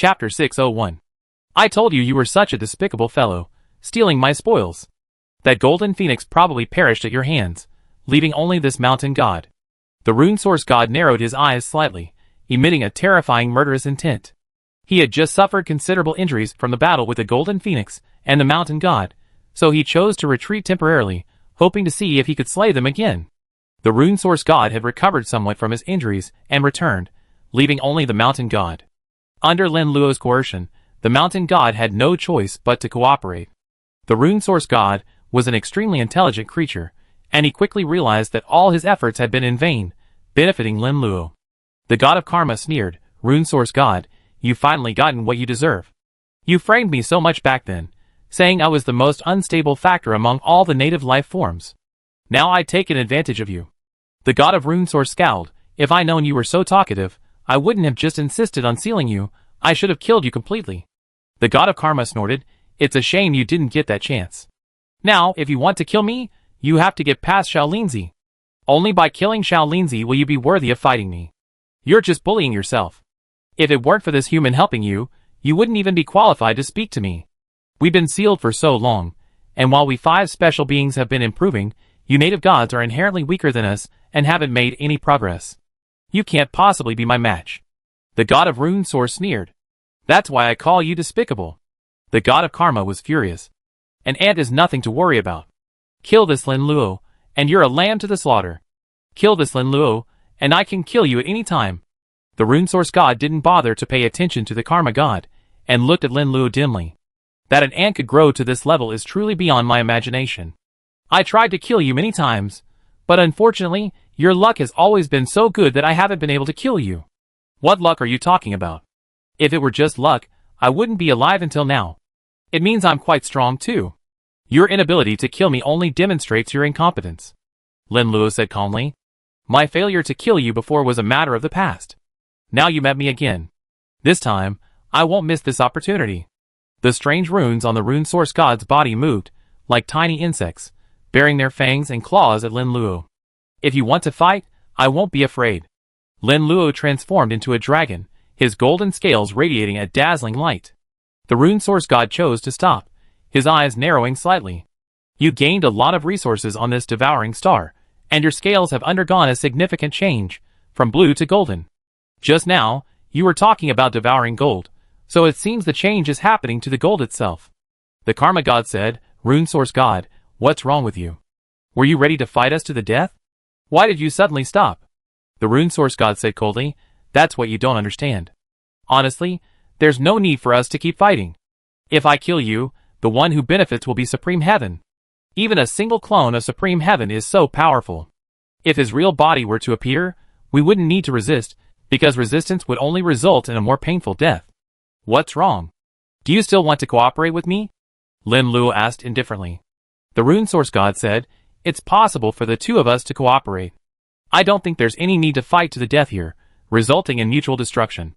Chapter 601. I told you were such a despicable fellow, stealing my spoils. That golden phoenix probably perished at your hands, leaving only this mountain god. The rune source god narrowed his eyes slightly, emitting a terrifying murderous intent. He had just suffered considerable injuries from the battle with the golden phoenix and the mountain god, so he chose to retreat temporarily, hoping to see if he could slay them again. The rune source god had recovered somewhat from his injuries and returned, leaving only the mountain god. Under Lin Luo's coercion, the mountain god had no choice but to cooperate. The rune source god was an extremely intelligent creature, and he quickly realized that all his efforts had been in vain, benefiting Lin Luo. The god of karma sneered, "Rune source god, you've finally gotten what you deserve. You framed me so much back then, saying I was the most unstable factor among all the native life forms. Now I take advantage of you." The god of rune source scowled, "If I known you were so talkative, I wouldn't have just insisted on sealing you, I should have killed you completely." The god of karma snorted, "It's a shame you didn't get that chance. Now, if you want to kill me, you have to get past Shaolinzi. Only by killing Shaolinzi will you be worthy of fighting me. You're just bullying yourself. If it weren't for this human helping you, you wouldn't even be qualified to speak to me. We've been sealed for so long, and while we 5 special beings have been improving, you native gods are inherently weaker than us and haven't made any progress. You can't possibly be my match." The god of rune source sneered. "That's why I call you despicable." The god of karma was furious. "An ant is nothing to worry about. Kill this Lin Luo, and you're a lamb to the slaughter. Kill this Lin Luo, and I can kill you at any time." The rune source god didn't bother to pay attention to the karma god, and looked at Lin Luo dimly. "That an ant could grow to this level is truly beyond my imagination. I tried to kill you many times, but unfortunately, your luck has always been so good that I haven't been able to kill you." "What luck are you talking about? If it were just luck, I wouldn't be alive until now. It means I'm quite strong too. Your inability to kill me only demonstrates your incompetence," Lin Luo said calmly. "My failure to kill you before was a matter of the past. Now you met me again. This time, I won't miss this opportunity." The strange runes on the rune source god's body moved, like tiny insects, bearing their fangs and claws at Lin Luo. "If you want to fight, I won't be afraid." Lin Luo transformed into a dragon, his golden scales radiating a dazzling light. The rune source god chose to stop, his eyes narrowing slightly. "You gained a lot of resources on this devouring star, and your scales have undergone a significant change, from blue to golden. Just now, you were talking about devouring gold, so it seems the change is happening to the gold itself." The karma god said, "Rune source god, what's wrong with you? Were you ready to fight us to the death? Why did you suddenly stop?" The rune source god said coldly, "That's what you don't understand. Honestly, there's no need for us to keep fighting. If I kill you, the one who benefits will be Supreme Heaven. Even a single clone of Supreme Heaven is so powerful. If his real body were to appear, we wouldn't need to resist, because resistance would only result in a more painful death. What's wrong? Do you still want to cooperate with me?" Lin Luo asked indifferently. The rune source god said, "It's possible for the two of us to cooperate. I don't think there's any need to fight to the death here, resulting in mutual destruction.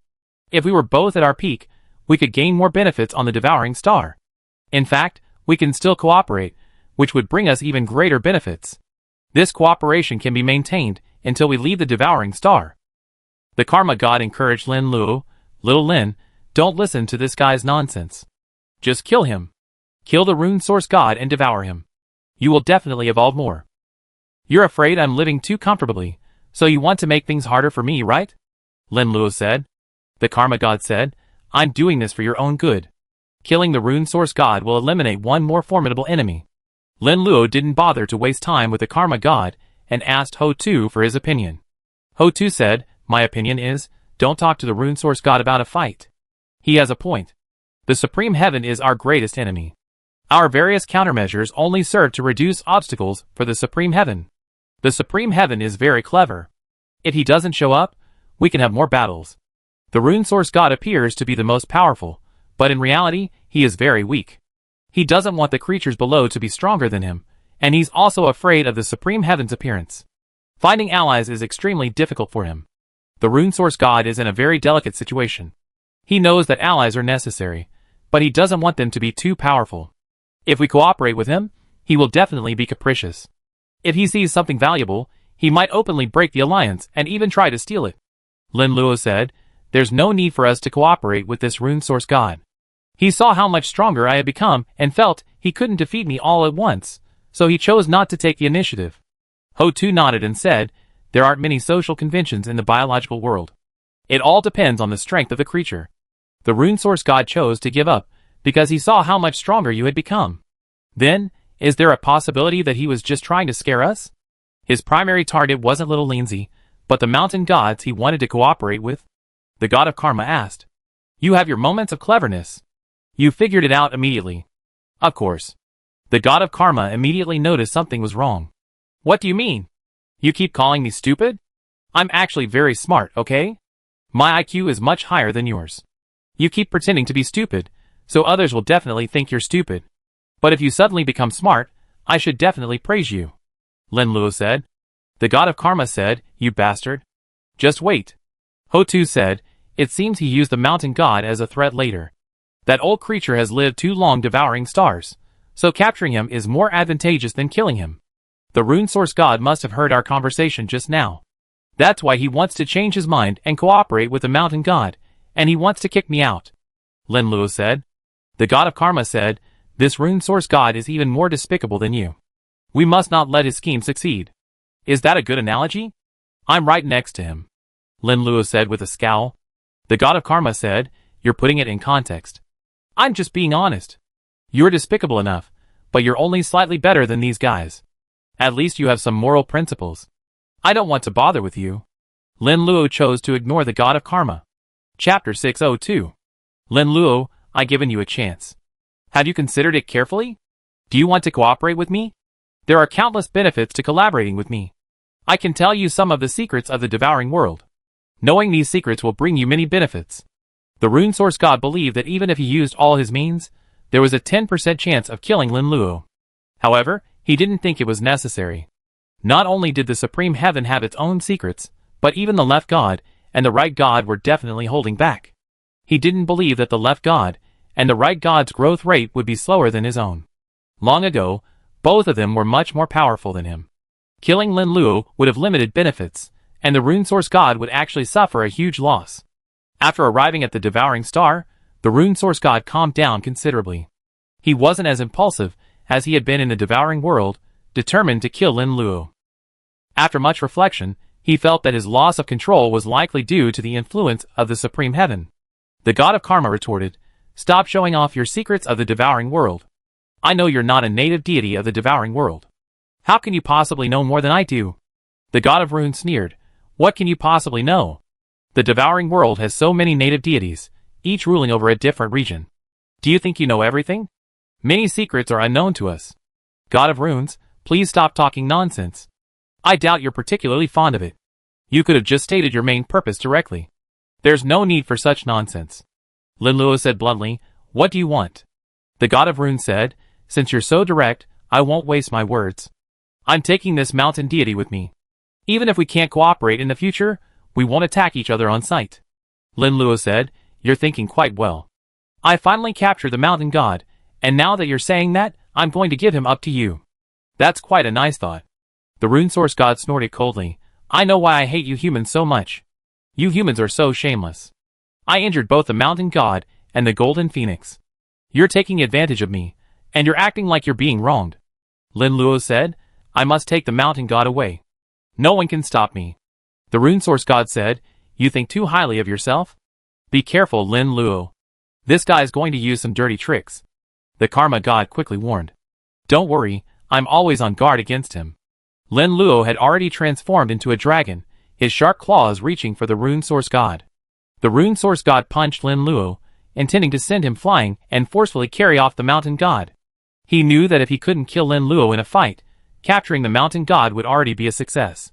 If we were both at our peak, we could gain more benefits on the devouring star. In fact, we can still cooperate, which would bring us even greater benefits. This cooperation can be maintained until we leave the devouring star." The karma god encouraged Lin Luo, "Little Lin, don't listen to this guy's nonsense. Just kill him. Kill the rune source god and devour him. You will definitely evolve more. You're afraid I'm living too comfortably, so you want to make things harder for me, right?" Lin Luo said. The karma god said, "I'm doing this for your own good. Killing the rune source god will eliminate one more formidable enemy." Lin Luo didn't bother to waste time with the karma god and asked Ho Tu for his opinion. Ho Tu said, "My opinion is, don't talk to the rune source god about a fight. He has a point. The Supreme Heaven is our greatest enemy. Our various countermeasures only serve to reduce obstacles for the Supreme Heaven. The Supreme Heaven is very clever. If he doesn't show up, we can have more battles. The rune source god appears to be the most powerful, but in reality, he is very weak. He doesn't want the creatures below to be stronger than him, and he's also afraid of the Supreme Heaven's appearance. Finding allies is extremely difficult for him. The rune source god is in a very delicate situation. He knows that allies are necessary, but he doesn't want them to be too powerful. If we cooperate with him, he will definitely be capricious. If he sees something valuable, he might openly break the alliance and even try to steal it." Lin Luo said, There's no need for us to cooperate with this rune source god. He saw how much stronger I had become and felt he couldn't defeat me all at once, so he chose not to take the initiative. Ho2 nodded and said, there aren't many social conventions in the biological world. It all depends on the strength of the creature. The rune source god chose to give up because he saw how much stronger you had become. Then, is there a possibility that he was just trying to scare us? His primary target wasn't little Lindsay, but the mountain gods he wanted to cooperate with. The god of karma asked. You have your moments of cleverness. You figured it out immediately. Of course. The god of karma immediately noticed something was wrong. What do you mean? You keep calling me stupid? I'm actually very smart, okay? My IQ is much higher than yours. You keep pretending to be stupid, so others will definitely think you're stupid. But if you suddenly become smart, I should definitely praise you. Lin Luo said. The god of karma said, you bastard. Just wait. Ho2 said, it seems he used the mountain god as a threat later. That old creature has lived too long devouring stars, so capturing him is more advantageous than killing him. The rune source god must have heard our conversation just now. That's why he wants to change his mind and cooperate with the mountain god, and he wants to kick me out. Lin Luo said. The god of karma said, this rune source god is even more despicable than you. We must not let his scheme succeed. Is that a good analogy? I'm right next to him. Lin Luo said with a scowl. The god of karma said, you're putting it in context. I'm just being honest. You're despicable enough, but you're only slightly better than these guys. At least you have some moral principles. I don't want to bother with you. Lin Luo chose to ignore the god of karma. Chapter 602. Lin Luo, I've given you a chance. Have you considered it carefully? Do you want to cooperate with me? There are countless benefits to collaborating with me. I can tell you some of the secrets of the devouring world. Knowing these secrets will bring you many benefits. The rune source god believed that even if he used all his means, there was a 10% chance of killing Lin Luo. However, he didn't think it was necessary. Not only did the supreme heaven have its own secrets, but even the left god and the right god were definitely holding back. He didn't believe that the left god and the right god's growth rate would be slower than his own. Long ago, both of them were much more powerful than him. Killing Lin Luo would have limited benefits, and the rune source god would actually suffer a huge loss. After arriving at the devouring star, the rune source god calmed down considerably. He wasn't as impulsive as he had been in the devouring world, determined to kill Lin Luo. After much reflection, he felt that his loss of control was likely due to the influence of the supreme heaven. The god of karma retorted, stop showing off your secrets of the devouring world. I know you're not a native deity of the devouring world. How can you possibly know more than I do? The god of runes sneered, what can you possibly know? The devouring world has so many native deities, each ruling over a different region. Do you think you know everything? Many secrets are unknown to us. God of runes, please stop talking nonsense. I doubt you're particularly fond of it. You could have just stated your main purpose directly. There's no need for such nonsense. Lin Luo said bluntly, what do you want? The god of runes said, since you're so direct, I won't waste my words. I'm taking this mountain deity with me. Even if we can't cooperate in the future, we won't attack each other on sight. Lin Luo said, you're thinking quite well. I finally captured the mountain god, and now that you're saying that, I'm going to give him up to you. That's quite a nice thought. The rune source god snorted coldly, I know why I hate you humans so much. You humans are so shameless. I injured both the mountain god and the golden phoenix. You're taking advantage of me, and you're acting like you're being wronged. Lin Luo said, I must take the mountain god away. No one can stop me. The rune source god said, you think too highly of yourself? Be careful, Lin Luo. This guy is going to use some dirty tricks. The karma god quickly warned. Don't worry, I'm always on guard against him. Lin Luo had already transformed into a dragon, his sharp claws reaching for the rune source god. The rune source god punched Lin Luo, intending to send him flying and forcefully carry off the mountain god. He knew that if he couldn't kill Lin Luo in a fight, capturing the mountain god would already be a success.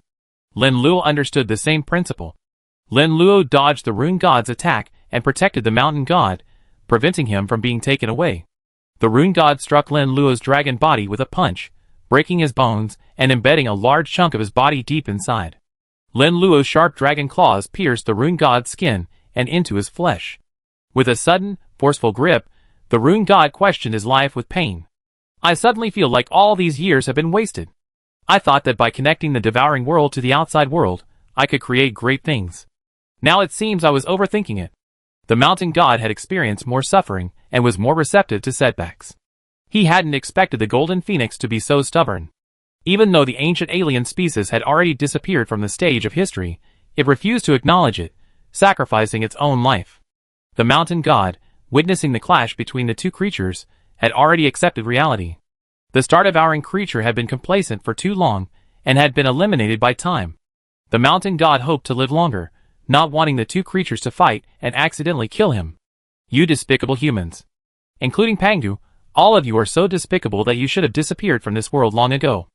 Lin Luo understood the same principle. Lin Luo dodged the rune god's attack and protected the mountain god, preventing him from being taken away. The rune god struck Lin Luo's dragon body with a punch, breaking his bones and embedding a large chunk of his body deep inside. Lin Luo's sharp dragon claws pierced the rune god's skin and into his flesh. With a sudden, forceful grip, the rune god questioned his life with pain. I suddenly feel like all these years have been wasted. I thought that by connecting the devouring world to the outside world, I could create great things. Now it seems I was overthinking it. The mountain god had experienced more suffering and was more receptive to setbacks. He hadn't expected the golden phoenix to be so stubborn. Even though the ancient alien species had already disappeared from the stage of history, it refused to acknowledge it, sacrificing its own life. The mountain god, witnessing the clash between the two creatures, had already accepted reality. The star-devouring creature had been complacent for too long and had been eliminated by time. The mountain god hoped to live longer, not wanting the two creatures to fight and accidentally kill him. You despicable humans. Including Pangu, all of you are so despicable that you should have disappeared from this world long ago.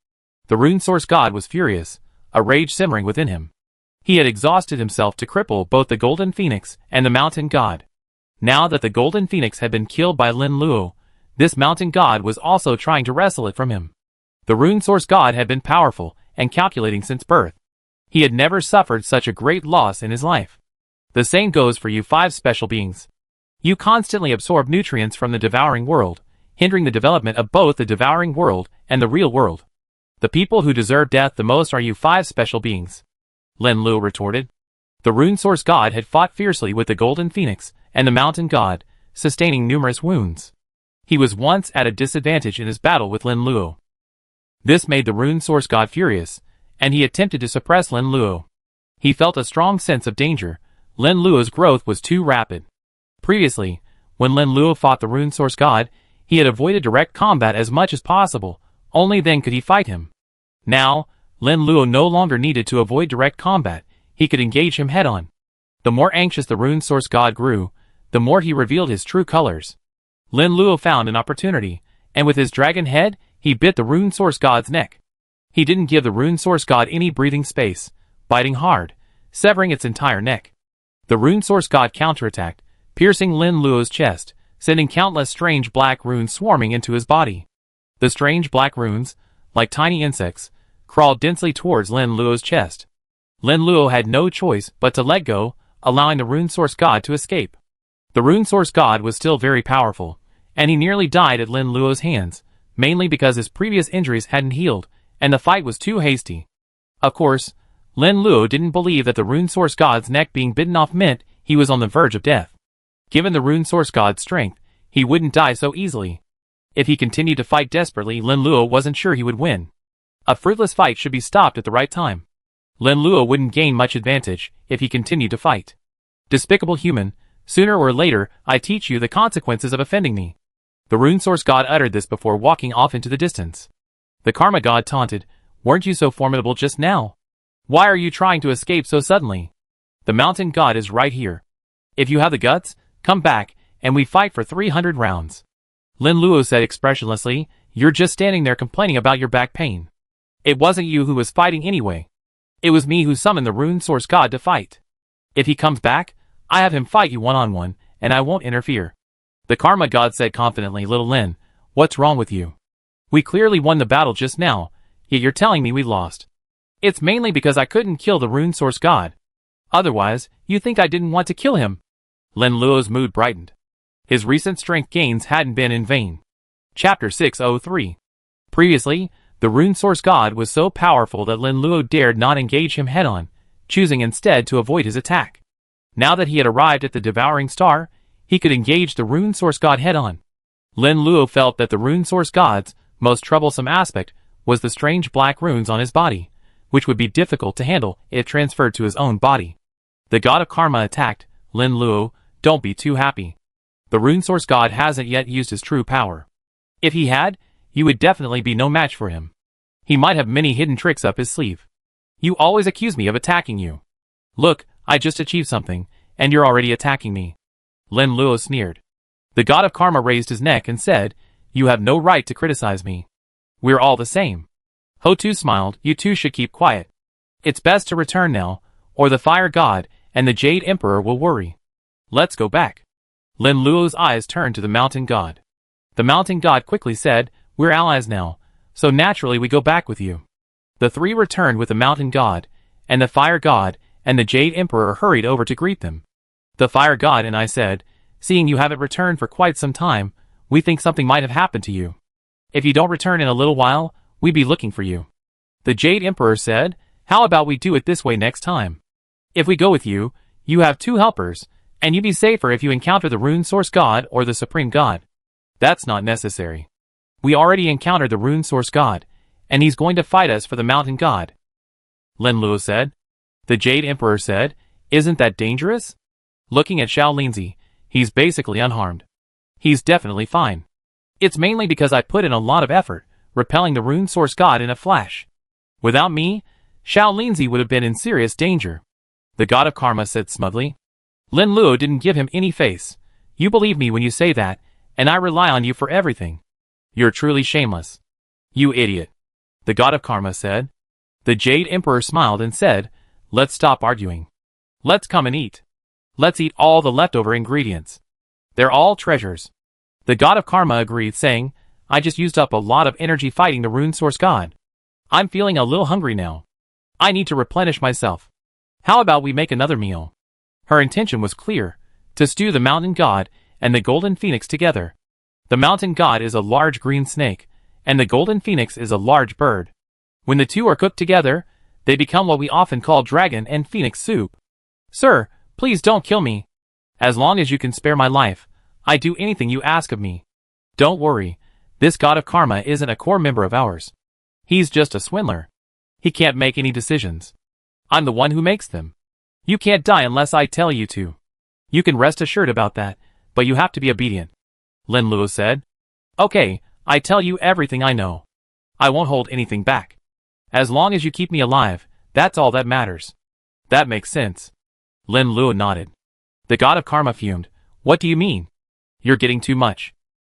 The rune source god was furious, a rage simmering within him. He had exhausted himself to cripple both the golden phoenix and the mountain god. Now that the golden phoenix had been killed by Lin Luo, this mountain god was also trying to wrestle it from him. The rune source god had been powerful and calculating since birth. He had never suffered such a great loss in his life. The same goes for you 5 special beings. You constantly absorb nutrients from the devouring world, hindering the development of both the devouring world and the real world. The people who deserve death the most are you 5 special beings. Lin Luo retorted. The rune source god had fought fiercely with the golden phoenix and the mountain god, sustaining numerous wounds. He was once at a disadvantage in his battle with Lin Luo. This made the rune source god furious, and he attempted to suppress Lin Luo. He felt a strong sense of danger. Lin Luo's growth was too rapid. Previously, when Lin Luo fought the rune source god, he had avoided direct combat as much as possible, only then could he fight him. Now, Lin Luo no longer needed to avoid direct combat, he could engage him head-on. The more anxious the rune source god grew, the more he revealed his true colors. Lin Luo found an opportunity, and with his dragon head, he bit the rune source god's neck. He didn't give the rune source god any breathing space, biting hard, severing its entire neck. The rune source god counterattacked, piercing Lin Luo's chest, sending countless strange black runes swarming into his body. The strange black runes, like tiny insects, crawled densely towards Lin Luo's chest. Lin Luo had no choice but to let go, allowing the rune source god to escape. The rune source god was still very powerful, and he nearly died at Lin Luo's hands, mainly because his previous injuries hadn't healed, and the fight was too hasty. Of course, Lin Luo didn't believe that the rune source god's neck being bitten off meant he was on the verge of death. Given the rune source god's strength, he wouldn't die so easily. If he continued to fight desperately, Lin Luo wasn't sure he would win. A fruitless fight should be stopped at the right time. Lin Luo wouldn't gain much advantage if he continued to fight. Despicable human, sooner or later I teach you the consequences of offending me. The rune source god uttered this before walking off into the distance. The karma god taunted, weren't you so formidable just now? Why are you trying to escape so suddenly? The mountain god is right here. If you have the guts, come back, and we fight for 300 rounds. Lin Luo said expressionlessly, you're just standing there complaining about your back pain. It wasn't you who was fighting anyway. It was me who summoned the rune source god to fight. If he comes back, I have him fight you one-on-one, and I won't interfere. The karma god said confidently, little Lin, what's wrong with you? We clearly won the battle just now, yet you're telling me we lost. It's mainly because I couldn't kill the rune source god. Otherwise, you think I didn't want to kill him. Lin Luo's mood brightened. His recent strength gains hadn't been in vain. Chapter 603. Previously, the rune source god was so powerful that Lin Luo dared not engage him head-on, choosing instead to avoid his attack. Now that he had arrived at the devouring star, he could engage the rune source god head-on. Lin Luo felt that the rune source god's most troublesome aspect was the strange black runes on his body, which would be difficult to handle if transferred to his own body. The god of karma attacked. Lin Luo, don't be too happy. The rune source god hasn't yet used his true power. If he had, you would definitely be no match for him. He might have many hidden tricks up his sleeve. You always accuse me of attacking you. Look, I just achieved something, and you're already attacking me. Lin Luo sneered. The god of karma raised his neck and said, you have no right to criticize me. We're all the same. Ho Tu smiled, you two should keep quiet. It's best to return now, or the fire god and the Jade Emperor will worry. Let's go back. Lin Luo's eyes turned to the mountain god. The mountain god quickly said, we're allies now, so naturally we go back with you. The three returned with the mountain god, and the fire god, and the Jade Emperor hurried over to greet them. The fire god and I said, seeing you haven't returned for quite some time, we think something might have happened to you. If you don't return in a little while, we'd be looking for you. The Jade Emperor said, how about we do it this way next time? If we go with you, You have 2 helpers, and you'd be safer if you encounter the Rune Source God or the Supreme God. That's not necessary. We already encountered the Rune Source God, and he's going to fight us for the Mountain God. Lin Luo said. The Jade Emperor said, isn't that dangerous? Looking at Xiao Linzi, he's basically unharmed. He's definitely fine. It's mainly because I put in a lot of effort, repelling the Rune Source God in a flash. Without me, Xiao Linzi would have been in serious danger. The God of Karma said smugly. Lin Luo didn't give him any face. You believe me when you say that, and I rely on you for everything. You're truly shameless. You idiot. The God of Karma said. The Jade Emperor smiled and said, let's stop arguing. Let's come and eat. Let's eat all the leftover ingredients. They're all treasures. The God of Karma agreed, saying, I just used up a lot of energy fighting the Rune Source God. I'm feeling a little hungry now. I need to replenish myself. How about we make another meal? Her intention was clear, to stew the Mountain God and the Golden Phoenix together. The Mountain God is a large green snake, and the Golden Phoenix is a large bird. When the two are cooked together, they become what we often call dragon and phoenix soup. Sir, please don't kill me. As long as you can spare my life, I do anything you ask of me. Don't worry, this God of Karma isn't a core member of ours. He's just a swindler. He can't make any decisions. I'm the one who makes them. You can't die unless I tell you to. You can rest assured about that, but you have to be obedient. Lin Luo said. Okay, I tell you everything I know. I won't hold anything back. As long as you keep me alive, that's all that matters. That makes sense. Lin Luo nodded. The God of Karma fumed. What do you mean? You're getting too much.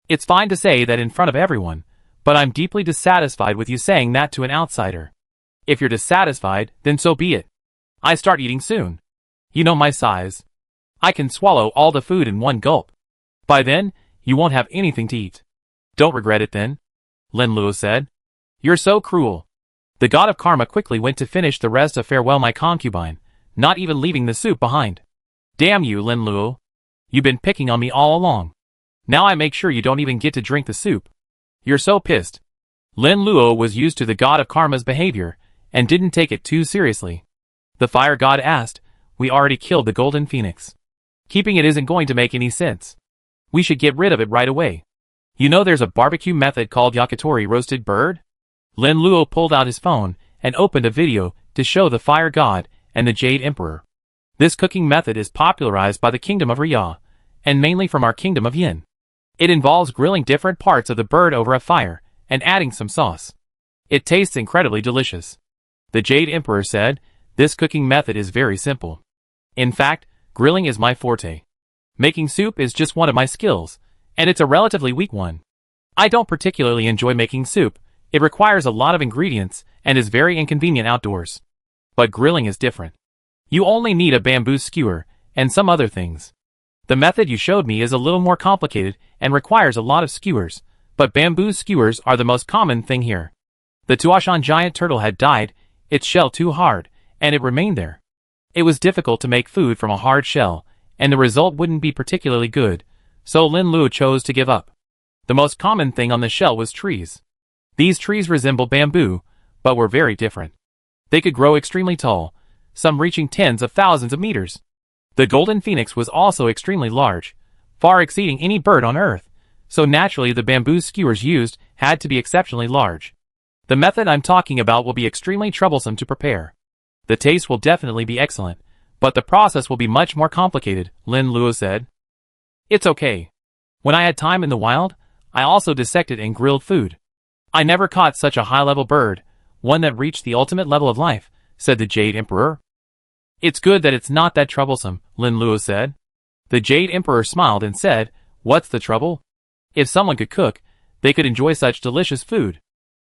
It's fine to say that in front of everyone, but I'm deeply dissatisfied with you saying that to an outsider. If you're dissatisfied, then so be it. I start eating soon. You know my size. I can swallow all the food in one gulp. By then, you won't have anything to eat. Don't regret it then, Lin Luo said. You're so cruel. The God of Karma quickly went to finish the rest of Farewell My Concubine, not even leaving the soup behind. Damn you, Lin Luo. You've been picking on me all along. Now I make sure you don't even get to drink the soup. You're so pissed. Lin Luo was used to the God of Karma's behavior, and didn't take it too seriously. The Fire God asked, we already killed the Golden Phoenix. Keeping it isn't going to make any sense. We should get rid of it right away. You know there's a barbecue method called yakitori roasted bird? Lin Luo pulled out his phone and opened a video to show the Fire God and the Jade Emperor. This cooking method is popularized by the Kingdom of Riyah, and mainly from our Kingdom of Yin. It involves grilling different parts of the bird over a fire and adding some sauce. It tastes incredibly delicious. The Jade Emperor said, this cooking method is very simple. In fact, grilling is my forte. Making soup is just one of my skills, and it's a relatively weak one. I don't particularly enjoy making soup. It requires a lot of ingredients and is very inconvenient outdoors. But grilling is different. You only need a bamboo skewer and some other things. The method you showed me is a little more complicated and requires a lot of skewers, but bamboo skewers are the most common thing here. The Tuashan giant turtle had died, its shell too hard, and it remained there. It was difficult to make food from a hard shell, and the result wouldn't be particularly good, so Lin Luo chose to give up. The most common thing on the shell was trees. These trees resemble bamboo, but were very different. They could grow extremely tall, some reaching tens of thousands of meters. The Golden Phoenix was also extremely large, far exceeding any bird on Earth, so naturally the bamboo skewers used had to be exceptionally large. The method I'm talking about will be extremely troublesome to prepare. The taste will definitely be excellent, but the process will be much more complicated, Lin Luo said. It's okay. When I had time in the wild, I also dissected and grilled food. I never caught such a high-level bird, one that reached the ultimate level of life, said the Jade Emperor. It's good that it's not that troublesome, Lin Luo said. The Jade Emperor smiled and said, what's the trouble? If someone could cook, they could enjoy such delicious food.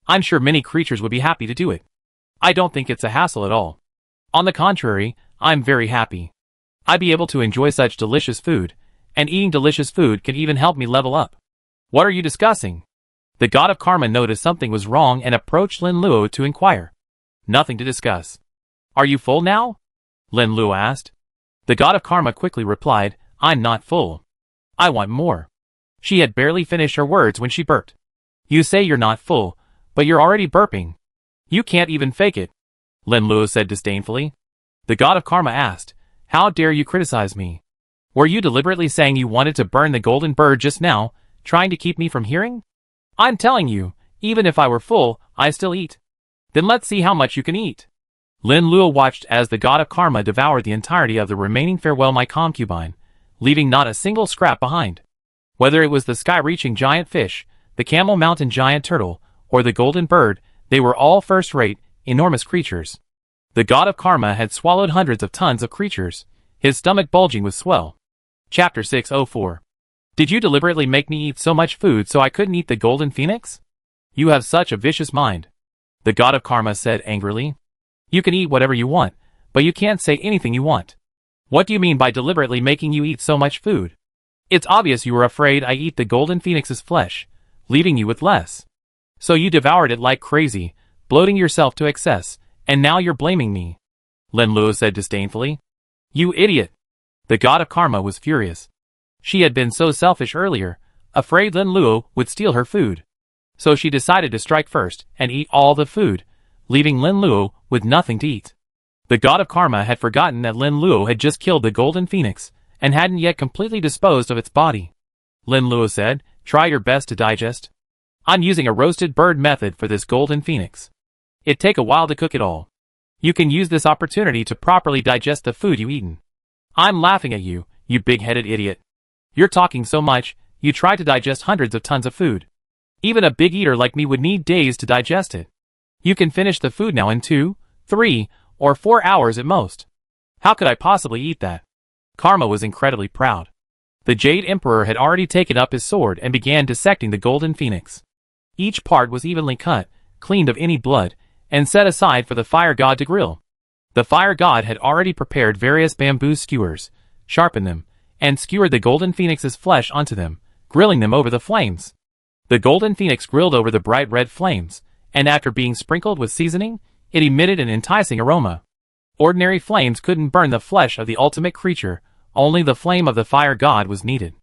I'm sure many creatures would be happy to do it. I don't think it's a hassle at all. On the contrary, I'm very happy. I'd be able to enjoy such delicious food, and eating delicious food can even help me level up. What are you discussing? The God of Karma noticed something was wrong and approached Lin Luo to inquire. Nothing to discuss. Are you full now? Lin Luo asked. The God of Karma quickly replied, I'm not full. I want more. She had barely finished her words when she burped. You say you're not full, but you're already burping. You can't even fake it, Lin Luo said disdainfully. The God of Karma asked, How dare you criticize me? Were you deliberately saying you wanted to burn the golden bird just now, trying to keep me from hearing? I'm telling you, even if I were full, I still eat. Then let's see how much you can eat. Lin Luo watched as the god of karma devoured the entirety of the remaining farewell my concubine, leaving not a single scrap behind. Whether it was the sky-reaching giant fish, the camel mountain giant turtle, or the golden bird, they were all first-rate, enormous creatures. The god of karma had swallowed hundreds of tons of creatures, his stomach bulging with swell. Chapter 604. Did you deliberately make me eat so much food so I couldn't eat the golden phoenix? You have such a vicious mind. The god of karma said angrily. You can eat whatever you want, but you can't say anything you want. What do you mean by deliberately making you eat so much food? It's obvious you were afraid I eat the golden phoenix's flesh, leaving you with less. So you devoured it like crazy, bloating yourself to excess, and now you're blaming me. Lin Luo said disdainfully. You idiot! The god of karma was furious. She had been so selfish earlier, afraid Lin Luo would steal her food. So she decided to strike first and eat all the food, leaving Lin Luo with nothing to eat. The god of karma had forgotten that Lin Luo had just killed the golden phoenix, and hadn't yet completely disposed of its body. Lin Luo said, try your best to digest. I'm using a roasted bird method for this golden phoenix. It'd take a while to cook it all. You can use this opportunity to properly digest the food you've eaten. I'm laughing at you, you big-headed idiot. You're talking so much, you try to digest hundreds of tons of food. Even a big eater like me would need days to digest it. You can finish the food now in 2, 3, or 4 hours at most. How could I possibly eat that? Karma was incredibly proud. The Jade Emperor had already taken up his sword and began dissecting the golden phoenix. Each part was evenly cut, cleaned of any blood, and set aside for the fire god to grill. The fire god had already prepared various bamboo skewers, sharpened them, and skewered the golden phoenix's flesh onto them, grilling them over the flames. The golden phoenix grilled over the bright red flames, and after being sprinkled with seasoning, it emitted an enticing aroma. Ordinary flames couldn't burn the flesh of the ultimate creature, only the flame of the fire god was needed.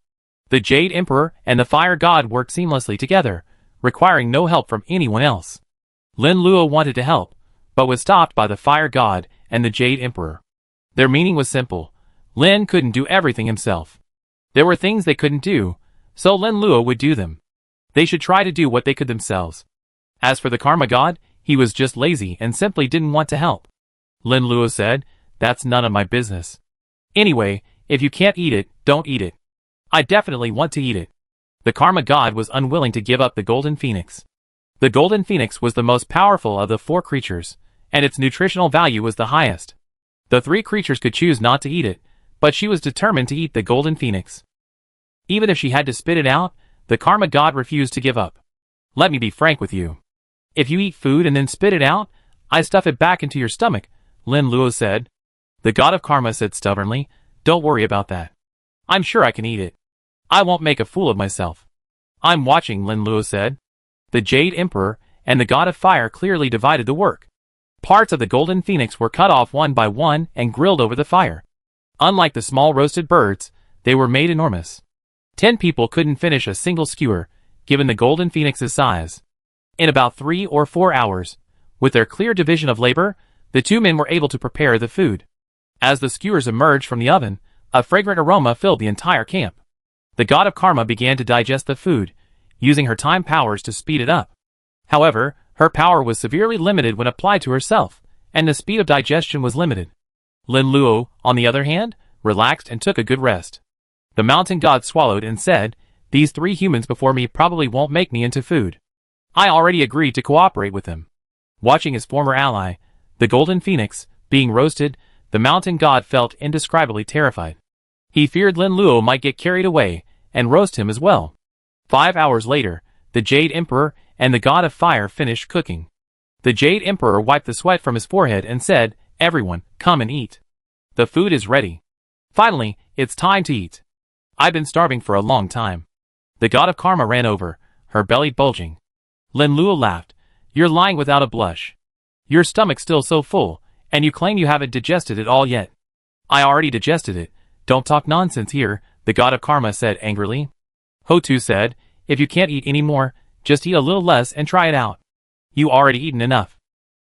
The Jade Emperor and the fire god worked seamlessly together, requiring no help from anyone else. Lin Luo wanted to help, but was stopped by the fire god and the Jade Emperor. Their meaning was simple. Lin couldn't do everything himself. There were things they couldn't do, so Lin Luo would do them. They should try to do what they could themselves. As for the karma god, he was just lazy and simply didn't want to help. Lin Luo said, that's none of my business. Anyway, if you can't eat it, don't eat it. I definitely want to eat it. The karma god was unwilling to give up the golden phoenix. The golden phoenix was the most powerful of the 4 creatures, and its nutritional value was the highest. The 3 creatures could choose not to eat it, but she was determined to eat the golden phoenix. Even if she had to spit it out, the karma god refused to give up. Let me be frank with you. If you eat food and then spit it out, I stuff it back into your stomach, Lin Luo said. The god of karma said stubbornly, don't worry about that. I'm sure I can eat it. I won't make a fool of myself. I'm watching, Lin Luo said. The Jade Emperor and the god of fire clearly divided the work. Parts of the golden phoenix were cut off one by one and grilled over the fire. Unlike the small roasted birds, they were made enormous. 10 people couldn't finish a single skewer, given the golden phoenix's size. In about 3 or 4 hours, with their clear division of labor, the 2 men were able to prepare the food. As the skewers emerged from the oven, a fragrant aroma filled the entire camp. The god of karma began to digest the food, using her time powers to speed it up. However, her power was severely limited when applied to herself, and the speed of digestion was limited. Lin Luo, on the other hand, relaxed and took a good rest. The mountain god swallowed and said, these 3 humans before me probably won't make me into food. I already agreed to cooperate with them. Watching his former ally, the golden phoenix, being roasted, the mountain god felt indescribably terrified. He feared Lin Luo might get carried away and roast him as well. 5 hours later, the Jade Emperor and the god of fire finished cooking. The Jade Emperor wiped the sweat from his forehead and said, everyone, come and eat. The food is ready. Finally, it's time to eat. I've been starving for a long time. The god of karma ran over, her belly bulging. Lin Luo laughed. You're lying without a blush. Your stomach's still so full, and you claim you haven't digested it all yet. I already digested it. Don't talk nonsense here, the god of karma said angrily. Ho Tu said, if you can't eat any more, just eat a little less and try it out. You already eaten enough.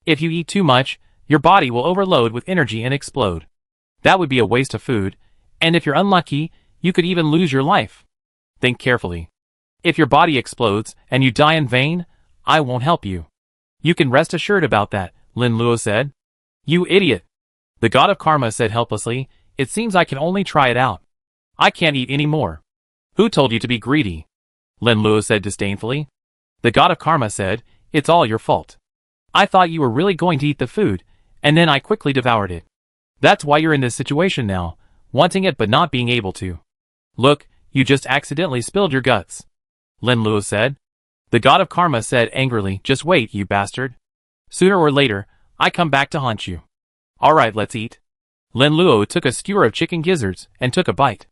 If you eat too much, your body will overload with energy and explode. That would be a waste of food, and if you're unlucky, you could even lose your life. Think carefully. If your body explodes and you die in vain, I won't help you. You can rest assured about that, Lin Luo said. You idiot. The god of karma said helplessly, it seems I can only try it out. I can't eat any more. Who told you to be greedy? Lin Luo said disdainfully. The god of karma said, it's all your fault. I thought you were really going to eat the food, and then I quickly devoured it. That's why you're in this situation now, wanting it but not being able to. Look, you just accidentally spilled your guts. Lin Luo said. The god of karma said angrily, just wait, you bastard. Sooner or later, I come back to haunt you. Alright, let's eat. Lin Luo took a skewer of chicken gizzards and took a bite.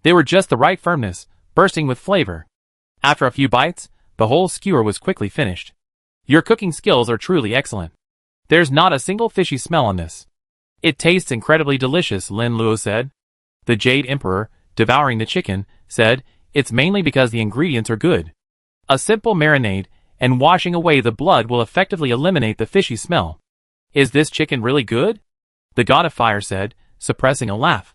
They were just the right firmness, bursting with flavor. After a few bites, the whole skewer was quickly finished. Your cooking skills are truly excellent. There's not a single fishy smell on this. It tastes incredibly delicious, Lin Luo said. The Jade Emperor, devouring the chicken, said, it's mainly because the ingredients are good. A simple marinade and washing away the blood will effectively eliminate the fishy smell. Is this chicken really good? The god of fire said, suppressing a laugh.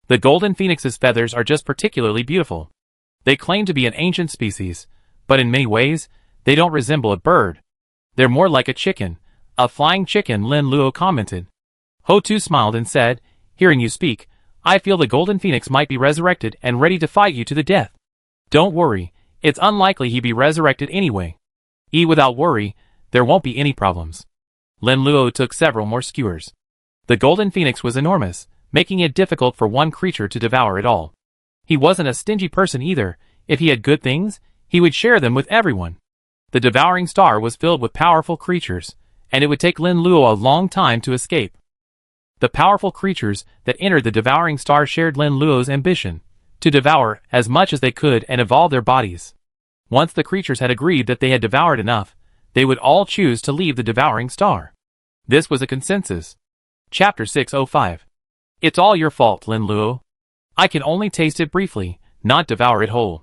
The golden phoenix's feathers are just particularly beautiful. They claim to be an ancient species, but in many ways, they don't resemble a bird. They're more like a chicken, a flying chicken, Lin Luo commented. Ho Tu smiled and said, hearing you speak, I feel the golden phoenix might be resurrected and ready to fight you to the death. Don't worry, it's unlikely he'd be resurrected anyway. Eat without worry, there won't be any problems. Lin Luo took several more skewers. The golden phoenix was enormous, making it difficult for one creature to devour it all. He wasn't a stingy person either. If he had good things, he would share them with everyone. The devouring star was filled with powerful creatures, and it would take Lin Luo a long time to escape. The powerful creatures that entered the devouring star shared Lin Luo's ambition to devour as much as they could and evolve their bodies. Once the creatures had agreed that they had devoured enough, they would all choose to leave the devouring star. This was a consensus. Chapter 605. It's all your fault, Lin Luo. I can only taste it briefly, not devour it whole.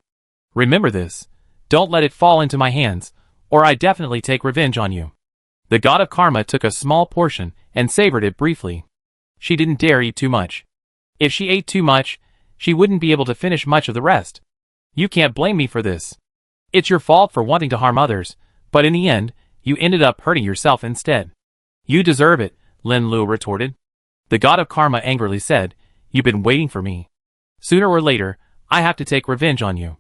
Remember this. Don't let it fall into my hands, or I definitely take revenge on you. The god of karma took a small portion and savored it briefly. She didn't dare eat too much. If she ate too much, she wouldn't be able to finish much of the rest. You can't blame me for this. It's your fault for wanting to harm others, but in the end, you ended up hurting yourself instead. You deserve it, Lin Luo retorted. The god of karma angrily said, you've been waiting for me. Sooner or later, I have to take revenge on you.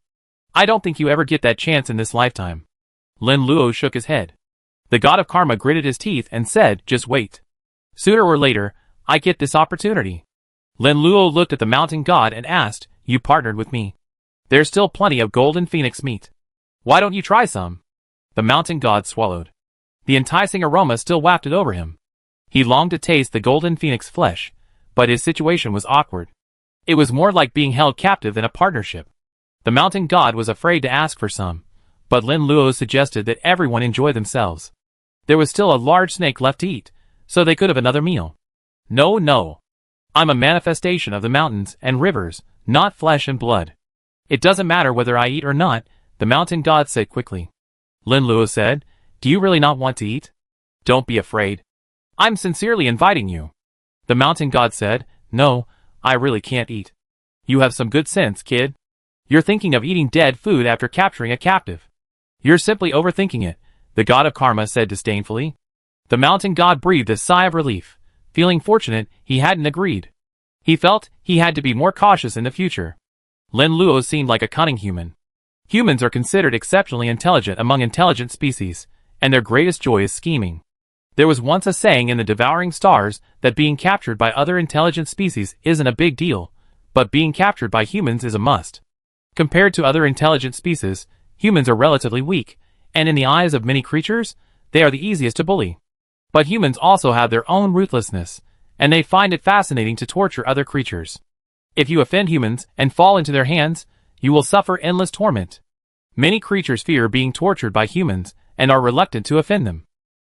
I don't think you ever get that chance in this lifetime. Lin Luo shook his head. The god of karma gritted his teeth and said, just wait. Sooner or later, I get this opportunity. Lin Luo looked at the mountain god and asked, you partnered with me. There's still plenty of golden phoenix meat. Why don't you try some? The mountain god swallowed. The enticing aroma still wafted over him. He longed to taste the golden phoenix flesh, but his situation was awkward. It was more like being held captive than a partnership. The mountain god was afraid to ask for some, but Lin Luo suggested that everyone enjoy themselves. There was still a large snake left to eat, so they could have another meal. No. I'm a manifestation of the mountains and rivers, not flesh and blood. It doesn't matter whether I eat or not, the mountain god said quickly. Lin Luo said, do you really not want to eat? Don't be afraid. I'm sincerely inviting you. The mountain god said, no, I really can't eat. You have some good sense, kid. You're thinking of eating dead food after capturing a captive. You're simply overthinking it, the god of karma said disdainfully. The mountain god breathed a sigh of relief, feeling fortunate he hadn't agreed. He felt he had to be more cautious in the future. Lin Luo seemed like a cunning human. Humans are considered exceptionally intelligent among intelligent species, and their greatest joy is scheming. There was once a saying in the devouring stars that being captured by other intelligent species isn't a big deal, but being captured by humans is a must. Compared to other intelligent species, humans are relatively weak, and in the eyes of many creatures, they are the easiest to bully. But humans also have their own ruthlessness, and they find it fascinating to torture other creatures. If you offend humans and fall into their hands, you will suffer endless torment. Many creatures fear being tortured by humans and are reluctant to offend them.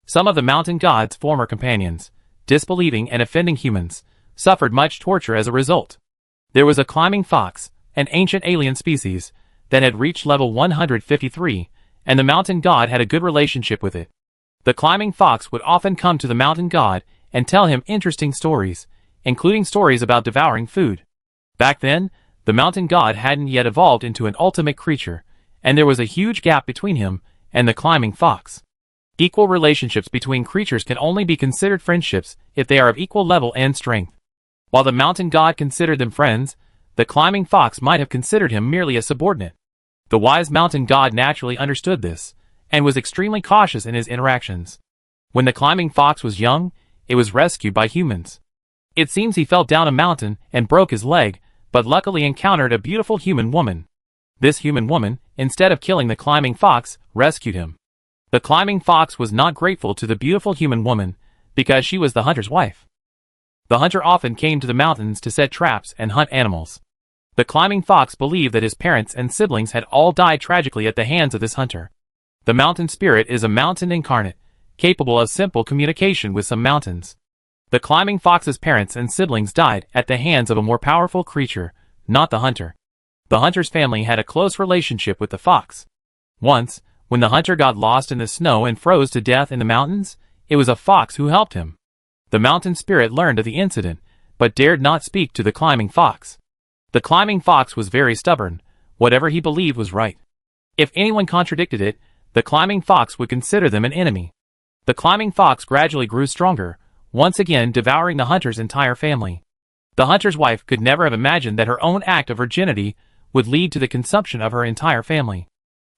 Some of the mountain god's former companions, disbelieving and offending humans, suffered much torture as a result. There was a climbing fox, an ancient alien species, that had reached level 153, and the mountain god had a good relationship with it. The climbing fox would often come to the mountain god and tell him interesting stories, including stories about devouring food. Back then, the mountain god hadn't yet evolved into an ultimate creature, and there was a huge gap between him and the climbing fox. Equal relationships between creatures can only be considered friendships if they are of equal level and strength. While the mountain god considered them friends, the climbing fox might have considered him merely a subordinate. The wise mountain god naturally understood this, and was extremely cautious in his interactions. When the climbing fox was young, it was rescued by humans. It seems he fell down a mountain and broke his leg, but luckily encountered a beautiful human woman. This human woman, instead of killing the climbing fox, rescued him. The climbing fox was not grateful to the beautiful human woman, because she was the hunter's wife. The hunter often came to the mountains to set traps and hunt animals. The climbing fox believed that his parents and siblings had all died tragically at the hands of this hunter. The mountain spirit is a mountain incarnate, capable of simple communication with some mountains. The climbing fox's parents and siblings died at the hands of a more powerful creature, not the hunter. The hunter's family had a close relationship with the fox. Once, when the hunter got lost in the snow and froze to death in the mountains, it was a fox who helped him. The mountain spirit learned of the incident, but dared not speak to the climbing fox. The climbing fox was very stubborn. Whatever he believed was right. If anyone contradicted it, the climbing fox would consider them an enemy. The climbing fox gradually grew stronger, once again devouring the hunter's entire family. The hunter's wife could never have imagined that her own act of virginity would lead to the consumption of her entire family.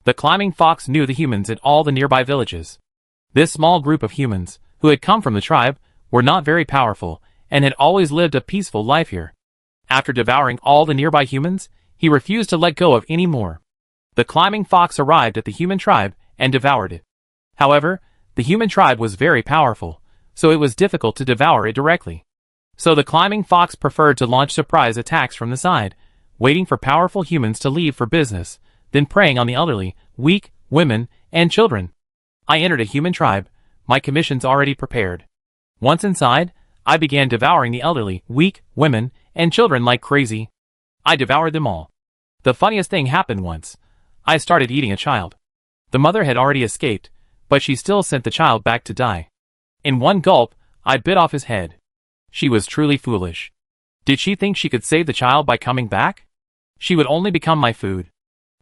The climbing fox knew the humans in all the nearby villages. This small group of humans, who had come from the tribe, were not very powerful, and had always lived a peaceful life here. After devouring all the nearby humans, he refused to let go of any more. The climbing fox arrived at the human tribe and devoured it. However, the human tribe was very powerful, so it was difficult to devour it directly. So the climbing fox preferred to launch surprise attacks from the side, waiting for powerful humans to leave for business, then preying on the elderly, weak, women, and children. I entered a human tribe, my commissions already prepared. Once inside, I began devouring the elderly, weak, women, and children like crazy. I devoured them all. The funniest thing happened once. I started eating a child. The mother had already escaped, but she still sent the child back to die. In one gulp, I bit off his head. She was truly foolish. Did she think she could save the child by coming back? She would only become my food.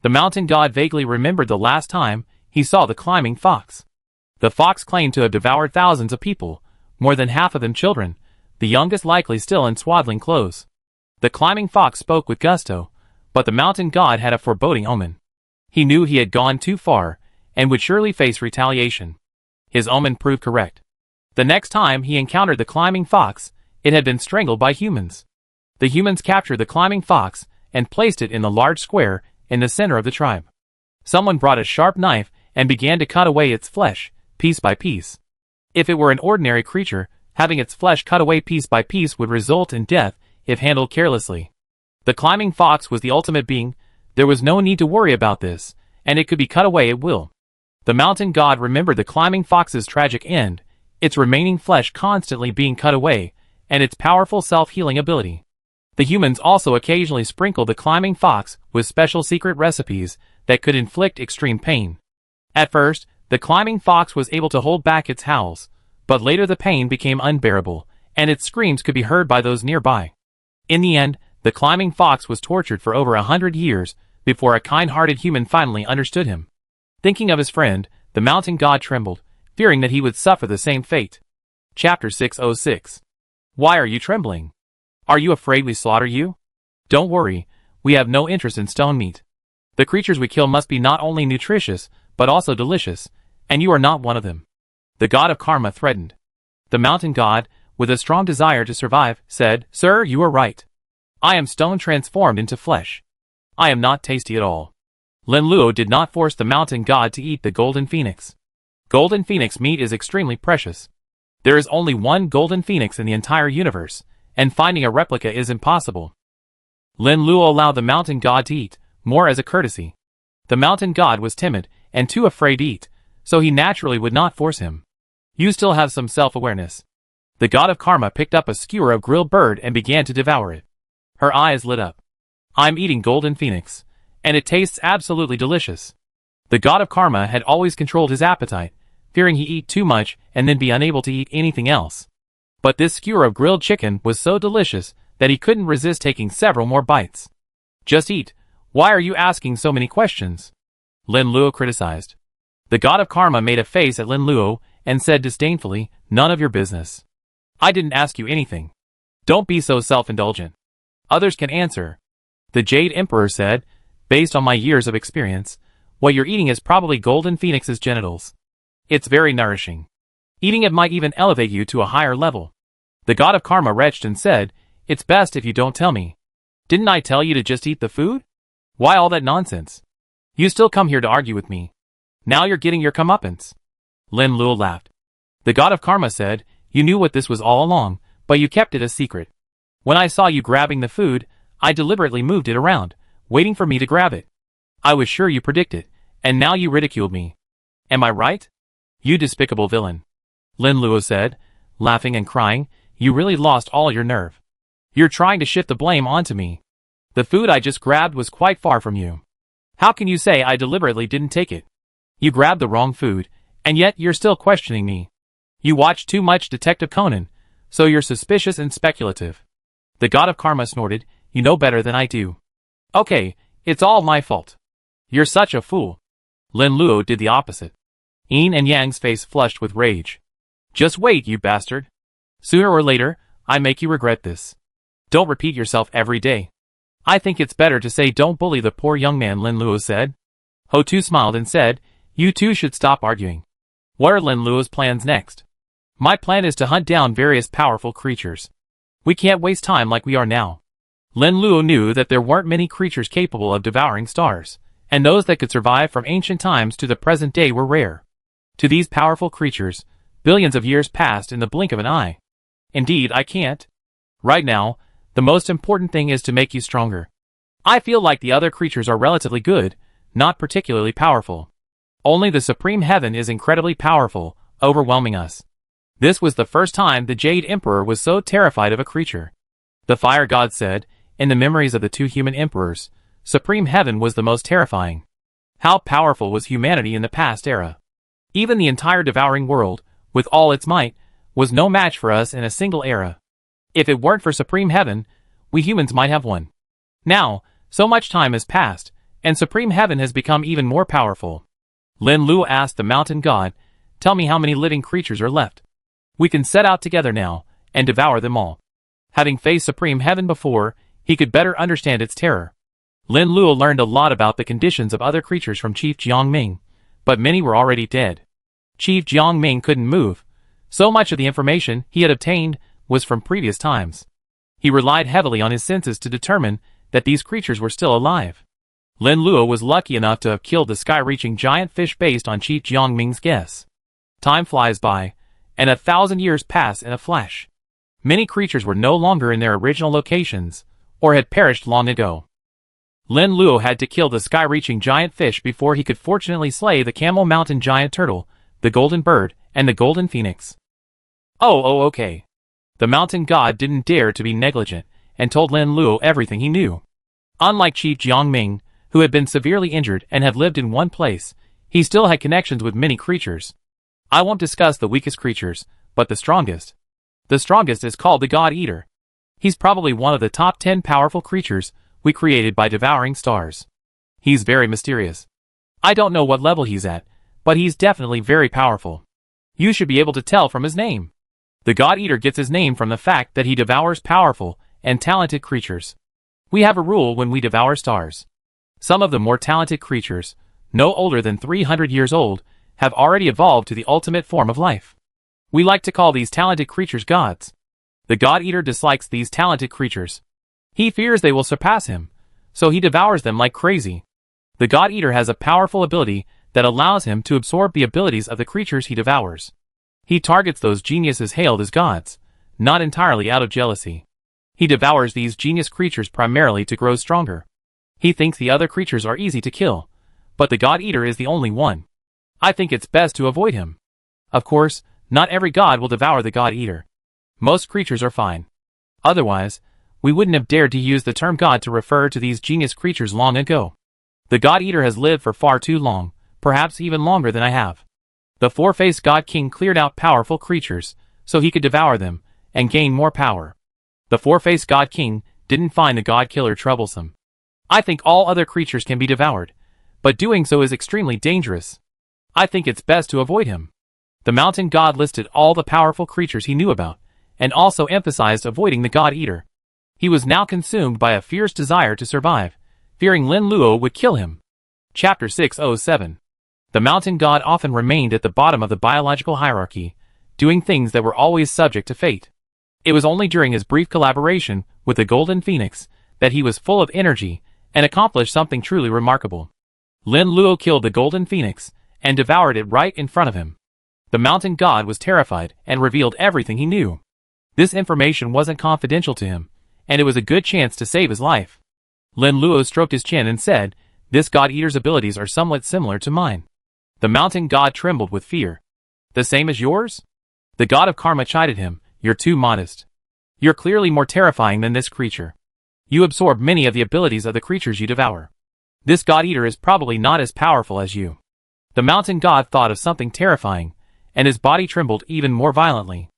The mountain god vaguely remembered the last time he saw the climbing fox. The fox claimed to have devoured thousands of people, more than half of them children, the youngest likely still in swaddling clothes. The climbing fox spoke with gusto, but the mountain god had a foreboding omen. He knew he had gone too far, and would surely face retaliation. His omen proved correct. The next time he encountered the climbing fox, it had been strangled by humans. The humans captured the climbing fox and placed it in the large square in the center of the tribe. Someone brought a sharp knife and began to cut away its flesh, piece by piece. If it were an ordinary creature, having its flesh cut away piece by piece would result in death if handled carelessly. The climbing fox was the ultimate being. There was no need to worry about this, and it could be cut away at will. The mountain god remembered the climbing fox's tragic end, its remaining flesh constantly being cut away, and its powerful self-healing ability. The humans also occasionally sprinkled the climbing fox with special secret recipes that could inflict extreme pain. At first, the climbing fox was able to hold back its howls, but later the pain became unbearable, and its screams could be heard by those nearby. In the end, the climbing fox was tortured for over 100 years before a kind-hearted human finally understood him. Thinking of his friend, the mountain god trembled, fearing that he would suffer the same fate. Chapter 606. Why are you trembling? Are you afraid we slaughter you? Don't worry, we have no interest in stone meat. The creatures we kill must be not only nutritious, but also delicious, and you are not one of them. The god of karma threatened. The mountain god, with a strong desire to survive, said, Sir, you are right. I am stone transformed into flesh. I am not tasty at all. Lin Luo did not force the mountain god to eat the golden phoenix. Golden phoenix meat is extremely precious. There is only one golden phoenix in the entire universe, and finding a replica is impossible. Lin Luo allowed the mountain god to eat, more as a courtesy. The mountain god was timid, and too afraid to eat, so he naturally would not force him. You still have some self-awareness. The god of karma picked up a skewer of grilled bird and began to devour it. Her eyes lit up. I'm eating golden phoenix, and it tastes absolutely delicious. The god of karma had always controlled his appetite, fearing he eat too much and then be unable to eat anything else. But this skewer of grilled chicken was so delicious that he couldn't resist taking several more bites. Just eat. Why are you asking so many questions? Lin Luo criticized. The god of karma made a face at Lin Luo and said disdainfully, none of your business. I didn't ask you anything. Don't be so self-indulgent. Others can answer. The Jade Emperor said, based on my years of experience, what you're eating is probably Golden Phoenix's genitals. It's very nourishing. Eating it might even elevate you to a higher level. The god of karma retched and said, it's best if you don't tell me. Didn't I tell you to just eat the food? Why all that nonsense? You still come here to argue with me. Now you're getting your comeuppance. Lin Luo laughed. The god of karma said, you knew what this was all along, but you kept it a secret. When I saw you grabbing the food, I deliberately moved it around, waiting for me to grab it. I was sure you predicted, and now you ridiculed me. Am I right? You despicable villain. Lin Luo said, laughing and crying, you really lost all your nerve. You're trying to shift the blame onto me. The food I just grabbed was quite far from you. How can you say I deliberately didn't take it? You grabbed the wrong food, and yet you're still questioning me. You watch too much Detective Conan, so you're suspicious and speculative. The god of karma snorted, you know better than I do. Okay, it's all my fault. You're such a fool. Lin Luo did the opposite. Yin and Yang's face flushed with rage. Just wait, you bastard. Sooner or later, I make you regret this. Don't repeat yourself every day. I think it's better to say don't bully the poor young man, Lin Luo said. Ho Tu smiled and said, you two should stop arguing. What are Lin Luo's plans next? My plan is to hunt down various powerful creatures. We can't waste time like we are now. Lin Luo knew that there weren't many creatures capable of devouring stars, and those that could survive from ancient times to the present day were rare. To these powerful creatures, billions of years passed in the blink of an eye. Indeed, I can't. Right now, the most important thing is to make you stronger. I feel like the other creatures are relatively good, not particularly powerful. Only the Supreme Heaven is incredibly powerful, overwhelming us. This was the first time the Jade Emperor was so terrified of a creature. The Fire God said, in the memories of the two human emperors, Supreme Heaven was the most terrifying. How powerful was humanity in the past era? Even the entire devouring world, with all its might, was no match for us in a single era. If it weren't for Supreme Heaven, we humans might have won. Now, so much time has passed, and Supreme Heaven has become even more powerful. Lin Luo asked the mountain god, tell me how many living creatures are left. We can set out together now, and devour them all. Having faced Supreme Heaven before, he could better understand its terror. Lin Luo learned a lot about the conditions of other creatures from Chief Jiangming, but many were already dead. Chief Jiangming couldn't move. So much of the information he had obtained was from previous times. He relied heavily on his senses to determine that these creatures were still alive. Lin Luo was lucky enough to have killed the sky-reaching giant fish based on Chief Jiangming's guess. Time flies by, and 1,000 years pass in a flash. Many creatures were no longer in their original locations, or had perished long ago. Lin Luo had to kill the sky-reaching giant fish before he could fortunately slay the Camel Mountain giant turtle, the golden bird, and the golden phoenix. Okay. The mountain god didn't dare to be negligent, and told Lin Luo everything he knew. Unlike Chief Jiangming, who had been severely injured and had lived in one place, he still had connections with many creatures. I won't discuss the weakest creatures, but the strongest. The strongest is called the God Eater. He's probably one of the top 10 powerful creatures we created by devouring stars. He's very mysterious. I don't know what level he's at, but he's definitely very powerful. You should be able to tell from his name. The God Eater gets his name from the fact that he devours powerful and talented creatures. We have a rule when we devour stars. Some of the more talented creatures, no older than 300 years old, have already evolved to the ultimate form of life. We like to call these talented creatures gods. The God Eater dislikes these talented creatures. He fears they will surpass him, so he devours them like crazy. The God Eater has a powerful ability that allows him to absorb the abilities of the creatures he devours. He targets those geniuses hailed as gods, not entirely out of jealousy. He devours these genius creatures primarily to grow stronger. He thinks the other creatures are easy to kill, but the God Eater is the only one. I think it's best to avoid him. Of course, not every god will devour the God Eater. Most creatures are fine. Otherwise, we wouldn't have dared to use the term god to refer to these genius creatures long ago. The God Eater has lived for far too long, perhaps even longer than I have. The four-faced God King cleared out powerful creatures, so he could devour them, and gain more power. The four-faced God King didn't find the God Killer troublesome. I think all other creatures can be devoured, but doing so is extremely dangerous. I think it's best to avoid him. The mountain god listed all the powerful creatures he knew about, and also emphasized avoiding the God Eater. He was now consumed by a fierce desire to survive, fearing Lin Luo would kill him. Chapter 607. The mountain god often remained at the bottom of the biological hierarchy, doing things that were always subject to fate. It was only during his brief collaboration with the Golden Phoenix that he was full of energy and accomplished something truly remarkable. Lin Luo killed the Golden Phoenix and devoured it right in front of him. The mountain god was terrified and revealed everything he knew. This information wasn't confidential to him, and it was a good chance to save his life. Lin Luo stroked his chin and said, "This God Eater's abilities are somewhat similar to mine." The mountain god trembled with fear. "The same as yours?" The god of karma chided him, "You're too modest. You're clearly more terrifying than this creature. You absorb many of the abilities of the creatures you devour. This God Eater is probably not as powerful as you." The mountain god thought of something terrifying, and his body trembled even more violently.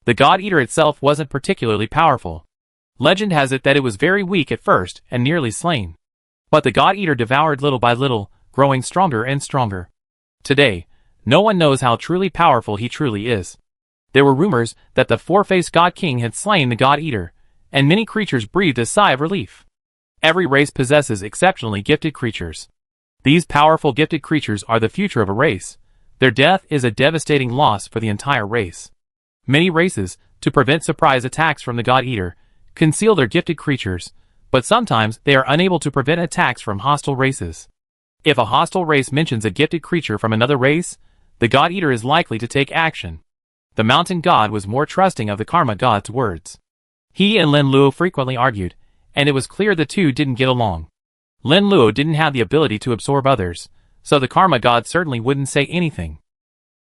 The God Eater itself wasn't particularly powerful. Legend has it that it was very weak at first and nearly slain. But the God Eater devoured little by little, growing stronger and stronger. Today, no one knows how truly powerful he truly is. There were rumors that the four-faced God King had slain the God Eater, and many creatures breathed a sigh of relief. Every race possesses exceptionally gifted creatures. These powerful gifted creatures are the future of a race. Their death is a devastating loss for the entire race. Many races, to prevent surprise attacks from the God Eater, conceal their gifted creatures, but sometimes they are unable to prevent attacks from hostile races. If a hostile race mentions a gifted creature from another race, the God Eater is likely to take action. The mountain god was more trusting of the karma god's words. He and Lin Luo frequently argued, and it was clear the two didn't get along. Lin Luo didn't have the ability to absorb others, so the karma god certainly wouldn't say anything.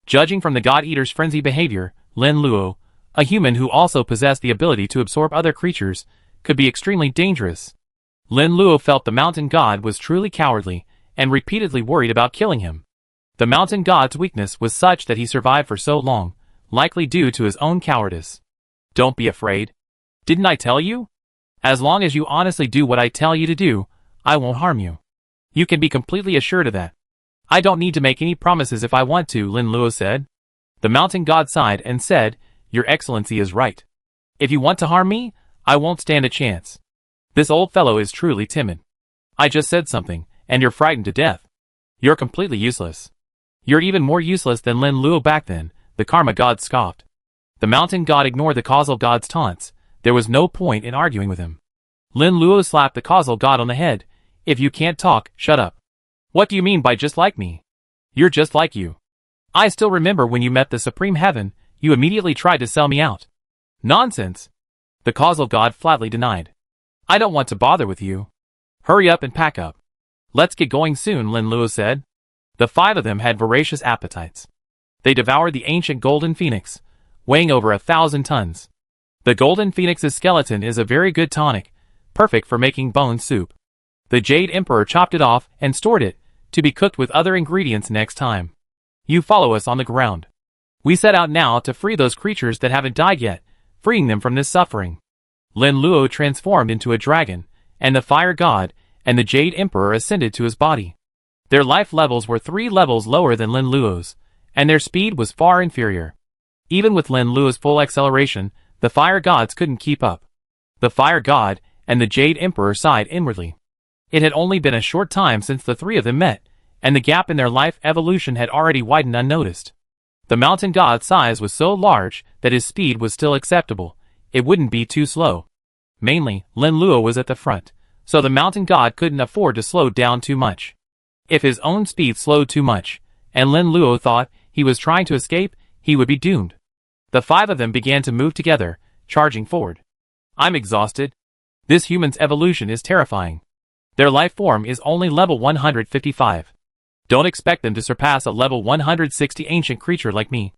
Judging from the God Eater's frenzied behavior, Lin Luo, a human who also possessed the ability to absorb other creatures, could be extremely dangerous. Lin Luo felt the mountain god was truly cowardly, and repeatedly worried about killing him. The mountain god's weakness was such that he survived for so long, likely due to his own cowardice. "Don't be afraid. Didn't I tell you? As long as you honestly do what I tell you to do, I won't harm you. You can be completely assured of that. I don't need to make any promises if I want to," Lin Luo said. The mountain god sighed and said, "Your Excellency is right. If you want to harm me, I won't stand a chance. This old fellow is truly timid. I just said something, and you're frightened to death. You're completely useless. You're even more useless than Lin Luo back then," the karma god scoffed. The mountain god ignored the causal god's taunts. There was no point in arguing with him. Lin Luo slapped the causal god on the head. "If you can't talk, shut up. What do you mean by just like me? You're just like you. I still remember when you met the Supreme Heaven, you immediately tried to sell me out." "Nonsense," the causal god flatly denied. "I don't want to bother with you. Hurry up and pack up. Let's get going soon," Lin Luo said. The five of them had voracious appetites. They devoured the ancient Golden Phoenix, weighing over 1,000 tons. The Golden Phoenix's skeleton is a very good tonic, perfect for making bone soup. The Jade Emperor chopped it off and stored it, to be cooked with other ingredients next time. "You follow us on the ground. We set out now to free those creatures that haven't died yet, freeing them from this suffering." Lin Luo transformed into a dragon, and the Fire God and the Jade Emperor ascended to his body. Their life levels were 3 levels lower than Lin Luo's, and their speed was far inferior. Even with Lin Luo's full acceleration, the Fire Gods couldn't keep up. The Fire God and the Jade Emperor sighed inwardly. It had only been a short time since the three of them met, and the gap in their life evolution had already widened unnoticed. The mountain god's size was so large that his speed was still acceptable. It wouldn't be too slow. Mainly, Lin Luo was at the front, so the mountain god couldn't afford to slow down too much. If his own speed slowed too much, and Lin Luo thought he was trying to escape, he would be doomed. The five of them began to move together, charging forward. "I'm exhausted. This human's evolution is terrifying. Their life form is only level 155. Don't expect them to surpass a level 160 ancient creature like me.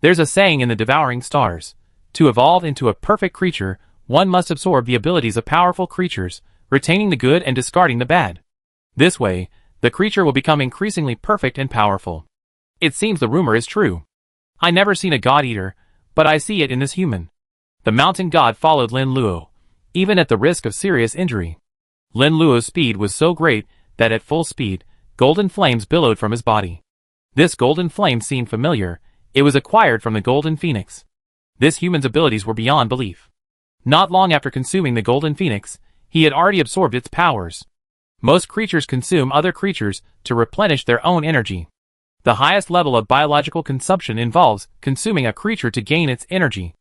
There's a saying in the Devouring Stars. To evolve into a perfect creature, one must absorb the abilities of powerful creatures, retaining the good and discarding the bad. This way, the creature will become increasingly perfect and powerful. It seems the rumor is true. I never seen a God Eater, but I see it in this human. The mountain god followed Lin Luo, even at the risk of serious injury. Lin Luo's speed was so great that at full speed, golden flames billowed from his body. This golden flame seemed familiar. It was acquired from the golden phoenix. This human's abilities were beyond belief. Not long after consuming the golden phoenix, he had already absorbed its powers. Most creatures consume other creatures to replenish their own energy. The highest level of biological consumption involves consuming a creature to gain its energy.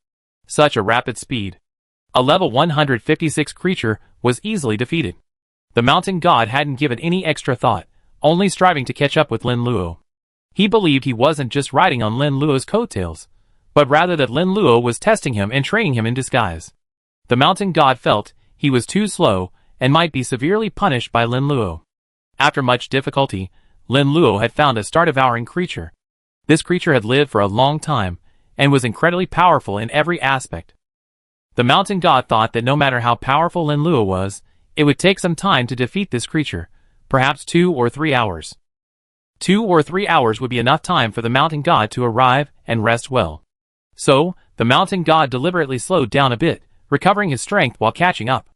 Such a rapid speed. A level 156 creature was easily defeated. The mountain god hadn't given any extra thought, only striving to catch up with Lin Luo. He believed he wasn't just riding on Lin Luo's coattails, but rather that Lin Luo was testing him and training him in disguise. The mountain god felt he was too slow and might be severely punished by Lin Luo. After much difficulty, Lin Luo had found a star-devouring creature. This creature had lived for a long time and was incredibly powerful in every aspect. The mountain god thought that no matter how powerful Lin Luo was, it would take some time to defeat this creature, perhaps 2 or 3 hours. 2 or 3 hours would be enough time for the mountain god to arrive and rest well. So, the mountain god deliberately slowed down a bit, recovering his strength while catching up.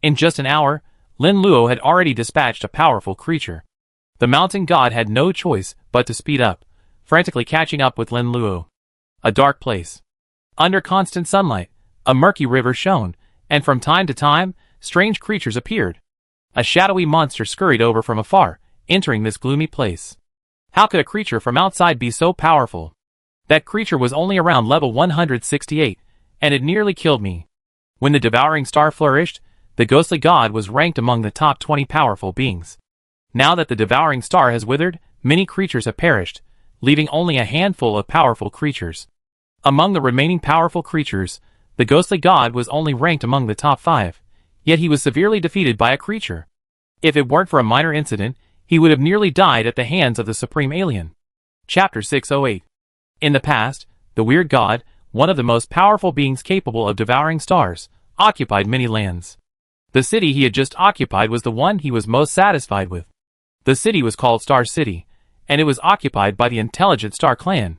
In just an hour, Lin Luo had already dispatched a powerful creature. The mountain god had no choice but to speed up, frantically catching up with Lin Luo. A dark place. Under constant sunlight, a murky river shone, and from time to time, strange creatures appeared. A shadowy monster scurried over from afar, entering this gloomy place. How could a creature from outside be so powerful? That creature was only around level 168, and it nearly killed me. When the devouring star flourished, the ghostly god was ranked among the top 20 powerful beings. Now that the devouring star has withered, many creatures have perished, leaving only a handful of powerful creatures. Among the remaining powerful creatures, the ghostly god was only ranked among the top 5, yet he was severely defeated by a creature. If it weren't for a minor incident, he would have nearly died at the hands of the supreme alien. Chapter 608. In the past, the weird god, one of the most powerful beings capable of devouring stars, occupied many lands. The city he had just occupied was the one he was most satisfied with. The city was called Star City, and it was occupied by the intelligent Star Clan.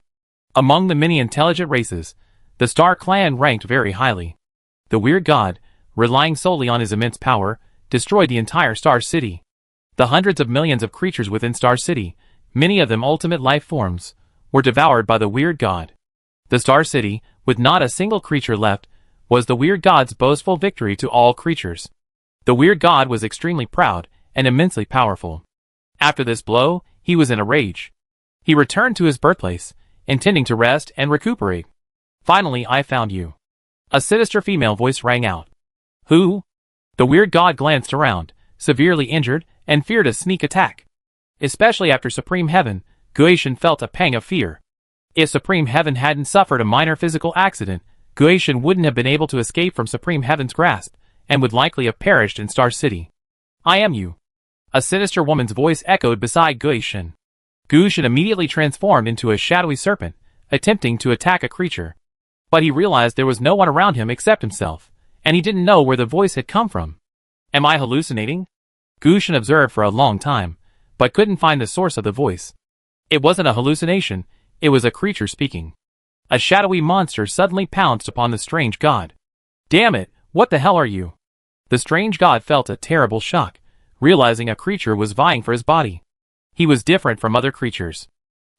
Among the many intelligent races, the Star Clan ranked very highly. The weird god, relying solely on his immense power, destroyed the entire Star City. The hundreds of millions of creatures within Star City, many of them ultimate life forms, were devoured by the weird god. The Star City, with not a single creature left, was the weird god's boastful victory to all creatures. The weird god was extremely proud and immensely powerful. After this blow, he was in a rage. He returned to his birthplace, intending to rest and recuperate. Finally, I found you. A sinister female voice rang out. Who? The weird god glanced around, severely injured, and feared a sneak attack. Especially after Supreme Heaven, Guishan felt a pang of fear. If Supreme Heaven hadn't suffered a minor physical accident, Guishan wouldn't have been able to escape from Supreme Heaven's grasp, and would likely have perished in Star City. I am you. A sinister woman's voice echoed beside Guishan. Guishan immediately transformed into a shadowy serpent, attempting to attack a creature. But he realized there was no one around him except himself, and he didn't know where the voice had come from. Am I hallucinating? Guishan observed for a long time, but couldn't find the source of the voice. It wasn't a hallucination, it was a creature speaking. A shadowy monster suddenly pounced upon the strange god. Damn it, what the hell are you? The strange god felt a terrible shock, realizing a creature was vying for his body. He was different from other creatures.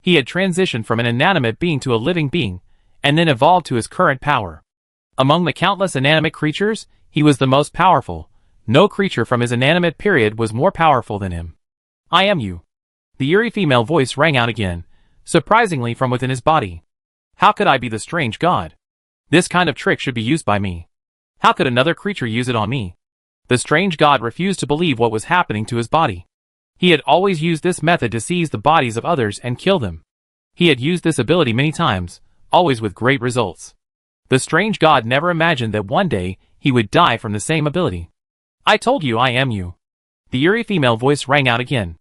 He had transitioned from an inanimate being to a living being, and then evolved to his current power. Among the countless inanimate creatures, he was the most powerful. No creature from his inanimate period was more powerful than him. I am you. The eerie female voice rang out again, surprisingly from within his body. How could I be the strange god? This kind of trick should be used by me. How could another creature use it on me? The strange god refused to believe what was happening to his body. He had always used this method to seize the bodies of others and kill them. He had used this ability many times, always with great results. The strange god never imagined that one day he would die from the same ability. I told you I am you. The eerie female voice rang out again.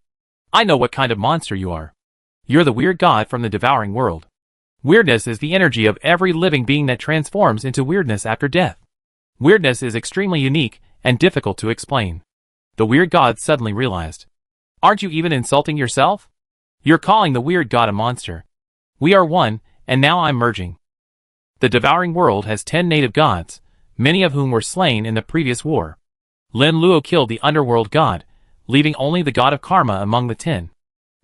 I know what kind of monster you are. You're the weird god from the devouring world. Weirdness is the energy of every living being that transforms into weirdness after death. Weirdness is extremely unique and difficult to explain. The weird god suddenly realized. Aren't you even insulting yourself? You're calling the weird god a monster. We are one, and now I'm merging. The devouring world has 10 native gods, many of whom were slain in the previous war. Lin Luo killed the underworld god, leaving only the god of karma among the 10.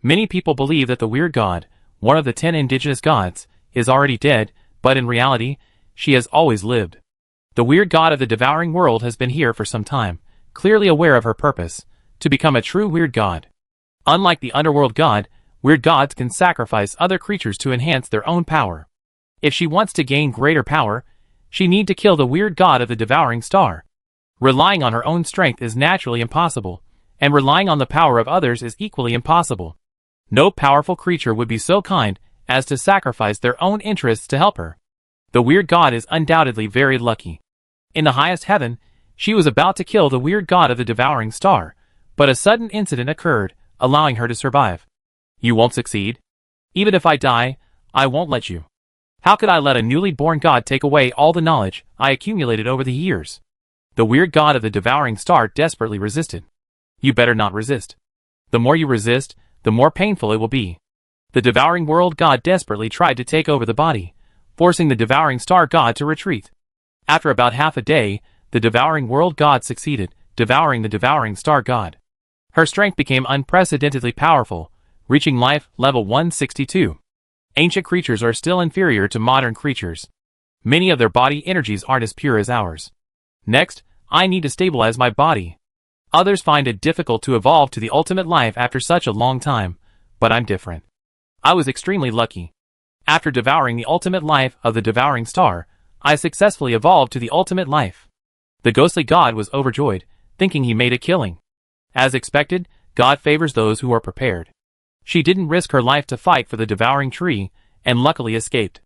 Many people believe that the weird god, one of the 10 indigenous gods, is already dead, but in reality, she has always lived. The weird god of the devouring world has been here for some time, clearly aware of her purpose, to become a true weird god. Unlike the underworld god, weird gods can sacrifice other creatures to enhance their own power. If she wants to gain greater power, she need to kill the weird god of the devouring star. Relying on her own strength is naturally impossible, and relying on the power of others is equally impossible. No powerful creature would be so kind as to sacrifice their own interests to help her. The weird god is undoubtedly very lucky. In the highest heaven, she was about to kill the weird god of the devouring star, but a sudden incident occurred, allowing her to survive. You won't succeed. Even if I die, I won't let you. How could I let a newly born god take away all the knowledge I accumulated over the years? The weird god of the devouring star desperately resisted. You better not resist. The more you resist, the more painful it will be. The devouring world god desperately tried to take over the body, forcing the devouring star god to retreat. After about half a day, the devouring world god succeeded, devouring the devouring star god. Her strength became unprecedentedly powerful, reaching life level 162. Ancient creatures are still inferior to modern creatures. Many of their body energies aren't as pure as ours. Next, I need to stabilize my body. Others find it difficult to evolve to the ultimate life after such a long time, but I'm different. I was extremely lucky. After devouring the ultimate life of the devouring star, I successfully evolved to the ultimate life. The ghostly god was overjoyed, thinking he made a killing. As expected, God favors those who are prepared. She didn't risk her life to fight for the devouring tree, and luckily escaped.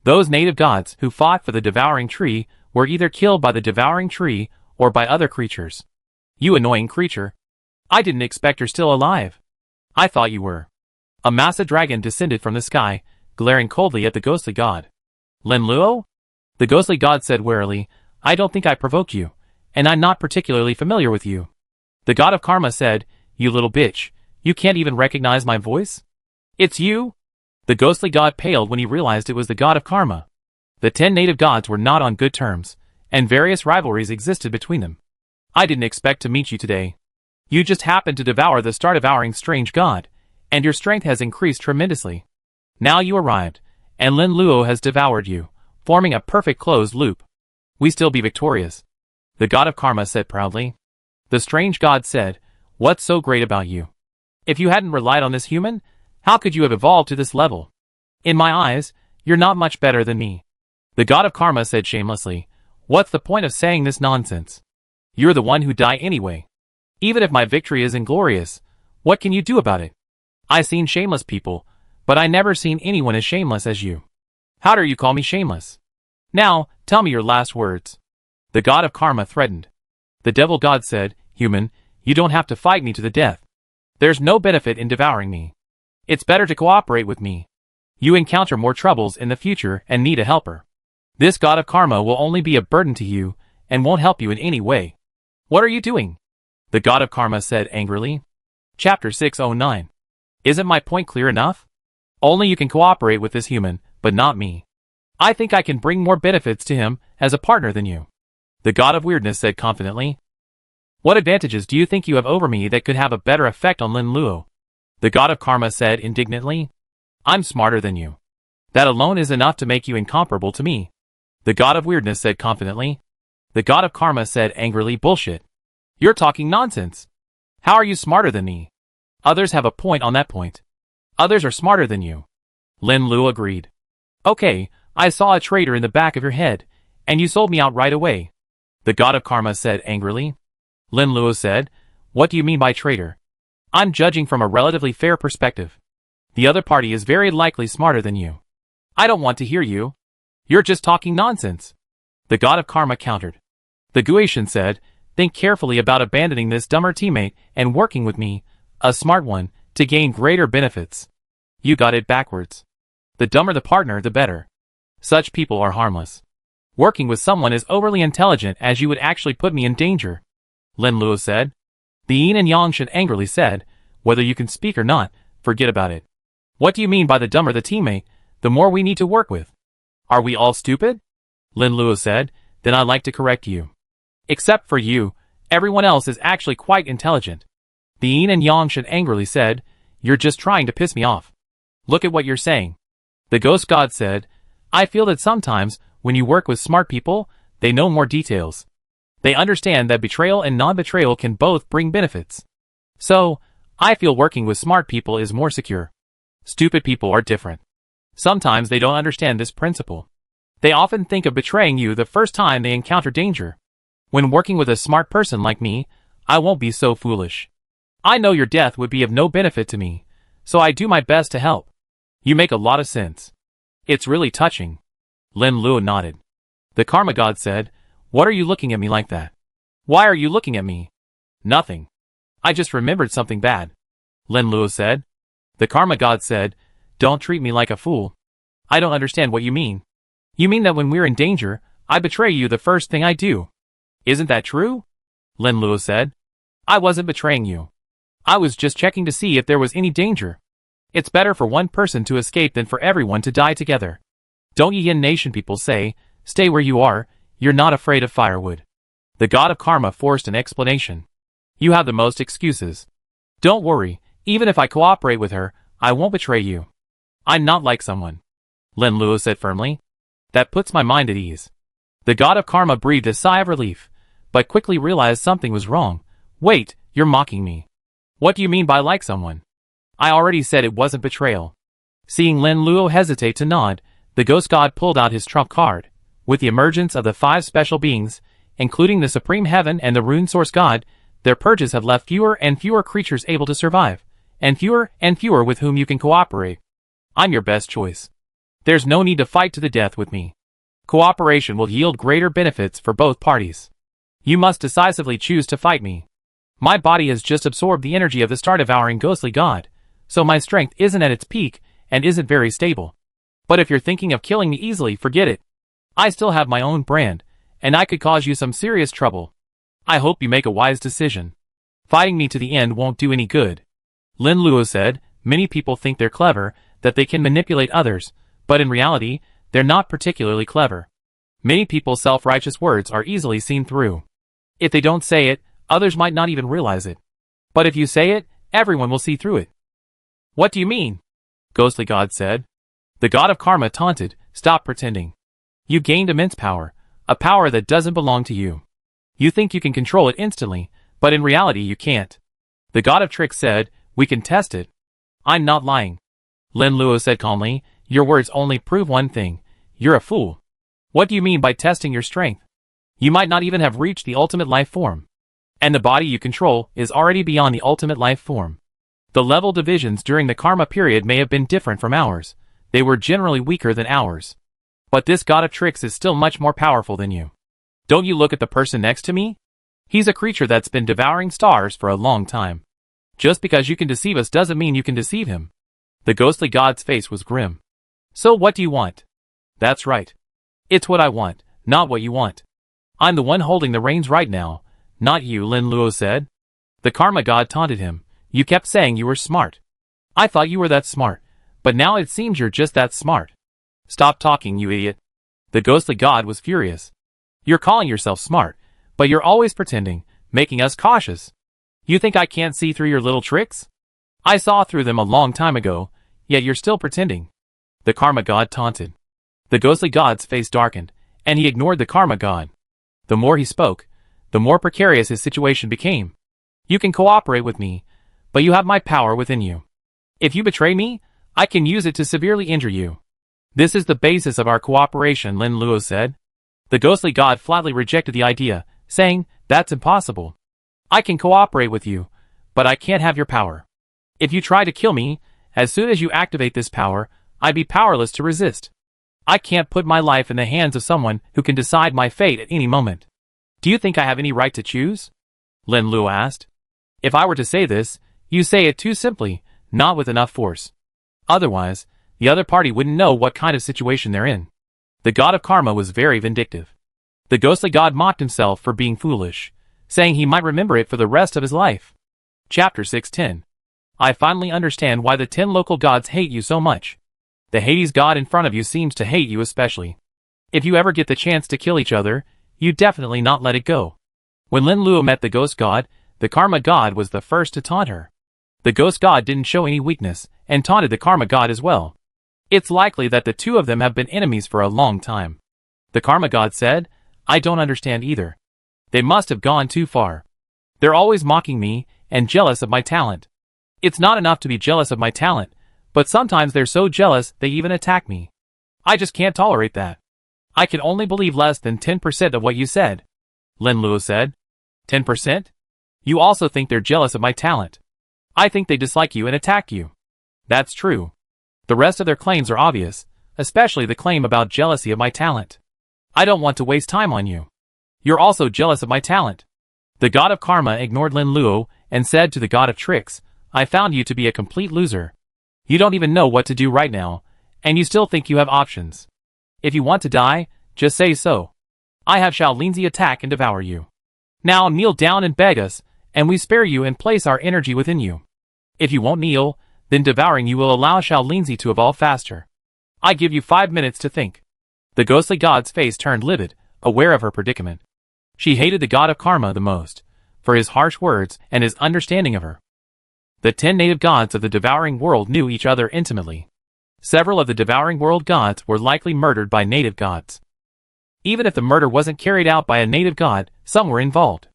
Those native gods who fought for the devouring tree were either killed by the devouring tree or by other creatures. You annoying creature. I didn't expect you're still alive. I thought you were. A massive dragon descended from the sky, glaring coldly at the ghostly god. Lin Luo? The ghostly god said warily, I don't think I provoked you, and I'm not particularly familiar with you. The god of karma said, You little bitch, you can't even recognize my voice? It's you? The ghostly god paled when he realized it was the god of karma. The 10 native gods were not on good terms, and various rivalries existed between them. I didn't expect to meet you today. You just happened to devour the star-devouring strange god, and your strength has increased tremendously. Now you arrived, and Lin Luo has devoured you, forming a perfect closed loop. We still be victorious. The god of karma said proudly. The strange god said, What's so great about you? If you hadn't relied on this human, how could you have evolved to this level? In my eyes, you're not much better than me. The god of karma said shamelessly, What's the point of saying this nonsense? You're the one who died anyway. Even if my victory is inglorious, what can you do about it? I've seen shameless people, but I never seen anyone as shameless as you. How dare you call me shameless? Now, tell me your last words. The god of karma threatened. The devil god said, Human, you don't have to fight me to the death. There's no benefit in devouring me. It's better to cooperate with me. You encounter more troubles in the future and need a helper. This god of karma will only be a burden to you and won't help you in any way. What are you doing? The god of karma said angrily. Chapter 609. Isn't my point clear enough? Only you can cooperate with this human, but not me. I think I can bring more benefits to him as a partner than you. The god of weirdness said confidently. What advantages do you think you have over me that could have a better effect on Lin Luo? The god of karma said indignantly. I'm smarter than you. That alone is enough to make you incomparable to me. The god of weirdness said confidently. The god of karma said angrily, Bullshit. You're talking nonsense. How are you smarter than me? Others have a point on that point. Others are smarter than you. Lin Luo agreed. Okay, I saw a traitor in the back of your head, and you sold me out right away. The god of karma said angrily. Lin Luo said, What do you mean by traitor? I'm judging from a relatively fair perspective. The other party is very likely smarter than you. I don't want to hear you. You're just talking nonsense. The god of karma countered. The Guatian said, Think carefully about abandoning this dumber teammate and working with me, a smart one, to gain greater benefits. You got it backwards. The dumber the partner, the better. Such people are harmless. Working with someone as overly intelligent as you would actually put me in danger. Lin Luo said. The yin and yang Shen angrily said, Whether you can speak or not, forget about it. What do you mean by the dumber the teammate, the more we need to work with? Are we all stupid? Lin Luo said, then I'd like to correct you. Except for you, everyone else is actually quite intelligent. The yin and yang Shen angrily said, you're just trying to piss me off. Look at what you're saying. The ghost god said, I feel that sometimes, when you work with smart people, they know more details. They understand that betrayal and non-betrayal can both bring benefits. So, I feel working with smart people is more secure. Stupid people are different. Sometimes they don't understand this principle. They often think of betraying you the first time they encounter danger. When working with a smart person like me, I won't be so foolish. I know your death would be of no benefit to me, so I do my best to help. You make a lot of sense. It's really touching. Lin Luo nodded. The karma god said, what are you looking at me like that? Why are you looking at me? Nothing. I just remembered something bad. Lin Luo said. The karma god said, don't treat me like a fool. I don't understand what you mean. You mean that when we're in danger, I betray you the first thing I do. Isn't that true? Lin Luo said. I wasn't betraying you. I was just checking to see if there was any danger. It's better for one person to escape than for everyone to die together. Don't Yin Nation people say, stay where you are, you're not afraid of firewood. The god of karma forced an explanation. You have the most excuses. Don't worry, even if I cooperate with her, I won't betray you. I'm not like someone. Lin Luo said firmly. That puts my mind at ease. The god of karma breathed a sigh of relief, but quickly realized something was wrong. Wait, you're mocking me. What do you mean by like someone? I already said it wasn't betrayal. Seeing Lin Luo hesitate to nod, the ghost god pulled out his trump card. With the emergence of the 5 special beings, including the Supreme Heaven and the Rune Source God, their purges have left fewer and fewer creatures able to survive, and fewer with whom you can cooperate. I'm your best choice. There's no need to fight to the death with me. Cooperation will yield greater benefits for both parties. You must decisively choose to fight me. My body has just absorbed the energy of the star-devouring ghostly god, so my strength isn't at its peak and isn't very stable. But if you're thinking of killing me easily, forget it. I still have my own brand, and I could cause you some serious trouble. I hope you make a wise decision. Fighting me to the end won't do any good. Lin Luo said, many people think they're clever, that they can manipulate others, but in reality, they're not particularly clever. Many people's self-righteous words are easily seen through. If they don't say it, others might not even realize it. But if you say it, everyone will see through it. What do you mean? Ghostly God said. The god of karma taunted, stop pretending. You gained immense power, a power that doesn't belong to you. You think you can control it instantly, but in reality you can't. The god of tricks said, we can test it. I'm not lying. Lin Luo said calmly, your words only prove one thing. You're a fool. What do you mean by testing your strength? You might not even have reached the ultimate life form. And the body you control is already beyond the ultimate life form. The level divisions during the karma period may have been different from ours. They were generally weaker than ours. But this god of tricks is still much more powerful than you. Don't you look at the person next to me? He's a creature that's been devouring stars for a long time. Just because you can deceive us doesn't mean you can deceive him. The ghostly god's face was grim. So what do you want? That's right. It's what I want, not what you want. I'm the one holding the reins right now, not you, Lin Luo said. The karma god taunted him. You kept saying you were smart. I thought you were that smart, but now it seems you're just that smart. Stop talking, you idiot. The ghostly god was furious. You're calling yourself smart, but you're always pretending, making us cautious. You think I can't see through your little tricks? I saw through them a long time ago, yet you're still pretending. The karma god taunted. The ghostly god's face darkened, and he ignored the karma god. The more he spoke, the more precarious his situation became. You can cooperate with me, but you have my power within you. If you betray me, I can use it to severely injure you. This is the basis of our cooperation, Lin Luo said. The ghostly god flatly rejected the idea, saying, that's impossible. I can cooperate with you, but I can't have your power. If you try to kill me, as soon as you activate this power, I'd be powerless to resist. I can't put my life in the hands of someone who can decide my fate at any moment. Do you think I have any right to choose? Lin Luo asked. If I were to say this, you say it too simply, not with enough force. Otherwise, the other party wouldn't know what kind of situation they're in. The god of karma was very vindictive. The ghostly god mocked himself for being foolish, saying he might remember it for the rest of his life. Chapter 610. I finally understand why the 10 local gods hate you so much. The Hades god in front of you seems to hate you especially. If you ever get the chance to kill each other, you definitely not let it go. When Lin Luo met the ghost god, the karma god was the first to taunt her. The ghost god didn't show any weakness, and taunted the karma god as well. It's likely that the two of them have been enemies for a long time. The karma god said, I don't understand either. They must have gone too far. They're always mocking me, and jealous of my talent. It's not enough to be jealous of my talent, but sometimes they're so jealous they even attack me. I just can't tolerate that. I can only believe less than 10% of what you said. Lin Luo said. 10%? You also think they're jealous of my talent. I think they dislike you and attack you. That's true. The rest of their claims are obvious, especially the claim about jealousy of my talent. I don't want to waste time on you. You're also jealous of my talent. The god of karma ignored Lin Luo and said to the god of tricks, I found you to be a complete loser. You don't even know what to do right now, and you still think you have options. If you want to die, just say so. I have Xiao Linzi attack and devour you. Now kneel down and beg us, and we spare you and place our energy within you. If you won't kneel, then devouring you will allow Xiao Linzi to evolve faster. I give you 5 minutes to think. The ghostly god's face turned livid, aware of her predicament. She hated the god of karma the most, for his harsh words and his understanding of her. The 10 native gods of the devouring world knew each other intimately. Several of the devouring world gods were likely murdered by native gods. Even if the murder wasn't carried out by a native god, some were involved.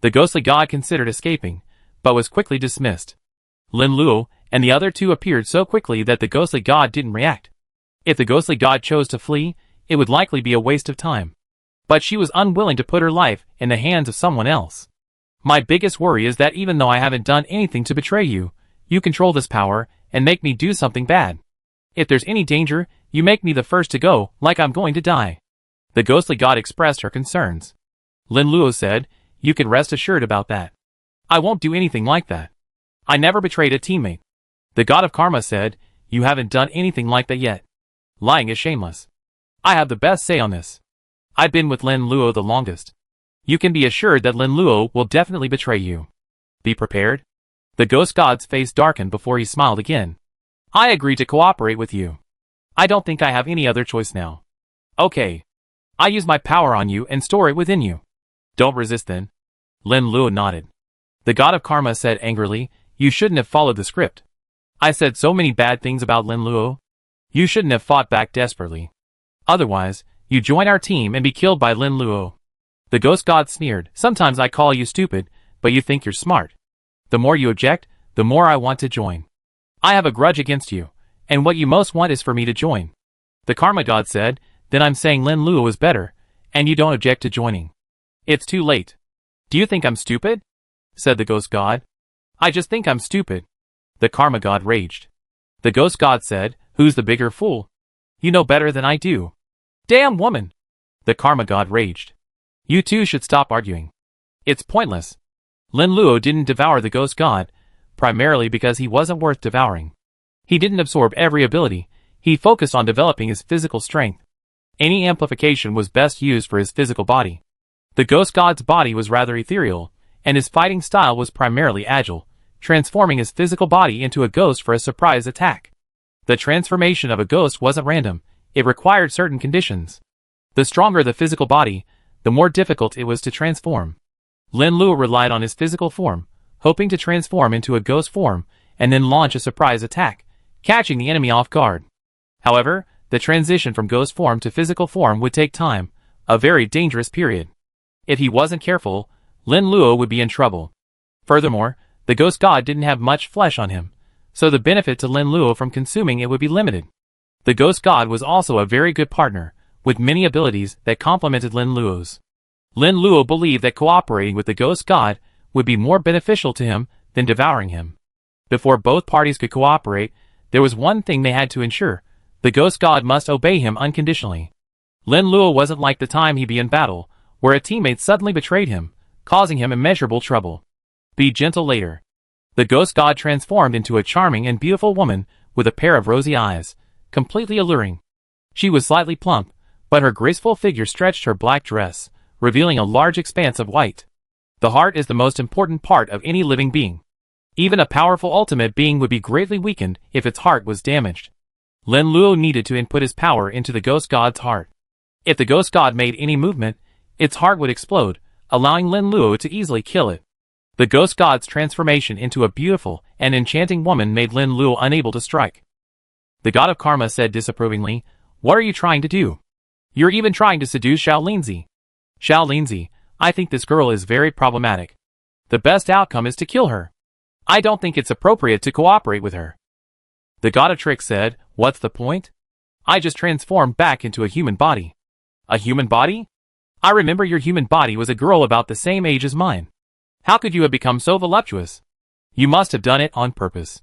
The ghostly god considered escaping, but was quickly dismissed. Lin Luo and the other two appeared so quickly that the ghostly god didn't react. If the ghostly god chose to flee, it would likely be a waste of time. But she was unwilling to put her life in the hands of someone else. My biggest worry is that even though I haven't done anything to betray you, you control this power and make me do something bad. If there's any danger, you make me the first to go, like I'm going to die. The ghostly god expressed her concerns. Lin Luo said, you can rest assured about that. I won't do anything like that. I never betrayed a teammate. The god of karma said, you haven't done anything like that yet. Lying is shameless. I have the best say on this. I've been with Lin Luo the longest. You can be assured that Lin Luo will definitely betray you. Be prepared. The ghost god's face darkened before he smiled again. I agree to cooperate with you. I don't think I have any other choice now. Okay. I use my power on you and store it within you. Don't resist then. Lin Luo nodded. The god of karma said angrily, you shouldn't have followed the script. I said so many bad things about Lin Luo. You shouldn't have fought back desperately. Otherwise, you join our team and be killed by Lin Luo. The ghost god sneered, sometimes I call you stupid, but you think you're smart. The more you object, the more I want to join. I have a grudge against you, and what you most want is for me to join. The karma god said, then I'm saying Lin Luo is better, and you don't object to joining. It's too late. Do you think I'm stupid? Said the ghost god. I just think I'm stupid. The karma god raged. The ghost god said, who's the bigger fool? You know better than I do. Damn woman! The karma god raged. You two should stop arguing. It's pointless. Lin Luo didn't devour the ghost god, primarily because he wasn't worth devouring. He didn't absorb every ability, he focused on developing his physical strength. Any amplification was best used for his physical body. The ghost god's body was rather ethereal, and his fighting style was primarily agile, transforming his physical body into a ghost for a surprise attack. The transformation of a ghost wasn't random, it required certain conditions. The stronger the physical body, the more difficult it was to transform. Lin Luo relied on his physical form, hoping to transform into a ghost form, and then launch a surprise attack, catching the enemy off guard. However, the transition from ghost form to physical form would take time, a very dangerous period. If he wasn't careful, Lin Luo would be in trouble. Furthermore, the ghost god didn't have much flesh on him, so the benefit to Lin Luo from consuming it would be limited. The ghost god was also a very good partner, with many abilities that complemented Lin Luo's. Lin Luo believed that cooperating with the ghost god would be more beneficial to him than devouring him. Before both parties could cooperate, there was one thing they had to ensure: the ghost god must obey him unconditionally. Lin Luo wasn't like the time he'd be in battle, where a teammate suddenly betrayed him, causing him immeasurable trouble. Be gentle later. The ghost god transformed into a charming and beautiful woman with a pair of rosy eyes, completely alluring. She was slightly plump, but her graceful figure stretched her black dress, revealing a large expanse of white. The heart is the most important part of any living being. Even a powerful ultimate being would be greatly weakened if its heart was damaged. Lin Luo needed to input his power into the ghost god's heart. If the ghost god made any movement, its heart would explode, allowing Lin Luo to easily kill it. The ghost god's transformation into a beautiful and enchanting woman made Lin Luo unable to strike. The god of karma said disapprovingly, "What are you trying to do? You're even trying to seduce Xiao Linzi. Xiao Linzi, I think this girl is very problematic. The best outcome is to kill her. I don't think it's appropriate to cooperate with her." The god of tricks said, "What's the point? I just transformed back into a human body." "A human body? I remember your human body was a girl about the same age as mine. How could you have become so voluptuous? You must have done it on purpose.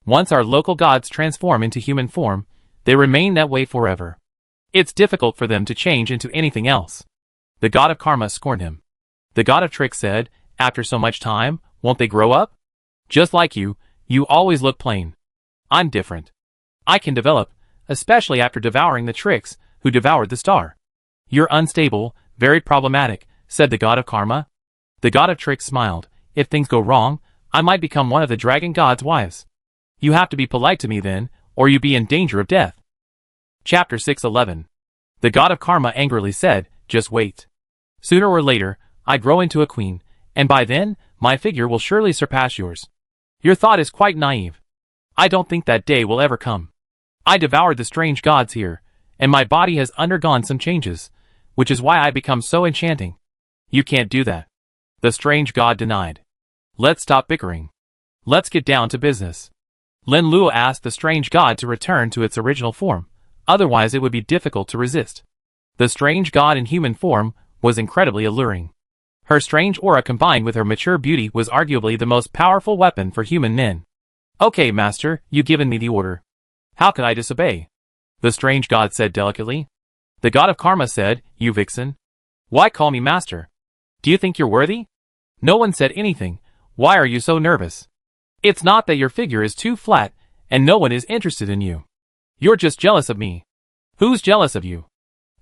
Once our local gods transform into human form, they remain that way forever. It's difficult for them to change into anything else." The god of karma scorned him. The god of tricks said, "After so much time, won't they grow up? Just like you always look plain. I'm different. I can develop, especially after devouring the tricks who devoured the star." "You're unstable, very problematic," said the god of karma. The god of tricks smiled. "If things go wrong, I might become one of the dragon god's wives. You have to be polite to me then, or you be in danger of death." Chapter 611. The god of karma angrily said, "Just wait. Sooner or later, I grow into a queen, and by then, my figure will surely surpass yours. Your thought is quite naive. I don't think that day will ever come. I devoured the strange gods here, and my body has undergone some changes, which is why I become so enchanting. You can't do that." The strange god denied. "Let's stop bickering. Let's get down to business." Lin Luo asked the strange god to return to its original form, otherwise it would be difficult to resist. The strange god in human form was incredibly alluring. Her strange aura combined with her mature beauty was arguably the most powerful weapon for human men. "Okay, master, you've given me the order. How could I disobey?" The strange god said delicately. The god of karma said, "You vixen. Why call me master? Do you think you're worthy? No one said anything. Why are you so nervous? It's not that your figure is too flat, and no one is interested in you. You're just jealous of me." "Who's jealous of you?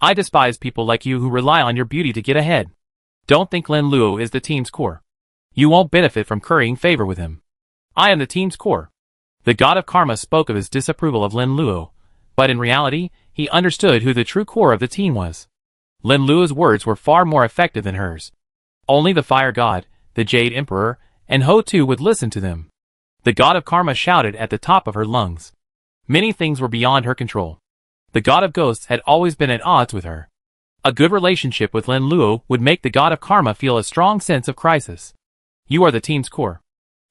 I despise people like you who rely on your beauty to get ahead. Don't think Lin Luo is the team's core. You won't benefit from currying favor with him. I am the team's core." The god of karma spoke of his disapproval of Lin Luo, but in reality, he understood who the true core of the team was. Lin Luo's words were far more effective than hers. Only the fire god, the Jade Emperor, and Ho-Tu would listen to them. The god of karma shouted at the top of her lungs. Many things were beyond her control. The god of ghosts had always been at odds with her. A good relationship with Lin Luo would make the god of karma feel a strong sense of crisis. "You are the team's core.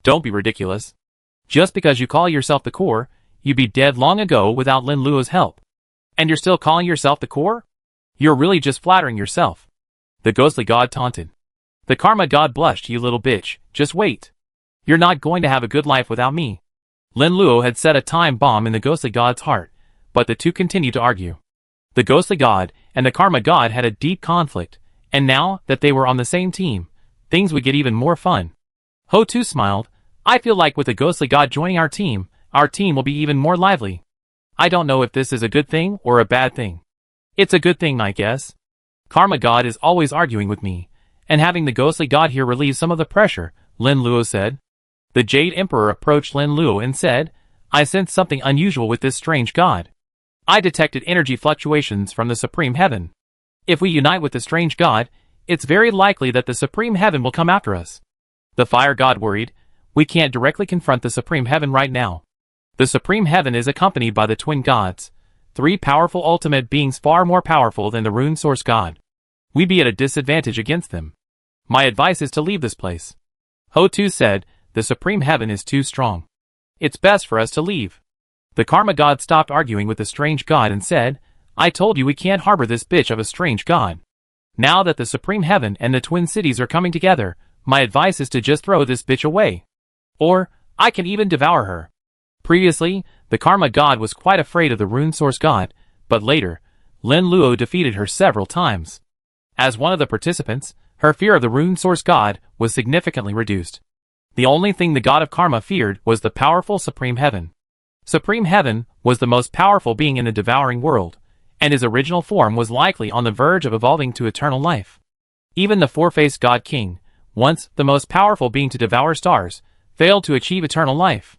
Don't be ridiculous. Just because you call yourself the core, you'd be dead long ago without Lin Luo's help. And you're still calling yourself the core? You're really just flattering yourself." The ghostly god taunted. The karma god blushed. "You little bitch, just wait. You're not going to have a good life without me." Lin Luo had set a time bomb in the ghostly god's heart, but the two continued to argue. The ghostly god and the karma god had a deep conflict, and now that they were on the same team, things would get even more fun. Ho-Tu smiled. "I feel like with the ghostly god joining our team will be even more lively. I don't know if this is a good thing or a bad thing. It's a good thing, I guess. Karma god is always arguing with me, and having the ghostly god here relieves some of the pressure," Lin Luo said. The Jade Emperor approached Lin Luo and said, "I sense something unusual with this strange god. I detected energy fluctuations from the Supreme Heaven. If we unite with the strange god, it's very likely that the Supreme Heaven will come after us." The Fire God worried, "We can't directly confront the Supreme Heaven right now. The Supreme Heaven is accompanied by the Twin Gods, three powerful ultimate beings far more powerful than the Rune Source God. We'd be at a disadvantage against them. My advice is to leave this place." Ho-Tu said, "The Supreme Heaven is too strong. It's best for us to leave." The Karma God stopped arguing with the strange god and said, "I told you we can't harbor this bitch of a strange god. Now that the Supreme Heaven and the Twin Cities are coming together, my advice is to just throw this bitch away. Or, I can even devour her." Previously, the Karma God was quite afraid of the Rune Source God, but later, Lin Luo defeated her several times. As one of the participants, her fear of the Rune Source God was significantly reduced. The only thing the god of karma feared was the powerful Supreme Heaven. Supreme Heaven was the most powerful being in the devouring world, and his original form was likely on the verge of evolving to eternal life. Even the four-faced God King, once the most powerful being to devour stars, failed to achieve eternal life.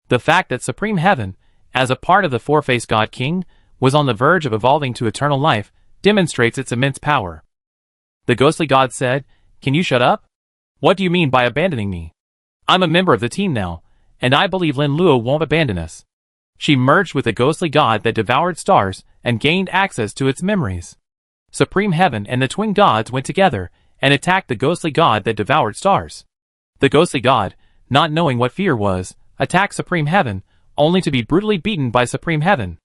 The fact that Supreme Heaven as a part of the four-faced God King, was on the verge of evolving to eternal life, demonstrates its immense power. The ghostly god said, "Can you shut up? What do you mean by abandoning me? I'm a member of the team now, and I believe Lin Luo won't abandon us." She merged with the ghostly god that devoured stars and gained access to its memories. Supreme Heaven and the twin gods went together and attacked the ghostly god that devoured stars. The ghostly god, not knowing what fear was, attacked Supreme Heaven, only to be brutally beaten by Supreme Heaven.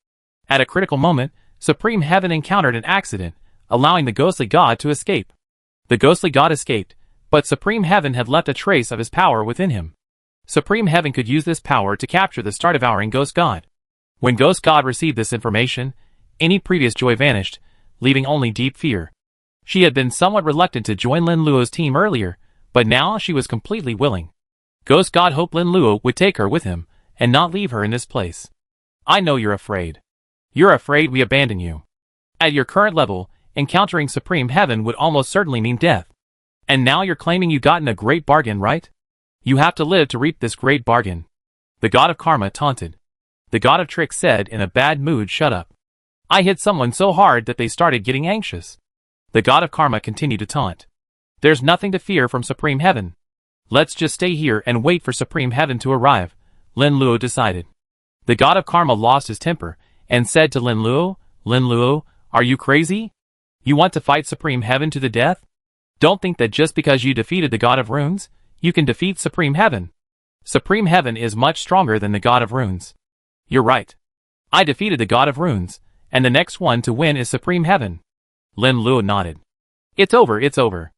At a critical moment, Supreme Heaven encountered an accident, allowing the ghostly god to escape. The ghostly god escaped, but Supreme Heaven had left a trace of his power within him. Supreme Heaven could use this power to capture the star-devouring Ghost God. When Ghost God received this information, any previous joy vanished, leaving only deep fear. She had been somewhat reluctant to join Lin Luo's team earlier, but now she was completely willing. Ghost God hoped Lin Luo would take her with him, and not leave her in this place. "I know you're afraid. You're afraid we abandon you. At your current level, encountering Supreme Heaven would almost certainly mean death. And now you're claiming you gotten a great bargain, right? You have to live to reap this great bargain." The god of karma taunted. The god of tricks said in a bad mood, "Shut up. I hit someone so hard that they started getting anxious." The god of karma continued to taunt. "There's nothing to fear from Supreme Heaven. Let's just stay here and wait for Supreme Heaven to arrive," Lin Luo decided. The god of karma lost his temper and said to Lin Luo, "Lin Luo, are you crazy? You want to fight Supreme Heaven to the death? Don't think that just because you defeated the god of runes, you can defeat Supreme Heaven. Supreme Heaven is much stronger than the god of runes." "You're right. I defeated the god of runes, and the next one to win is Supreme Heaven." Lin Luo nodded. It's over.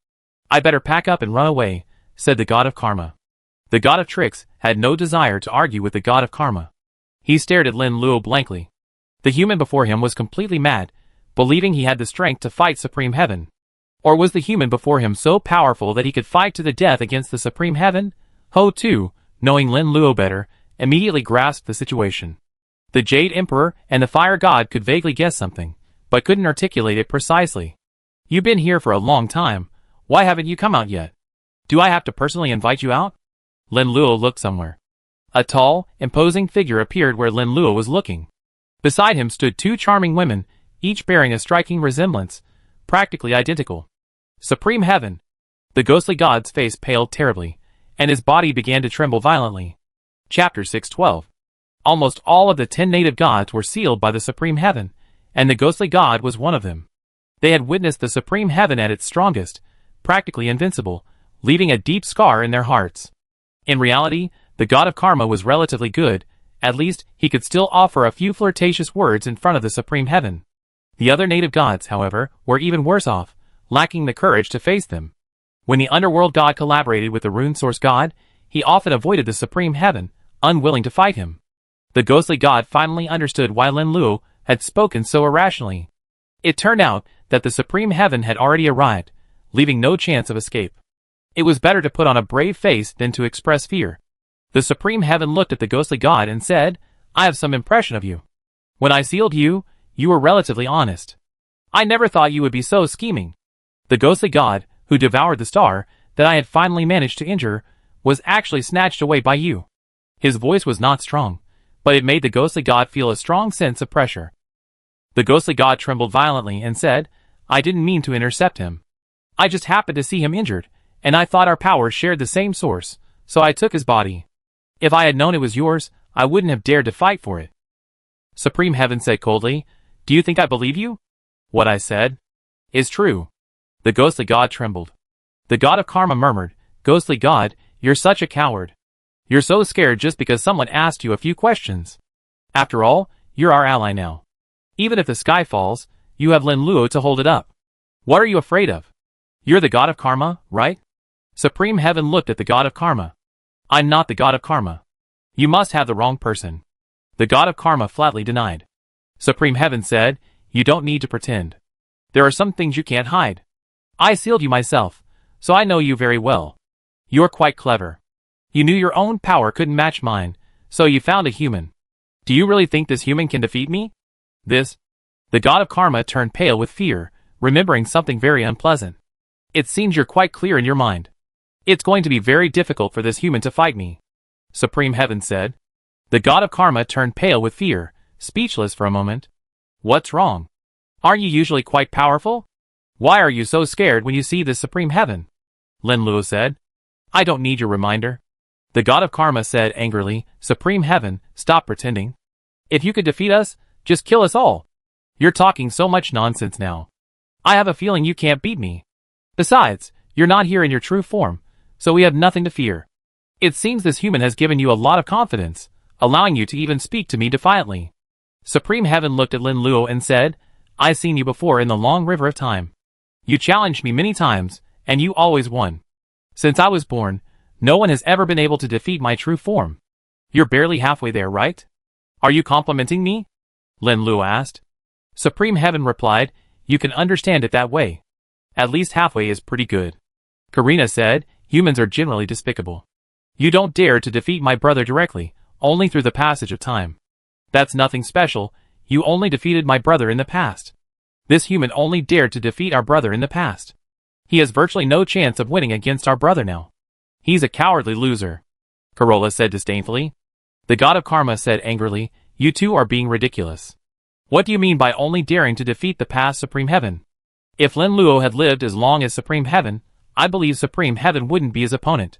I better pack up and run away," said the god of karma. The god of tricks had no desire to argue with the god of karma. He stared at Lin Luo blankly. The human before him was completely mad, believing he had the strength to fight Supreme Heaven. Or was the human before him so powerful that he could fight to the death against the Supreme Heaven? Ho too, knowing Lin Luo better, immediately grasped the situation. The Jade Emperor and the Fire God could vaguely guess something, but couldn't articulate it precisely. "You've been here for a long time. Why haven't you come out yet? Do I have to personally invite you out?" Lin Luo looked somewhere. A tall, imposing figure appeared where Lin Luo was looking. Beside him stood two charming women, each bearing a striking resemblance, practically identical. Supreme Heaven! The ghostly god's face paled terribly, and his body began to tremble violently. Chapter 612. Almost all of the 10 native gods were sealed by the Supreme Heaven, and the ghostly god was one of them. They had witnessed the Supreme Heaven at its strongest, practically invincible, leaving a deep scar in their hearts. In reality, the god of karma was relatively good. At least, he could still offer a few flirtatious words in front of the Supreme Heaven. The other native gods, however, were even worse off, lacking the courage to face them. When the underworld god collaborated with the rune source god, he often avoided the Supreme Heaven, unwilling to fight him. The ghostly god finally understood why Lin Luo had spoken so irrationally. It turned out that the Supreme Heaven had already arrived, leaving no chance of escape. It was better to put on a brave face than to express fear. The Supreme Heaven looked at the ghostly god and said, "I have some impression of you. When I sealed you, you were relatively honest. I never thought you would be so scheming." The ghostly god, who devoured the star that I had finally managed to injure, was actually snatched away by you. His voice was not strong, but it made the ghostly god feel a strong sense of pressure. The ghostly god trembled violently and said, "I didn't mean to intercept him. I just happened to see him injured, and I thought our powers shared the same source, so I took his body. If I had known it was yours, I wouldn't have dared to fight for it." Supreme Heaven said coldly, "Do you think I believe you? What I said is true." The ghostly god trembled. The god of karma murmured, "Ghostly god, you're such a coward. You're so scared just because someone asked you a few questions. After all, you're our ally now. Even if the sky falls, you have Lin Luo to hold it up. What are you afraid of? You're the god of karma, right?" Supreme Heaven looked at the god of karma. "I'm not the god of karma. You must have the wrong person." The god of karma flatly denied. Supreme Heaven said, "You don't need to pretend. There are some things you can't hide. I sealed you myself, so I know you very well. You're quite clever. You knew your own power couldn't match mine, so you found a human. Do you really think this human can defeat me?" The god of karma turned pale with fear, remembering something very unpleasant. "It seems you're quite clear in your mind. It's going to be very difficult for this human to fight me," Supreme Heaven said. The god of karma turned pale with fear, speechless for a moment. What's wrong? Aren't you usually quite powerful? Why are you so scared when you see the supreme heaven? Lin Luo said. I don't need your reminder. The god of karma said angrily, Supreme heaven, stop pretending. If you could defeat us, just kill us all. You're talking so much nonsense now. I have a feeling you can't beat me. Besides, you're not here in your true form, so we have nothing to fear. It seems this human has given you a lot of confidence, allowing you to even speak to me defiantly. Supreme Heaven looked at Lin Luo and said, I've seen you before in the long river of time. You challenged me many times, and you always won. Since I was born, no one has ever been able to defeat my true form. You're barely halfway there, right? Are you complimenting me? Lin Luo asked. Supreme Heaven replied, You can understand it that way. At least halfway is pretty good. Karina said, Humans are generally despicable. You don't dare to defeat my brother directly, only through the passage of time. That's nothing special, you only defeated my brother in the past. This human only dared to defeat our brother in the past. He has virtually no chance of winning against our brother now. He's a cowardly loser. Corolla said disdainfully. The god of karma said angrily, You two are being ridiculous. What do you mean by only daring to defeat the past Supreme Heaven? If Lin Luo had lived as long as Supreme Heaven, I believe Supreme Heaven wouldn't be his opponent.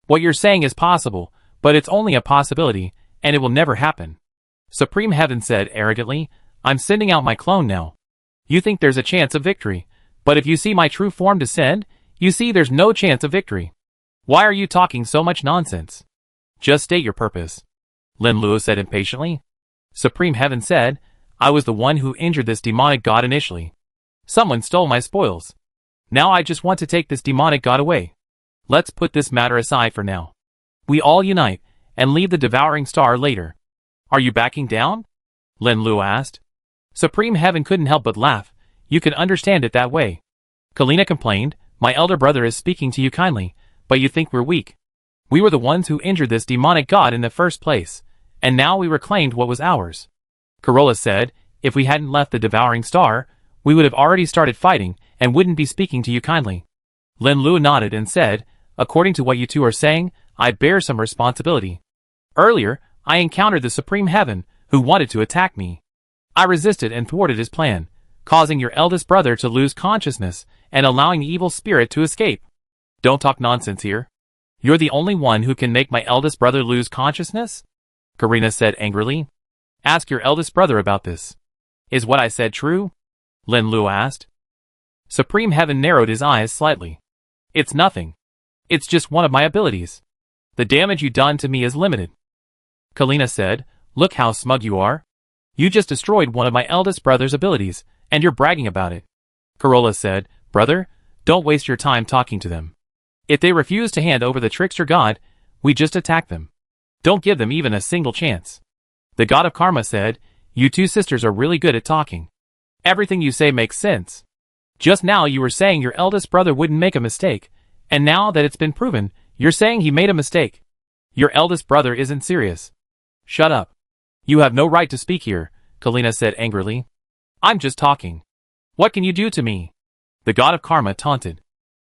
What you're saying is possible, but it's only a possibility, and it will never happen. Supreme Heaven said arrogantly, I'm sending out my clone now. You think there's a chance of victory, but if you see my true form descend, you see there's no chance of victory. Why are you talking so much nonsense? Just state your purpose. Lin Luo said impatiently. Supreme Heaven said, I was the one who injured this demonic god initially. Someone stole my spoils. Now I just want to take this demonic god away. Let's put this matter aside for now. We all unite, and leave the devouring star later. Are you backing down? Lin Luo asked. Supreme Heaven couldn't help but laugh. You can understand it that way. Kalina complained, My elder brother is speaking to you kindly, but you think we're weak. We were the ones who injured this demonic god in the first place, and now we reclaimed what was ours. Corolla said, If we hadn't left the devouring star, we would have already started fighting and wouldn't be speaking to you kindly. Lin Luo nodded and said, According to what you two are saying, I bear some responsibility. Earlier, I encountered the Supreme Heaven, who wanted to attack me. I resisted and thwarted his plan, causing your eldest brother to lose consciousness and allowing the evil spirit to escape. Don't talk nonsense here. You're the only one who can make my eldest brother lose consciousness? Karina said angrily. Ask your eldest brother about this. Is what I said true? Lin Luo asked. Supreme Heaven narrowed his eyes slightly. It's nothing. It's just one of my abilities. The damage you done to me is limited. Kalina said, Look how smug you are. You just destroyed one of my eldest brother's abilities, and you're bragging about it. Corolla said, Brother, don't waste your time talking to them. If they refuse to hand over the trickster god, we just attack them. Don't give them even a single chance. The god of karma said, You two sisters are really good at talking. Everything you say makes sense. Just now you were saying your eldest brother wouldn't make a mistake, and now that it's been proven, you're saying he made a mistake. Your eldest brother isn't serious. Shut up. You have no right to speak here, Kalina said angrily. I'm just talking. What can you do to me? The god of karma taunted.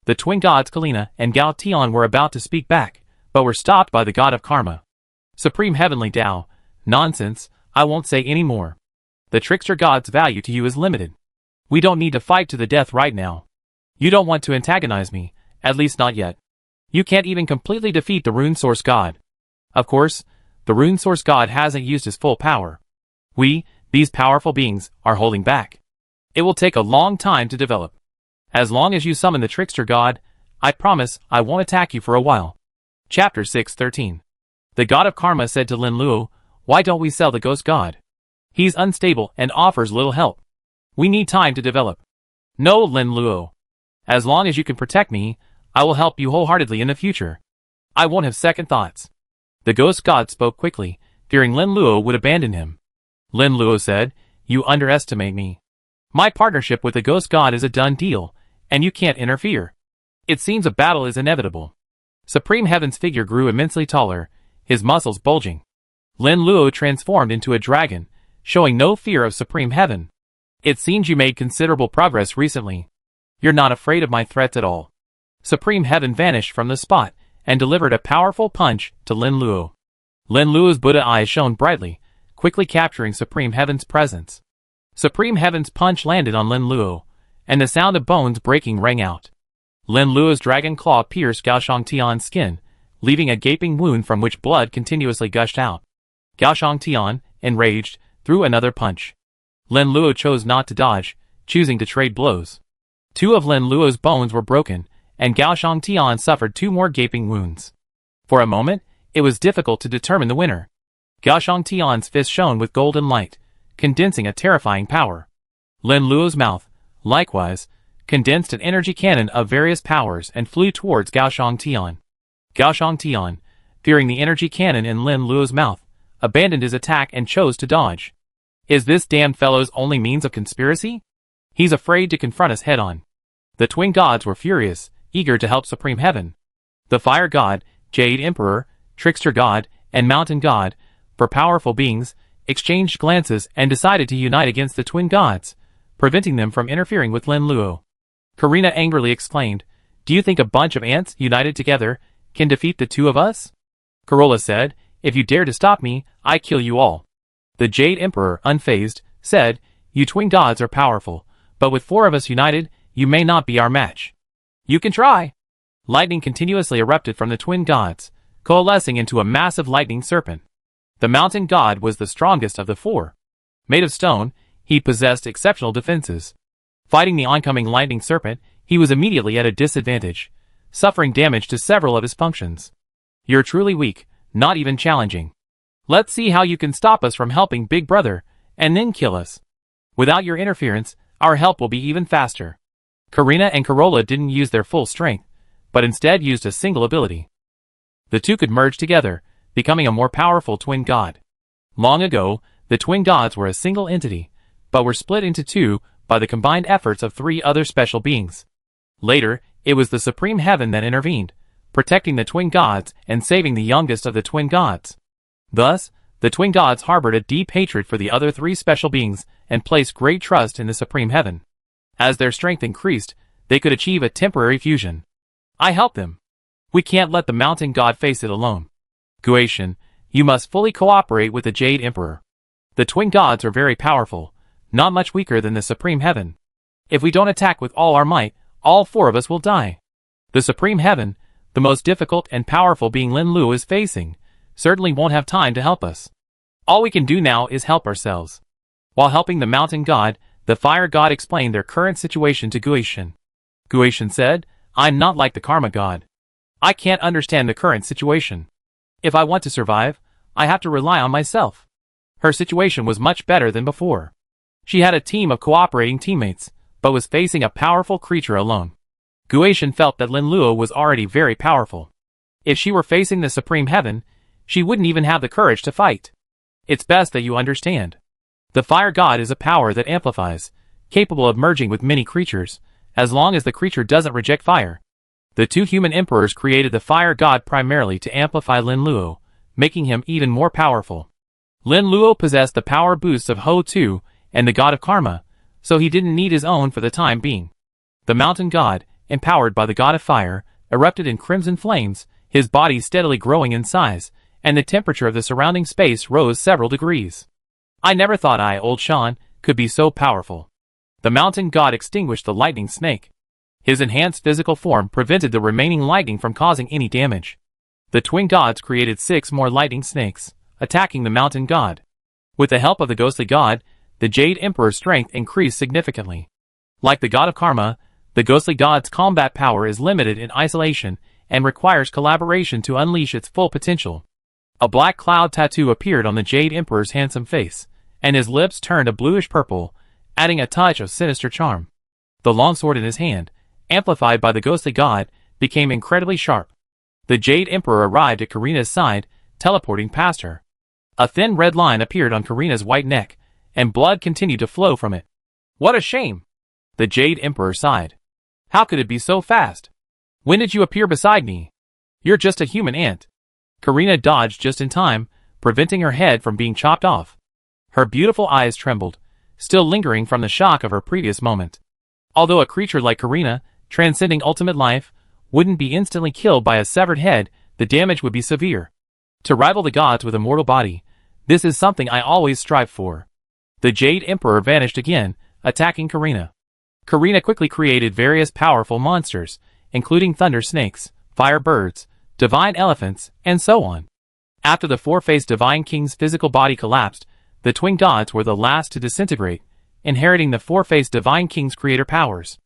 The twin gods Kalina and Gao Tian were about to speak back, but were stopped by the god of karma. Supreme Heavenly Tao, nonsense, I won't say any more. The trickster god's value to you is limited. We don't need to fight to the death right now. You don't want to antagonize me, at least not yet. You can't even completely defeat the rune source god. Of course, the rune source god hasn't used his full power. We, these powerful beings, are holding back. It will take a long time to develop. As long as you summon the trickster god, I promise I won't attack you for a while. Chapter 613. The god of karma said to Lin Luo, Why don't we sell the ghost god? He's unstable and offers little help. We need time to develop. No, Lin Luo. As long as you can protect me, I will help you wholeheartedly in the future. I won't have second thoughts. The ghost god spoke quickly, fearing Lin Luo would abandon him. Lin Luo said, You underestimate me. My partnership with the ghost god is a done deal, and you can't interfere. It seems a battle is inevitable. Supreme Heaven's figure grew immensely taller, his muscles bulging. Lin Luo transformed into a dragon, showing no fear of Supreme Heaven. It seems you made considerable progress recently. You're not afraid of my threats at all. Supreme Heaven vanished from the spot, and delivered a powerful punch to Lin Luo. Lin Luo's Buddha eyes shone brightly, quickly capturing Supreme Heaven's presence. Supreme Heaven's punch landed on Lin Luo, and the sound of bones breaking rang out. Lin Luo's dragon claw pierced Gao Shangtian's skin, leaving a gaping wound from which blood continuously gushed out. Gao Shangtian, enraged, threw another punch. Lin Luo chose not to dodge, choosing to trade blows. 2 of Lin Luo's bones were broken, and Gao Shangtian suffered 2 more gaping wounds. For a moment, it was difficult to determine the winner. Gao Shangtian's fist shone with golden light, condensing a terrifying power. Lin Luo's mouth, likewise, condensed an energy cannon of various powers and flew towards Gao Shangtian. Gao Shangtian, fearing the energy cannon in Lin Luo's mouth, abandoned his attack and chose to dodge. Is this damned fellow's only means of conspiracy? He's afraid to confront us head-on. The twin gods were furious, eager to help Supreme Heaven. The Fire God, Jade Emperor, Trickster God, and Mountain God, for powerful beings, exchanged glances and decided to unite against the twin gods, preventing them from interfering with Lin Luo. Karina angrily exclaimed, "Do you think a bunch of ants united together can defeat the 2 of us?" Corolla said, "If you dare to stop me, I kill you all." The Jade Emperor, unfazed, said, "You twin gods are powerful, but with 4 of us united, you may not be our match." "You can try." Lightning continuously erupted from the twin gods, coalescing into a massive lightning serpent. The Mountain God was the strongest of the 4. Made of stone, he possessed exceptional defenses. Fighting the oncoming lightning serpent, he was immediately at a disadvantage, suffering damage to several of his functions. "You're truly weak, not even challenging. Let's see how you can stop us from helping Big Brother, and then kill us. Without your interference, our help will be even faster." Karina and Corolla didn't use their full strength, but instead used a single ability. The 2 could merge together, becoming a more powerful twin god. Long ago, the twin gods were a single entity, but were split into 2 by the combined efforts of 3 other special beings. Later, it was the Supreme Heaven that intervened, protecting the twin gods and saving the youngest of the twin gods. Thus, the twin gods harbored a deep hatred for the other 3 special beings and placed great trust in the Supreme Heaven. As their strength increased, they could achieve a temporary fusion. "I helped them. We can't let the Mountain God face it alone. Guation, you must fully cooperate with the Jade Emperor. The twin gods are very powerful, not much weaker than the Supreme Heaven. If we don't attack with all our might, all 4 of us will die. The Supreme Heaven, the most difficult and powerful being Lin Luo is facing, certainly won't have time to help us. All we can do now is help ourselves." While helping the Mountain God, the Fire God explained their current situation to Guation. Guation said, "I'm not like the Karma God. I can't understand the current situation. If I want to survive, I have to rely on myself." Her situation was much better than before. She had a team of cooperating teammates, but was facing a powerful creature alone. Guation felt that Lin Luo was already very powerful. If she were facing the Supreme Heaven, she wouldn't even have the courage to fight. It's best that you understand. The Fire God is a power that amplifies, capable of merging with many creatures, as long as the creature doesn't reject fire. The 2 human emperors created the Fire God primarily to amplify Lin Luo, making him even more powerful. Lin Luo possessed the power boosts of Ho-Tu and the God of Karma, so he didn't need his own for the time being. The Mountain God, empowered by the God of Fire, erupted in crimson flames, his body steadily growing in size, and the temperature of the surrounding space rose several degrees. "I never thought I, Old Sean, could be so powerful." The Mountain God extinguished the lightning snake. His enhanced physical form prevented the remaining lightning from causing any damage. The twin gods created 6 more lightning snakes, attacking the Mountain God. With the help of the Ghostly God, the Jade Emperor's strength increased significantly. Like the God of Karma, the Ghostly God's combat power is limited in isolation and requires collaboration to unleash its full potential. A black cloud tattoo appeared on the Jade Emperor's handsome face, and his lips turned a bluish purple, adding a touch of sinister charm. The longsword in his hand, amplified by the Ghostly God, became incredibly sharp. The Jade Emperor arrived at Karina's side, teleporting past her. A thin red line appeared on Karina's white neck, and blood continued to flow from it. "What a shame!" The Jade Emperor sighed. "How could it be so fast? When did you appear beside me? You're just a human ant." Karina dodged just in time, preventing her head from being chopped off. Her beautiful eyes trembled, still lingering from the shock of her previous moment. Although a creature like Karina, transcending ultimate life, wouldn't be instantly killed by a severed head, the damage would be severe. To rival the gods with a mortal body, this is something I always strive for. The Jade Emperor vanished again, attacking Karina. Karina quickly created various powerful monsters, including thunder snakes, fire birds, divine elephants, and so on. After the four-faced Divine King's physical body collapsed, the twin gods were the last to disintegrate, inheriting the four-faced Divine King's creator powers.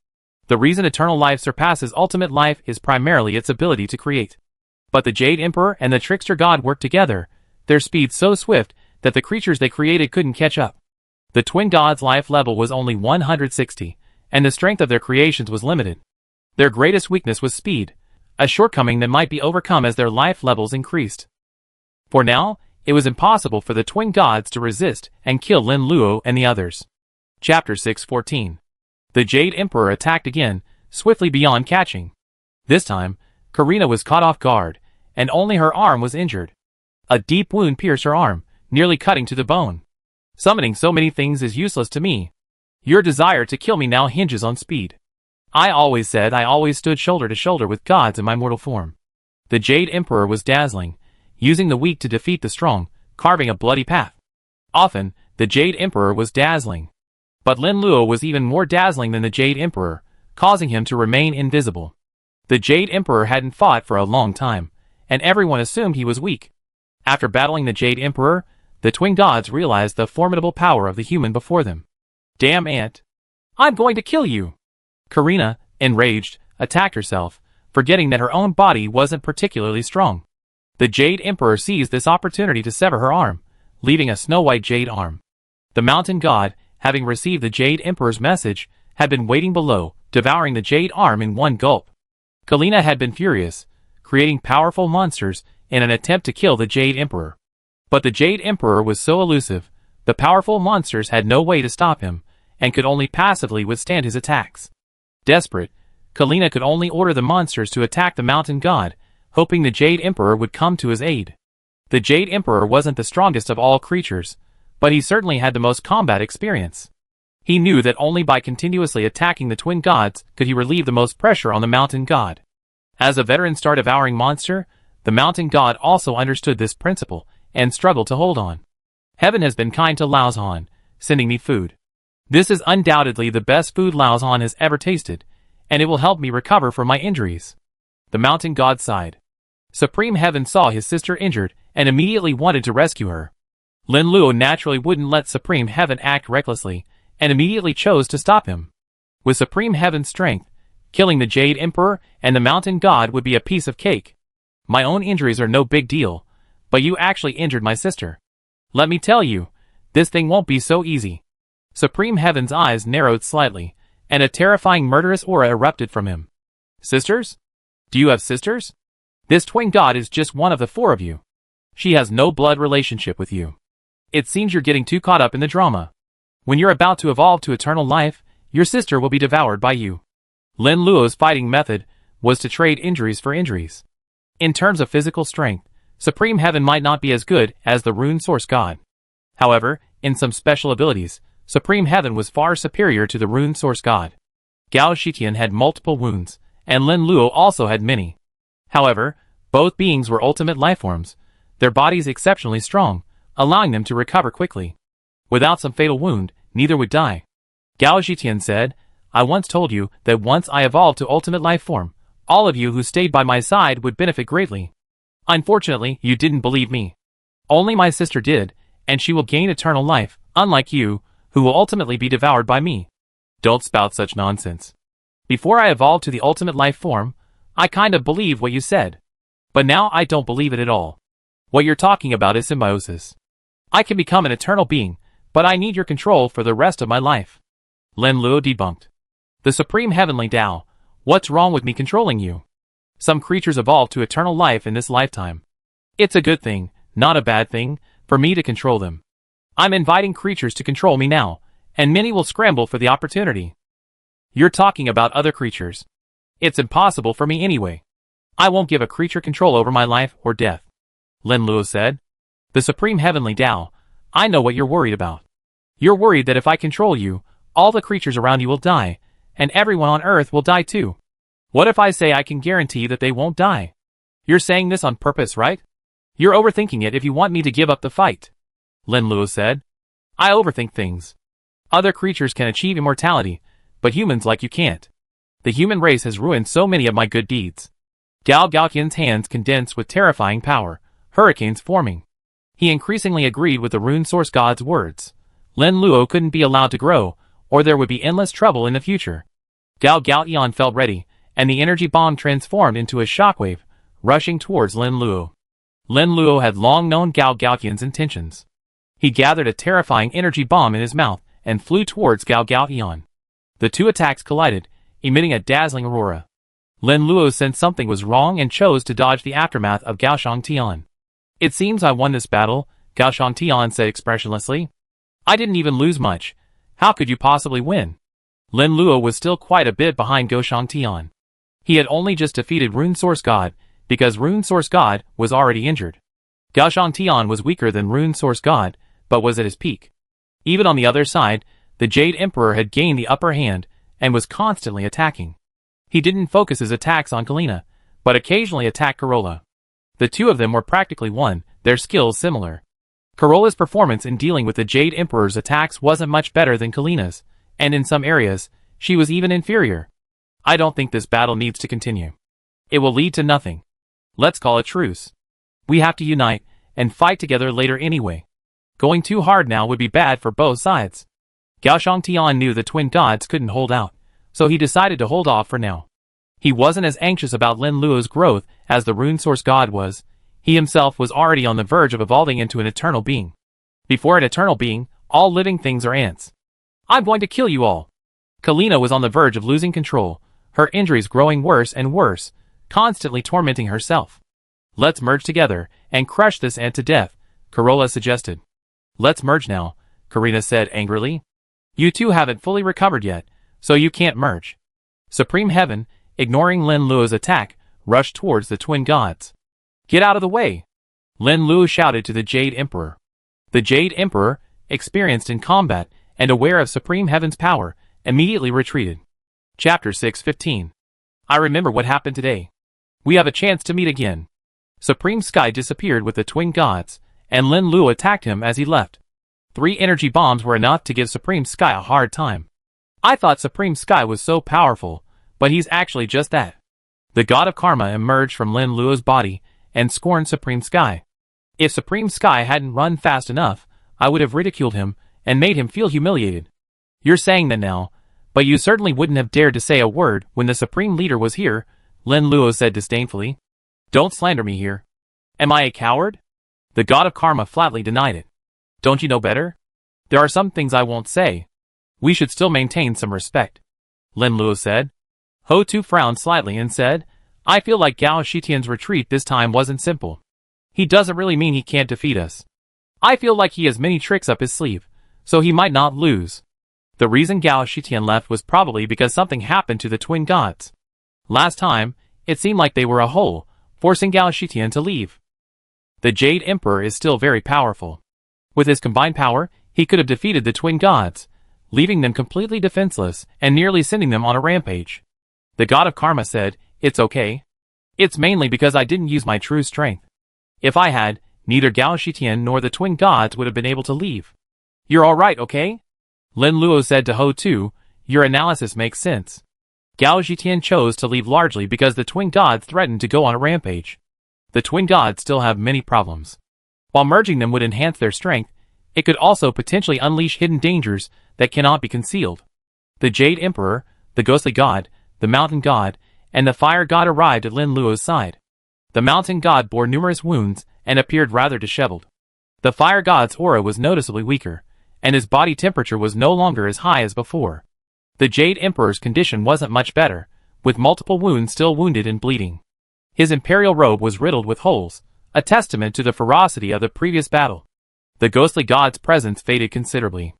The reason eternal life surpasses ultimate life is primarily its ability to create. But the Jade Emperor and the Trickster God worked together, their speed so swift that the creatures they created couldn't catch up. The twin gods' life level was only 160, and the strength of their creations was limited. Their greatest weakness was speed, a shortcoming that might be overcome as their life levels increased. For now, it was impossible for the twin gods to resist and kill Lin Luo and the others. Chapter 614. The Jade Emperor attacked again, swiftly beyond catching. This time, Karina was caught off guard, and only her arm was injured. A deep wound pierced her arm, nearly cutting to the bone. Summoning so many things is useless to me. Your desire to kill me now hinges on speed. I always said I always stood shoulder to shoulder with gods in my mortal form. The Jade Emperor was dazzling, using the weak to defeat the strong, carving a bloody path. Often, the Jade Emperor was dazzling. But Lin Luo was even more dazzling than the Jade Emperor, causing him to remain invisible. The Jade Emperor hadn't fought for a long time, and everyone assumed he was weak. After battling the Jade Emperor, the twin gods realized the formidable power of the human before them. Damn ant! I'm going to kill you! Karina, enraged, attacked herself, forgetting that her own body wasn't particularly strong. The Jade Emperor seized this opportunity to sever her arm, leaving a snow-white jade arm. The mountain god, having received the Jade Emperor's message, had been waiting below, devouring the jade arm in one gulp. Kalina had been furious, creating powerful monsters in an attempt to kill the Jade Emperor. But the Jade Emperor was so elusive, the powerful monsters had no way to stop him, and could only passively withstand his attacks. Desperate, Kalina could only order the monsters to attack the mountain god, hoping the Jade Emperor would come to his aid. The Jade Emperor wasn't the strongest of all creatures, but he certainly had the most combat experience. He knew that only by continuously attacking the twin gods could he relieve the most pressure on the mountain god. As a veteran star-devouring monster, the mountain god also understood this principle and struggled to hold on. Heaven has been kind to Laozhan, sending me food. This is undoubtedly the best food Laozhan has ever tasted, and it will help me recover from my injuries. The mountain god sighed. Supreme Heaven saw his sister injured and immediately wanted to rescue her. Lin Luo naturally wouldn't let Supreme Heaven act recklessly, and immediately chose to stop him. With Supreme Heaven's strength, killing the Jade Emperor and the mountain god would be a piece of cake. My own injuries are no big deal, but you actually injured my sister. Let me tell you, this thing won't be so easy. Supreme Heaven's eyes narrowed slightly, and a terrifying murderous aura erupted from him. Sisters? Do you have sisters? This twin god is just one of the four of you. She has no blood relationship with you. It seems you're getting too caught up in the drama. When you're about to evolve to eternal life, your sister will be devoured by you. Lin Luo's fighting method was to trade injuries for injuries. In terms of physical strength, Supreme Heaven might not be as good as the Rune Source God. However, in some special abilities, Supreme Heaven was far superior to the Rune Source God. Gao Shitian had multiple wounds, and Lin Luo also had many. However, both beings were ultimate lifeforms, their bodies exceptionally strong, allowing them to recover quickly. Without some fatal wound, neither would die. Gao Shitian said, I once told you that once I evolved to ultimate life form, all of you who stayed by my side would benefit greatly. Unfortunately, you didn't believe me. Only my sister did, and she will gain eternal life, unlike you, who will ultimately be devoured by me. Don't spout such nonsense. Before I evolved to the ultimate life form, I kind of believed what you said. But now I don't believe it at all. What you're talking about is symbiosis. I can become an eternal being, but I need your control for the rest of my life. Lin Luo debunked. The Supreme Heavenly Tao, what's wrong with me controlling you? Some creatures evolve to eternal life in this lifetime. It's a good thing, not a bad thing, for me to control them. I'm inviting creatures to control me now, and many will scramble for the opportunity. You're talking about other creatures. It's impossible for me anyway. I won't give a creature control over my life or death. Lin Luo said. The Supreme Heavenly Tao, I know what you're worried about. You're worried that if I control you, all the creatures around you will die, and everyone on Earth will die too. What if I say I can guarantee that they won't die? You're saying this on purpose, right? You're overthinking it if you want me to give up the fight, Lin Luo said. I overthink things. Other creatures can achieve immortality, but humans like you can't. The human race has ruined so many of my good deeds. Gao Gaoqian's hands condensed with terrifying power, hurricanes forming. He increasingly agreed with the rune source god's words. Lin Luo couldn't be allowed to grow, or there would be endless trouble in the future. Gao Gaoqian felt ready, and the energy bomb transformed into a shockwave, rushing towards Lin Luo. Lin Luo had long known Gao Gaoqian's intentions. He gathered a terrifying energy bomb in his mouth and flew towards Gao Gaoqian. The two attacks collided, emitting a dazzling aurora. Lin Luo sensed something was wrong and chose to dodge the aftermath of Gao Shangtian. It seems I won this battle, Gao Shangtian said expressionlessly. I didn't even lose much. How could you possibly win? Lin Luo was still quite a bit behind Gao Shangtian. He had only just defeated Rune Source God, because Rune Source God was already injured. Gao Shangtian was weaker than Rune Source God, but was at his peak. Even on the other side, the Jade Emperor had gained the upper hand, and was constantly attacking. He didn't focus his attacks on Kalina, but occasionally attacked Corolla. The two of them were practically one, their skills similar. Corolla's performance in dealing with the Jade Emperor's attacks wasn't much better than Kalina's, and in some areas, she was even inferior. I don't think this battle needs to continue. It will lead to nothing. Let's call a truce. We have to unite, and fight together later anyway. Going too hard now would be bad for both sides. Gao Shangtian knew the twin gods couldn't hold out, so he decided to hold off for now. He wasn't as anxious about Lin Luo's growth as the Rune Source God was. He himself was already on the verge of evolving into an eternal being. Before an eternal being, all living things are ants. I'm going to kill you all. Kalina was on the verge of losing control, her injuries growing worse and worse, constantly tormenting herself. Let's merge together and crush this ant to death, Corolla suggested. Let's merge now, Karina said angrily. You two haven't fully recovered yet, so you can't merge. Supreme Heaven, ignoring Lin Luo's attack, rushed towards the twin gods. Get out of the way! Lin Luo shouted to the Jade Emperor. The Jade Emperor, experienced in combat and aware of Supreme Heaven's power, immediately retreated. Chapter 615. I remember what happened today. We have a chance to meet again. Supreme Sky disappeared with the twin gods, and Lin Luo attacked him as he left. 3 energy bombs were enough to give Supreme Sky a hard time. I thought Supreme Sky was so powerful, but he's actually just that. The god of karma emerged from Lin Luo's body and scorned Supreme Sky. If Supreme Sky hadn't run fast enough, I would have ridiculed him and made him feel humiliated. You're saying that now, but you certainly wouldn't have dared to say a word when the Supreme Leader was here, Lin Luo said disdainfully. Don't slander me here. Am I a coward? The god of karma flatly denied it. Don't you know better? There are some things I won't say. We should still maintain some respect, Lin Luo said. Ho Tu frowned slightly and said, I feel like Gao Shitian's retreat this time wasn't simple. He doesn't really mean he can't defeat us. I feel like he has many tricks up his sleeve, so he might not lose. The reason Gao Shitian left was probably because something happened to the twin gods. Last time, it seemed like they were a whole, forcing Gao Shitian to leave. The Jade Emperor is still very powerful. With his combined power, he could have defeated the twin gods, leaving them completely defenseless and nearly sending them on a rampage. The god of karma said, It's okay. It's mainly because I didn't use my true strength. If I had, neither Gao Shitian nor the twin gods would have been able to leave. You're alright, okay? Lin Luo said to Ho Tu, your analysis makes sense. Gao Shitian chose to leave largely because the twin gods threatened to go on a rampage. The twin gods still have many problems. While merging them would enhance their strength, it could also potentially unleash hidden dangers that cannot be concealed. The Jade Emperor, the Ghostly God, the Mountain God, and the Fire God arrived at Lin Luo's side. The Mountain God bore numerous wounds and appeared rather disheveled. The Fire God's aura was noticeably weaker, and his body temperature was no longer as high as before. The Jade Emperor's condition wasn't much better, with multiple wounds still wounded and bleeding. His imperial robe was riddled with holes, a testament to the ferocity of the previous battle. The Ghostly God's presence faded considerably.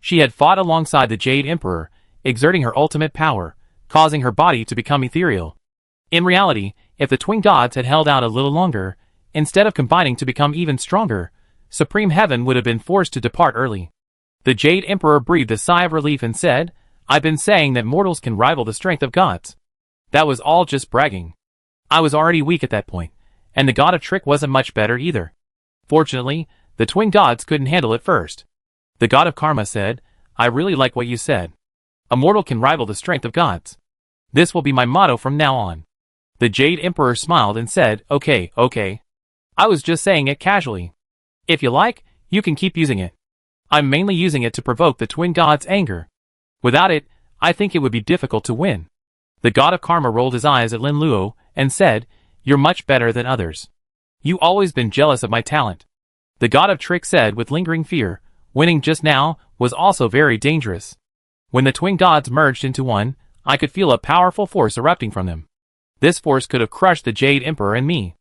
She had fought alongside the Jade Emperor, exerting her ultimate power, causing her body to become ethereal. In reality, if the twin gods had held out a little longer, instead of combining to become even stronger, Supreme Heaven would have been forced to depart early. The Jade Emperor breathed a sigh of relief and said, I've been saying that mortals can rival the strength of gods. That was all just bragging. I was already weak at that point, and the god of trick wasn't much better either. Fortunately, the twin gods couldn't handle it first. The god of karma said, "I really like what you said. A mortal can rival the strength of gods. This will be my motto from now on." The Jade Emperor smiled and said, "Okay, okay. I was just saying it casually. If you like, you can keep using it. I'm mainly using it to provoke the twin gods' anger. Without it, I think it would be difficult to win." The god of karma rolled his eyes at Lin Luo and said, "You're much better than others. You always been jealous of my talent." The god of trick said with lingering fear, "Winning just now was also very dangerous. When the twin gods merged into one, I could feel a powerful force erupting from them. This force could have crushed the Jade Emperor and me.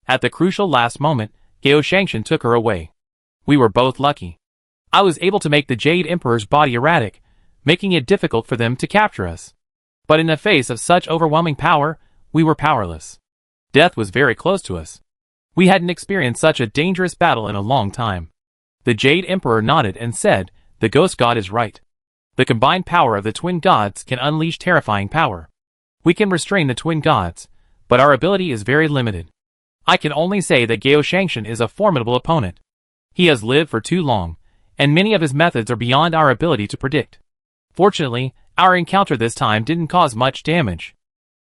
At the crucial last moment, Gao Shangshan took her away. We were both lucky. I was able to make the Jade Emperor's body erratic, making it difficult for them to capture us. But in the face of such overwhelming power, we were powerless. Death was very close to us. We hadn't experienced such a dangerous battle in a long time." The Jade Emperor nodded and said, "The Ghost God is right. The combined power of the twin gods can unleash terrifying power. We can restrain the twin gods, but our ability is very limited. I can only say that Gao Shangshan is a formidable opponent. He has lived for too long, and many of his methods are beyond our ability to predict. Fortunately, our encounter this time didn't cause much damage.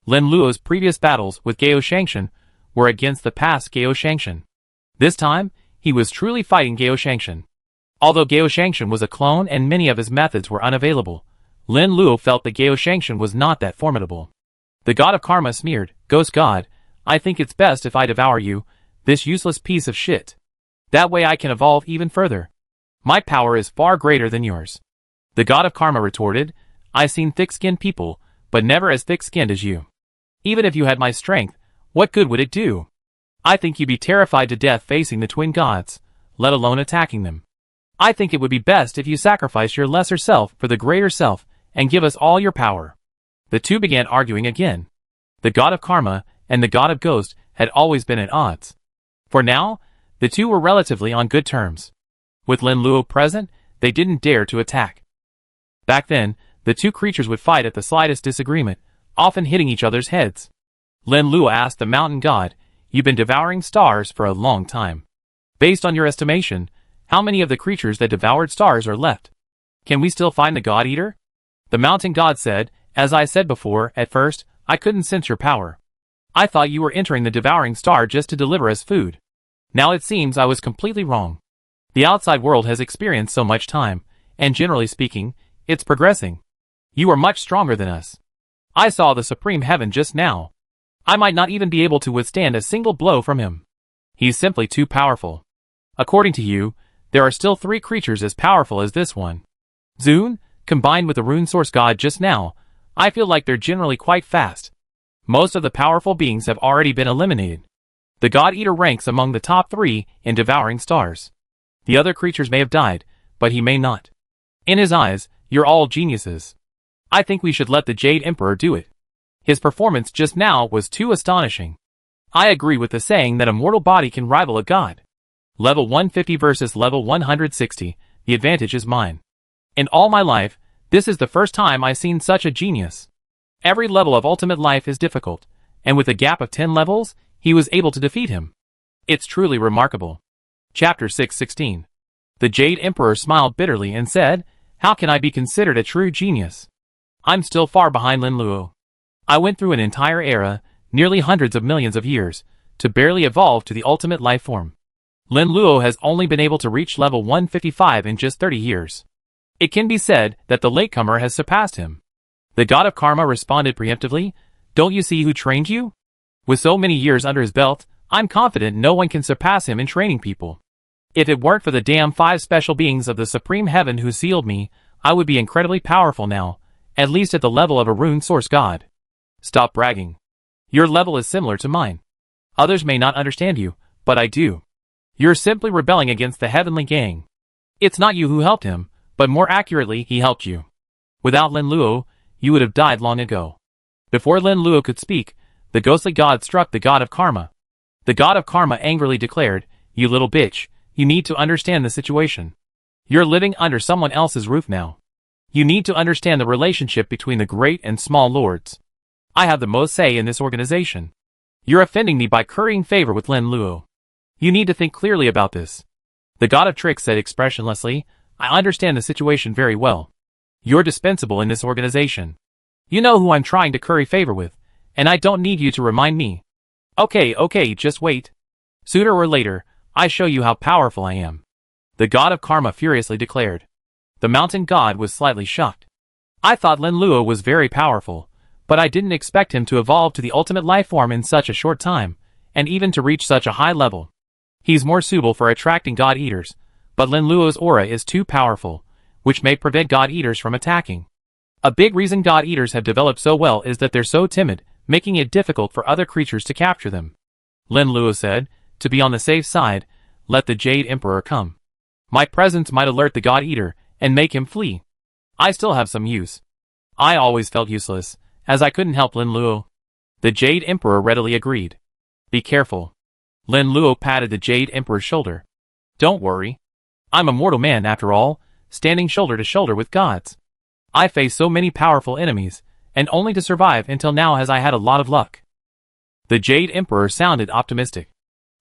Lin Luo's previous battles with Gao Shangshan were against the past Gao Shangshan. This time, he was truly fighting Gao Shangshan. Although Gao Shangshan was a clone and many of his methods were unavailable, Lin Luo felt that Gao Shangshan was not that formidable. The god of karma sneered, "Ghost God, I think it's best if I devour you, this useless piece of shit. That way I can evolve even further. My power is far greater than yours." The god of karma retorted, "I've seen thick-skinned people, but never as thick-skinned as you. Even if you had my strength, what good would it do? I think you'd be terrified to death facing the twin gods, let alone attacking them. I think it would be best if you sacrifice your lesser self for the greater self and give us all your power." The two began arguing again. The god of karma and the god of ghost had always been at odds. For now, the two were relatively on good terms. With Lin Luo present, they didn't dare to attack. Back then, the two creatures would fight at the slightest disagreement, often hitting each other's heads. Lin Luo asked the mountain god, "You've been devouring stars for a long time. Based on your estimation, how many of the creatures that devoured stars are left? Can we still find the God Eater?" The mountain god said, "As I said before, at first, I couldn't sense your power. I thought you were entering the devouring star just to deliver us food. Now it seems I was completely wrong. The outside world has experienced so much time, and generally speaking, it's progressing. You are much stronger than us. I saw the supreme heaven just now. I might not even be able to withstand a single blow from him. He's simply too powerful. According to you, there are still 3 creatures as powerful as this one. Zune, combined with the rune source god just now, I feel like they're generally quite fast. Most of the powerful beings have already been eliminated. The God Eater ranks among the top 3 in devouring stars. The other creatures may have died, but he may not. In his eyes, you're all geniuses. I think we should let the Jade Emperor do it. His performance just now was too astonishing. I agree with the saying that a mortal body can rival a god. Level 150 versus level 160, the advantage is mine. In all my life, this is the first time I've seen such a genius. Every level of ultimate life is difficult, and with a gap of 10 levels, he was able to defeat him. It's truly remarkable. Chapter 616. The Jade Emperor smiled bitterly and said, "How can I be considered a true genius? I'm still far behind Lin Luo. I went through an entire era, nearly hundreds of millions of years, to barely evolve to the ultimate life form. Lin Luo has only been able to reach level 155 in just 30 years. It can be said that the latecomer has surpassed him." The god of karma responded preemptively, "Don't you see who trained you? With so many years under his belt, I'm confident no one can surpass him in training people. If it weren't for the damn 5 special beings of the supreme heaven who sealed me, I would be incredibly powerful now, at least at the level of a rune source god. Stop bragging. Your level is similar to mine. Others may not understand you, but I do. You're simply rebelling against the heavenly gang. It's not you who helped him, but more accurately, he helped you. Without Lin Luo, you would have died long ago." Before Lin Luo could speak, the ghostly god struck the god of karma. The god of karma angrily declared, "You little bitch, you need to understand the situation. You're living under someone else's roof now. You need to understand the relationship between the great and small lords. I have the most say in this organization. You're offending me by currying favor with Lin Luo. You need to think clearly about this. The god of tricks said expressionlessly, I understand the situation very well. You're dispensable in this organization. You know who I'm trying to curry favor with, and I don't need you to remind me. Okay, just wait. Sooner or later, I show you how powerful I am. The god of karma furiously declared. The mountain god was slightly shocked. I thought Lin Luo was very powerful, but I didn't expect him to evolve to the ultimate life form in such a short time, and even to reach such a high level. He's more suitable for attracting god eaters, but Lin Luo's aura is too powerful, which may prevent god eaters from attacking. A big reason god eaters have developed so well is that they're so timid, making it difficult for other creatures to capture them. Lin Luo said, to be on the safe side, let the Jade Emperor come. My presence might alert the god eater, and make him flee. I still have some use. I always felt useless, as I couldn't help Lin Luo. The Jade Emperor readily agreed. Be careful. Lin Luo patted the Jade Emperor's shoulder. Don't worry. I'm a mortal man after all, standing shoulder to shoulder with gods. I face so many powerful enemies, and only to survive until now has I had a lot of luck. The Jade Emperor sounded optimistic.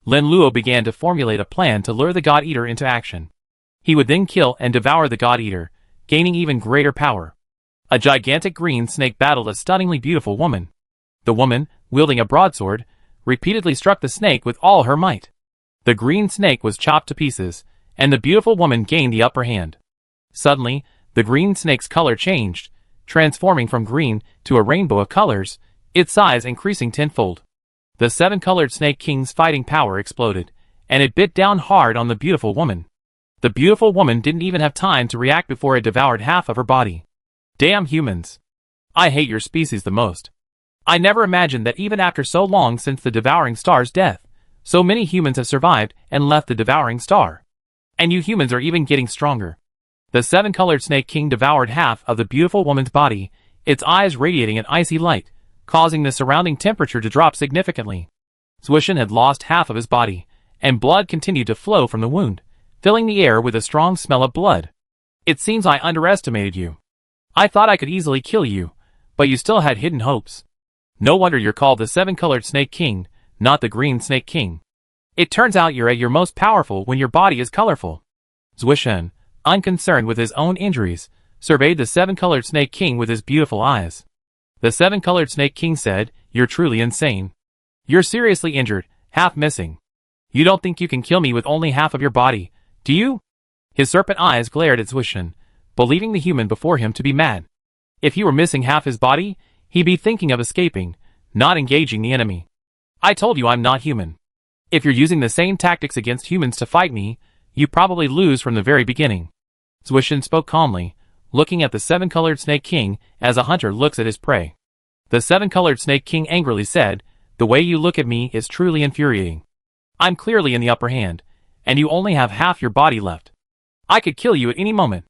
Lin Luo began to formulate a plan to lure the God Eater into action. He would then kill and devour the God Eater, gaining even greater power. A gigantic green snake battled a stunningly beautiful woman. The woman, wielding a broadsword, repeatedly struck the snake with all her might. The green snake was chopped to pieces, and the beautiful woman gained the upper hand. Suddenly, the green snake's color changed, transforming from green to a rainbow of colors, its size increasing tenfold. The seven-colored Snake King's fighting power exploded, and it bit down hard on the beautiful woman. The beautiful woman didn't even have time to react before it devoured half of her body. Damn humans. I hate your species the most. I never imagined that even after so long since the Devouring Star's death, so many humans have survived and left the Devouring Star. And you humans are even getting stronger. The seven-colored Snake King devoured half of the beautiful woman's body, its eyes radiating an icy light, causing the surrounding temperature to drop significantly. Zwishan had lost half of his body, and blood continued to flow from the wound, filling the air with a strong smell of blood. It seems I underestimated you. I thought I could easily kill you, but you still had hidden hopes. No wonder you're called the seven-colored Snake King, not the green Snake King. It turns out you're at your most powerful when your body is colorful. Zwishan, unconcerned with his own injuries, surveyed the seven-colored Snake King with his beautiful eyes. The seven-colored Snake King said, "You're truly insane. You're seriously injured, half missing. You don't think you can kill me with only half of your body, do you?" His serpent eyes glared at Zwishan, believing the human before him to be mad. If he were missing half his body, he'd be thinking of escaping, not engaging the enemy. I told you I'm not human. If you're using the same tactics against humans to fight me, you probably lose from the very beginning. Zwishan spoke calmly, looking at the seven-colored Snake King as a hunter looks at his prey. The seven-colored Snake King angrily said, "The way you look at me is truly infuriating. I'm clearly in the upper hand, and you only have half your body left. I could kill you at any moment.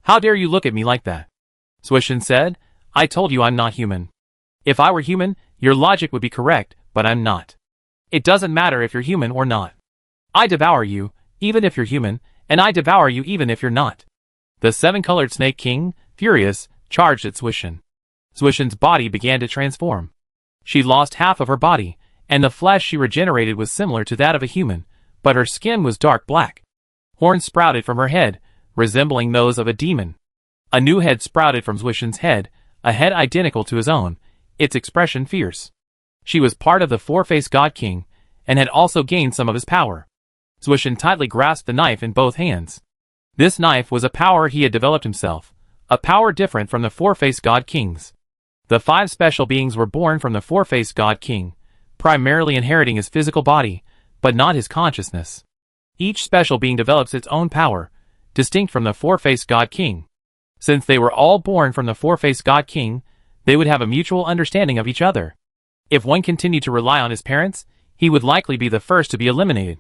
How dare you look at me like that?" Zwishan said, "I told you I'm not human. If I were human, your logic would be correct, but I'm not. It doesn't matter if you're human or not. I devour you, even if you're human, and I devour you even if you're not." The seven-colored Snake King, furious, charged at Zwishan. Zwishan's body began to transform. She lost half of her body, and the flesh she regenerated was similar to that of a human, but her skin was dark black. Horns sprouted from her head, resembling those of a demon. A new head sprouted from Zwishan's head, a head identical to his own, its expression fierce. She was part of the four-faced God King, and had also gained some of his power. Zwishan tightly grasped the knife in both hands. This knife was a power he had developed himself, a power different from the four-faced God Kings. The five special beings were born from the four-faced God King, primarily inheriting his physical body, but not his consciousness. Each special being develops its own power, distinct from the four-faced God King. Since they were all born from the four-faced God King, they would have a mutual understanding of each other. If one continued to rely on his parents, he would likely be the first to be eliminated.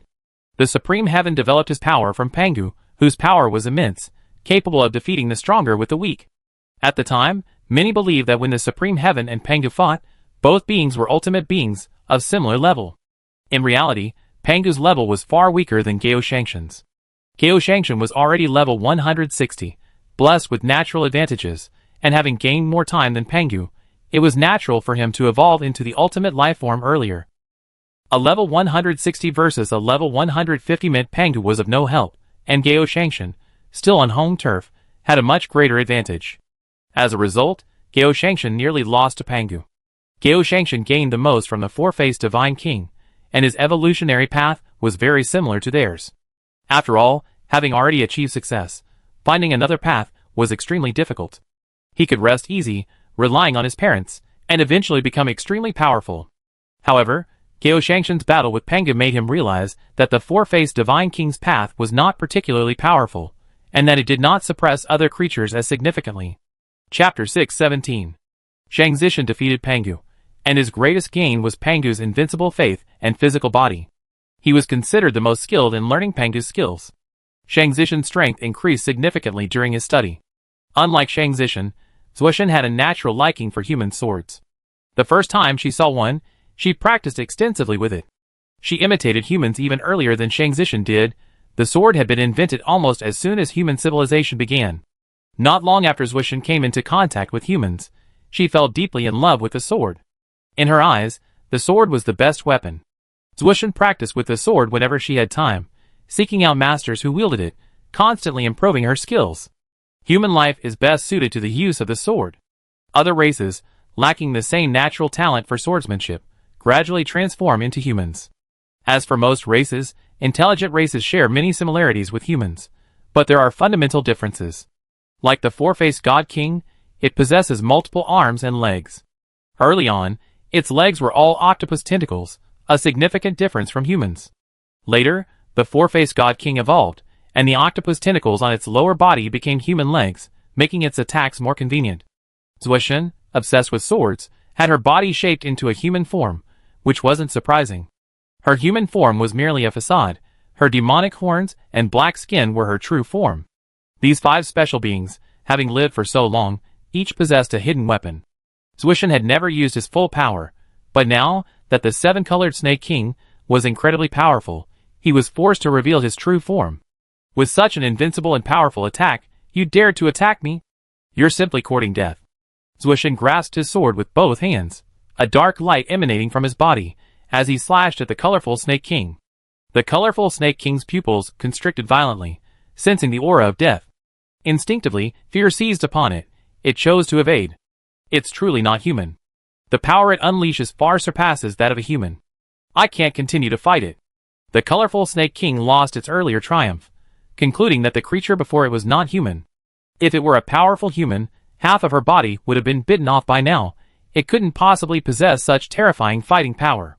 The Supreme Heaven developed his power from Pangu, whose power was immense, capable of defeating the stronger with the weak. At the time, many believed that when the Supreme Heaven and Pangu fought, both beings were ultimate beings of similar level. In reality, Pangu's level was far weaker than Gao Shangshan's. Gao Shangshan was already level 160, blessed with natural advantages, and having gained more time than Pangu, it was natural for him to evolve into the ultimate life form earlier. A level 160 versus a level 150 meant Pangu was of no help, and Gao Shangshan, still on home turf, had a much greater advantage. As a result, Gao Shangshan nearly lost to Pangu. Gao Shangshan gained the most from the four-faced Divine King, and his evolutionary path was very similar to theirs. After all, having already achieved success, finding another path was extremely difficult. He could rest easy, relying on his parents, and eventually become extremely powerful. However, Gao Shangshan's battle with Pangu made him realize that the four-faced Divine King's path was not particularly powerful, and that it did not suppress other creatures as significantly. Chapter 617. Shang Zishan defeated Pangu, and his greatest gain was Pangu's invincible faith and physical body. He was considered the most skilled in learning Pangu's skills. Shang Zishan's strength increased significantly during his study. Unlike Shang Zishan, Zwishan had a natural liking for human swords. The first time she saw one, she practiced extensively with it. She imitated humans even earlier than Shang Zishan did. The sword had been invented almost as soon as human civilization began. Not long after Zwishan came into contact with humans, she fell deeply in love with the sword. In her eyes, the sword was the best weapon. Zwishan practiced with the sword whenever she had time, seeking out masters who wielded it, constantly improving her skills. Human life is best suited to the use of the sword. Other races, lacking the same natural talent for swordsmanship, gradually transform into humans. As for most races, intelligent races share many similarities with humans, but there are fundamental differences. Like the four-faced God King, it possesses multiple arms and legs. Early on, its legs were all octopus tentacles, a significant difference from humans. Later, the four-faced God King evolved, and the octopus tentacles on its lower body became human legs, making its attacks more convenient. Zwishan, obsessed with swords, had her body shaped into a human form, which wasn't surprising. Her human form was merely a facade. Her demonic horns and black skin were her true form. These 5 special beings, having lived for so long, each possessed a hidden weapon. Zwishan had never used his full power, but now that the 7-colored Snake King was incredibly powerful, he was forced to reveal his true form. With such an invincible and powerful attack, you dared to attack me? You're simply courting death. Zwishan grasped his sword with both hands, a dark light emanating from his body, as he slashed at the colorful Snake King. The colorful Snake King's pupils constricted violently, sensing the aura of death. Instinctively, fear seized upon it. It chose to evade. It's truly not human. The power it unleashes far surpasses that of a human. I can't continue to fight it. The colorful Snake King lost its earlier triumph, concluding that the creature before it was not human. If it were a powerful human, half of her body would have been bitten off by now. It couldn't possibly possess such terrifying fighting power.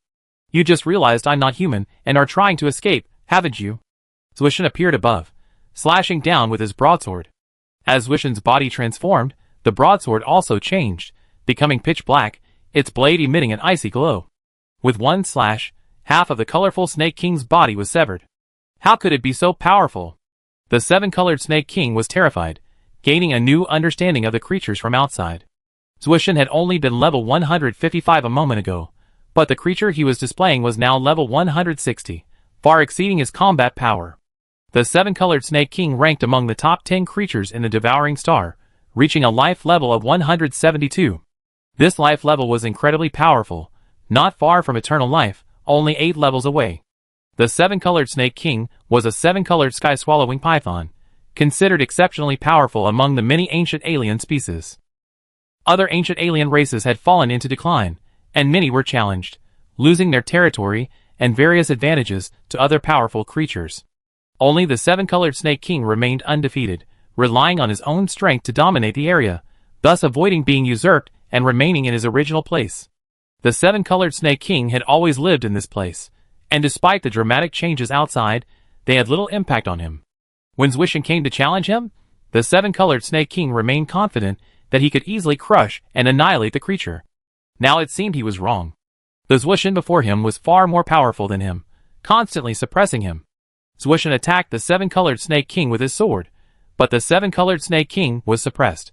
You just realized I'm not human and are trying to escape, haven't you? Zwishan appeared above, slashing down with his broadsword. As Zwishan's body transformed, the broadsword also changed, becoming pitch black, its blade emitting an icy glow. With one slash, half of the colorful Snake King's body was severed. How could it be so powerful? The 7-colored Snake King was terrified, gaining a new understanding of the creatures from outside. Zwishan had only been level 155 a moment ago, but the creature he was displaying was now level 160, far exceeding his combat power. The 7-colored Snake King ranked among the top 10 creatures in the Devouring Star, reaching a life level of 172. This life level was incredibly powerful, not far from eternal life, only 8 levels away. The 7-colored Snake King was a 7-colored sky-swallowing python, considered exceptionally powerful among the many ancient alien species. Other ancient alien races had fallen into decline, and many were challenged, losing their territory and various advantages to other powerful creatures. Only the 7-colored Snake King remained undefeated, relying on his own strength to dominate the area, thus avoiding being usurped and remaining in his original place. The 7-colored Snake King had always lived in this place, and despite the dramatic changes outside, they had little impact on him. When Zwishan came to challenge him, the 7-colored Snake King remained confident that he could easily crush and annihilate the creature. Now it seemed he was wrong. The Zwishan before him was far more powerful than him, constantly suppressing him. Zwishan attacked the 7-colored Snake King with his sword, but the 7-colored Snake King was suppressed.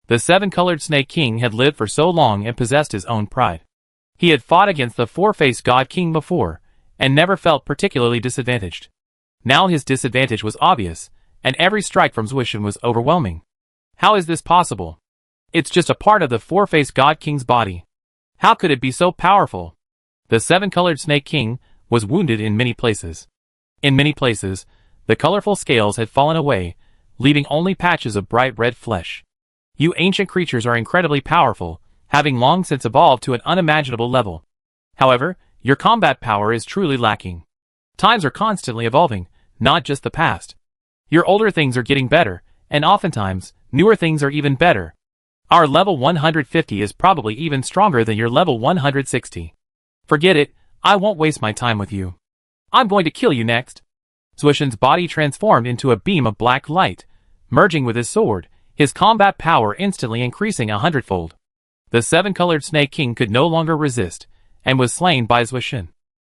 The 7-colored Snake King had lived for so long and possessed his own pride. He had fought against the 4-faced God King before, and never felt particularly disadvantaged. Now his disadvantage was obvious, and every strike from Zwishan was overwhelming. How is this possible? It's just a part of the 4-faced God King's body. How could it be so powerful? The seven-colored Snake King was wounded in many places. In many places, the colorful scales had fallen away, leaving only patches of bright red flesh. You ancient creatures are incredibly powerful, having long since evolved to an unimaginable level. However, your combat power is truly lacking. Times are constantly evolving, not just the past. Your older things are getting better, and oftentimes, newer things are even better. Our level 150 is probably even stronger than your level 160. Forget it, I won't waste my time with you. I'm going to kill you next. Zwishin's body transformed into a beam of black light, merging with his sword, his combat power instantly increasing 100-fold. The seven-colored Snake King could no longer resist, and was slain by Zwishin.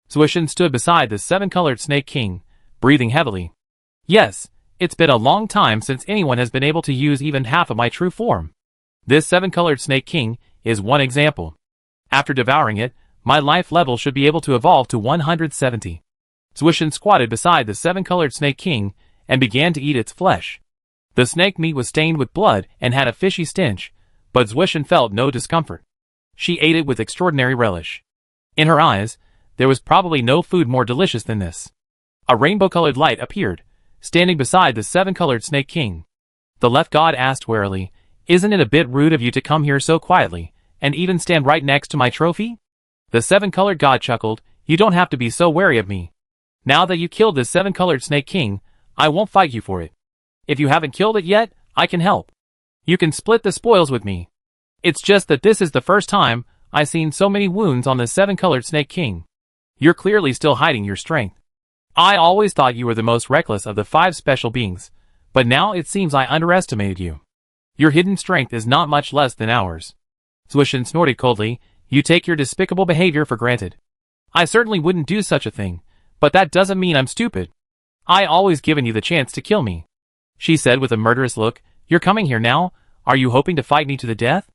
Zwishin stood beside the seven-colored Snake King, breathing heavily. Yes, it's been a long time since anyone has been able to use even half of my true form. This seven-colored Snake King is one example. After devouring it, my life level should be able to evolve to 170. Zwishin squatted beside the seven-colored Snake King and began to eat its flesh. The snake meat was stained with blood and had a fishy stench, but Zwishin felt no discomfort. She ate it with extraordinary relish. In her eyes, there was probably no food more delicious than this. A rainbow-colored light appeared, standing beside the seven-colored Snake King. The left god asked warily, "Isn't it a bit rude of you to come here so quietly, and even stand right next to my trophy?" The seven-colored god chuckled, "You don't have to be so wary of me. Now that you killed this seven-colored Snake King, I won't fight you for it. If you haven't killed it yet, I can help. You can split the spoils with me. It's just that this is the first time I've seen so many wounds on the seven-colored Snake King. You're clearly still hiding your strength. I always thought you were the most reckless of the 5 special beings, but now it seems I underestimated you. Your hidden strength is not much less than ours." Zwishin snorted coldly, "You take your despicable behavior for granted. I certainly wouldn't do such a thing, but that doesn't mean I'm stupid. I always given you the chance to kill me," she said with a murderous look. "You're coming here now? Are you hoping to fight me to the death?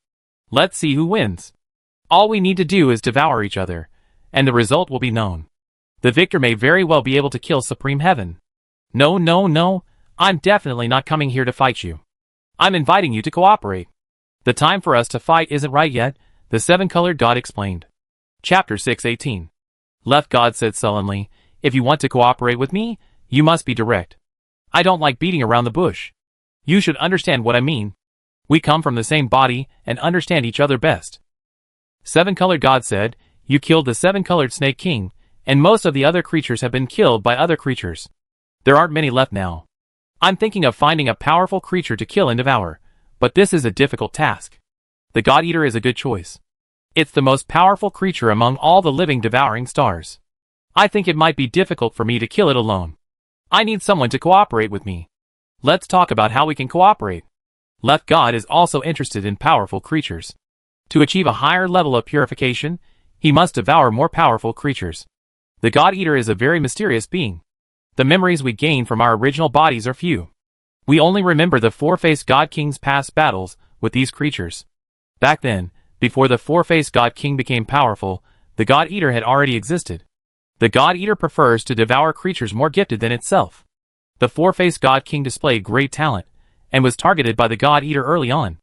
Let's see who wins. All we need to do is devour each other, and the result will be known. The victor may very well be able to kill Supreme Heaven." No, no, no, I'm definitely not coming here to fight you. I'm inviting you to cooperate. The time for us to fight isn't right yet, the seven-colored god explained. Chapter 618. Left god said sullenly, "If you want to cooperate with me, you must be direct. I don't like beating around the bush. You should understand what I mean. We come from the same body and understand each other best." Seven-colored god said, "You killed the seven-colored Snake King, and most of the other creatures have been killed by other creatures. There aren't many left now. I'm thinking of finding a powerful creature to kill and devour, but this is a difficult task. The God Eater is a good choice. It's the most powerful creature among all the living devouring stars. I think it might be difficult for me to kill it alone. I need someone to cooperate with me. Let's talk about how we can cooperate." Left God is also interested in powerful creatures. To achieve a higher level of purification, he must devour more powerful creatures. The God Eater is a very mysterious being. The memories we gain from our original bodies are few. We only remember the four-faced God King's past battles with these creatures. Back then, before the four-faced God King became powerful, the God Eater had already existed. The God Eater prefers to devour creatures more gifted than itself. The four-faced God King displayed great talent, and was targeted by the God Eater early on.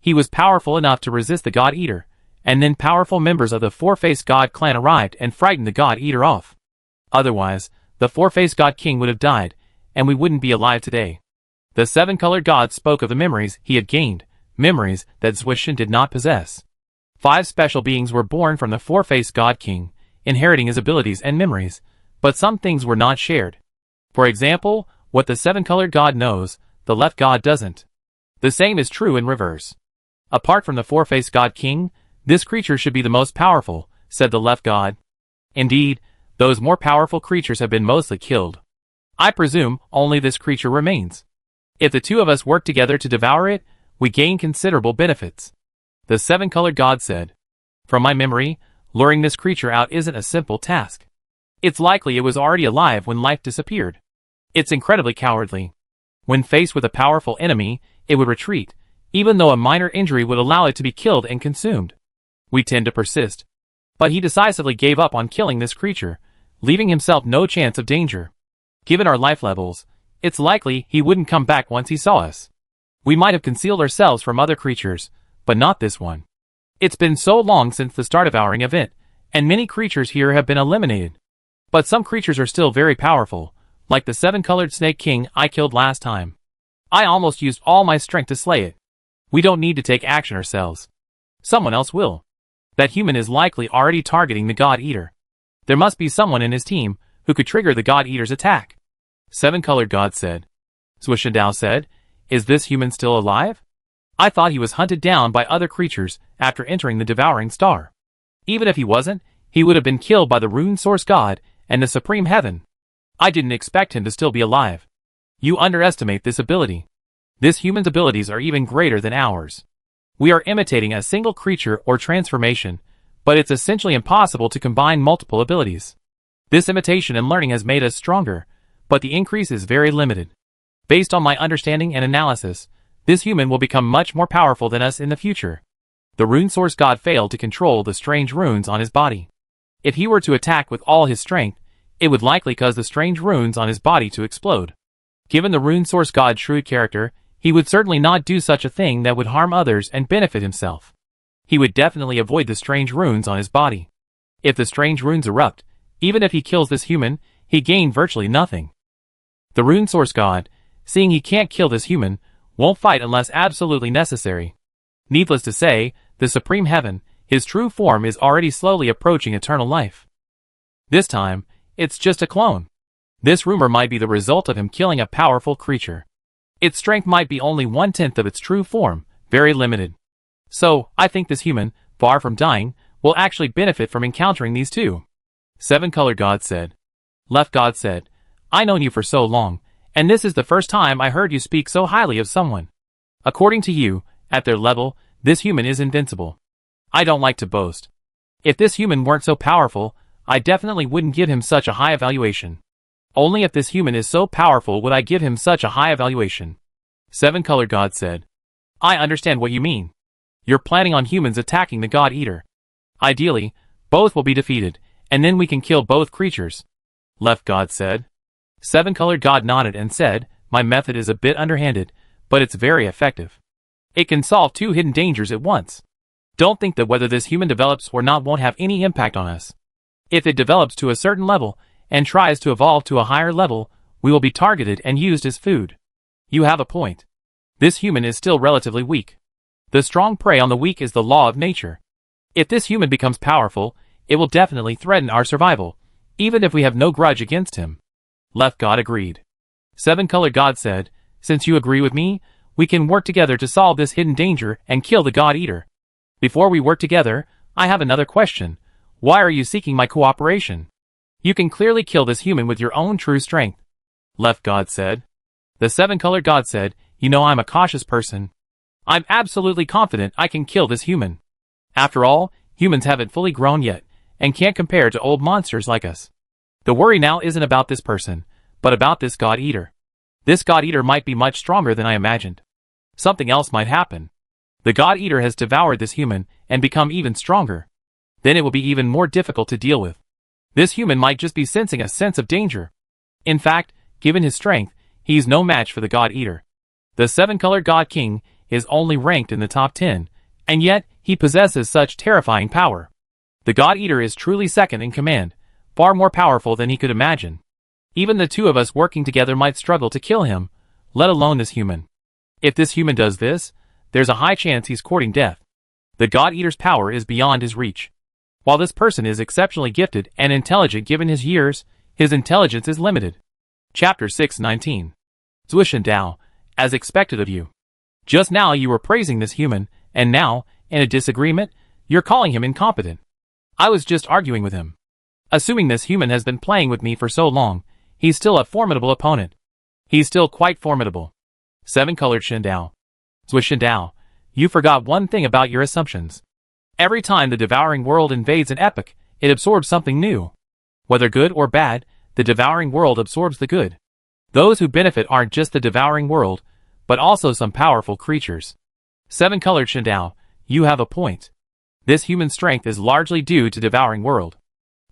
He was powerful enough to resist the God Eater, and then powerful members of the four-faced God clan arrived and frightened the God Eater off. Otherwise, the four-faced God King would have died, and we wouldn't be alive today. The seven-colored god spoke of the memories he had gained, memories that Zwishin did not possess. 5 special beings were born from the four-faced God King, inheriting his abilities and memories, but some things were not shared. For example, what the seven-colored god knows, the left god doesn't. The same is true in reverse. Apart from the four-faced God King, this creature should be the most powerful, said the left god. Indeed, those more powerful creatures have been mostly killed. I presume only this creature remains. If the two of us work together to devour it, we gain considerable benefits. The seven-colored god said. From my memory, luring this creature out isn't a simple task. It's likely it was already alive when life disappeared. It's incredibly cowardly. When faced with a powerful enemy, it would retreat, even though a minor injury would allow it to be killed and consumed. We tend to persist. But he decisively gave up on killing this creature, leaving himself no chance of danger. Given our life levels, it's likely he wouldn't come back once he saw us. We might have concealed ourselves from other creatures, but not this one. It's been so long since the start of our event, and many creatures here have been eliminated. But some creatures are still very powerful, like the 7-colored snake king I killed last time. I almost used all my strength to slay it. We don't need to take action ourselves. Someone else will. That human is likely already targeting the God Eater. There must be someone in his team who could trigger the God Eater's attack. 7-colored God said. Zwishendao said, "Is this human still alive? I thought he was hunted down by other creatures after entering the devouring star. Even if he wasn't, he would have been killed by the rune source God and the supreme heaven. I didn't expect him to still be alive. You underestimate this ability. This human's abilities are even greater than ours. We are imitating a single creature or transformation, but it's essentially impossible to combine multiple abilities. This imitation and learning has made us stronger, but the increase is very limited. Based on my understanding and analysis, this human will become much more powerful than us in the future. The rune source God failed to control the strange runes on his body. If he were to attack with all his strength, it would likely cause the strange runes on his body to explode. Given the rune source God's shrewd character, he would certainly not do such a thing that would harm others and benefit himself. He would definitely avoid the strange runes on his body. If the strange runes erupt, even if he kills this human, he gained virtually nothing. The rune source God, seeing he can't kill this human, won't fight unless absolutely necessary. Needless to say, the supreme heaven, his true form, is already slowly approaching eternal life. This time, it's just a clone. This rumor might be the result of him killing a powerful creature. Its strength might be only 1/10 of its true form, very limited. So, I think this human, far from dying, will actually benefit from encountering these two. 7-colored God said. Left God said, "I've known you for so long, and this is the first time I heard you speak so highly of someone. According to you, at their level, this human is invincible. I don't like to boast. If this human weren't so powerful, I definitely wouldn't give him such a high evaluation. Only if this human is so powerful would I give him such a high evaluation." 7-colored God said. "I understand what you mean. You're planning on humans attacking the God Eater. Ideally, both will be defeated, and then we can kill both creatures." Left God said. 7-colored God nodded and said, "My method is a bit underhanded, but it's very effective. It can solve two hidden dangers at once. Don't think that whether this human develops or not won't have any impact on us. If it develops to a certain level and tries to evolve to a higher level, we will be targeted and used as food. You have a point. This human is still relatively weak. The strong prey on the weak is the law of nature. If this human becomes powerful, it will definitely threaten our survival, even if we have no grudge against him." Left God agreed. 7-colored God said, "Since you agree with me, we can work together to solve this hidden danger and kill the God Eater. Before we work together, I have another question. Why are you seeking my cooperation? You can clearly kill this human with your own true strength." Left God said. The 7-colored God said, "You know, I'm a cautious person. I'm absolutely confident I can kill this human. After all, humans haven't fully grown yet, and can't compare to old monsters like us. The worry now isn't about this person, but about this God Eater. This God Eater might be much stronger than I imagined. Something else might happen. The God Eater has devoured this human and become even stronger. Then it will be even more difficult to deal with. This human might just be sensing a sense of danger. In fact, given his strength, he's no match for the God Eater. The 7-colored God King is only ranked in the top 10, and yet he possesses such terrifying power. The God Eater is truly second in command, far more powerful than he could imagine. Even the two of us working together might struggle to kill him, let alone this human. If this human does this, there's a high chance he's courting death. The God Eater's power is beyond his reach. While this person is exceptionally gifted and intelligent given his years, his intelligence is limited." Chapter 619. Zwishendao, as expected of you. Just now you were praising this human, and now, in a disagreement, you're calling him incompetent. I was just arguing with him. Assuming this human has been playing with me for so long, he's still a formidable opponent. He's still quite formidable. 7-colored Shendao. Zwishendao, you forgot one thing about your assumptions. Every time the devouring world invades an epoch, it absorbs something new. Whether good or bad, the devouring world absorbs the good. Those who benefit aren't just the devouring world, but also some powerful creatures. 7-colored Shendao, you have a point. This human strength is largely due to devouring world.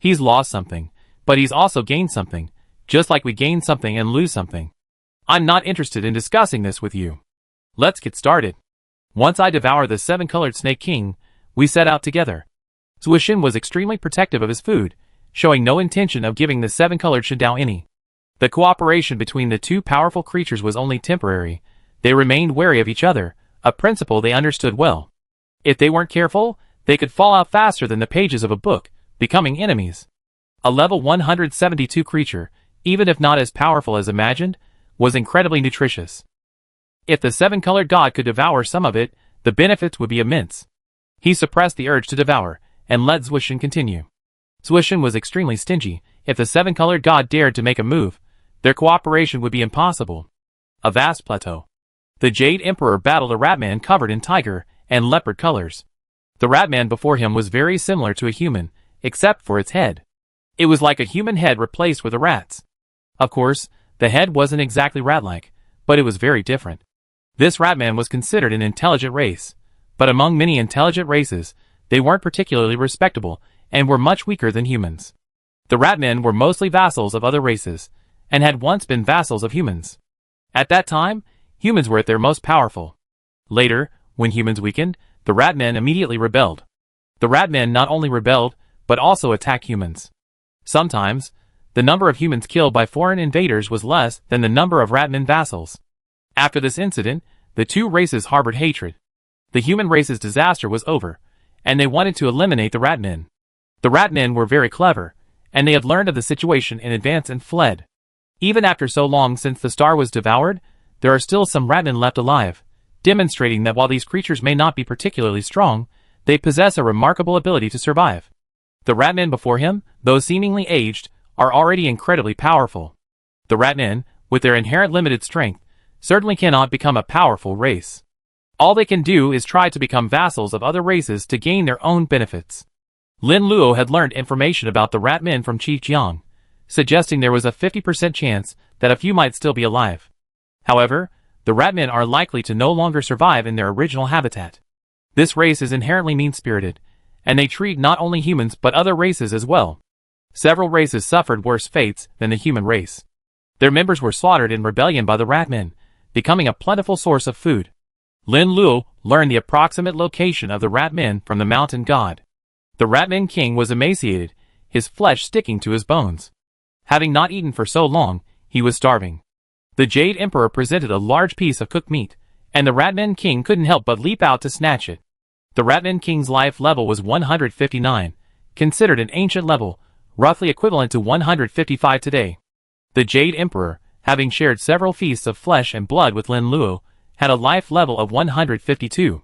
He's lost something, but he's also gained something, just like we gain something and lose something. I'm not interested in discussing this with you. Let's get started. Once I devour the 7-colored Snake King, we set out together. Zuishin was extremely protective of his food, showing no intention of giving the seven-colored Shindao any. The cooperation between the two powerful creatures was only temporary. They remained wary of each other, a principle they understood well. If they weren't careful, they could fall out faster than the pages of a book, becoming enemies. A level 172 creature, even if not as powerful as imagined, was incredibly nutritious. If the seven-colored god could devour some of it, the benefits would be immense. He suppressed the urge to devour, and let Zuishin continue. Zuishin was extremely stingy. If the seven-colored god dared to make a move, their cooperation would be impossible. A vast plateau. The Jade Emperor battled a ratman covered in tiger and leopard colors. The ratman before him was very similar to a human, except for its head. It was like a human head replaced with a rat's. Of course, the head wasn't exactly rat-like, but it was very different. This ratman was considered an intelligent race, but among many intelligent races, they weren't particularly respectable and were much weaker than humans. The ratmen were mostly vassals of other races, and had once been vassals of humans. At that time, humans were at their most powerful. Later, when humans weakened, the ratmen immediately rebelled. The ratmen not only rebelled, but also attacked humans. Sometimes, the number of humans killed by foreign invaders was less than the number of ratman vassals. After this incident, the two races harbored hatred. The human race's disaster was over, and they wanted to eliminate the ratmen. The ratmen were very clever, and they had learned of the situation in advance and fled. Even after so long since the star was devoured, there are still some ratmen left alive, demonstrating that while these creatures may not be particularly strong, they possess a remarkable ability to survive. The ratmen before him, though seemingly aged, are already incredibly powerful. The ratmen, with their inherent limited strength, certainly cannot become a powerful race. All they can do is try to become vassals of other races to gain their own benefits. Lin Luo had learned information about the ratmen from Chief Jiang, suggesting there was a 50% chance that a few might still be alive. However, the ratmen are likely to no longer survive in their original habitat. This race is inherently mean-spirited, and they treat not only humans but other races as well. Several races suffered worse fates than the human race. Their members were slaughtered in rebellion by the ratmen, becoming a plentiful source of food. Lin Luo learned the approximate location of the ratmen from the mountain god. The ratman king was emaciated, his flesh sticking to his bones. Having not eaten for so long, he was starving. The Jade Emperor presented a large piece of cooked meat, and the ratman king couldn't help but leap out to snatch it. The ratman king's life level was 159, considered an ancient level, roughly equivalent to 155 today. The Jade Emperor, having shared several feasts of flesh and blood with Lin Luo, had a life level of 152.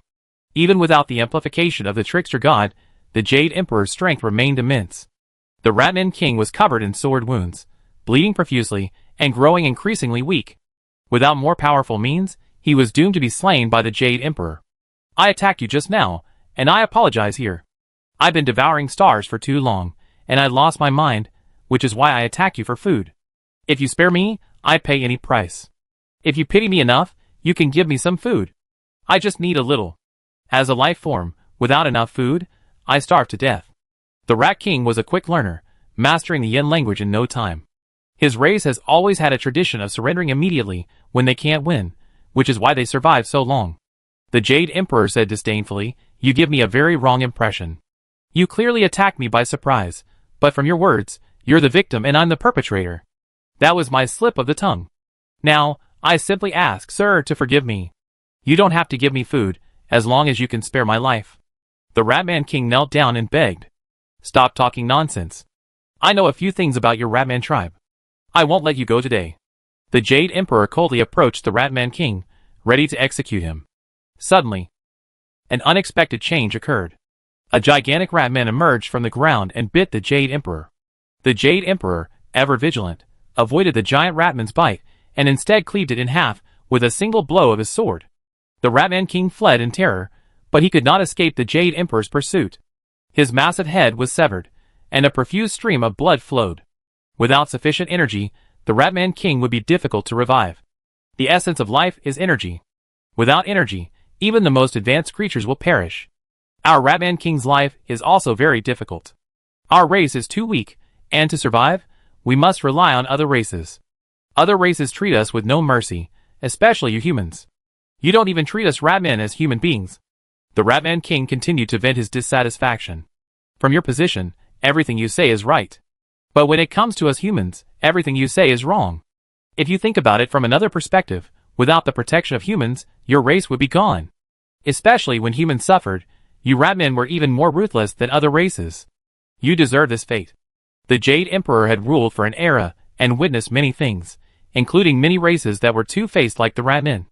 Even without the amplification of the trickster god, the Jade Emperor's strength remained immense. The ratman king was covered in sword wounds, bleeding profusely, and growing increasingly weak. Without more powerful means, he was doomed to be slain by the Jade Emperor. I attacked you just now, and I apologize here. I've been devouring stars for too long, and I lost my mind, which is why I attack you for food. If you spare me, I'd pay any price. If you pity me enough, you can give me some food. I just need a little. As a life form, without enough food, I starve to death. The Rat King was a quick learner, mastering the Yin language in no time. His race has always had a tradition of surrendering immediately when they can't win, which is why they survived so long. The Jade Emperor said disdainfully, "You give me a very wrong impression. You clearly attacked me by surprise, but from your words, you're the victim and I'm the perpetrator. That was my slip of the tongue. Now, I simply ask, sir, to forgive me. You don't have to give me food, as long as you can spare my life." The Ratman King knelt down and begged. "Stop talking nonsense. I know a few things about your Ratman tribe. I won't let you go today." The Jade Emperor coldly approached the Ratman King, ready to execute him. Suddenly, an unexpected change occurred. A gigantic Ratman emerged from the ground and bit the Jade Emperor. The Jade Emperor, ever vigilant, avoided the giant Ratman's bite, and instead cleaved it in half with a single blow of his sword. The Ratman King fled in terror, but he could not escape the Jade Emperor's pursuit. His massive head was severed, and a profuse stream of blood flowed. Without sufficient energy, the Ratman King would be difficult to revive. The essence of life is energy. Without energy, even the most advanced creatures will perish. Our Ratman King's life is also very difficult. Our race is too weak, and to survive, we must rely on other races. Other races treat us with no mercy, especially you humans. You don't even treat us Ratmen as human beings." The Ratman King continued to vent his dissatisfaction. From your position, everything you say is right. But when it comes to us humans, everything you say is wrong. If you think about it from another perspective, without the protection of humans, your race would be gone. Especially when humans suffered, you Ratmen were even more ruthless than other races. You deserve this fate. The Jade Emperor had ruled for an era, and witnessed many things, including many races that were two-faced like the Ratmen.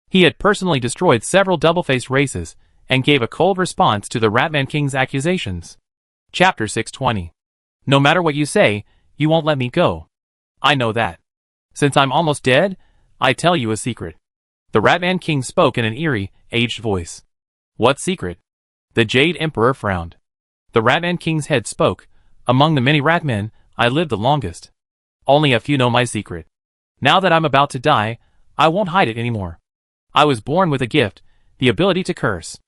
He had personally destroyed several double-faced races, and gave a cold response to the Ratman King's accusations. Chapter 620. No matter what you say, you won't let me go. I know that. Since I'm almost dead, I tell you a secret. The Ratman King spoke in an eerie, aged voice. What secret? The Jade Emperor frowned. The Ratman King's head spoke. Among the many Ratmen, I lived the longest. Only a few know my secret. Now that I'm about to die, I won't hide it anymore. I was born with a gift, the ability to curse.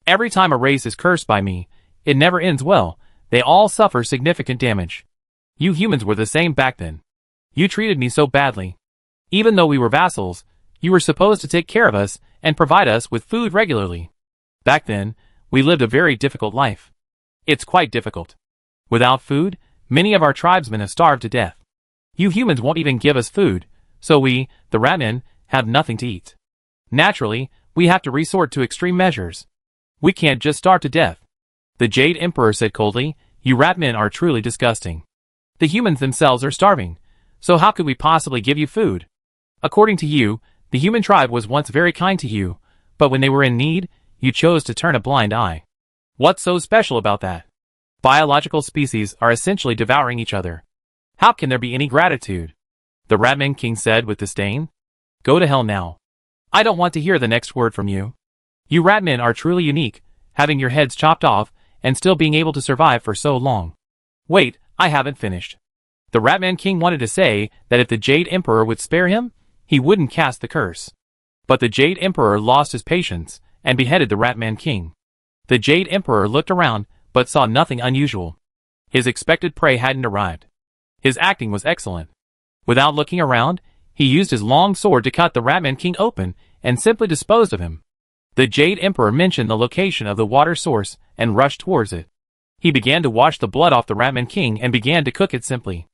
Every time a race is cursed by me, it never ends well. They all suffer significant damage. You humans were the same back then. You treated me so badly. Even though we were vassals, you were supposed to take care of us and provide us with food regularly. Back then, we lived a very difficult life. It's quite difficult. Without food, many of our tribesmen have starved to death. You humans won't even give us food, so we, the Ratmen, have nothing to eat. Naturally, we have to resort to extreme measures. We can't just starve to death. The Jade Emperor said coldly, you Ratmen are truly disgusting. The humans themselves are starving, so how could we possibly give you food? According to you, the human tribe was once very kind to you, but when they were in need, you chose to turn a blind eye. What's so special about that? Biological species are essentially devouring each other. How can there be any gratitude? The Ratman King said with disdain. Go to hell now. I don't want to hear the next word from you. You Ratmen are truly unique, having your heads chopped off, and still being able to survive for so long. Wait, I haven't finished. The Ratman King wanted to say that if the Jade Emperor would spare him, he wouldn't cast the curse. But the Jade Emperor lost his patience, and beheaded the Ratman King. The Jade Emperor looked around, but saw nothing unusual. His expected prey hadn't arrived. His acting was excellent. Without looking around, he used his long sword to cut the Ratman King open, and simply disposed of him. The Jade Emperor mentioned the location of the water source, and rushed towards it. He began to wash the blood off the Ratman King and began to cook it simply.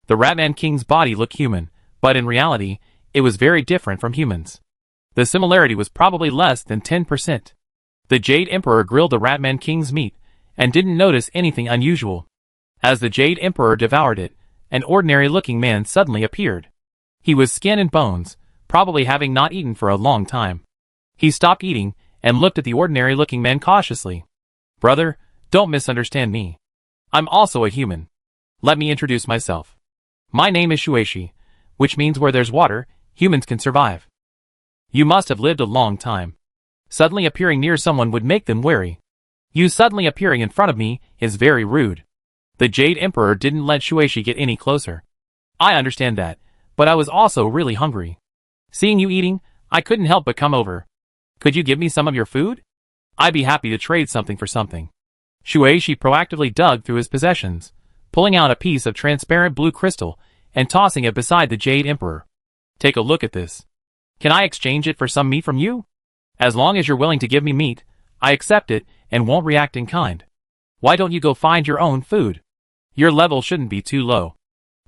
The Ratman King's body looked human, but in reality, it was very different from humans. The similarity was probably less than 10%. The Jade Emperor grilled the Ratman King's meat, and didn't notice anything unusual. As the Jade Emperor devoured it, an ordinary-looking man suddenly appeared. He was skin and bones, probably having not eaten for a long time. He stopped eating, and looked at the ordinary-looking man cautiously. Brother, don't misunderstand me. I'm also a human. Let me introduce myself. My name is Shueisha, which means where there's water, humans can survive. You must have lived a long time. Suddenly appearing near someone would make them wary. You suddenly appearing in front of me is very rude. The Jade Emperor didn't let Shueisha get any closer. I understand that, but I was also really hungry. Seeing you eating, I couldn't help but come over. Could you give me some of your food? I'd be happy to trade something for something. Shueisha proactively dug through his possessions, pulling out a piece of transparent blue crystal and tossing it beside the Jade Emperor. Take a look at this. Can I exchange it for some meat from you? As long as you're willing to give me meat, I accept it and won't react in kind. Why don't you go find your own food? Your level shouldn't be too low.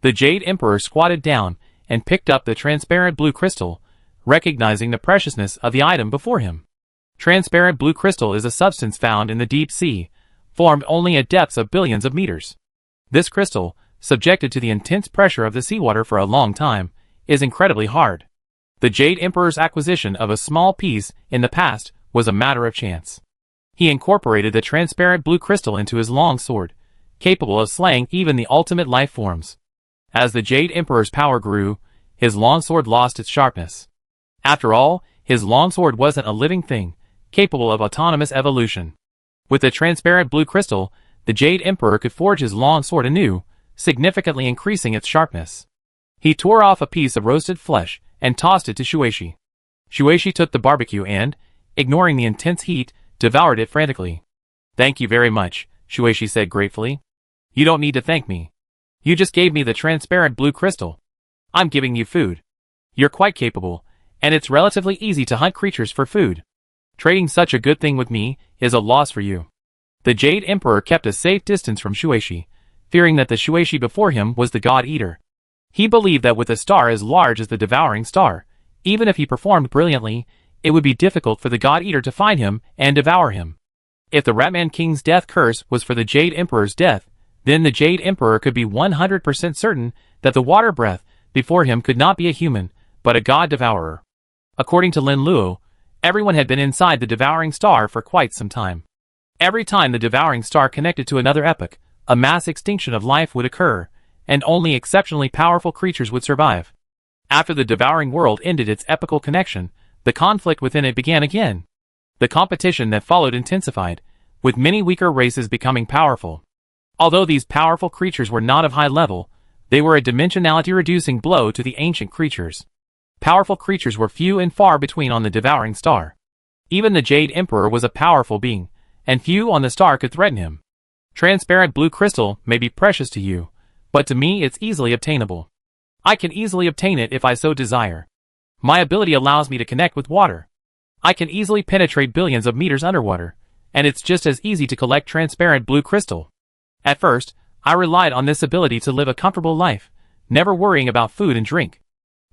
The Jade Emperor squatted down and picked up the transparent blue crystal, recognizing the preciousness of the item before him. Transparent blue crystal is a substance found in the deep sea, formed only at depths of billions of meters. This crystal, subjected to the intense pressure of the seawater for a long time, is incredibly hard. The Jade Emperor's acquisition of a small piece in the past was a matter of chance. He incorporated the transparent blue crystal into his long sword, capable of slaying even the ultimate life forms. As the Jade Emperor's power grew, his longsword lost its sharpness. After all, his longsword wasn't a living thing, capable of autonomous evolution. With the transparent blue crystal, the Jade Emperor could forge his longsword anew, significantly increasing its sharpness. He tore off a piece of roasted flesh and tossed it to Shueisha. Shueisha took the barbecue and, ignoring the intense heat, devoured it frantically. Thank you very much, Shueisha said gratefully. You don't need to thank me. You just gave me the transparent blue crystal. I'm giving you food. You're quite capable, and it's relatively easy to hunt creatures for food. Trading such a good thing with me is a loss for you. The Jade Emperor kept a safe distance from Shueisha, fearing that the Shueisha before him was the God Eater. He believed that with a star as large as the Devouring Star, even if he performed brilliantly, it would be difficult for the God Eater to find him and devour him. If the Ratman King's death curse was for the Jade Emperor's death, then the Jade Emperor could be 100% certain that the water breath before him could not be a human, but a god devourer. According to Lin Luo, everyone had been inside the Devouring Star for quite some time. Every time the Devouring Star connected to another epoch, a mass extinction of life would occur, and only exceptionally powerful creatures would survive. After the Devouring World ended its epochal connection, the conflict within it began again. The competition that followed intensified, with many weaker races becoming powerful. Although these powerful creatures were not of high level, they were a dimensionality-reducing blow to the ancient creatures. Powerful creatures were few and far between on the Devouring Star. Even the Jade Emperor was a powerful being, and few on the star could threaten him. Transparent blue crystal may be precious to you, but to me it's easily obtainable. I can easily obtain it if I so desire. My ability allows me to connect with water. I can easily penetrate billions of meters underwater, and it's just as easy to collect transparent blue crystal. At first, I relied on this ability to live a comfortable life, never worrying about food and drink.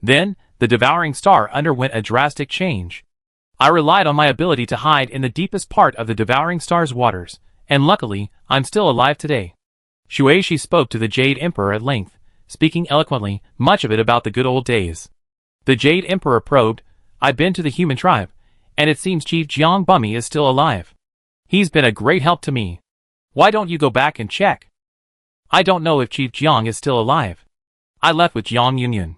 Then, the Devouring Star underwent a drastic change. I relied on my ability to hide in the deepest part of the Devouring Star's waters, and luckily, I'm still alive today. Shueisha spoke to the Jade Emperor at length, speaking eloquently, much of it about the good old days. The Jade Emperor probed, I've been to the human tribe, and it seems Chief Jiang Bummy is still alive. He's been a great help to me. Why don't you go back and check? I don't know if Chief Jiang is still alive. I left with Jiang Yunyan.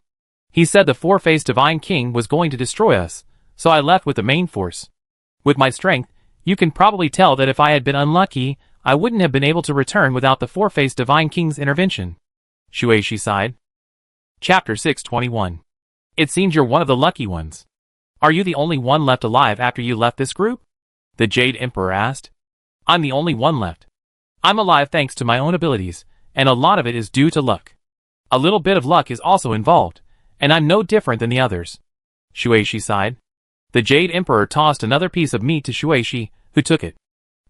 He said the four-faced Divine King was going to destroy us, so I left with the main force. With my strength, you can probably tell that if I had been unlucky, I wouldn't have been able to return without the four-faced Divine King's intervention. Shueisha sighed. Chapter 621. It seems you're one of the lucky ones. Are you the only one left alive after you left this group? The Jade Emperor asked. I'm the only one left. I'm alive thanks to my own abilities, and a lot of it is due to luck. A little bit of luck is also involved, and I'm no different than the others. Shueisha sighed. The Jade Emperor tossed another piece of meat to Shueisha, who took it.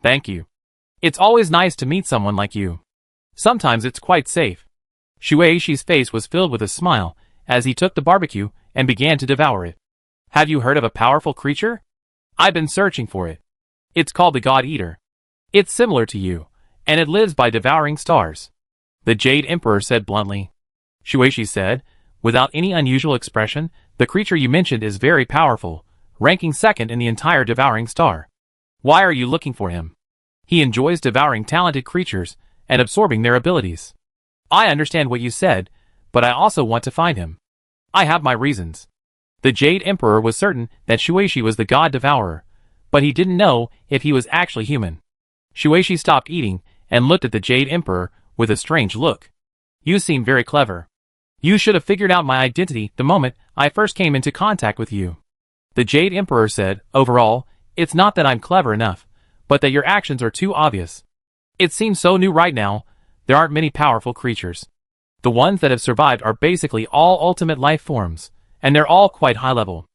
Thank you. It's always nice to meet someone like you. Sometimes it's quite safe. Shueisha's face was filled with a smile as he took the barbecue and began to devour it. Have you heard of a powerful creature? I've been searching for it. It's called the God Eater. It's similar to you, and it lives by devouring stars. The Jade Emperor said bluntly. Shueisha said, without any unusual expression, the creature you mentioned is very powerful, ranking second in the entire devouring star. Why are you looking for him? He enjoys devouring talented creatures and absorbing their abilities. I understand what you said, but I also want to find him. I have my reasons. The Jade Emperor was certain that Shueisha was the God Devourer, but he didn't know if he was actually human. Shueisha stopped eating and looked at the Jade Emperor with a strange look. You seem very clever. You should have figured out my identity the moment I first came into contact with you. The Jade Emperor said, overall, it's not that I'm clever enough, but that your actions are too obvious. It seems so new right now. There aren't many powerful creatures. The ones that have survived are basically all ultimate life forms, and they're all quite high level.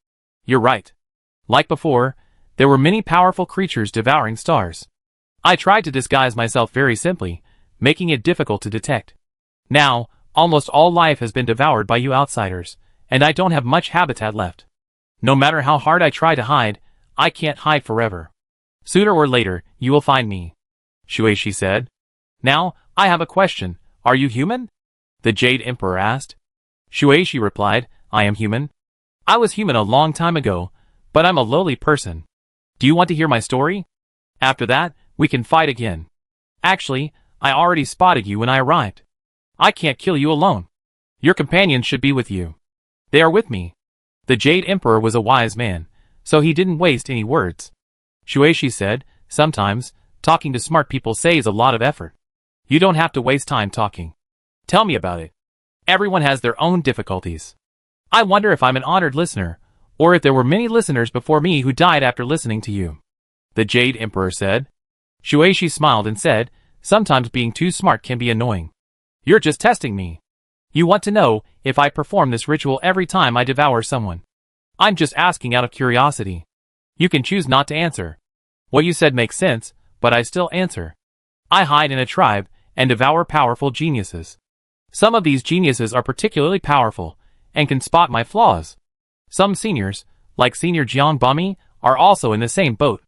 You're right. Like before, there were many powerful creatures devouring stars. I tried to disguise myself very simply, making it difficult to detect. Now, almost all life has been devoured by you outsiders, and I don't have much habitat left. No matter how hard I try to hide, I can't hide forever. Sooner or later, you will find me. Shueisha said. Now, I have a question. Are you human? The Jade Emperor asked. Shueisha replied, I am human. I was human a long time ago, but I'm a lowly person. Do you want to hear my story? After that, we can fight again. Actually, I already spotted you when I arrived. I can't kill you alone. Your companions should be with you. They are with me. The Jade Emperor was a wise man, so he didn't waste any words. Shueisha said, sometimes, talking to smart people saves a lot of effort. You don't have to waste time talking. Tell me about it. Everyone has their own difficulties. I wonder if I'm an honored listener, or if there were many listeners before me who died after listening to you. The Jade Emperor said. Shueisha smiled and said, sometimes being too smart can be annoying. You're just testing me. You want to know if I perform this ritual every time I devour someone. I'm just asking out of curiosity. You can choose not to answer. What you said makes sense, but I still answer. I hide in a tribe and devour powerful geniuses. Some of these geniuses are particularly powerful and can spot my flaws. Some seniors, like Senior Jiang Bami, are also in the same boat.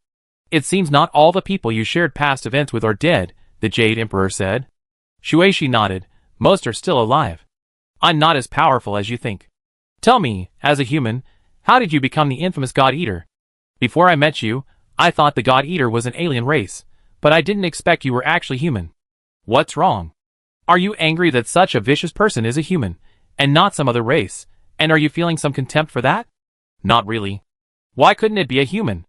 It seems not all the people you shared past events with are dead, the Jade Emperor said. Shueisha nodded. Most are still alive. I'm not as powerful as you think. Tell me, as a human, how did you become the infamous God Eater? Before I met you, I thought the God Eater was an alien race, but I didn't expect you were actually human. What's wrong? Are you angry that such a vicious person is a human, and not some other race, and are you feeling some contempt for that? Not really. Why couldn't it be a human?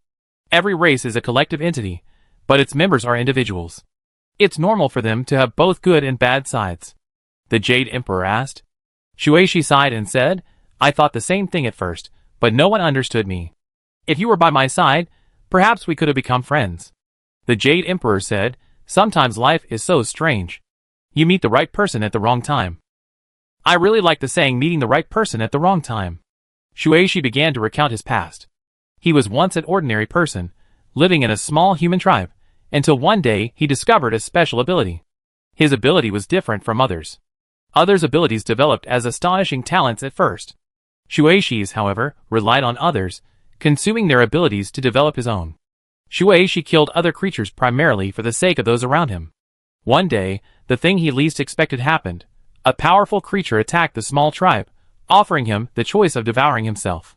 Every race is a collective entity, but its members are individuals. It's normal for them to have both good and bad sides. The Jade Emperor asked. Shueisha sighed and said, I thought the same thing at first, but no one understood me. If you were by my side, perhaps we could have become friends. The Jade Emperor said, sometimes life is so strange. You meet the right person at the wrong time. I really like the saying meeting the right person at the wrong time. Shueisha began to recount his past. He was once an ordinary person, living in a small human tribe, until one day he discovered a special ability. His ability was different from others. Others' abilities developed as astonishing talents at first. Shueisha's, however, relied on others, consuming their abilities to develop his own. Shueisha killed other creatures primarily for the sake of those around him. One day, the thing he least expected happened. A powerful creature attacked the small tribe, offering him the choice of devouring himself.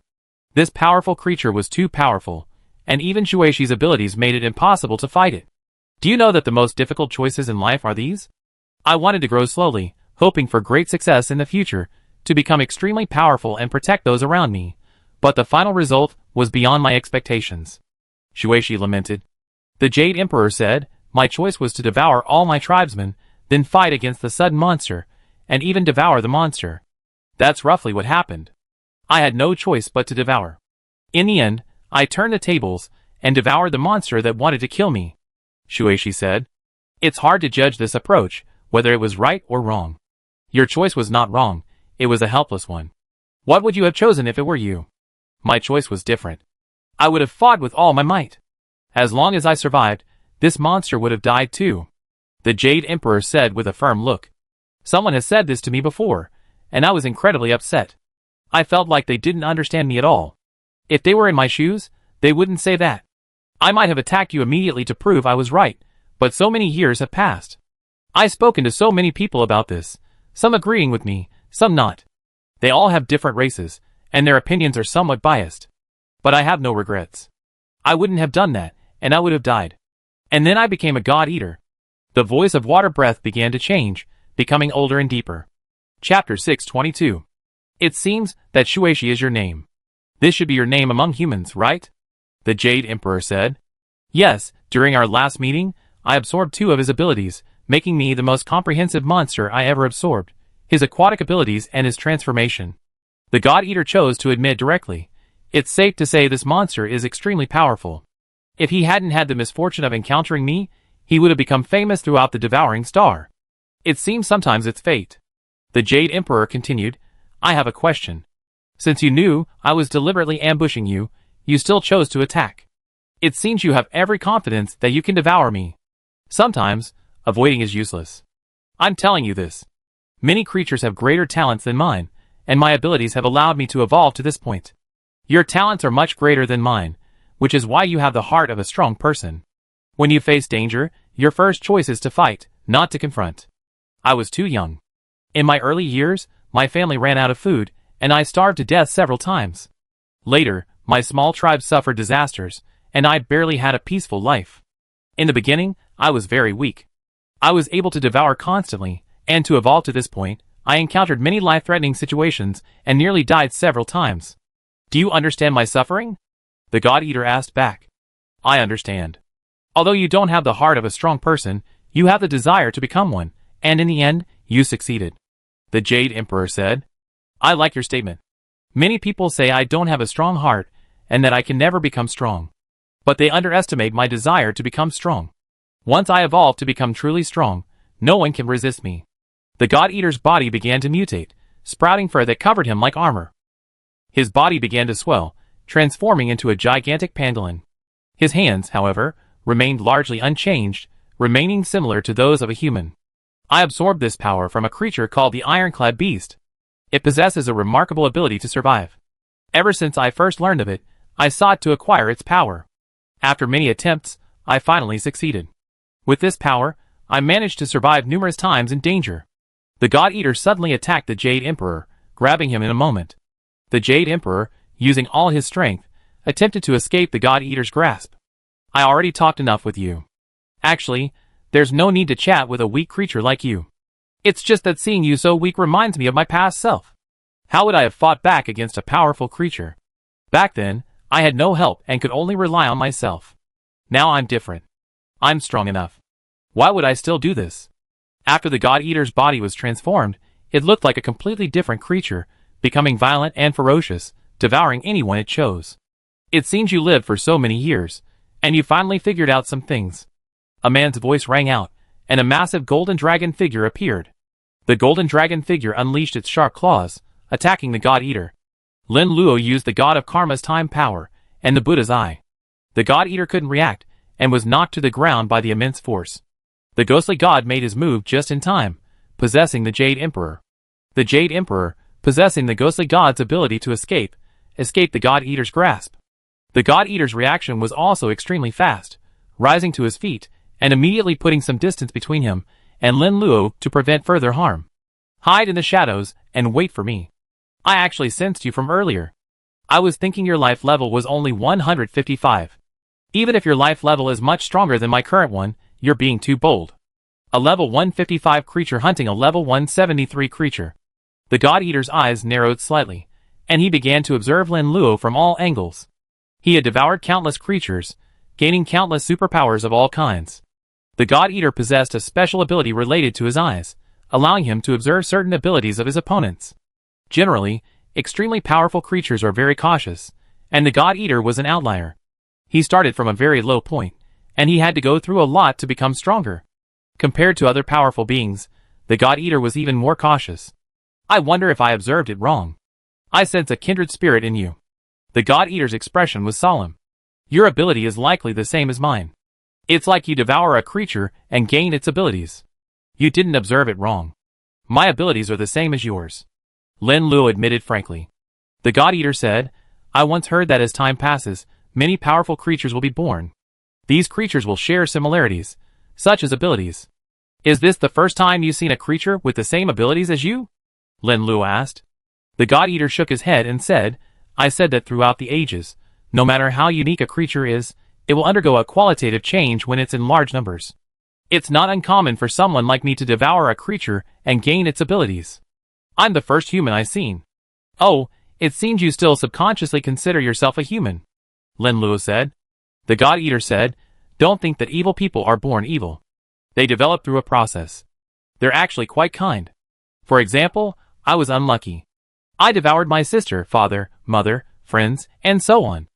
This powerful creature was too powerful, and even Shueisha's abilities made it impossible to fight it. Do you know that the most difficult choices in life are these? I wanted to grow slowly, hoping for great success in the future, to become extremely powerful and protect those around me, but the final result was beyond my expectations. Shueisha lamented. The Jade Emperor said, my choice was to devour all my tribesmen, then fight against the sudden monster, and even devour the monster. That's roughly what happened. I had no choice but to devour. In the end, I turned the tables, and devoured the monster that wanted to kill me. Shueisha said. It's hard to judge this approach, whether it was right or wrong. Your choice was not wrong, it was a helpless one. What would you have chosen if it were you? My choice was different. I would have fought with all my might. As long as I survived, this monster would have died too. The Jade Emperor said with a firm look. Someone has said this to me before, and I was incredibly upset. I felt like they didn't understand me at all. If they were in my shoes, they wouldn't say that. I might have attacked you immediately to prove I was right, but so many years have passed. I've spoken to so many people about this, some agreeing with me, some not. They all have different races, and their opinions are somewhat biased. But I have no regrets. I wouldn't have done that, and I would have died. And then I became a God Eater. The voice of Water Breath began to change, becoming older and deeper. Chapter 622. It seems that Shueisha is your name. This should be your name among humans, right? The Jade Emperor said. Yes, during our last meeting, I absorbed 2 of his abilities, making me the most comprehensive monster I ever absorbed, his aquatic abilities and his transformation. The God Eater chose to admit directly. It's safe to say this monster is extremely powerful. If he hadn't had the misfortune of encountering me, he would have become famous throughout the Devouring Star. It seems sometimes it's fate. The Jade Emperor continued, I have a question. Since you knew I was deliberately ambushing you, you still chose to attack. It seems you have every confidence that you can devour me. Sometimes, avoiding is useless. I'm telling you this. Many creatures have greater talents than mine, and my abilities have allowed me to evolve to this point. Your talents are much greater than mine, which is why you have the heart of a strong person. When you face danger, your first choice is to fight, not to confront. I was too young. In my early years, my family ran out of food, and I starved to death several times. Later, my small tribe suffered disasters, and I barely had a peaceful life. In the beginning, I was very weak. I was able to devour constantly, and to evolve to this point, I encountered many life-threatening situations and nearly died several times. Do you understand my suffering? The God Eater asked back. I understand. Although you don't have the heart of a strong person, you have the desire to become one, and in the end, you succeeded. The Jade Emperor said. I like your statement. Many people say I don't have a strong heart, and that I can never become strong. But they underestimate my desire to become strong. Once I evolve to become truly strong, no one can resist me. The God Eater's body began to mutate, sprouting fur that covered him like armor. His body began to swell, transforming into a gigantic pangolin. His hands, however, remained largely unchanged, remaining similar to those of a human. I absorbed this power from a creature called the Ironclad Beast. It possesses a remarkable ability to survive. Ever since I first learned of it, I sought to acquire its power. After many attempts, I finally succeeded. With this power, I managed to survive numerous times in danger. The God Eater suddenly attacked the Jade Emperor, grabbing him in a moment. The Jade Emperor, using all his strength, attempted to escape the God Eater's grasp. I already talked enough with you. Actually, there's no need to chat with a weak creature like you. It's just that seeing you so weak reminds me of my past self. How would I have fought back against a powerful creature? Back then, I had no help and could only rely on myself. Now I'm different. I'm strong enough. Why would I still do this? After the God Eater's body was transformed, it looked like a completely different creature, becoming violent and ferocious, devouring anyone it chose. It seems you lived for so many years, and you finally figured out some things. A man's voice rang out, and a massive golden dragon figure appeared. The golden dragon figure unleashed its sharp claws, attacking the God Eater. Lin Luo used the God of Karma's time power, and the Buddha's eye. The God Eater couldn't react, and was knocked to the ground by the immense force. The ghostly god made his move just in time, possessing the Jade Emperor. The Jade Emperor, possessing the ghostly god's ability to escaped the God Eater's grasp. The God Eater's reaction was also extremely fast, rising to his feet, and immediately putting some distance between him and Lin Luo to prevent further harm. Hide in the shadows and wait for me. I actually sensed you from earlier. I was thinking your life level was only 155. Even if your life level is much stronger than my current one, you're being too bold. A level 155 creature hunting a level 173 creature. The God Eater's eyes narrowed slightly, and he began to observe Lin Luo from all angles. He had devoured countless creatures, gaining countless superpowers of all kinds. The God Eater possessed a special ability related to his eyes, allowing him to observe certain abilities of his opponents. Generally, extremely powerful creatures are very cautious, and the God Eater was an outlier. He started from a very low point, and he had to go through a lot to become stronger. Compared to other powerful beings, the God Eater was even more cautious. I wonder if I observed it wrong. I sense a kindred spirit in you. The God Eater's expression was solemn. Your ability is likely the same as mine. It's like you devour a creature and gain its abilities. You didn't observe it wrong. My abilities are the same as yours. Lin Luo admitted frankly. The God Eater said, I once heard that as time passes, many powerful creatures will be born. These creatures will share similarities, such as abilities. Is this the first time you've seen a creature with the same abilities as you? Lin Luo asked. The God Eater shook his head and said, I said that throughout the ages, no matter how unique a creature is, it will undergo a qualitative change when it's in large numbers. It's not uncommon for someone like me to devour a creature and gain its abilities. I'm the first human I've seen. Oh, it seems you still subconsciously consider yourself a human, Lin Luo said. The God Eater said, don't think that evil people are born evil. They develop through a process. They're actually quite kind. For example, I was unlucky. I devoured my sister, father, mother, friends, and so on.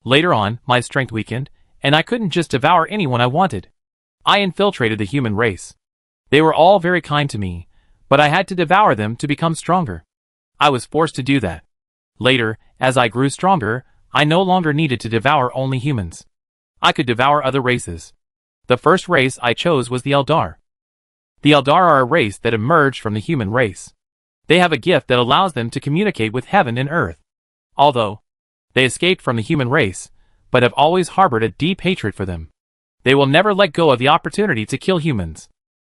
Later on, my strength weakened, and I couldn't just devour anyone I wanted. I infiltrated the human race. They were all very kind to me, but I had to devour them to become stronger. I was forced to do that. Later, as I grew stronger, I no longer needed to devour only humans. I could devour other races. The first race I chose was the Eldar. The Eldar are a race that emerged from the human race. They have a gift that allows them to communicate with heaven and earth. Although they escaped from the human race, but have always harbored a deep hatred for them. They will never let go of the opportunity to kill humans.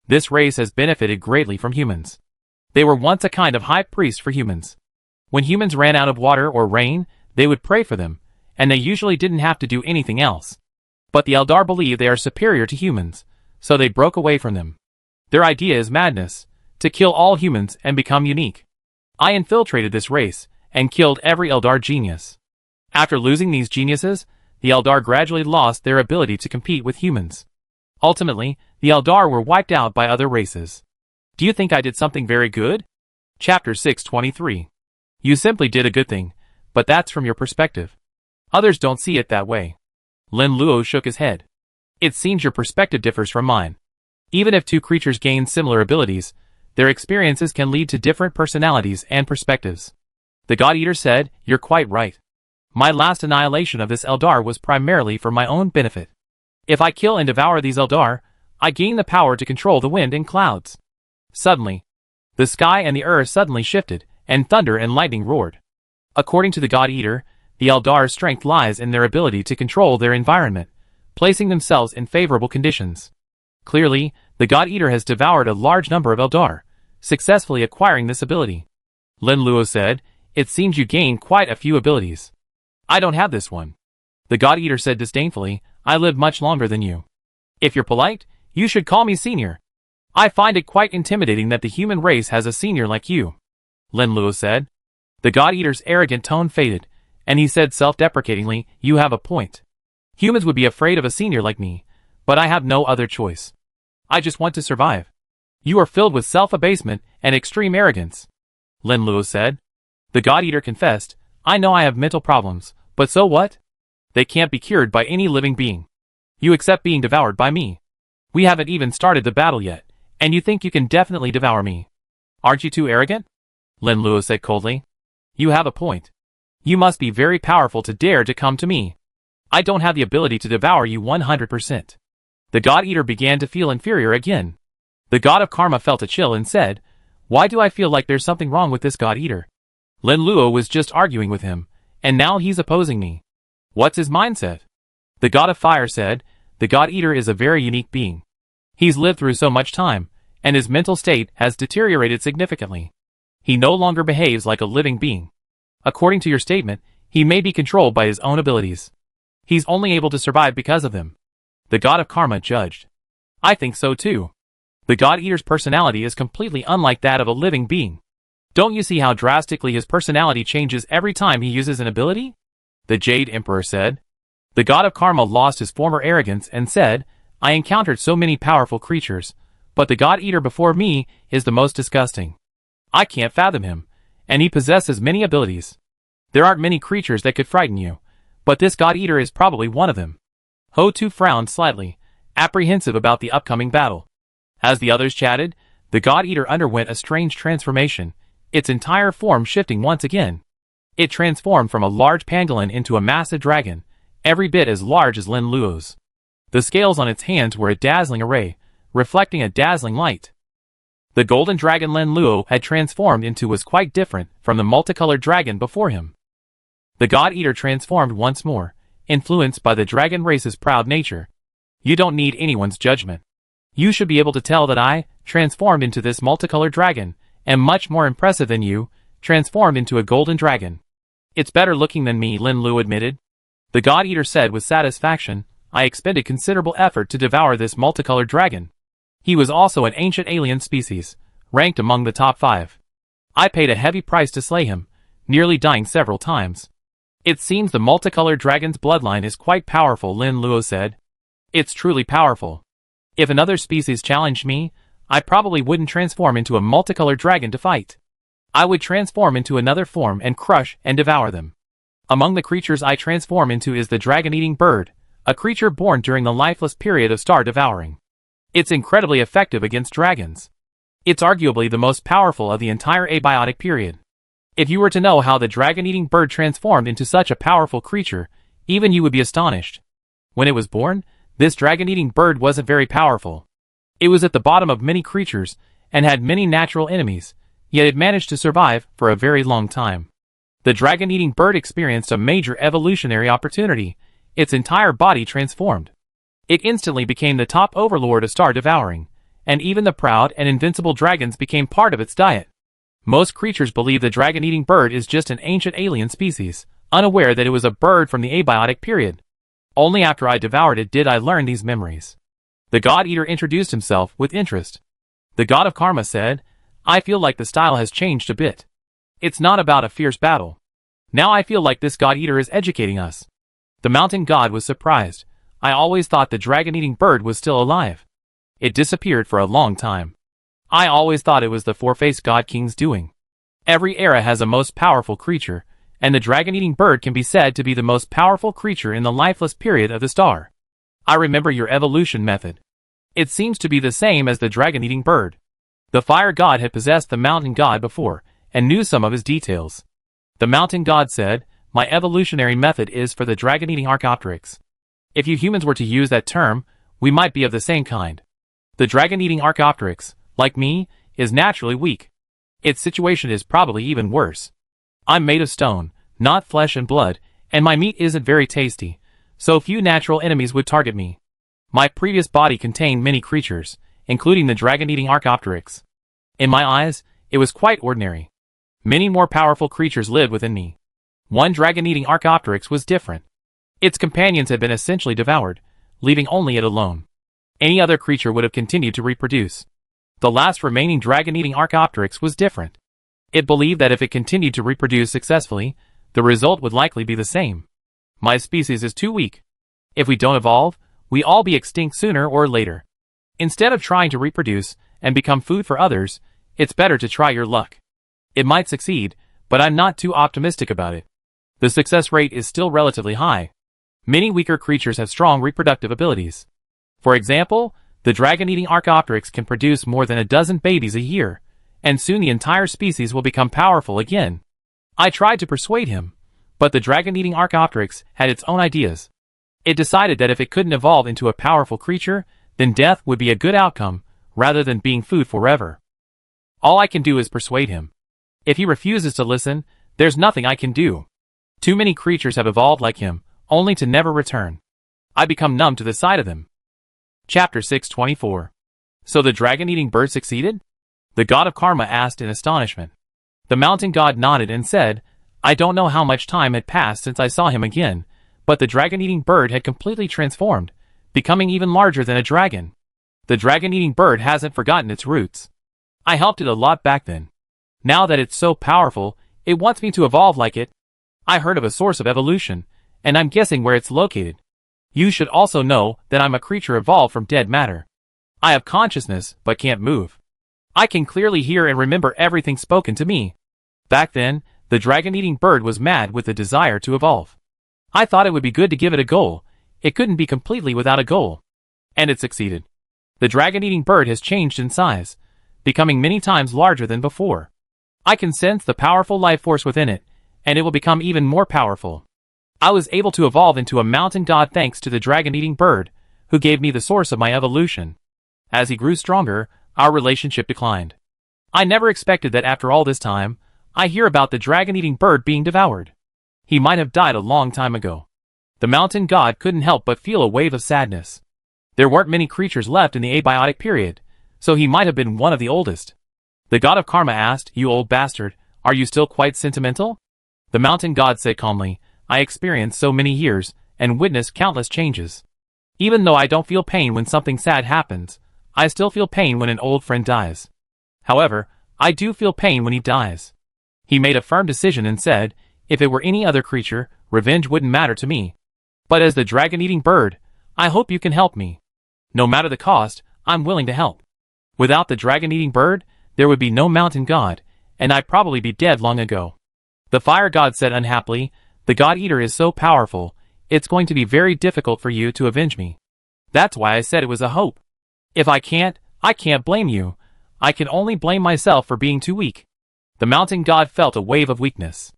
This race has benefited greatly from humans. They were once a kind of high priest for humans. When humans ran out of water or rain, they would pray for them, and they usually didn't have to do anything else. But the Eldar believe they are superior to humans, so they broke away from them. Their idea is madness, to kill all humans and become unique. I infiltrated this race, and killed every Eldar genius. After losing these geniuses, the Eldar gradually lost their ability to compete with humans. Ultimately, the Eldar were wiped out by other races. Do you think I did something very good? Chapter 623. You simply did a good thing, but that's from your perspective. Others don't see it that way. Lin Luo shook his head. It seems your perspective differs from mine. Even if two creatures gain similar abilities, their experiences can lead to different personalities and perspectives. The God Eater said, you're quite right. My last annihilation of this Eldar was primarily for my own benefit. If I kill and devour these Eldar, I gained the power to control the wind and clouds. Suddenly, the sky and the earth suddenly shifted, and thunder and lightning roared. According to the God-Eater, the Eldar's strength lies in their ability to control their environment, placing themselves in favorable conditions. Clearly, the God-Eater has devoured a large number of Eldar, successfully acquiring this ability. Lin Luo said, "It seems you gained quite a few abilities." "I don't have this one." The God-Eater said disdainfully, "I live much longer than you. If you're polite, you should call me senior. I find it quite intimidating that the human race has a senior like you," Lin Luo said. The God-Eater's arrogant tone faded, and he said self-deprecatingly, "You have a point. Humans would be afraid of a senior like me, but I have no other choice. I just want to survive." "You are filled with self-abasement and extreme arrogance," Lin Luo said. The God-Eater confessed, "I know I have mental problems, but so what? They can't be cured by any living being. You accept being devoured by me. We haven't even started the battle yet, and you think you can definitely devour me. Aren't you too arrogant?" Lin Luo said coldly. "You have a point. You must be very powerful to dare to come to me. I don't have the ability to devour you 100%. The God-Eater began to feel inferior again. The God of Karma felt a chill and said, "Why do I feel like there's something wrong with this God-Eater? Lin Luo was just arguing with him, and now he's opposing me. What's his mindset?" The God of Fire said, "The God-Eater is a very unique being. He's lived through so much time, and his mental state has deteriorated significantly. He no longer behaves like a living being. According to your statement, he may be controlled by his own abilities. He's only able to survive because of them." The God of Karma judged. "I think so too. The God-Eater's personality is completely unlike that of a living being. Don't you see how drastically his personality changes every time he uses an ability?" The Jade Emperor said. The God of Karma lost his former arrogance and said, "I encountered so many powerful creatures, but the God-Eater before me is the most disgusting. I can't fathom him, and he possesses many abilities. There aren't many creatures that could frighten you, but this God-Eater is probably one of them." Ho Tu frowned slightly, apprehensive about the upcoming battle. As the others chatted, the God-Eater underwent a strange transformation, its entire form shifting once again. It transformed from a large pangolin into a massive dragon, every bit as large as Lin Luo's. The scales on its hands were a dazzling array, reflecting a dazzling light. The golden dragon Lin Luo had transformed into was quite different from the multicolored dragon before him. The God-Eater transformed once more, influenced by the dragon race's proud nature. "You don't need anyone's judgment. You should be able to tell that I, transformed into this multicolored dragon, am much more impressive than you, transformed into a golden dragon. It's better looking than me," Lin Luo admitted. The God-Eater said with satisfaction, "I expended considerable effort to devour this multicolored dragon. He was also an ancient alien species, ranked among the top 5. I paid a heavy price to slay him, nearly dying several times." "It seems the multicolored dragon's bloodline is quite powerful," Lin Luo said. "It's truly powerful. If another species challenged me, I probably wouldn't transform into a multicolored dragon to fight. I would transform into another form and crush and devour them. Among the creatures I transform into is the dragon-eating bird, a creature born during the lifeless period of star devouring. It's incredibly effective against dragons. It's arguably the most powerful of the entire abiotic period. If you were to know how the dragon-eating bird transformed into such a powerful creature, even you would be astonished. When it was born, this dragon-eating bird wasn't very powerful. It was at the bottom of many creatures, and had many natural enemies, yet it managed to survive for a very long time. The dragon-eating bird experienced a major evolutionary opportunity. Its entire body transformed. It instantly became the top overlord of star devouring, and even the proud and invincible dragons became part of its diet. Most creatures believe the dragon-eating bird is just an ancient alien species, unaware that it was a bird from the abiotic period. Only after I devoured it did I learn these memories." The God-Eater introduced himself with interest. The God of Karma said, "I feel like the style has changed a bit. It's not about a fierce battle. Now I feel like this God-Eater is educating us." The mountain god was surprised. "I always thought the dragon-eating bird was still alive. It disappeared for a long time. I always thought it was the four-faced God King's doing. Every era has a most powerful creature, and the dragon-eating bird can be said to be the most powerful creature in the lifeless period of the star. I remember your evolution method. It seems to be the same as the dragon-eating bird." The fire god had possessed the mountain god before, and knew some of his details. The mountain god said, "My evolutionary method is for the dragon-eating Archaeopteryx. If you humans were to use that term, we might be of the same kind. The dragon-eating Archaeopteryx, like me, is naturally weak. Its situation is probably even worse. I'm made of stone, not flesh and blood, and my meat isn't very tasty, so few natural enemies would target me. My previous body contained many creatures, including the dragon-eating Archaeopteryx. In my eyes, it was quite ordinary. Many more powerful creatures lived within me. One dragon-eating Archaeopteryx was different. Its companions had been essentially devoured, leaving only it alone. Any other creature would have continued to reproduce. The last remaining dragon-eating Archaeopteryx was different. It believed that if it continued to reproduce successfully, the result would likely be the same. My species is too weak. If we don't evolve, we all be extinct sooner or later. Instead of trying to reproduce and become food for others, it's better to try your luck. It might succeed, but I'm not too optimistic about it. The success rate is still relatively high. Many weaker creatures have strong reproductive abilities. For example, the dragon-eating Archaeopteryx can produce more than a dozen babies a year, and soon the entire species will become powerful again. I tried to persuade him, but the dragon-eating Archaeopteryx had its own ideas. It decided that if it couldn't evolve into a powerful creature, then death would be a good outcome, rather than being food forever. All I can do is persuade him. If he refuses to listen, there's nothing I can do. Too many creatures have evolved like him, only to never return. I become numb to the sight of them. Chapter 624. So the dragon-eating bird succeeded? The god of karma asked in astonishment. The mountain god nodded and said, I don't know how much time had passed since I saw him again, but the dragon-eating bird had completely transformed, becoming even larger than a dragon. The dragon-eating bird hasn't forgotten its roots. I helped it a lot back then. Now that it's so powerful, it wants me to evolve like it. I heard of a source of evolution, and I'm guessing where it's located. You should also know that I'm a creature evolved from dead matter. I have consciousness, but can't move. I can clearly hear and remember everything spoken to me. Back then, the dragon-eating bird was mad with the desire to evolve. I thought it would be good to give it a goal. It couldn't be completely without a goal. And it succeeded. The dragon-eating bird has changed in size, becoming many times larger than before. I can sense the powerful life force within it, and it will become even more powerful. I was able to evolve into a mountain god thanks to the dragon-eating bird, who gave me the source of my evolution. As he grew stronger, our relationship declined. I never expected that after all this time, I hear about the dragon-eating bird being devoured. He might have died a long time ago. The mountain god couldn't help but feel a wave of sadness. There weren't many creatures left in the abiotic period, so he might have been one of the oldest. The god of karma asked, You old bastard, are you still quite sentimental? The mountain god said calmly, I experienced so many years, and witnessed countless changes. Even though I don't feel pain when something sad happens, I still feel pain when an old friend dies. However, I do feel pain when he dies. He made a firm decision and said, if it were any other creature, revenge wouldn't matter to me. But as the dragon-eating bird, I hope you can help me. No matter the cost, I'm willing to help. Without the dragon-eating bird, there would be no mountain god, and I'd probably be dead long ago. The fire god said unhappily, the god-eater is so powerful, it's going to be very difficult for you to avenge me. That's why I said it was a hope. If I can't blame you. I can only blame myself for being too weak. The mountain god felt a wave of weakness.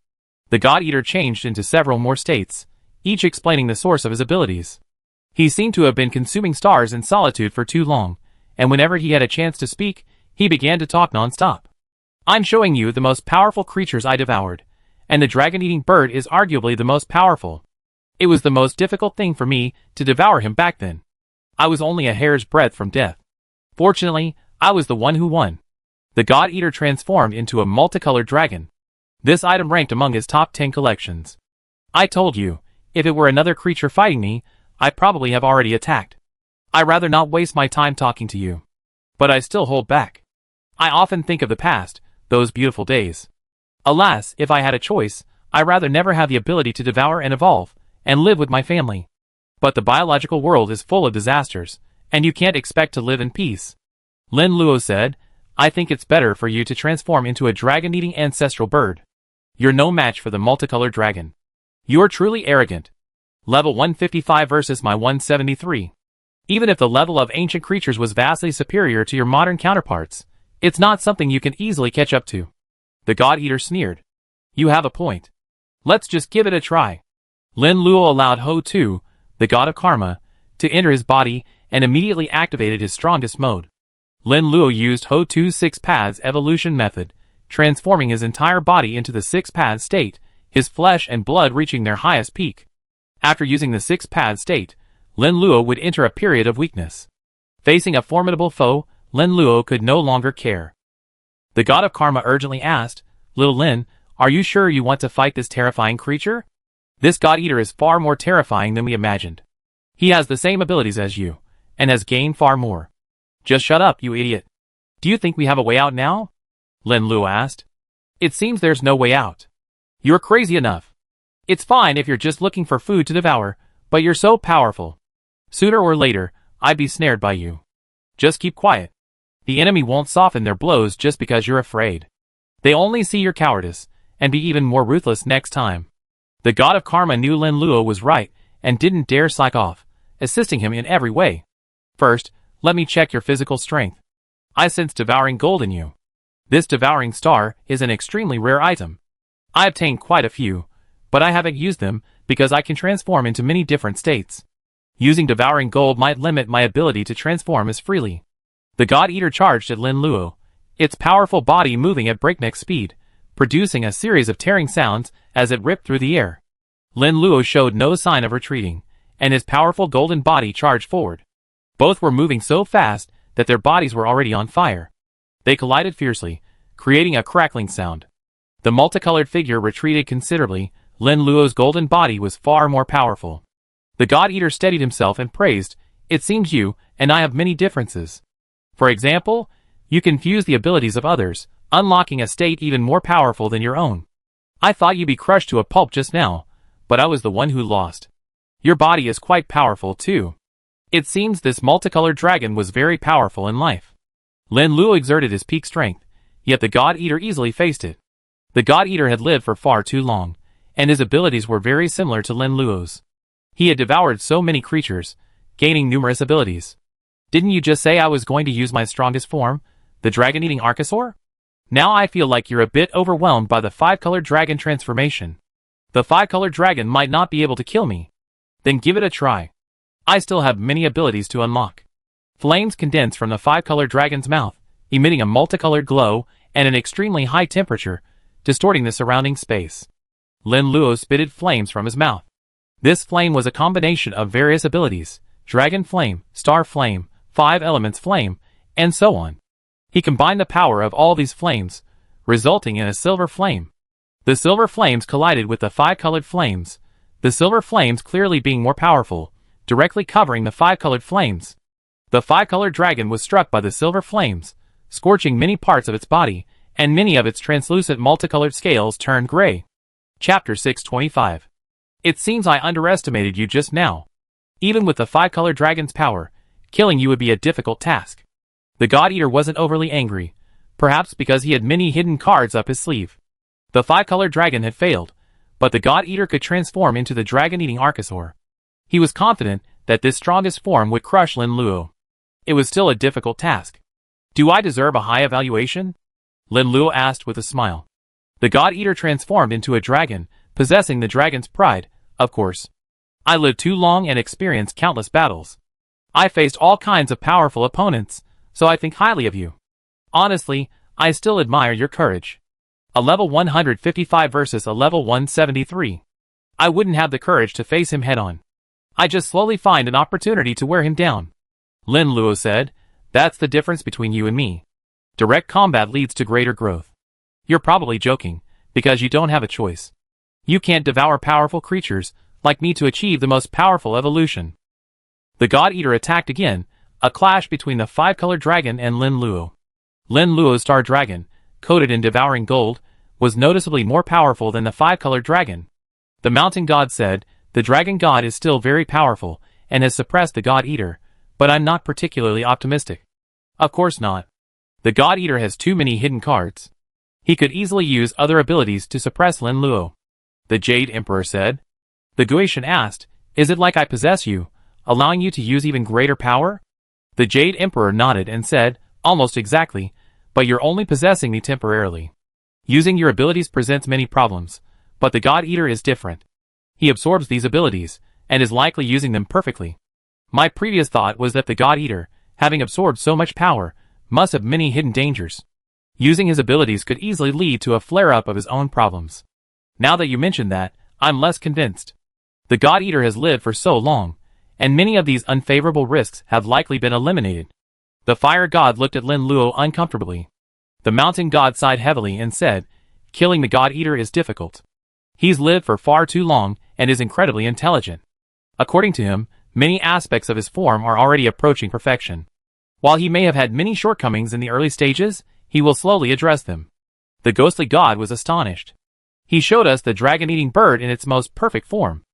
The god-eater changed into several more states, each explaining the source of his abilities. He seemed to have been consuming stars in solitude for too long, and whenever he had a chance to speak, he began to talk non-stop. I'm showing you the most powerful creatures I devoured, and the dragon-eating bird is arguably the most powerful. It was the most difficult thing for me to devour him back then. I was only a hair's breadth from death. Fortunately, I was the one who won. The god-eater transformed into a multicolored dragon. This item ranked among his top 10 collections. I told you, if it were another creature fighting me, I'd probably have already attacked. I'd rather not waste my time talking to you. But I still hold back. I often think of the past, those beautiful days. Alas, if I had a choice, I'd rather never have the ability to devour and evolve, and live with my family. But the biological world is full of disasters, and you can't expect to live in peace. Lin Luo said, I think it's better for you to transform into a dragon-eating ancestral bird. You're no match for the multicolored dragon. You're truly arrogant. Level 155 versus my 173. Even if the level of ancient creatures was vastly superior to your modern counterparts, it's not something you can easily catch up to. The god-eater sneered. You have a point. Let's just give it a try. Lin Luo allowed Ho Tu, the god of karma, to enter his body and immediately activated his strongest mode. Lin Luo used Ho-2 Six Paths evolution method, transforming his entire body into the Six Paths state, his flesh and blood reaching their highest peak. After using the Six Paths state, Lin Luo would enter a period of weakness. Facing a formidable foe, Lin Luo could no longer care. The god of karma urgently asked, "Little Lin, are you sure you want to fight this terrifying creature? This God-Eater is far more terrifying than we imagined. He has the same abilities as you, and has gained far more. Just shut up, you idiot. Do you think we have a way out now?" Lin Luo asked. "It seems there's no way out. You're crazy enough. It's fine if you're just looking for food to devour, but you're so powerful. Sooner or later, I'd be snared by you. Just keep quiet. The enemy won't soften their blows just because you're afraid. They only see your cowardice, and be even more ruthless next time." The god of karma knew Lin Luo was right, and didn't dare slack off, assisting him in every way. "First, let me check your physical strength. I sense devouring gold in you. This devouring star is an extremely rare item. I obtained quite a few, but I haven't used them because I can transform into many different states. Using devouring gold might limit my ability to transform as freely." The God-Eater charged at Lin Luo, its powerful body moving at breakneck speed, producing a series of tearing sounds as it ripped through the air. Lin Luo showed no sign of retreating, and his powerful golden body charged forward. Both were moving so fast that their bodies were already on fire. They collided fiercely, creating a crackling sound. The multicolored figure retreated considerably. Lin Luo's golden body was far more powerful. The God-Eater steadied himself and praised, "It seems you and I have many differences. For example, you can fuse the abilities of others, unlocking a state even more powerful than your own. I thought you'd be crushed to a pulp just now, but I was the one who lost. Your body is quite powerful too. It seems this multicolored dragon was very powerful in life." Lin Luo exerted his peak strength, yet the God-Eater easily faced it. The God-Eater had lived for far too long, and his abilities were very similar to Lin Luo's. He had devoured so many creatures, gaining numerous abilities. "Didn't you just say I was going to use my strongest form, the dragon-eating Archosaur? Now I feel like you're a bit overwhelmed by the five-colored dragon transformation. The five-colored dragon might not be able to kill me. Then give it a try. I still have many abilities to unlock." Flames condensed from the five-colored dragon's mouth, emitting a multicolored glow and an extremely high temperature, distorting the surrounding space. Lin Luo spitted flames from his mouth. This flame was a combination of various abilities: Dragon Flame, Star Flame, Five Elements Flame, and so on. He combined the power of all these flames, resulting in a silver flame. The silver flames collided with the five-colored flames, the silver flames clearly being more powerful, directly covering the five-colored flames. The five-colored dragon was struck by the silver flames, scorching many parts of its body, and many of its translucent multicolored scales turned gray. Chapter 625. It seems I underestimated you just now. Even with the five-colored dragon's power, killing you would be a difficult task. The God-Eater wasn't overly angry, perhaps because he had many hidden cards up his sleeve. The five-colored dragon had failed, but the God-Eater could transform into the dragon-eating Archosaur. He was confident that this strongest form would crush Lin Luo. It was still a difficult task. "Do I deserve a high evaluation?" Lin Luo asked with a smile. The God-Eater transformed into a dragon, possessing the dragon's pride, of course. "I lived too long and experienced countless battles. I faced all kinds of powerful opponents, so I think highly of you. Honestly, I still admire your courage. A level 155 versus a level 173. I wouldn't have the courage to face him head-on. I just slowly find an opportunity to wear him down." Lin Luo said, "That's the difference between you and me. Direct combat leads to greater growth. You're probably joking, because you don't have a choice. You can't devour powerful creatures like me to achieve the most powerful evolution." The God-Eater attacked again, a clash between the five-colored dragon and Lin Luo. Lin Luo's star dragon, coated in devouring gold, was noticeably more powerful than the five-colored dragon. The mountain god said, "The dragon god is still very powerful, and has suppressed the God-Eater, but I'm not particularly optimistic." "Of course not. The God-Eater has too many hidden cards. He could easily use other abilities to suppress Lin Luo," the Jade Emperor said. The Guitian asked, "Is it like I possess you, allowing you to use even greater power?" The Jade Emperor nodded and said, "Almost exactly, but you're only possessing me temporarily. Using your abilities presents many problems, but the God-Eater is different. He absorbs these abilities, and is likely using them perfectly. My previous thought was that the God Eater, having absorbed so much power, must have many hidden dangers. Using his abilities could easily lead to a flare-up of his own problems. Now that you mention that, I'm less convinced. The God Eater has lived for so long, and many of these unfavorable risks have likely been eliminated. The fire god looked at Lin Luo uncomfortably. The mountain god sighed heavily and said, killing the God Eater is difficult. He's lived for far too long and is incredibly intelligent. According to him, many aspects of his form are already approaching perfection. While he may have had many shortcomings in the early stages, he will slowly address them. The ghostly god was astonished. He showed us the dragon-eating bird in its most perfect form.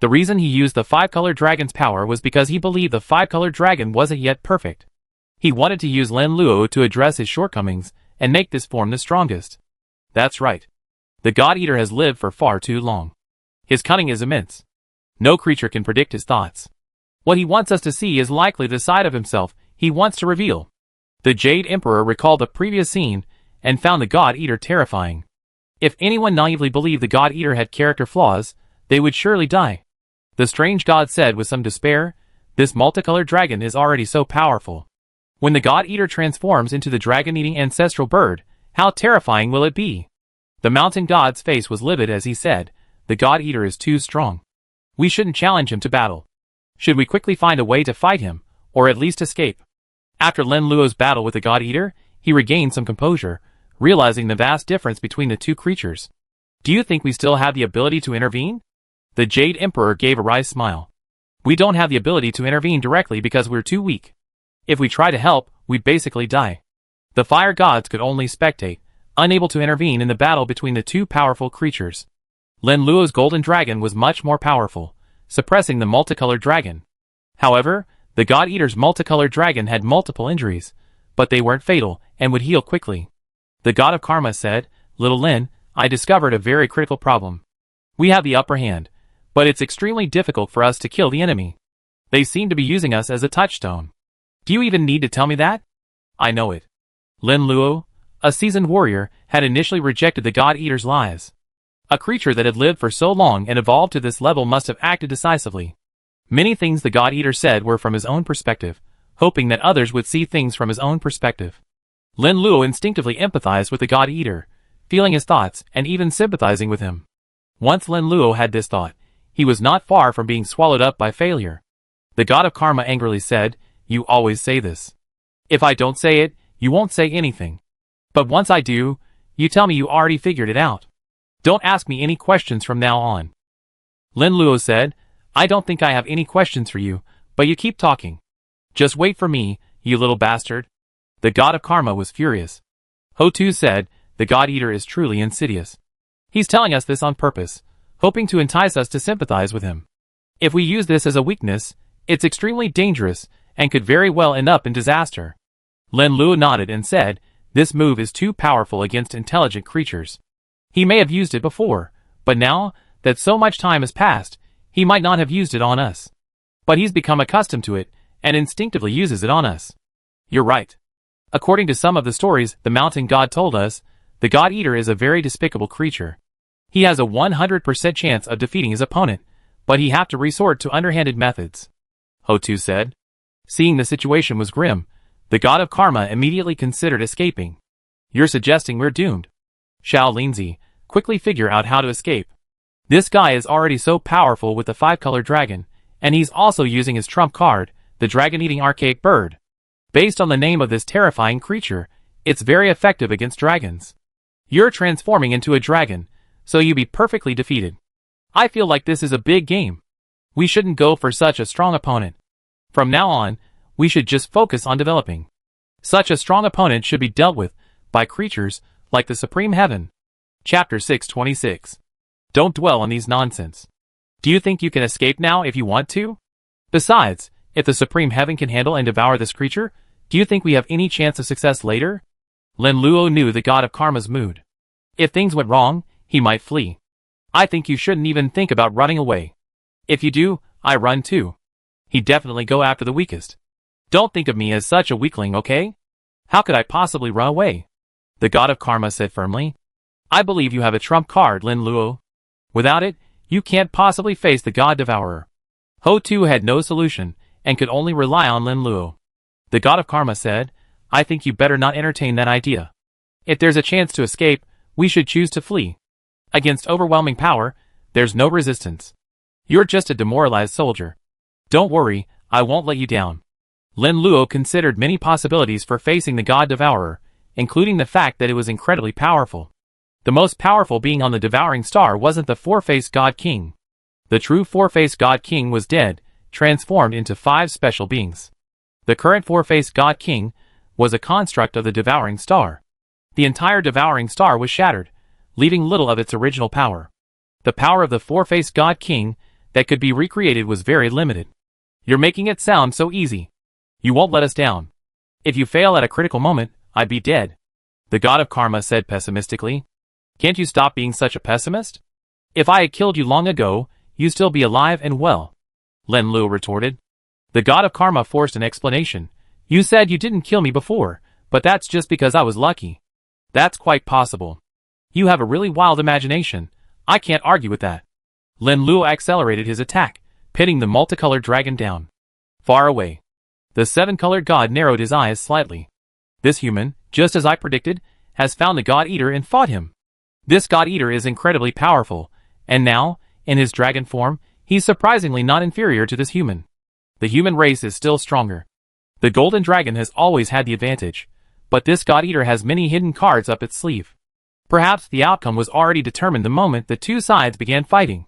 The reason he used the five-colored dragon's power was because he believed the five-colored dragon wasn't yet perfect. He wanted to use Lin Luo to address his shortcomings and make this form the strongest. That's right. The God Eater has lived for far too long. His cunning is immense. No creature can predict his thoughts. What he wants us to see is likely the side of himself he wants to reveal. The Jade Emperor recalled the previous scene and found the God Eater terrifying. If anyone naively believed the God Eater had character flaws, they would surely die. The strange god said with some despair, this multicolored dragon is already so powerful. When the God Eater transforms into the dragon-eating ancestral bird, how terrifying will it be? The mountain god's face was livid as he said, the God Eater is too strong. We shouldn't challenge him to battle. Should we quickly find a way to fight him, or at least escape? After Lin Luo's battle with the God Eater, he regained some composure, realizing the vast difference between the two creatures. Do you think we still have the ability to intervene? The Jade Emperor gave a wry smile. We don't have the ability to intervene directly because we're too weak. If we try to help, we'd basically die. The fire gods could only spectate, unable to intervene in the battle between the two powerful creatures. Lin Luo's golden dragon was much more powerful, suppressing the multicolored dragon. However, the God Eater's multicolored dragon had multiple injuries, but they weren't fatal and would heal quickly. The god of karma said, Little Lin, I discovered a very critical problem. We have the upper hand, but it's extremely difficult for us to kill the enemy. They seem to be using us as a touchstone. Do you even need to tell me that? I know it. Lin Luo, a seasoned warrior, had initially rejected the God Eater's lies. A creature that had lived for so long and evolved to this level must have acted decisively. Many things the God Eater said were from his own perspective, hoping that others would see things from his own perspective. Lin Luo instinctively empathized with the God Eater, feeling his thoughts and even sympathizing with him. Once Lin Luo had this thought, he was not far from being swallowed up by failure. The god of karma angrily said, You always say this. If I don't say it, you won't say anything. But once I do, you tell me you already figured it out. Don't ask me any questions from now on. Lin Luo said, I don't think I have any questions for you, but you keep talking. Just wait for me, you little bastard. The god of karma was furious. Ho Tu said, the God Eater is truly insidious. He's telling us this on purpose, hoping to entice us to sympathize with him. If we use this as a weakness, it's extremely dangerous and could very well end up in disaster. Lin Luo nodded and said, this move is too powerful against intelligent creatures. He may have used it before, but now that so much time has passed, he might not have used it on us. But he's become accustomed to it and instinctively uses it on us. You're right. According to some of the stories the mountain god told us, the God Eater is a very despicable creature. He has a 100% chance of defeating his opponent, but he have to resort to underhanded methods. Ho Tu said. Seeing the situation was grim, the god of karma immediately considered escaping. You're suggesting we're doomed. Xiao Linzi, quickly figure out how to escape. This guy is already so powerful with the five-colored dragon, and he's also using his trump card, the dragon-eating archaic bird. Based on the name of this terrifying creature, it's very effective against dragons. You're transforming into a dragon, so you'd be perfectly defeated. I feel like this is a big game. We shouldn't go for such a strong opponent. From now on, we should just focus on developing. Such a strong opponent should be dealt with by creatures like the Supreme Heaven. Chapter 626. Don't dwell on these nonsense. Do you think you can escape now if you want to? Besides, if the Supreme Heaven can handle and devour this creature, do you think we have any chance of success later? Lin Luo knew the god of karma's mood. If things went wrong, he might flee. I think you shouldn't even think about running away. If you do, I run too. He'd definitely go after the weakest. Don't think of me as such a weakling, okay? How could I possibly run away? The god of karma said firmly. I believe you have a trump card, Lin Luo. Without it, you can't possibly face the god devourer. Ho Tu had no solution, and could only rely on Lin Luo. The god of karma said, I think you better not entertain that idea. If there's a chance to escape, we should choose to flee. Against overwhelming power, there's no resistance. You're just a demoralized soldier. Don't worry, I won't let you down. Lin Luo considered many possibilities for facing the god devourer, including the fact that it was incredibly powerful. The most powerful being on the devouring star wasn't the four-faced god king. The true four-faced god king was dead, transformed into 5 special beings. The current four-faced god king was a construct of the devouring star. The entire devouring star was shattered, leaving little of its original power. The power of the four-faced god king that could be recreated was very limited. You're making it sound so easy. You won't let us down. If you fail at a critical moment, I'd be dead. The god of karma said pessimistically. Can't you stop being such a pessimist? If I had killed you long ago, you'd still be alive and well. Lin Luo retorted. The god of karma forced an explanation. You said you didn't kill me before, but that's just because I was lucky. That's quite possible. You have a really wild imagination. I can't argue with that. Lin Luo accelerated his attack, pitting the multicolored dragon down. Far away. The 7-colored god narrowed his eyes slightly. This human, just as I predicted, has found the God-Eater and fought him. This God-Eater is incredibly powerful, and now, in his dragon form, he's surprisingly not inferior to this human. The human race is still stronger. The golden dragon has always had the advantage, but this God-Eater has many hidden cards up its sleeve. Perhaps the outcome was already determined the moment the two sides began fighting.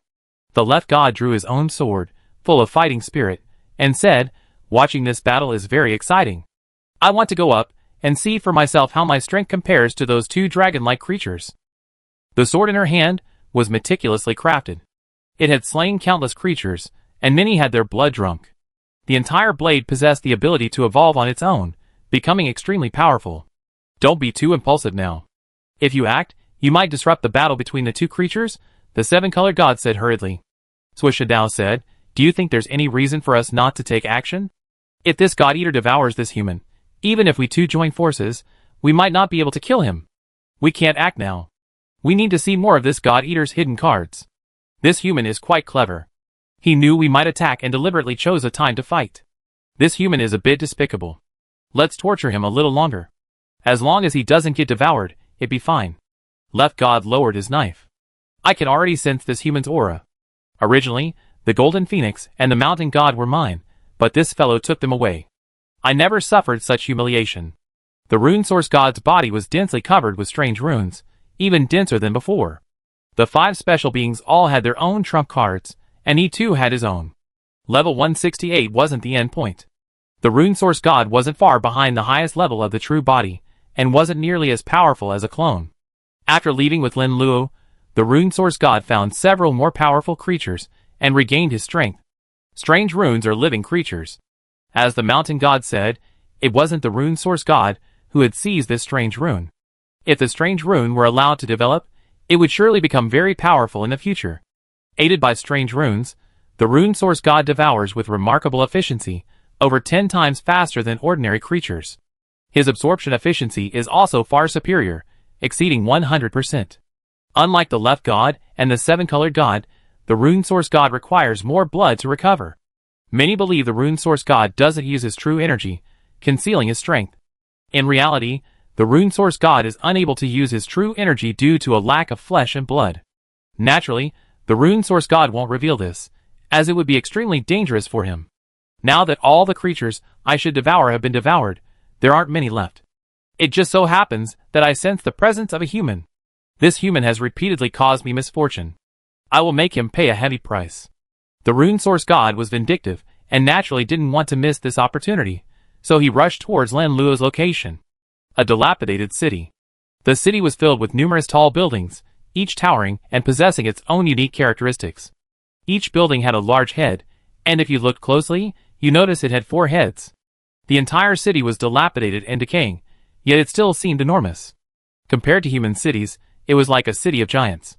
The left god drew his own sword, full of fighting spirit, and said, watching this battle is very exciting. I want to go up and see for myself how my strength compares to those two dragon-like creatures. The sword in her hand was meticulously crafted. It had slain countless creatures, and many had their blood drunk. The entire blade possessed the ability to evolve on its own, becoming extremely powerful. Don't be too impulsive now. If you act, you might disrupt the battle between the two creatures, the 7-colored god said hurriedly. Suishadao said, do you think there's any reason for us not to take action? If this God-Eater devours this human, even if we two join forces, we might not be able to kill him. We can't act now. We need to see more of this God-Eater's hidden cards. This human is quite clever. He knew we might attack and deliberately chose a time to fight. This human is a bit despicable. Let's torture him a little longer. As long as he doesn't get devoured, it'd be fine. Left god lowered his knife. I can already sense this human's aura. Originally, the golden phoenix and the mountain god were mine, but this fellow took them away. I never suffered such humiliation. The rune source god's body was densely covered with strange runes, even denser than before. The 5 special beings all had their own trump cards, and he too had his own. Level 168 wasn't the end point. The rune source god wasn't far behind the highest level of the true body, and wasn't nearly as powerful as a clone. After leaving with Lin Luo, the rune source god found several more powerful creatures, and regained his strength. Strange runes are living creatures. As the mountain god said, it wasn't the rune source god who had seized this strange rune. If the strange rune were allowed to develop, it would surely become very powerful in the future. Aided by strange runes, the rune source god devours with remarkable efficiency, over 10 times faster than ordinary creatures. His absorption efficiency is also far superior, exceeding 100%. Unlike the left god and the 7-colored god, the rune source god requires more blood to recover. Many believe the rune source god doesn't use his true energy, concealing his strength. In reality, the rune source god is unable to use his true energy due to a lack of flesh and blood. Naturally, the rune source god won't reveal this, as it would be extremely dangerous for him. Now that all the creatures I should devour have been devoured, there aren't many left. It just so happens that I sense the presence of a human. This human has repeatedly caused me misfortune. I will make him pay a heavy price. The rune source god was vindictive, and naturally didn't want to miss this opportunity, so he rushed towards Lin Luo's location. A dilapidated city. The city was filled with numerous tall buildings, each towering and possessing its own unique characteristics. Each building had a large head, and if you looked closely, you notice it had 4 heads. The entire city was dilapidated and decaying, yet it still seemed enormous. Compared to human cities, it was like a city of giants.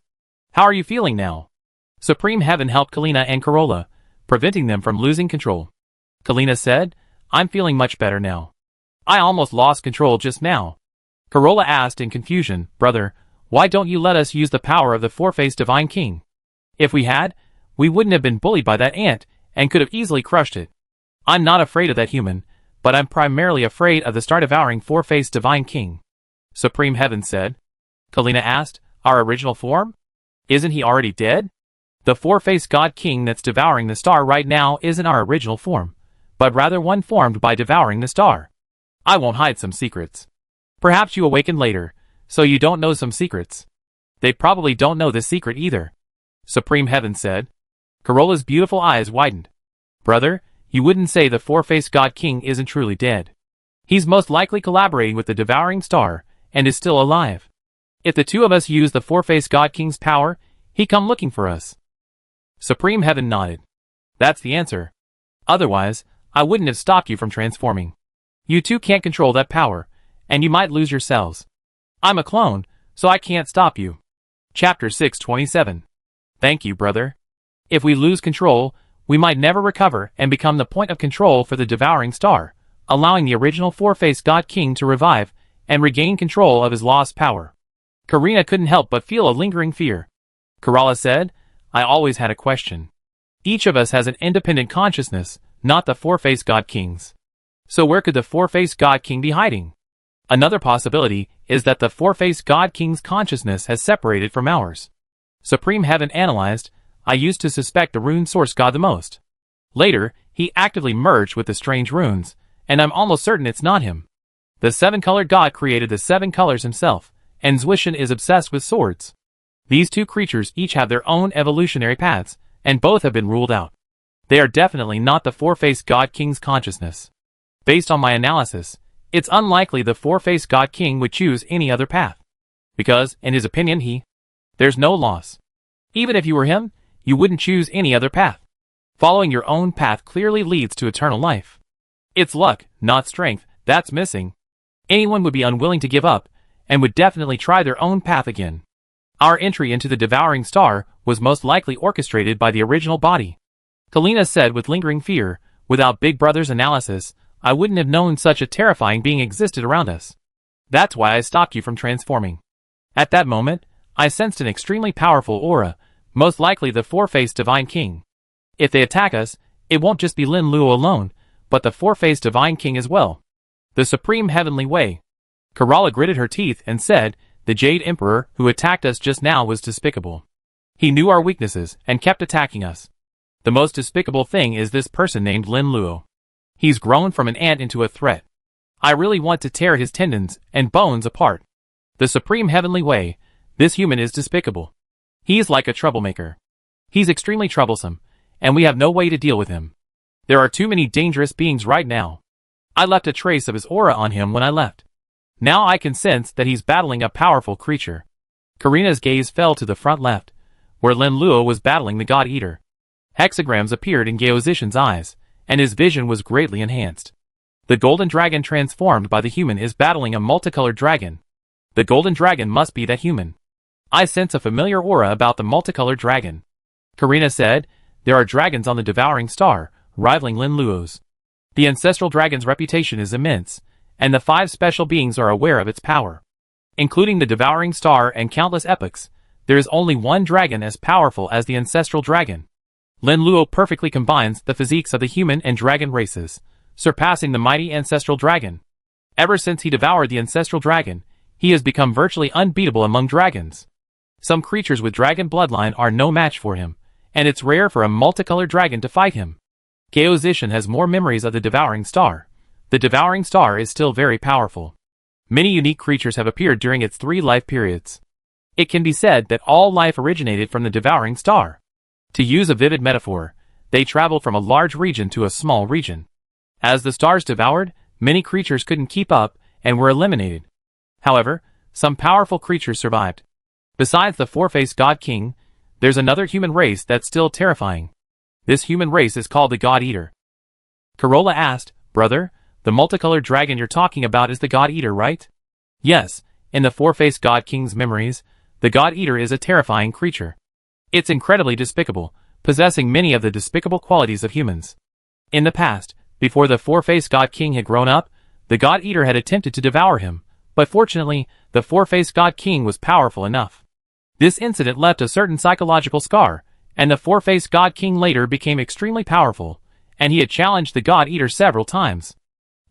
How are you feeling now? Supreme Heaven helped Kalina and Corolla, preventing them from losing control. Kalina said, I'm feeling much better now. I almost lost control just now. Corolla asked in confusion, Brother, why don't you let us use the power of the 4-faced Divine King? If we had, we wouldn't have been bullied by that ant, and could have easily crushed it. I'm not afraid of that human, but I'm primarily afraid of the star-devouring four-faced divine king. Supreme Heaven said. Kalina asked, our original form? Isn't he already dead? The four-faced god king that's devouring the star right now isn't our original form, but rather one formed by devouring the star. I won't hide some secrets. Perhaps you awaken later, so you don't know some secrets. They probably don't know this secret either. Supreme Heaven said. Corolla's beautiful eyes widened. Brother, you wouldn't say the four-faced god king isn't truly dead. He's most likely collaborating with the devouring star, and is still alive. If the two of us use the four-faced god king's power, he come looking for us. Supreme Heaven nodded. That's the answer. Otherwise, I wouldn't have stopped you from transforming. You two can't control that power, and you might lose yourselves. I'm a clone, so I can't stop you. Chapter 627. Thank you, brother. If we lose control, we might never recover and become the point of control for the devouring star, allowing the original four-faced god king to revive and regain control of his lost power. Karina couldn't help but feel a lingering fear. Kerala said, I always had a question. Each of us has an independent consciousness, not the four-faced god king's. So where could the four-faced god king be hiding? Another possibility is that the four-faced god king's consciousness has separated from ours. Supreme Heaven analyzed, I used to suspect the rune source god the most. Later, he actively merged with the strange runes, and I'm almost certain it's not him. The seven-colored god created the seven colors himself, and Zwishan is obsessed with swords. These two creatures each have their own evolutionary paths, and both have been ruled out. They are definitely not the four-faced god king's consciousness. Based on my analysis, it's unlikely the four-faced god king would choose any other path. Because, in his opinion, there's no loss. Even if you were him, you wouldn't choose any other path. Following your own path clearly leads to eternal life. It's luck, not strength, that's missing. Anyone would be unwilling to give up, and would definitely try their own path again. Our entry into the devouring star was most likely orchestrated by the original body. Kalina said with lingering fear, without Big Brother's analysis, I wouldn't have known such a terrifying being existed around us. That's why I stopped you from transforming. At that moment, I sensed an extremely powerful aura, most likely the four-faced divine king. If they attack us, it won't just be Lin Luo alone, but the four-faced divine king as well. The supreme heavenly way. Kerala gritted her teeth and said, the Jade Emperor who attacked us just now was despicable. He knew our weaknesses and kept attacking us. The most despicable thing is this person named Lin Luo. He's grown from an ant into a threat. I really want to tear his tendons and bones apart. The supreme heavenly way, this human is despicable. He's like a troublemaker. He's extremely troublesome, and we have no way to deal with him. There are too many dangerous beings right now. I left a trace of his aura on him when I left. Now I can sense that he's battling a powerful creature. Karina's gaze fell to the front left, where Lin Luo was battling the God Eater. Hexagrams appeared in Gaozishan's eyes, and his vision was greatly enhanced. The golden dragon transformed by the human is battling a multicolored dragon. The golden dragon must be that human. I sense a familiar aura about the multicolored dragon. Karina said, there are dragons on the devouring star, rivaling Lin Luo's. The ancestral dragon's reputation is immense, and the 5 special beings are aware of its power. Including the devouring star and countless epochs, there is only one dragon as powerful as the ancestral dragon. Lin Luo perfectly combines the physiques of the human and dragon races, surpassing the mighty ancestral dragon. Ever since he devoured the ancestral dragon, he has become virtually unbeatable among dragons. Some creatures with dragon bloodline are no match for him, and it's rare for a multicolored dragon to fight him. Gaozishan has more memories of the devouring star. The devouring star is still very powerful. Many unique creatures have appeared during its 3 life periods. It can be said that all life originated from the devouring star. To use a vivid metaphor, they traveled from a large region to a small region. As the stars devoured, many creatures couldn't keep up and were eliminated. However, some powerful creatures survived. Besides the four-faced God King, there's another human race that's still terrifying. This human race is called the God Eater. Corolla asked, brother, the multicolored dragon you're talking about is the God Eater, right? Yes, in the four-faced God King's memories, the God Eater is a terrifying creature. It's incredibly despicable, possessing many of the despicable qualities of humans. In the past, before the four-faced God King had grown up, the God Eater had attempted to devour him, but fortunately, the four-faced God King was powerful enough. This incident left a certain psychological scar, and the four-faced God King later became extremely powerful, and he had challenged the God Eater several times.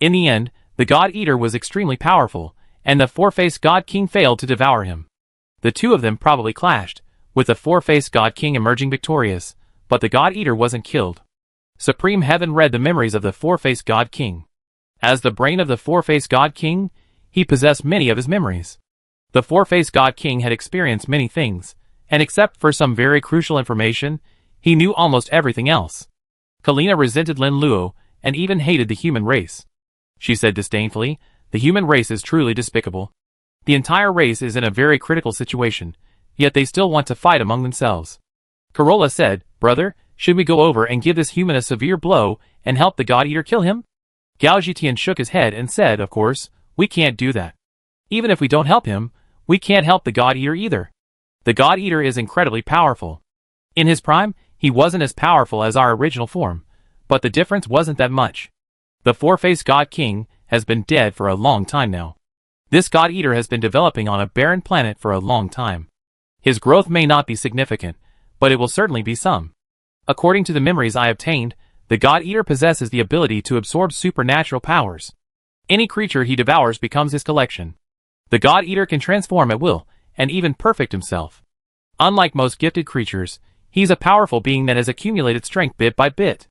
In the end, the God Eater was extremely powerful, and the four-faced God King failed to devour him. The two of them probably clashed, with the four-faced God King emerging victorious, but the God Eater wasn't killed. Supreme Heaven read the memories of the four-faced God King. As the brain of the four-faced God King, he possessed many of his memories. The four-faced God King had experienced many things, and except for some very crucial information, he knew almost everything else. Kalina resented Lin Luo, and even hated the human race. She said disdainfully, "The human race is truly despicable. The entire race is in a very critical situation, yet they still want to fight among themselves." Corolla said, "Brother, should we go over and give this human a severe blow and help the God Eater kill him?" Gao Zhitian shook his head and said, "Of course, we can't do that. Even if we don't help him, we can't help the God Eater either. The God Eater is incredibly powerful. In his prime, he wasn't as powerful as our original form, but the difference wasn't that much. The four-faced God King has been dead for a long time now. This God Eater has been developing on a barren planet for a long time. His growth may not be significant, but it will certainly be some. According to the memories I obtained, the God Eater possesses the ability to absorb supernatural powers. Any creature he devours becomes his collection. The God Eater can transform at will, and even perfect himself. Unlike most gifted creatures, he's a powerful being that has accumulated strength bit by bit."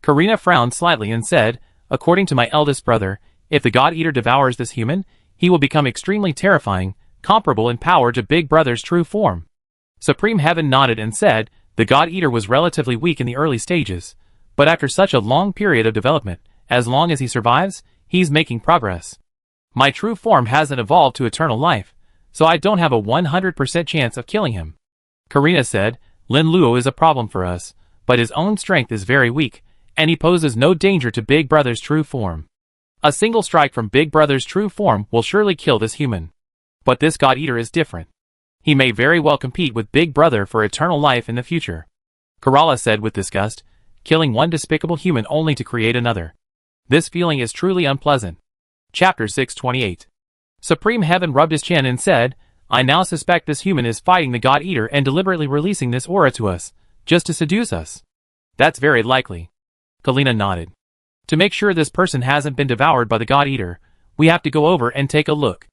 Karina frowned slightly and said, "According to my eldest brother, if the God Eater devours this human, he will become extremely terrifying, comparable in power to Big Brother's true form." Supreme Heaven nodded and said, "The God Eater was relatively weak in the early stages, but after such a long period of development, as long as he survives, he's making progress. My true form hasn't evolved to eternal life, so I don't have a 100% chance of killing him." Karina said, "Lin Luo is a problem for us, but his own strength is very weak, and he poses no danger to Big Brother's true form. A single strike from Big Brother's true form will surely kill this human. But this God Eater is different. He may very well compete with Big Brother for eternal life in the future." Kerala said with disgust, "Killing one despicable human only to create another. This feeling is truly unpleasant." Chapter 628. Supreme Heaven rubbed his chin and said, "I now suspect this human is fighting the God Eater and deliberately releasing this aura to us, just to seduce us." "That's very likely." Kalina nodded. "To make sure this person hasn't been devoured by the God Eater, we have to go over and take a look.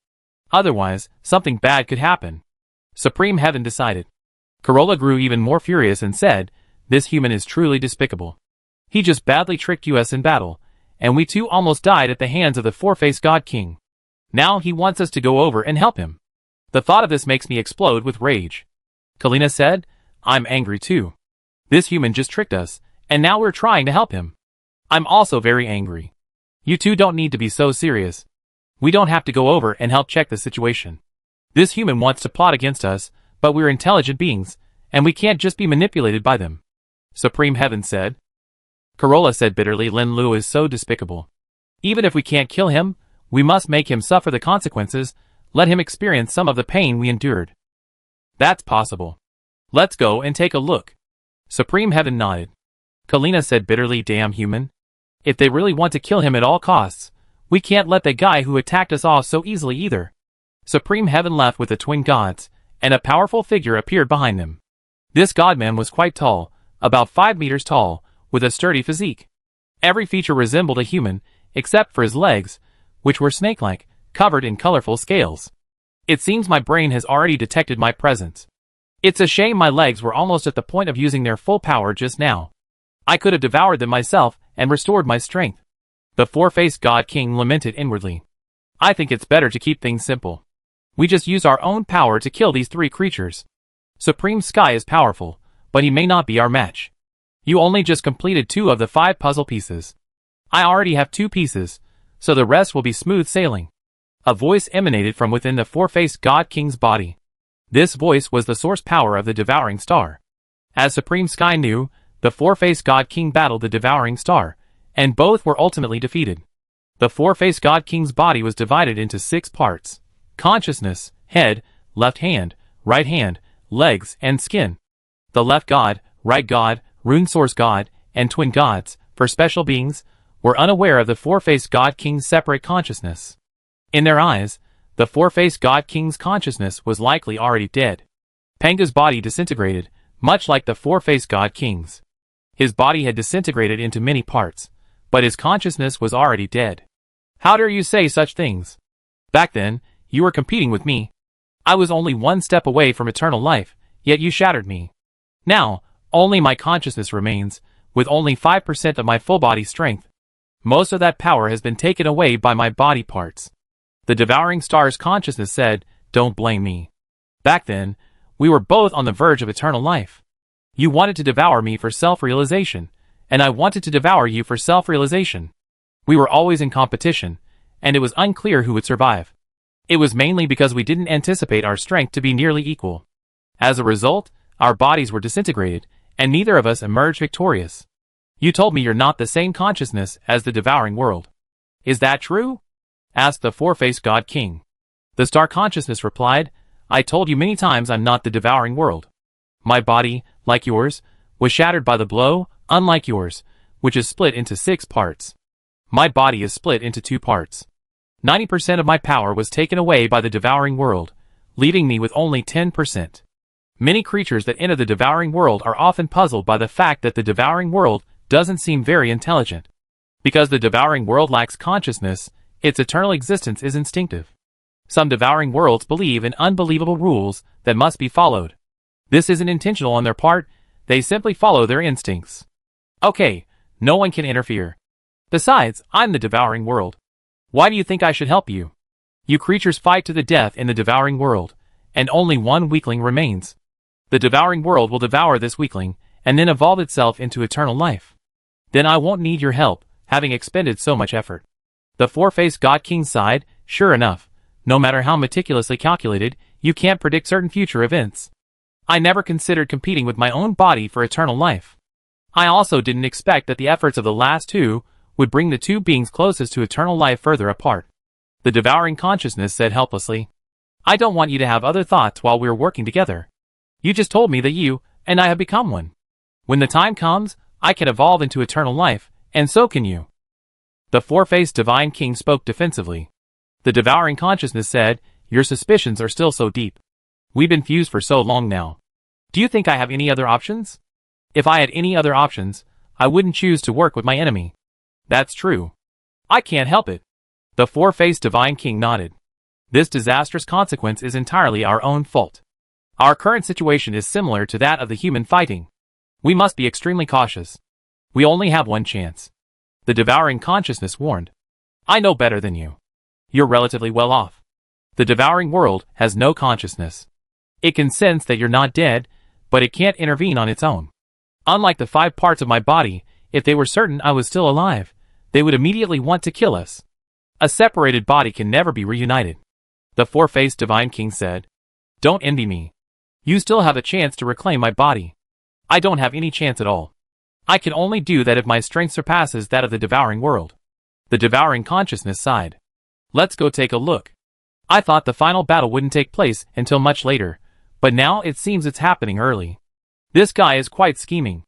Otherwise, something bad could happen." Supreme Heaven decided. Corolla grew even more furious and said, "This human is truly despicable. He just badly tricked us in battle, and we too almost died at the hands of the four-faced God King. Now he wants us to go over and help him. The thought of this makes me explode with rage." Kalina said, "I'm angry too. This human just tricked us, and now we're trying to help him. I'm also very angry. You two don't need to be so serious. We don't have to go over and help check the situation. This human wants to plot against us, but we're intelligent beings, and we can't just be manipulated by them," Supreme Heaven said. Corolla said bitterly, "Lin Luo is so despicable. Even if we can't kill him, we must make him suffer the consequences, let him experience some of the pain we endured." "That's possible. Let's go and take a look." Supreme Heaven nodded. Kalina said bitterly, "Damn human. If they really want to kill him at all costs, we can't let the guy who attacked us off so easily either." Supreme Heaven left with the twin gods, and a powerful figure appeared behind them. This godman was quite tall, about 5 meters tall, with a sturdy physique. Every feature resembled a human, except for his legs, which were snake-like, covered in colorful scales. "It seems my brain has already detected my presence. It's a shame my legs were almost at the point of using their full power just now. I could have devoured them myself and restored my strength." The four-faced God King lamented inwardly. "I think it's better to keep things simple. We just use our own power to kill these 3 creatures. Supreme Sky is powerful, but he may not be our match. You only just completed 2 of the 5 puzzle pieces. I already have 2 pieces, so the rest will be smooth sailing." A voice emanated from within the four-faced God King's body. This voice was the source power of the Devouring Star. As Supreme Sky knew, the four-faced God King battled the Devouring Star, and both were ultimately defeated. The four-faced God King's body was divided into 6 parts: consciousness, head, left hand, right hand, legs, and skin. The left god, right god, rune source god, and twin gods, for special beings, were unaware of the four-faced God King's separate consciousness. In their eyes, the four-faced God King's consciousness was likely already dead. Panga's body disintegrated, much like the four-faced God King's. His body had disintegrated into many parts, but his consciousness was already dead. How dare you say such things? Back then, you were competing with me. I was only one step away from eternal life, yet you shattered me. Now, only my consciousness remains, with only 5% of my full body strength. Most of that power has been taken away by my body parts. The devouring star's consciousness said, "Don't blame me. Back then, we were both on the verge of eternal life. You wanted to devour me for self-realization, and I wanted to devour you for self-realization. We were always in competition, and it was unclear who would survive. It was mainly because we didn't anticipate our strength to be nearly equal. As a result, our bodies were disintegrated, and neither of us emerged victorious. You told me you're not the same consciousness as the devouring world. Is that true?" asked the four-faced God King. The star consciousness replied, "I told you many times I'm not the devouring world. My body, like yours, was shattered by the blow, unlike yours, which is split into 6 parts. My body is split into 2 parts. 90% of my power was taken away by the devouring world, leaving me with only 10%. Many creatures that enter the devouring world are often puzzled by the fact that the devouring world doesn't seem very intelligent. Because the devouring world lacks consciousness, its eternal existence is instinctive. Some devouring worlds believe in unbelievable rules that must be followed. This isn't intentional on their part, they simply follow their instincts. Okay, no one can interfere. Besides, I'm the devouring world. Why do you think I should help you? You creatures fight to the death in the devouring world, and only one weakling remains. The devouring world will devour this weakling, and then evolve itself into eternal life. Then I won't need your help, having expended so much effort." The four-faced God King sighed. "Sure enough, no matter how meticulously calculated, you can't predict certain future events. I never considered competing with my own body for eternal life. I also didn't expect that the efforts of the last two would bring the two beings closest to eternal life further apart." The devouring consciousness said helplessly, "I don't want you to have other thoughts while we're working together. You just told me that you and I have become one. When the time comes, I can evolve into eternal life, and so can you." The four-faced divine king spoke defensively. The devouring consciousness said, "Your suspicions are still so deep. We've been fused for so long now. Do you think I have any other options? If I had any other options, I wouldn't choose to work with my enemy." "That's true. I can't help it." The four-faced divine king nodded. "This disastrous consequence is entirely our own fault. Our current situation is similar to that of the human fighting. We must be extremely cautious. We only have one chance." The devouring consciousness warned. "I know better than you. You're relatively well off. The devouring world has no consciousness. It can sense that you're not dead, but it can't intervene on its own. Unlike the 5 parts of my body, if they were certain I was still alive, they would immediately want to kill us. A separated body can never be reunited." The four-faced divine king said, "Don't envy me. You still have a chance to reclaim my body. I don't have any chance at all. I can only do that if my strength surpasses that of the devouring world." The devouring consciousness sighed. "Let's go take a look. I thought the final battle wouldn't take place until much later, but now it seems it's happening early. This guy is quite scheming,"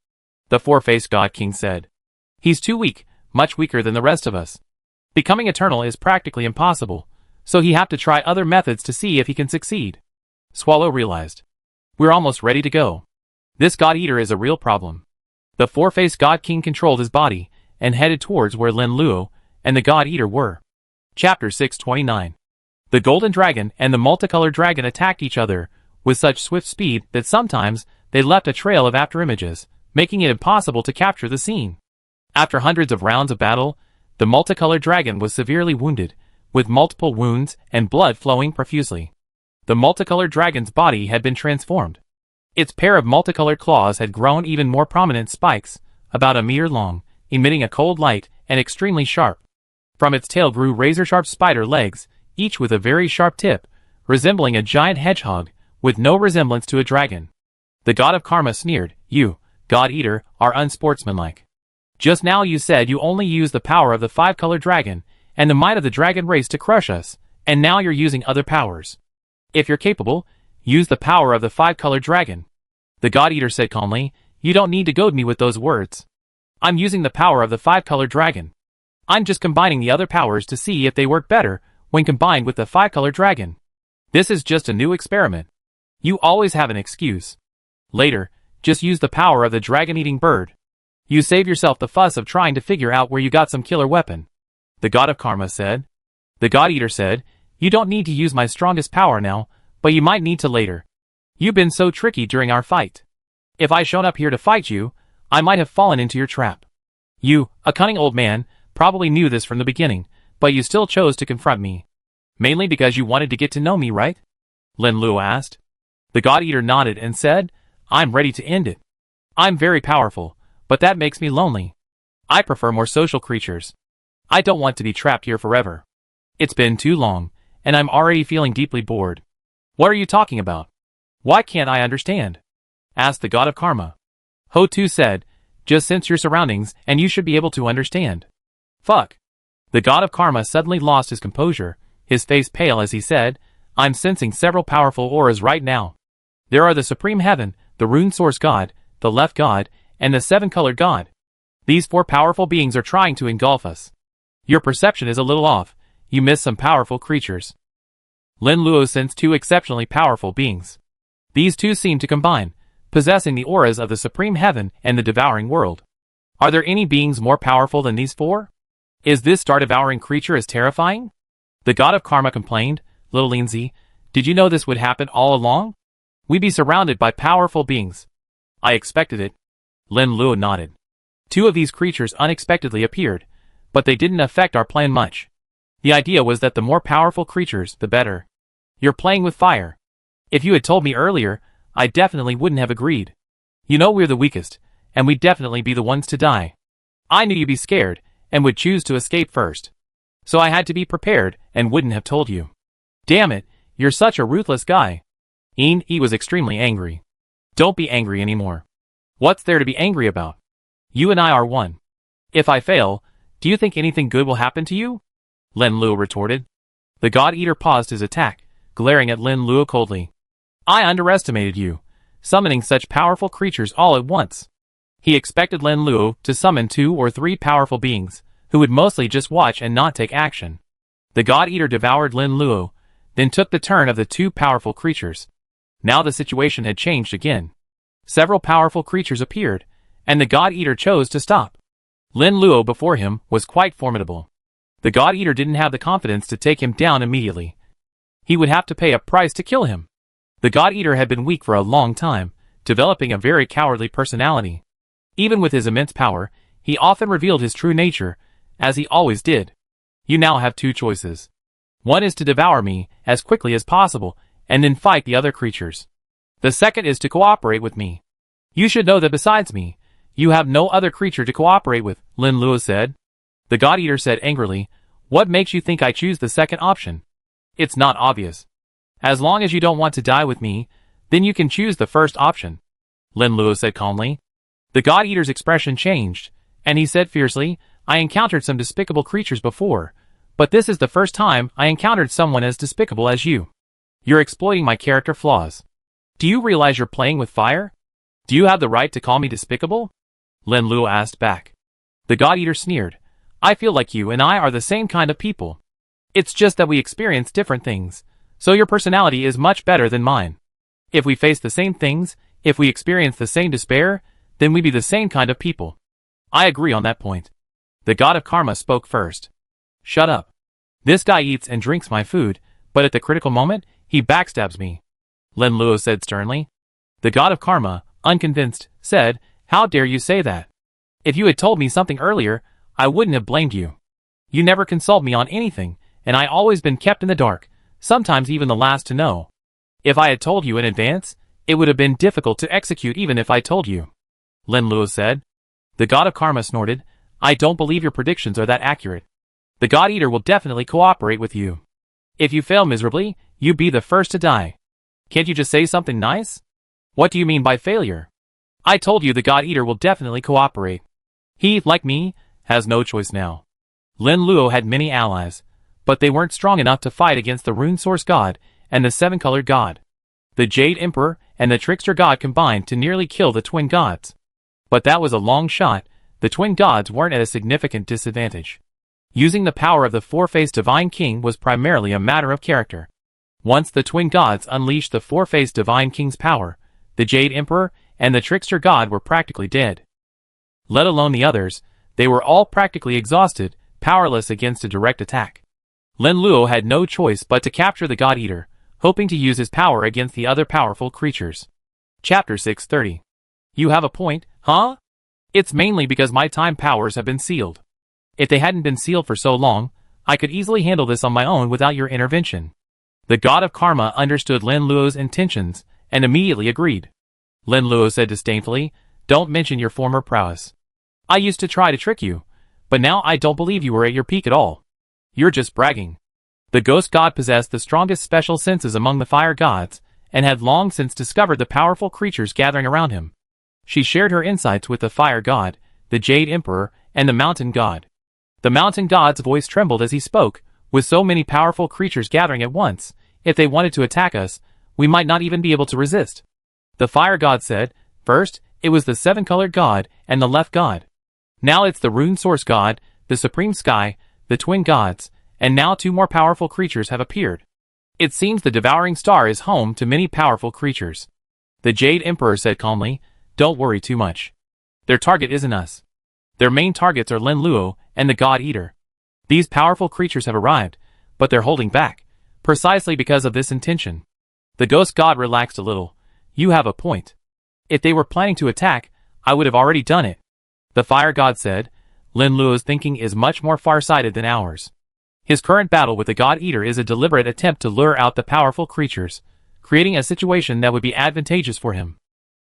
the four-faced God King said. "He's too weak, much weaker than the rest of us. Becoming eternal is practically impossible, so he have to try other methods to see if he can succeed." Swallow realized. "We're almost ready to go. This God-Eater is a real problem." The four-faced God King controlled his body and headed towards where Lin Luo and the God-Eater were. Chapter 629. The Golden Dragon and the Multicolored Dragon attacked each other with such swift speed that sometimes they left a trail of afterimages, making it impossible to capture the scene. After hundreds of rounds of battle, the Multicolored Dragon was severely wounded, with multiple wounds and blood flowing profusely. The Multicolored Dragon's body had been transformed. Its pair of multicolored claws had grown even more prominent spikes, about a meter long, emitting a cold light and extremely sharp. From its tail grew razor-sharp spider legs, each with a very sharp tip, resembling a giant hedgehog, with no resemblance to a dragon. The god of karma sneered, "You, God-Eater, are unsportsmanlike. Just now you said you only use the power of the 5-colored dragon, and the might of the dragon race to crush us, and now you're using other powers. If you're capable, use the power of the 5-colored dragon." The God-Eater said calmly, "You don't need to goad me with those words. I'm using the power of the 5-colored dragon. I'm just combining the other powers to see if they work better when combined with the 5-colored dragon. This is just a new experiment. You always have an excuse. Later, just use the power of the dragon-eating bird. You save yourself the fuss of trying to figure out where you got some killer weapon, the god of karma said. The God Eater said, you don't need to use my strongest power now, but you might need to later. You've been so tricky during our fight. If I shown up here to fight you, I might have fallen into your trap. You, a cunning old man, probably knew this from the beginning, but you still chose to confront me. Mainly because you wanted to get to know me, right? Lin Luo asked. The God Eater nodded and said, I'm ready to end it. I'm very powerful, but that makes me lonely. I prefer more social creatures. I don't want to be trapped here forever. It's been too long, and I'm already feeling deeply bored. What are you talking about? Why can't I understand? Asked the God of Karma. Ho Tu said, just sense your surroundings and you should be able to understand. Fuck. The God of Karma suddenly lost his composure, his face pale as he said, I'm sensing several powerful auras right now. There are the Supreme Heaven, the Rune Source God, the Left God, and the Seven-Colored God. These four powerful beings are trying to engulf us. Your perception is a little off. You miss some powerful creatures. Lin Luo sensed two exceptionally powerful beings. These two seem to combine, possessing the auras of the Supreme Heaven and the Devouring World. Are there any beings more powerful than these four? Is this star-devouring creature as terrifying? The God of Karma complained, Little Lindsay, did you know this would happen all along? We'd be surrounded by powerful beings. I expected it. Lin Luo nodded. Two of these creatures unexpectedly appeared, but they didn't affect our plan much. The idea was that the more powerful creatures, the better. You're playing with fire. If you had told me earlier, I definitely wouldn't have agreed. You know we're the weakest, and we'd definitely be the ones to die. I knew you'd be scared, and would choose to escape first. So I had to be prepared, and wouldn't have told you. Damn it, you're such a ruthless guy. He was extremely angry. Don't be angry anymore. What's there to be angry about? You and I are one. If I fail, do you think anything good will happen to you? Lin Luo retorted. The God Eater paused his attack, glaring at Lin Luo coldly. I underestimated you, summoning such powerful creatures all at once. He expected Lin Luo to summon 2 or 3 powerful beings, who would mostly just watch and not take action. The God Eater devoured Lin Luo, then took the turn of the 2 powerful creatures. Now the situation had changed again. Several powerful creatures appeared, and the God Eater chose to stop. Lin Luo before him was quite formidable. The God Eater didn't have the confidence to take him down immediately. He would have to pay a price to kill him. The God Eater had been weak for a long time, developing a very cowardly personality. Even with his immense power, he often revealed his true nature, as he always did. You now have 2 choices. One is to devour me as quickly as possible, and then fight the other creatures. The second is to cooperate with me. You should know that besides me, you have no other creature to cooperate with, Lin Luo said. The God Eater said angrily, what makes you think I choose the second option? It's not obvious. As long as you don't want to die with me, then you can choose the first option, Lin Luo said calmly. The God Eater's expression changed, and he said fiercely, I encountered some despicable creatures before, but this is the first time I encountered someone as despicable as you. You're exploiting my character flaws. Do you realize you're playing with fire? Do you have the right to call me despicable? Lin Luo asked back. The God Eater sneered. I feel like you and I are the same kind of people. It's just that we experience different things, so your personality is much better than mine. If we face the same things, if we experience the same despair, then we'd be the same kind of people. I agree on that point. The God of Karma spoke first. Shut up. This guy eats and drinks my food, but at the critical moment, he backstabs me, Lin Luo said sternly. The God of Karma, unconvinced, said, how dare you say that? If you had told me something earlier, I wouldn't have blamed you. You never consult me on anything, and I always been kept in the dark, sometimes even the last to know. If I had told you in advance, it would have been difficult to execute even if I told you, Lin Luo said. The God of Karma snorted, I don't believe your predictions are that accurate. The God Eater will definitely cooperate with you. If you fail miserably, you be the first to die. Can't you just say something nice? What do you mean by failure? I told you the God Eater will definitely cooperate. He, like me, has no choice now. Lin Luo had many allies, but they weren't strong enough to fight against the Rune Source God and the Seven-Colored God. The Jade Emperor and the Trickster God combined to nearly kill the twin gods. But that was a long shot. The twin gods weren't at a significant disadvantage. Using the power of the four-faced Divine King was primarily a matter of character. Once the twin gods unleashed the four-faced Divine King's power, the Jade Emperor and the Trickster God were practically dead. Let alone the others, they were all practically exhausted, powerless against a direct attack. Lin Luo had no choice but to capture the God Eater, hoping to use his power against the other powerful creatures. Chapter 630. You have a point, huh? It's mainly because my time powers have been sealed. If they hadn't been sealed for so long, I could easily handle this on my own without your intervention. The god of karma understood Lin Luo's intentions and immediately agreed. Lin Luo said disdainfully, "Don't mention your former prowess. I used to try to trick you, but now I don't believe you were at your peak at all. You're just bragging." The ghost god possessed the strongest special senses among the fire gods, and had long since discovered the powerful creatures gathering around him. She shared her insights with the fire god, the Jade Emperor, and the mountain god. The mountain god's voice trembled as he spoke. With so many powerful creatures gathering at once, if they wanted to attack us, we might not even be able to resist. The fire god said, "First, it was the seven-colored god and the left god. Now it's the rune source god, the supreme sky, the twin gods, and now two more powerful creatures have appeared. It seems the devouring star is home to many powerful creatures." The Jade Emperor said calmly, "Don't worry too much. Their target isn't us. Their main targets are Lin Luo and the God Eater. These powerful creatures have arrived, but they're holding back, precisely because of this intention." The ghost god relaxed a little. "You have a point. If they were planning to attack, I would have already done it." The fire god said, "Lin Luo's thinking is much more far-sighted than ours. His current battle with the God Eater is a deliberate attempt to lure out the powerful creatures, creating a situation that would be advantageous for him.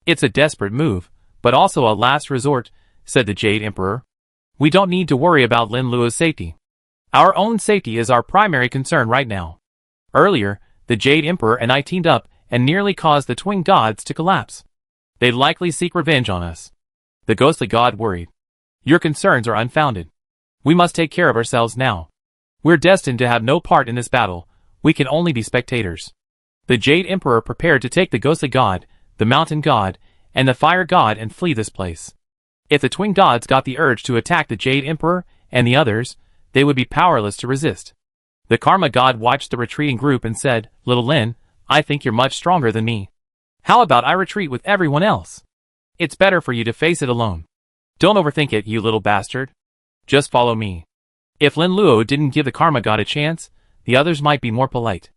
It's a desperate move, but also a last resort," said the Jade Emperor. "We don't need to worry about Lin Luo's safety. Our own safety is our primary concern right now. Earlier, the Jade Emperor and I teamed up and nearly caused the twin gods to collapse. They'd likely seek revenge on us." The ghostly god worried. "Your concerns are unfounded. We must take care of ourselves now. We're destined to have no part in this battle. We can only be spectators." The Jade Emperor prepared to take the ghostly god, the mountain god, and the fire god and flee this place. If the twin gods got the urge to attack the Jade Emperor and the others, they would be powerless to resist. The karma god watched the retreating group and said, "Little Lin, I think you're much stronger than me. How about I retreat with everyone else? It's better for you to face it alone. Don't overthink it, you little bastard. Just follow me." If Lin Luo didn't give the karma god a chance, the others might be more polite.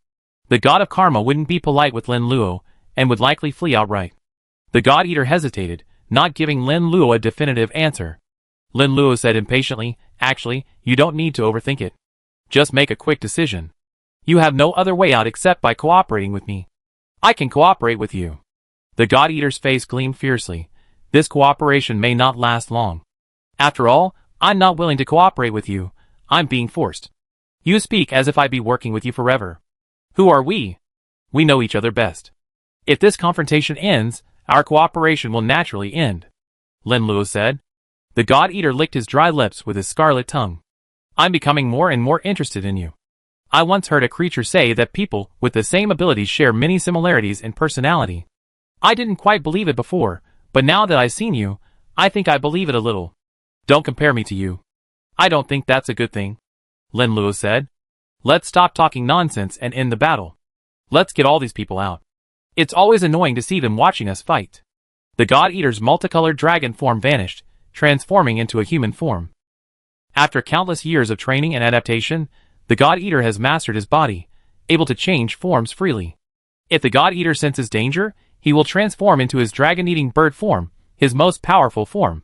The god of karma wouldn't be polite with Lin Luo, and would likely flee outright. The God Eater hesitated, not giving Lin Luo a definitive answer. Lin Luo said impatiently, "Actually, you don't need to overthink it. Just make a quick decision. You have no other way out except by cooperating with me. I can cooperate with you." The God Eater's face gleamed fiercely. "This cooperation may not last long. After all, I'm not willing to cooperate with you. I'm being forced. You speak as if I'd be working with you forever. Who are we? We know each other best. If this confrontation ends, our cooperation will naturally end," Lin Luo said. The God Eater licked his dry lips with his scarlet tongue. "I'm becoming more and more interested in you. I once heard a creature say that people with the same abilities share many similarities in personality. I didn't quite believe it before, but now that I've seen you, I think I believe it a little. Don't compare me to you. I don't think that's a good thing," Lin Luo said. "Let's stop talking nonsense and end the battle. Let's get all these people out. It's always annoying to see them watching us fight." The God Eater's multicolored dragon form vanished, transforming into a human form. After countless years of training and adaptation, the God Eater has mastered his body, able to change forms freely. If the God Eater senses danger, he will transform into his dragon-eating bird form, his most powerful form.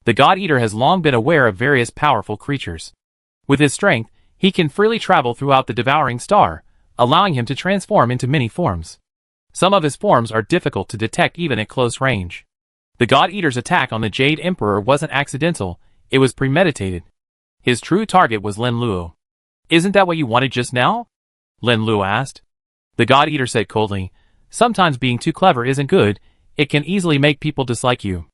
The God Eater has long been aware of various powerful creatures. With his strength, he can freely travel throughout the devouring star, allowing him to transform into many forms. Some of his forms are difficult to detect even at close range. The God Eater's attack on the Jade Emperor wasn't accidental, it was premeditated. His true target was Lin Luo. "Isn't that what you wanted just now?" Lin Luo asked. The God Eater said coldly, "Sometimes being too clever isn't good, it can easily make people dislike you.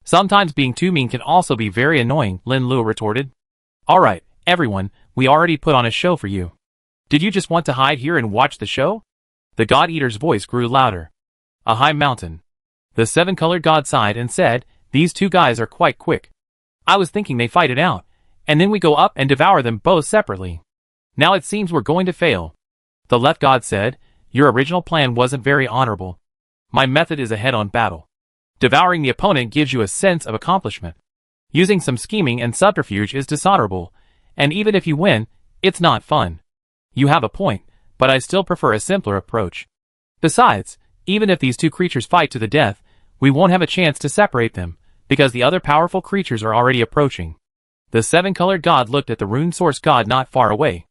Sometimes being too mean can also be very annoying," Lin Luo retorted. "Alright, everyone, we already put on a show for you. Did you just want to hide here and watch the show?" The God Eater's voice grew louder. A high mountain. The seven-colored god sighed and said, "These two guys are quite quick. I was thinking they fight it out, and then we go up and devour them both separately. Now it seems we're going to fail." The left god said, "Your original plan wasn't very honorable. My method is a head-on battle. Devouring the opponent gives you a sense of accomplishment. Using some scheming and subterfuge is dishonorable, and even if you win, it's not fun. You have a point, but I still prefer a simpler approach. Besides, even if these two creatures fight to the death, we won't have a chance to separate them, because the other powerful creatures are already approaching. The seven-colored god looked at the rune source god not far away.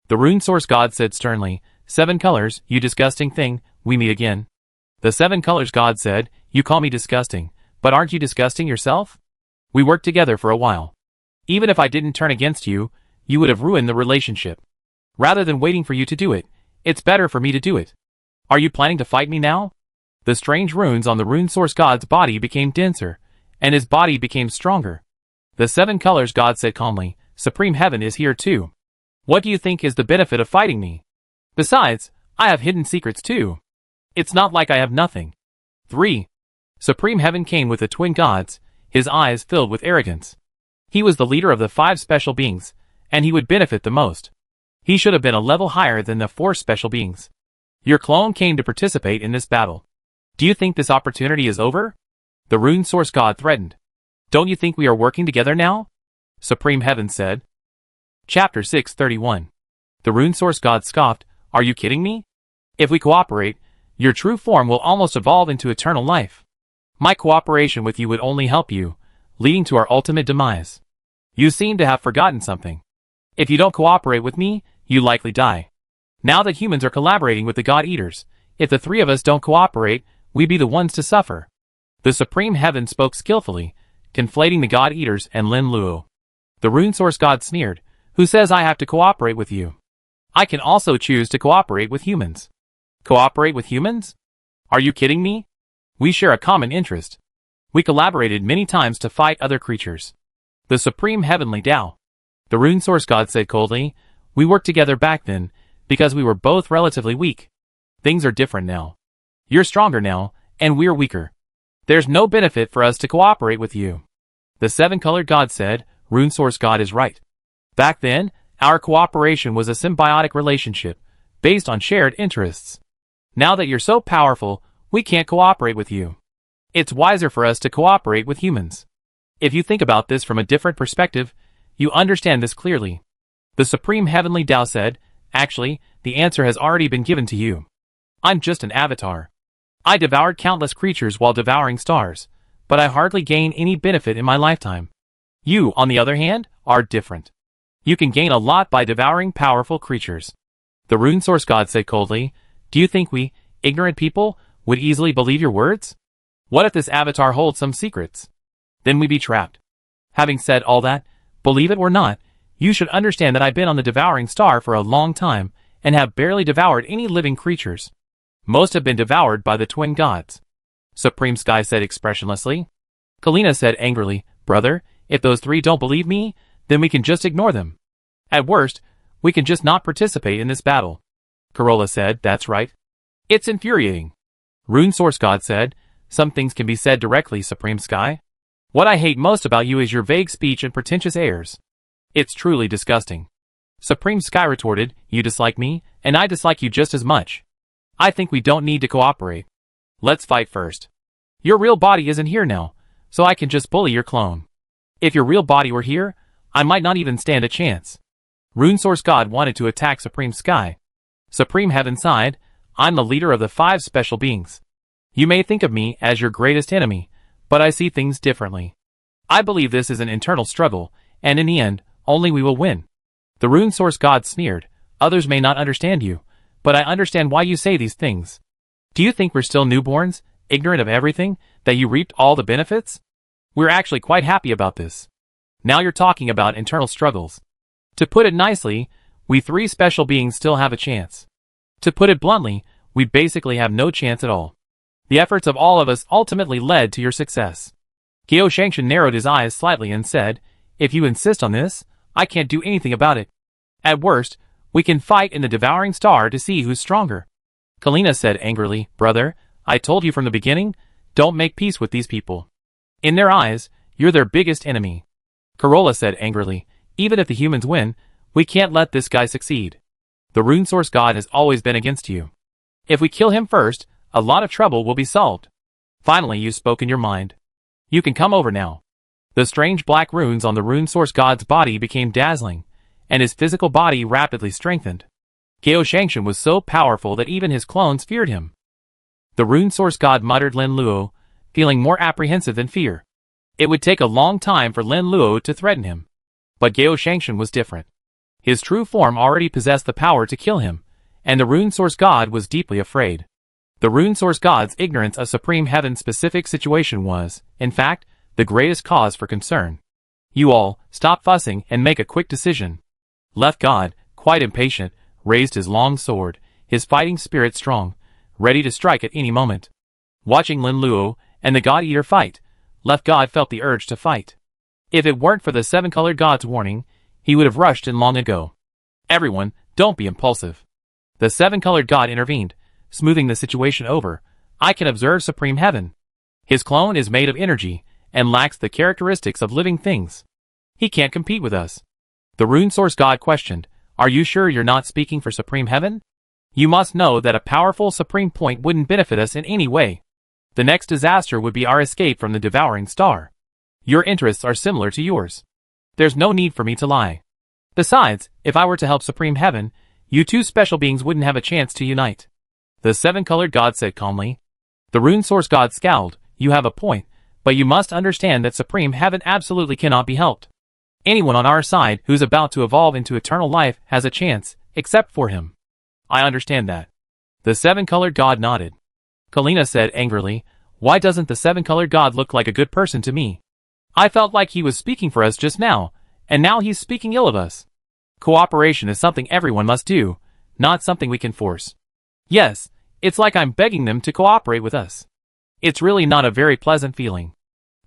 The rune source god said sternly, "7 colors, you disgusting thing, we meet again." The 7 colors god said, "You call me disgusting, but aren't you disgusting yourself? We worked together for a while. Even if I didn't turn against you, you would have ruined the relationship. Rather than waiting for you to do it, it's better for me to do it. Are you planning to fight me now?" The strange runes on the rune source god's body became denser, and his body became stronger. The 7 colors god said calmly, "Supreme Heaven is here too. What do you think is the benefit of fighting me? Besides, I have hidden secrets too. It's not like I have nothing." 3. Supreme Heaven came with the twin gods, his eyes filled with arrogance. He was the leader of the 5 special beings, and he would benefit the most. He should have been a level higher than the 4 special beings. Your clone came to participate in this battle. Do you think this opportunity is over? The rune source god threatened. Don't you think we are working together now? Supreme Heaven said. Chapter 631. The rune source god scoffed, "Are you kidding me? If we cooperate, your true form will almost evolve into eternal life. My cooperation with you would only help you, leading to our ultimate demise. You seem to have forgotten something. If you don't cooperate with me, you likely die. Now that humans are collaborating with the God Eaters, if the 3 of us don't cooperate, we be the ones to suffer." The Supreme Heaven spoke skillfully, conflating the God Eaters and Lin Luo. The rune source god sneered, "Who says I have to cooperate with you? I can also choose to cooperate with humans." Cooperate with humans? Are you kidding me? We share a common interest. We collaborated many times to fight other creatures. The Supreme Heavenly Tao. The rune source god said coldly, "We worked together back then, because we were both relatively weak. Things are different now. You're stronger now, and we're weaker. There's no benefit for us to cooperate with you." The 7-colored god said, "Rune source god is right. Back then, our cooperation was a symbiotic relationship, based on shared interests. Now that you're so powerful, we can't cooperate with you. It's wiser for us to cooperate with humans. If you think about this from a different perspective, you understand this clearly." The Supreme Heavenly Tao said, "Actually, the answer has already been given to you. I'm just an avatar. I devoured countless creatures while devouring stars, but I hardly gain any benefit in my lifetime. You, on the other hand, are different. You can gain a lot by devouring powerful creatures." The rune source god said coldly, "Do you think we, ignorant people, would easily believe your words? What if this avatar holds some secrets? Then we'd be trapped. Having said all that, believe it or not, you should understand that I've been on the devouring star for a long time, and have barely devoured any living creatures. Most have been devoured by the twin gods." Supreme Sky said expressionlessly. Kalina said angrily, "Brother, if those 3 don't believe me, then we can just ignore them. At worst, we can just not participate in this battle." Corolla said, "That's right. It's infuriating." Rune source god said, "Some things can be said directly, Supreme Sky. What I hate most about you is your vague speech and pretentious airs. It's truly disgusting." Supreme Sky retorted, "You dislike me, and I dislike you just as much. I think we don't need to cooperate. Let's fight first. Your real body isn't here now, so I can just bully your clone. If your real body were here, I might not even stand a chance." Rune source god wanted to attack Supreme Sky. Supreme Heaven sighed, "I'm the leader of the 5 special beings. You may think of me as your greatest enemy, but I see things differently. I believe this is an internal struggle, and in the end, only we will win." The rune source god sneered, "Others may not understand you, but I understand why you say these things. Do you think we're still newborns, ignorant of everything, that you reaped all the benefits? We're actually quite happy about this. Now you're talking about internal struggles. To put it nicely, we 3 special beings still have a chance. To put it bluntly, we basically have no chance at all. The efforts of all of us ultimately led to your success." Kyo Shangshan narrowed his eyes slightly and said, "If you insist on this, I can't do anything about it. At worst, we can fight in the devouring star to see who's stronger." Kalina said angrily, "Brother, I told you from the beginning, don't make peace with these people. In their eyes, you're their biggest enemy." Corolla said angrily, "Even if the humans win, we can't let this guy succeed. The rune source god has always been against you. If we kill him first, a lot of trouble will be solved. Finally, you've spoken your mind. You can come over now." The strange black runes on the rune source god's body became dazzling, and his physical body rapidly strengthened. Gao Shangshan was so powerful that even his clones feared him. The rune source god muttered Lin Luo, feeling more apprehensive than fear. It would take a long time for Lin Luo to threaten him. But Gao Shangshan was different. His true form already possessed the power to kill him, and the rune source god was deeply afraid. The rune source god's ignorance of Supreme Heaven's specific situation was, in fact, the greatest cause for concern. You all, stop fussing and make a quick decision. Left God, quite impatient, raised his long sword, his fighting spirit strong, ready to strike at any moment. Watching Lin Luo and the God-Eater fight, Left God felt the urge to fight. If it weren't for the seven-colored god's warning, he would have rushed in long ago. Everyone, don't be impulsive. The seven-colored god intervened, smoothing the situation over. I can observe Supreme Heaven. His clone is made of energy, and lacks the characteristics of living things. He can't compete with us. The rune source god questioned, are you sure you're not speaking for Supreme Heaven? You must know that a powerful Supreme Point wouldn't benefit us in any way. The next disaster would be our escape from the devouring star. Your interests are similar to yours. There's no need for me to lie. Besides, if I were to help Supreme Heaven, you two special beings wouldn't have a chance to unite. The seven-colored god said calmly. The rune source god scowled, you have a point, but you must understand that Supreme Heaven absolutely cannot be helped. Anyone on our side who's about to evolve into eternal life has a chance, except for him. I understand that. The seven-colored god nodded. Kalina said angrily, why doesn't the seven-colored god look like a good person to me? I felt like he was speaking for us just now, and now he's speaking ill of us. Cooperation is something everyone must do, not something we can force. Yes, it's like I'm begging them to cooperate with us. It's really not a very pleasant feeling.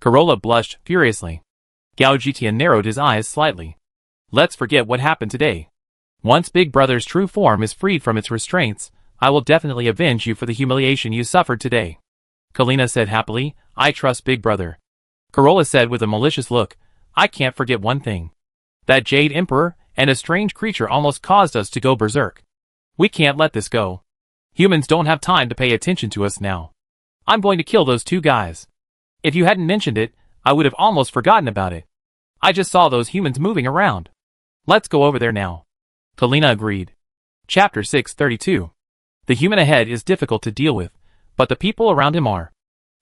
Corolla blushed furiously. Gao Jitian narrowed his eyes slightly. Let's forget what happened today. Once Big Brother's true form is freed from its restraints, I will definitely avenge you for the humiliation you suffered today. Kalina said happily, I trust Big Brother. Corolla said with a malicious look, I can't forget one thing. That Jade Emperor and a strange creature almost caused us to go berserk. We can't let this go. Humans don't have time to pay attention to us now. I'm going to kill those two guys. If you hadn't mentioned it, I would have almost forgotten about it. I just saw those humans moving around. Let's go over there now. Kalina agreed. Chapter 632. The human ahead is difficult to deal with, but the people around him are.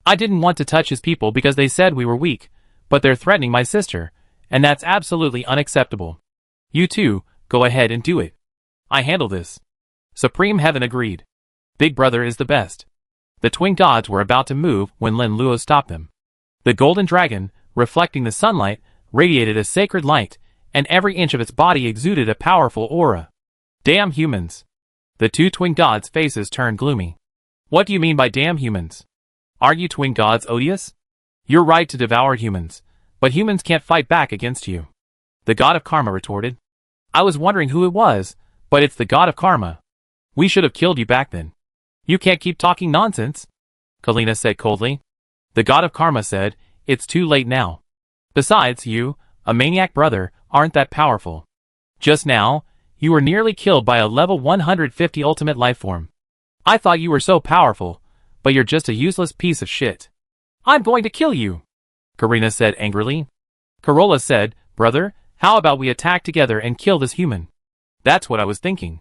I didn't want to touch his people because they said we were weak, but they're threatening my sister, and that's absolutely unacceptable. You two, go ahead and do it. I handle this. Supreme Heaven agreed. Big Brother is the best. The twin gods were about to move when Lin Luo stopped them. The golden dragon, reflecting the sunlight, radiated a sacred light, and every inch of its body exuded a powerful aura. Damn humans. The two twin gods' faces turned gloomy. What do you mean by damn humans? Aren't you twin gods odious? You're right to devour humans, but humans can't fight back against you. The god of karma retorted. I was wondering who it was, but it's the god of karma. We should have killed you back then. You can't keep talking nonsense, Kalina said coldly. The god of karma said, it's too late now. Besides, you, a maniac brother, aren't that powerful. Just now, you were nearly killed by a level 150 ultimate lifeform. I thought you were so powerful, but you're just a useless piece of shit. I'm going to kill you, Karina said angrily. Corolla said, brother, how about we attack together and kill this human? That's what I was thinking.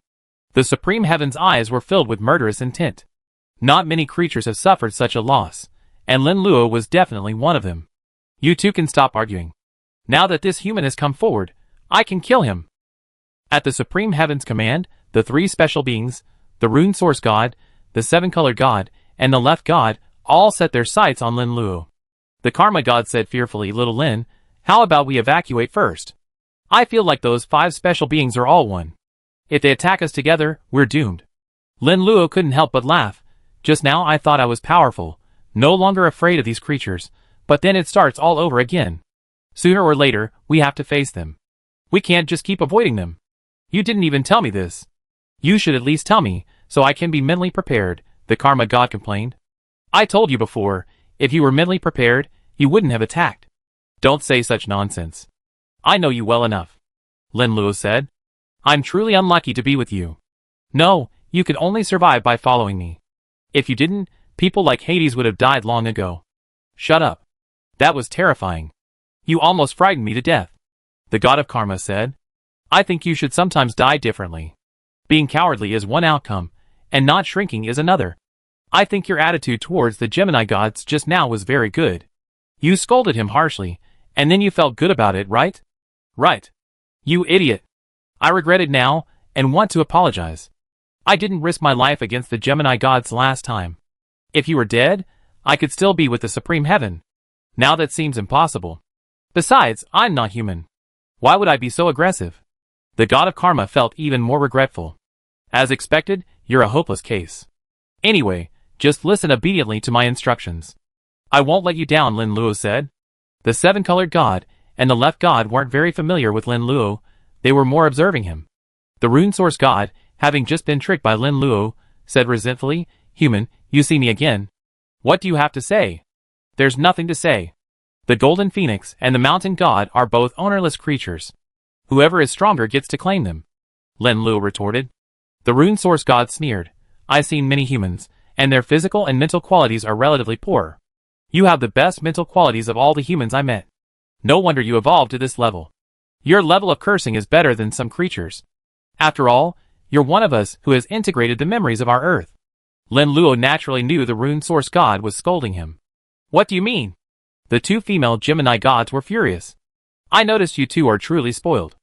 The Supreme Heaven's eyes were filled with murderous intent. Not many creatures have suffered such a loss, and Lin Luo was definitely one of them. You two can stop arguing. Now that this human has come forward, I can kill him. At the Supreme Heaven's command, the three special beings, the Rune Source God, the Seven-Colored God, and the Left God, all set their sights on Lin Luo. The Karma God said fearfully, little Lin, how about we evacuate first? I feel like those 5 special beings are all one. If they attack us together, we're doomed. Lin Luo couldn't help but laugh. Just now I thought I was powerful, no longer afraid of these creatures, but then it starts all over again. Sooner or later, we have to face them. We can't just keep avoiding them. You didn't even tell me this. You should at least tell me, so I can be mentally prepared, the Karma God complained. I told you before, if you were mentally prepared, you wouldn't have attacked. Don't say such nonsense. I know you well enough. Lin Luo said. I'm truly unlucky to be with you. No, you could only survive by following me. If you didn't, people like Hades would have died long ago. Shut up. That was terrifying. You almost frightened me to death. The god of karma said. I think you should sometimes die differently. Being cowardly is one outcome, and not shrinking is another. I think your attitude towards the Gemini gods just now was very good. You scolded him harshly, and then you felt good about it, right? Right. You idiot. I regret it now, and want to apologize. I didn't risk my life against the Gemini gods last time. If you were dead, I could still be with the Supreme Heaven. Now that seems impossible. Besides, I'm not human. Why would I be so aggressive? The god of karma felt even more regretful. As expected, you're a hopeless case. Anyway, just listen obediently to my instructions. I won't let you down, Lin Luo said. The seven-colored god and the left god weren't very familiar with Lin Luo, they were more observing him. The rune source god, having just been tricked by Lin Luo, said resentfully, Human, you see me again. What do you have to say? There's nothing to say. The golden phoenix and the mountain god are both ownerless creatures. Whoever is stronger gets to claim them. Lin Luo retorted. The rune source god sneered. I've seen many humans, and their physical and mental qualities are relatively poor. You have the best mental qualities of all the humans I met. No wonder you evolved to this level. Your level of cursing is better than some creatures. After all, you're one of us who has integrated the memories of our Earth. Lin Luo naturally knew the rune source god was scolding him. What do you mean? The two female Gemini gods were furious. I noticed you two are truly spoiled.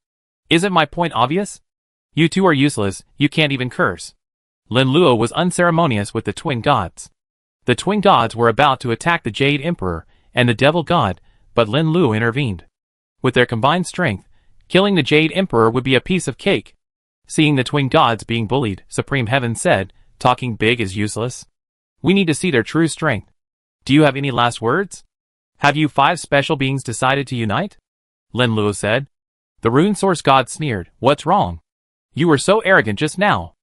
Isn't my point obvious? You two are useless, you can't even curse. Lin Luo was unceremonious with the twin gods. The twin gods were about to attack the Jade Emperor and the Devil God, but Lin Luo intervened. With their combined strength, killing the Jade Emperor would be a piece of cake. Seeing the twin gods being bullied, Supreme Heaven said, talking big is useless. We need to see their true strength. Do you have any last words? Have you five special beings decided to unite? Lin Luo said. The rune source god sneered, what's wrong? You were so arrogant just now.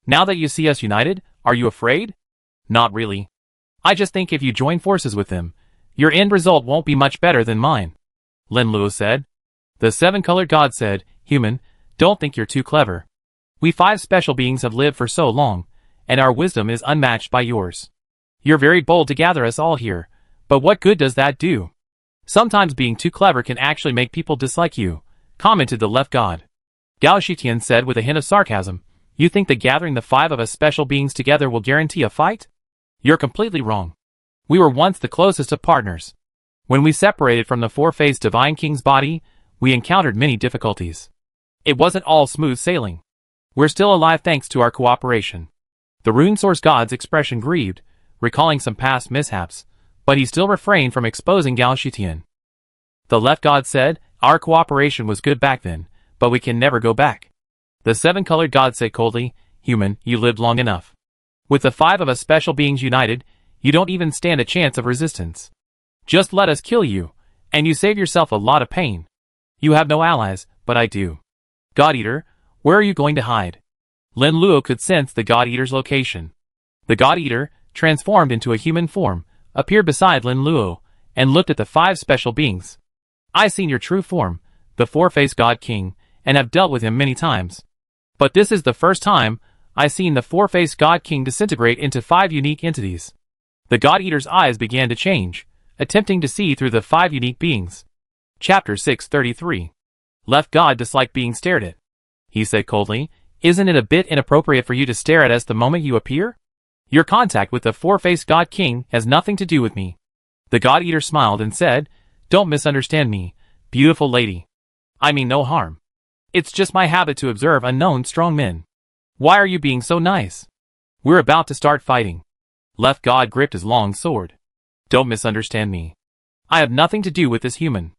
Now that you see us united, are you afraid? Not really. I just think if you join forces with them, your end result won't be much better than mine. Lin Luo said. The seven-colored god said, Human, don't think you're too clever. We five special beings have lived for so long, and our wisdom is unmatched by yours. You're very bold to gather us all here, but what good does that do? Sometimes being too clever can actually make people dislike you, commented the left god. Gao Shitian said with a hint of sarcasm, You think that gathering the five of us special beings together will guarantee a fight? You're completely wrong. We were once the closest of partners. When we separated from the four-faced Divine King's body, we encountered many difficulties. It wasn't all smooth sailing. We're still alive thanks to our cooperation. The rune source god's expression grieved, recalling some past mishaps, but he still refrained from exposing Gao Shitian. The left god said, Our cooperation was good back then, but we can never go back. The seven-colored god said coldly, Human, you lived long enough. With the five of us special beings united, you don't even stand a chance of resistance. Just let us kill you, and you save yourself a lot of pain. You have no allies, but I do. God Eater, where are you going to hide? Lin Luo could sense the God Eater's location. The God Eater, transformed into a human form, appeared beside Lin Luo, and looked at the five special beings. I've seen your true form, the four-faced God King, and have dealt with him many times. But this is the first time I've seen the four-faced God King disintegrate into five unique entities. The God Eater's eyes began to change, attempting to see through the five unique beings. Chapter 633. Left God disliked being stared at. He said coldly, Isn't it a bit inappropriate for you to stare at us the moment you appear? Your contact with the four-faced God King has nothing to do with me. The God Eater smiled and said, Don't misunderstand me, beautiful lady. I mean no harm. It's just my habit to observe unknown strong men. Why are you being so nice? We're about to start fighting. Left God gripped his long sword. Don't misunderstand me. I have nothing to do with this human.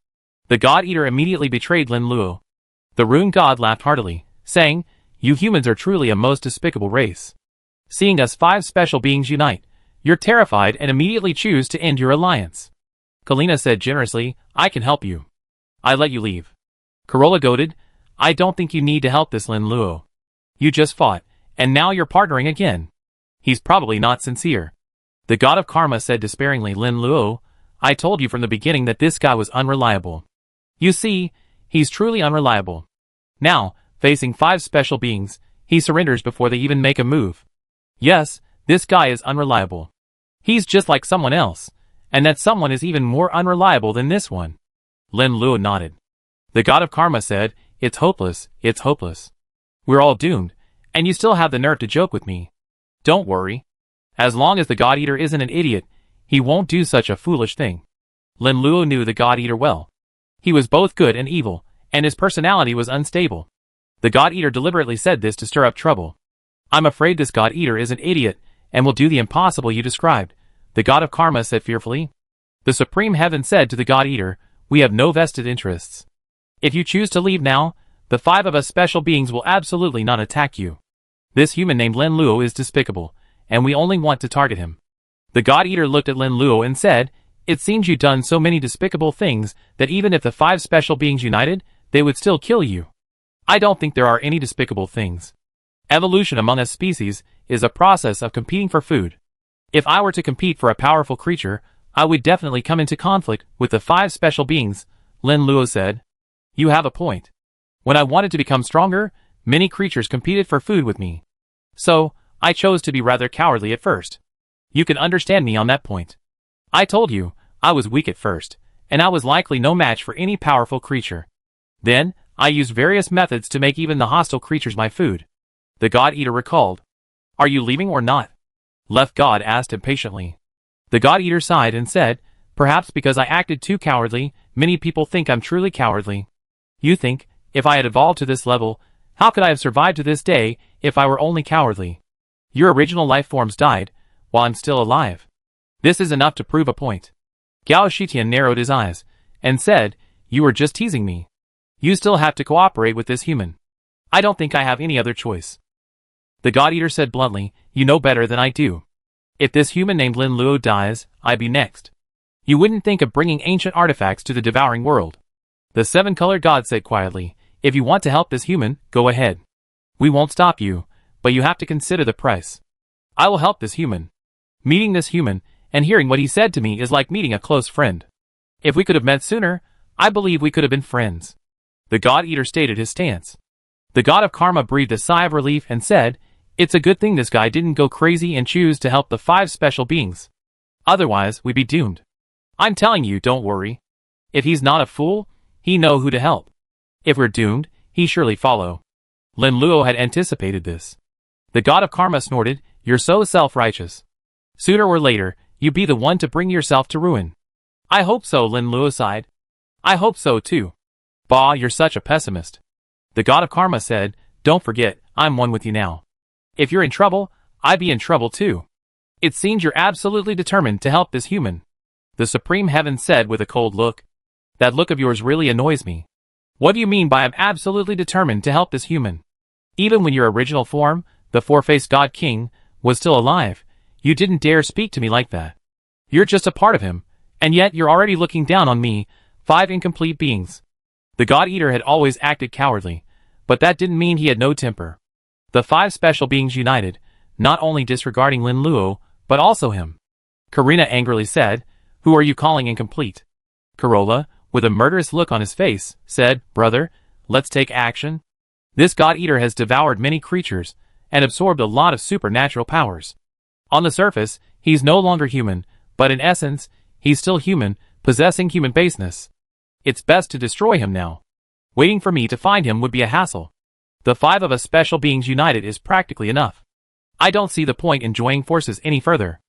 The God Eater immediately betrayed Lin Luo. The rune god laughed heartily, saying, You humans are truly a most despicable race. Seeing us five special beings unite, you're terrified and immediately choose to end your alliance. Kalina said generously, I can help you. I let you leave. Corolla goaded, I don't think you need to help this Lin Luo. You just fought, and now you're partnering again. He's probably not sincere. The god of karma said despairingly, Lin Luo, I told you from the beginning that this guy was unreliable. You see, he's truly unreliable. Now, facing five special beings, he surrenders before they even make a move. Yes, this guy is unreliable. He's just like someone else, and that someone is even more unreliable than this one. Lin Luo nodded. The god of karma said, "It's hopeless, it's hopeless. We're all doomed, and you still have the nerve to joke with me. Don't worry. As long as the God Eater isn't an idiot, he won't do such a foolish thing." Lin Luo knew the God Eater well. He was both good and evil, and his personality was unstable. The God Eater deliberately said this to stir up trouble. "I'm afraid this God Eater is an idiot, and will do the impossible you described," the god of karma said fearfully. The Supreme Heaven said to the God Eater, "We have no vested interests. If you choose to leave now, the 5 of us special beings will absolutely not attack you. This human named Lin Luo is despicable, and we only want to target him." The God Eater looked at Lin Luo and said, "It seems you've done so many despicable things that even if the 5 special beings united, they would still kill you. I don't think there are any despicable things. Evolution among us species is a process of competing for food. If I were to compete for a powerful creature, I would definitely come into conflict with the 5 special beings," Lin Luo said. "You have a point. When I wanted to become stronger, many creatures competed for food with me. So, I chose to be rather cowardly at first. You can understand me on that point. I told you, I was weak at first, and I was likely no match for any powerful creature. Then, I used various methods to make even the hostile creatures my food," the God Eater recalled. "Are you leaving or not?" Left God asked impatiently. The God Eater sighed and said, "Perhaps because I acted too cowardly, many people think I'm truly cowardly. You think, if I had evolved to this level, how could I have survived to this day if I were only cowardly? Your original life forms died, while I'm still alive. This is enough to prove a point." Gao Shitian narrowed his eyes, and said, "You were just teasing me. You still have to cooperate with this human. I don't think I have any other choice." The God Eater said bluntly, "You know better than I do. If this human named Lin Luo dies, I be next. You wouldn't think of bringing ancient artifacts to the devouring world." The 7-colored god said quietly, "If you want to help this human, go ahead. We won't stop you, but you have to consider the price. I will help this human. Meeting this human, and hearing what he said to me is like meeting a close friend. If we could have met sooner, I believe we could have been friends." The God Eater stated his stance. The god of karma breathed a sigh of relief and said, "It's a good thing this guy didn't go crazy and choose to help the 5 special beings. Otherwise, we'd be doomed. I'm telling you, don't worry. If he's not a fool, he know who to help. If we're doomed, he surely follow." Lin Luo had anticipated this. The god of karma snorted, "You're so self-righteous. Sooner or later, you be the one to bring yourself to ruin." "I hope so," Lin Luo sighed. "I hope so too." "Bah, you're such a pessimist." The god of karma said, "Don't forget, I'm one with you now. If you're in trouble, I be in trouble too. It seems you're absolutely determined to help this human." The Supreme Heaven said with a cold look. "That look of yours really annoys me. What do you mean by I'm absolutely determined to help this human? Even when your original form, the 4-faced God King, was still alive, you didn't dare speak to me like that. You're just a part of him, and yet you're already looking down on me, 5 incomplete beings." The God Eater had always acted cowardly, but that didn't mean he had no temper. The 5 special beings united, not only disregarding Lin Luo, but also him. Karina angrily said, "Who are you calling incomplete?" Corolla, with a murderous look on his face, said, "Brother, let's take action. This God Eater has devoured many creatures, and absorbed a lot of supernatural powers. On the surface, he's no longer human, but in essence, he's still human, possessing human baseness. It's best to destroy him now. Waiting for me to find him would be a hassle. The 5 of us special beings united is practically enough. I don't see the point in joining forces any further.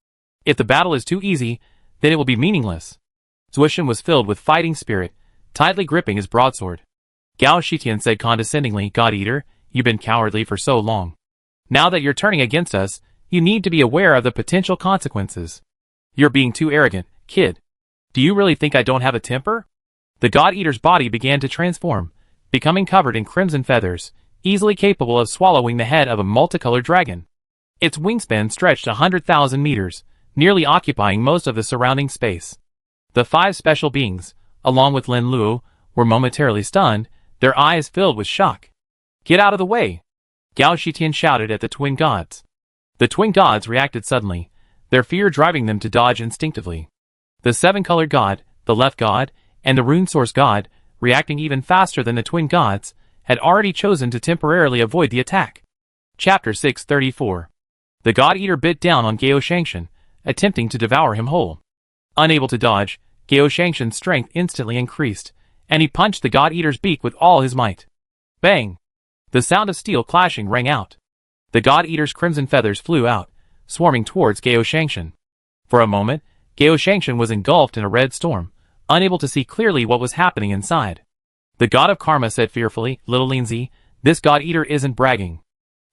If the battle is too easy, then it will be meaningless." Zuishan was filled with fighting spirit, tightly gripping his broadsword. Gao Shitian said condescendingly, "God Eater, you've been cowardly for so long. Now that you're turning against us, you need to be aware of the potential consequences. You're being too arrogant, kid. Do you really think I don't have a temper?" The God Eater's body began to transform, becoming covered in crimson feathers, easily capable of swallowing the head of a multicolored dragon. Its wingspan stretched 100,000 meters, nearly occupying most of the surrounding space. The 5 special beings, along with Lin Luo, were momentarily stunned, their eyes filled with shock. "Get out of the way!" Gao Shitian shouted at the twin gods. The twin gods reacted suddenly, their fear driving them to dodge instinctively. The 7-colored god, the left god, and the rune source god, reacting even faster than the twin gods, had already chosen to temporarily avoid the attack. Chapter 634. The God Eater bit down on Gao Shangshan, attempting to devour him whole. Unable to dodge, Gao Shangshan's strength instantly increased, and he punched the God-Eater's beak with all his might. Bang! The sound of steel clashing rang out. The God-Eater's crimson feathers flew out, swarming towards Gao Shangshan. For a moment, Gao Shangshan was engulfed in a red storm, unable to see clearly what was happening inside. The god of karma said fearfully, "Little Lindsay, this God-Eater isn't bragging.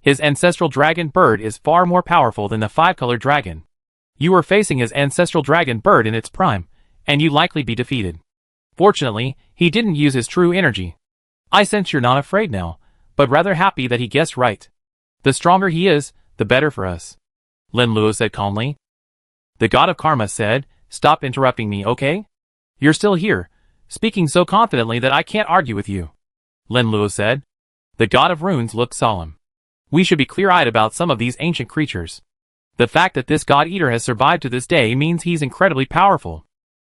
His ancestral dragon bird is far more powerful than the five-colored dragon. You are facing his ancestral dragon bird in its prime, and you likely be defeated. Fortunately, he didn't use his true energy. I sense you're not afraid now, but rather happy that he guessed right. The stronger he is, the better for us," Lin Luo said calmly. The god of karma said, "Stop interrupting me, okay? You're still here, speaking so confidently that I can't argue with you," Lin Luo said. The god of runes looked solemn. "We should be clear-eyed about some of these ancient creatures. The fact that this God-Eater has survived to this day means he's incredibly powerful.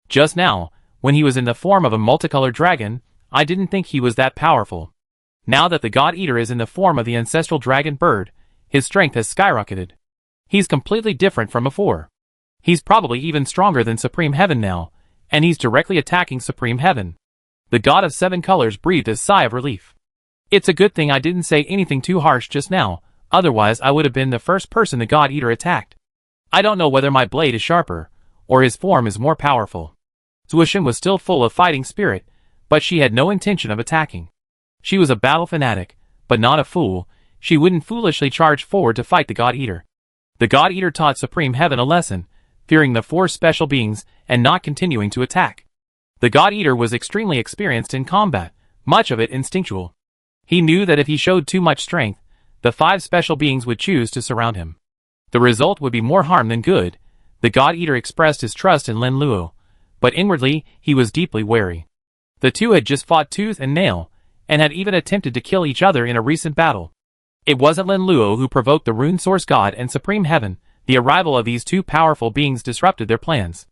Just now, when he was in the form of a multicolored dragon, I didn't think he was that powerful. Now that the God-Eater is in the form of the ancestral dragon bird, his strength has skyrocketed. He's completely different from before. He's probably even stronger than Supreme Heaven now, and he's directly attacking Supreme Heaven." The god of seven colors breathed a sigh of relief. "It's a good thing I didn't say anything too harsh just now, otherwise I would have been the first person the God-Eater attacked. I don't know whether my blade is sharper, or his form is more powerful." Zuoshin was still full of fighting spirit, but she had no intention of attacking. She was a battle fanatic, but not a fool. She wouldn't foolishly charge forward to fight the God-Eater. The God-Eater taught Supreme Heaven a lesson, fearing the four special beings and not continuing to attack. The God-Eater was extremely experienced in combat, much of it instinctual. He knew that if he showed too much strength, the five special beings would choose to surround him. The result would be more harm than good. The God-Eater expressed his trust in Lin Luo, but inwardly he was deeply wary. The two had just fought tooth and nail, and had even attempted to kill each other in a recent battle. It wasn't Lin Luo who provoked the Rune Source God and Supreme Heaven. The arrival of these two powerful beings disrupted their plans.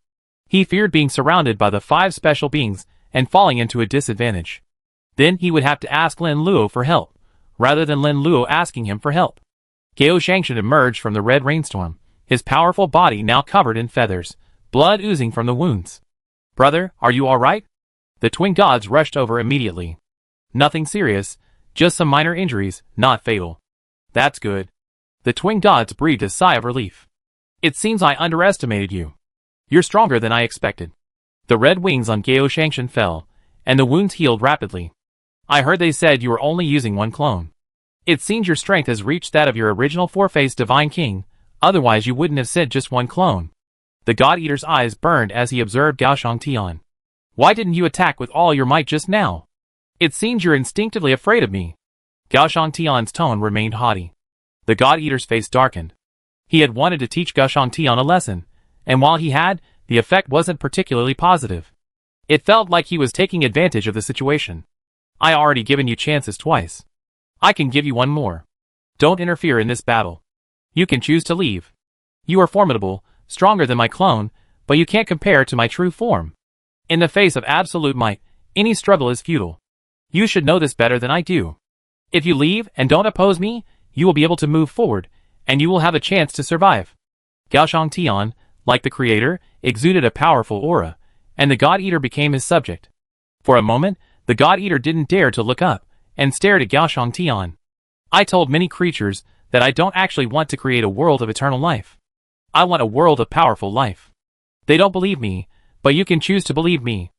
He feared being surrounded by the five special beings and falling into a disadvantage. Then he would have to ask Lin Luo for help, rather than Lin Luo asking him for help. Gao Shangshan emerged from the red rainstorm, his powerful body now covered in feathers, blood oozing from the wounds. "Brother, are you alright?" The twin gods rushed over immediately. "Nothing serious, just some minor injuries, not fatal." "That's good." The twin gods breathed a sigh of relief. "It seems I underestimated you. You're stronger than I expected." The red wings on Gao Shangshan fell, and the wounds healed rapidly. "I heard they said you were only using one clone. It seems your strength has reached that of your original four-faced Divine King, otherwise you wouldn't have said just one clone." The God-Eater's eyes burned as he observed Gao Shangtian. "Why didn't you attack with all your might just now? It seems you're instinctively afraid of me." Gao Shangtian's tone remained haughty. The God-Eater's face darkened. He had wanted to teach Gao Shangtian a lesson, and while he had, the effect wasn't particularly positive. It felt like he was taking advantage of the situation. "I already given you chances twice. I can give you one more. Don't interfere in this battle. You can choose to leave. You are formidable, stronger than my clone, but you can't compare to my true form. In the face of absolute might, any struggle is futile. You should know this better than I do. If you leave and don't oppose me, you will be able to move forward, and you will have a chance to survive." Gao Shangtian, like the Creator, exuded a powerful aura, and the God-Eater became his subject. For a moment, the God-Eater didn't dare to look up, and stared at Gao Shangtian. "I told many creatures that I don't actually want to create a world of eternal life. I want a world of powerful life. They don't believe me, but you can choose to believe me.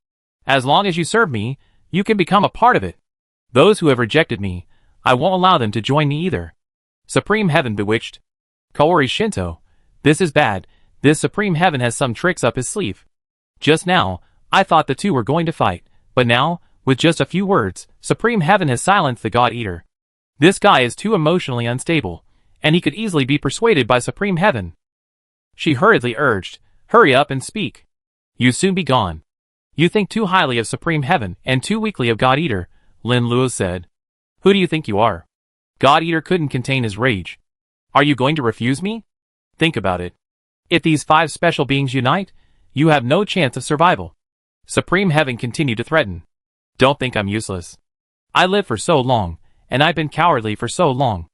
As long as you serve me, you can become a part of it. Those who have rejected me, I won't allow them to join me either." Supreme Heaven bewitched. Kaori Shinto, this is bad. This Supreme Heaven has some tricks up his sleeve. Just now, I thought the two were going to fight, but now, with just a few words, Supreme Heaven has silenced the God-Eater. This guy is too emotionally unstable, and he could easily be persuaded by Supreme Heaven. She hurriedly urged, "Hurry up and speak. You soon be gone. You think too highly of Supreme Heaven and too weakly of God-Eater," Lin Luo said. "Who do you think you are?" God-Eater couldn't contain his rage. "Are you going to refuse me? Think about it. If these five special beings unite, you have no chance of survival." Supreme Heaven continued to threaten. "Don't think I'm useless. I lived for so long, and I've been cowardly for so long.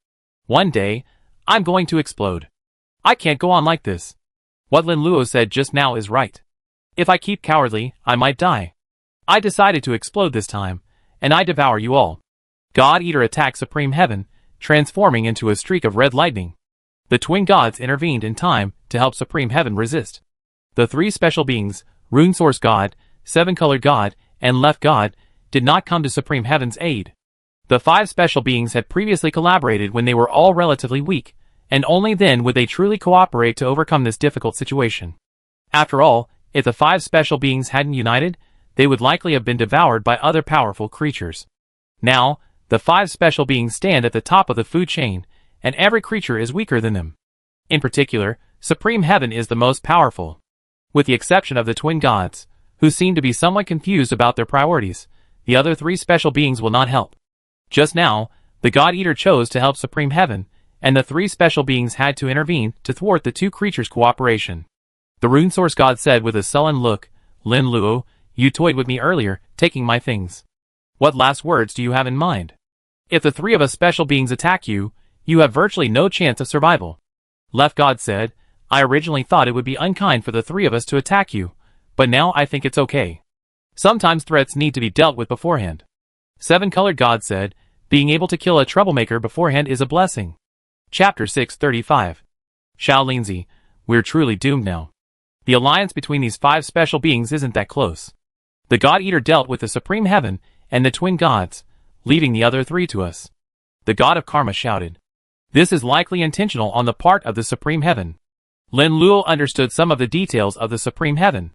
One day, I'm going to explode. I can't go on like this. What Lin Luo said just now is right. If I keep cowardly, I might die. I decided to explode this time, and I devour you all. God Eater attacked Supreme Heaven, transforming into a streak of red lightning. The twin gods intervened in time to help Supreme Heaven resist. The three special beings, Rune Source God, Seven-Colored God, and Left God, did not come to Supreme Heaven's aid. The five special beings had previously collaborated when they were all relatively weak, and only then would they truly cooperate to overcome this difficult situation. After all, if the five special beings hadn't united, they would likely have been devoured by other powerful creatures. Now, the five special beings stand at the top of the food chain, and every creature is weaker than them. In particular, Supreme Heaven is the most powerful. With the exception of the twin gods, who seem to be somewhat confused about their priorities, the other three special beings will not help. Just now, the God Eater chose to help Supreme Heaven, and the three special beings had to intervene to thwart the two creatures' cooperation. The Rune Source God said with a sullen look, "Lin Luo, you toyed with me earlier, taking my things. What last words do you have in mind? If the three of us special beings attack you, you have virtually no chance of survival." Left God said, "I originally thought it would be unkind for the three of us to attack you, but now I think it's okay. Sometimes threats need to be dealt with beforehand." Seven-Colored God said, "Being able to kill a troublemaker beforehand is a blessing." Chapter 635. Xiao Linzi, we're truly doomed now. The alliance between these five special beings isn't that close. The God Eater dealt with the Supreme Heaven and the twin gods, leaving the other three to us. The God of Karma shouted. This is likely intentional on the part of the Supreme Heaven. Lin Luo understood some of the details of the Supreme Heaven.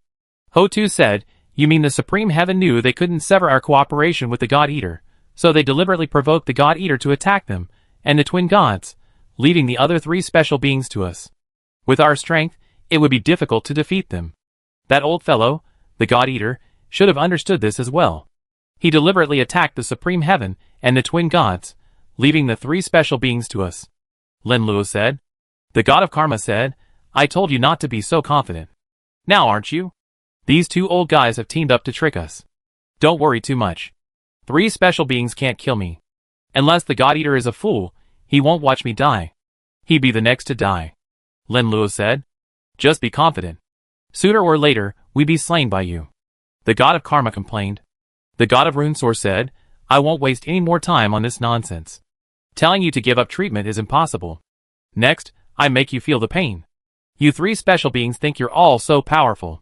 Ho Tu said, "You mean the Supreme Heaven knew they couldn't sever our cooperation with the God Eater, so they deliberately provoked the God Eater to attack them, and the twin gods, leaving the other three special beings to us. With our strength, it would be difficult to defeat them. That old fellow, the God Eater, should have understood this as well. He deliberately attacked the Supreme Heaven and the twin gods, leaving the three special beings to us." Lin Luo said. The God of Karma said, "I told you not to be so confident. Now aren't you? These two old guys have teamed up to trick us. Don't worry too much. Three special beings can't kill me. Unless the God Eater is a fool, he won't watch me die. He'd be the next to die." Lin Luo said. "Just be confident. Sooner or later, we be slain by you." The God of Karma complained. The God of Rune Source said, "I won't waste any more time on this nonsense. Telling you to give up treatment is impossible. Next, I make you feel the pain. You three special beings think you're all so powerful.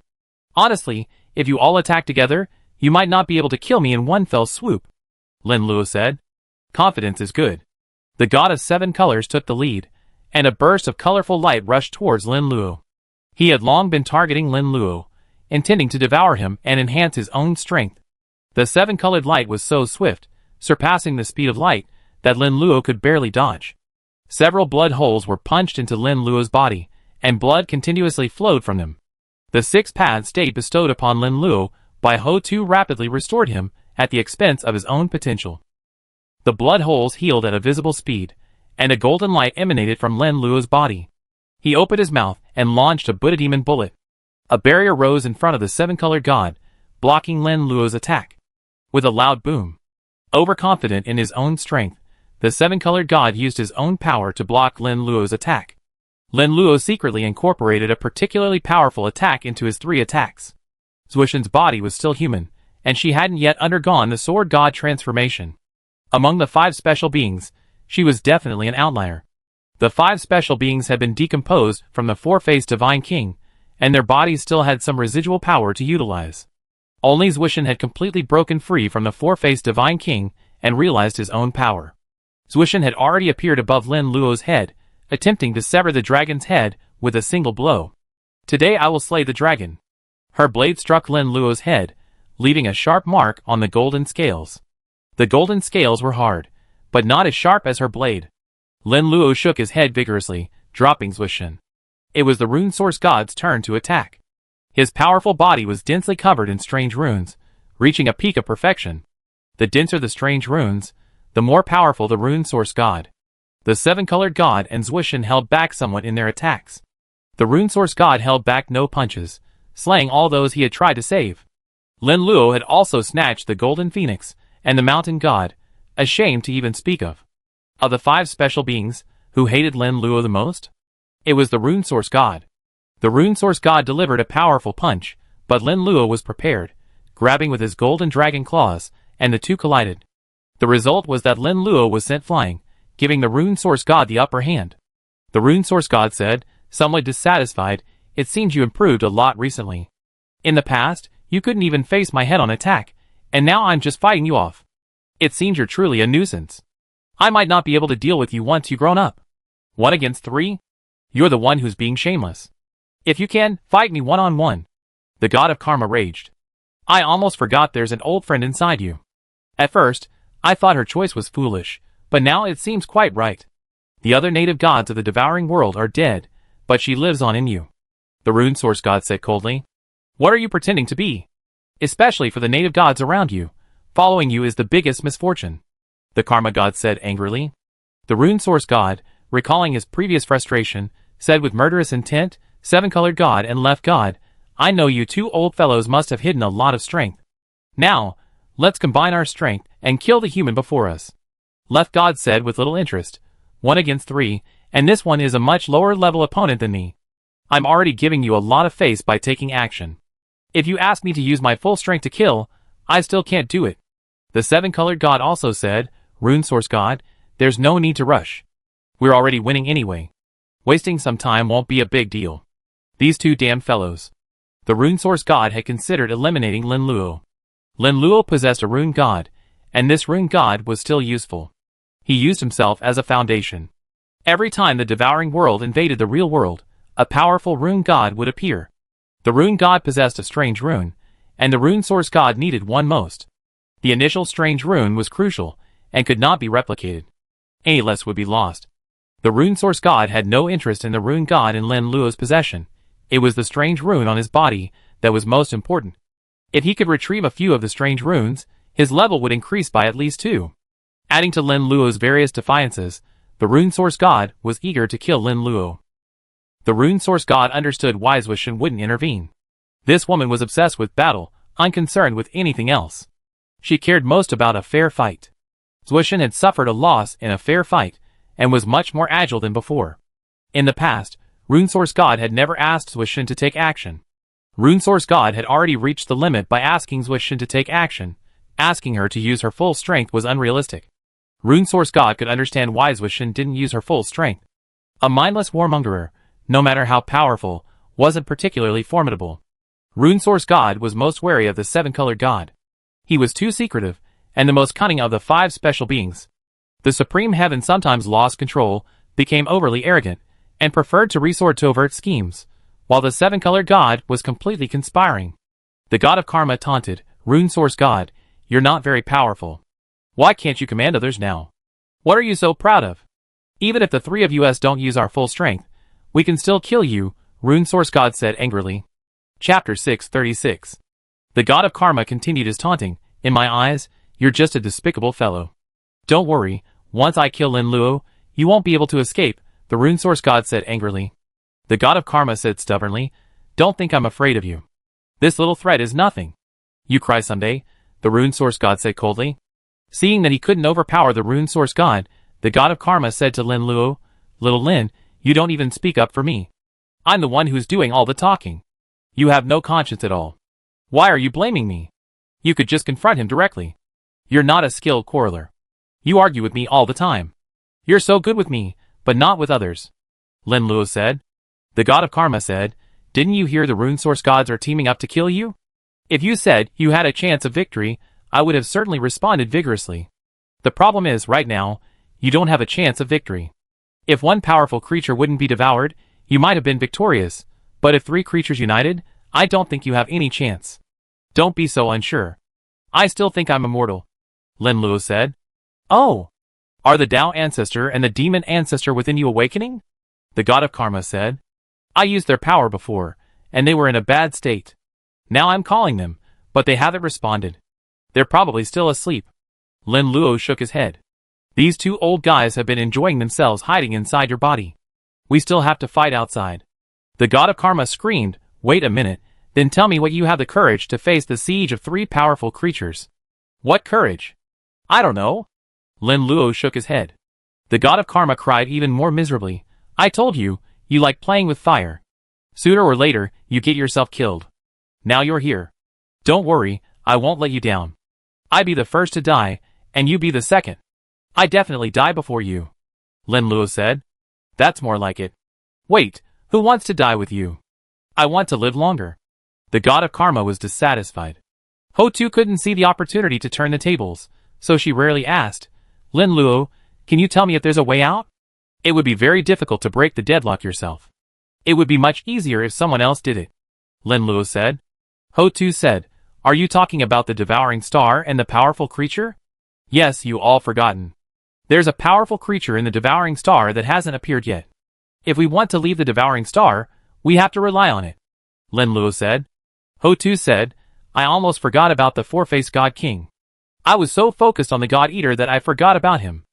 Honestly, if you all attack together, you might not be able to kill me in one fell swoop." Lin Luo said. "Confidence is good." The God of Seven Colors took the lead, and a burst of colorful light rushed towards Lin Luo. He had long been targeting Lin Luo, intending to devour him and enhance his own strength. The seven-colored light was so swift, surpassing the speed of light, that Lin Luo could barely dodge. Several blood holes were punched into Lin Luo's body, and blood continuously flowed from them. The six-path state bestowed upon Lin Luo by Ho Tu rapidly restored him at the expense of his own potential. The blood holes healed at a visible speed, and a golden light emanated from Lin Luo's body. He opened his mouth and launched a Buddha demon bullet. A barrier rose in front of the seven-colored god, blocking Lin Luo's attack. With a loud boom. Overconfident in his own strength, the seven-colored god used his own power to block Lin Luo's attack. Lin Luo secretly incorporated a particularly powerful attack into his three attacks. Zuishan's body was still human, and she hadn't yet undergone the sword god transformation. Among the five special beings, she was definitely an outlier. The five special beings had been decomposed from the four-faced Divine King, and their bodies still had some residual power to utilize. Only Zuishan had completely broken free from the four-faced Divine King and realized his own power. Zuishan had already appeared above Lin Luo's head, attempting to sever the dragon's head with a single blow. "Today I will slay the dragon." Her blade struck Lin Luo's head, leaving a sharp mark on the golden scales. The golden scales were hard, but not as sharp as her blade. Lin Luo shook his head vigorously, dropping Zuishan. It was the Rune Source God's turn to attack. His powerful body was densely covered in strange runes, reaching a peak of perfection. The denser the strange runes, the more powerful the Rune Source God. The seven-colored god and Zuishan held back somewhat in their attacks. The Rune Source God held back no punches, slaying all those he had tried to save. Lin Luo had also snatched the Golden Phoenix and the Mountain God, ashamed to even speak of. Of the five special beings, who hated Lin Luo the most? It was the Rune Source God. The Rune Source God delivered a powerful punch, but Lin Luo was prepared, grabbing with his golden dragon claws, and the two collided. The result was that Lin Luo was sent flying, giving the Rune Source God the upper hand. The Rune Source God said, somewhat dissatisfied, "It seems you improved a lot recently. In the past, you couldn't even face my head-on attack, and now I'm just fighting you off. It seems you're truly a nuisance. I might not be able to deal with you once you've grown up. 1 against 3? You're the one who's being shameless. If you can, fight me one-on-one." The God of Karma raged. "I almost forgot there's an old friend inside you. At first, I thought her choice was foolish, but now it seems quite right. The other native gods of the devouring world are dead, but she lives on in you." The Rune Source God said coldly. "What are you pretending to be? Especially for the native gods around you, following you is the biggest misfortune." The Karma God said angrily. The Rune Source God, recalling his previous frustration, said with murderous intent, "Seven-colored God and Left God, I know you two old fellows must have hidden a lot of strength. Now, let's combine our strength and kill the human before us." Left God said with little interest, 1 against 3, and this one is a much lower level opponent than me. I'm already giving you a lot of face by taking action. If you ask me to use my full strength to kill, I still can't do it. The Seven-colored God also said, Rune Source God, there's no need to rush. We're already winning anyway. Wasting some time won't be a big deal. These two damn fellows. The Rune Source God had considered eliminating Lin Luo. Lin Luo possessed a Rune God, and this Rune God was still useful. He used himself as a foundation. Every time the devouring world invaded the real world, a powerful Rune God would appear. The Rune God possessed a strange rune, and the Rune Source God needed one most. The initial strange rune was crucial, and could not be replicated. Any less would be lost. The Rune Source God had no interest in the Rune God in Lin Luo's possession. It was the strange rune on his body that was most important. If he could retrieve a few of the strange runes, his level would increase by at least 2. Adding to Lin Luo's various defiances, the Rune Source God was eager to kill Lin Luo. The Rune Source God understood why Zuishan wouldn't intervene. This woman was obsessed with battle, unconcerned with anything else. She cared most about a fair fight. Zuishan had suffered a loss in a fair fight, and was much more agile than before. In the past, Rune Source God had never asked Zuishan to take action. Rune Source God had already reached the limit by asking Zuishan to take action. Asking her to use her full strength was unrealistic. Rune Source God could understand why Zuishan didn't use her full strength. A mindless warmongerer, no matter how powerful, wasn't particularly formidable. Rune Source God was most wary of the Seven-colored God. He was too secretive, and the most cunning of the 5 special beings. The Supreme Heaven sometimes lost control, became overly arrogant, and preferred to resort to overt schemes, while the Seven-colored God was completely conspiring. The God of Karma taunted, Rune Source God, you're not very powerful. Why can't you command others now? What are you so proud of? Even if the 3 of us don't use our full strength, we can still kill you, Rune Source God said angrily. Chapter 636. The God of Karma continued his taunting, in my eyes, you're just a despicable fellow. Don't worry, once I kill Lin Luo, you won't be able to escape, the Rune Source God said angrily. The God of Karma said stubbornly, don't think I'm afraid of you. This little threat is nothing. You cry someday, the Rune Source God said coldly. Seeing that he couldn't overpower the Rune Source God, the God of Karma said to Lin Luo, Little Lin, you don't even speak up for me. I'm the one who's doing all the talking. You have no conscience at all. Why are you blaming me? You could just confront him directly. You're not a skilled quarreler. You argue with me all the time. You're so good with me, but not with others. Lin Luo said. The God of Karma said, didn't you hear the Rune Source Gods are teaming up to kill you? If you said you had a chance of victory, I would have certainly responded vigorously. The problem is, right now, you don't have a chance of victory. If one powerful creature wouldn't be devoured, you might have been victorious, but if 3 creatures united, I don't think you have any chance. Don't be so unsure. I still think I'm immortal. Lin Luo said. Oh! Are the Tao ancestor and the demon ancestor within you awakening? The God of Karma said. I used their power before, and they were in a bad state. Now I'm calling them, but they haven't responded. They're probably still asleep. Lin Luo shook his head. These 2 old guys have been enjoying themselves hiding inside your body. We still have to fight outside. The God of Karma screamed, wait a minute, then tell me what you have the courage to face the siege of 3 powerful creatures. What courage? I don't know. Lin Luo shook his head. The God of Karma cried even more miserably. I told you, you like playing with fire. Sooner or later, you get yourself killed. Now you're here. Don't worry, I won't let you down. I be the first to die, and you be the second. I definitely die before you. Lin Luo said. That's more like it. Wait, who wants to die with you? I want to live longer. The god of karma was dissatisfied. Ho-Tu couldn't see the opportunity to turn the tables, so she rarely asked, Lin Luo, can you tell me if there's a way out? It would be very difficult to break the deadlock yourself. It would be much easier if someone else did it, Lin Luo said. Ho-Tu said, are you talking about the devouring star and the powerful creature? Yes, you all forgotten. There's a powerful creature in the devouring star that hasn't appeared yet. If we want to leave the devouring star, we have to rely on it, Lin Luo said. Ho-Tu said, I almost forgot about the four-faced God King. I was so focused on the God Eater that I forgot about him.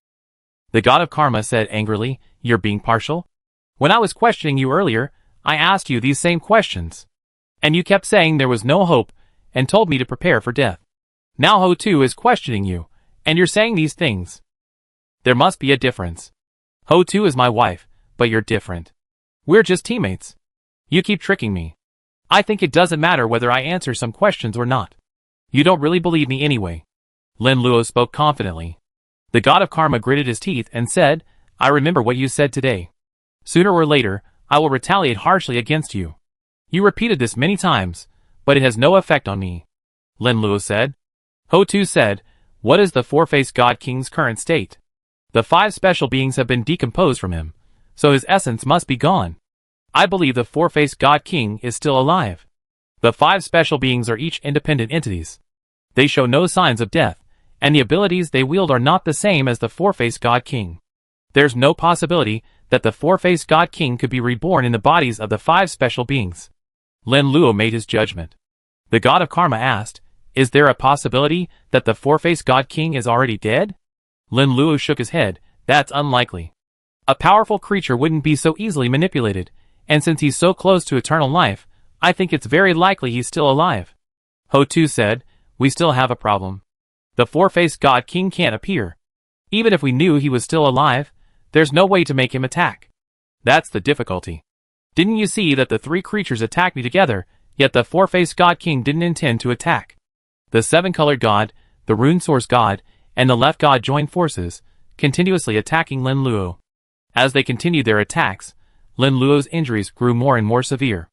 The god of karma said angrily, you're being partial? When I was questioning you earlier, I asked you these same questions. And you kept saying there was no hope, and told me to prepare for death. Now Ho-Tu is questioning you, and you're saying these things. There must be a difference. Ho-Tu is my wife, but you're different. We're just teammates. You keep tricking me. I think it doesn't matter whether I answer some questions or not. You don't really believe me anyway. Lin Luo spoke confidently. The god of karma gritted his teeth and said, I remember what you said today. Sooner or later, I will retaliate harshly against you. You repeated this many times, but it has no effect on me. Lin Luo said. Ho-Tu said, what is the four-faced God King's current state? The 5 special beings have been decomposed from him, so his essence must be gone. I believe the four-faced God King is still alive. The 5 special beings are each independent entities. They show no signs of death, and the abilities they wield are not the same as the four-faced God King. There's no possibility that the four-faced God King could be reborn in the bodies of the 5 special beings. Lin Luo made his judgment. The god of karma asked, is there a possibility that the four-faced God King is already dead? Lin Luo shook his head, that's unlikely. A powerful creature wouldn't be so easily manipulated, and since he's so close to eternal life, I think it's very likely he's still alive. Ho-Tu said, we still have a problem. The four-faced God King can't appear. Even if we knew he was still alive, there's no way to make him attack. That's the difficulty. Didn't you see that the 3 creatures attacked me together, yet the four-faced God King didn't intend to attack? The 7-colored god, the rune source god, and the left god joined forces, continuously attacking Lin Luo. As they continued their attacks, Lin Luo's injuries grew more and more severe.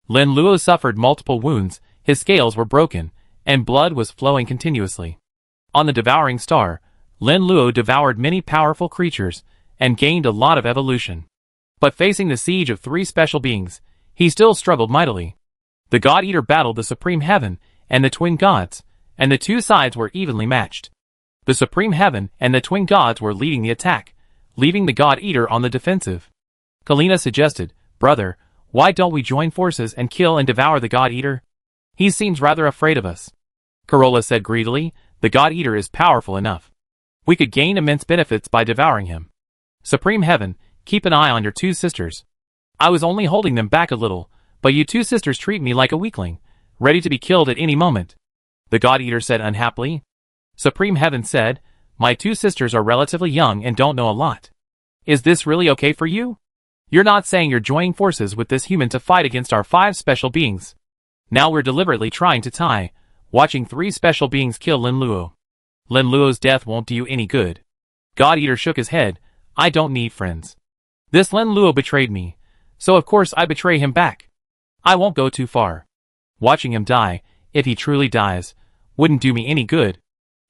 Lin Luo suffered multiple wounds, his scales were broken, and blood was flowing continuously. On the devouring star, Lin Luo devoured many powerful creatures, and gained a lot of evolution. But facing the siege of 3 special beings, he still struggled mightily. The God Eater battled the Supreme Heaven and the Twin Gods, and the 2 sides were evenly matched. The Supreme Heaven and the Twin Gods were leading the attack, leaving the God Eater on the defensive. Kalina suggested, brother, why don't we join forces and kill and devour the God Eater? He seems rather afraid of us. Corolla said greedily, the God Eater is powerful enough. We could gain immense benefits by devouring him. Supreme Heaven, keep an eye on your 2 sisters. I was only holding them back a little, but you 2 sisters treat me like a weakling, ready to be killed at any moment. The God Eater said unhappily. Supreme Heaven said, my 2 sisters are relatively young and don't know a lot. Is this really okay for you? You're not saying you're joining forces with this human to fight against our 5 special beings. Now we're deliberately trying to tie, watching 3 special beings kill Lin Luo. Lin Luo's death won't do you any good. God Eater shook his head, I don't need friends. This Lin Luo betrayed me, so of course I betray him back. I won't go too far. Watching him die, if he truly dies, wouldn't do me any good.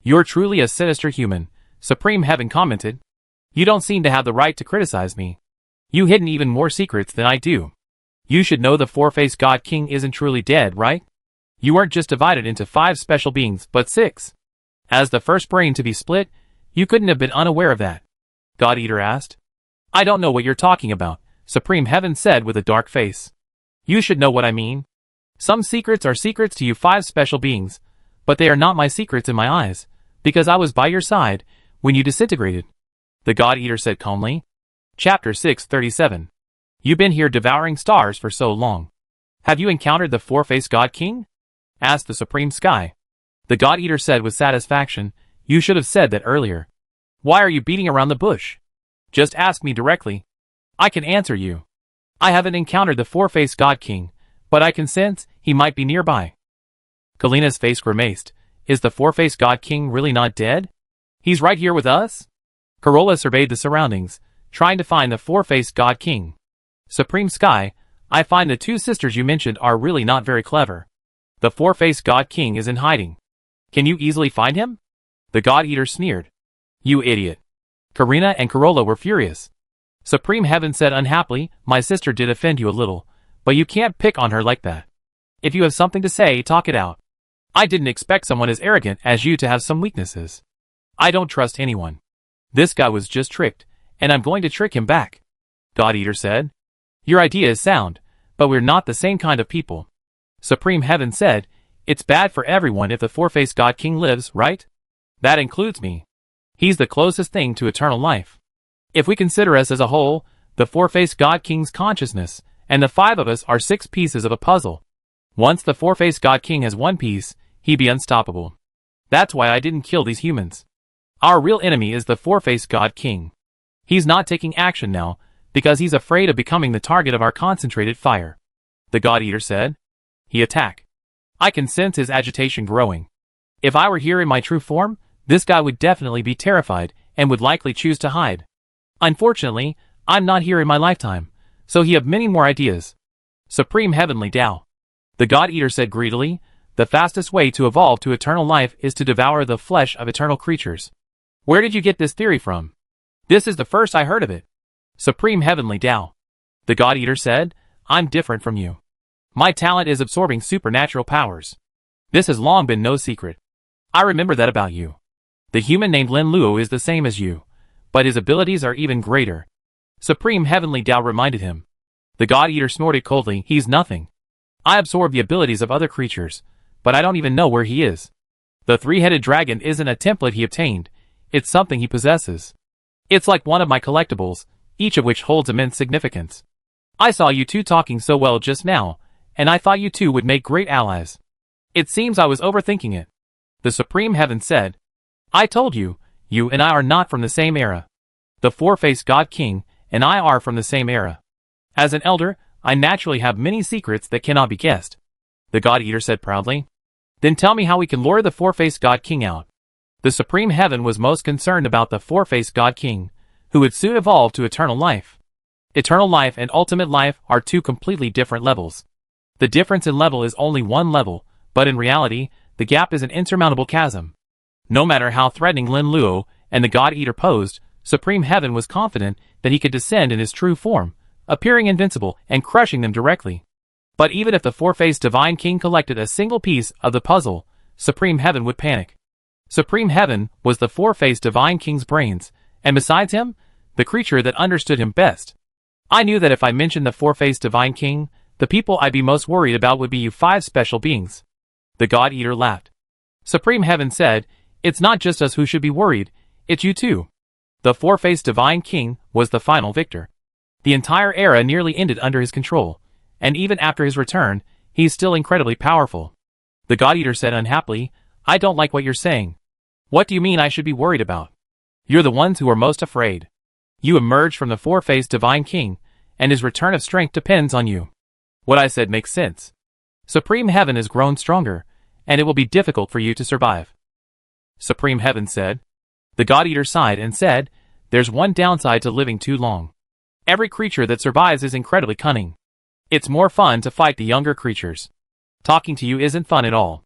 You're truly a sinister human, Supreme Heaven commented. You don't seem to have the right to criticize me. You hidden even more secrets than I do. You should know the four-faced God King isn't truly dead, right? You weren't just divided into 5 special beings, but 6. As the first brain to be split, you couldn't have been unaware of that. God Eater asked. I don't know what you're talking about, Supreme Heaven said with a dark face. You should know what I mean. Some secrets are secrets to you 5 special beings, but they are not my secrets in my eyes, because I was by your side when you disintegrated. The God Eater said calmly. Chapter 637. You've been here devouring stars for so long. Have you encountered the four-faced God King? Asked the Supreme Sky. The God Eater said with satisfaction, you should have said that earlier. Why are you beating around the bush? Just ask me directly. I can answer you. I haven't encountered the four-faced God King, but I can sense he might be nearby. Kalina's face grimaced. Is the four-faced God King really not dead? He's right here with us? Corolla surveyed the surroundings, trying to find the four-faced God King. Supreme Sky, I find the two sisters you mentioned are really not very clever. The four-faced God King is in hiding. Can you easily find him? The God Eater sneered. You idiot. Karina and Corolla were furious. Supreme Heaven said unhappily, my sister did offend you a little, but you can't pick on her like that. If you have something to say, talk it out. I didn't expect someone as arrogant as you to have some weaknesses. I don't trust anyone. This guy was just tricked, and I'm going to trick him back. God Eater said. Your idea is sound, but we're not the same kind of people. Supreme Heaven said, it's bad for everyone if the four-faced God King lives, right? That includes me. He's the closest thing to eternal life. If we consider us as a whole, the four-faced God King's consciousness, and the five of us are 6 pieces of a puzzle. Once the four-faced God King has one piece, he'd be unstoppable. That's why I didn't kill these humans. Our real enemy is the four-faced God King. He's not taking action now, because he's afraid of becoming the target of our concentrated fire. The God Eater said. He attack. I can sense his agitation growing. If I were here in my true form, this guy would definitely be terrified and would likely choose to hide. Unfortunately, I'm not here in my lifetime, so he have many more ideas. Supreme Heavenly Tao. The God Eater said greedily, the fastest way to evolve to eternal life is to devour the flesh of eternal creatures. Where did you get this theory from? This is the first I heard of it. Supreme Heavenly Tao. The God Eater said, I'm different from you. My talent is absorbing supernatural powers. This has long been no secret. I remember that about you. The human named Lin Luo is the same as you, but his abilities are even greater. Supreme Heavenly Tao reminded him. The God Eater snorted coldly, he's nothing. I absorb the abilities of other creatures, but I don't even know where he is. The three-headed dragon isn't a template he obtained, it's something he possesses. It's like one of my collectibles, each of which holds immense significance. I saw you two talking so well just now, and I thought you two would make great allies. It seems I was overthinking it. The Supreme Heaven said. I told you, you and I are not from the same era. The four-faced God King and I are from the same era. As an elder, I naturally have many secrets that cannot be guessed. The God Eater said proudly. Then tell me how we can lure the four-faced God King out. The Supreme Heaven was most concerned about the four-faced God King, who would soon evolve to eternal life. Eternal life and ultimate life are two completely different levels. The difference in level is only one level, but in reality, the gap is an insurmountable chasm. No matter how threatening Lin Luo and the God Eater posed, Supreme Heaven was confident that he could descend in his true form, appearing invincible and crushing them directly. But even if the four-faced Divine King collected a single piece of the puzzle, Supreme Heaven would panic. Supreme Heaven was the four-faced Divine King's brains, and besides him, the creature that understood him best. I knew that if I mentioned the four-faced Divine King, the people I'd be most worried about would be you 5 special beings. The God Eater laughed. Supreme Heaven said, it's not just us who should be worried, it's you too. The four-faced Divine King was the final victor. The entire era nearly ended under his control, and even after his return, he's still incredibly powerful. The God Eater said unhappily, I don't like what you're saying. What do you mean I should be worried about? You're the ones who are most afraid. You emerged from the four-faced Divine King, and his return of strength depends on you. What I said makes sense. Supreme Heaven has grown stronger, and it will be difficult for you to survive. Supreme Heaven said. The God Eater sighed and said, there's one downside to living too long. Every creature that survives is incredibly cunning. It's more fun to fight the younger creatures. Talking to you isn't fun at all.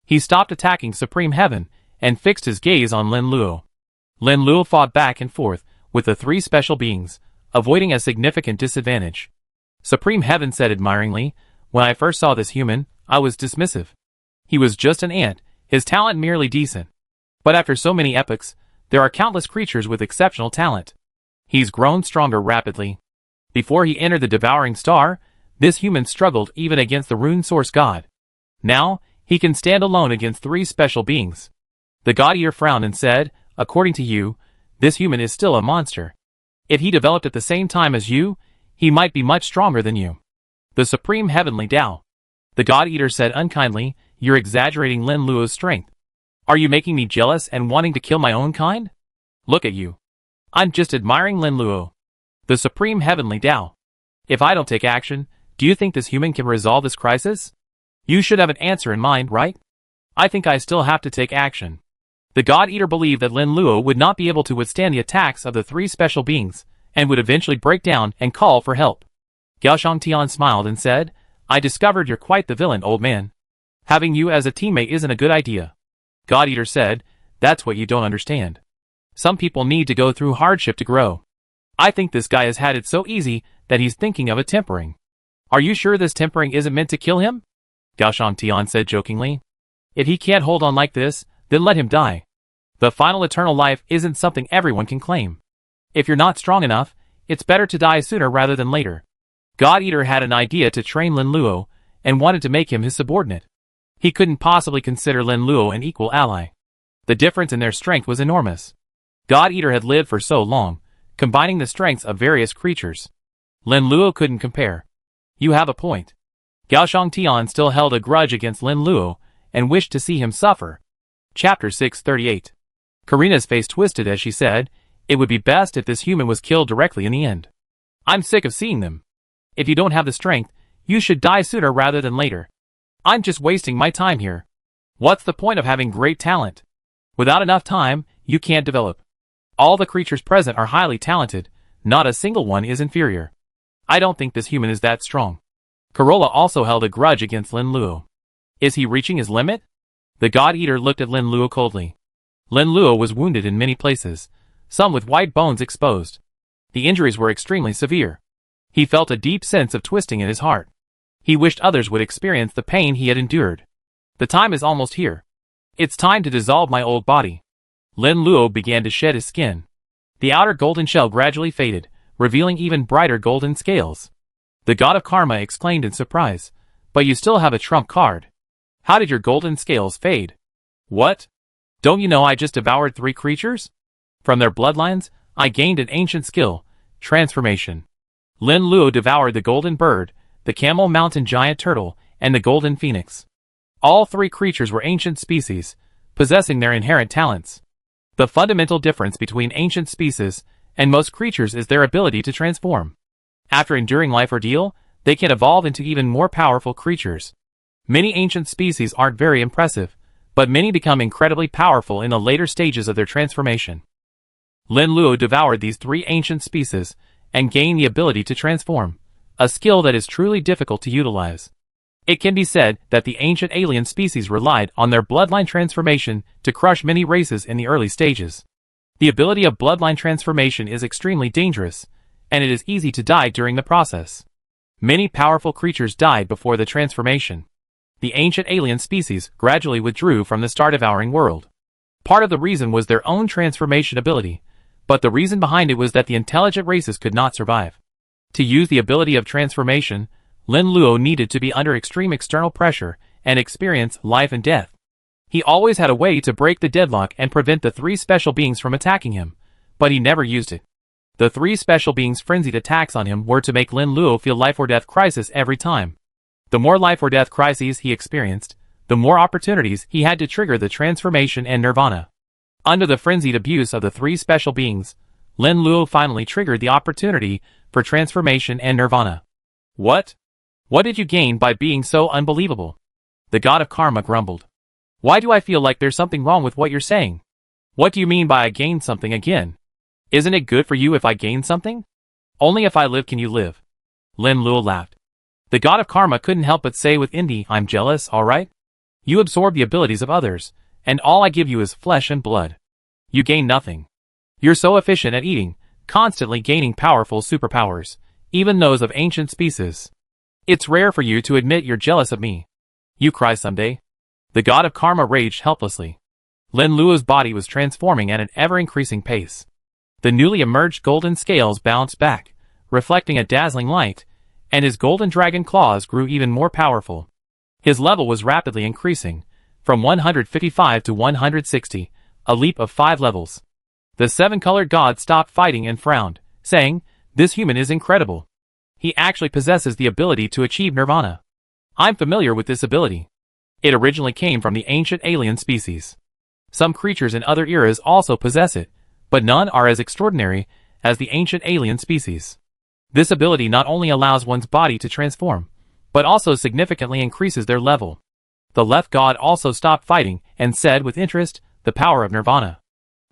He stopped attacking Supreme Heaven and fixed his gaze on Lin Luo. Lin Luo fought back and forth with the 3 special beings, avoiding a significant disadvantage. Supreme Heaven said admiringly, when I first saw this human, I was dismissive. He was just an ant, his talent merely decent. But after so many epochs, there are countless creatures with exceptional talent. He's grown stronger rapidly. Before he entered the Devouring Star, this human struggled even against the Rune Source God. Now, he can stand alone against 3 special beings. The God Eater frowned and said, according to you, this human is still a monster. If he developed at the same time as you, he might be much stronger than you. The Supreme Heavenly Tao. The God Eater said unkindly, you're exaggerating Lin Luo's strength. Are you making me jealous and wanting to kill my own kind? Look at you. I'm just admiring Lin Luo. The Supreme Heavenly Tao. If I don't take action, do you think this human can resolve this crisis? You should have an answer in mind, right? I think I still have to take action. The God-Eater believed that Lin Luo would not be able to withstand the attacks of the three special beings, and would eventually break down and call for help. Gao Shangtian smiled and said, I discovered you're quite the villain, old man. Having you as a teammate isn't a good idea. God-Eater said, that's what you don't understand. Some people need to go through hardship to grow. I think this guy has had it so easy that he's thinking of a tempering. Are you sure this tempering isn't meant to kill him? Gao Shangtian said jokingly. If he can't hold on like this, then let him die. The final eternal life isn't something everyone can claim. If you're not strong enough, it's better to die sooner rather than later. God-Eater had an idea to train Lin Luo, and wanted to make him his subordinate. He couldn't possibly consider Lin Luo an equal ally. The difference in their strength was enormous. God-Eater had lived for so long, combining the strengths of various creatures. Lin Luo couldn't compare. You have a point. Gao Shangtian still held a grudge against Lin Luo, and wished to see him suffer. Chapter 638. Karina's face twisted as she said, it would be best if this human was killed directly in the end. I'm sick of seeing them. If you don't have the strength, you should die sooner rather than later. I'm just wasting my time here. What's the point of having great talent? Without enough time, you can't develop. All the creatures present are highly talented, not a single one is inferior. I don't think this human is that strong. Corolla also held a grudge against Lin Luo. Is he reaching his limit? The God-Eater looked at Lin Luo coldly. Lin Luo was wounded in many places, some with white bones exposed. The injuries were extremely severe. He felt a deep sense of twisting in his heart. He wished others would experience the pain he had endured. The time is almost here. It's time to dissolve my old body. Lin Luo began to shed his skin. The outer golden shell gradually faded, revealing even brighter golden scales. The god of karma exclaimed in surprise, but you still have a trump card. How did your golden scales fade? What? Don't you know I just devoured 3 creatures? From their bloodlines, I gained an ancient skill, transformation. Lin Luo devoured the golden bird, the camel mountain giant turtle, and the golden phoenix. All 3 creatures were ancient species, possessing their inherent talents. The fundamental difference between ancient species and most creatures is their ability to transform. After enduring life ordeal, they can evolve into even more powerful creatures. Many ancient species aren't very impressive, but many become incredibly powerful in the later stages of their transformation. Lin Luo devoured these 3 ancient species, and gained the ability to transform, a skill that is truly difficult to utilize. It can be said that the ancient alien species relied on their bloodline transformation to crush many races in the early stages. The ability of bloodline transformation is extremely dangerous, and it is easy to die during the process. Many powerful creatures died before the transformation. The ancient alien species gradually withdrew from the star-devouring world. Part of the reason was their own transformation ability, but the reason behind it was that the intelligent races could not survive. To use the ability of transformation, Lin Luo needed to be under extreme external pressure and experience life and death. He always had a way to break the deadlock and prevent the 3 special beings from attacking him, but he never used it. The 3 special beings' frenzied attacks on him were to make Lin Luo feel life or death crisis every time. The more life or death crises he experienced, the more opportunities he had to trigger the transformation and nirvana. Under the frenzied abuse of the 3 special beings, Lin Luo finally triggered the opportunity for transformation and nirvana. What? What did you gain by being so unbelievable? The god of karma grumbled. Why do I feel like there's something wrong with what you're saying? What do you mean by I gained something again? Isn't it good for you if I gain something? Only if I live can you live. Lin Luo laughed. The god of karma couldn't help but say with envy, I'm jealous, alright? You absorb the abilities of others, and all I give you is flesh and blood. You gain nothing. You're so efficient at eating, constantly gaining powerful superpowers, even those of ancient species. It's rare for you to admit you're jealous of me. You cry someday. The god of karma raged helplessly. Lin Luo's body was transforming at an ever-increasing pace. The newly emerged golden scales bounced back, reflecting a dazzling light, and his golden dragon claws grew even more powerful. His level was rapidly increasing, from 155 to 160, a leap of 5 levels. The 7-colored god stopped fighting and frowned, saying, This human is incredible. He actually possesses the ability to achieve nirvana. I'm familiar with this ability. It originally came from the ancient alien species. Some creatures in other eras also possess it, but none are as extraordinary as the ancient alien species. This ability not only allows one's body to transform, but also significantly increases their level. The left god also stopped fighting and said with interest, the power of Nirvana.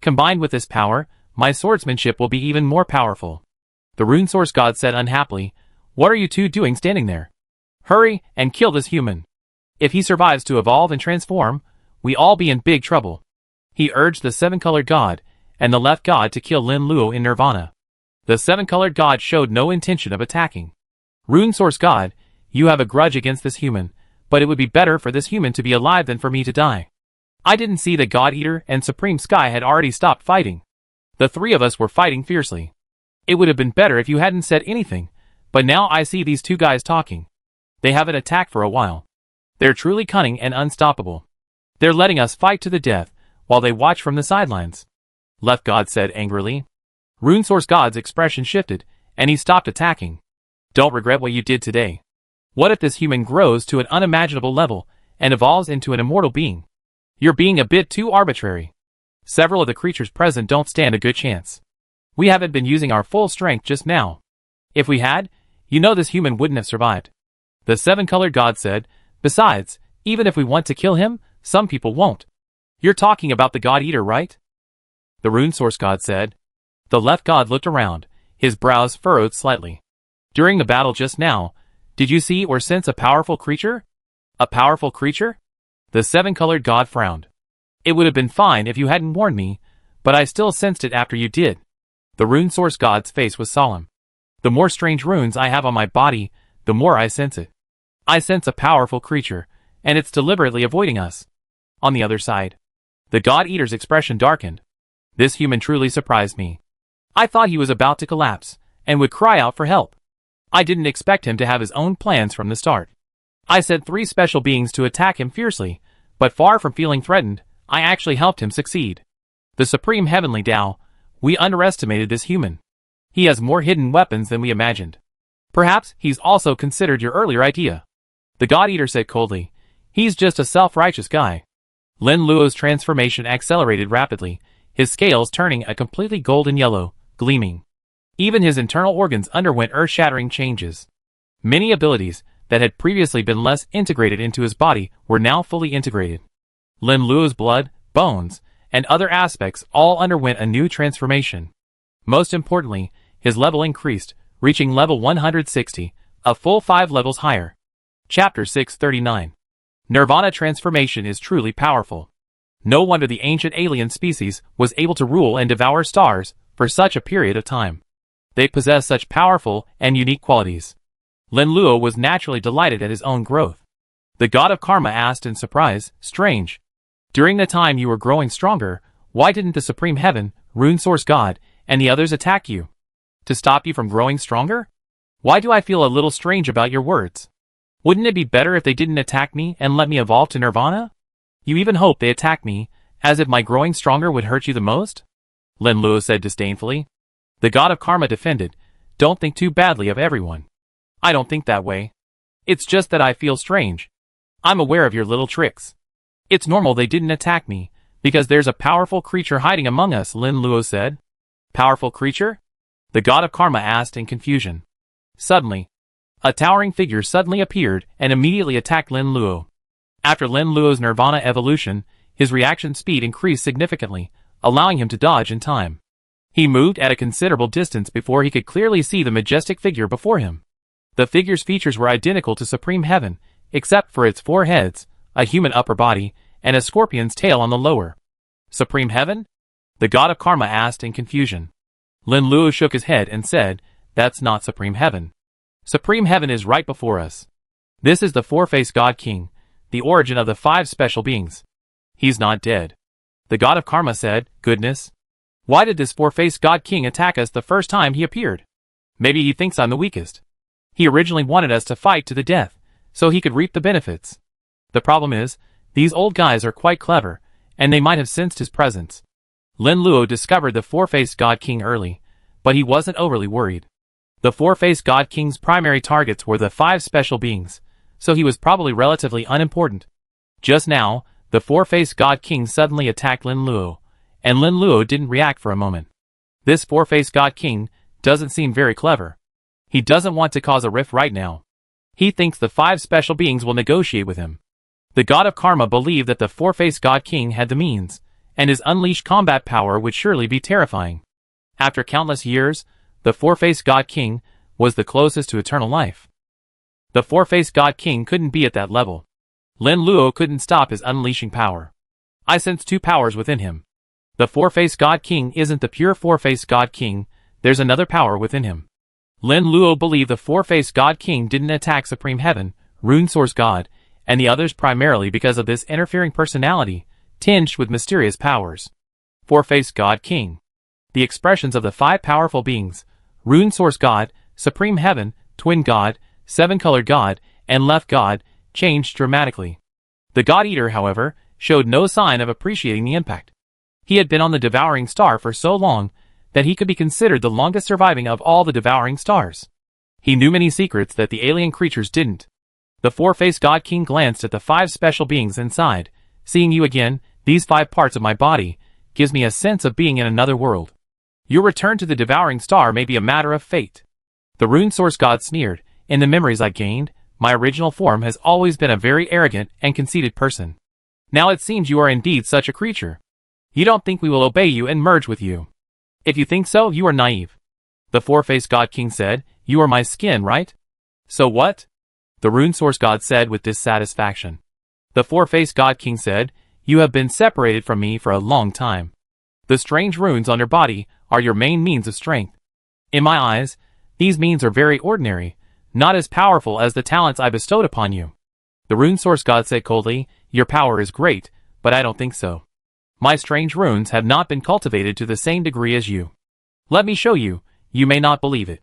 Combined with this power, my swordsmanship will be even more powerful. The rune source god said unhappily, what are you two doing standing there? Hurry and kill this human. If he survives to evolve and transform, we all be in big trouble. He urged the seven-colored god and the left god to kill Lin Luo in Nirvana. The seven-colored god showed no intention of attacking. Rune source god, you have a grudge against this human, but it would be better for this human to be alive than for me to die. I didn't see that God Eater and Supreme Sky had already stopped fighting. The three of us were fighting fiercely. It would have been better if you hadn't said anything, but now I see these two guys talking. They haven't attacked for a while. They're truly cunning and unstoppable. They're letting us fight to the death, while they watch from the sidelines. Left God said angrily. Rune Source God's expression shifted, and he stopped attacking. Don't regret what you did today. What if this human grows to an unimaginable level, and evolves into an immortal being? You're being a bit too arbitrary. Several of the creatures present don't stand a good chance. We haven't been using our full strength just now. If we had, you know this human wouldn't have survived. The seven-colored god said, besides, even if we want to kill him, some people won't. You're talking about the God Eater, right? The rune source god said. The left god looked around, his brows furrowed slightly. During the battle just now, did you see or sense a powerful creature? A powerful creature? The seven-colored god frowned. It would have been fine if you hadn't warned me, but I still sensed it after you did. The rune source god's face was solemn. The more strange runes I have on my body, the more I sense it. I sense a powerful creature, and it's deliberately avoiding us. On the other side, the God Eater's expression darkened. This human truly surprised me. I thought he was about to collapse, and would cry out for help. I didn't expect him to have his own plans from the start. I sent 3 special beings to attack him fiercely, but far from feeling threatened, I actually helped him succeed. The Supreme Heavenly Tao, we underestimated this human. He has more hidden weapons than we imagined. Perhaps he's also considered your earlier idea. The God Eater said coldly, he's just a self-righteous guy. Lin Luo's transformation accelerated rapidly, his scales turning a completely golden yellow, gleaming. Even his internal organs underwent earth-shattering changes. Many abilities that had previously been less integrated into his body were now fully integrated. Lin Luo's blood, bones, and other aspects all underwent a new transformation. Most importantly, his level increased, reaching level 160, a full 5 levels higher. Chapter 639. Nirvana transformation is truly powerful. No wonder the ancient alien species was able to rule and devour stars for such a period of time. They possess such powerful and unique qualities. Lin Luo was naturally delighted at his own growth. The god of karma asked in surprise, strange. During the time you were growing stronger, why didn't the Supreme Heaven, Rune Source God, and the others attack you? To stop you from growing stronger? Why do I feel a little strange about your words? Wouldn't it be better if they didn't attack me and let me evolve to Nirvana? You even hope they attack me, as if my growing stronger would hurt you the most? Lin Luo said disdainfully. The god of karma defended, don't think too badly of everyone. I don't think that way. It's just that I feel strange. I'm aware of your little tricks. It's normal they didn't attack me, because there's a powerful creature hiding among us, Lin Luo said. Powerful creature? The god of karma asked in confusion. Suddenly, a towering figure suddenly appeared and immediately attacked Lin Luo. After Lin Luo's Nirvana evolution, his reaction speed increased significantly, allowing him to dodge in time. He moved at a considerable distance before he could clearly see the majestic figure before him. The figure's features were identical to Supreme Heaven, except for its 4 heads, a human upper body, and a scorpion's tail on the lower. Supreme Heaven? The god of karma asked in confusion. Lin Luo shook his head and said, that's not Supreme Heaven. Supreme Heaven is right before us. This is the 4-faced God King, the origin of the 5 special beings. He's not dead. The god of karma said, goodness. Why did this 4-faced God King attack us the first time he appeared? Maybe he thinks I'm the weakest. He originally wanted us to fight to the death, so he could reap the benefits. The problem is, these old guys are quite clever, and they might have sensed his presence. Lin Luo discovered the 4-faced God King early, but he wasn't overly worried. The 4-faced God King's primary targets were the 5 special beings, so he was probably relatively unimportant. Just now, the 4-faced God King suddenly attacked Lin Luo, and Lin Luo didn't react for a moment. This 4-faced God King doesn't seem very clever. He doesn't want to cause a rift right now. He thinks the 5 special beings will negotiate with him. The god of karma believed that the four-faced god king had the means, and his unleashed combat power would surely be terrifying. After countless years, the four-faced god king was the closest to eternal life. The four-faced god king couldn't be at that level. Lin Luo couldn't stop his unleashing power. I sense two powers within him. The four-faced god king isn't the pure four-faced god king, there's another power within him. Lin Luo believed the four-faced god king didn't attack Supreme Heaven, Rune Source God, and the others primarily because of this interfering personality, tinged with mysterious powers. Four-faced god king. The expressions of the five powerful beings, Rune Source God, Supreme Heaven, Twin God, Seven-Colored God, and Left God, changed dramatically. The God Eater, however, showed no sign of appreciating the impact. He had been on the devouring star for so long that he could be considered the longest surviving of all the devouring stars. He knew many secrets that the alien creatures didn't. The four-faced god king glanced at the five special beings inside. Seeing you again, these five parts of my body, gives me a sense of being in another world. Your return to the devouring star may be a matter of fate. The Rune Source God sneered. In the memories I gained, my original form has always been a very arrogant and conceited person. Now it seems you are indeed such a creature. You don't think we will obey you and merge with you. If you think so, you are naive. The four-faced god king said, you are my skin, right? So what? The Rune Source God said with dissatisfaction. The four-faced god king said, you have been separated from me for a long time. The strange runes on your body are your main means of strength. In my eyes, these means are very ordinary, not as powerful as the talents I bestowed upon you. The Rune Source God said coldly, your power is great, but I don't think so. My strange runes have not been cultivated to the same degree as you. Let me show you, you may not believe it.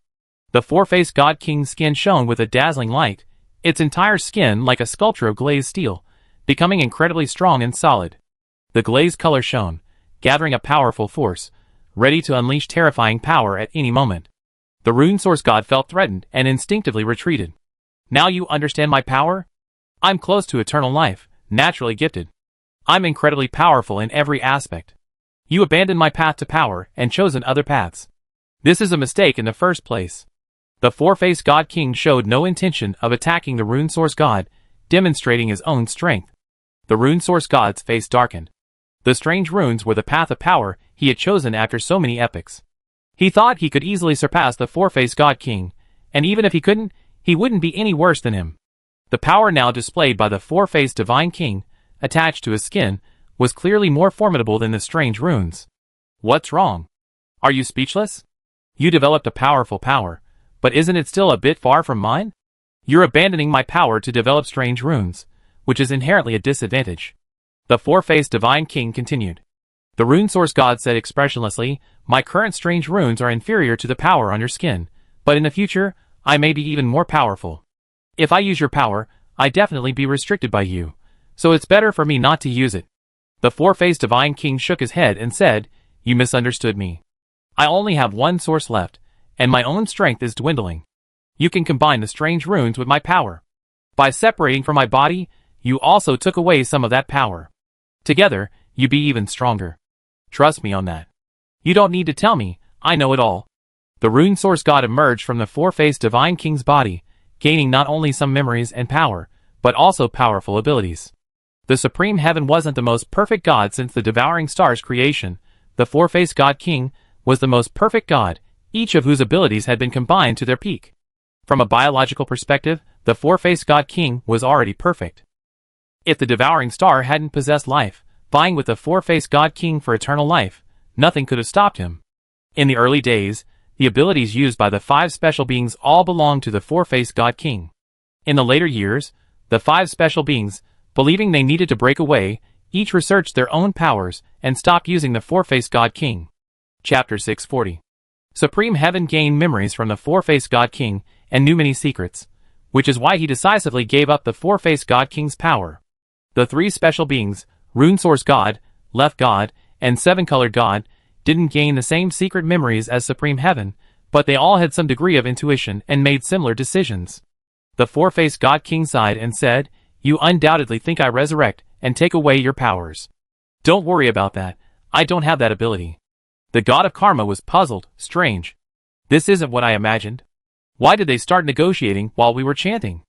The four-faced god king's skin shone with a dazzling light, its entire skin like a sculpture of glazed steel, becoming incredibly strong and solid. The glazed color shone, gathering a powerful force, ready to unleash terrifying power at any moment. The Rune Source God felt threatened and instinctively retreated. Now you understand my power? I'm close to eternal life, naturally gifted. I'm incredibly powerful in every aspect. You abandoned my path to power and chosen other paths. This is a mistake in the first place. The four-faced god king showed no intention of attacking the Rune Source God, demonstrating his own strength. The Rune Source God's face darkened. The strange runes were the path of power he had chosen after so many epochs. He thought he could easily surpass the four-faced god king, and even if he couldn't, he wouldn't be any worse than him. The power now displayed by the four-faced divine king, attached to his skin, was clearly more formidable than the strange runes. What's wrong? Are you speechless? You developed a powerful power, but isn't it still a bit far from mine? You're abandoning my power to develop strange runes, which is inherently a disadvantage. The four-faced divine king continued. The Rune Source God said expressionlessly, my current strange runes are inferior to the power on your skin, but in the future, I may be even more powerful. If I use your power, I definitely be restricted by you, so it's better for me not to use it. The four-faced divine king shook his head and said, you misunderstood me. I only have one source left, and my own strength is dwindling. You can combine the strange runes with my power. By separating from my body, you also took away some of that power. Together, you be even stronger. Trust me on that. You don't need to tell me, I know it all. The Rune Source God emerged from the four-faced divine king's body, gaining not only some memories and power, but also powerful abilities. The Supreme Heaven wasn't the most perfect god since the devouring star's creation. The four-faced god king was the most perfect god, each of whose abilities had been combined to their peak. From a biological perspective, the four-faced god king was already perfect. If the devouring star hadn't possessed life, vying with the four-faced god king for eternal life, nothing could have stopped him. In the early days, the abilities used by the five special beings all belonged to the four-faced god king. In the later years, the five special beings, believing they needed to break away, each researched their own powers and stopped using the four-faced god king. Chapter 640. Supreme Heaven gained memories from the four-faced god king and knew many secrets, which is why he decisively gave up the four-faced god king's power. The three special beings, Rune Source God, Left God, and Seven-Colored God, didn't gain the same secret memories as Supreme Heaven, but they all had some degree of intuition and made similar decisions. The four-faced god king sighed and said, you undoubtedly think I resurrect and take away your powers. Don't worry about that, I don't have that ability. The god of karma was puzzled. Strange. This isn't what I imagined. Why did they start negotiating while we were chanting?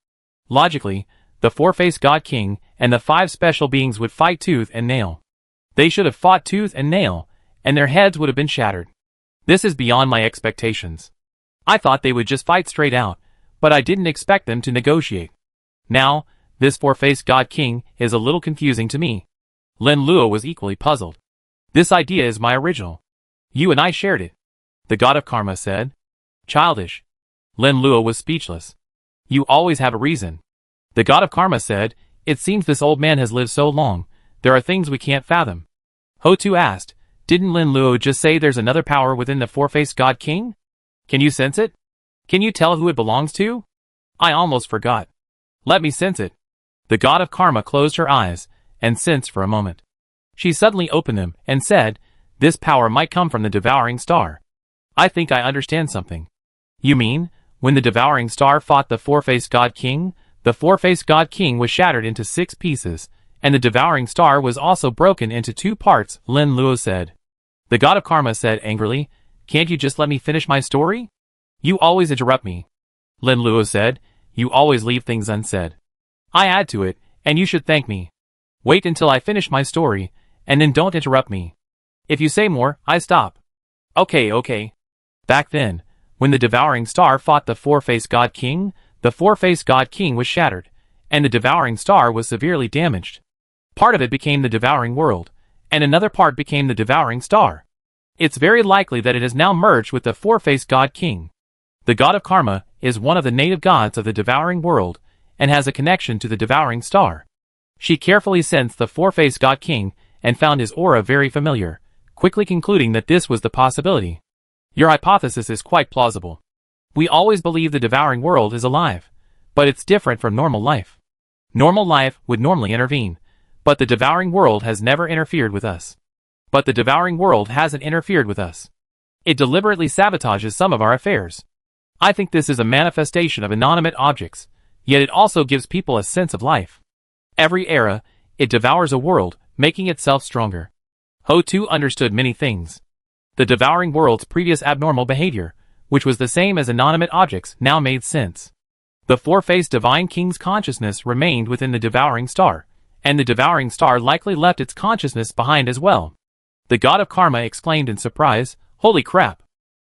Logically, the four-faced god king and the 5 special beings would fight tooth and nail. They should have fought tooth and nail, and their heads would have been shattered. This is beyond my expectations. I thought they would just fight straight out, but I didn't expect them to negotiate. Now, this 4-faced God King is a little confusing to me. Lin Luo was equally puzzled. This idea is my original. You and I shared it. The God of Karma said. Childish. Lin Luo was speechless. You always have a reason. The God of Karma said, it seems this old man has lived so long, there are things we can't fathom. Ho Tu asked, didn't Lin Luo just say there's another power within the 4-faced God King? Can you sense it? Can you tell who it belongs to? I almost forgot. Let me sense it. The God of Karma closed her eyes, and sensed for a moment. She suddenly opened them, and said, this power might come from the devouring star. I think I understand something. You mean, when the devouring star fought the 4-faced God King, the 4-faced God King was shattered into 6 pieces, and the devouring star was also broken into 2 parts, Lin Luo said. The God of Karma said angrily, can't you just let me finish my story? You always interrupt me. Lin Luo said, you always leave things unsaid. I add to it, and you should thank me. Wait until I finish my story, and then don't interrupt me. If you say more, I stop. Okay. Back then, when the devouring star fought the 4-faced God King, the 4-faced God King was shattered, and the devouring star was severely damaged. Part of it became the devouring world, and another part became the devouring star. It's very likely that it has now merged with the 4-faced God King. The God of Karma is one of the native gods of the devouring world, and has a connection to the devouring star. She carefully sensed the 4-faced God King, and found his aura very familiar, quickly concluding that this was the possibility. Your hypothesis is quite plausible. We always believe the devouring world is alive, but it's different from normal life. Normal life would normally intervene, but the devouring world has never interfered with us. But the devouring world hasn't interfered with us. It deliberately sabotages some of our affairs. I think this is a manifestation of inanimate objects, yet it also gives people a sense of life. Every era, it devours a world, making itself stronger. Ho Tu understood many things. The devouring world's previous abnormal behavior, which was the same as inanimate objects, now made sense. The 4-faced Divine King's consciousness remained within the devouring star, and the devouring star likely left its consciousness behind as well. The God of Karma exclaimed in surprise, holy crap!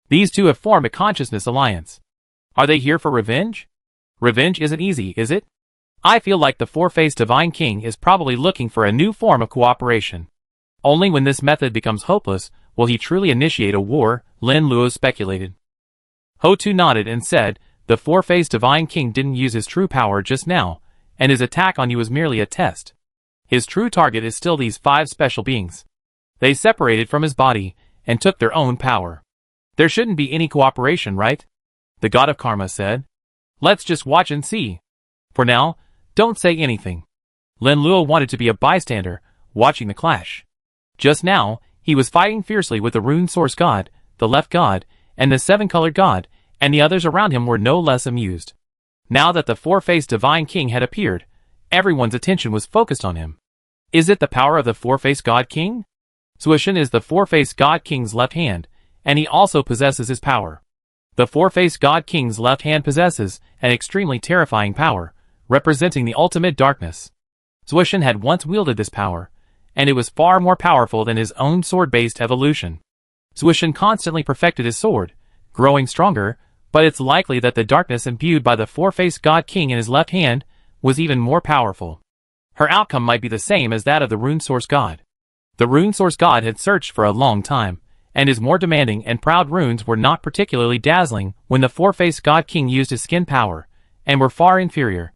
These two have formed a consciousness alliance. Are they here for revenge? Revenge isn't easy, is it? I feel like the 4-faced Divine King is probably looking for a new form of cooperation. Only when this method becomes hopeless will he truly initiate a war, Lin Luo speculated. Ho Tu nodded and said, the 4-faced Divine King didn't use his true power just now, and his attack on you was merely a test. His true target is still these 5 special beings. They separated from his body, and took their own power. There shouldn't be any cooperation, right? The God of Karma said. Let's just watch and see. For now, don't say anything. Lin Luo wanted to be a bystander, watching the clash. Just now, he was fighting fiercely with the Rune Source God, the Left God, and the 7-colored God, and the others around him were no less amused. Now that the 4-faced Divine King had appeared, everyone's attention was focused on him. Is it the power of the 4-faced God King? Zuishan is the 4-faced God King's left hand, and he also possesses his power. The 4-faced God King's left hand possesses an extremely terrifying power, representing the ultimate darkness. Zuishan had once wielded this power, and it was far more powerful than his own sword-based evolution. Zuishan constantly perfected his sword, growing stronger, but it's likely that the darkness imbued by the 4-faced God King in his left hand was even more powerful. Her outcome might be the same as that of the Rune Source God. The Rune Source God had searched for a long time, and his more demanding and proud runes were not particularly dazzling when the 4-faced God King used his skin power, and were far inferior.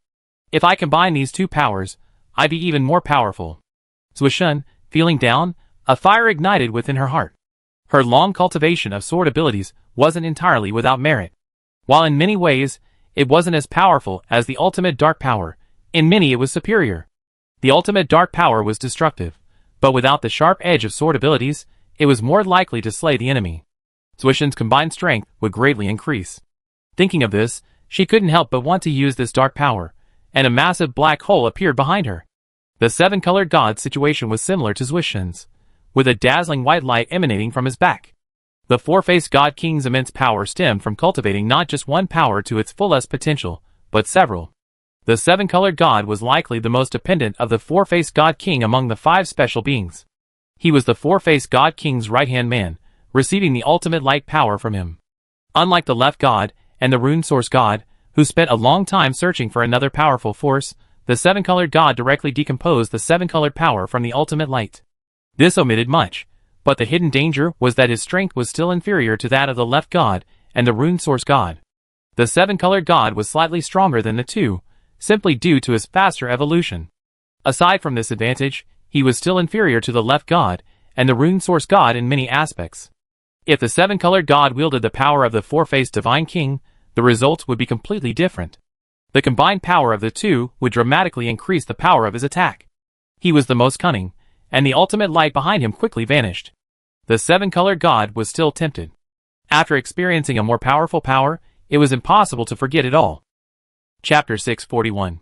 If I combine these 2 powers, I'd be even more powerful. Zuishan, feeling down, a fire ignited within her heart. Her long cultivation of sword abilities wasn't entirely without merit. While in many ways, it wasn't as powerful as the ultimate dark power, in many it was superior. The ultimate dark power was destructive, but without the sharp edge of sword abilities, it was more likely to slay the enemy. Zuishan's combined strength would greatly increase. Thinking of this, she couldn't help but want to use this dark power, and a massive black hole appeared behind her. The 7-colored god's situation was similar to Zuishan's, with a dazzling white light emanating from his back. The 4-faced God King's immense power stemmed from cultivating not just one power to its fullest potential, but several. The seven-colored god was likely the most dependent of the four-faced god king among the five special beings. He was the four-faced god king's right-hand man, receiving the ultimate light power from him. Unlike the left god and the rune source god, who spent a long time searching for another powerful force, the seven-colored god directly decomposed the seven-colored power from the ultimate light. This omitted much, but the hidden danger was that his strength was still inferior to that of the left god and the rune source god. The seven-colored god was slightly stronger than the two, simply due to his faster evolution. Aside from this advantage, he was still inferior to the left god and the rune source god in many aspects. If the seven-colored god wielded the power of the four-faced divine king, the results would be completely different. The combined power of the two would dramatically increase the power of his attack. He was the most cunning, and the ultimate light behind him quickly vanished. The seven-colored god was still tempted. After experiencing a more powerful power, it was impossible to forget it all. Chapter 641.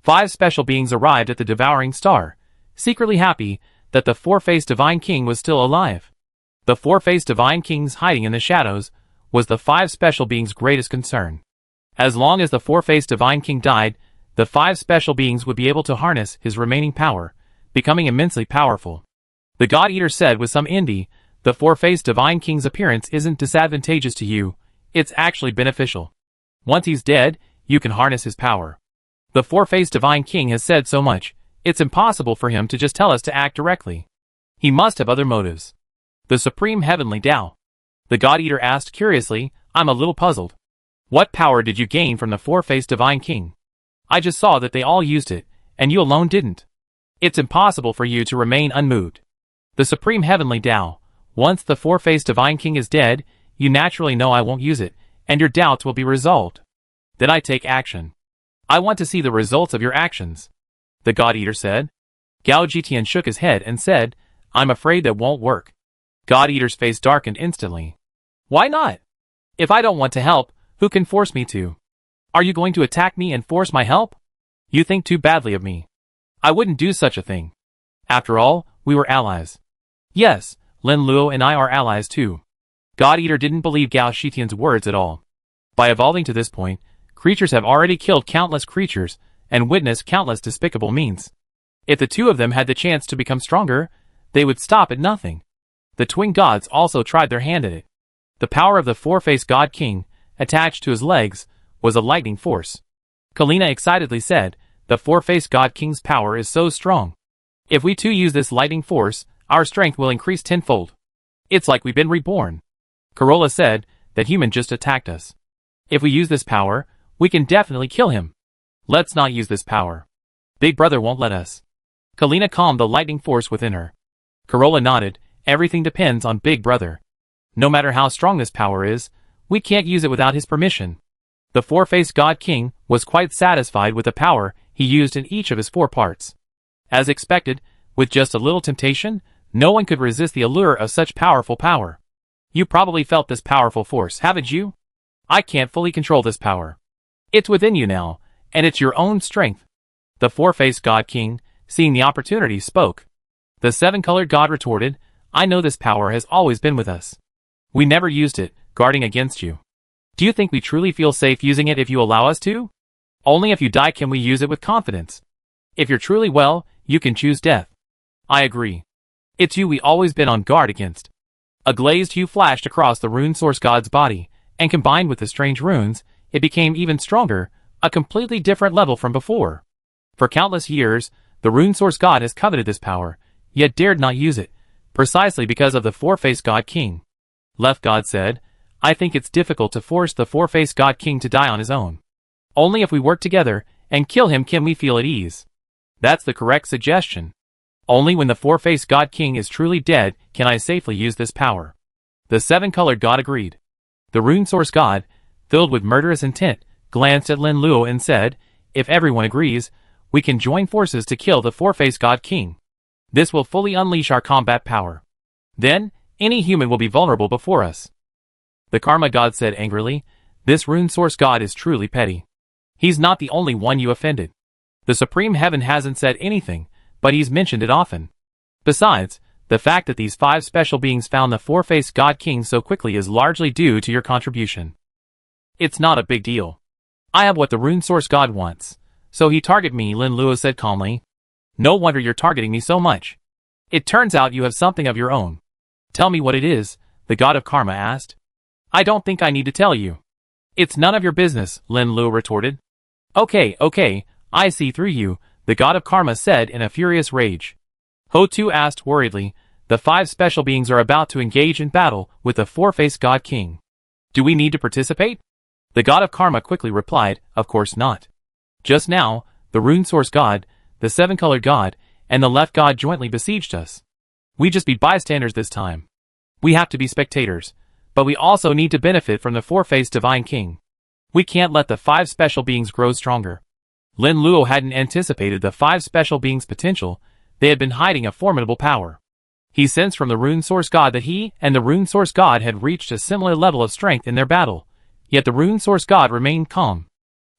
5 special beings arrived at the devouring star, secretly happy that the four-faced divine king was still alive. The four-faced divine king's hiding in the shadows was the 5 special beings' greatest concern. As long as the four-faced divine king died, the 5 special beings would be able to harness his remaining power, becoming immensely powerful. The God Eater said with some envy, "The four-faced divine king's appearance isn't disadvantageous to you, it's actually beneficial. Once he's dead, you can harness his power. The four-faced divine king has said so much, it's impossible for him to just tell us to act directly. He must have other motives." The Supreme Heavenly Tao. The God Eater asked curiously, "I'm a little puzzled. What power did you gain from the four-faced divine king? I just saw that they all used it, and you alone didn't. It's impossible for you to remain unmoved." The Supreme Heavenly Tao. Once the four-faced divine king is dead, you naturally know I won't use it, and your doubts will be resolved. Then I take action. I want to see the results of your actions. The God Eater said. Gao Jitian shook his head and said, "I'm afraid that won't work." God Eater's face darkened instantly. "Why not? If I don't want to help, who can force me to? Are you going to attack me and force my help? You think too badly of me. I wouldn't do such a thing. After all, we were allies." "Yes, Lin Luo and I are allies too." God Eater didn't believe Gao Shitian's words at all. By evolving to this point, creatures have already killed countless creatures and witnessed countless despicable means. If the two of them had the chance to become stronger, they would stop at nothing. The twin gods also tried their hand at it. The power of the four-faced god king, attached to his legs, was a lightning force. Kalina excitedly said, "The four-faced god king's power is so strong. If we too use this lightning force, our strength will increase tenfold. It's like we've been reborn." Corolla said, "That human just attacked us. If we use this power, we can definitely kill him. Let's not use this power. Big Brother won't let us." Kalina calmed the lightning force within her. Corolla nodded, "Everything depends on Big Brother. No matter how strong this power is, we can't use it without his permission." The four-faced god king was quite satisfied with the power he used in each of his 4 parts. As expected, with just a little temptation, no one could resist the allure of such powerful power. You probably felt this powerful force, haven't you? I can't fully control this power. It's within you now, and it's your own strength. The four-faced god king, seeing the opportunity, spoke. The seven-colored god retorted, "I know this power has always been with us. We never used it, guarding against you. Do you think we truly feel safe using it if you allow us to? Only if you die can we use it with confidence. If you're truly well, you can choose death." "I agree. It's you we always been on guard against." A glazed hue flashed across the rune source god's body, and combined with the strange runes, it became even stronger, a completely different level from before. For countless years, the rune source god has coveted this power, yet dared not use it, precisely because of the four-faced god king. Left God said, "I think it's difficult to force the four-faced god king to die on his own. Only if we work together and kill him can we feel at ease." "That's the correct suggestion. Only when the four-faced god king is truly dead can I safely use this power." The seven-colored god agreed. The rune source god, filled with murderous intent, glanced at Lin Luo and said, "If everyone agrees, we can join forces to kill the four-faced god king. This will fully unleash our combat power. Then, any human will be vulnerable before us." The karma god said angrily, "This rune source god is truly petty. He's not the only one you offended. The Supreme Heaven hasn't said anything, but he's mentioned it often. Besides, the fact that these 5 special beings found the four-faced god king so quickly is largely due to your contribution. It's not a big deal. I have what the rune source god wants. So he targeted me, Lin Luo said calmly. No wonder you're targeting me so much. It turns out you have something of your own. Tell me what it is, the god of karma asked. I don't think I need to tell you. It's none of your business, Lin Luo retorted. Okay, I see through you, the god of karma said in a furious rage. Ho Tu asked worriedly, the 5 special beings are about to engage in battle with the 4-faced god king. Do we need to participate? The god of karma quickly replied, of course not. Just now, the rune source god, the 7-colored god, and the left god jointly besieged us. We just be bystanders this time. We have to be spectators, but we also need to benefit from the 4-faced divine king. We can't let the 5 special beings grow stronger. Lin Luo hadn't anticipated the 5 special beings' potential. They had been hiding a formidable power. He sensed from the rune source god that he and the rune source god had reached a similar level of strength in their battle, yet the rune source god remained calm.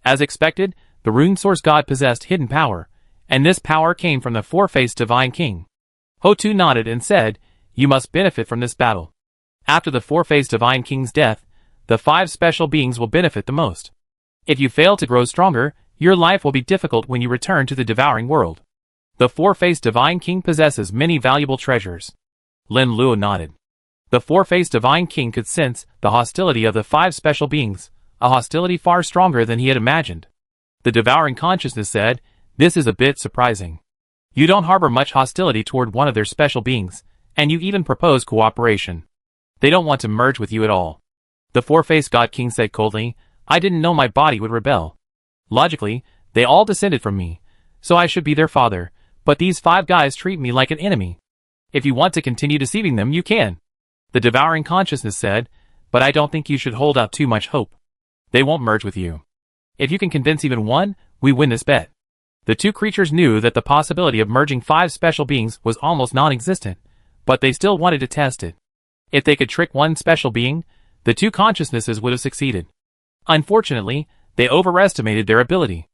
As expected, the rune source god possessed hidden power, and this power came from the 4-faced divine king. Ho Tu nodded and said, you must benefit from this battle. After the 4-faced divine king's death, the 5 special beings will benefit the most. If you fail to grow stronger, your life will be difficult when you return to the devouring world. The 4-faced divine king possesses many valuable treasures. Lin Luo nodded. The 4-faced divine king could sense the hostility of the 5 special beings, a hostility far stronger than he had imagined. The devouring consciousness said, this is a bit surprising. You don't harbor much hostility toward one of their special beings, and you even propose cooperation. They don't want to merge with you at all. The 4-faced god king said coldly, I didn't know my body would rebel. Logically, they all descended from me, so I should be their father, but these 5 guys treat me like an enemy. If you want to continue deceiving them, you can. The devouring consciousness said, but I don't think you should hold out too much hope. They won't merge with you. If you can convince even one, we win this bet. The 2 creatures knew that the possibility of merging 5 special beings was almost non-existent, but they still wanted to test it. If they could trick one special being, the 2 consciousnesses would have succeeded. Unfortunately, they overestimated their ability.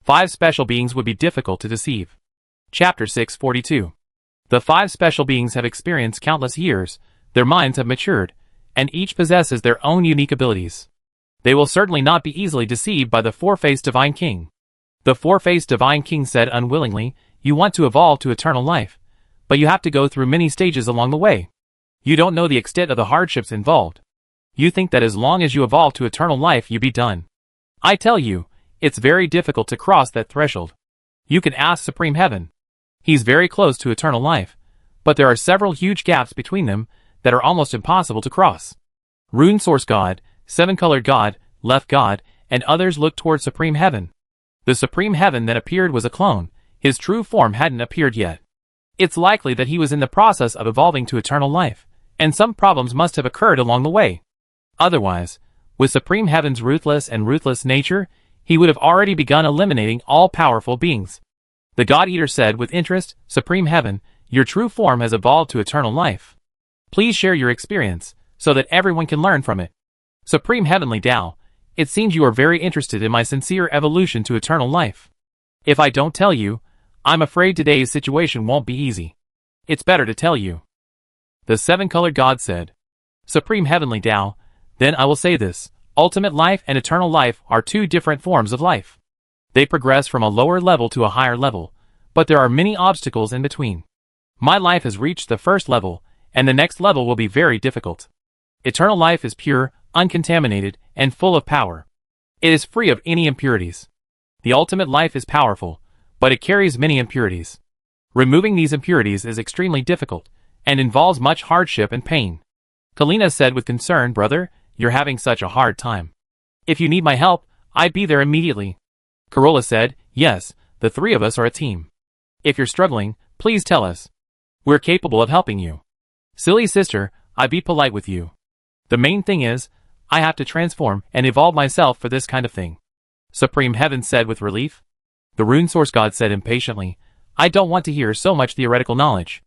5 special beings would be difficult to deceive. Chapter 642. The 5 special beings have experienced countless years, their minds have matured, and each possesses their own unique abilities. They will certainly not be easily deceived by the 4-faced divine king. The 4-faced divine king said unwillingly, you want to evolve to eternal life, but you have to go through many stages along the way. You don't know the extent of the hardships involved. You think that as long as you evolve to eternal life you be done. I tell you, it's very difficult to cross that threshold. You can ask Supreme Heaven. He's very close to eternal life, but there are several huge gaps between them that are almost impossible to cross. Rune Source God, 7-colored God, Left God, and others looked toward Supreme Heaven. The Supreme Heaven that appeared was a clone. His true form hadn't appeared yet. It's likely that he was in the process of evolving to eternal life, and some problems must have occurred along the way. Otherwise, with Supreme Heaven's ruthless nature, he would have already begun eliminating all powerful beings. The God-Eater said with interest, Supreme Heaven, your true form has evolved to eternal life. Please share your experience, so that everyone can learn from it. Supreme Heavenly Tao, it seems you are very interested in my sincere evolution to eternal life. If I don't tell you, I'm afraid today's situation won't be easy. It's better to tell you. The 7-colored God said. Supreme Heavenly Tao, then I will say this, ultimate life and eternal life are 2 different forms of life. They progress from a lower level to a higher level, but there are many obstacles in between. My life has reached the first level, and the next level will be very difficult. Eternal life is pure, uncontaminated, and full of power. It is free of any impurities. The ultimate life is powerful, but it carries many impurities. Removing these impurities is extremely difficult, and involves much hardship and pain. Kalina said with concern, brother, you're having such a hard time. If you need my help, I'd be there immediately. Corolla said, yes, the 3 of us are a team. If you're struggling, please tell us. We're capable of helping you. Silly sister, I'd be polite with you. The main thing is, I have to transform and evolve myself for this kind of thing. Supreme Heaven said with relief. The Rune Source God said impatiently, I don't want to hear so much theoretical knowledge.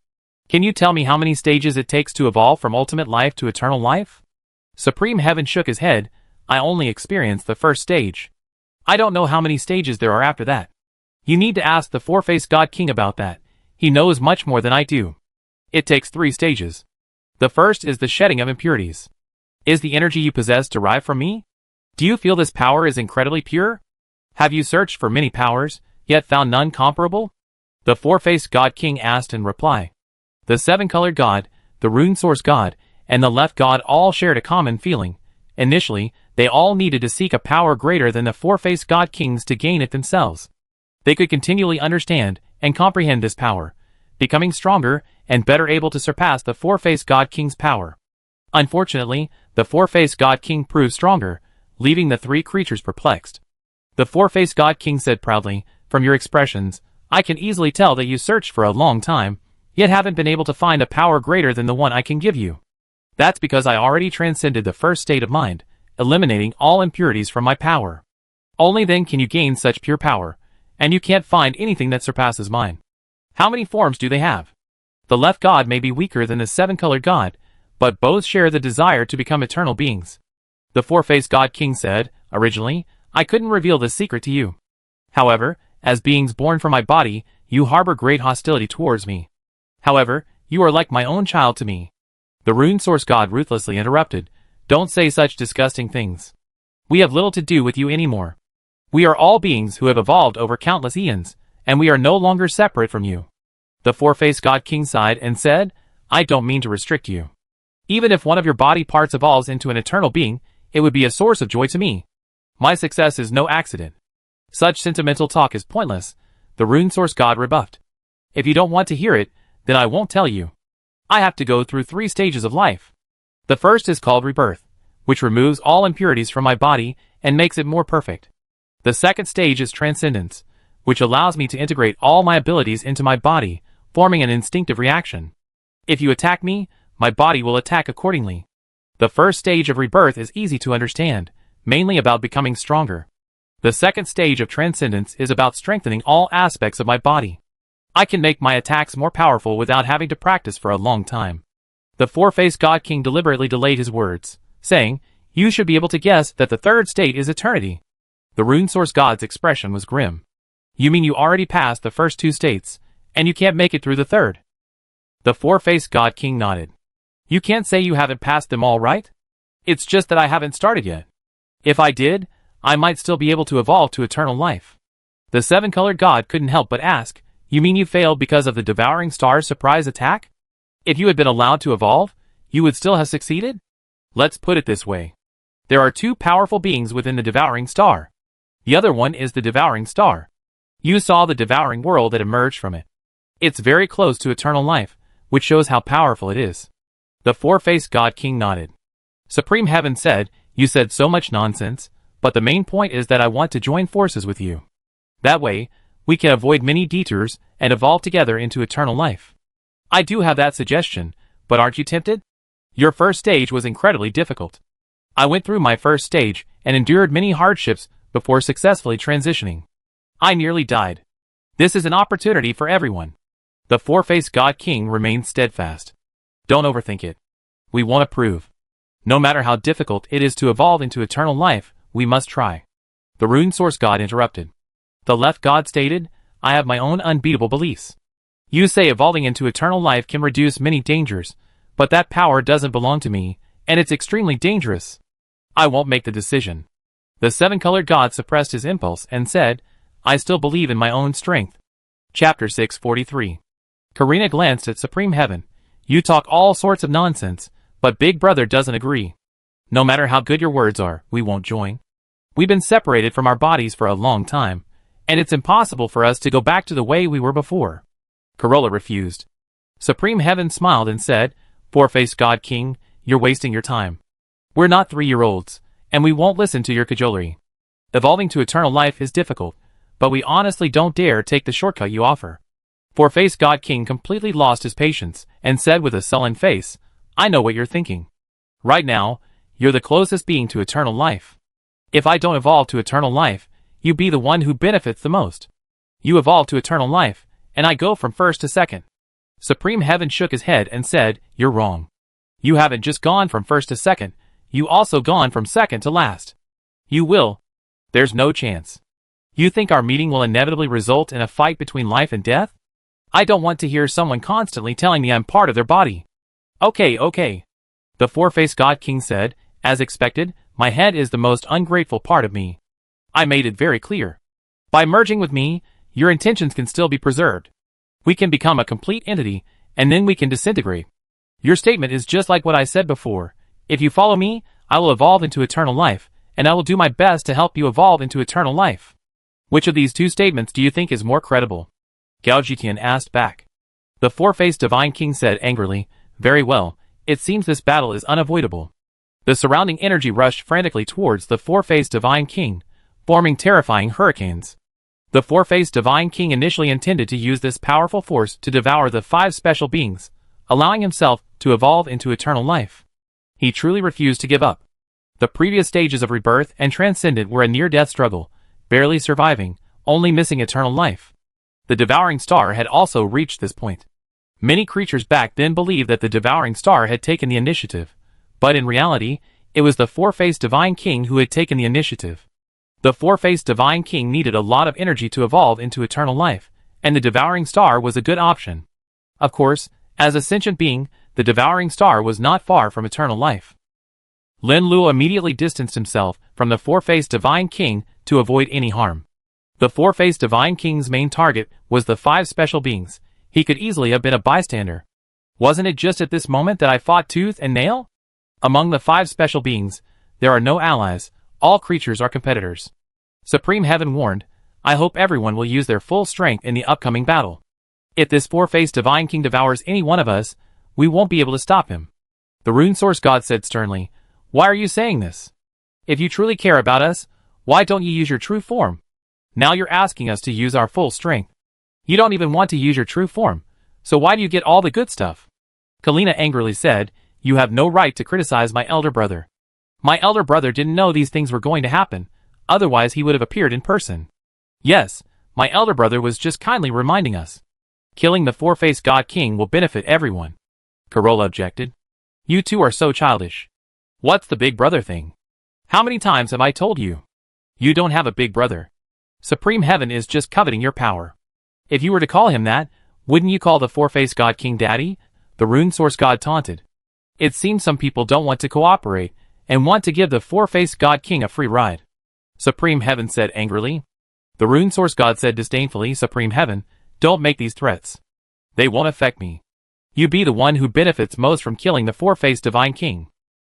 Can you tell me how many stages it takes to evolve from ultimate life to eternal life? Supreme Heaven shook his head, I only experienced the first stage. I don't know how many stages there are after that. You need to ask the 4-faced God King about that. He knows much more than I do. It takes 3 stages. The first is the shedding of impurities. Is the energy you possess derived from me? Do you feel this power is incredibly pure? Have you searched for many powers, yet found none comparable? The four-faced God King asked in reply. The seven-colored God, the rune source God, and the left God all shared a common feeling. Initially, they all needed to seek a power greater than the four-faced God Kings to gain it themselves. They could continually understand and comprehend this power, becoming stronger and better able to surpass the four-faced God King's power. Unfortunately, the four-faced God King proved stronger, leaving the three creatures perplexed. The four-faced God King said proudly, "From your expressions, I can easily tell that you searched for a long time, yet haven't been able to find a power greater than the one I can give you. That's because I already transcended the first state of mind, eliminating all impurities from my power. Only then can you gain such pure power, and you can't find anything that surpasses mine." How many forms do they have? The left God may be weaker than the seven-colored God, but both share the desire to become eternal beings. The four-faced God King said, "Originally, I couldn't reveal this secret to you. However, as beings born from my body, you harbor great hostility towards me. However, you are like my own child to me." The rune source God ruthlessly interrupted, "Don't say such disgusting things. We have little to do with you anymore. We are all beings who have evolved over countless eons, and we are no longer separate from you." The four-faced God King sighed and said, "I don't mean to restrict you. Even if one of your body parts evolves into an eternal being, it would be a source of joy to me. My success is no accident. Such sentimental talk is pointless," the rune source God rebuffed. "If you don't want to hear it, then I won't tell you. I have to go through 3 stages of life. The first is called rebirth, which removes all impurities from my body and makes it more perfect. The second stage is transcendence, which allows me to integrate all my abilities into my body, forming an instinctive reaction. If you attack me, my body will attack accordingly. The first stage of rebirth is easy to understand, mainly about becoming stronger. The second stage of transcendence is about strengthening all aspects of my body. I can make my attacks more powerful without having to practice for a long time." The four-faced God King deliberately delayed his words, saying, "You should be able to guess that the third state is eternity." The rune source God's expression was grim. "You mean you already passed the first 2 states, and you can't make it through the third?" The four-faced God King nodded. "You can't say you haven't passed them all, right? It's just that I haven't started yet. If I did, I might still be able to evolve to eternal life." The seven-colored God couldn't help but ask, "You mean you failed because of the devouring star's surprise attack? If you had been allowed to evolve, you would still have succeeded?" Let's put it this way. There are 2 powerful beings within the devouring star. The other one is the devouring star. You saw the devouring world that emerged from it. It's very close to eternal life, which shows how powerful it is." The four-faced God King nodded. Supreme Heaven said, "You said so much nonsense, but the main point is that I want to join forces with you. That way, we can avoid many detours and evolve together into eternal life. I do have that suggestion, but aren't you tempted? Your first stage was incredibly difficult. I went through my first stage and endured many hardships before successfully transitioning. I nearly died. This is an opportunity for everyone." The four-faced God King remained steadfast. "Don't overthink it. We won't approve. No matter how difficult it is to evolve into eternal life, we must try." The rune source God interrupted. The left God stated, "I have my own unbeatable beliefs. You say evolving into eternal life can reduce many dangers, but that power doesn't belong to me, and it's extremely dangerous. I won't make the decision." The seven-colored God suppressed his impulse and said, "I still believe in my own strength." Chapter 643. Karina glanced at Supreme Heaven. "You talk all sorts of nonsense, but Big Brother doesn't agree. No matter how good your words are, we won't join. We've been separated from our bodies for a long time, and it's impossible for us to go back to the way we were before." Corolla refused. Supreme Heaven smiled and said, "Four-faced God King, you're wasting your time. We're not 3-year-olds, and we won't listen to your cajolery. Evolving to eternal life is difficult, but we honestly don't dare take the shortcut you offer." Four-faced God King completely lost his patience and said with a sullen face, "I know what you're thinking. Right now, you're the closest being to eternal life. If I don't evolve to eternal life, you be the one who benefits the most. You evolve to eternal life, and I go from first to second." Supreme Heaven shook his head and said, "You're wrong. You haven't just gone from first to second, you also gone from second to last. You will. There's no chance. You think our meeting will inevitably result in a fight between life and death? I don't want to hear someone constantly telling me I'm part of their body." Okay. The four-faced God King said, "As expected, my head is the most ungrateful part of me. I made it very clear. By merging with me, your intentions can still be preserved. We can become a complete entity, and then we can disintegrate. Your statement is just like what I said before. If you follow me, I will evolve into eternal life, and I will do my best to help you evolve into eternal life. Which of these two statements do you think is more credible? Gao Jitian asked back. The four-faced Divine King said angrily, very well, it seems this battle is unavoidable. The surrounding energy rushed frantically towards the four-faced Divine King, forming terrifying hurricanes. The four-faced Divine King initially intended to use this powerful force to devour the 5 special beings, allowing himself to evolve into eternal life. He truly refused to give up. The previous stages of rebirth and transcendent were a near-death struggle, barely surviving, only missing eternal life. The Devouring Star had also reached this point. Many creatures back then believed that the Devouring Star had taken the initiative, but in reality, it was the four-faced Divine King who had taken the initiative. The four-faced Divine King needed a lot of energy to evolve into eternal life, and the Devouring Star was a good option. Of course, as a sentient being, the Devouring Star was not far from eternal life. Lin Luo immediately distanced himself from the four-faced Divine King to avoid any harm. The four-faced Divine King's main target was the 5 special beings. He could easily have been a bystander. Wasn't it just at this moment that I fought tooth and nail? Among the 5 special beings, there are no allies, all creatures are competitors. Supreme Heaven warned, I hope everyone will use their full strength in the upcoming battle. If this four-faced Divine King devours any one of us, we won't be able to stop him. The Rune Source God said sternly, why are you saying this? If you truly care about us, why don't you use your true form? Now you're asking us to use our full strength. You don't even want to use your true form, so why do you get all the good stuff? Kalina angrily said, you have no right to criticize my elder brother. My elder brother didn't know these things were going to happen, otherwise he would have appeared in person. Yes, my elder brother was just kindly reminding us. Killing the four-faced God King will benefit everyone. Corolla objected. You two are so childish. What's the big brother thing? How many times have I told you? You don't have a big brother. Supreme Heaven is just coveting your power. If you were to call him that, wouldn't you call the four-faced God King Daddy? The Rune Source God taunted. It seems some people don't want to cooperate, and want to give the four-faced God King a free ride. Supreme Heaven said angrily. The Rune Source God said disdainfully, Supreme Heaven, don't make these threats. They won't affect me. You be the one who benefits most from killing the four-faced Divine King.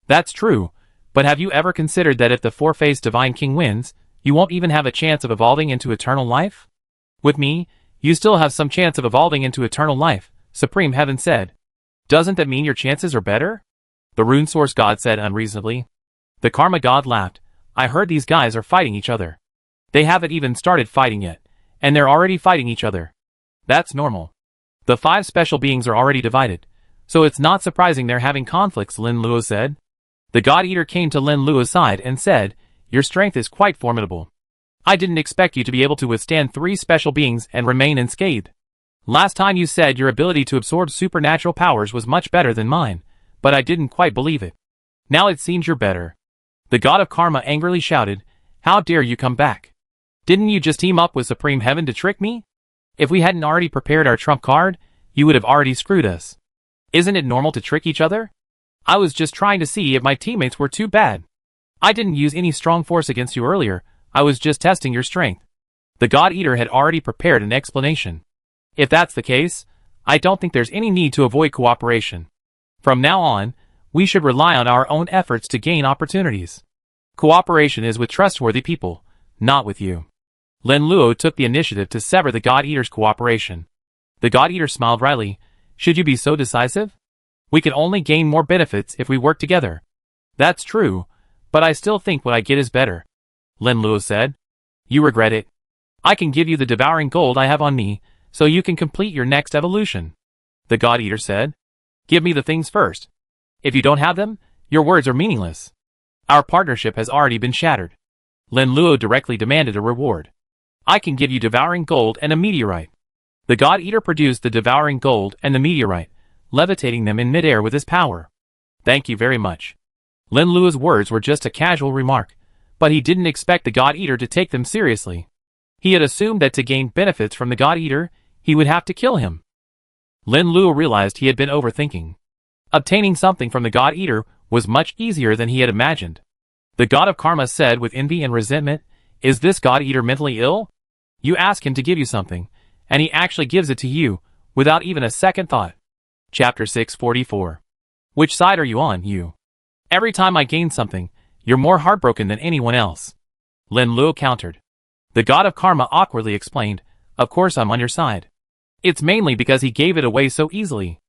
That's true, but have you ever considered that if the four-faced Divine King wins, you won't even have a chance of evolving into eternal life? With me, you still have some chance of evolving into eternal life, Supreme Heaven said. Doesn't that mean your chances are better? The Rune Source God said unreasonably. The Karma God laughed. I heard these guys are fighting each other. They haven't even started fighting yet, and they're already fighting each other. That's normal. The 5 special beings are already divided, so it's not surprising they're having conflicts, Lin Luo said. The God Eater came to Lin Luo's side and said, your strength is quite formidable. I didn't expect you to be able to withstand 3 special beings and remain unscathed. Last time you said your ability to absorb supernatural powers was much better than mine, but I didn't quite believe it. Now it seems you're better. The God of Karma angrily shouted, how dare you come back? Didn't you just team up with Supreme Heaven to trick me? If we hadn't already prepared our trump card, you would have already screwed us. Isn't it normal to trick each other? I was just trying to see if my teammates were too bad. I didn't use any strong force against you earlier, I was just testing your strength. The God Eater had already prepared an explanation. If that's the case, I don't think there's any need to avoid cooperation. From now on, we should rely on our own efforts to gain opportunities. Cooperation is with trustworthy people, not with you. Lin Luo took the initiative to sever the God Eater's cooperation. The God Eater smiled wryly. Should you be so decisive? We can only gain more benefits if we work together. That's true, but I still think what I get is better. Lin Luo said. You regret it. I can give you the devouring gold I have on me, so you can complete your next evolution. The God Eater said. Give me the things first. If you don't have them, your words are meaningless. Our partnership has already been shattered. Lin Luo directly demanded a reward. I can give you devouring gold and a meteorite. The God Eater produced the devouring gold and the meteorite, levitating them in midair with his power. Thank you very much. Lin Luo's words were just a casual remark, but he didn't expect the God Eater to take them seriously. He had assumed that to gain benefits from the God Eater, he would have to kill him. Lin Luo realized he had been overthinking. Obtaining something from the God Eater was much easier than he had imagined. The God of Karma said with envy and resentment, is this God Eater mentally ill? You ask him to give you something, and he actually gives it to you, without even a second thought. Chapter 644. Which side are you on, you? Every time I gain something, you're more heartbroken than anyone else. Lin Luo countered. The god of karma awkwardly explained, of course I'm on your side. It's mainly because he gave it away so easily.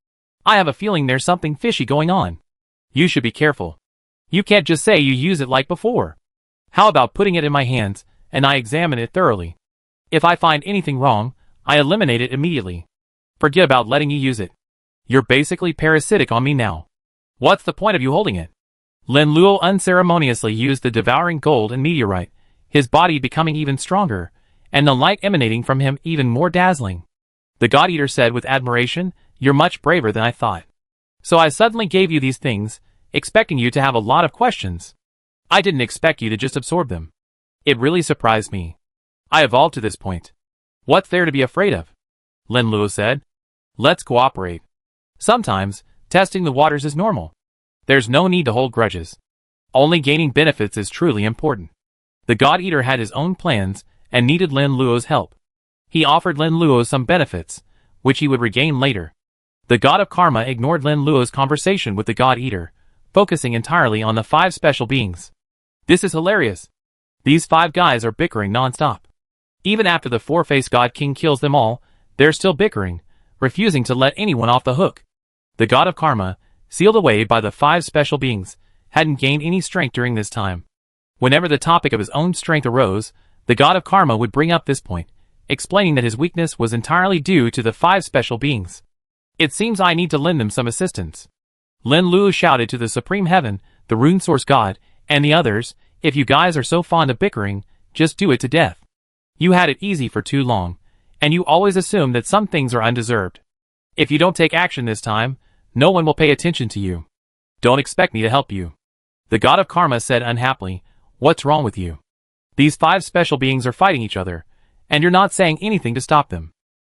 I have a feeling there's something fishy going on. You should be careful. You can't just say you use it like before. How about putting it in my hands, and I examine it thoroughly? If I find anything wrong, I eliminate it immediately. Forget about letting you use it. You're basically parasitic on me now. What's the point of you holding it? Lin Luo unceremoniously used the devouring gold and meteorite, his body becoming even stronger, and the light emanating from him even more dazzling. The God Eater said with admiration, "You're much braver than I thought. So I suddenly gave you these things, expecting you to have a lot of questions. I didn't expect you to just absorb them. It really surprised me. I evolved to this point. What's there to be afraid of?" Lin Luo said. "Let's cooperate. Sometimes, testing the waters is normal. There's no need to hold grudges. Only gaining benefits is truly important." The God Eater had his own plans and needed Lin Luo's help. He offered Lin Luo some benefits, which he would regain later. The god of karma ignored Lin Luo's conversation with the God Eater, focusing entirely on the 5 special beings. This is hilarious. These 5 guys are bickering non-stop. Even after the 4-faced God King kills them all, they're still bickering, refusing to let anyone off the hook. The god of karma, sealed away by the 5 special beings, hadn't gained any strength during this time. Whenever the topic of his own strength arose, the god of karma would bring up this point, explaining that his weakness was entirely due to the 5 special beings. It seems I need to lend them some assistance. Lin Luo shouted to the Supreme Heaven, the Rune Source God, and the others, "If you guys are so fond of bickering, just do it to death. You had it easy for too long, and you always assume that some things are undeserved. If you don't take action this time, no one will pay attention to you. Don't expect me to help you." The god of karma said unhappily, "What's wrong with you? These 5 special beings are fighting each other, and you're not saying anything to stop them.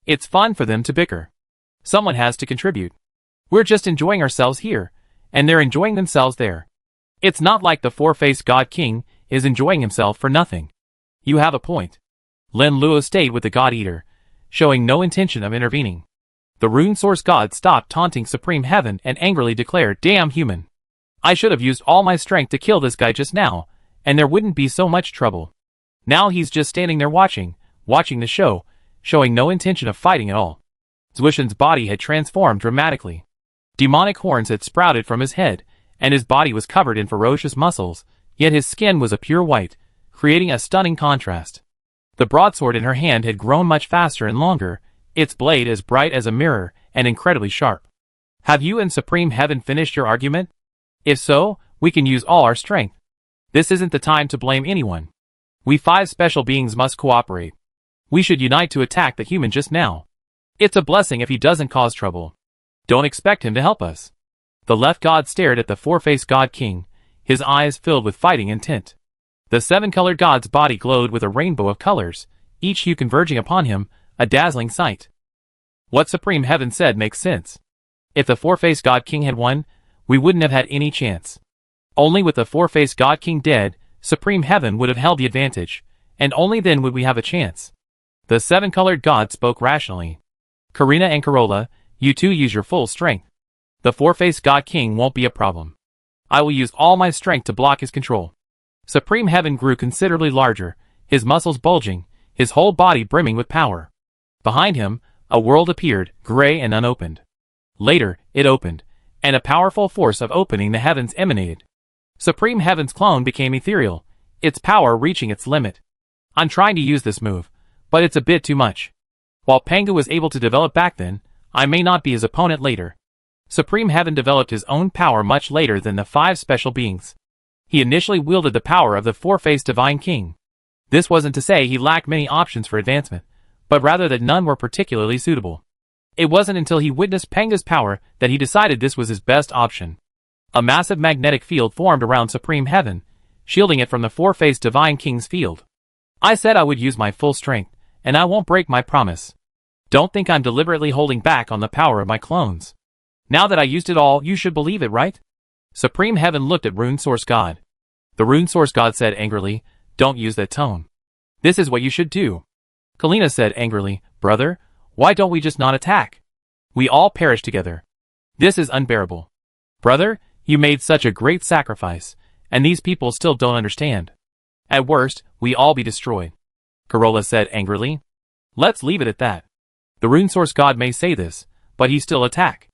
It's fun for them to bicker. Someone has to contribute. We're just enjoying ourselves here, and they're enjoying themselves there. It's not like the 4-faced God King is enjoying himself for nothing." You have a point. Lin Luo stayed with the God Eater, showing no intention of intervening. The Rune Source God stopped taunting Supreme Heaven and angrily declared, "Damn human. I should have used all my strength to kill this guy just now, and there wouldn't be so much trouble. Now he's just standing there watching the show, showing no intention of fighting at all." Zuishan's body had transformed dramatically. Demonic horns had sprouted from his head, and his body was covered in ferocious muscles, yet his skin was a pure white, creating a stunning contrast. The broadsword in her hand had grown much faster and longer, its blade as bright as a mirror and incredibly sharp. "Have you and Supreme Heaven finished your argument? If so, we can use all our strength. This isn't the time to blame anyone. We 5 special beings must cooperate. We should unite to attack the human just now. It's a blessing if he doesn't cause trouble. Don't expect him to help us." The left god stared at the 4-faced God King, his eyes filled with fighting intent. The 7-colored god's body glowed with a rainbow of colors, each hue converging upon him, a dazzling sight. What Supreme Heaven said makes sense. If the 4-faced God King had won, we wouldn't have had any chance. Only with the 4-faced God King dead, Supreme Heaven would have held the advantage, and only then would we have a chance. The 7-colored god spoke rationally. "Karina and Corolla, you two use your full strength. The 4-faced God King won't be a problem. I will use all my strength to block his control." Supreme Heaven grew considerably larger, his muscles bulging, his whole body brimming with power. Behind him, a world appeared, gray and unopened. Later, it opened, and a powerful force of opening the heavens emanated. Supreme Heaven's clone became ethereal, its power reaching its limit. "I'm trying to use this move, but it's a bit too much. While Pangu was able to develop back then, I may not be his opponent later." Supreme Heaven developed his own power much later than the 5 special beings. He initially wielded the power of the 4-faced Divine King. This wasn't to say he lacked many options for advancement, but rather that none were particularly suitable. It wasn't until he witnessed Panga's power that he decided this was his best option. A massive magnetic field formed around Supreme Heaven, shielding it from the 4-faced Divine King's field. "I said I would use my full strength, and I won't break my promise. Don't think I'm deliberately holding back on the power of my clones. Now that I used it all, you should believe it, right?" Supreme Heaven looked at Rune Source God. The Rune Source God said angrily, "Don't use that tone. This is what you should do. Kalina said angrily, "Brother, why don't we just not attack? We all perish together. This is unbearable. Brother, you made such a great sacrifice, and these people still don't understand. At worst, we all be destroyed." Corolla said angrily. "Let's leave it at that. The rune source god may say this, but he still attack.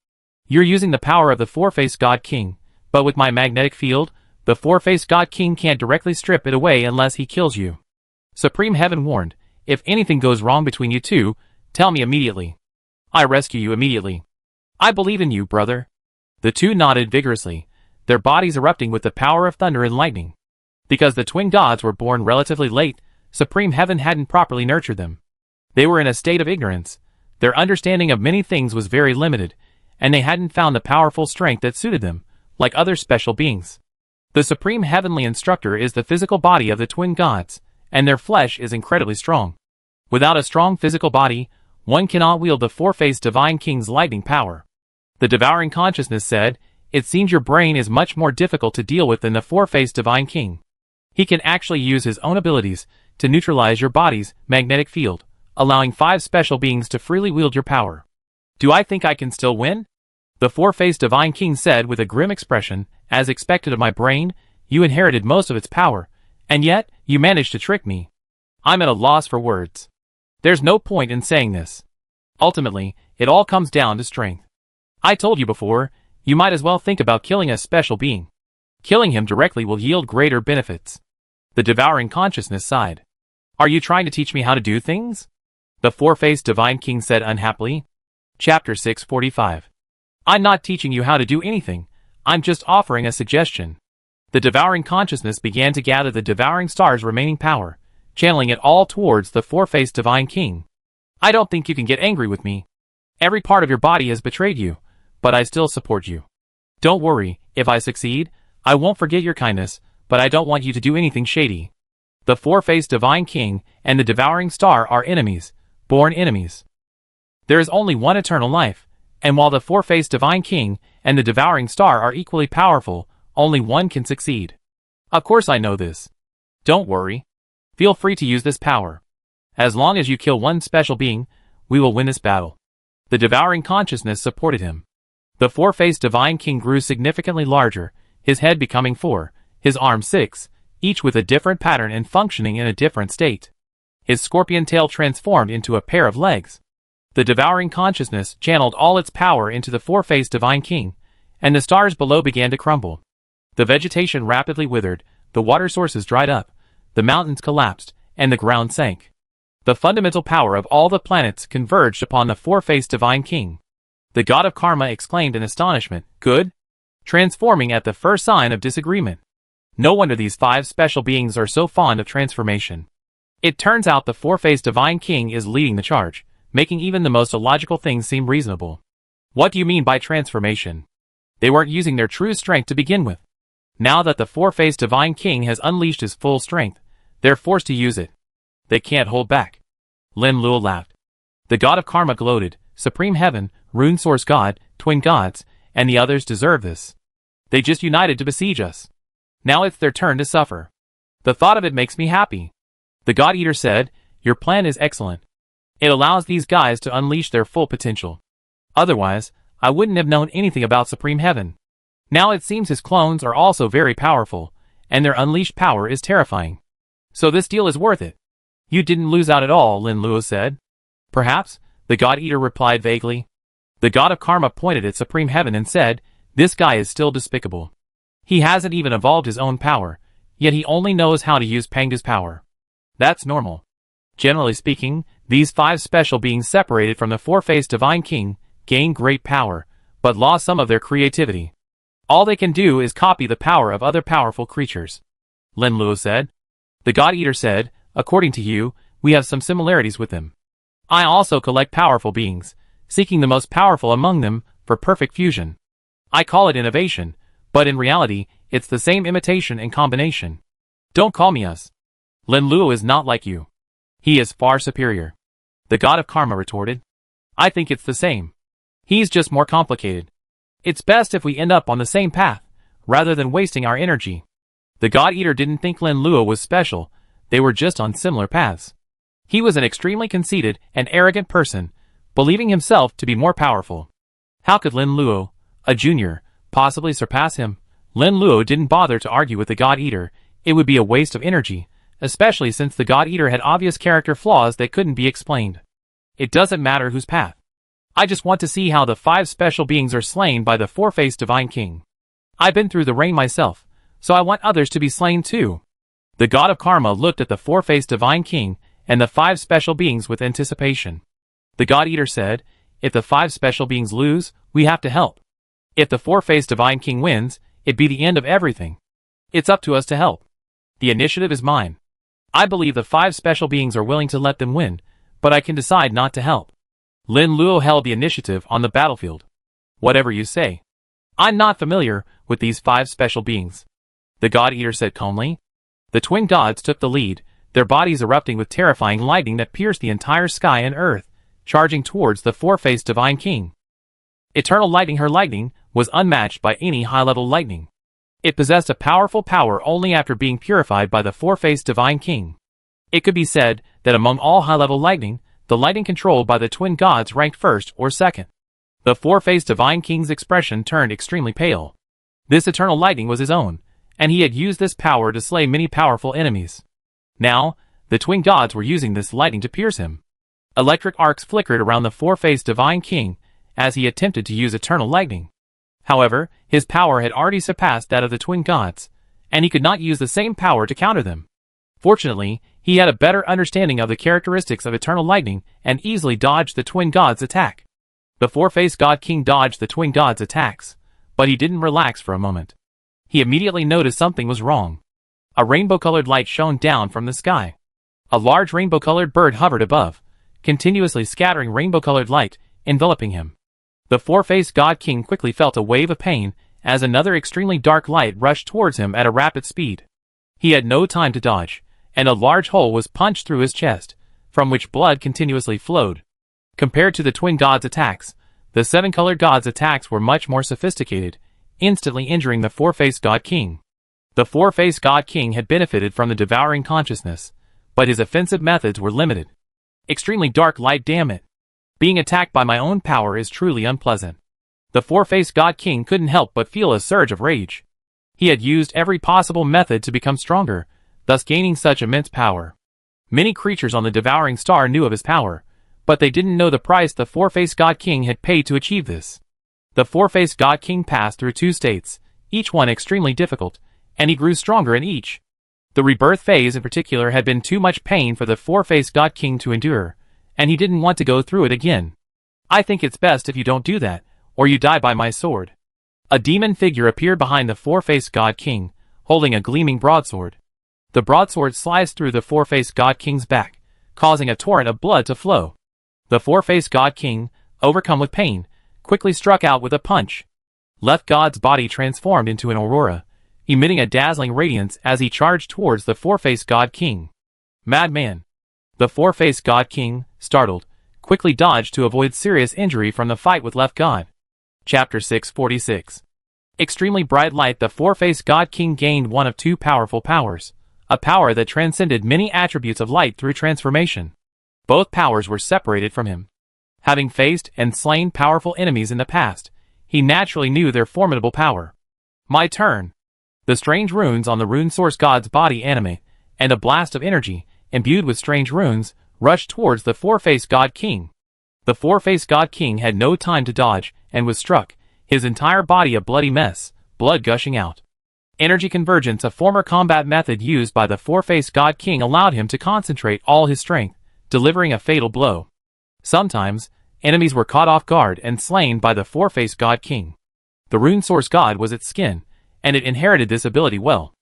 You're using the power of the four-faced god king, but with my magnetic field, the four-faced god king can't directly strip it away unless he kills you. Supreme Heaven warned, if anything goes wrong between you two, tell me immediately. I rescue you immediately. I believe in you, brother." The two nodded vigorously, their bodies erupting with the power of thunder and lightning. Because the twin gods were born relatively late, Supreme Heaven hadn't properly nurtured them. They were in a state of ignorance. Their understanding of many things was very limited, and they hadn't found the powerful strength that suited them, like other special beings. The Supreme Heavenly Instructor is the physical body of the twin gods, and their flesh is incredibly strong. Without a strong physical body, one cannot wield the four-faced Divine King's lightning power. The Devouring Consciousness said, "It seems your brain is much more difficult to deal with than the four-faced Divine King. He can actually use his own abilities to neutralize your body's magnetic field, allowing 5 special beings to freely wield your power. Do I think I can still win?" The four-faced Divine King said with a grim expression, "As expected of my brain, you inherited most of its power, and yet, you managed to trick me. I'm at a loss for words. There's no point in saying this. Ultimately, it all comes down to strength. I told you before, you might as well think about killing a special being. Killing him directly will yield greater benefits." The Devouring Consciousness sighed. "Are you trying to teach me how to do things?" The four-faced Divine King said unhappily. Chapter 645. "I'm not teaching you how to do anything, I'm just offering a suggestion." The Devouring Consciousness began to gather the Devouring Star's remaining power, channeling it all towards the four-faced Divine King. "I don't think you can get angry with me. Every part of your body has betrayed you, but I still support you. Don't worry, if I succeed, I won't forget your kindness, but I don't want you to do anything shady. The four-faced Divine King and the Devouring Star are enemies, born enemies. There is only one eternal life, and while the four-faced Divine King and the Devouring Star are equally powerful, only one can succeed. Of course I know this. Don't worry. Feel free to use this power. As long as you kill one special being, we will win this battle." The Devouring Consciousness supported him. The four-faced Divine King grew significantly larger, his head becoming 4, his arms 6, each with a different pattern and functioning in a different state. His scorpion tail transformed into a pair of legs. The Devouring Consciousness channeled all its power into the four-faced Divine King, and the stars below began to crumble. The vegetation rapidly withered, the water sources dried up, the mountains collapsed, and the ground sank. The fundamental power of all the planets converged upon the four-faced Divine King. The god of karma exclaimed in astonishment, "Good?" Transforming at the first sign of disagreement. No wonder these 5 special beings are so fond of transformation. It turns out the four-faced Divine King is leading the charge, making even the most illogical things seem reasonable. What do you mean by transformation? They weren't using their true strength to begin with. Now that the four-faced Divine King has unleashed his full strength, they're forced to use it. They can't hold back. Lin Luo laughed. The god of karma gloated, "Supreme Heaven, Rune Source God, Twin Gods, and the others deserve this. They just united to besiege us. Now it's their turn to suffer. The thought of it makes me happy." The God Eater said, "Your plan is excellent. It allows these guys to unleash their full potential. Otherwise, I wouldn't have known anything about Supreme Heaven. Now it seems his clones are also very powerful, and their unleashed power is terrifying. So this deal is worth it." "You didn't lose out at all," Lin Luo said. "Perhaps," the God Eater replied vaguely. The god of karma pointed at Supreme Heaven and said, "This guy is still despicable. He hasn't even evolved his own power, yet he only knows how to use Panga's power. That's normal. Generally speaking, these 5 special beings separated from the four-faced Divine King gain great power, but lost some of their creativity. All they can do is copy the power of other powerful creatures." Lin Luo said. The God Eater said, "According to you, we have some similarities with them. I also collect powerful beings, seeking the most powerful among them for perfect fusion. I call it innovation, but in reality, it's the same imitation and combination. Don't call me us. Lin Luo is not like you. He is far superior." The god of karma retorted. "I think it's the same. He's just more complicated. It's best if we end up on the same path, rather than wasting our energy." The God Eater didn't think Lin Luo was special, they were just on similar paths. He was an extremely conceited and arrogant person, believing himself to be more powerful. How could Lin Luo, a junior, possibly surpass him? Lin Luo didn't bother to argue with the God Eater. It would be a waste of energy, especially since the God Eater had obvious character flaws that couldn't be explained. It doesn't matter whose path. I just want to see how the 5 special beings are slain by the 4-faced Divine King. I've been through the rain myself, so I want others to be slain too. The God of Karma looked at the 4-faced Divine King and the 5 special beings with anticipation. The God Eater said, if the 5 special beings lose, we have to help. If the 4-faced Divine King wins, it'd be the end of everything. It's up to us to help. The initiative is mine. I believe the 5 special beings are willing to let them win, but I can decide not to help. Lin Luo held the initiative on the battlefield. Whatever you say. I'm not familiar with these 5 special beings. The God Eater said calmly. The twin gods took the lead, their bodies erupting with terrifying lightning that pierced the entire sky and earth, charging towards the 4-faced Divine King. Eternal lightning, her lightning was unmatched by any high-level lightning. It possessed a powerful power only after being purified by the 4-faced Divine King. It could be said that among all high-level lightning, the lightning controlled by the twin gods ranked first or second. The 4-faced Divine King's expression turned extremely pale. This eternal lightning was his own, and he had used this power to slay many powerful enemies. Now, the twin gods were using this lightning to pierce him. Electric arcs flickered around the 4-faced Divine King as he attempted to use eternal lightning. However, his power had already surpassed that of the twin gods, and he could not use the same power to counter them. Fortunately, he had a better understanding of the characteristics of eternal lightning and easily dodged the twin gods' attack. The 4-faced God King dodged the twin gods' attacks, but he didn't relax for a moment. He immediately noticed something was wrong. A rainbow-colored light shone down from the sky. A large rainbow-colored bird hovered above, continuously scattering rainbow-colored light, enveloping him. The 4-faced God King quickly felt a wave of pain as another extremely dark light rushed towards him at a rapid speed. He had no time to dodge, and a large hole was punched through his chest, from which blood continuously flowed. Compared to the twin gods' attacks, the 7-colored gods' attacks were much more sophisticated, instantly injuring the 4-faced God King. The 4-faced God King had benefited from the devouring consciousness, but his offensive methods were limited. Extremely dark light, damn it. Being attacked by my own power is truly unpleasant. The 4-faced God King couldn't help but feel a surge of rage. He had used every possible method to become stronger, thus gaining such immense power. Many creatures on the devouring star knew of his power, but they didn't know the price the 4-faced God King had paid to achieve this. The 4-faced God King passed through 2 states, each one extremely difficult, and he grew stronger in each. The rebirth phase in particular had been too much pain for the 4-faced God King to endure, and he didn't want to go through it again. I think it's best if you don't do that, or you die by my sword. A demon figure appeared behind the 4-faced God King, holding a gleaming broadsword. The broadsword sliced through the 4-faced God King's back, causing a torrent of blood to flow. The 4-faced God King, overcome with pain, quickly struck out with a punch. Left God's body transformed into an aurora, emitting a dazzling radiance as he charged towards the 4-faced God King. Madman! The 4-faced God King, startled, quickly dodged to avoid serious injury from the fight with Left God. Chapter 646. Extremely bright light. The 4-faced God King gained one of 2 powerful powers, a power that transcended many attributes of light through transformation. Both powers were separated from him. Having faced and slain powerful enemies in the past, he naturally knew their formidable power. My turn. The strange runes on the rune source god's body animate, and a blast of energy, imbued with strange runes, rushed towards the 4-faced God King. The 4-faced God King had no time to dodge, and was struck, his entire body a bloody mess, blood gushing out. Energy convergence, a former combat method used by the 4-faced God King, allowed him to concentrate all his strength, delivering a fatal blow. Sometimes, enemies were caught off guard and slain by the 4-faced God King. The rune source god was its skin, and it inherited this ability well.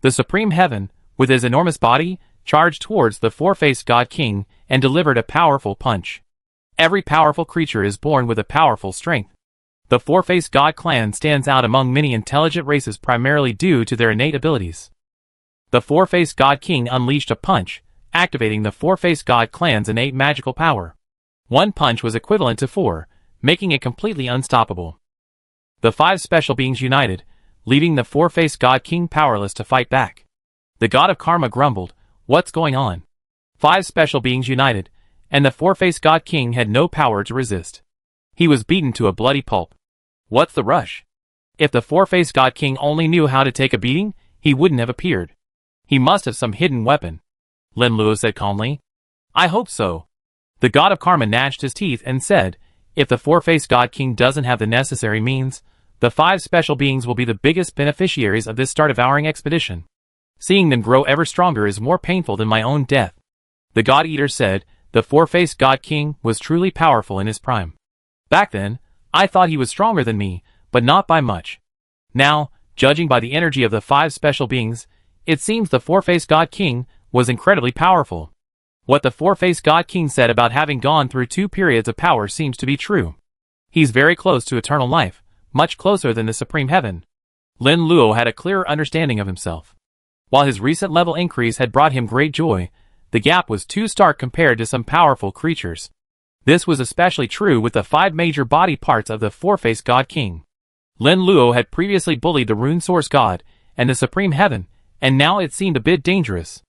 The Supreme Heaven, with his enormous body, charged towards the 4-faced God King and delivered a powerful punch. Every powerful creature is born with a powerful strength. The 4-faced God clan stands out among many intelligent races primarily due to their innate abilities. The 4-faced God King unleashed a punch, activating the 4-faced God clan's innate magical power. One punch was equivalent to 4, making it completely unstoppable. The 5 special beings united, leaving the 4-faced God King powerless to fight back. The God of Karma grumbled, "What's going on? 5 special beings united, and the four-faced God King had no power to resist. He was beaten to a bloody pulp. What's the rush? If the four-faced God King only knew how to take a beating, he wouldn't have appeared. He must have some hidden weapon. Lin Luo said calmly. I hope so. The god of karma gnashed his teeth and said, if the four-faced God King doesn't have the necessary means, the 5 special beings will be the biggest beneficiaries of this star-devouring expedition. Seeing them grow ever stronger is more painful than my own death. The God Eater said, the four-faced God King was truly powerful in his prime. Back then, I thought he was stronger than me, but not by much. Now, judging by the energy of the 5 special beings, it seems the four-faced God King was incredibly powerful. What the four-faced God King said about having gone through 2 periods of power seems to be true. He's very close to eternal life, much closer than the supreme heaven. Lin Luo had a clearer understanding of himself. While his recent level increase had brought him great joy, the gap was too stark compared to some powerful creatures. This was especially true with the 5 major body parts of the four-faced God King. Lin Luo had previously bullied the Rune Source God and the Supreme Heaven, and now it seemed a bit dangerous.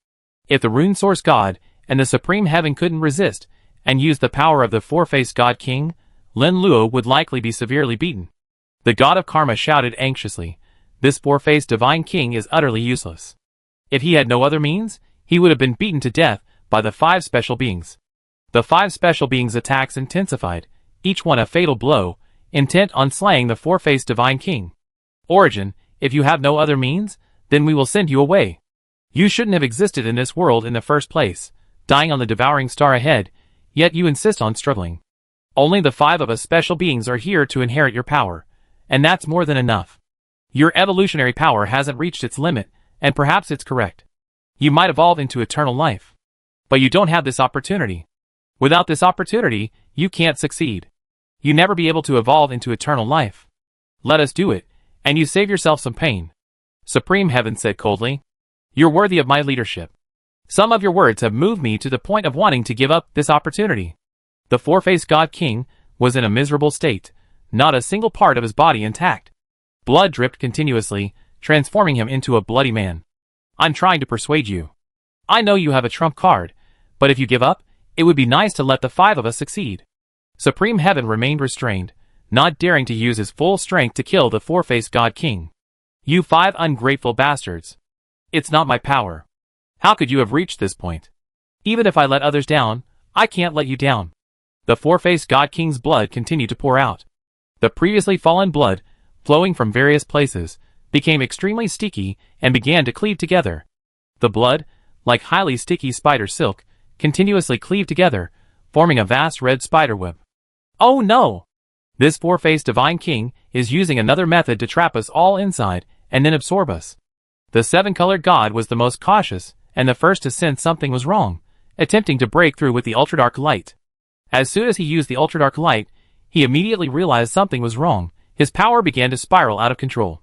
If the Rune Source God and the Supreme Heaven couldn't resist and use the power of the four-faced God King, Lin Luo would likely be severely beaten. The god of karma shouted anxiously, this four-faced divine king is utterly useless. If he had no other means, he would have been beaten to death by the 5 special beings. The 5 special beings' attacks intensified, each one a fatal blow, intent on slaying the four-faced divine king. Origin, if you have no other means, then we will send you away. You shouldn't have existed in this world in the first place, dying on the devouring star ahead, yet you insist on struggling. Only the 5 of us special beings are here to inherit your power, and that's more than enough. Your evolutionary power hasn't reached its limit, and perhaps it's correct. You might evolve into eternal life. But you don't have this opportunity. Without this opportunity, you can't succeed. You never be able to evolve into eternal life. Let us do it, and you save yourself some pain. Supreme Heaven said coldly. You're worthy of my leadership. Some of your words have moved me to the point of wanting to give up this opportunity. The four-faced God King was in a miserable state, not a single part of his body intact. Blood dripped continuously, transforming him into a bloody man. I'm trying to persuade you. I know you have a trump card, but if you give up, it would be nice to let the 5 of us succeed. Supreme Heaven remained restrained, not daring to use his full strength to kill the four-faced God King. You 5 ungrateful bastards. It's not my power. How could you have reached this point? Even if I let others down, I can't let you down. The four-faced God King's blood continued to pour out. The previously fallen blood, flowing from various places, became extremely sticky and began to cleave together. The blood, like highly sticky spider silk, continuously cleaved together, forming a vast red spiderweb. Oh no! This four-faced divine king is using another method to trap us all inside and then absorb us. The 7-colored god was the most cautious and the first to sense something was wrong, attempting to break through with the ultradark light. As soon as he used the ultradark light, he immediately realized something was wrong. His power began to spiral out of control.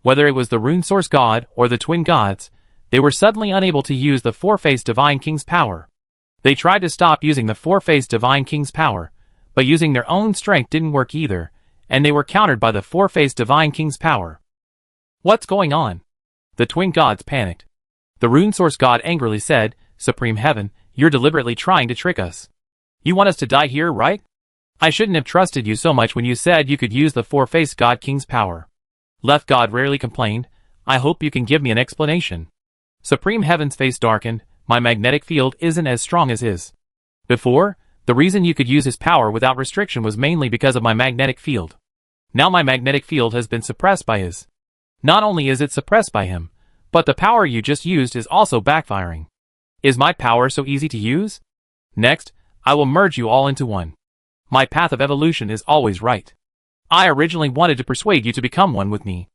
Whether it was the Rune Source God or the twin gods, they were suddenly unable to use the four-faced divine king's power. They tried to stop using the four-faced divine king's power, but using their own strength didn't work either, and they were countered by the four-faced divine king's power. What's going on? The twin gods panicked. The Rune Source God angrily said, Supreme Heaven, you're deliberately trying to trick us. You want us to die here, right? I shouldn't have trusted you so much when you said you could use the four-faced God King's power. Left God rarely complained, I hope you can give me an explanation. Supreme Heaven's face darkened, my magnetic field isn't as strong as his. Before, the reason you could use his power without restriction was mainly because of my magnetic field. Now my magnetic field has been suppressed by his. Not only is it suppressed by him, but the power you just used is also backfiring. Is my power so easy to use? Next, I will merge you all into one. My path of evolution is always right. I originally wanted to persuade you to become one with me.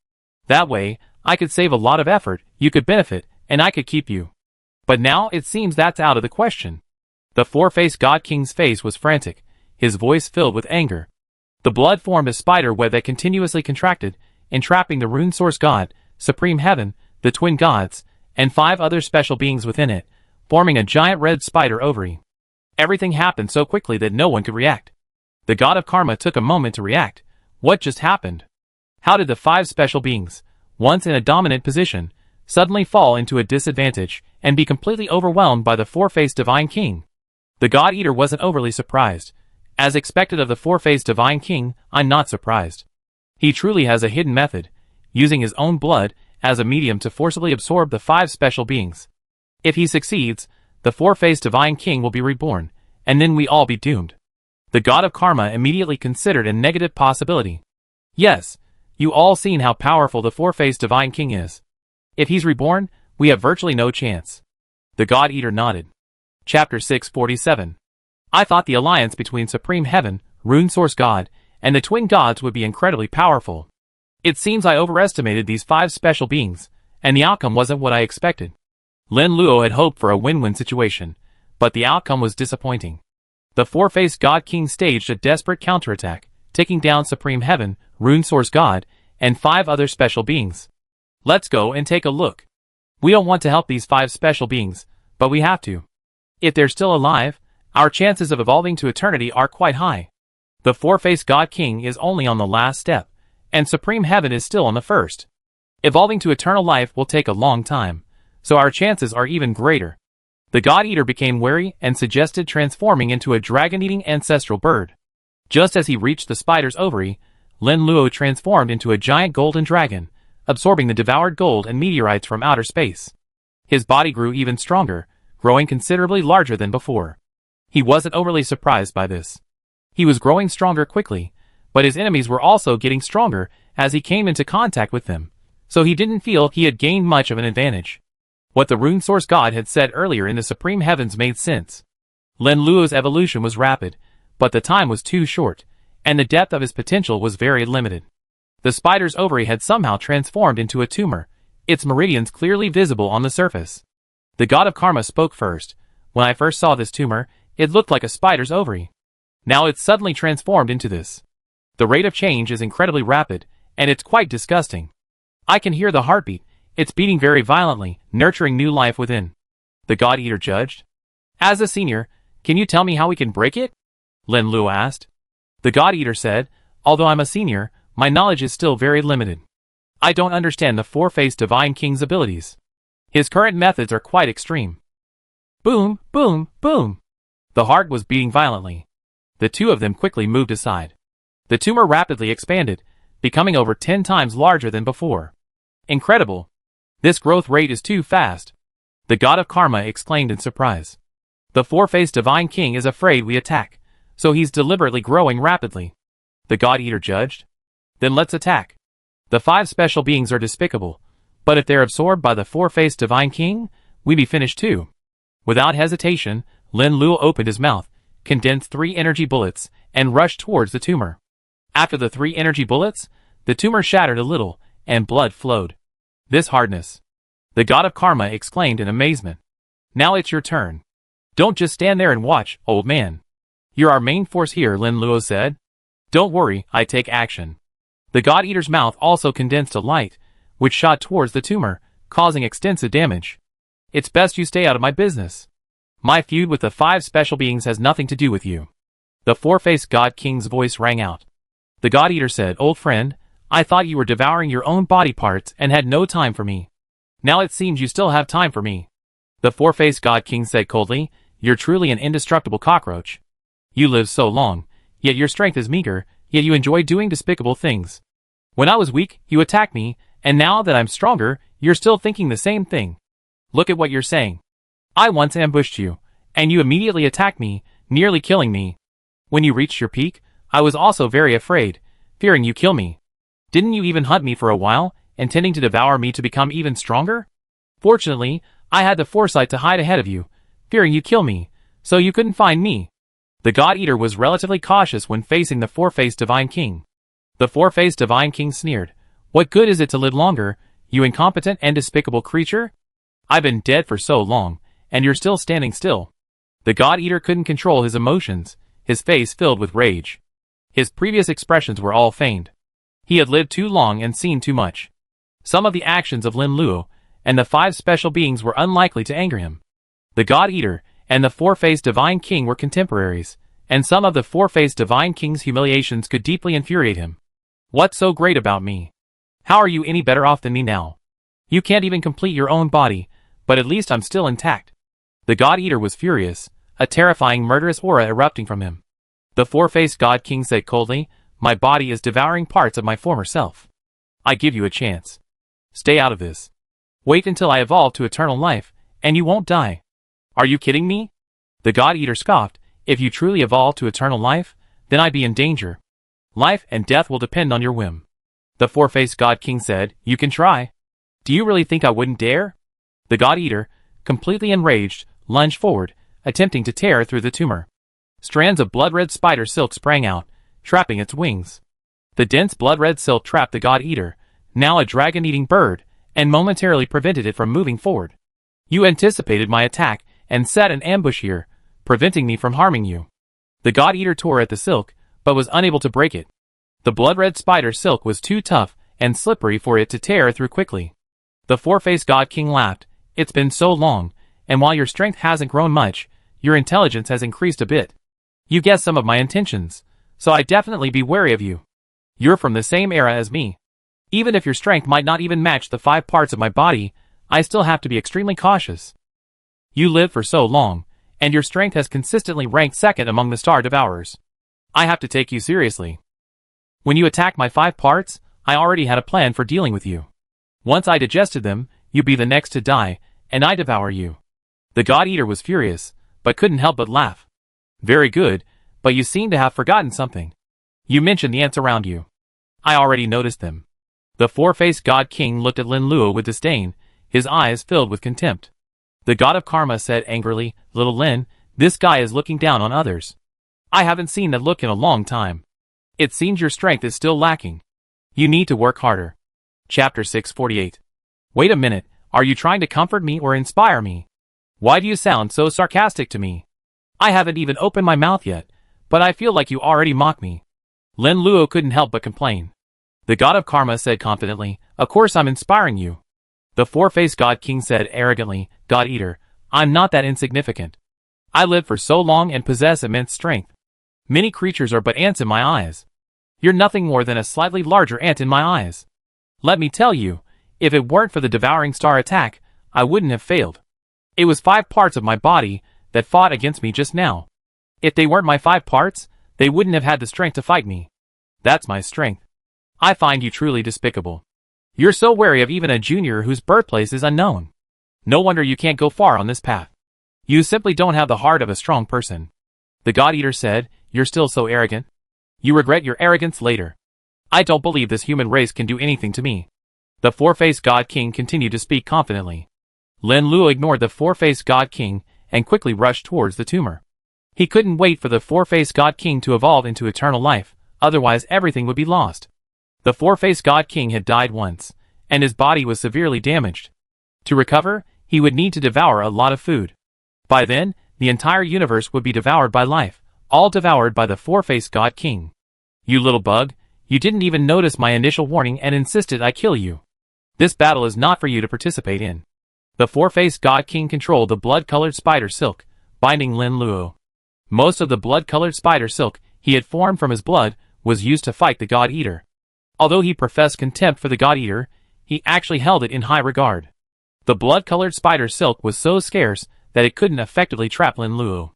That way, I could save a lot of effort, you could benefit, and I could keep you. But now it seems that's out of the question. The four-faced God King's face was frantic, his voice filled with anger. The blood formed a spider web that continuously contracted, entrapping the Rune Source God, Supreme Heaven, the twin gods, and 5 other special beings within it, forming a giant red spider ovary. Everything happened so quickly that no one could react. The god of karma took a moment to react. What just happened? How did the 5 special beings, once in a dominant position, suddenly fall into a disadvantage and be completely overwhelmed by the four-faced Divine King. The God Eater wasn't overly surprised. As expected of the four-faced Divine King, I'm not surprised. He truly has a hidden method, using his own blood as a medium to forcibly absorb the 5 special beings. If he succeeds, the four-faced Divine King will be reborn, and then we all be doomed. The God of Karma immediately considered a negative possibility. Yes, you all seen how powerful the four-faced Divine King is. If he's reborn, we have virtually no chance. The God Eater nodded. Chapter 647. I thought the alliance between Supreme Heaven, Rune Source God, and the twin gods would be incredibly powerful. It seems I overestimated these 5 special beings, and the outcome wasn't what I expected. Lin Luo had hoped for a win-win situation, but the outcome was disappointing. The four-faced God King staged a desperate counterattack, taking down Supreme Heaven, Rune Source God, and 5 other special beings. Let's go and take a look. We don't want to help these 5 special beings, but we have to. If they're still alive, our chances of evolving to eternity are quite high. The four-faced God King is only on the last step, and Supreme Heaven is still on the first. Evolving to eternal life will take a long time, so our chances are even greater. The God Eater became wary and suggested transforming into a dragon-eating ancestral bird. Just as he reached the spider's ovary, Lin Luo transformed into a giant golden dragon, absorbing the devoured gold and meteorites from outer space. His body grew even stronger, growing considerably larger than before. He wasn't overly surprised by this. He was growing stronger quickly, but his enemies were also getting stronger as he came into contact with them, so he didn't feel he had gained much of an advantage. What the Rune Source God had said earlier in the Supreme Heavens made sense. Lin Luo's evolution was rapid, but the time was too short, and the depth of his potential was very limited. The spider's ovary had somehow transformed into a tumor, its meridians clearly visible on the surface. The God of Karma spoke first. When I first saw this tumor, it looked like a spider's ovary. Now it's suddenly transformed into this. The rate of change is incredibly rapid, and it's quite disgusting. I can hear the heartbeat. It's beating very violently, nurturing new life within. The God Eater judged. As a senior, can you tell me how we can break it? Lin Luo asked. The God Eater said, although I'm a senior, my knowledge is still very limited. I don't understand the four-faced Divine King's abilities. His current methods are quite extreme. Boom, boom, boom. The heart was beating violently. The two of them quickly moved aside. The tumor rapidly expanded, becoming over 10 times larger than before. Incredible. This growth rate is too fast. The God of Karma exclaimed in surprise. The four-faced Divine King is afraid we attack, so he's deliberately growing rapidly. The God Eater judged. Then let's attack. The 5 special beings are despicable, but if they're absorbed by the four-faced Divine King, we be finished too. Without hesitation, Lin Luo opened his mouth, condensed 3 energy bullets, and rushed towards the tumor. After the 3 energy bullets, the tumor shattered a little, and blood flowed. This hardness. The God of Karma exclaimed in amazement. Now it's your turn. Don't just stand there and watch, old man. You're our main force here, Lin Luo said. Don't worry, I take action. The God Eater's mouth also condensed a light, which shot towards the tumor, causing extensive damage. It's best you stay out of my business. My feud with the 5 special beings has nothing to do with you. The four-faced God King's voice rang out. The God Eater said, old friend, I thought you were devouring your own body parts and had no time for me. Now it seems you still have time for me. The four-faced God King said coldly, you're truly an indestructible cockroach. You live so long, yet your strength is meager, yet you enjoy doing despicable things. When I was weak, you attacked me, and now that I'm stronger, you're still thinking the same thing. Look at what you're saying. I once ambushed you, and you immediately attacked me, nearly killing me. When you reached your peak, I was also very afraid, fearing you kill me. Didn't you even hunt me for a while, intending to devour me to become even stronger? Fortunately, I had the foresight to hide ahead of you, fearing you kill me, so you couldn't find me. The God Eater was relatively cautious when facing the four-faced Divine King. The four-faced Divine King sneered. What good is it to live longer, you incompetent and despicable creature? I've been dead for so long, and you're still standing still. The God Eater couldn't control his emotions, his face filled with rage. His previous expressions were all feigned. He had lived too long and seen too much. Some of the actions of Lin Luo and the 5 special beings were unlikely to anger him. The God Eater and the four-faced Divine King were contemporaries, and some of the four-faced Divine King's humiliations could deeply infuriate him. What's so great about me? How are you any better off than me now? You can't even complete your own body, but at least I'm still intact. The God Eater was furious, a terrifying murderous aura erupting from him. The four-faced God King said coldly, "My body is devouring parts of my former self. I give you a chance. Stay out of this. Wait until I evolve to eternal life, and you won't die." "Are you kidding me?" The God Eater scoffed. "If you truly evolve to eternal life, then I'd be in danger. Life and death will depend on your whim." The four-faced God King said, "You can try. Do you really think I wouldn't dare?" The God Eater, completely enraged, lunged forward, attempting to tear through the tumor. Strands of blood-red spider silk sprang out, trapping its wings. The dense blood-red silk trapped the God Eater, now a dragon-eating bird, and momentarily prevented it from moving forward. "You anticipated my attack and set an ambush here, preventing me from harming you." The God Eater tore at the silk, but was unable to break it. The blood-red spider silk was too tough and slippery for it to tear through quickly. The four-faced God King laughed. "It's been so long, and while your strength hasn't grown much, your intelligence has increased a bit. You guessed some of my intentions, so I'd definitely be wary of you. You're from the same era as me. Even if your strength might not even match the 5 parts of my body, I still have to be extremely cautious. You lived for so long, and your strength has consistently ranked second among the Star Devourers. I have to take you seriously. When you attacked my 5 parts, I already had a plan for dealing with you. Once I digested them, you'd be the next to die, and I devour you." The God Eater was furious, but couldn't help but laugh. "Very good, but you seem to have forgotten something. You mentioned the ants around you. I already noticed them." The four-faced God King looked at Lin Luo with disdain, his eyes filled with contempt. The God of Karma said angrily, "Little Lin, this guy is looking down on others. I haven't seen that look in a long time. It seems your strength is still lacking. You need to work harder." Chapter 648. "Wait a minute, are you trying to comfort me or inspire me? Why do you sound so sarcastic to me? I haven't even opened my mouth yet, but I feel like you already mock me." Lin Luo couldn't help but complain. The God of Karma said confidently, "Of course I'm inspiring you." The four-faced God King said arrogantly, "God Eater, I'm not that insignificant. I lived for so long and possess immense strength. Many creatures are but ants in my eyes. You're nothing more than a slightly larger ant in my eyes. Let me tell you, if it weren't for the devouring star attack, I wouldn't have failed. It was 5 parts of my body that fought against me just now. If they weren't my 5 parts, they wouldn't have had the strength to fight me. That's my strength. I find you truly despicable. You're so wary of even a junior whose birthplace is unknown. No wonder you can't go far on this path. You simply don't have the heart of a strong person." The God Eater said, "You're still so arrogant. You regret your arrogance later. I don't believe this human race can do anything to me." The four-faced God King continued to speak confidently. Lin Luo ignored the four-faced God King and quickly rushed towards the tumor. He couldn't wait for the four-faced God King to evolve into eternal life, otherwise everything would be lost. The four-faced God King had died once, and his body was severely damaged. To recover, he would need to devour a lot of food. By then, the entire universe would be devoured by life, all devoured by the four-faced God King. "You little bug, you didn't even notice my initial warning and insisted I kill you. This battle is not for you to participate in." The four-faced God King controlled the blood-colored spider silk, binding Lin Luo. Most of the blood-colored spider silk he had formed from his blood was used to fight the God Eater. Although he professed contempt for the God Eater, he actually held it in high regard. The blood-colored spider silk was so scarce that it couldn't effectively trap Lin Luo.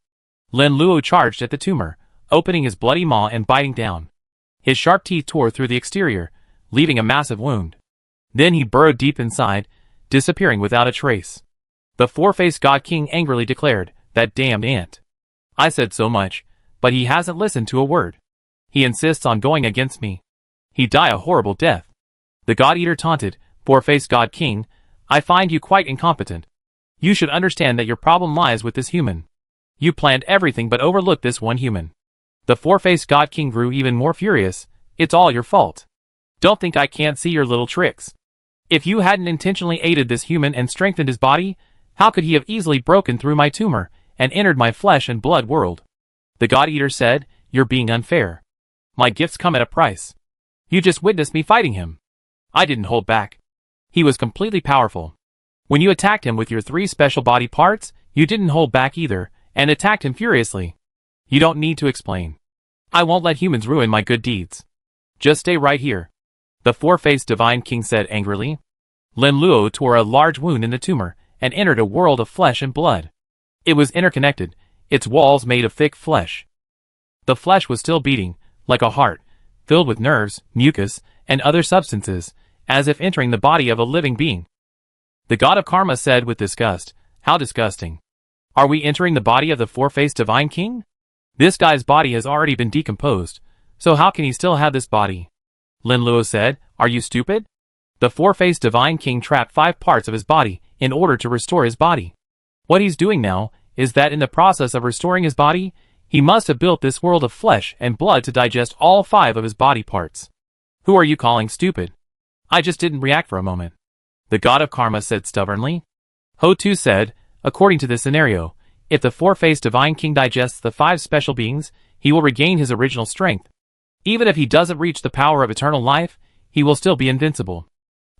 Lin Luo charged at the tumor, opening his bloody maw and biting down. His sharp teeth tore through the exterior, leaving a massive wound. Then he burrowed deep inside, disappearing without a trace. The four-faced God King angrily declared, "That damned ant. I said so much, but he hasn't listened to a word. He insists on going against me. He'd die a horrible death." The God Eater taunted, "Four-faced God King, I find you quite incompetent. You should understand that your problem lies with this human. You planned everything but overlooked this one human." The four-faced God King grew even more furious. "It's all your fault. Don't think I can't see your little tricks. If you hadn't intentionally aided this human and strengthened his body, how could he have easily broken through my tumor and entered my flesh and blood world?" The God Eater said, "You're being unfair. My gifts come at a price. You just witnessed me fighting him. I didn't hold back. He was completely powerful. When you attacked him with your 3 special body parts, you didn't hold back either, and attacked him furiously. You don't need to explain. I won't let humans ruin my good deeds. Just stay right here." The four-faced Divine King said angrily. Lin Luo tore a large wound in the tumor and entered a world of flesh and blood. It was interconnected, its walls made of thick flesh. The flesh was still beating, like a heart, filled with nerves, mucus, and other substances, as if entering the body of a living being. The god of karma said with disgust, "How disgusting. Are we entering the body of the four-faced divine king? This guy's body has already been decomposed, so how can he still have this body?" Lin Luo said, "Are you stupid? The four-faced divine king trapped 5 parts of his body in order to restore his body. What he's doing now is that in the process of restoring his body, he must have built this world of flesh and blood to digest all 5 of his body parts. Who are you calling stupid? I just didn't react for a moment," the god of karma said stubbornly. Ho Tu said, "According to this scenario, if the four-faced divine king digests the 5 special beings, he will regain his original strength. Even if he doesn't reach the power of eternal life, he will still be invincible.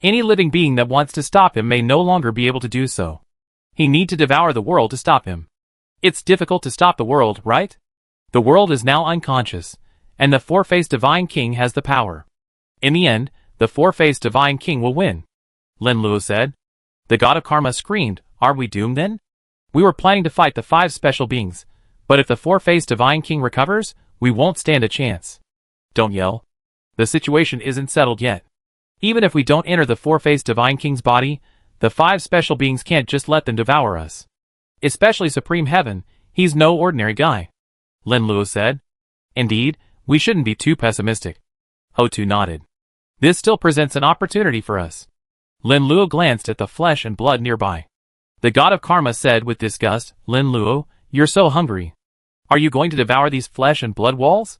Any living being that wants to stop him may no longer be able to do so. He needs to devour the world to stop him. It's difficult to stop the world, right? The world is now unconscious, and the four-faced divine king has the power. In the end, the four-faced divine king will win," Lin Luo said. The god of karma screamed, "Are we doomed then? We were planning to fight the 5 special beings, but if the four-faced divine king recovers, we won't stand a chance. Don't yell. The situation isn't settled yet. Even if we don't enter the four-faced divine king's body, the 5 special beings can't just let them devour us. Especially Supreme Heaven, he's no ordinary guy," Lin Luo said. "Indeed, we shouldn't be too pessimistic." Ho Tu nodded. "This still presents an opportunity for us." Lin Luo glanced at the flesh and blood nearby. The god of karma said with disgust, "Lin Luo, you're so hungry. Are you going to devour these flesh and blood walls?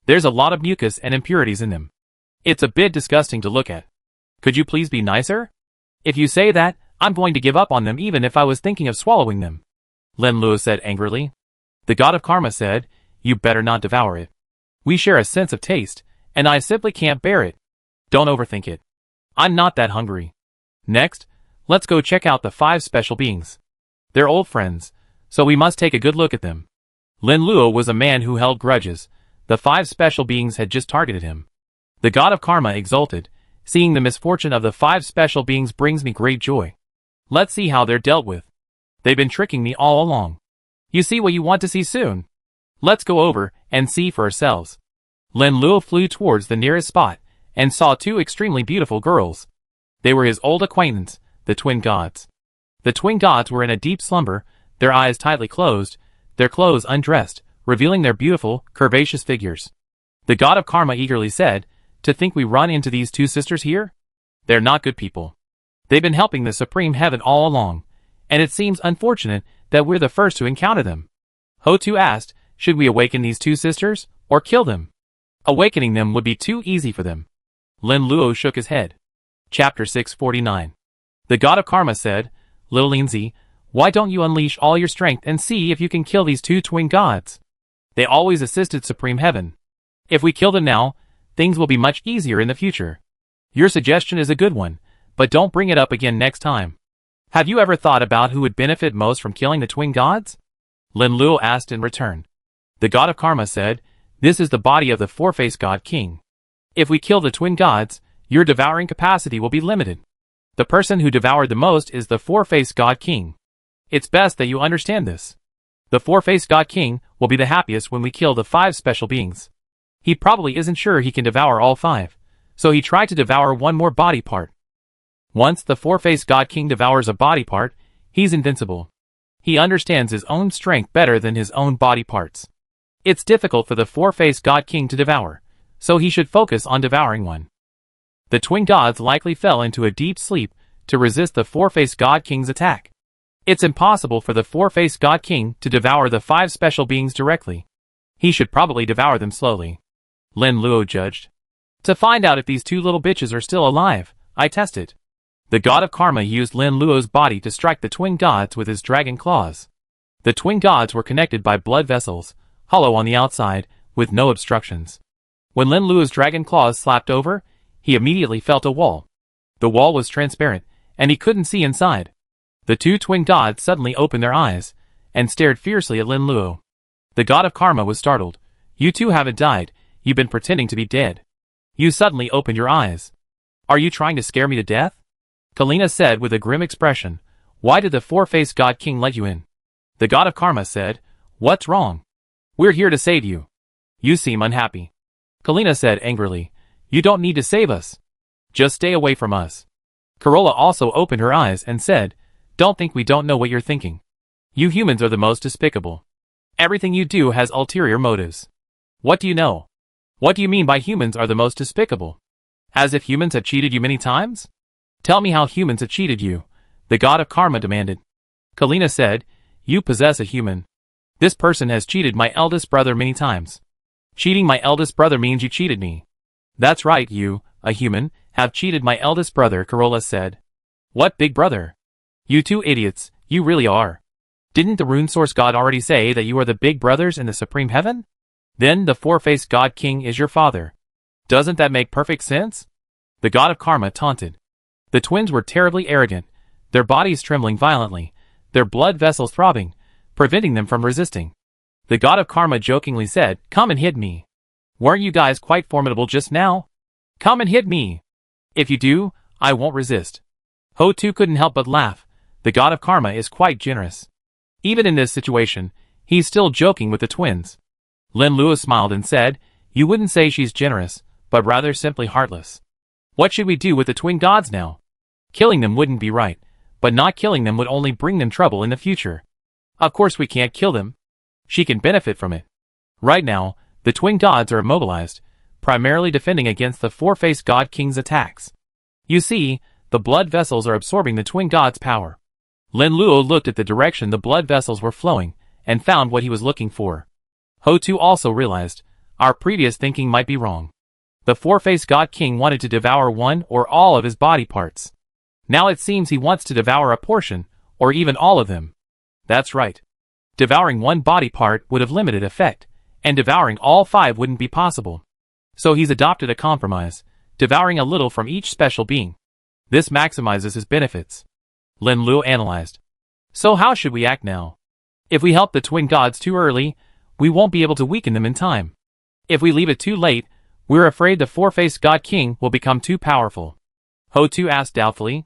There's a lot of mucus and impurities in them. It's a bit disgusting to look at. Could you please be nicer? If you say that, I'm going to give up on them even if I was thinking of swallowing them," Lin Luo said angrily. The god of karma said, "You better not devour it. We share a sense of taste, and I simply can't bear it. Don't overthink it. I'm not that hungry. Next, let's go check out the 5 special beings. They're old friends, so we must take a good look at them." Lin Luo was a man who held grudges. The 5 special beings had just targeted him. The god of karma exulted, "Seeing the misfortune of the 5 special beings brings me great joy. Let's see how they're dealt with. They've been tricking me all along. You see what you want to see soon. Let's go over and see for ourselves." Lin Luo flew towards the nearest spot and saw 2 extremely beautiful girls. They were his old acquaintance, the twin gods. The twin gods were in a deep slumber, their eyes tightly closed, their clothes undressed, revealing their beautiful, curvaceous figures. The god of karma eagerly said, "To think we run into these 2 sisters here? They're not good people. They've been helping the Supreme Heaven all along, and it seems unfortunate that we're the first to encounter them." Ho Tu asked, "Should we awaken these 2 sisters, or kill them?" "Awakening them would be too easy for them." Lin Luo shook his head. Chapter 649. The god of karma said, "Little Linzi, why don't you unleash all your strength and see if you can kill these 2 twin gods? They always assisted Supreme Heaven. If we kill them now, things will be much easier in the future. Your suggestion is a good one, but don't bring it up again next time. Have you ever thought about who would benefit most from killing the twin gods?" Lin Luo asked in return. The god of karma said, "This is the body of the four-faced god king. If we kill the twin gods, your devouring capacity will be limited. The person who devoured the most is the four-faced god king. It's best that you understand this. The four-faced god king will be the happiest when we kill the 5 special beings. He probably isn't sure he can devour all 5, so he tried to devour one more body part. Once the four-faced god king devours a body part, he's invincible. He understands his own strength better than his own body parts. It's difficult for the four-faced god king to devour, so he should focus on devouring one." The twin gods likely fell into a deep sleep to resist the four-faced god king's attack. It's impossible for the four-faced god king to devour the 5 special beings directly. He should probably devour them slowly, Lin Luo judged. "To find out if these 2 little bitches are still alive, I tested." The god of karma used Lin Luo's body to strike the twin gods with his dragon claws. The twin gods were connected by blood vessels, hollow on the outside, with no obstructions. When Lin Luo's dragon claws slapped over, he immediately felt a wall. The wall was transparent, and he couldn't see inside. The 2 twin gods suddenly opened their eyes, and stared fiercely at Lin Luo. The god of karma was startled. "You 2 haven't died, you've been pretending to be dead. You suddenly opened your eyes. Are you trying to scare me to death?" Kalina said with a grim expression. Why did the four-faced God King let you in? The God of Karma said, What's wrong? We're here to save you. You seem unhappy. Kalina said angrily, You don't need to save us. Just stay away from us. Corolla also opened her eyes and said, Don't think we don't know what you're thinking. You humans are the most despicable. Everything you do has ulterior motives. What do you know? What do you mean by humans are the most despicable? As if humans have cheated you many times? Tell me how humans have cheated you, the God of Karma demanded. Kalina said, You possess a human. This person has cheated my eldest brother many times. Cheating my eldest brother means you cheated me. That's right, you, a human, have cheated my eldest brother, Corolla said. What big brother? You two idiots, you really are. Didn't the rune source god already say that you are the big brothers in the supreme heaven? Then the four-faced God King is your father. Doesn't that make perfect sense? The God of Karma taunted. The twins were terribly arrogant, their bodies trembling violently, their blood vessels throbbing, preventing them from resisting. The God of Karma jokingly said, Come and hit me. Weren't you guys quite formidable just now? Come and hit me. If you do, I won't resist. Ho-Tu couldn't help but laugh. The God of Karma is quite generous. Even in this situation, he's still joking with the twins. Lin Luo smiled and said, You wouldn't say she's generous, but rather simply heartless. What should we do with the twin gods now? Killing them wouldn't be right, but not killing them would only bring them trouble in the future. Of course we can't kill them. She can benefit from it. Right now, the twin gods are immobilized, primarily defending against the four-faced God King's attacks. You see, the blood vessels are absorbing the twin gods' power. Lin Luo looked at the direction the blood vessels were flowing, and found what he was looking for. Ho-Tu also realized, our previous thinking might be wrong. The four-faced God King wanted to devour one or all of his body parts. Now it seems he wants to devour a portion, or even all of them. That's right. Devouring one body part would have limited effect, and devouring all five wouldn't be possible. So he's adopted a compromise, devouring a little from each special being. This maximizes his benefits. Lin Luo analyzed. So how should we act now? If we help the twin gods too early, we won't be able to weaken them in time. If we leave it too late, we're afraid the four-faced God King will become too powerful. Ho-Tu asked doubtfully.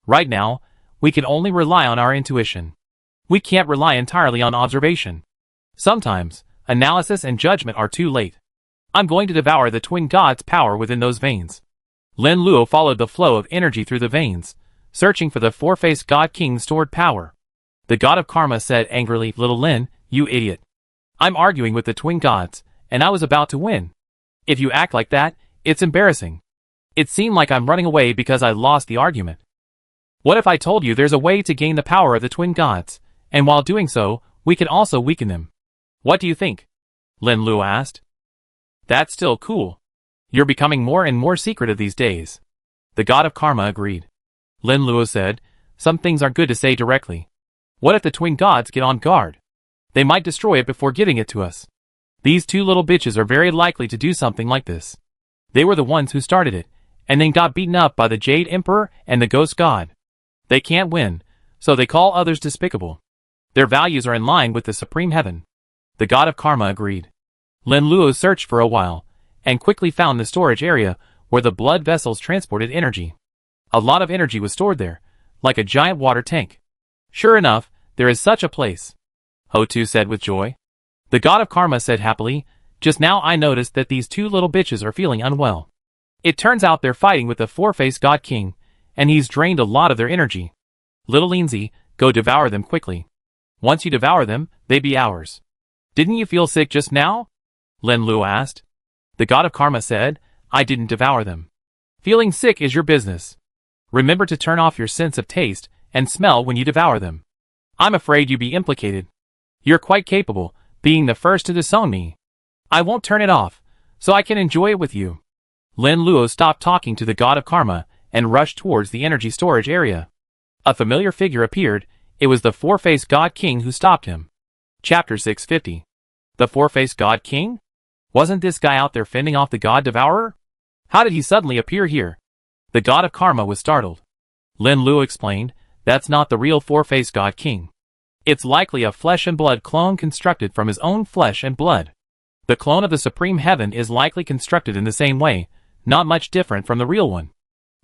Right now, we can only rely on our intuition. We can't rely entirely on observation. Sometimes, analysis and judgment are too late. I'm going to devour the twin gods' power within those veins. Lin Luo followed the flow of energy through the veins, searching for the four-faced God King's stored power. The God of Karma said angrily, Little Lin, you idiot. I'm arguing with the twin gods, and I was about to win. If you act like that, it's embarrassing. It seemed like I'm running away because I lost the argument. What if I told you there's a way to gain the power of the twin gods, and while doing so, we can also weaken them? What do you think? Lin Luo asked. That's still cool. You're becoming more and more secretive these days. The God of Karma agreed. Lin Luo said, Some things are good to say directly. What if the twin gods get on guard? They might destroy it before giving it to us. These two little bitches are very likely to do something like this. They were the ones who started it, and then got beaten up by the Jade Emperor and the Ghost God. They can't win, so they call others despicable. Their values are in line with the Supreme Heaven. The God of Karma agreed. Lin Luo searched for a while, and quickly found the storage area where the blood vessels transported energy. A lot of energy was stored there, like a giant water tank. Sure enough, there is such a place. Ho-Tu said with joy. The God of Karma said happily, Just now I noticed that these two little bitches are feeling unwell. It turns out they're fighting with the four-faced God King, and he's drained a lot of their energy. Little Lindsay, go devour them quickly. Once you devour them, they be ours. Didn't you feel sick just now? Lin Luo asked. The God of Karma said, I didn't devour them. Feeling sick is your business. Remember to turn off your sense of taste and smell when you devour them. I'm afraid you be implicated. You're quite capable, being the first to disown me. I won't turn it off, so I can enjoy it with you. Lin Luo stopped talking to the God of Karma and rushed towards the energy storage area. A familiar figure appeared. It was the four-faced God King who stopped him. Chapter 650. The four-faced God King? Wasn't this guy out there fending off the God Devourer? How did he suddenly appear here? The God of Karma was startled. Lin Luo explained, That's not the real four-faced God King. It's likely a flesh and blood clone constructed from his own flesh and blood. The clone of the Supreme Heaven is likely constructed in the same way, not much different from the real one.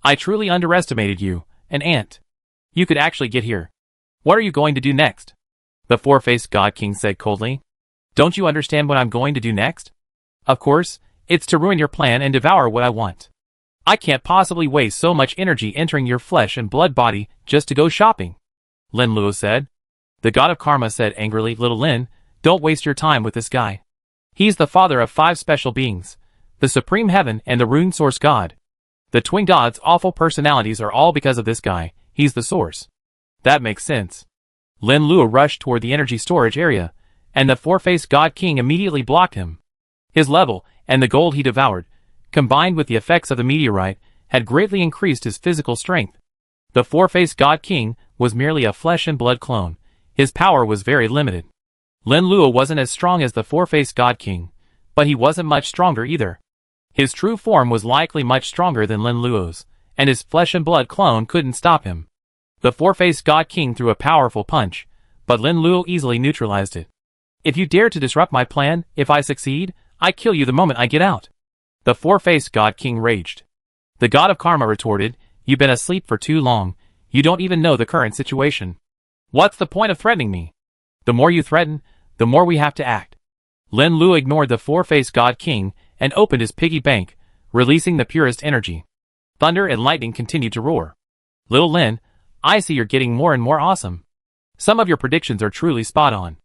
I truly underestimated you, an ant. You could actually get here. What are you going to do next? The four-faced God King said coldly. Don't you understand what I'm going to do next? Of course, it's to ruin your plan and devour what I want. I can't possibly waste so much energy entering your flesh and blood body just to go shopping, Lin Luo said. The god of karma said angrily, Little Lin, don't waste your time with this guy. He's the father of 5 special beings, the supreme heaven and the rune source god. The twin gods' awful personalities are all because of this guy. He's the source. That makes sense. Lin Luo rushed toward the energy storage area, and the four-faced God King immediately blocked him. His level, and the gold he devoured, combined with the effects of the meteorite, had greatly increased his physical strength. The four-faced God King was merely a flesh and blood clone. His power was very limited. Lin Luo wasn't as strong as the four-faced God King, but he wasn't much stronger either. His true form was likely much stronger than Lin Luo's, and his flesh and blood clone couldn't stop him. The four-faced God King threw a powerful punch, but Lin Luo easily neutralized it. If you dare to disrupt my plan, if I succeed, I kill you the moment I get out. The four-faced God King raged. The god of karma retorted, You've been asleep for too long. You don't even know the current situation. What's the point of threatening me? The more you threaten, the more we have to act. Lin Luo ignored the four-faced God King and opened his piggy bank, releasing the purest energy. Thunder and lightning continued to roar. Little Lin, I see you're getting more and more awesome. Some of your predictions are truly spot on.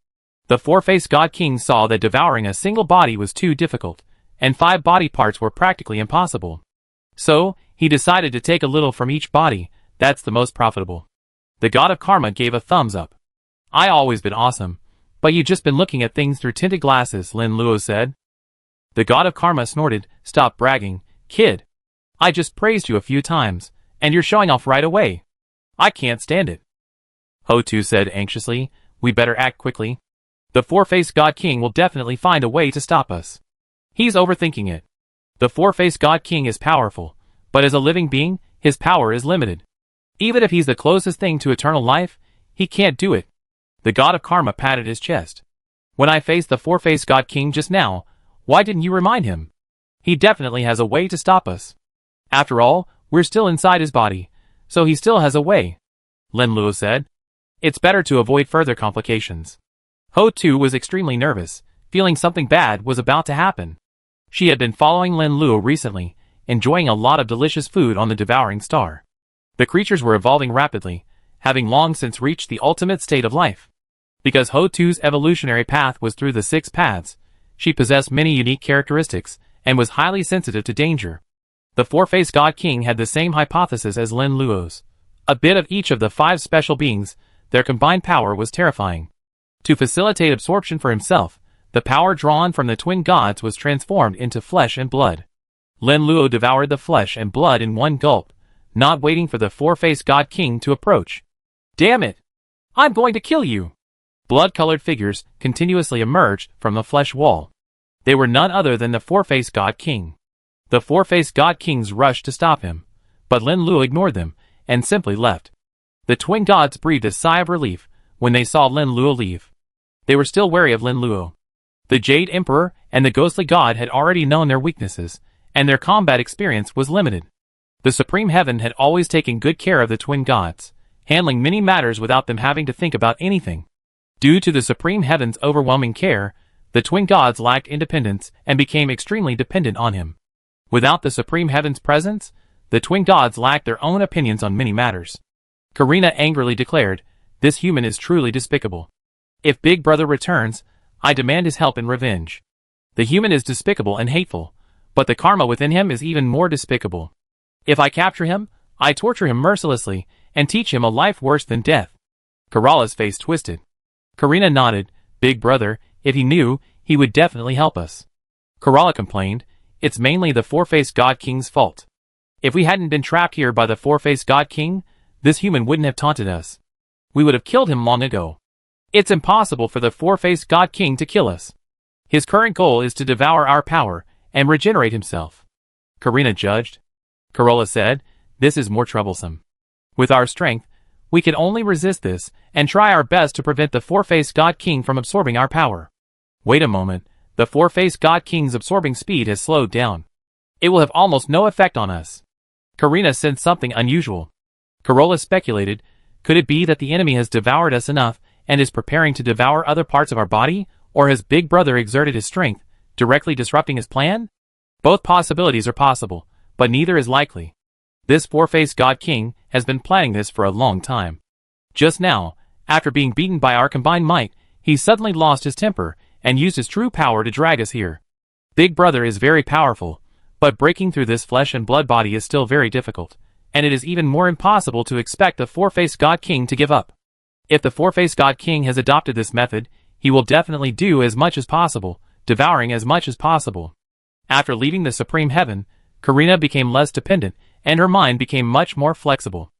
The four-faced God King saw that devouring a single body was too difficult, and 5 body parts were practically impossible. So, he decided to take a little from each body. That's the most profitable. The god of karma gave a thumbs up. I always been awesome, but you just been looking at things through tinted glasses, Lin Luo said. The god of karma snorted, Stop bragging, kid. I just praised you a few times, and you're showing off right away. I can't stand it. Ho Tu said anxiously, We better act quickly. The four-faced God King will definitely find a way to stop us. He's overthinking it. The four-faced God King is powerful, but as a living being, his power is limited. Even if he's the closest thing to eternal life, he can't do it. The god of karma patted his chest. When I faced the four-faced God King just now, why didn't you remind him? He definitely has a way to stop us. After all, we're still inside his body, so he still has a way, Lin Luo said. It's better to avoid further complications. Ho Tu was extremely nervous, feeling something bad was about to happen. She had been following Lin Luo recently, enjoying a lot of delicious food on the devouring star. The creatures were evolving rapidly, having long since reached the ultimate state of life. Because Ho Tu's evolutionary path was through the 6 paths, she possessed many unique characteristics, and was highly sensitive to danger. The four-faced God King had the same hypothesis as Lin Luo's. A bit of each of the 5 special beings, their combined power was terrifying. To facilitate absorption for himself, the power drawn from the twin gods was transformed into flesh and blood. Lin Luo devoured the flesh and blood in one gulp, not waiting for the four-faced God King to approach. Damn it! I'm going to kill you! Blood-colored figures continuously emerged from the flesh wall. They were none other than the four-faced God King. The four-faced God Kings rushed to stop him, but Lin Luo ignored them and simply left. The twin gods breathed a sigh of relief when they saw Lin Luo leave. They were still wary of Lin Luo. The Jade Emperor and the ghostly god had already known their weaknesses, and their combat experience was limited. The Supreme Heaven had always taken good care of the twin gods, handling many matters without them having to think about anything. Due to the Supreme Heaven's overwhelming care, the twin gods lacked independence and became extremely dependent on him. Without the Supreme Heaven's presence, the twin gods lacked their own opinions on many matters. Karina angrily declared, This human is truly despicable. If Big Brother returns, I demand his help in revenge. The human is despicable and hateful, but the karma within him is even more despicable. If I capture him, I torture him mercilessly and teach him a life worse than death. Kerala's face twisted. Karina nodded, Big Brother, if he knew, he would definitely help us. Kerala complained, It's mainly the four-faced God King's fault. If we hadn't been trapped here by the four-faced God King, this human wouldn't have taunted us. We would have killed him long ago. It's impossible for the four-faced God King to kill us. His current goal is to devour our power and regenerate himself. Karina judged. Kerala said, This is more troublesome. With our strength, we can only resist this and try our best to prevent the four-faced God King from absorbing our power. Wait a moment, the four-faced God King's absorbing speed has slowed down. It will have almost no effect on us. Karina sensed something unusual. Corolla speculated, could it be that the enemy has devoured us enough and is preparing to devour other parts of our body, or has Big Brother exerted his strength, directly disrupting his plan? Both possibilities are possible, but neither is likely. This four-faced God King has been planning this for a long time. Just now, after being beaten by our combined might, he suddenly lost his temper and used his true power to drag us here. Big Brother is very powerful, but breaking through this flesh and blood body is still very difficult, and it is even more impossible to expect the four-faced God King to give up. If the four-faced God King has adopted this method, he will definitely do as much as possible, devouring as much as possible. After leaving the Supreme Heaven, Karina became less dependent, and her mind became much more flexible.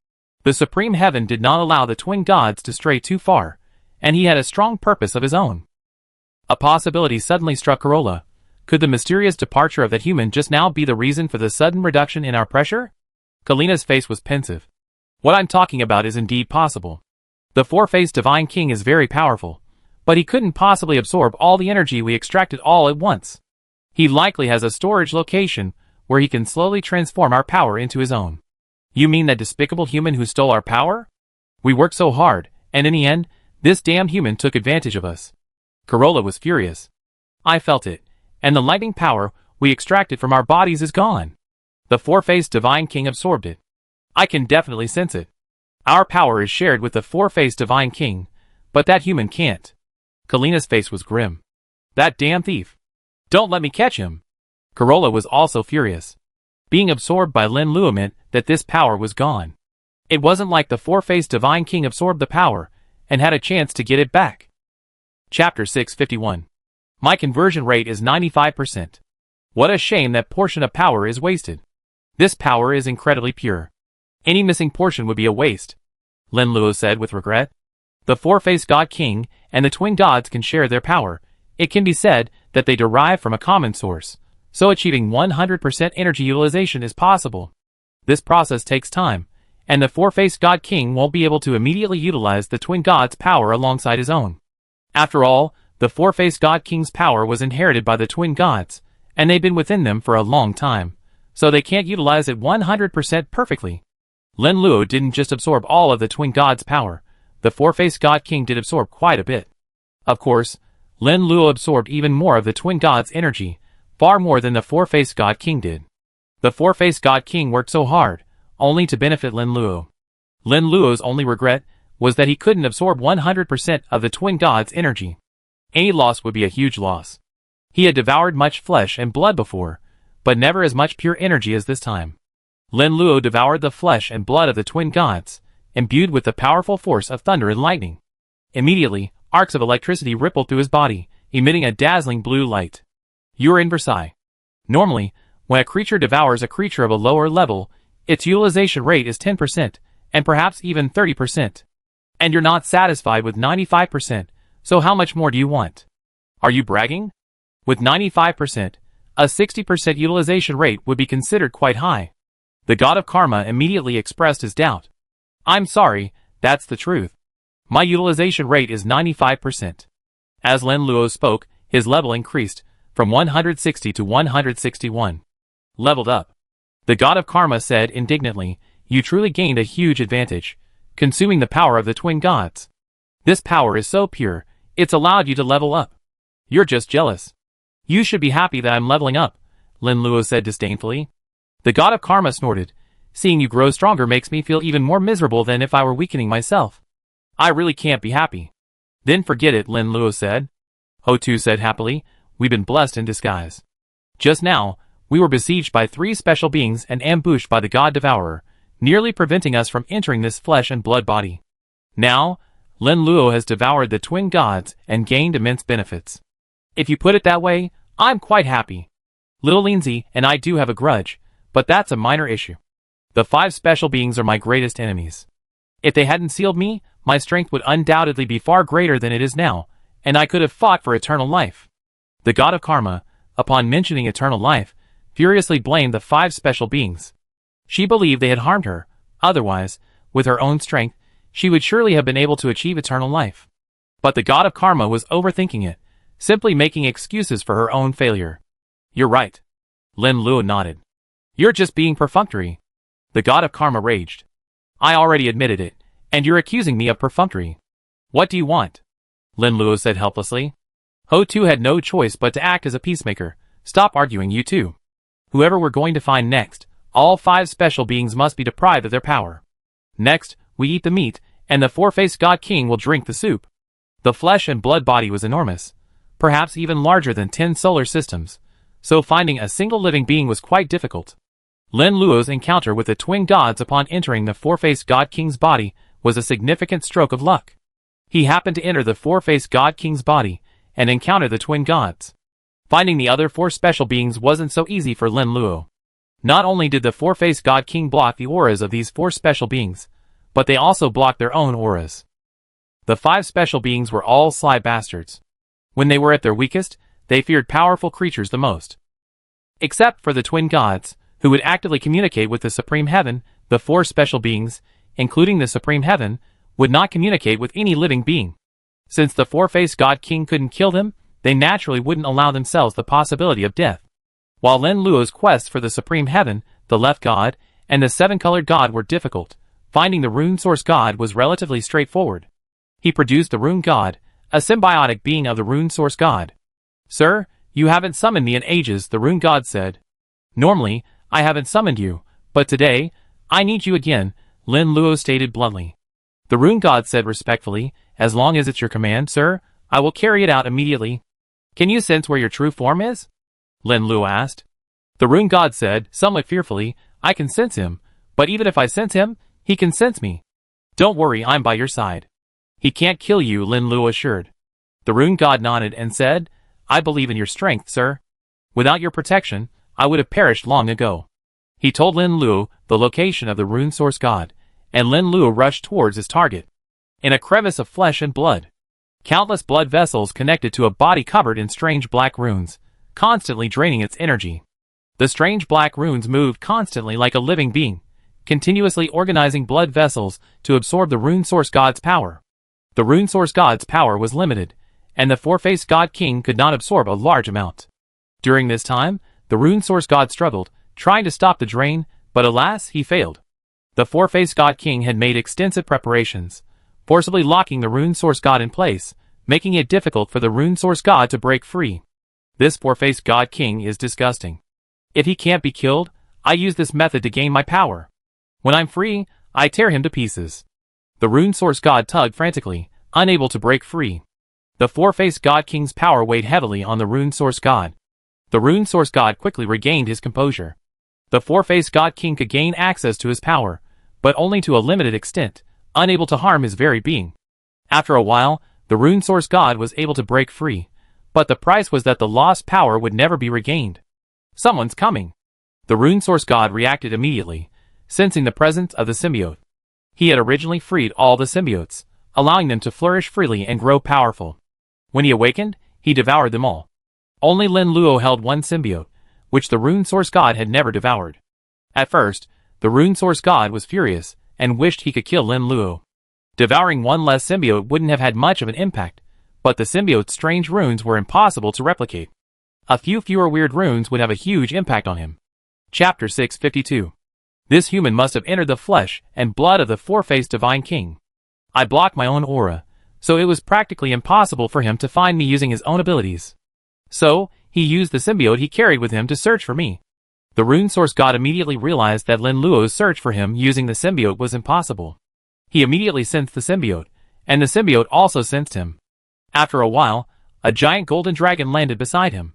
The Supreme Heaven did not allow the twin gods to stray too far, and he had a strong purpose of his own. A possibility suddenly struck Corolla. Could the mysterious departure of that human just now be the reason for the sudden reduction in our pressure? Kalina's face was pensive. What I'm talking about is indeed possible. The four-faced Divine King is very powerful, but he couldn't possibly absorb all the energy we extracted all at once. He likely has a storage location where he can slowly transform our power into his own. You mean that despicable human who stole our power? We worked so hard, and in the end, this damn human took advantage of us. Corolla was furious. I felt it, and the lightning power we extracted from our bodies is gone. The four-faced Divine King absorbed it. I can definitely sense it. Our power is shared with the four-faced Divine King, but that human can't. Kalina's face was grim. That damn thief. Don't let me catch him. Corolla was also furious. Being absorbed by Lin Luo meant that this power was gone. It wasn't like the four-faced Divine King absorbed the power and had a chance to get it back. Chapter 651. My conversion rate is 95%. What a shame that portion of power is wasted. This power is incredibly pure. Any missing portion would be a waste, Lin Luo said with regret. The four-faced God King and the twin gods can share their power. It can be said that they derive from a common source, so achieving 100% energy utilization is possible. This process takes time, and the four-faced God King won't be able to immediately utilize the twin gods' power alongside his own. After all, the four-faced God King's power was inherited by the twin gods, and they've been within them for a long time, so they can't utilize it 100% perfectly. Lin Luo didn't just absorb all of the twin gods' power, the four-faced God King did absorb quite a bit. Of course, Lin Luo absorbed even more of the twin gods' energy, far more than the four-faced God King did. The four-faced God King worked so hard, only to benefit Lin Luo. Lin Luo's only regret was that he couldn't absorb 100% of the twin gods' energy. Any loss would be a huge loss. He had devoured much flesh and blood before, but never as much pure energy as this time. Lin Luo devoured the flesh and blood of the twin gods, imbued with the powerful force of thunder and lightning. Immediately, arcs of electricity rippled through his body, emitting a dazzling blue light. You are in Versailles. Normally, when a creature devours a creature of a lower level, its utilization rate is 10%, and perhaps even 30%. And you're not satisfied with 95%, so how much more do you want? Are you bragging? With 95%, a 60% utilization rate would be considered quite high. The god of karma immediately expressed his doubt. I'm sorry, that's the truth. My utilization rate is 95%. As Lin Luo spoke, his level increased, from 160 to 161. Leveled up. The god of karma said indignantly, you truly gained a huge advantage, consuming the power of the twin gods. This power is so pure, it's allowed you to level up. You're just jealous. You should be happy that I'm leveling up, Lin Luo said disdainfully. The god of karma snorted. Seeing you grow stronger makes me feel even more miserable than if I were weakening myself. I really can't be happy. Then forget it, Lin Luo said. Ho Tu said happily, we've been blessed in disguise. Just now, we were besieged by 3 special beings and ambushed by the god Devourer, nearly preventing us from entering this flesh and blood body. Now, Lin Luo has devoured the twin gods and gained immense benefits. If you put it that way, I'm quite happy. Little Lindsay and I do have a grudge, but that's a minor issue. The 5 special beings are my greatest enemies. If they hadn't sealed me, my strength would undoubtedly be far greater than it is now, and I could have fought for eternal life. The god of karma, upon mentioning eternal life, furiously blamed the 5 special beings. She believed they had harmed her, otherwise, with her own strength, she would surely have been able to achieve eternal life. But the god of karma was overthinking it, simply making excuses for her own failure. You're right. Lin Luo nodded. You're just being perfunctory. The god of karma raged. I already admitted it, and you're accusing me of perfunctory. What do you want? Lin Luo said helplessly. Ho Tu had no choice but to act as a peacemaker. Stop arguing, you two. Whoever we're going to find next, all 5 special beings must be deprived of their power. Next, we eat the meat, and the four-faced God King will drink the soup. The flesh and blood body was enormous, perhaps even larger than 10 solar systems, so finding a single living being was quite difficult. Lin Luo's encounter with the twin gods upon entering the four-faced God King's body was a significant stroke of luck. He happened to enter the four-faced God King's body and encounter the twin gods. Finding the other 4 special beings wasn't so easy for Lin Luo. Not only did the four-faced God King block the auras of these 4 special beings, but they also blocked their own auras. The 5 special beings were all sly bastards. When they were at their weakest, they feared powerful creatures the most. Except for the twin gods, who would actively communicate with the Supreme Heaven, the 4 special beings, including the Supreme Heaven, would not communicate with any living being. Since the four-faced God King couldn't kill them, they naturally wouldn't allow themselves the possibility of death. While Lin Luo's quests for the Supreme Heaven, the Left God, and the 7-colored God were difficult, finding the Rune Source God was relatively straightforward. He produced the Rune God, a symbiotic being of the Rune Source God. Sir, you haven't summoned me in ages, the Rune God said. Normally, I haven't summoned you, but today, I need you again, Lin Luo stated bluntly. The Rune God said respectfully, as long as it's your command, sir, I will carry it out immediately. Can you sense where your true form is? Lin Luo asked. The Rune God said, somewhat fearfully, I can sense him, but even if I sense him, he can sense me. Don't worry, I'm by your side. He can't kill you, Lin Luo assured. The Rune God nodded and said, I believe in your strength, sir. Without your protection, I would have perished long ago. He told Lin Luo the location of the Rune Source God, and Lin Luo rushed towards his target. In a crevice of flesh and blood, countless blood vessels connected to a body covered in strange black runes, constantly draining its energy. The strange black runes moved constantly like a living being, continuously organizing blood vessels to absorb the Rune Source God's power. The Rune Source God's power was limited, and the four-faced God King could not absorb a large amount. During this time, the Rune Source God struggled, trying to stop the drain, but alas, he failed. The four-faced God King had made extensive preparations, forcibly locking the Rune Source God in place, making it difficult for the Rune Source God to break free. This four-faced God King is disgusting. If he can't be killed, I use this method to gain my power. When I'm free, I tear him to pieces. The Rune Source God tugged frantically, unable to break free. The four-faced God King's power weighed heavily on the Rune Source God. The Rune Source God quickly regained his composure. The four-faced God King could gain access to his power, but only to a limited extent, unable to harm his very being. After a while, the Rune Source God was able to break free, but the price was that the lost power would never be regained. Someone's coming. The Rune Source God reacted immediately, sensing the presence of the symbiote. He had originally freed all the symbiotes, allowing them to flourish freely and grow powerful. When he awakened, he devoured them all. Only Lin Luo held one symbiote, which the Rune Source God had never devoured. At first, the Rune Source God was furious and wished he could kill Lin Luo. Devouring one less symbiote wouldn't have had much of an impact, but the symbiote's strange runes were impossible to replicate. A few fewer weird runes would have a huge impact on him. Chapter 652. This human must have entered the flesh and blood of the four-faced Divine King. I blocked my own aura, so it was practically impossible for him to find me using his own abilities. So, he used the symbiote he carried with him to search for me. The Rune Source God immediately realized that Lin Luo's search for him using the symbiote was impossible. He immediately sensed the symbiote, and the symbiote also sensed him. After a while, a giant golden dragon landed beside him.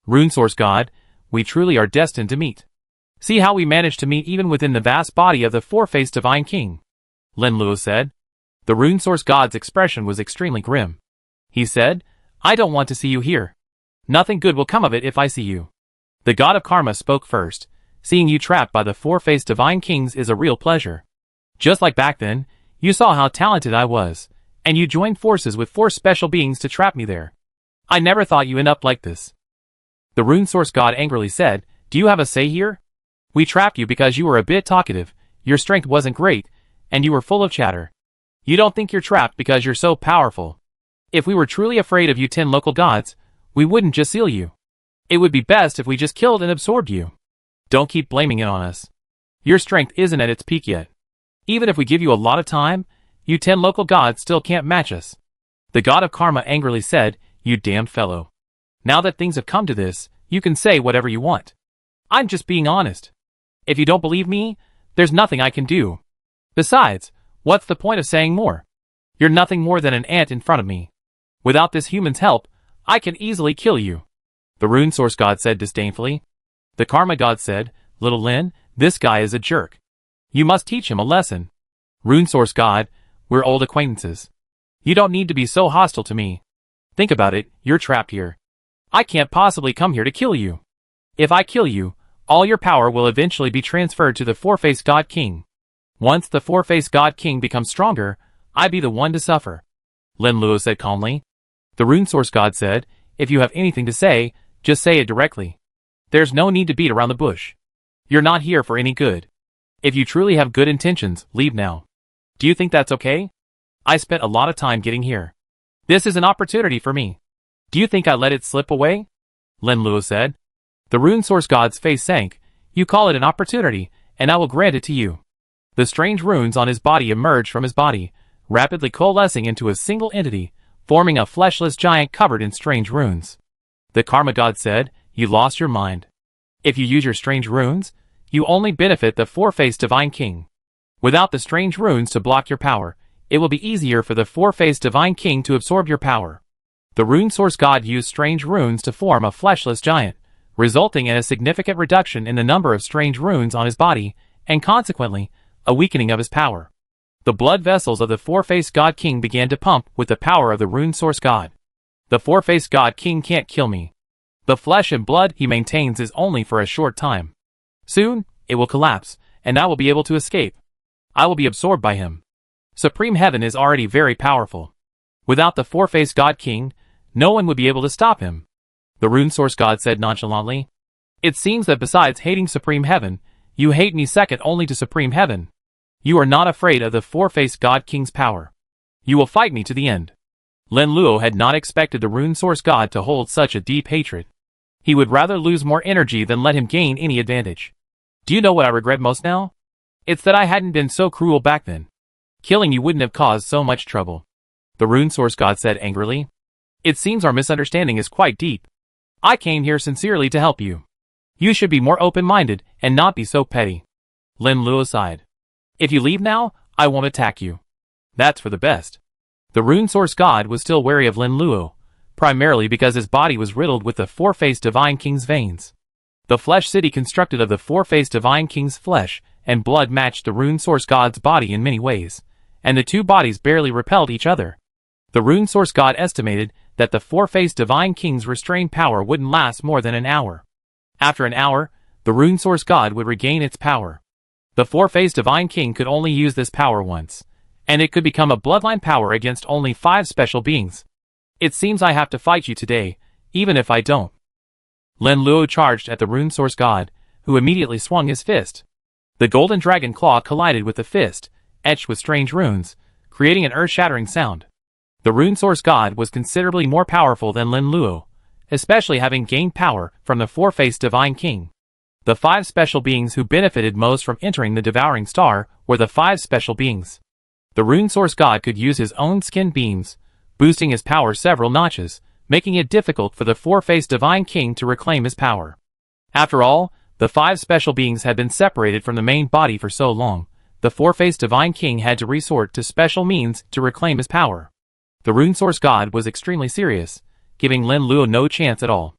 Rune Source God, we truly are destined to meet. See how we managed to meet even within the vast body of the four-faced Divine King, Lin Luo said. The Rune Source God's expression was extremely grim. He said, I don't want to see you here. Nothing good will come of it if I see you. The God of Karma spoke first. Seeing you trapped by the four-faced Divine Kings is a real pleasure. Just like back then, you saw how talented I was, and you joined forces with 4 special beings to trap me there. I never thought you'd end up like this. The Rune Source God angrily said, do you have a say here? We trapped you because you were a bit talkative, your strength wasn't great, and you were full of chatter. You don't think you're trapped because you're so powerful. If we were truly afraid of you 10 local gods, we wouldn't just seal you. It would be best if we just killed and absorbed you. Don't keep blaming it on us. Your strength isn't at its peak yet. Even if we give you a lot of time, you 10 local gods still can't match us. The god of karma angrily said, "You damned fellow. Now that things have come to this, you can say whatever you want. I'm just being honest. If you don't believe me, there's nothing I can do. Besides, what's the point of saying more? You're nothing more than an ant in front of me. Without this human's help, I can easily kill you." The rune source god said disdainfully. The karma god said, "Little Lin, this guy is a jerk. You must teach him a lesson." Rune source god, "We're old acquaintances. You don't need to be so hostile to me. Think about it, you're trapped here. I can't possibly come here to kill you. If I kill you, all your power will eventually be transferred to the four-faced God King. Once the four-faced God King becomes stronger, I'd be the one to suffer." Lin Luo said calmly. The rune source god said, "If you have anything to say, just say it directly. There's no need to beat around the bush. You're not here for any good. If you truly have good intentions, leave now. Do you think that's okay? I spent a lot of time getting here. This is an opportunity for me. Do you think I let it slip away?" Lin Luo said. The rune source god's face sank. "You call it an opportunity, and I will grant it to you." The strange runes on his body emerged from his body, rapidly coalescing into a single entity, forming a fleshless giant covered in strange runes. The karma god said, "You lost your mind. If you use your strange runes, you only benefit the four-faced divine king. Without the strange runes to block your power, it will be easier for the four-faced divine king to absorb your power." The rune source god used strange runes to form a fleshless giant, resulting in a significant reduction in the number of strange runes on his body, and consequently, a weakening of his power. The blood vessels of the four-faced God King began to pump with the power of the rune source god. The four-faced God King can't kill me. The flesh and blood he maintains is only for a short time. Soon, it will collapse, and I will be able to escape. I will be absorbed by him. Supreme Heaven is already very powerful. Without the four-faced God King, no one would be able to stop him. The rune source god said nonchalantly. "It seems that besides hating Supreme Heaven, you hate me second only to Supreme Heaven. You are not afraid of the four-faced God King's power. You will fight me to the end." Lin Luo had not expected the rune source god to hold such a deep hatred. He would rather lose more energy than let him gain any advantage. "Do you know what I regret most now? It's that I hadn't been so cruel back then. Killing you wouldn't have caused so much trouble." The rune source god said angrily. "It seems our misunderstanding is quite deep. I came here sincerely to help you. You should be more open-minded and not be so petty." Lin Luo sighed. "If you leave now, I won't attack you. That's for the best." The rune source god was still wary of Lin Luo, primarily because his body was riddled with the four-faced divine king's veins. The flesh city constructed of the four-faced divine king's flesh and blood matched the rune source god's body in many ways, and the two bodies barely repelled each other. The rune source god estimated that the four-faced divine king's restrained power wouldn't last more than an hour. After an hour, the rune source god would regain its power. The four-faced divine king could only use this power once, and it could become a bloodline power against only 5 special beings. "It seems I have to fight you today, even if I don't." Lin Luo charged at the rune source god, who immediately swung his fist. The golden dragon claw collided with the fist, etched with strange runes, creating an earth-shattering sound. The rune source god was considerably more powerful than Lin Luo, especially having gained power from the four-faced divine king. The 5 special beings who benefited most from entering the devouring star were the 5 special beings. The rune source god could use his own skin beams, boosting his power several notches, making it difficult for the four-faced divine king to reclaim his power. After all, the 5 special beings had been separated from the main body for so long, the four-faced divine king had to resort to special means to reclaim his power. The rune source god was extremely serious, giving Lin Luo no chance at all.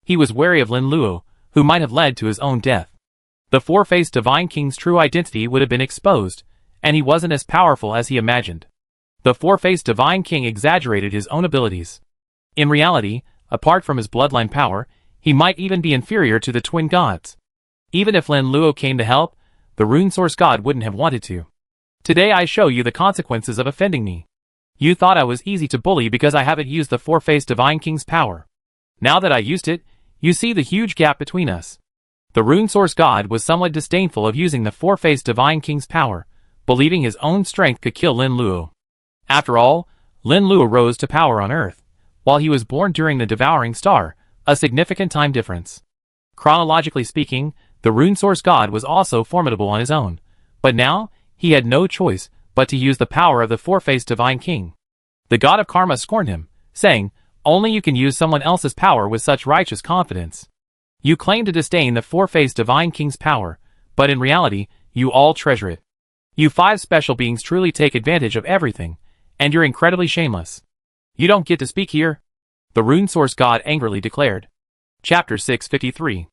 He was wary of Lin Luo, who might have led to his own death. The four-faced divine king's true identity would have been exposed, and he wasn't as powerful as he imagined. The four-faced divine king exaggerated his own abilities. In reality, apart from his bloodline power, he might even be inferior to the twin gods. Even if Lin Luo came to help, the rune source god wouldn't have wanted to. "Today I show you the consequences of offending me. You thought I was easy to bully because I haven't used the four-faced divine king's power. Now that I used it, you see the huge gap between us." The rune source god was somewhat disdainful of using the four-faced divine king's power, believing his own strength could kill Lin Luo. After all, Lin Luo rose to power on Earth, while he was born during the devouring star, a significant time difference. Chronologically speaking, the rune source god was also formidable on his own, but now, he had no choice but to use the power of the four-faced Divine King. The god of karma scorned him, saying, "Only you can use someone else's power with such righteous confidence. You claim to disdain the four-faced Divine King's power, but in reality, you all treasure it. You five special beings truly take advantage of everything, and you're incredibly shameless. You don't get to speak here," the Rune Source God angrily declared. Chapter 653.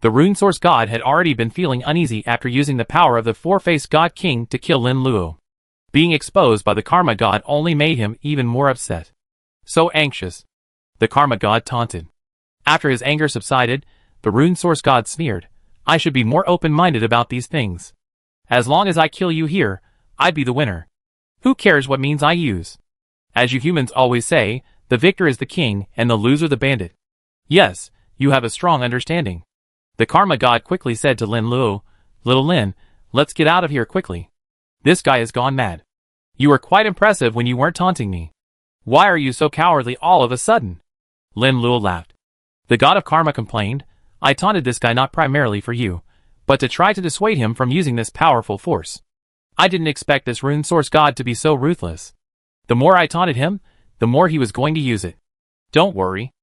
The Rune Source God had already been feeling uneasy after using the power of the four-faced God King to kill Lin Luo. Being exposed by the Karma God only made him even more upset. "So anxious," the Karma God taunted. After his anger subsided, the Rune Source God sneered, "I should be more open-minded about these things. As long as I kill you here, I'd be the winner. Who cares what means I use? As you humans always say, the victor is the king and the loser the bandit. Yes, you have a strong understanding." The Karma God quickly said to Lin Luo, "Little Lin, let's get out of here quickly. This guy has gone mad. You were quite impressive when you weren't taunting me. Why are you so cowardly all of a sudden?" Lin Luo laughed. The god of karma complained, "I taunted this guy not primarily for you, but to try to dissuade him from using this powerful force. I didn't expect this Rune Source God to be so ruthless. The more I taunted him, the more he was going to use it. Don't worry.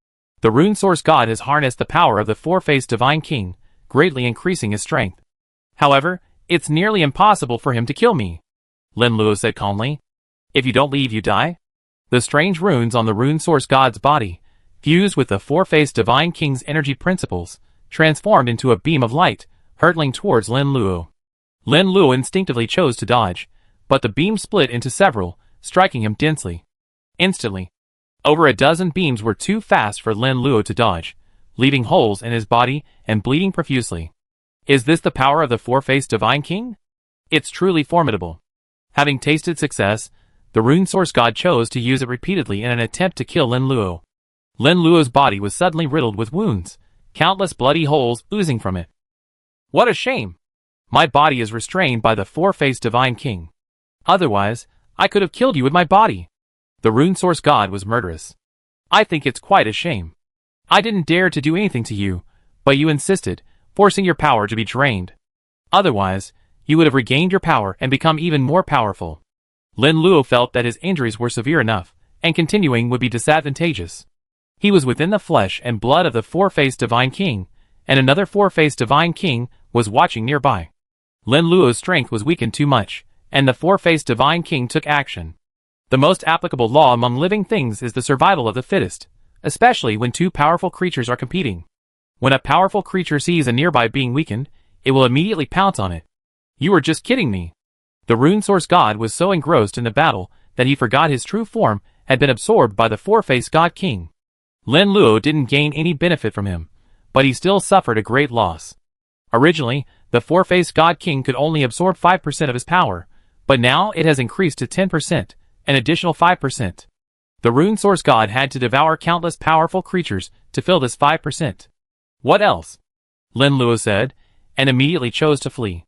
The Rune Source God has harnessed the power of the four-faced Divine King, greatly increasing his strength. However, it's nearly impossible for him to kill me," Lin Luo said calmly. "If you don't leave, you die." The strange runes on the Rune Source God's body, fused with the four-faced Divine King's energy principles, transformed into a beam of light, hurtling towards Lin Luo. Lin Luo instinctively chose to dodge, but the beam split into several, striking him densely. Instantly, over a dozen beams were too fast for Lin Luo to dodge, leaving holes in his body and bleeding profusely. Is this the power of the four-faced Divine King? It's truly formidable. Having tasted success, the Rune Source God chose to use it repeatedly in an attempt to kill Lin Luo. Lin Luo's body was suddenly riddled with wounds, countless bloody holes oozing from it. "What a shame! My body is restrained by the four-faced Divine King. Otherwise, I could have killed you with my body." The Rune Source God was murderous. "I think it's quite a shame. I didn't dare to do anything to you, but you insisted, forcing your power to be drained. Otherwise, you would have regained your power and become even more powerful." Lin Luo felt that his injuries were severe enough, and continuing would be disadvantageous. He was within the flesh and blood of the four-faced Divine King, and another four-faced Divine King was watching nearby. Lin Luo's strength was weakened too much, and the four-faced Divine King took action. The most applicable law among living things is the survival of the fittest, especially when two powerful creatures are competing. When a powerful creature sees a nearby being weakened, it will immediately pounce on it. "You were just kidding me." The Rune Source God was so engrossed in the battle that he forgot his true form had been absorbed by the four-faced God King. Lin Luo didn't gain any benefit from him, but he still suffered a great loss. Originally, the four-faced God King could only absorb 5% of his power, but now it has increased to 10%, an additional 5%. The Rune Source God had to devour countless powerful creatures to fill this 5%. "What else?" Lin Luo said, and immediately chose to flee.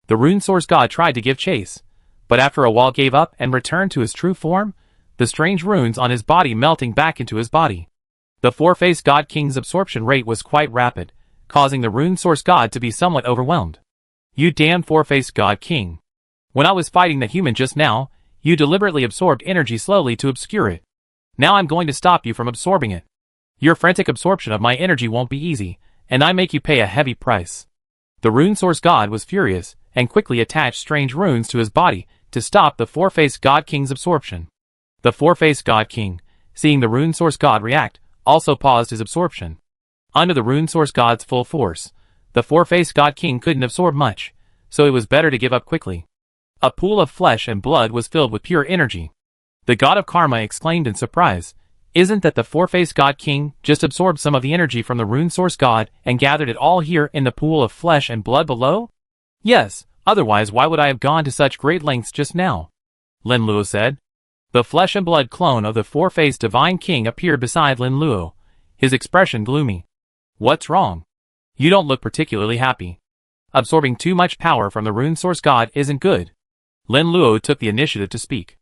The Rune Source God tried to give chase, but after a while gave up and returned to his true form, the strange runes on his body melting back into his body. The four-faced God King's absorption rate was quite rapid, causing the Rune Source God to be somewhat overwhelmed. "You damn four-faced God King. When I was fighting the human just now, you deliberately absorbed energy slowly to obscure it. Now I'm going to stop you from absorbing it. Your frantic absorption of my energy won't be easy, and I make you pay a heavy price." The Rune Source God was furious, and quickly attached strange runes to his body to stop the four-faced God King's absorption. The four-faced God King, seeing the Rune Source God react, also paused his absorption. Under the Rune Source God's full force, the four-faced God King couldn't absorb much, so it was better to give up quickly. A pool of flesh and blood was filled with pure energy. The god of karma exclaimed in surprise, "Isn't that the four-faced God King just absorbed some of the energy from the Rune Source God and gathered it all here in the pool of flesh and blood below?" "Yes, otherwise why would I have gone to such great lengths just now?" Lin Luo said. The flesh and blood clone of the four-faced Divine King appeared beside Lin Luo, his expression gloomy. "What's wrong? You don't look particularly happy. Absorbing too much power from the Rune Source God isn't good." Lin Luo took the initiative to speak.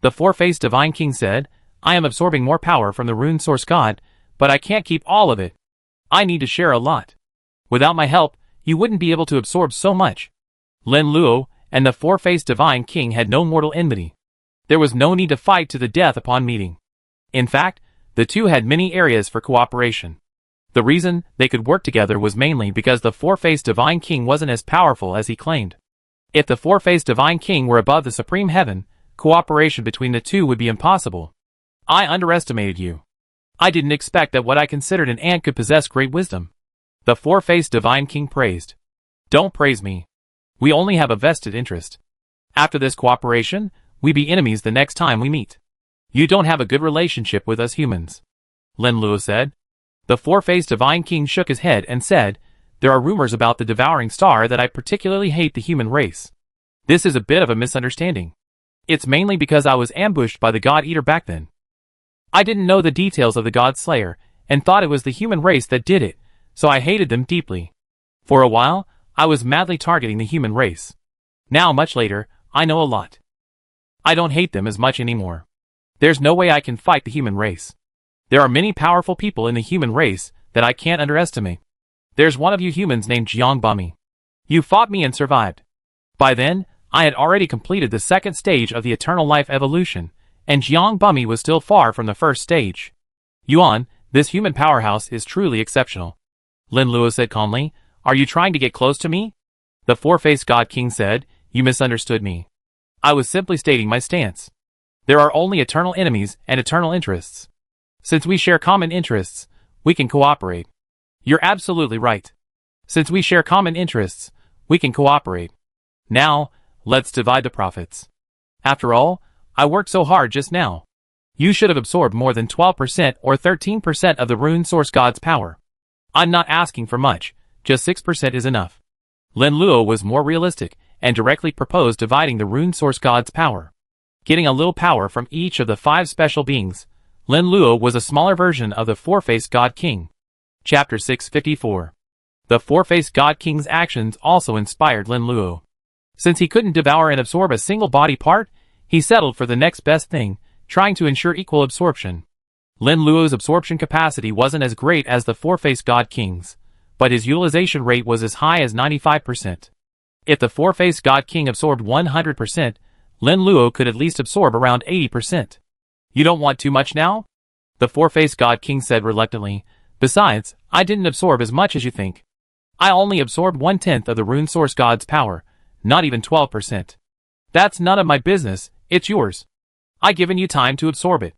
The four-faced Divine King said, "I am absorbing more power from the Rune Source God, but I can't keep all of it. I need to share a lot. Without my help, you wouldn't be able to absorb so much." Lin Luo, and the four-faced Divine King had no mortal enmity. There was no need to fight to the death upon meeting. In fact, the two had many areas for cooperation. The reason they could work together was mainly because the four-faced Divine King wasn't as powerful as he claimed. If the four-faced Divine King were above the supreme heaven, cooperation between the two would be impossible. I underestimated you. I didn't expect that what I considered an ant could possess great wisdom. The four-faced Divine King praised. Don't praise me. We only have a vested interest. After this cooperation, we be enemies the next time we meet. You don't have a good relationship with us humans. Lin Luo said. The four-faced Divine King shook his head and said, there are rumors about the devouring star that I particularly hate the human race. This is a bit of a misunderstanding. It's mainly because I was ambushed by the God Eater back then. I didn't know the details of the God Slayer, and thought it was the human race that did it, so I hated them deeply. For a while, I was madly targeting the human race. Now, much later, I know a lot. I don't hate them as much anymore. There's no way I can fight the human race. There are many powerful people in the human race that I can't underestimate. There's one of you humans named Jiang Bumi. You fought me and survived. By then, I had already completed the second stage of the eternal life evolution, and Jiang Bumi was still far from the first stage. Yuan, this human powerhouse is truly exceptional. Lin Luo said calmly, are you trying to get close to me? The four-faced God King said, you misunderstood me. I was simply stating my stance. There are only eternal enemies and eternal interests. Since we share common interests, we can cooperate. You're absolutely right. Since we share common interests, we can cooperate. Now, let's divide the profits. After all, I worked so hard just now. You should have absorbed more than 12% or 13% of the rune source god's power. I'm not asking for much, just 6% is enough. Lin Luo was more realistic and directly proposed dividing the rune source god's power. Getting a little power from each of the 5 special beings, Lin Luo was a smaller version of the four-faced God King. Chapter 654. The four-faced God King's actions also inspired Lin Luo. Since he couldn't devour and absorb a single body part, he settled for the next best thing, trying to ensure equal absorption. Lin Luo's absorption capacity wasn't as great as the four-faced God King's, but his utilization rate was as high as 95%. If the four-faced God King absorbed 100%, Lin Luo could at least absorb around 80%. You don't want too much now? The four-faced God King said reluctantly. Besides, I didn't absorb as much as you think. I only absorbed 1/10 of the rune source god's power, not even 12%. That's none of my business, it's yours. I've given you time to absorb it.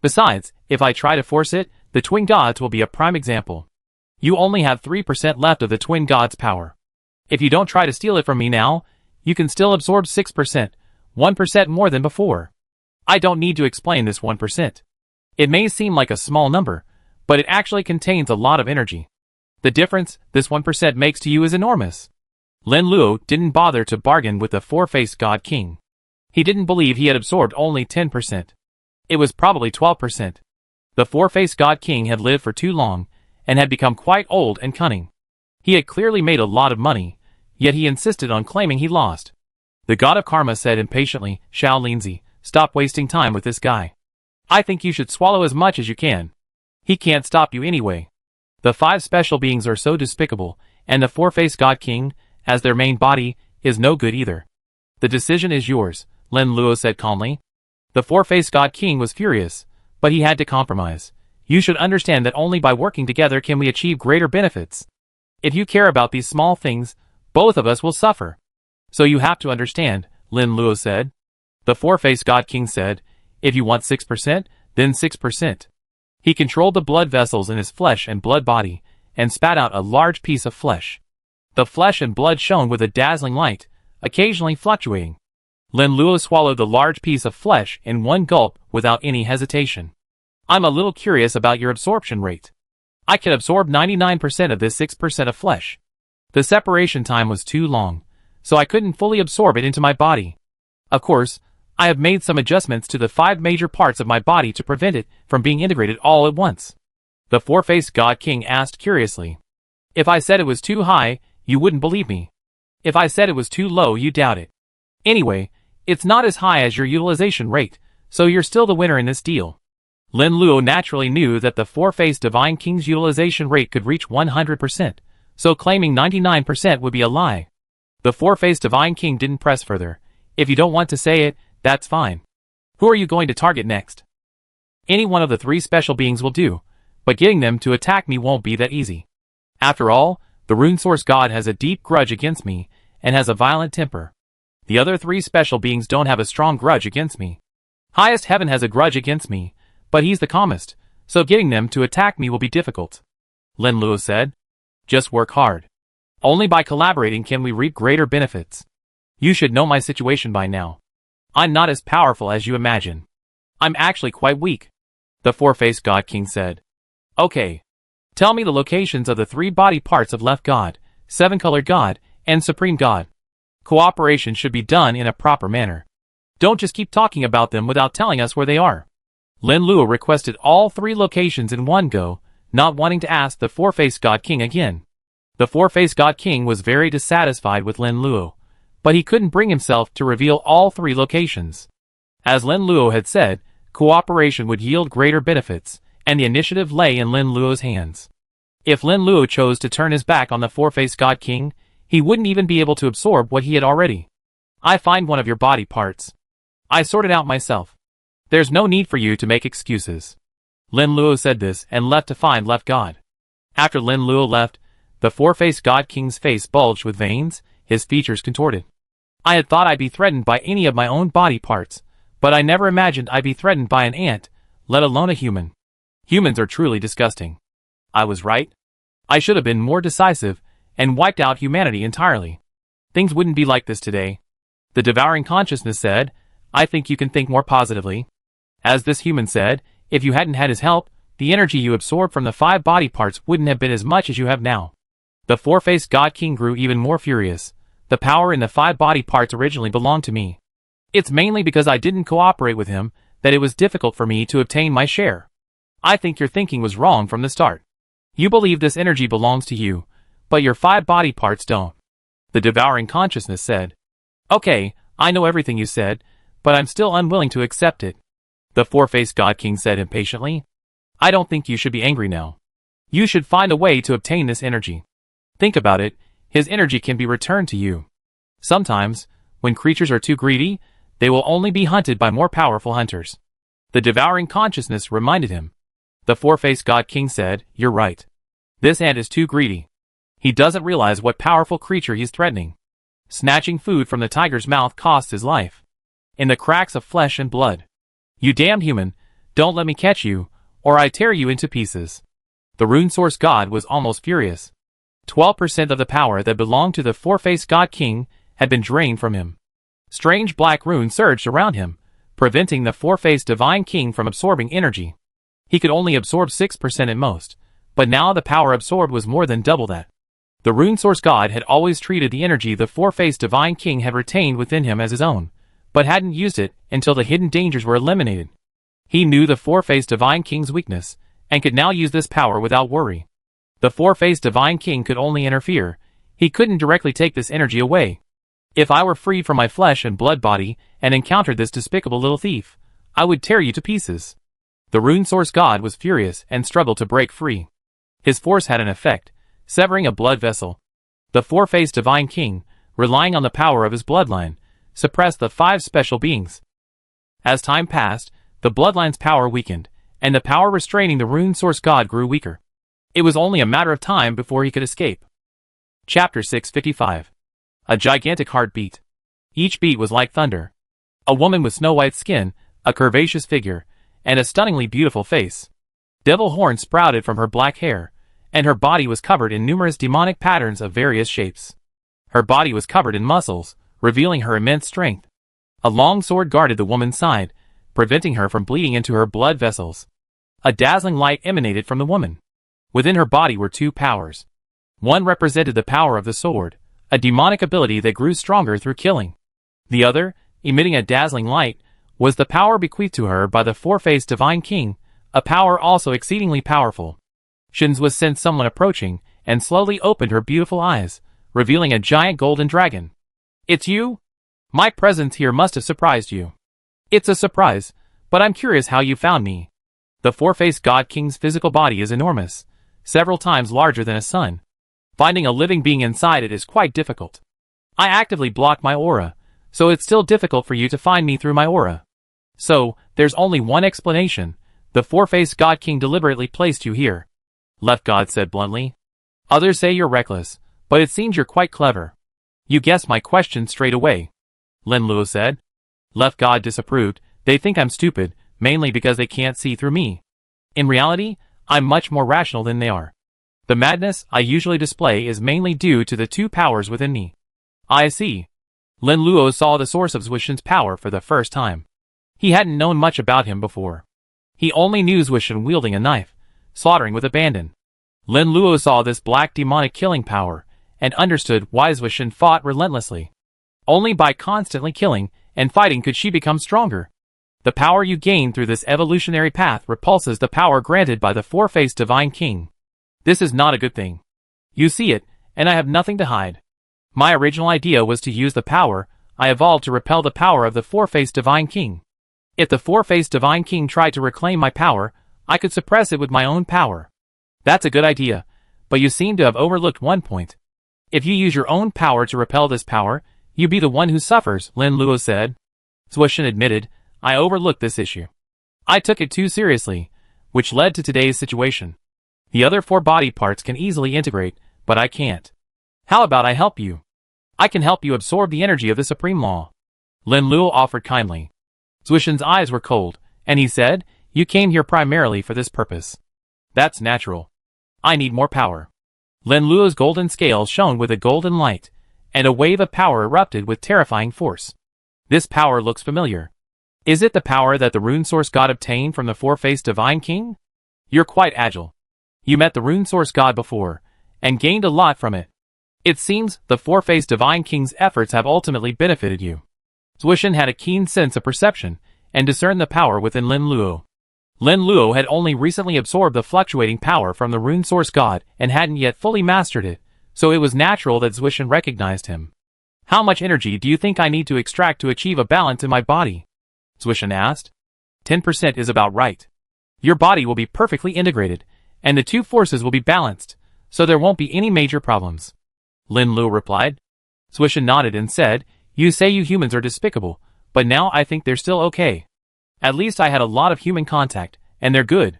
Besides, if I try to force it, the twin gods will be a prime example. You only have 3% left of the twin gods' power. If you don't try to steal it from me now, you can still absorb 6%, 1% more than before. I don't need to explain this 1%. It may seem like a small number, but it actually contains a lot of energy. The difference this 1% makes to you is enormous. Lin Luo didn't bother to bargain with the four-faced God King. He didn't believe he had absorbed only 10%. It was probably 12%. The four-faced God King had lived for too long, and had become quite old and cunning. He had clearly made a lot of money, yet he insisted on claiming he lost. The god of karma said impatiently, Xiao Linzi, stop wasting time with this guy. I think you should swallow as much as you can. He can't stop you anyway. The 5 special beings are so despicable, and the four-faced God King, as their main body, is no good either. The decision is yours, Lin Luo said calmly. The four-faced God King was furious, but he had to compromise. You should understand that only by working together can we achieve greater benefits. If you care about these small things, both of us will suffer. So you have to understand, Lin Luo said. The four-faced God King said, if you want 6%, then 6%. He controlled the blood vessels in his flesh and blood body, and spat out a large piece of flesh. The flesh and blood shone with a dazzling light, occasionally fluctuating. Lin Luo swallowed the large piece of flesh in one gulp without any hesitation. I'm a little curious about your absorption rate. I can absorb 99% of this 6% of flesh. The separation time was too long, so I couldn't fully absorb it into my body. Of course, I have made some adjustments to the 5 major parts of my body to prevent it from being integrated all at once. The four-faced God King asked curiously. If I said it was too high, you wouldn't believe me. If I said it was too low, you doubt it. Anyway, it's not as high as your utilization rate, so you're still the winner in this deal. Lin Luo naturally knew that the four-faced Divine King's utilization rate could reach 100%, so claiming 99% would be a lie. The four-faced Divine King didn't press further. If you don't want to say it, that's fine. Who are you going to target next? Any one of the three special beings will do, but getting them to attack me won't be that easy. After all, the Rune Source God has a deep grudge against me, and has a violent temper. The other three special beings don't have a strong grudge against me. Highest Heaven has a grudge against me, but he's the calmest, so getting them to attack me will be difficult. Lin Luo said. Just work hard. Only by collaborating can we reap greater benefits. You should know my situation by now. I'm not as powerful as you imagine. I'm actually quite weak. The four-faced God King said. Okay. Tell me the locations of the three body parts of Left God, Seven-Colored God, and Supreme God. Cooperation should be done in a proper manner. Don't just keep talking about them without telling us where they are. Lin Luo requested all three locations in one go, not wanting to ask the four-faced God King again. The four-faced God King was very dissatisfied with Lin Luo, but he couldn't bring himself to reveal all three locations. As Lin Luo had said, cooperation would yield greater benefits, and the initiative lay in Lin Luo's hands. If Lin Luo chose to turn his back on the four-faced God King, he wouldn't even be able to absorb what he had already. I find one of your body parts. I sorted out myself. There's no need for you to make excuses. Lin Luo said this and left to find Left God. After Lin Luo left, the four-faced God King's face bulged with veins, his features contorted. I had thought I'd be threatened by any of my own body parts, but I never imagined I'd be threatened by an ant, let alone a human. Humans are truly disgusting. I was right. I should have been more decisive, and wiped out humanity entirely. Things wouldn't be like this today. The devouring consciousness said, I think you can think more positively. As this human said, if you hadn't had his help, the energy you absorbed from the five body parts wouldn't have been as much as you have now. The four-faced God King grew even more furious. The power in the five body parts originally belonged to me. It's mainly because I didn't cooperate with him that it was difficult for me to obtain my share. I think your thinking was wrong from the start. You believe this energy belongs to you, but your five body parts don't. The devouring consciousness said. Okay, I know everything you said, but I'm still unwilling to accept it. The four-faced God King said impatiently. I don't think you should be angry now. You should find a way to obtain this energy. Think about it, his energy can be returned to you. Sometimes, when creatures are too greedy, they will only be hunted by more powerful hunters. The devouring consciousness reminded him. The four-faced God King said, You're right. This ant is too greedy. He doesn't realize what powerful creature he's threatening. Snatching food from the tiger's mouth costs his life. In the cracks of flesh and blood. You damned human, don't let me catch you, or I tear you into pieces. The Rune Source God was almost furious. 12% of the power that belonged to the four-faced God King had been drained from him. Strange black runes surged around him, preventing the four-faced Divine King from absorbing energy. He could only absorb 6% at most, but now the power absorbed was more than double that. The Rune Source God had always treated the energy the four-faced Divine King had retained within him as his own, but hadn't used it until the hidden dangers were eliminated. He knew the four-faced Divine King's weakness, and could now use this power without worry. The four-faced Divine King could only interfere. He couldn't directly take this energy away. If I were freed from my flesh and blood body and encountered this despicable little thief, I would tear you to pieces. The Rune Source God was furious and struggled to break free. His force had an effect, severing a blood vessel. The four-faced Divine King, relying on the power of his bloodline, suppressed the five special beings. As time passed, the bloodline's power weakened, and the power restraining the Rune Source God grew weaker. It was only a matter of time before he could escape. Chapter 655. A gigantic heart beat. Each beat was like thunder. A woman with snow-white skin, a curvaceous figure, and a stunningly beautiful face. Devil horns sprouted from her black hair, and her body was covered in numerous demonic patterns of various shapes. Her body was covered in muscles, revealing her immense strength. A long sword guarded the woman's side, preventing her from bleeding into her blood vessels. A dazzling light emanated from the woman. Within her body were two powers. One represented the power of the sword, a demonic ability that grew stronger through killing. The other, emitting a dazzling light, was the power bequeathed to her by the four-faced Divine King, a power also exceedingly powerful. Shinzwa sensed someone approaching, and slowly opened her beautiful eyes, revealing a giant golden dragon. It's you? My presence here must have surprised you. It's a surprise, but I'm curious how you found me. The four-faced God King's physical body is enormous, several times larger than a sun. Finding a living being inside it is quite difficult. I actively block my aura, so it's still difficult for you to find me through my aura. So, there's only one explanation. The four-faced God King deliberately placed you here. Left God said bluntly. Others say you're reckless, but it seems you're quite clever. You guessed my question straight away. Lin Luo said. Left God disapproved. They think I'm stupid, mainly because they can't see through me. In reality, I'm much more rational than they are. The madness I usually display is mainly due to the two powers within me. I see. Lin Luo saw the source of Zuishan's power for the first time. He hadn't known much about him before. He only knew Zuishan wielding a knife, slaughtering with abandon. Lin Luo saw this black demonic killing power, and understood why Zuishan fought relentlessly. Only by constantly killing and fighting could she become stronger. The power you gain through this evolutionary path repulses the power granted by the four-faced Divine King. This is not a good thing. You see it, and I have nothing to hide. My original idea was to use the power I evolved to repel the power of the four-faced Divine King. If the four-faced Divine King tried to reclaim my power, I could suppress it with my own power. That's a good idea, but you seem to have overlooked one point. If you use your own power to repel this power, you be the one who suffers, Lin Luo said. Zuishan admitted, I overlooked this issue. I took it too seriously, which led to today's situation. The other four body parts can easily integrate, but I can't. How about I help you? I can help you absorb the energy of the Supreme Law. Lin Luo offered kindly. Zuishan's eyes were cold, and he said, You came here primarily for this purpose. That's natural. I need more power. Lin Luo's golden scale shone with a golden light, and a wave of power erupted with terrifying force. This power looks familiar. Is it the power that the Rune Source God obtained from the four-faced Divine King? You're quite agile. You met the Rune Source God before, and gained a lot from it. It seems the four-faced Divine King's efforts have ultimately benefited you. Zuishan had a keen sense of perception, and discerned the power within Lin Luo. Lin Luo had only recently absorbed the fluctuating power from the Rune Source God and hadn't yet fully mastered it, so it was natural that Zuishan recognized him. How much energy do you think I need to extract to achieve a balance in my body? Zuishan asked. 10% is about right. Your body will be perfectly integrated, and the two forces will be balanced, so there won't be any major problems. Lin Luo replied. Zuishan nodded and said, You say you humans are despicable, but now I think they're still okay. At least I had a lot of human contact, and they're good.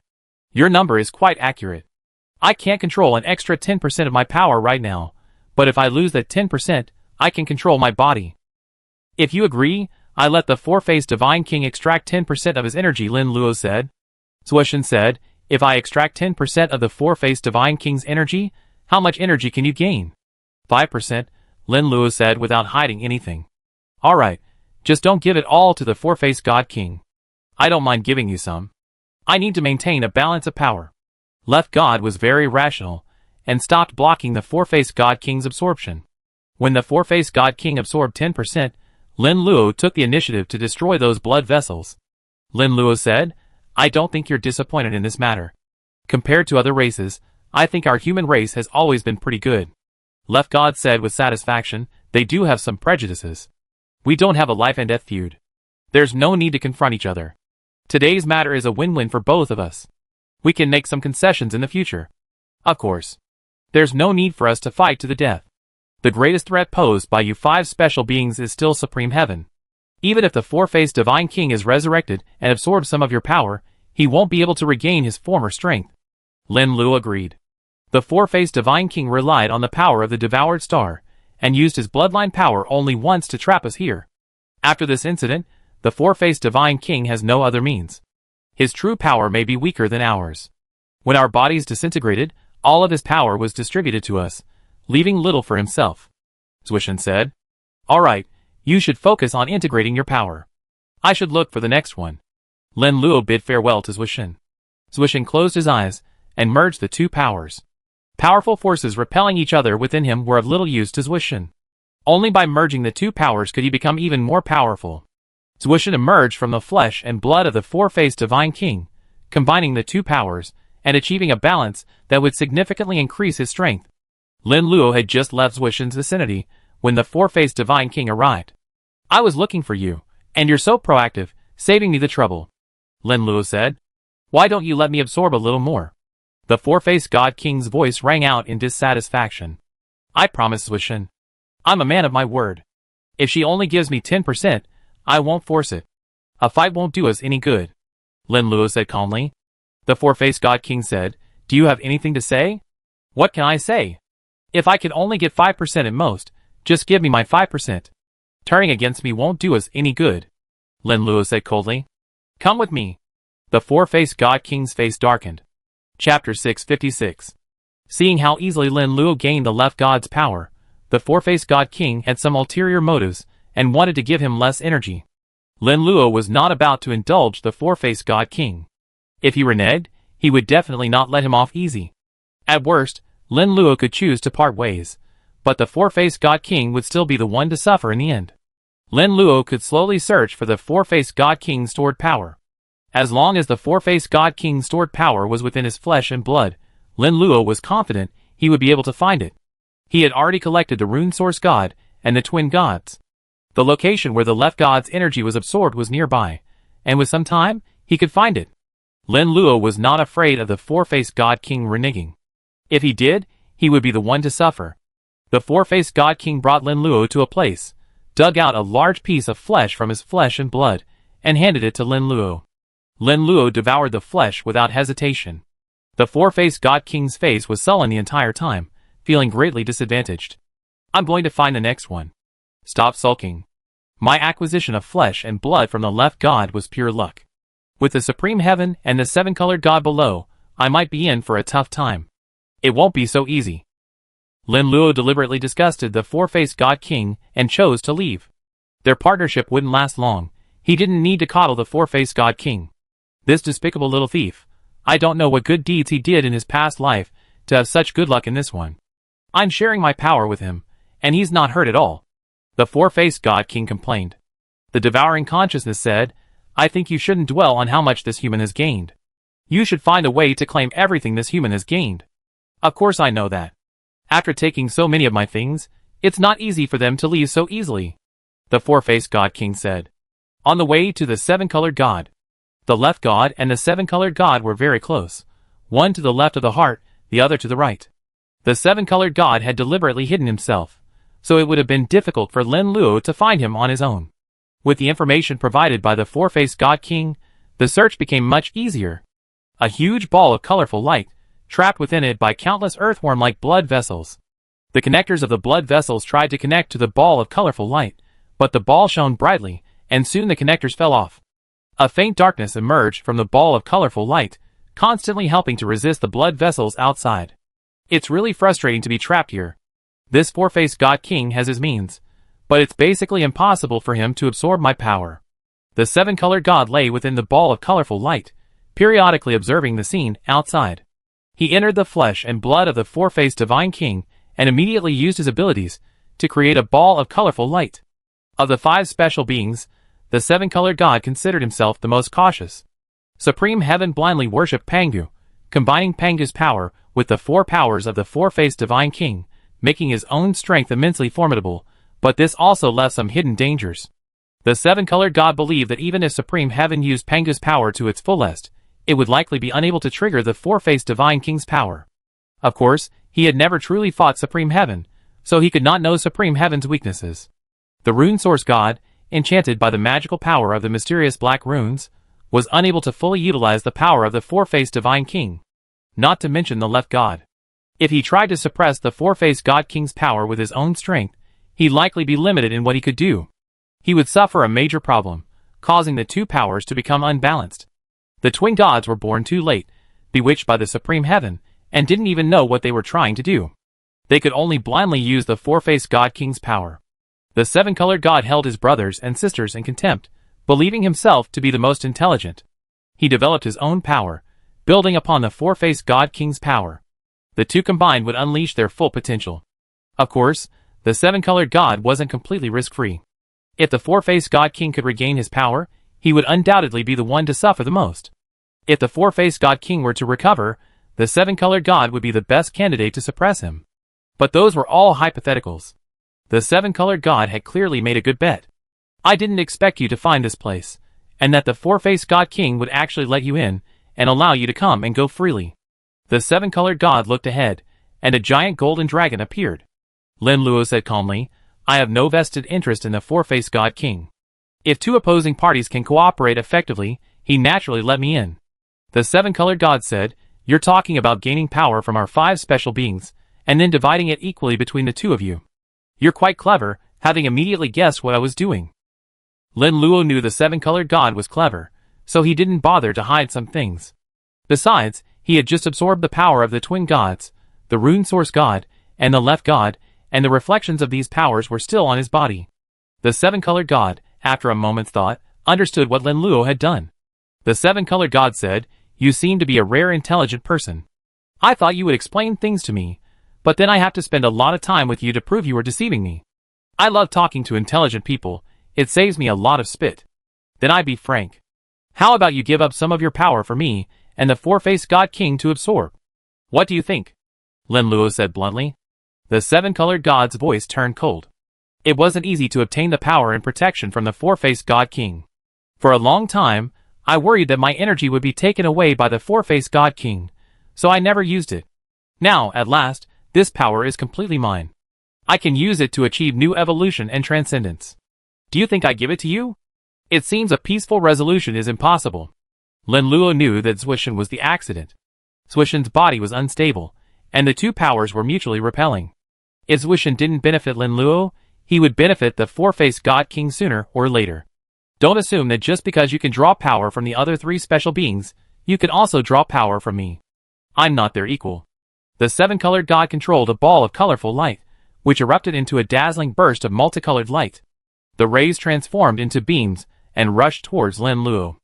Your number is quite accurate. I can't control an extra 10% of my power right now, but if I lose that 10%, I can control my body. If you agree, I let the four-faced Divine King extract 10% of his energy, Lin Luo said. Zuishan said, If I extract 10% of the four-faced Divine King's energy, how much energy can you gain? 5%, Lin Luo said without hiding anything. Alright, just don't give it all to the four-faced God King. I don't mind giving you some. I need to maintain a balance of power. Left God was very rational, and stopped blocking the four-faced God King's absorption. When the four-faced God King absorbed 10%, Lin Luo took the initiative to destroy those blood vessels. Lin Luo said, I don't think you're disappointed in this matter. Compared to other races, I think our human race has always been pretty good. Left God said with satisfaction, They do have some prejudices. We don't have a life and death feud. There's no need to confront each other. Today's matter is a win-win for both of us. We can make some concessions in the future. Of course. There's no need for us to fight to the death. The greatest threat posed by you five special beings is still Supreme Heaven. Even if the four-faced Divine King is resurrected and absorbs some of your power, he won't be able to regain his former strength. Lin Luo agreed. The four-faced Divine King relied on the power of the devoured star, and used his bloodline power only once to trap us here. After this incident, the four-faced Divine King has no other means. His true power may be weaker than ours. When our bodies disintegrated, all of his power was distributed to us, leaving little for himself. Zuishan said. Alright, you should focus on integrating your power. I should look for the next one. Lin Luo bid farewell to Zuishan. Zuishan closed his eyes, and merged the two powers. Powerful forces repelling each other within him were of little use to Zuishan. Only by merging the two powers could he become even more powerful. Zuishan emerged from the flesh and blood of the four-faced Divine King, combining the two powers, and achieving a balance that would significantly increase his strength. Lin Luo had just left Zuishan's vicinity when the four-faced Divine King arrived. I was looking for you, and you're so proactive, saving me the trouble. Lin Luo said. Why don't you let me absorb a little more? The four-faced God King's voice rang out in dissatisfaction. I promise, Zuishan. I'm a man of my word. If she only gives me 10%, I won't force it. A fight won't do us any good. Lin Luo said calmly. The four-faced God King said, Do you have anything to say? What can I say? If I can only get 5% at most, just give me my 5%. Turning against me won't do us any good. Lin Luo said coldly. Come with me. The four-faced God King's face darkened. Chapter 656. Seeing how easily Lin Luo gained the left god's power, the four-faced God King had some ulterior motives and wanted to give him less energy. Lin Luo was not about to indulge the four-faced God King. If he reneged, he would definitely not let him off easy. At worst, Lin Luo could choose to part ways, but the four-faced God King would still be the one to suffer in the end. Lin Luo could slowly search for the four-faced God King's stored power. As long as the four-faced God King's stored power was within his flesh and blood, Lin Luo was confident he would be able to find it. He had already collected the rune source god and the twin gods. The location where the left god's energy was absorbed was nearby, and with some time, he could find it. Lin Luo was not afraid of the four-faced God King reneging. If he did, he would be the one to suffer. The four-faced God King brought Lin Luo to a place, dug out a large piece of flesh from his flesh and blood, and handed it to Lin Luo. Lin Luo devoured the flesh without hesitation. The four-faced God King's face was sullen the entire time, feeling greatly disadvantaged. I'm going to find the next one. Stop sulking. My acquisition of flesh and blood from the left god was pure luck. With the supreme heaven and the seven-colored god below, I might be in for a tough time. It won't be so easy. Lin Luo deliberately disgusted the four-faced God King and chose to leave. Their partnership wouldn't last long. He didn't need to coddle the four-faced God King. This despicable little thief. I don't know what good deeds he did in his past life to have such good luck in this one. I'm sharing my power with him, and he's not hurt at all. The four-faced God King complained. The devouring consciousness said, I think you shouldn't dwell on how much this human has gained. You should find a way to claim everything this human has gained. Of course I know that. After taking so many of my things, it's not easy for them to leave so easily. The four-faced God King said. On the way to the seven-colored god. The left god and the seven-colored god were very close, one to the left of the heart, the other to the right. The seven-colored god had deliberately hidden himself, so it would have been difficult for Lin Luo to find him on his own. With the information provided by the four-faced God King, the search became much easier. A huge ball of colorful light, trapped within it by countless earthworm-like blood vessels. The connectors of the blood vessels tried to connect to the ball of colorful light, but the ball shone brightly, and soon the connectors fell off. A faint darkness emerged from the ball of colorful light, constantly helping to resist the blood vessels outside. It's really frustrating to be trapped here. This four-faced God King has his means, but it's basically impossible for him to absorb my power. The seven-colored god lay within the ball of colorful light, periodically observing the scene outside. He entered the flesh and blood of the four-faced Divine King and immediately used his abilities to create a ball of colorful light. Of the 5 special beings, the seven-colored god considered himself the most cautious. Supreme Heaven blindly worshipped Pangu, combining Pangu's power with the 4 powers of the four-faced Divine King, making his own strength immensely formidable, but this also left some hidden dangers. The seven-colored god believed that even if Supreme Heaven used Pangu's power to its fullest, it would likely be unable to trigger the four-faced Divine King's power. Of course, he had never truly fought Supreme Heaven, so he could not know Supreme Heaven's weaknesses. The rune source god, enchanted by the magical power of the mysterious black runes, was unable to fully utilize the power of the four-faced Divine King, not to mention the left god. If he tried to suppress the four-faced God King's power with his own strength, he'd likely be limited in what he could do. He would suffer a major problem, causing the 2 powers to become unbalanced. The twin gods were born too late, bewitched by the Supreme Heaven, and didn't even know what they were trying to do. They could only blindly use the four-faced God King's power. The seven-colored god held his brothers and sisters in contempt, believing himself to be the most intelligent. He developed his own power, building upon the four-faced God King's power. The 2 combined would unleash their full potential. Of course, the seven-colored god wasn't completely risk-free. If the four-faced God King could regain his power, he would undoubtedly be the one to suffer the most. If the four-faced God King were to recover, the seven-colored god would be the best candidate to suppress him. But those were all hypotheticals. The seven-colored god had clearly made a good bet. I didn't expect you to find this place, and that the four-faced God King would actually let you in and allow you to come and go freely. The seven-colored god looked ahead, and a giant golden dragon appeared. Lin Luo said calmly, I have no vested interest in the four-faced God King. If two opposing parties can cooperate effectively, he naturally let me in. The seven-colored god said, "You're talking about gaining power from our 5 special beings, and then dividing it equally between the 2 of you. You're quite clever, having immediately guessed what I was doing." Lin Luo knew the seven-colored god was clever, so he didn't bother to hide some things. Besides, he had just absorbed the power of the twin gods, the rune source god, and the left god, and the reflections of these powers were still on his body. The seven-colored god, after a moment's thought, understood what Lin Luo had done. The seven-colored god said, "You seem to be a rare intelligent person. I thought you would explain things to me, but then I have to spend a lot of time with you to prove you were deceiving me. I love talking to intelligent people, it saves me a lot of spit. Then I be frank. How about you give up some of your power for me, and the four-faced God King to absorb? What do you think?" Lin Luo said bluntly. The seven-colored god's voice turned cold. It wasn't easy to obtain the power and protection from the four-faced God King. For a long time, I worried that my energy would be taken away by the four-faced God King, so I never used it. Now, at last, this power is completely mine. I can use it to achieve new evolution and transcendence. Do you think I give it to you? It seems a peaceful resolution is impossible. Lin Luo knew that Zwishan was the accident. Zwishan's body was unstable, and the 2 powers were mutually repelling. If Zwishan didn't benefit Lin Luo, he would benefit the four-faced God King sooner or later. Don't assume that just because you can draw power from the other 3 special beings, you can also draw power from me. I'm not their equal. The seven-colored god controlled a ball of colorful light, which erupted into a dazzling burst of multicolored light. The rays transformed into beams and rushed towards Lin Luo.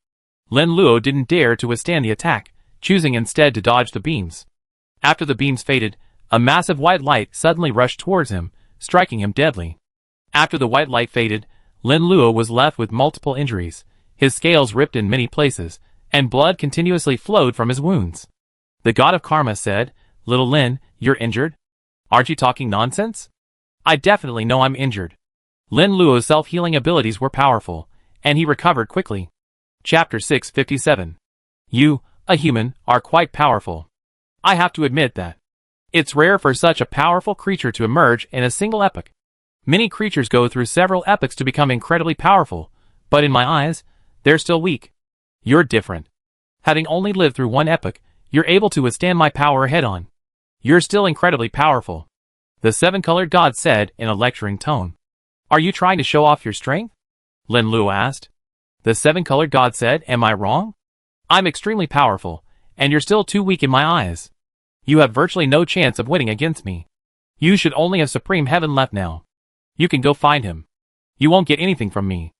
Lin Luo didn't dare to withstand the attack, choosing instead to dodge the beams. After the beams faded, a massive white light suddenly rushed towards him, striking him deadly. After the white light faded, Lin Luo was left with multiple injuries, his scales ripped in many places, and blood continuously flowed from his wounds. The god of karma said, "Little Lin, you're injured? Aren't you talking nonsense? I definitely know I'm injured." Lin Luo's self-healing abilities were powerful, and he recovered quickly. Chapter 657. You, a human, are quite powerful. I have to admit that. It's rare for such a powerful creature to emerge in a single epoch. Many creatures go through several epochs to become incredibly powerful, but in my eyes, they're still weak. You're different. Having only lived through one epoch, you're able to withstand my power head-on. You're still incredibly powerful. The seven-colored god said in a lecturing tone. Are you trying to show off your strength? Lin Luo asked. The seven-colored god said, am I wrong? I'm extremely powerful, and you're still too weak in my eyes. You have virtually no chance of winning against me. You should only have Supreme Heaven left now. You can go find him. You won't get anything from me.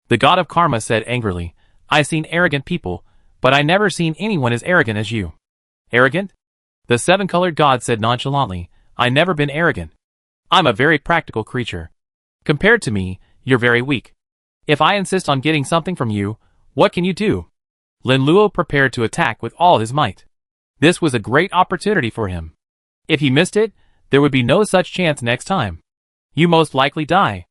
The god of karma said angrily, I've seen arrogant people, but I never seen anyone as arrogant as you. Arrogant? The seven-colored god said nonchalantly, I never been arrogant. I'm a very practical creature. Compared to me, you're very weak. If I insist on getting something from you, what can you do? Lin Luo prepared to attack with all his might. This was a great opportunity for him. If he missed it, there would be no such chance next time. You most likely die.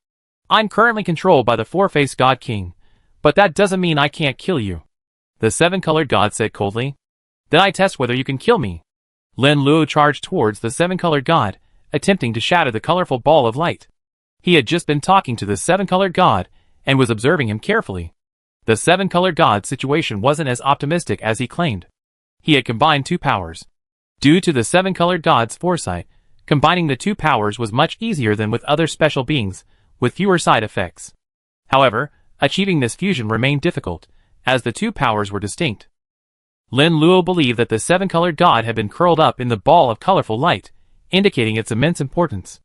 I'm currently controlled by the four-faced God King, but that doesn't mean I can't kill you. The seven-colored god said coldly. Then I test whether you can kill me. Lin Luo charged towards the seven-colored god, attempting to shatter the colorful ball of light. He had just been talking to the seven-colored god, and was observing him carefully. The seven-colored god's situation wasn't as optimistic as he claimed. He had combined two powers. Due to the seven-colored god's foresight, combining the two powers was much easier than with other special beings, with fewer side effects. However, achieving this fusion remained difficult, as the two powers were distinct. Lin Luo believed that the seven-colored god had been curled up in the ball of colorful light, indicating its immense importance.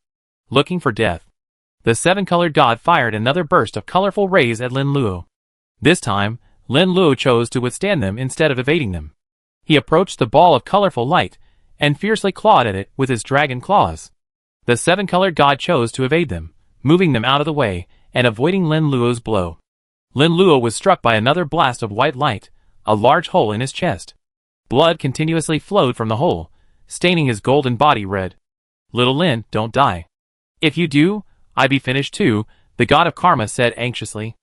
Looking for death. The seven-colored god fired another burst of colorful rays at Lin Luo. This time, Lin Luo chose to withstand them instead of evading them. He approached the ball of colorful light, and fiercely clawed at it with his dragon claws. The seven-colored god chose to evade them, moving them out of the way, and avoiding Lin Luo's blow. Lin Luo was struck by another blast of white light, a large hole in his chest. Blood continuously flowed from the hole, staining his golden body red. Little Lin, don't die. If you do, I be finished too, the god of karma said anxiously.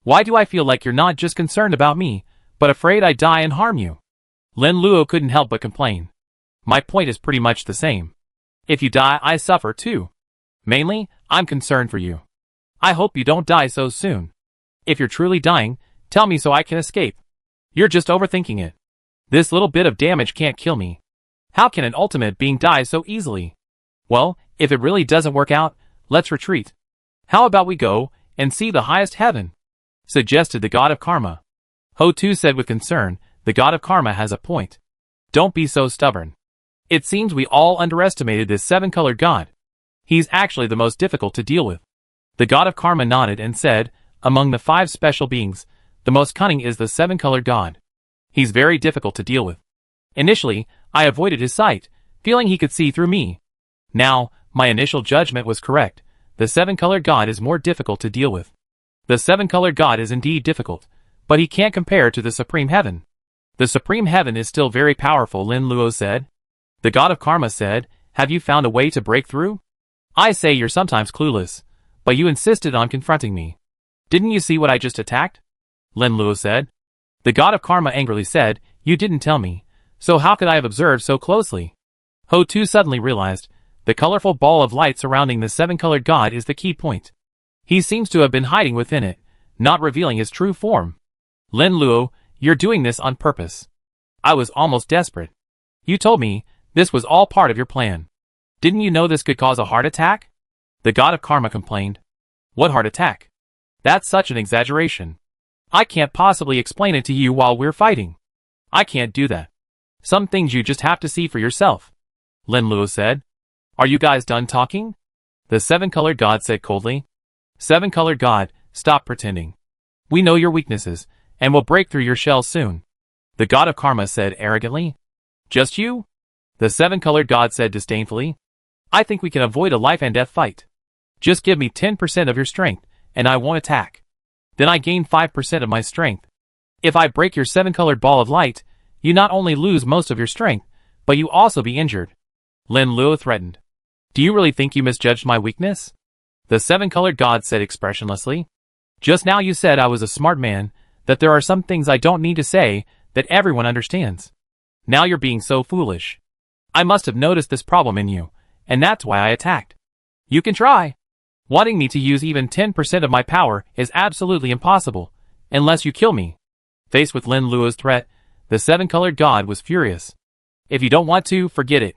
Why do I feel like you're not just concerned about me, but afraid I die and harm you? Lin Luo couldn't help but complain. My point is pretty much the same. If you die, I suffer too. Mainly, I'm concerned for you. I hope you don't die so soon. If you're truly dying, tell me so I can escape. You're just overthinking it. This little bit of damage can't kill me. How can an ultimate being die so easily? Well, if it really doesn't work out, let's retreat. How about we go and see the highest heaven? Suggested the god of karma. Ho-Tu said with concern, the god of karma has a point. Don't be so stubborn. It seems we all underestimated this seven-colored god. He's actually the most difficult to deal with. The god of karma nodded and said, among the 5 special beings, the most cunning is the seven-colored god. He's very difficult to deal with. Initially, I avoided his sight, feeling he could see through me. Now, my initial judgment was correct. The seven-colored god is more difficult to deal with. The seven-colored god is indeed difficult, but he can't compare to the supreme heaven. The supreme heaven is still very powerful, Lin Luo said. The god of karma said, have you found a way to break through? I say you're sometimes clueless, but you insisted on confronting me. Didn't you see what I just attacked? Lin Luo said. The god of karma angrily said, you didn't tell me, so how could I have observed so closely? Ho-Tu suddenly realized, the colorful ball of light surrounding the seven-colored god is the key point. He seems to have been hiding within it, not revealing his true form. Lin Luo, you're doing this on purpose. I was almost desperate. You told me, this was all part of your plan. Didn't you know this could cause a heart attack? The god of karma complained. What heart attack? That's such an exaggeration. I can't possibly explain it to you while we're fighting. I can't do that. Some things you just have to see for yourself. Lin Luo said. Are you guys done talking? The seven-colored god said coldly. Seven-colored god, stop pretending. We know your weaknesses, and we'll break through your shell soon. The god of karma said arrogantly. Just you? The seven-colored god said disdainfully. I think we can avoid a life-and-death fight. Just give me 10% of your strength, and I won't attack. Then I gain 5% of my strength. If I break your seven-colored ball of light, you not only lose most of your strength, but you also be injured. Lin Luo threatened. Do you really think you misjudged my weakness? The seven-colored god said expressionlessly. Just now you said I was a smart man, that there are some things I don't need to say, that everyone understands. Now you're being so foolish. I must have noticed this problem in you, and that's why I attacked. You can try. Wanting me to use even 10% of my power is absolutely impossible, unless you kill me. Faced with Lin Luo's threat, the seven-colored god was furious. If you don't want to, forget it.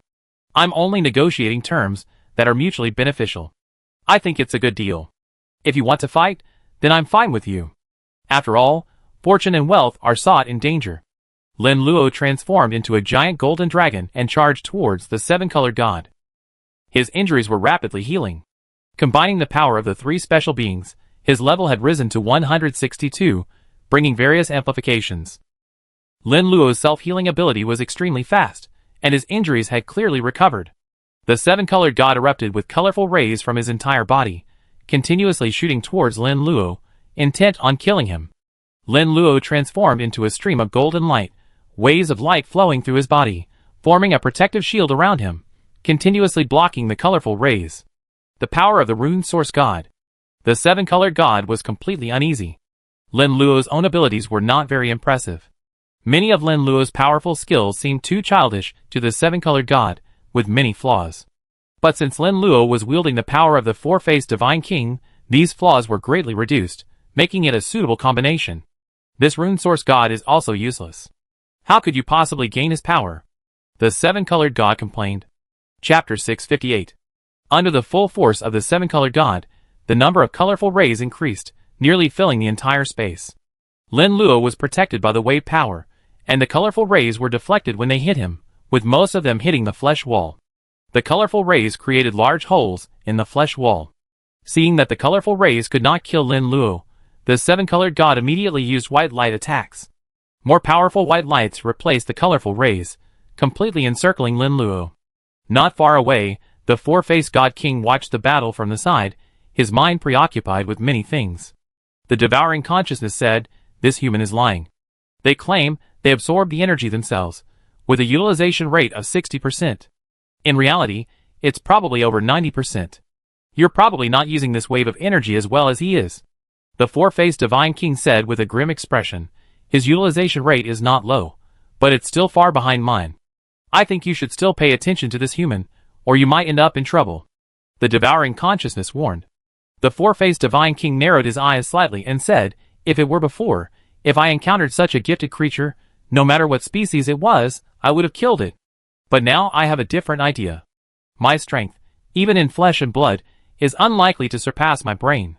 I'm only negotiating terms that are mutually beneficial. I think it's a good deal. If you want to fight, then I'm fine with you. After all, fortune and wealth are sought in danger. Lin Luo transformed into a giant golden dragon and charged towards the seven-colored god. His injuries were rapidly healing. Combining the power of the 3 special beings, his level had risen to 162, bringing various amplifications. Lin Luo's self-healing ability was extremely fast, and his injuries had clearly recovered. The seven-colored god erupted with colorful rays from his entire body, continuously shooting towards Lin Luo, intent on killing him. Lin Luo transformed into a stream of golden light, waves of light flowing through his body, forming a protective shield around him, continuously blocking the colorful rays. The power of the rune source god. The seven-colored god was completely uneasy. Lin Luo's own abilities were not very impressive. Many of Lin Luo's powerful skills seemed too childish to the seven-colored god, with many flaws. But since Lin Luo was wielding the power of the four-faced divine king, these flaws were greatly reduced, making it a suitable combination. This rune source god is also useless. How could you possibly gain his power? The seven-colored god complained. Chapter 658. Under the full force of the seven-colored god, the number of colorful rays increased, nearly filling the entire space. Lin Luo was protected by the wave power, and the colorful rays were deflected when they hit him, with most of them hitting the flesh wall. The colorful rays created large holes in the flesh wall. Seeing that the colorful rays could not kill Lin Luo, the seven-colored god immediately used white light attacks. More powerful white lights replaced the colorful rays, completely encircling Lin Luo. Not far away, the four-faced god king watched the battle from the side, his mind preoccupied with many things. The devouring consciousness said, this human is lying. They claim they absorb the energy themselves, with a utilization rate of 60%. In reality, it's probably over 90%. You're probably not using this wave of energy as well as he is. The four-faced divine king said with a grim expression, his utilization rate is not low, but it's still far behind mine. I think you should still pay attention to this human, or you might end up in trouble. The devouring consciousness warned. The four-faced divine king narrowed his eyes slightly and said, if it were before, if I encountered such a gifted creature, no matter what species it was, I would have killed it. But now I have a different idea. My strength, even in flesh and blood, is unlikely to surpass my brain.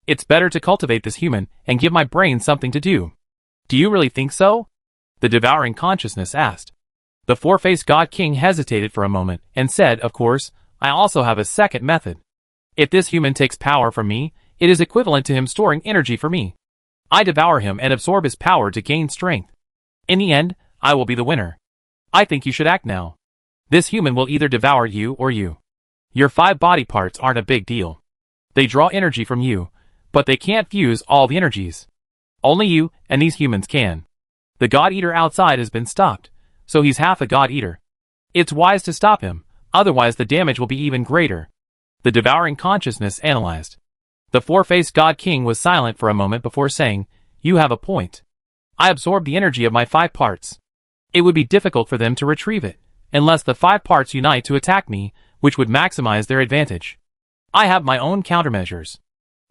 It's better to cultivate this human and give my brain something to do. Do you really think so? The devouring consciousness asked. The four-faced god king hesitated for a moment and said, of course, I also have a second method. If this human takes power from me, it is equivalent to him storing energy for me. I devour him and absorb his power to gain strength. In the end, I will be the winner. I think you should act now. This human will either devour you or you. Your 5 body parts aren't a big deal. They draw energy from you, but they can't fuse all the energies. Only you and these humans can. The God Eater outside has been stopped, so he's half a God Eater. It's wise to stop him, otherwise the damage will be even greater. The devouring consciousness analyzed. The four-faced God King was silent for a moment before saying, you have a point. I absorb the energy of my 5 parts. It would be difficult for them to retrieve it, unless the 5 parts unite to attack me, which would maximize their advantage. I have my own countermeasures.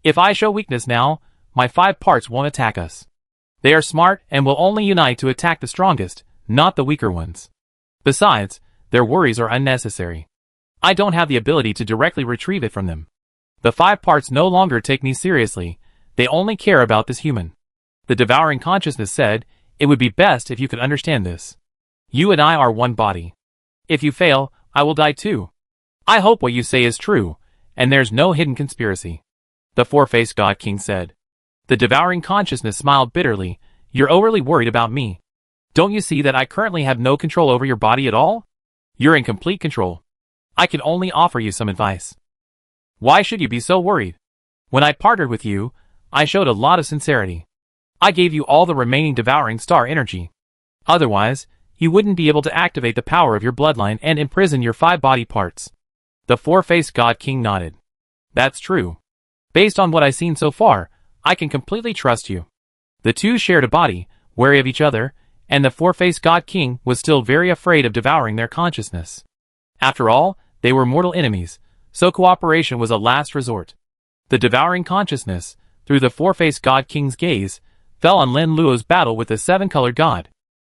If I show weakness now, my 5 parts won't attack us. They are smart and will only unite to attack the strongest, not the weaker ones. Besides, their worries are unnecessary. I don't have the ability to directly retrieve it from them. The 5 parts no longer take me seriously, they only care about this human. The devouring consciousness said, it would be best if you could understand this. You and I are one body. If you fail, I will die too. I hope what you say is true, and there's no hidden conspiracy. The four-faced God King said. The devouring consciousness smiled bitterly, you're overly worried about me. Don't you see that I currently have no control over your body at all? You're in complete control. I can only offer you some advice. Why should you be so worried? When I partnered with you, I showed a lot of sincerity. I gave you all the remaining devouring star energy. Otherwise, you wouldn't be able to activate the power of your bloodline and imprison your 5 body parts. The four-faced God King nodded. That's true. Based on what I've seen so far, I can completely trust you. The two shared a body, wary of each other, and the four-faced God King was still very afraid of devouring their consciousness. After all, they were mortal enemies, so cooperation was a last resort. The devouring consciousness, through the four-faced God King's gaze, fell on Lin Luo's battle with the 7-colored god.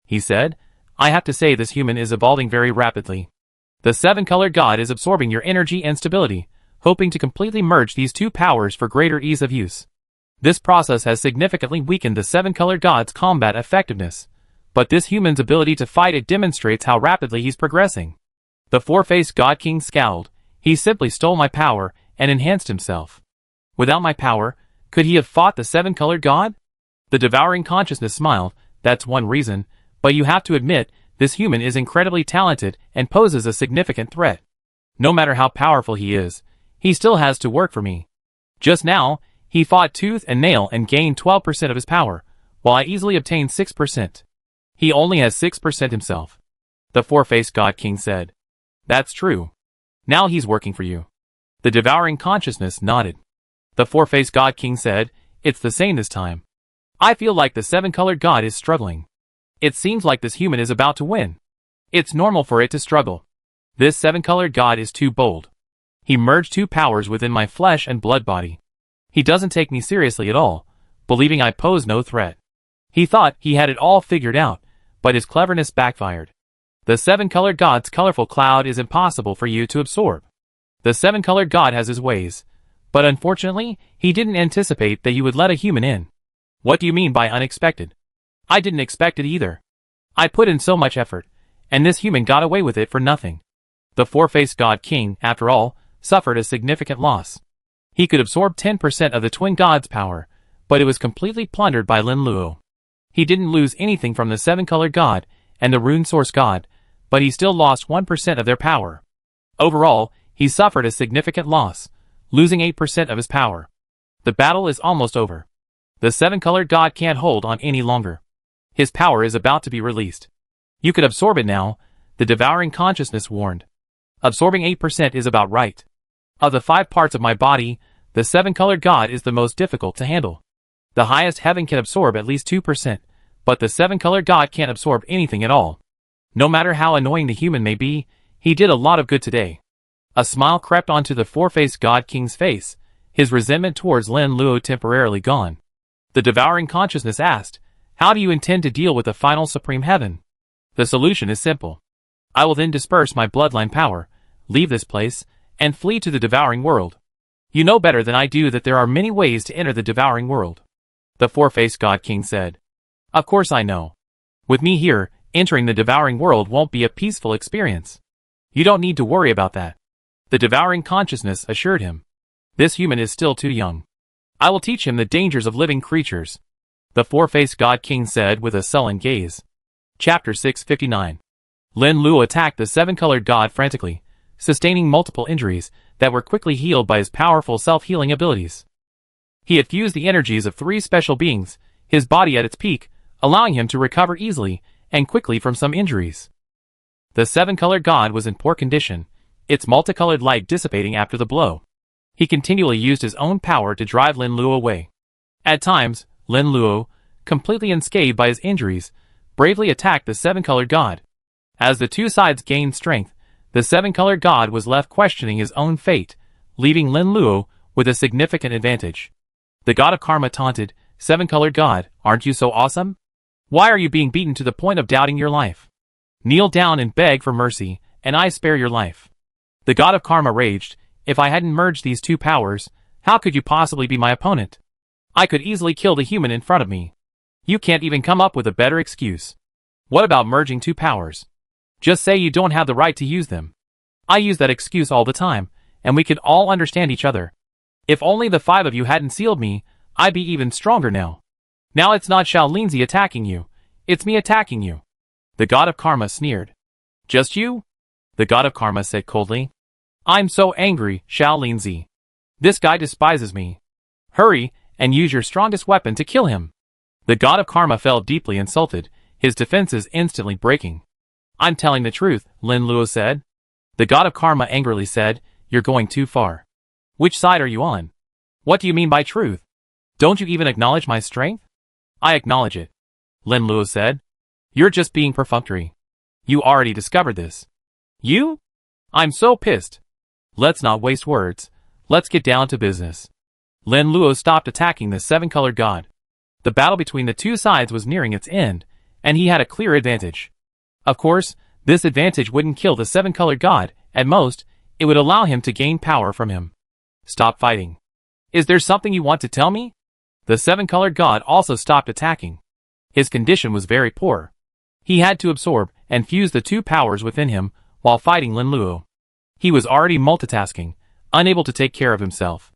He said, I have to say this human is evolving very rapidly. The 7-colored god is absorbing your energy and stability, hoping to completely merge these 2 powers for greater ease of use. This process has significantly weakened the 7-colored god's combat effectiveness, but this human's ability to fight it demonstrates how rapidly he's progressing. The four-faced God King scowled. He simply stole my power and enhanced himself. Without my power, could he have fought the 7-colored god? The devouring consciousness smiled. That's one reason, but you have to admit, this human is incredibly talented and poses a significant threat. No matter how powerful he is, he still has to work for me. Just now, he fought tooth and nail and gained 12% of his power, while I easily obtained 6%. He only has 6% himself. The four-faced God King said. That's true. Now he's working for you. The devouring consciousness nodded. The four-faced God King said, it's the same this time. I feel like the 7-colored god is struggling. It seems like this human is about to win. It's normal for it to struggle. This 7-colored god is too bold. He merged 2 powers within my flesh and blood body. He doesn't take me seriously at all, believing I pose no threat. He thought he had it all figured out, but his cleverness backfired. The 7-colored god's colorful cloud is impossible for you to absorb. The 7-colored god has his ways, but unfortunately, he didn't anticipate that you would let a human in. What do you mean by unexpected? I didn't expect it either. I put in so much effort, and this human got away with it for nothing. The four-faced God King, after all, suffered a significant loss. He could absorb 10% of the twin gods' power, but it was completely plundered by Lin Luo. He didn't lose anything from the 7-colored god and the rune source god, but he still lost 1% of their power. Overall, he suffered a significant loss, losing 8% of his power. The battle is almost over. The 7-colored god can't hold on any longer. His power is about to be released. You could absorb it now, the devouring consciousness warned. Absorbing 8% is about right. Of the 5 parts of my body, the 7-colored god is the most difficult to handle. The highest heaven can absorb at least 2%, but the 7-colored god can't absorb anything at all. No matter how annoying the human may be, he did a lot of good today. A smile crept onto the four-faced God King's face, his resentment towards Lin Luo temporarily gone. The devouring consciousness asked, "How do you intend to deal with the final supreme heaven?" "The solution is simple. I will then disperse my bloodline power, leave this place, and flee to the devouring world. You know better than I do that there are many ways to enter the devouring world," the four-faced God King said. "Of course I know. With me here, entering the devouring world won't be a peaceful experience. You don't need to worry about that," the devouring consciousness assured him. "This human is still too young. I will teach him the dangers of living creatures," the four-faced God King said with a sullen gaze. Chapter 659. Lin Luo attacked the seven-colored god frantically, sustaining multiple injuries that were quickly healed by his powerful self-healing abilities. He had fused the energies of three special beings, his body at its peak, allowing him to recover easily and quickly from some injuries. The seven-colored god was in poor condition, its multicolored light dissipating after the blow. He continually used his own power to drive Lin Luo away. At times, Lin Luo, completely unscathed by his injuries, bravely attacked the seven-colored god. As the two sides gained strength, the seven-colored god was left questioning his own fate, leaving Lin Luo with a significant advantage. The god of karma taunted, "Seven-colored god, aren't you so awesome? Why are you being beaten to the point of doubting your life? Kneel down and beg for mercy, and I spare your life." The god of karma raged, "If I hadn't merged these two powers, how could you possibly be my opponent? I could easily kill the human in front of me. You can't even come up with a better excuse. What about merging two powers? Just say you don't have the right to use them. I use that excuse all the time, and we could all understand each other. If only the five of you hadn't sealed me, I'd be even stronger now. Now it's not Xiao Linzi attacking you, it's me attacking you." The god of karma sneered. "Just you?" the god of karma said coldly. "I'm so angry, Xiao Linzi. This guy despises me. Hurry, and use your strongest weapon to kill him." The god of karma felt deeply insulted, his defenses instantly breaking. "I'm telling the truth," Lin Luo said. The god of karma angrily said, "You're going too far. Which side are you on? What do you mean by truth? Don't you even acknowledge my strength?" "I acknowledge it," Lin Luo said. "You're just being perfunctory. You already discovered this." "You? I'm so pissed. Let's not waste words. Let's get down to business." Lin Luo stopped attacking the seven-colored god. The battle between the two sides was nearing its end, and he had a clear advantage. Of course, this advantage wouldn't kill the seven-colored god. At most, it would allow him to gain power from him. "Stop fighting. Is there something you want to tell me?" The seven-colored god also stopped attacking. His condition was very poor. He had to absorb and fuse the two powers within him while fighting Lin Luo. He was already multitasking, unable to take care of himself.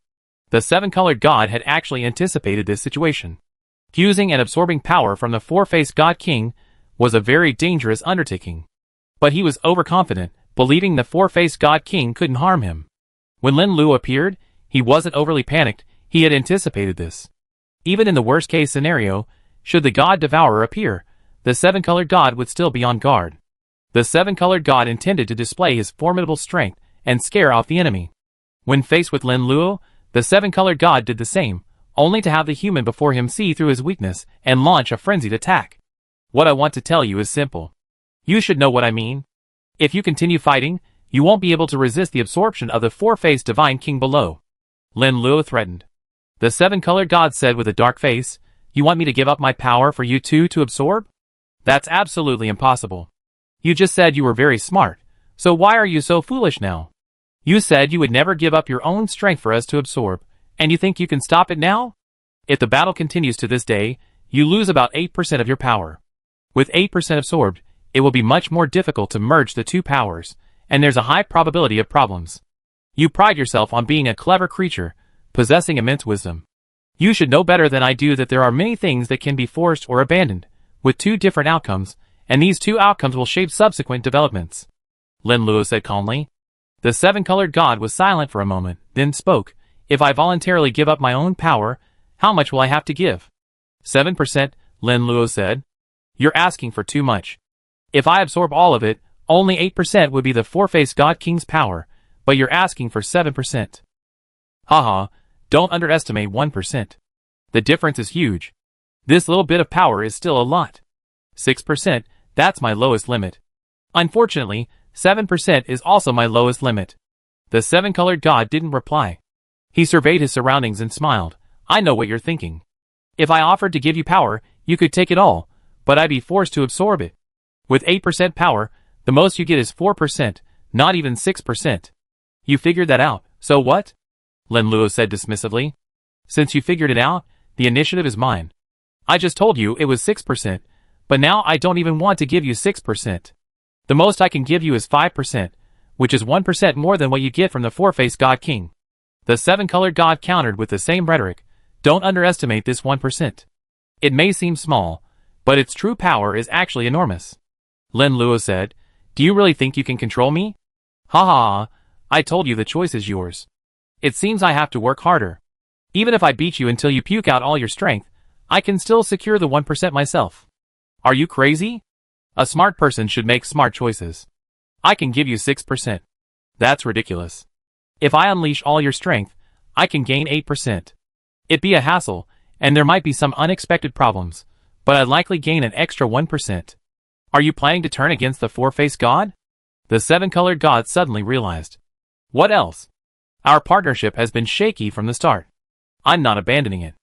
The seven-colored god had actually anticipated this situation. Fusing and absorbing power from the four-faced god king was a very dangerous undertaking. But he was overconfident, believing the four-faced god king couldn't harm him. When Lin Luo appeared, he wasn't overly panicked, he had anticipated this. Even in the worst-case scenario, should the god Devourer appear, the seven-colored god would still be on guard. The seven-colored god intended to display his formidable strength and scare off the enemy. When faced with Lin Luo, the seven-colored god did the same, only to have the human before him see through his weakness and launch a frenzied attack. "What I want to tell you is simple. You should know what I mean. If you continue fighting, you won't be able to resist the absorption of the four-faced divine king below," Lin Luo threatened. The seven-colored god said with a dark face, "You want me to give up my power for you two to absorb? That's absolutely impossible. You just said you were very smart, so why are you so foolish now? You said you would never give up your own strength for us to absorb, and you think you can stop it now? If the battle continues to this day, you lose about 8% of your power. With 8% absorbed, it will be much more difficult to merge the two powers, and there's a high probability of problems. You pride yourself on being a clever creature, possessing immense wisdom. You should know better than I do that there are many things that can be forced or abandoned, with two different outcomes, and these two outcomes will shape subsequent developments," Lin Luo said calmly. The seven-colored god was silent for a moment, then spoke. "If I voluntarily give up my own power, how much will I have to give?" 7%, Lin Luo said. "You're asking for too much. If I absorb all of it, only 8% would be the four-faced god king's power, but you're asking for 7%. Haha, don't underestimate 1%. The difference is huge. This little bit of power is still a lot. 6%, that's my lowest limit. Unfortunately, 7% is also my lowest limit. The seven-colored god didn't reply. He surveyed his surroundings and smiled. I know what you're thinking. If I offered to give you power, you could take it all, but I'd be forced to absorb it. With 8% power, the most you get is 4%, not even 6%. You figured that out, so what? Lin Luo said dismissively. Since you figured it out, the initiative is mine. I just told you it was 6%, but now I don't even want to give you 6%. The most I can give you is 5%, which is 1% more than what you get from the four-faced God King. The seven-colored god countered with the same rhetoric. Don't underestimate this 1%. It may seem small, but its true power is actually enormous. Lin Luo said, Do you really think you can control me? Ha ha ha, I told you the choice is yours. It seems I have to work harder. Even if I beat you until you puke out all your strength, I can still secure the 1% myself. Are you crazy? A smart person should make smart choices. I can give you 6%. That's ridiculous. If I unleash all your strength, I can gain 8%. It'd be a hassle, and there might be some unexpected problems, but I'd likely gain an extra 1%. Are you planning to turn against the four-faced god? The seven-colored god suddenly realized. What else? Our partnership has been shaky from the start. I'm not abandoning it.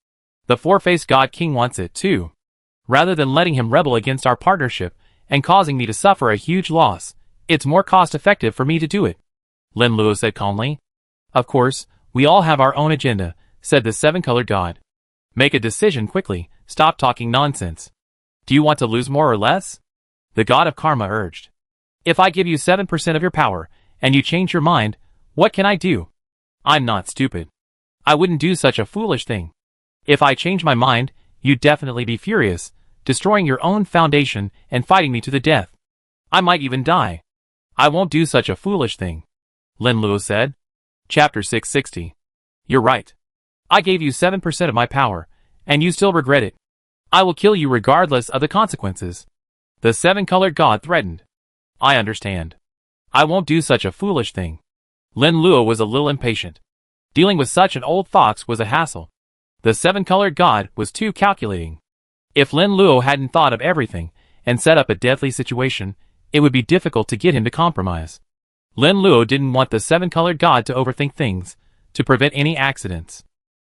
The four-faced god king wants it too. Rather than letting him rebel against our partnership and causing me to suffer a huge loss, it's more cost-effective for me to do it. Lin Luo said calmly. Of course, we all have our own agenda, said the seven-colored god. Make a decision quickly, stop talking nonsense. Do you want to lose more or less? The god of karma urged. If I give you 7% of your power, and you change your mind, what can I do? I'm not stupid. I wouldn't do such a foolish thing. If I change my mind, you'd definitely be furious, destroying your own foundation and fighting me to the death. I might even die. I won't do such a foolish thing. Lin Luo said. Chapter 660. You're right. I gave you 7% of my power, and you still regret it. I will kill you regardless of the consequences. The seven-colored god threatened. I understand. I won't do such a foolish thing. Lin Luo was a little impatient. Dealing with such an old fox was a hassle. The seven-colored god was too calculating. If Lin Luo hadn't thought of everything and set up a deadly situation, it would be difficult to get him to compromise. Lin Luo didn't want the seven-colored god to overthink things, to prevent any accidents.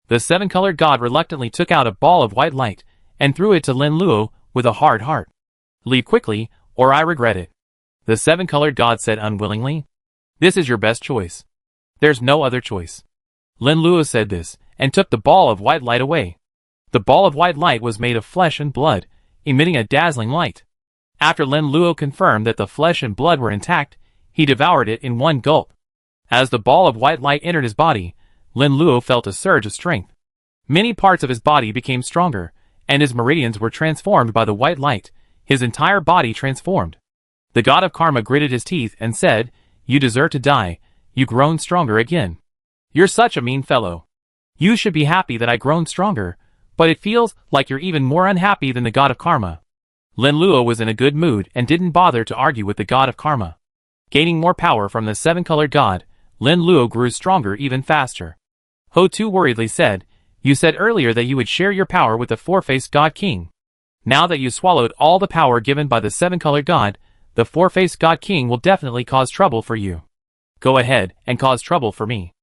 The seven-colored god reluctantly took out a ball of white light and threw it to Lin Luo with a hard heart. Leave quickly, or I regret it. The seven-colored god said unwillingly. This is your best choice. There's no other choice. Lin Luo said this, and took the ball of white light away. The ball of white light was made of flesh and blood, emitting a dazzling light. After Lin Luo confirmed that the flesh and blood were intact, he devoured it in one gulp. As the ball of white light entered his body, Lin Luo felt a surge of strength. Many parts of his body became stronger, and his meridians were transformed by the white light, his entire body transformed. The god of karma gritted his teeth and said, You deserve to die, you've grown stronger again. You're such a mean fellow. You should be happy that I've grown stronger, but it feels like you're even more unhappy than the god of karma. Lin Luo was in a good mood and didn't bother to argue with the god of karma. Gaining more power from the seven-colored god, Lin Luo grew stronger even faster. Ho Tu worriedly said, You said earlier that you would share your power with the four-faced god king. Now that you swallowed all the power given by the seven-colored god, the four-faced god king will definitely cause trouble for you. Go ahead and cause trouble for me.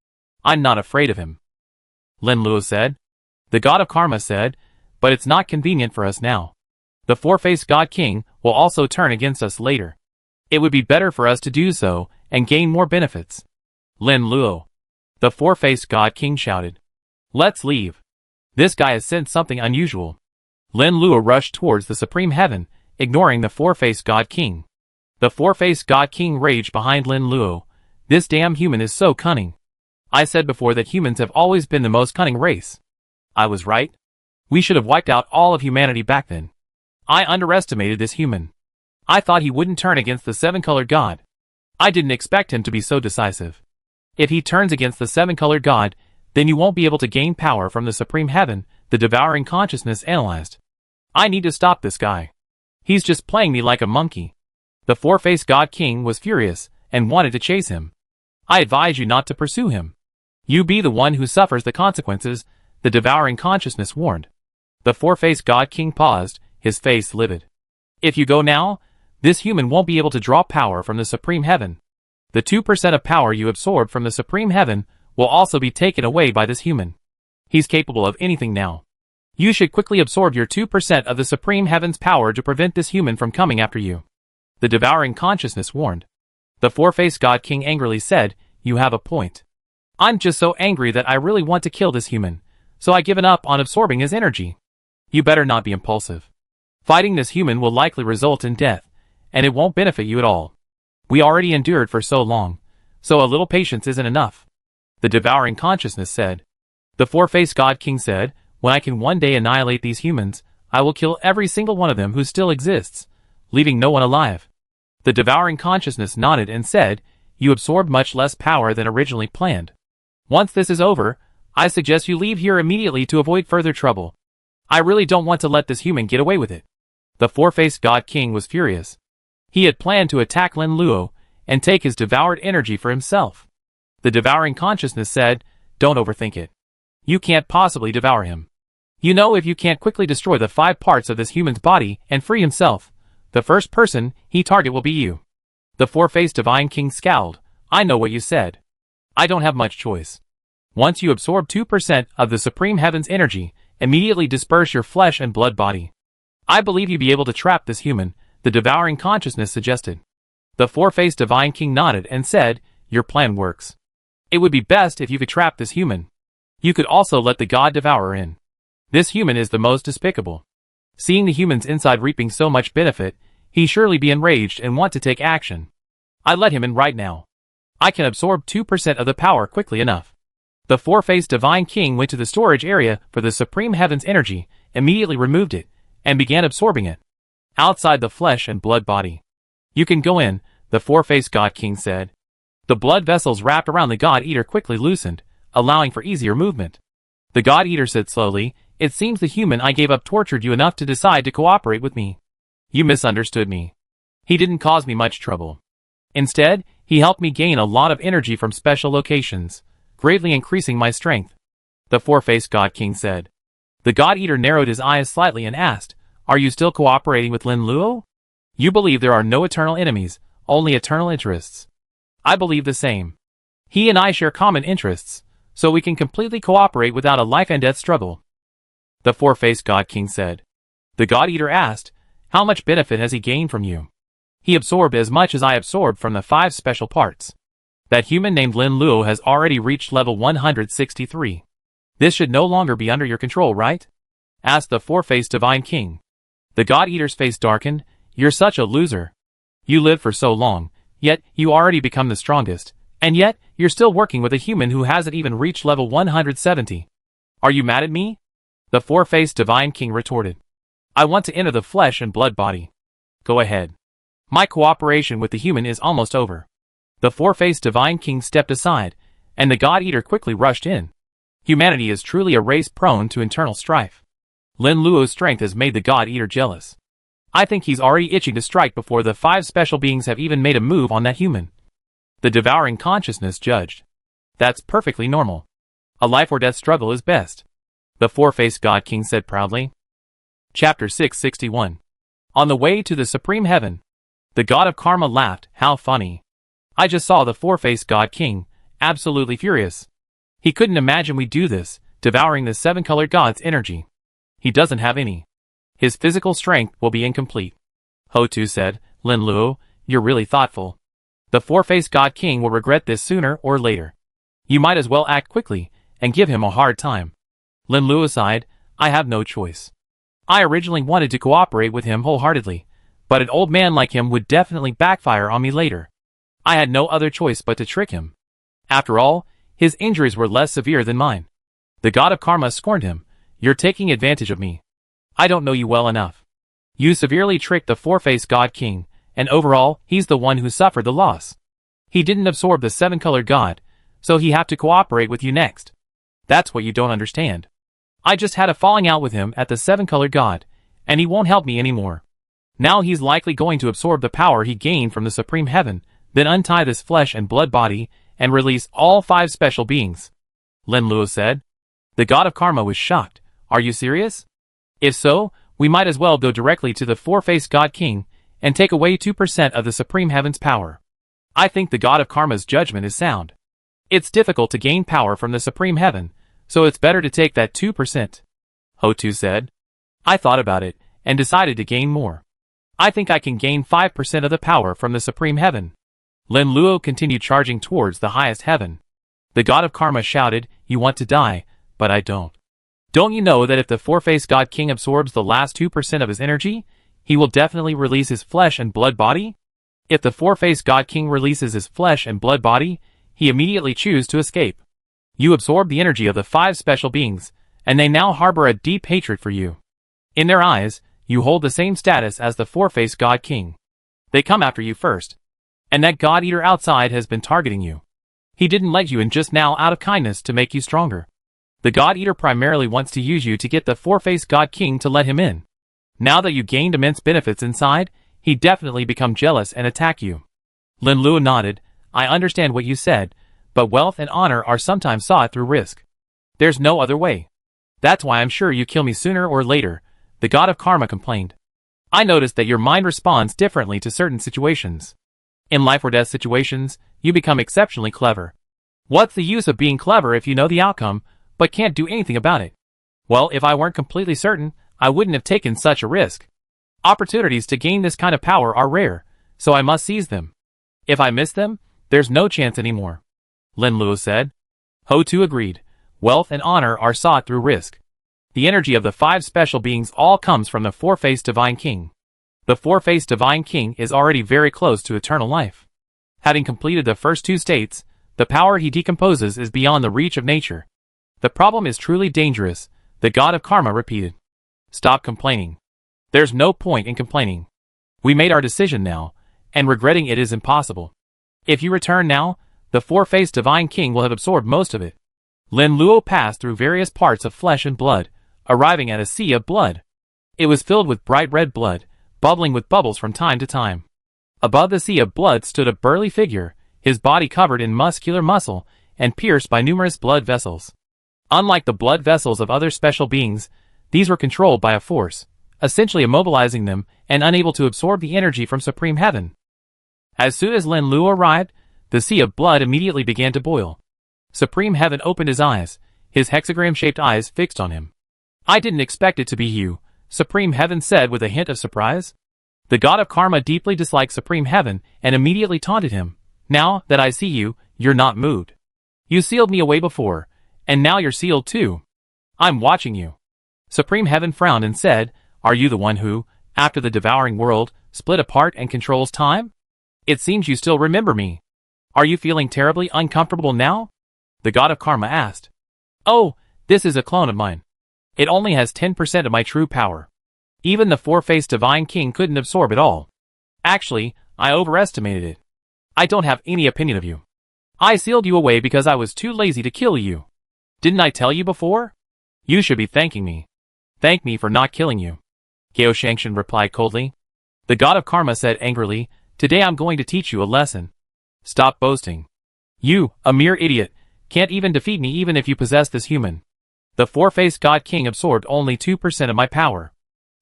I'm not afraid of him. Lin Luo said. The god of karma said, But it's not convenient for us now. The four-faced god king will also turn against us later. It would be better for us to do so and gain more benefits. Lin Luo. The four-faced god king shouted. Let's leave. This guy has sensed something unusual. Lin Luo rushed towards the supreme heaven, ignoring the four-faced god king. The four-faced god king raged behind Lin Luo. This damn human is so cunning. I said before that humans have always been the most cunning race. I was right. We should have wiped out all of humanity back then. I underestimated this human. I thought he wouldn't turn against the seven-colored god. I didn't expect him to be so decisive. If he turns against the seven-colored god, then you won't be able to gain power from the supreme heaven, the devouring consciousness analyzed. I need to stop this guy. He's just playing me like a monkey. The four-faced god king was furious and wanted to chase him. I advise you not to pursue him. You be the one who suffers the consequences, the devouring consciousness warned. The four-faced god king paused, his face livid. If you go now, this human won't be able to draw power from the supreme heaven. The 2% of power you absorb from the Supreme Heaven will also be taken away by this human. He's capable of anything now. You should quickly absorb your 2% of the Supreme Heaven's power to prevent this human from coming after you. The devouring consciousness warned. The four-faced God King angrily said, "You have a point. I'm just so angry that I really want to kill this human, so I've given up on absorbing his energy. You better not be impulsive. Fighting this human will likely result in death, and it won't benefit you at all. We already endured for so long, so a little patience isn't enough." The devouring consciousness said. The four-faced God King said, "When I can one day annihilate these humans, I will kill every single one of them who still exists, leaving no one alive." The devouring consciousness nodded and said, "You absorbed much less power than originally planned. Once this is over, I suggest you leave here immediately to avoid further trouble. I really don't want to let this human get away with it." The four-faced God King was furious. He had planned to attack Lin Luo and take his devoured energy for himself. The devouring consciousness said, "Don't overthink it. You can't possibly devour him. You know, if you can't quickly destroy the 5 parts of this human's body and free himself, the first person he target will be you." The four-faced Divine King scowled. "I know what you said. I don't have much choice. Once you absorb 2% of the Supreme Heaven's energy, immediately disperse your flesh and blood body. I believe you'd be able to trap this human," the devouring consciousness suggested. The four-faced Divine King nodded and said, "Your plan works. It would be best if you could trap this human. You could also let the God Devourer in. This human is the most despicable. Seeing the humans inside reaping so much benefit, he'd surely be enraged and want to take action. I let him in right now. I can absorb 2% of the power quickly enough." The four-faced Divine King went to the storage area for the Supreme Heaven's energy, immediately removed it, and began absorbing it outside the flesh and blood body. "You can go in," the four-faced God King said. The blood vessels wrapped around the God Eater quickly loosened, allowing for easier movement. The God Eater said slowly, "It seems the human I gave up tortured you enough to decide to cooperate with me. You misunderstood me. He didn't cause me much trouble. Instead, he helped me gain a lot of energy from special locations, greatly increasing my strength," the four-faced God King said. The God Eater narrowed his eyes slightly and asked, "Are you still cooperating with Lin Luo? You believe there are no eternal enemies, only eternal interests. I believe the same. He and I share common interests, so we can completely cooperate without a life-and-death struggle," the four-faced God King said. The God Eater asked, "How much benefit has he gained from you?" "He absorbed as much as I absorbed from the 5 special parts. That human named Lin Luo has already reached level 163. This should no longer be under your control, right?" asked the four-faced Divine King. The God Eater's face darkened. "You're such a loser. You lived for so long, yet you already become the strongest, and yet you're still working with a human who hasn't even reached level 170. Are you mad at me?" the four-faced Divine King retorted. "I want to enter the flesh and blood body. Go ahead. My cooperation with the human is almost over." The four-faced Divine King stepped aside, and the God Eater quickly rushed in. Humanity is truly a race prone to internal strife. Lin Luo's strength has made the God Eater jealous. I think he's already itching to strike before the 5 special beings have even made a move on that human. The devouring consciousness judged. "That's perfectly normal. A life or death struggle is best," the four-faced God King said proudly. Chapter 661. On the way to the Supreme Heaven. The God of Karma laughed. "How funny. I just saw the four-faced God King, absolutely furious. He couldn't imagine we'd do this, devouring the 7-colored God's energy. He doesn't have any. His physical strength will be incomplete." Ho Tu said, "Lin Luo, you're really thoughtful. The four-faced God King will regret this sooner or later. You might as well act quickly and give him a hard time." Lin Luo sighed, "I have no choice. I originally wanted to cooperate with him wholeheartedly, but an old man like him would definitely backfire on me later. I had no other choice but to trick him. After all, his injuries were less severe than mine." The God of Karma scorned him. "You're taking advantage of me. I don't know you well enough. You severely tricked the four-faced God King, and overall, he's the one who suffered the loss. He didn't absorb the 7-colored God, so he have to cooperate with you next. That's what you don't understand. I just had a falling out with him at the 7-colored God, and he won't help me anymore. Now he's likely going to absorb the power he gained from the Supreme Heaven, then untie this flesh and blood body, and release all 5 special beings," Lin Luo said. The God of Karma was shocked. "Are you serious? If so, we might as well go directly to the four-faced God King, and take away 2% of the Supreme Heaven's power. I think the God of Karma's judgment is sound. It's difficult to gain power from the Supreme Heaven, so it's better to take that 2%. Ho-Tu said. I thought about it, and decided to gain more. I think I can gain 5% of the power from the Supreme Heaven. Lin Luo continued charging towards the highest heaven. The God of Karma shouted, You want to die, but I don't. Don't you know that if the four-faced God King absorbs the last 2% of his energy, he will definitely release his flesh and blood body? If the four-faced God King releases his flesh and blood body, he immediately chooses to escape. You absorb the energy of the 5 special beings, and they now harbor a deep hatred for you. In their eyes, you hold the same status as the four-faced God King. They come after you first. And that God-eater outside has been targeting you. He didn't let you in just now out of kindness to make you stronger. The God-eater primarily wants to use you to get the four-faced God King to let him in. Now that you gained immense benefits inside, he definitely become jealous and attack you. Lin Luo nodded. I understand what you said, but wealth and honor are sometimes sought through risk. There's no other way. That's why I'm sure you kill me sooner or later, the God of Karma complained. I noticed that your mind responds differently to certain situations. In life or death situations, you become exceptionally clever. What's the use of being clever if you know the outcome, but can't do anything about it? Well, if I weren't completely certain, I wouldn't have taken such a risk. Opportunities to gain this kind of power are rare, so I must seize them. If I miss them, there's no chance anymore. Lin Luo said. Ho-Tu agreed. Wealth and honor are sought through risk. The energy of the 5 special beings all comes from the four-faced Divine King. The four-faced Divine King is already very close to eternal life. Having completed the first 2 states, the power he decomposes is beyond the reach of nature. The problem is truly dangerous, the God of Karma repeated. Stop complaining. There's no point in complaining. We made our decision now, and regretting it is impossible. If you return now, the four-faced Divine King will have absorbed most of it. Lin Luo passed through various parts of flesh and blood, arriving at a sea of blood. It was filled with bright red blood, bubbling with bubbles from time to time. Above the sea of blood stood a burly figure, his body covered in muscular muscle and pierced by numerous blood vessels. Unlike the blood vessels of other special beings, these were controlled by a force, essentially immobilizing them and unable to absorb the energy from Supreme Heaven. As soon as Lin Luo arrived, the sea of blood immediately began to boil. Supreme Heaven opened his eyes, his hexagram-shaped eyes fixed on him. I didn't expect it to be you, Supreme Heaven said with a hint of surprise. The God of Karma deeply disliked Supreme Heaven and immediately taunted him. Now that I see you, you're not moved. You sealed me away before, and now you're sealed too. I'm watching you. Supreme Heaven frowned and said, Are you the one who, after the devouring world, split apart and controls time? It seems you still remember me. Are you feeling terribly uncomfortable now? The God of Karma asked. Oh, this is a clone of mine. It only has 10% of my true power. Even the four-faced Divine King couldn't absorb it all. Actually, I overestimated it. I don't have any opinion of you. I sealed you away because I was too lazy to kill you. Didn't I tell you before? You should be thanking me. Thank me for not killing you. Gao Shangshan replied coldly. The God of Karma said angrily, Today I'm going to teach you a lesson. Stop boasting. You, a mere idiot, can't even defeat me even if you possess this human. The four-faced God King absorbed only 2% of my power.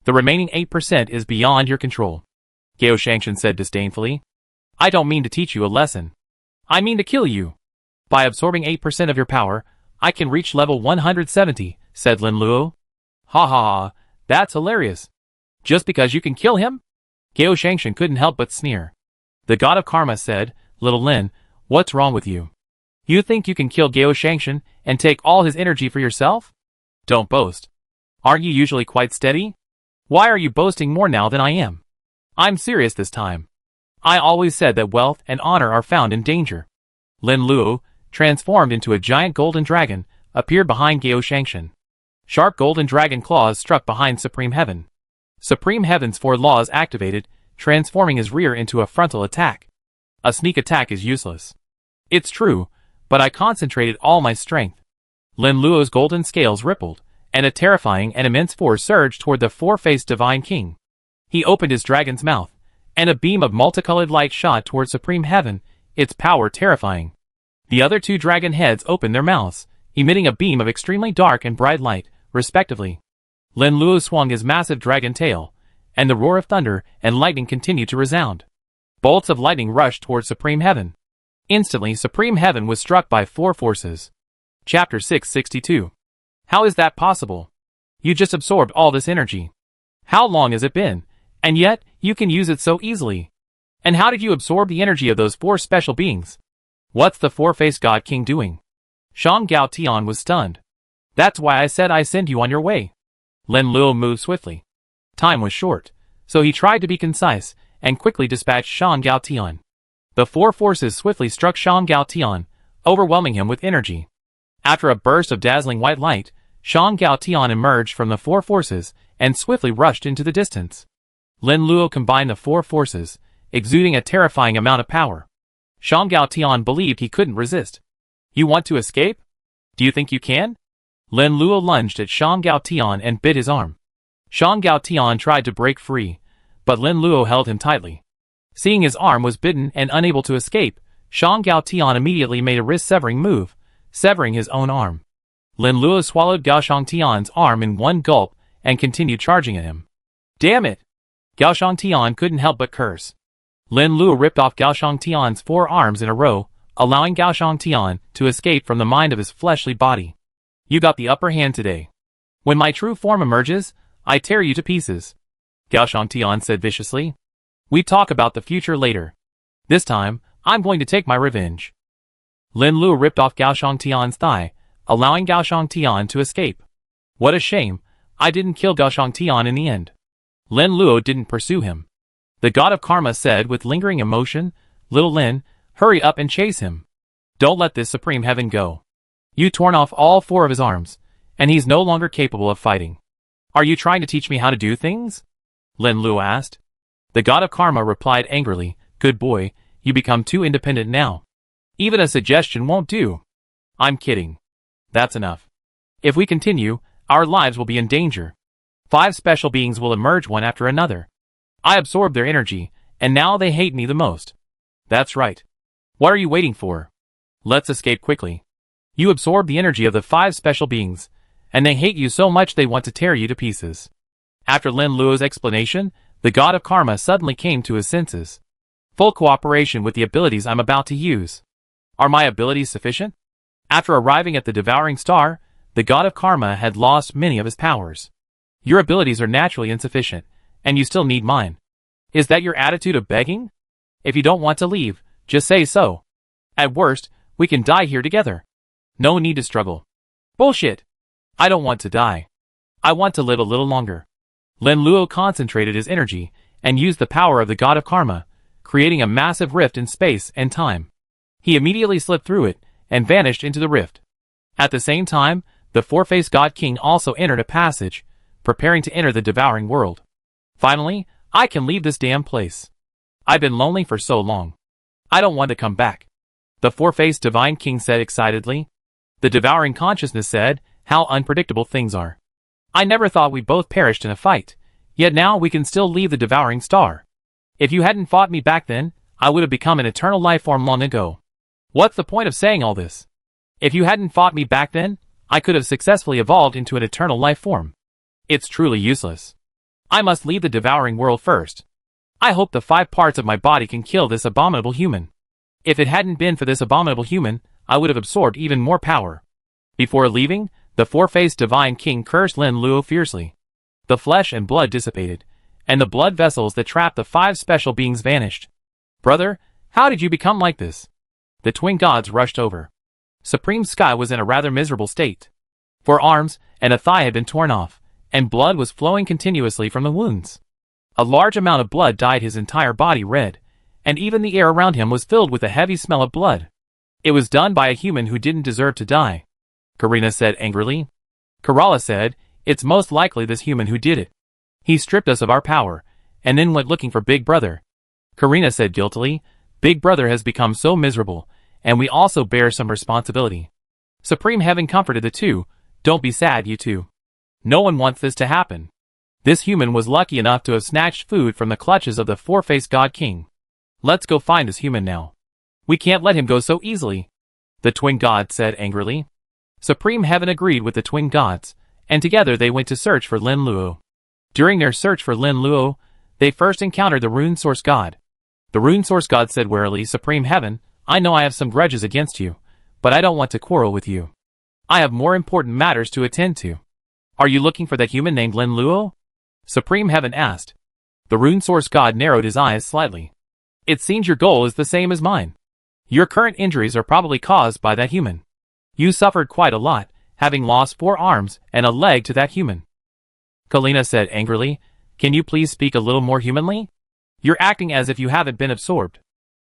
The remaining 8% is beyond your control. Gao Shangshan said disdainfully. I don't mean to teach you a lesson. I mean to kill you. By absorbing 8% of your power, I can reach level 170, said Lin Luo. Ha ha ha, that's hilarious. Just because you can kill him? Gao Shangshan couldn't help but sneer. The God of Karma said, Little Lin, what's wrong with you? You think you can kill Gao Shangshan and take all his energy for yourself? Don't boast. Aren't you usually quite steady? Why are you boasting more now than I am? I'm serious this time. I always said that wealth and honor are found in danger. Lin Luo, transformed into a giant golden dragon, appeared behind Gao Shangshan. Sharp golden dragon claws struck behind Supreme Heaven. Supreme Heaven's 4 laws activated, transforming his rear into a frontal attack. A sneak attack is useless. It's true, but I concentrated all my strength. Lin Luo's golden scales rippled, and a terrifying and immense force surged toward the four-faced Divine King. He opened his dragon's mouth, and a beam of multicolored light shot toward Supreme Heaven, its power terrifying. The other 2 dragon heads opened their mouths, emitting a beam of extremely dark and bright light, respectively. Lin Luo swung his massive dragon tail, and the roar of thunder and lightning continued to resound. Bolts of lightning rushed towards Supreme Heaven. Instantly, Supreme Heaven was struck by 4 forces. Chapter 662. How is that possible? You just absorbed all this energy. How long has it been? And yet, you can use it so easily. And how did you absorb the energy of those 4 special beings? What's the 4-faced God King doing? Shang Gao Tian was stunned. That's why I said I send you on your way. Lin Luo moved swiftly. Time was short, so he tried to be concise and quickly dispatched Shang Gao Tian. The 4 forces swiftly struck Shang Gao Tian, overwhelming him with energy. After a burst of dazzling white light, Shang Gao Tian emerged from the 4 forces and swiftly rushed into the distance. Lin Luo combined the 4 forces, exuding a terrifying amount of power. Shang Gao Tian believed he couldn't resist. You want to escape? Do you think you can? Lin Luo lunged at Shang Gao Tian and bit his arm. Shang Gao Tian tried to break free, but Lin Luo held him tightly. Seeing his arm was bitten and unable to escape, Shang Gao Tian immediately made a wrist-severing move, severing his own arm. Lin Luo swallowed Gao Shang Tian's arm in one gulp and continued charging at him. Damn it! Gao Shang Tian couldn't help but curse. Lin Luo ripped off Gao Shang Tian's 4 arms in a row, allowing Gao Shang Tian to escape from the mind of his fleshly body. You got the upper hand today. When my true form emerges, I tear you to pieces. Gao Shang Tian said viciously. We talk about the future later. This time, I'm going to take my revenge. Lin Luo ripped off Gao Shang Tian's thigh, allowing Gao Shang Tian to escape. What a shame, I didn't kill Gao Shang Tian in the end. Lin Luo didn't pursue him. The god of karma said with lingering emotion, Little Lin, hurry up and chase him. Don't let this Supreme Heaven go. You torn off all 4 of his arms, and he's no longer capable of fighting. Are you trying to teach me how to do things? Lin Luo asked. The god of karma replied angrily, Good boy, you become too independent now. Even a suggestion won't do. I'm kidding. That's enough. If we continue, our lives will be in danger. 5 special beings will emerge one after another. I absorbed their energy, and now they hate me the most. That's right. What are you waiting for? Let's escape quickly. You absorbed the energy of the 5 special beings, and they hate you so much they want to tear you to pieces. After Lin Luo's explanation, the god of karma suddenly came to his senses. Full cooperation with the abilities I'm about to use. Are my abilities sufficient? After arriving at the devouring star, the god of karma had lost many of his powers. Your abilities are naturally insufficient, and you still need mine. Is that your attitude of begging? If you don't want to leave, just say so. At worst, we can die here together. No need to struggle. Bullshit. I don't want to die. I want to live a little longer. Lin Luo concentrated his energy and used the power of the god of karma, creating a massive rift in space and time. He immediately slipped through it and vanished into the rift. At the same time, the 4-faced God King also entered a passage, preparing to enter the devouring world. Finally, I can leave this damn place. I've been lonely for so long. I don't want to come back. The 4-faced Divine King said excitedly. The devouring consciousness said, how unpredictable things are. I never thought we both perished in a fight, yet now we can still leave the devouring star. If you hadn't fought me back then, I would have become an eternal life form long ago. What's the point of saying all this? If you hadn't fought me back then, I could have successfully evolved into an eternal life form. It's truly useless. I must leave the devouring world first. I hope the 5 parts of my body can kill this abominable human. If it hadn't been for this abominable human, I would have absorbed even more power. Before leaving, the 4-faced Divine King cursed Lin Luo fiercely. The flesh and blood dissipated, and the blood vessels that trapped the 5 special beings vanished. Brother, how did you become like this? The twin gods rushed over. Supreme Sky was in a rather miserable state. 4 arms and a thigh had been torn off, and blood was flowing continuously from the wounds. A large amount of blood dyed his entire body red, and even the air around him was filled with a heavy smell of blood. It was done by a human who didn't deserve to die. Karina said angrily. Kerala said, it's most likely this human who did it. He stripped us of our power, and then went looking for Big Brother. Karina said guiltily, Big Brother has become so miserable, and we also bear some responsibility. Supreme Heaven comforted the two, don't be sad you two. No one wants this to happen. This human was lucky enough to have snatched food from the clutches of the 4-faced God King. Let's go find this human now. We can't let him go so easily. The twin gods said angrily. Supreme Heaven agreed with the twin gods, and together they went to search for Lin Luo. During their search for Lin Luo, they first encountered the rune source god. The rune source god said warily, Supreme Heaven, I know I have some grudges against you, but I don't want to quarrel with you. I have more important matters to attend to. Are you looking for that human named Lin Luo? Supreme Heaven asked. The rune source god narrowed his eyes slightly. It seems your goal is the same as mine. Your current injuries are probably caused by that human. You suffered quite a lot, having lost 4 arms and a leg to that human. Kalina said angrily, Can you please speak a little more humanly? You're acting as if you haven't been absorbed.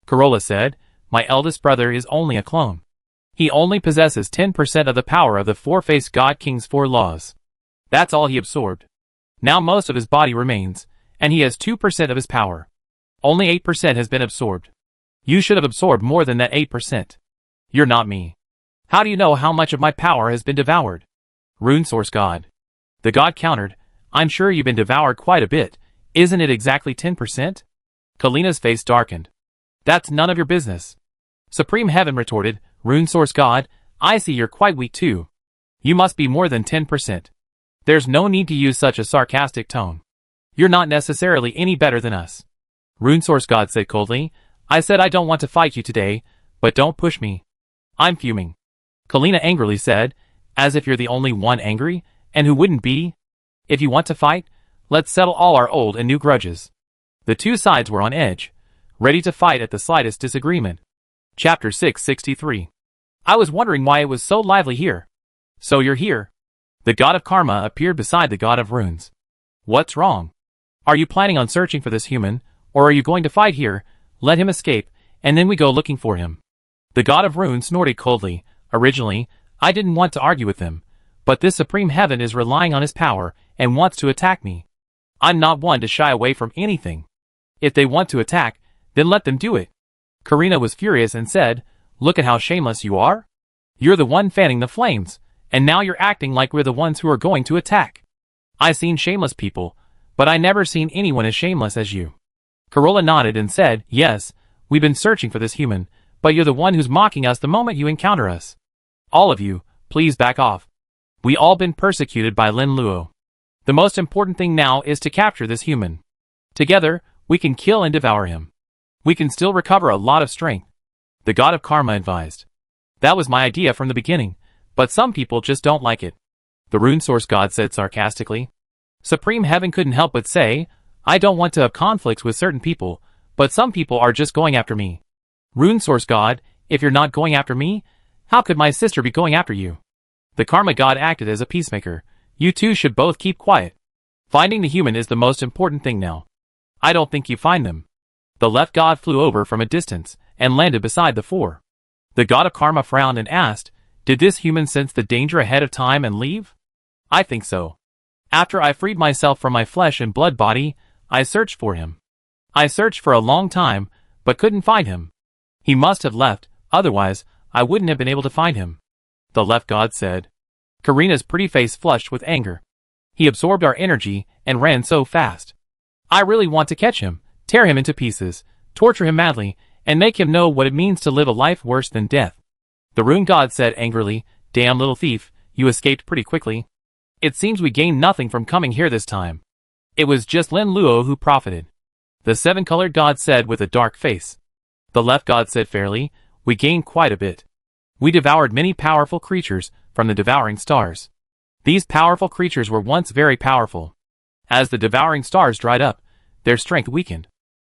Corolla said, My eldest brother is only a clone. He only possesses 10% of the power of the 4-faced God King's 4 laws. That's all he absorbed. Now most of his body remains, and he has 2% of his power. Only 8% has been absorbed. You should have absorbed more than that 8%. You're not me. How do you know how much of my power has been devoured? Rune Source God. The god countered, I'm sure you've been devoured quite a bit. Isn't it exactly 10%? Kalina's face darkened. That's none of your business. Supreme Heaven retorted, Rune Source God, I see you're quite weak too. You must be more than 10%. There's no need to use such a sarcastic tone. You're not necessarily any better than us. Rune Source God said coldly, I said I don't want to fight you today, but don't push me. I'm fuming. Kalina angrily said, as if you're the only one angry, and who wouldn't be? If you want to fight, let's settle all our old and new grudges. The two sides were on edge, ready to fight at the slightest disagreement. Chapter 663. I was wondering why it was so lively here. So you're here. The god of karma appeared beside the god of runes. What's wrong? Are you planning on searching for this human, or are you going to fight here, let him escape, and then we go looking for him? The god of runes snorted coldly. Originally, I didn't want to argue with him, but this Supreme Heaven is relying on his power and wants to attack me. I'm not one to shy away from anything. If they want to attack, then let them do it. Karina was furious and said, Look at how shameless you are. You're the one fanning the flames, and now you're acting like we're the ones who are going to attack. I've seen shameless people, but I never seen anyone as shameless as you. Corolla nodded and said, Yes, we've been searching for this human, but you're the one who's mocking us the moment you encounter us. All of you, please back off. We all been persecuted by Lin Luo. The most important thing now is to capture this human. Together, we can kill and devour him. We can still recover a lot of strength. The god of karma advised. That was my idea from the beginning, but some people just don't like it. The rune source god said sarcastically. Supreme Heaven couldn't help but say, I don't want to have conflicts with certain people, but some people are just going after me. Rune source god, if you're not going after me, how could my sister be going after you? The karma god acted as a peacemaker. You two should both keep quiet. Finding the human is the most important thing now. I don't think you find them. The left god flew over from a distance and landed beside the 4. The god of karma frowned and asked, Did this human sense the danger ahead of time and leave? I think so. After I freed myself from my flesh and blood body, I searched for him. I searched for a long time, but couldn't find him. He must have left, otherwise, I wouldn't have been able to find him. The left god said. Karina's pretty face flushed with anger. He absorbed our energy and ran so fast. I really want to catch him, tear him into pieces, torture him madly, and make him know what it means to live a life worse than death. The rune god said angrily, Damn little thief, you escaped pretty quickly. It seems we gained nothing from coming here this time. It was just Lin Luo who profited. The 7-colored god said with a dark face. The left god said fairly, We gained quite a bit. We devoured many powerful creatures from the devouring stars. These powerful creatures were once very powerful. As the devouring stars dried up, their strength weakened.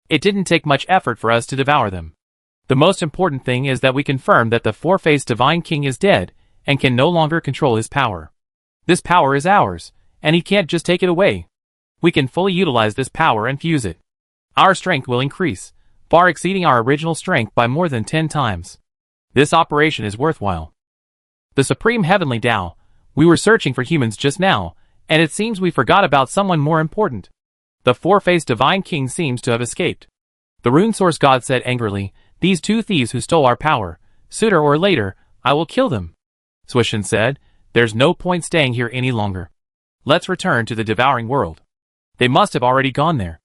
It didn't take much effort for us to devour them. The most important thing is that we confirm that the 4-faced Divine King is dead and can no longer control his power. This power is ours, and he can't just take it away. We can fully utilize this power and fuse it. Our strength will increase, far exceeding our original strength by more than 10 times. This operation is worthwhile. The Supreme Heavenly Tao, we were searching for humans just now, and it seems we forgot about someone more important. The 4-faced Divine King seems to have escaped. The rune source god said angrily, These 2 thieves who stole our power, sooner or later, I will kill them. Swishin said, There's no point staying here any longer. Let's return to the devouring world. They must have already gone there.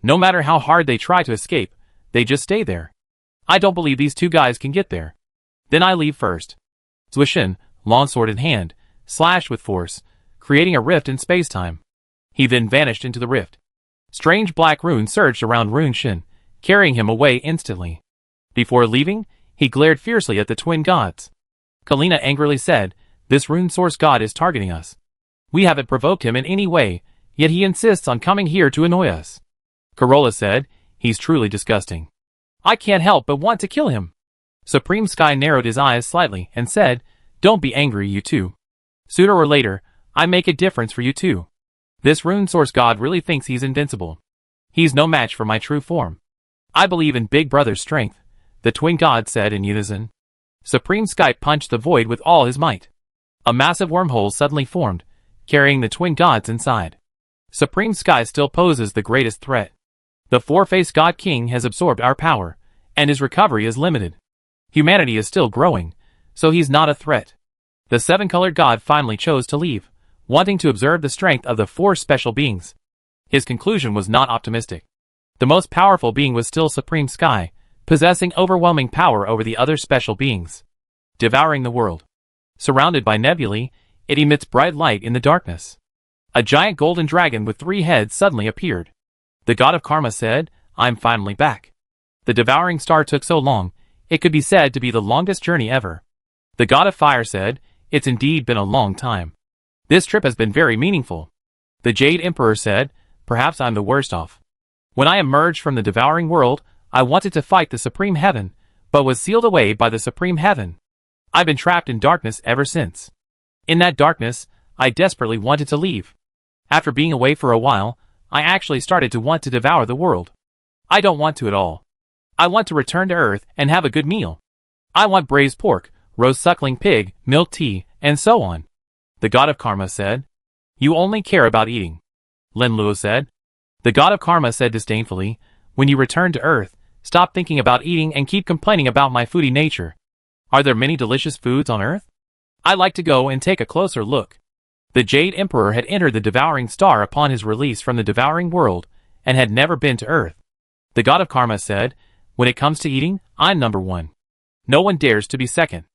No matter how hard they try to escape, they just stay there. I don't believe these 2 guys can get there. Then I leave first. Swishin, longsword in hand, slashed with force, creating a rift in space-time. He then vanished into the rift. Strange black runes surged around Rune Shin, carrying him away instantly. Before leaving, he glared fiercely at the twin gods. Kalina angrily said, "This rune source god is targeting us. We haven't provoked him in any way, yet he insists on coming here to annoy us." Corolla said, "He's truly disgusting. I can't help but want to kill him." Supreme Sky narrowed his eyes slightly and said, "Don't be angry, you two. Sooner or later, I make a difference for you too. This rune source god really thinks he's invincible. He's no match for my true form. I believe in Big Brother's strength," the twin gods said in unison. Supreme Sky punched the void with all his might. A massive wormhole suddenly formed, carrying the twin gods inside. Supreme Sky still poses the greatest threat. The four-faced God King has absorbed our power, and his recovery is limited. Humanity is still growing, so he's not a threat. The seven-colored god finally chose to leave, wanting to observe the strength of the four special beings. His conclusion was not optimistic. The most powerful being was still Supreme Sky, possessing overwhelming power over the other special beings. Devouring the world. Surrounded by nebulae, it emits bright light in the darkness. A giant golden dragon with 3 heads suddenly appeared. The god of karma said, "I'm finally back." The devouring star took so long, it could be said to be the longest journey ever. The god of fire said, "It's indeed been a long time. This trip has been very meaningful." The Jade Emperor said, "Perhaps I'm the worst off. When I emerged from the devouring world, I wanted to fight the Supreme Heaven, but was sealed away by the Supreme Heaven. I've been trapped in darkness ever since. In that darkness, I desperately wanted to leave. After being away for a while, I actually started to want to devour the world. I don't want to at all. I want to return to Earth and have a good meal. I want braised pork, roast suckling pig, milk tea, and so on." The god of karma said, "You only care about eating," Lin Luo said. The god of karma said disdainfully, "When you return to Earth, stop thinking about eating and keep complaining about my foodie nature. Are there many delicious foods on Earth? I'd like to go and take a closer look." The Jade Emperor had entered the devouring star upon his release from the devouring world, and had never been to Earth. The god of karma said, "When it comes to eating, I'm number 1. No one dares to be second.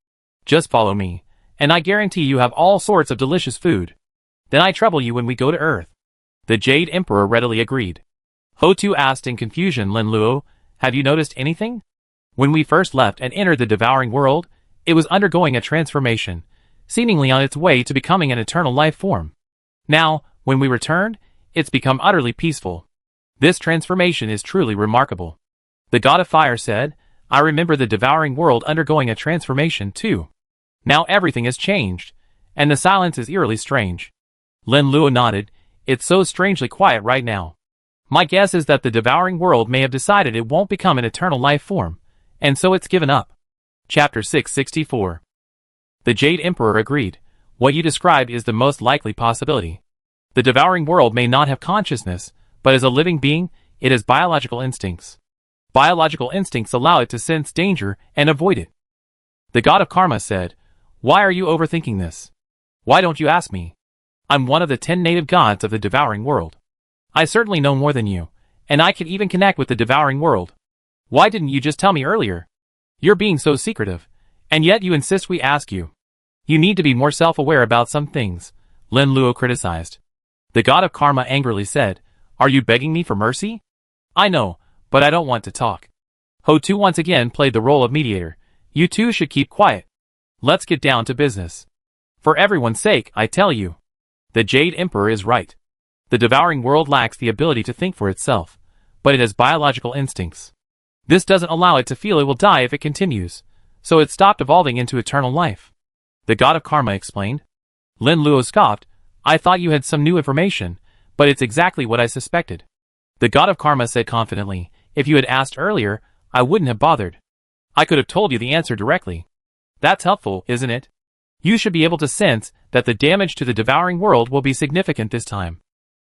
Just follow me, and I guarantee you have all sorts of delicious food. Then I trouble you when we go to Earth." The Jade Emperor readily agreed. Ho-Tu asked in confusion, "Lin Luo, have you noticed anything? When we first left and entered the devouring world, it was undergoing a transformation, seemingly on its way to becoming an eternal life form. Now, when we returned, it's become utterly peaceful. This transformation is truly remarkable." The god of fire said, "I remember the devouring world undergoing a transformation too. Now everything has changed, and the silence is eerily strange." Lin Luo nodded, "It's so strangely quiet right now. My guess is that the devouring world may have decided it won't become an eternal life form, and so it's given up." Chapter 664. The Jade Emperor agreed. "What you described is the most likely possibility. The devouring world may not have consciousness, but as a living being, it has biological instincts. Biological instincts allow it to sense danger and avoid it." The god of karma said, "Why are you overthinking this? Why don't you ask me? I'm one of the 10 native gods of the devouring world. I certainly know more than you, and I can even connect with the devouring world. Why didn't you just tell me earlier? You're being so secretive, and yet you insist we ask you. You need to be more self-aware about some things," Lin Luo criticized. The god of karma angrily said, "Are you begging me for mercy? I know, but I don't want to talk." Ho-Tu once again played the role of mediator. "You two should keep quiet. Let's get down to business. For everyone's sake, I tell you. The Jade Emperor is right. The devouring world lacks the ability to think for itself, but it has biological instincts. This doesn't allow it to feel it will die if it continues, so it stopped evolving into eternal life." The god of karma explained. Lin Luo scoffed, "I thought you had some new information, but it's exactly what I suspected." The god of karma said confidently, "If you had asked earlier, I wouldn't have bothered. I could have told you the answer directly. That's helpful, isn't it? You should be able to sense that the damage to the devouring world will be significant this time.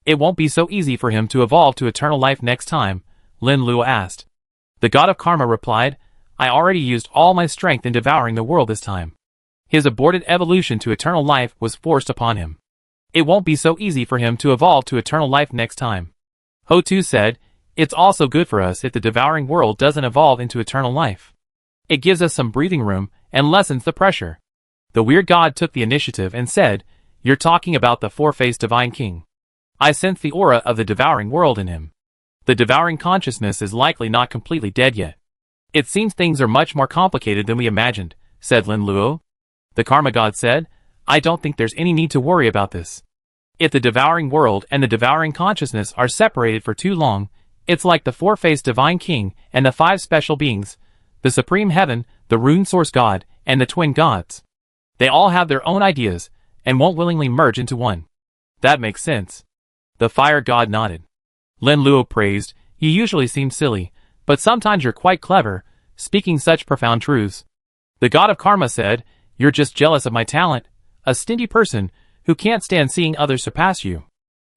It won't be so easy for him to evolve to eternal life next time," Lin Luo asked. The god of karma replied, "I already used all my strength in devouring the world this time. His aborted evolution to eternal life was forced upon him. It won't be so easy for him to evolve to eternal life next time." Ho-Tu said, "It's also good for us if the devouring world doesn't evolve into eternal life. It gives us some breathing room and lessens the pressure." The weird god took the initiative and said, "You're talking about the four-faced divine king. I sense the aura of the devouring world in him. The devouring consciousness is likely not completely dead yet. It seems things are much more complicated than we imagined, said Lin Luo. The Karma God said, I don't think there's any need to worry about this. If the devouring world and the devouring consciousness are separated for too long, it's like the four-faced divine king and the five special beings, the supreme heaven, the rune source god, and the twin gods. They all have their own ideas, and won't willingly merge into one. That makes sense. The fire god nodded. Lin Luo praised, you usually seem silly, but sometimes you're quite clever, speaking such profound truths. The god of karma said, you're just jealous of my talent, a stingy person who can't stand seeing others surpass you.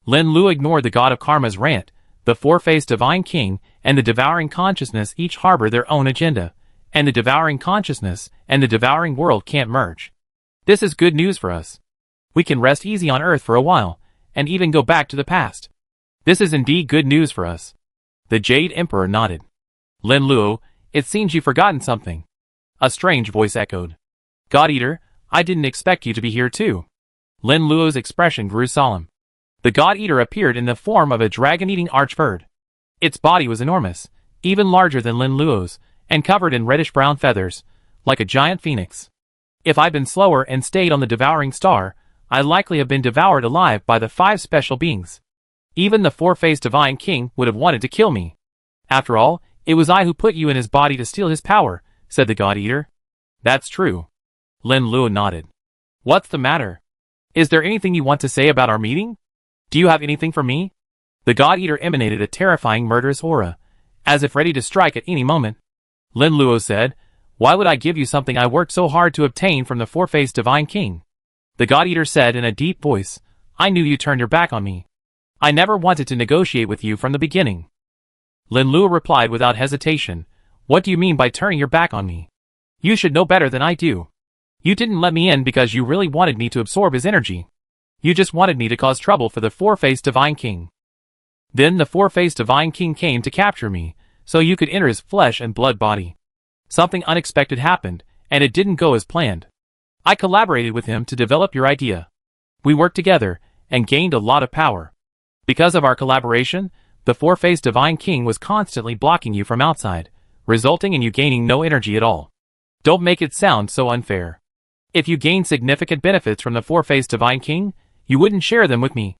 Lin Luo ignored the god of karma's rant. The four-faced divine king and the devouring consciousness each harbor their own agenda, and the devouring consciousness and the devouring world can't merge. This is good news for us. We can rest easy on Earth for a while, and even go back to the past. This is indeed good news for us. The Jade Emperor nodded. Lin Luo, it seems you've forgotten something. A strange voice echoed. God Eater, I didn't expect you to be here too. Lin Luo's expression grew solemn. The God Eater appeared in the form of a dragon-eating archbird. Its body was enormous, even larger than Lin Luo's, and covered in reddish-brown feathers, like a giant phoenix. If I'd been slower and stayed on the devouring star, I'd likely have been devoured alive by the five special beings. Even the four-faced divine king would have wanted to kill me. After all, it was I who put you in his body to steal his power, said the God Eater. That's true. Lin Luo nodded. What's the matter? Is there anything you want to say about our meeting? Do you have anything for me? The God Eater emanated a terrifying murderous aura, as if ready to strike at any moment. Lin Luo said, why would I give you something I worked so hard to obtain from the four-faced divine king? The God Eater said in a deep voice, I knew you turned your back on me. I never wanted to negotiate with you from the beginning. Lin Luo replied without hesitation, what do you mean by turning your back on me? You should know better than I do. You didn't let me in because you really wanted me to absorb his energy. You just wanted me to cause trouble for the four-faced divine king. Then the four-faced divine king came to capture me, so you could enter his flesh and blood body. Something unexpected happened, and it didn't go as planned. I collaborated with him to develop your idea. We worked together, and gained a lot of power. Because of our collaboration, the four-faced divine king was constantly blocking you from outside, resulting in you gaining no energy at all. Don't make it sound so unfair. If you gained significant benefits from the four-faced divine king, you wouldn't share them with me.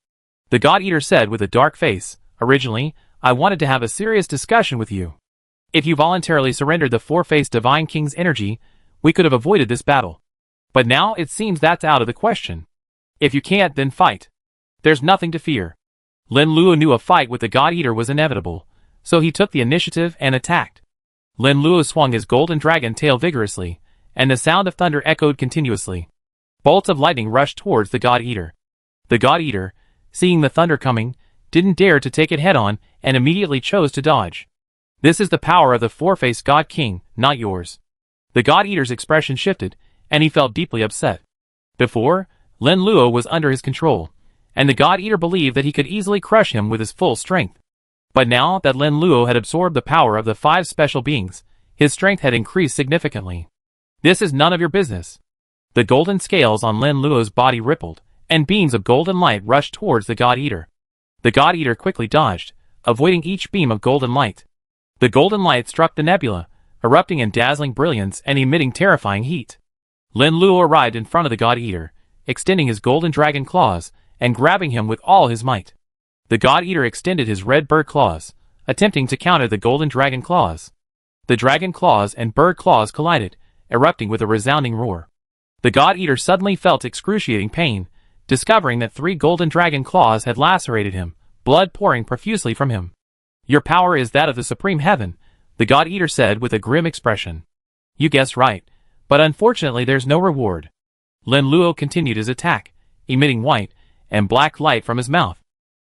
The God Eater said with a dark face, originally, I wanted to have a serious discussion with you. If you voluntarily surrendered the four-faced divine king's energy, we could have avoided this battle. But now it seems that's out of the question. If you can't, then fight. There's nothing to fear. Lin Luo knew a fight with the God Eater was inevitable, so he took the initiative and attacked. Lin Luo swung his golden dragon tail vigorously, and the sound of thunder echoed continuously. Bolts of lightning rushed towards the God Eater. The God Eater, seeing the thunder coming, didn't dare to take it head-on and immediately chose to dodge. This is the power of the four-faced God King, not yours. The God Eater's expression shifted, and he felt deeply upset. Before, Lin Luo was under his control, and the God Eater believed that he could easily crush him with his full strength. But now that Lin Luo had absorbed the power of the five special beings, his strength had increased significantly. This is none of your business. The golden scales on Lin Luo's body rippled, and beams of golden light rushed towards the God Eater. The God Eater quickly dodged, avoiding each beam of golden light. The golden light struck the nebula, erupting in dazzling brilliance and emitting terrifying heat. Lin Luo arrived in front of the God Eater, extending his golden dragon claws, and grabbing him with all his might. The God Eater extended his red bird claws, attempting to counter the golden dragon claws. The dragon claws and bird claws collided, erupting with a resounding roar. The God Eater suddenly felt excruciating pain, discovering that 3 golden dragon claws had lacerated him, blood pouring profusely from him. Your power is that of the supreme heaven, the God Eater said with a grim expression. You guessed right, but unfortunately there's no reward. Lin Luo continued his attack, emitting white and black light from his mouth.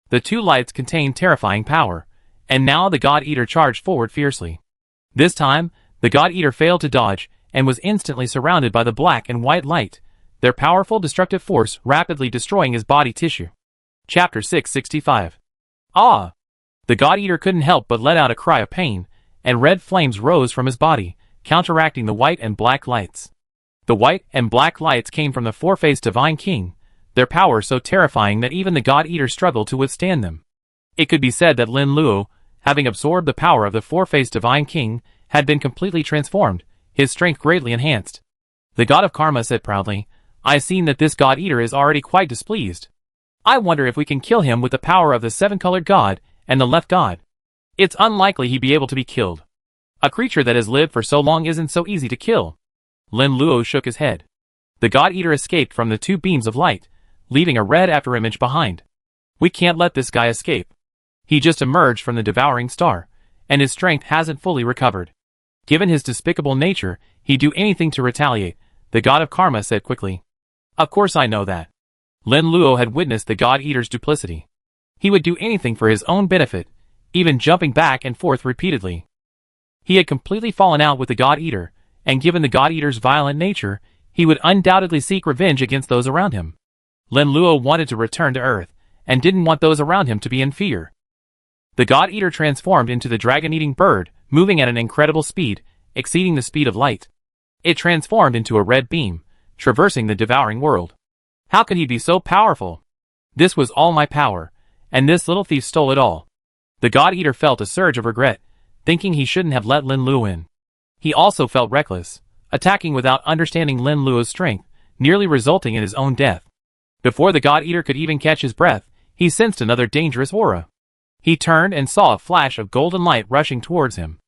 The 2 lights contained terrifying power, and now the God Eater charged forward fiercely. This time, the God Eater failed to dodge, and was instantly surrounded by the black and white light, their powerful destructive force rapidly destroying his body tissue. Chapter 665. Ah! The God Eater couldn't help but let out a cry of pain, and red flames rose from his body, counteracting the white and black lights. The white and black lights came from the four-faced divine king, their power so terrifying that even the God Eater struggled to withstand them. It could be said that Lin Luo Having absorbed the power of the four-faced Divine King, had been completely transformed, his strength greatly enhanced. The god of karma said proudly, "I've seen that this God-Eater is already quite displeased. I wonder if we can kill him with the power of the seven-colored god and the left god. It's unlikely he'd be able to be killed. A creature that has lived for so long isn't so easy to kill." Lin Luo shook his head. The God-Eater escaped from the two beams of light, leaving a red afterimage behind. "We can't let this guy escape. He just emerged from the devouring star, and his strength hasn't fully recovered. Given his despicable nature, he'd do anything to retaliate," the god of karma said quickly. "Of course I know that." Lin Luo had witnessed the God-Eater's duplicity. He would do anything for his own benefit, even jumping back and forth repeatedly. He had completely fallen out with the God-Eater, and given the God-Eater's violent nature, he would undoubtedly seek revenge against those around him. Lin Luo wanted to return to Earth, and didn't want those around him to be in fear. The God-Eater transformed into the dragon-eating bird, moving at an incredible speed, exceeding the speed of light. It transformed into a red beam, traversing the devouring world. How could he be so powerful? "This was all my power, and this little thief stole it all." The God-Eater felt a surge of regret, thinking he shouldn't have let Lin Luo in. He also felt reckless, attacking without understanding Lin Luo's strength, nearly resulting in his own death. Before the God-Eater could even catch his breath, he sensed another dangerous aura. He turned and saw a flash of golden light rushing towards him.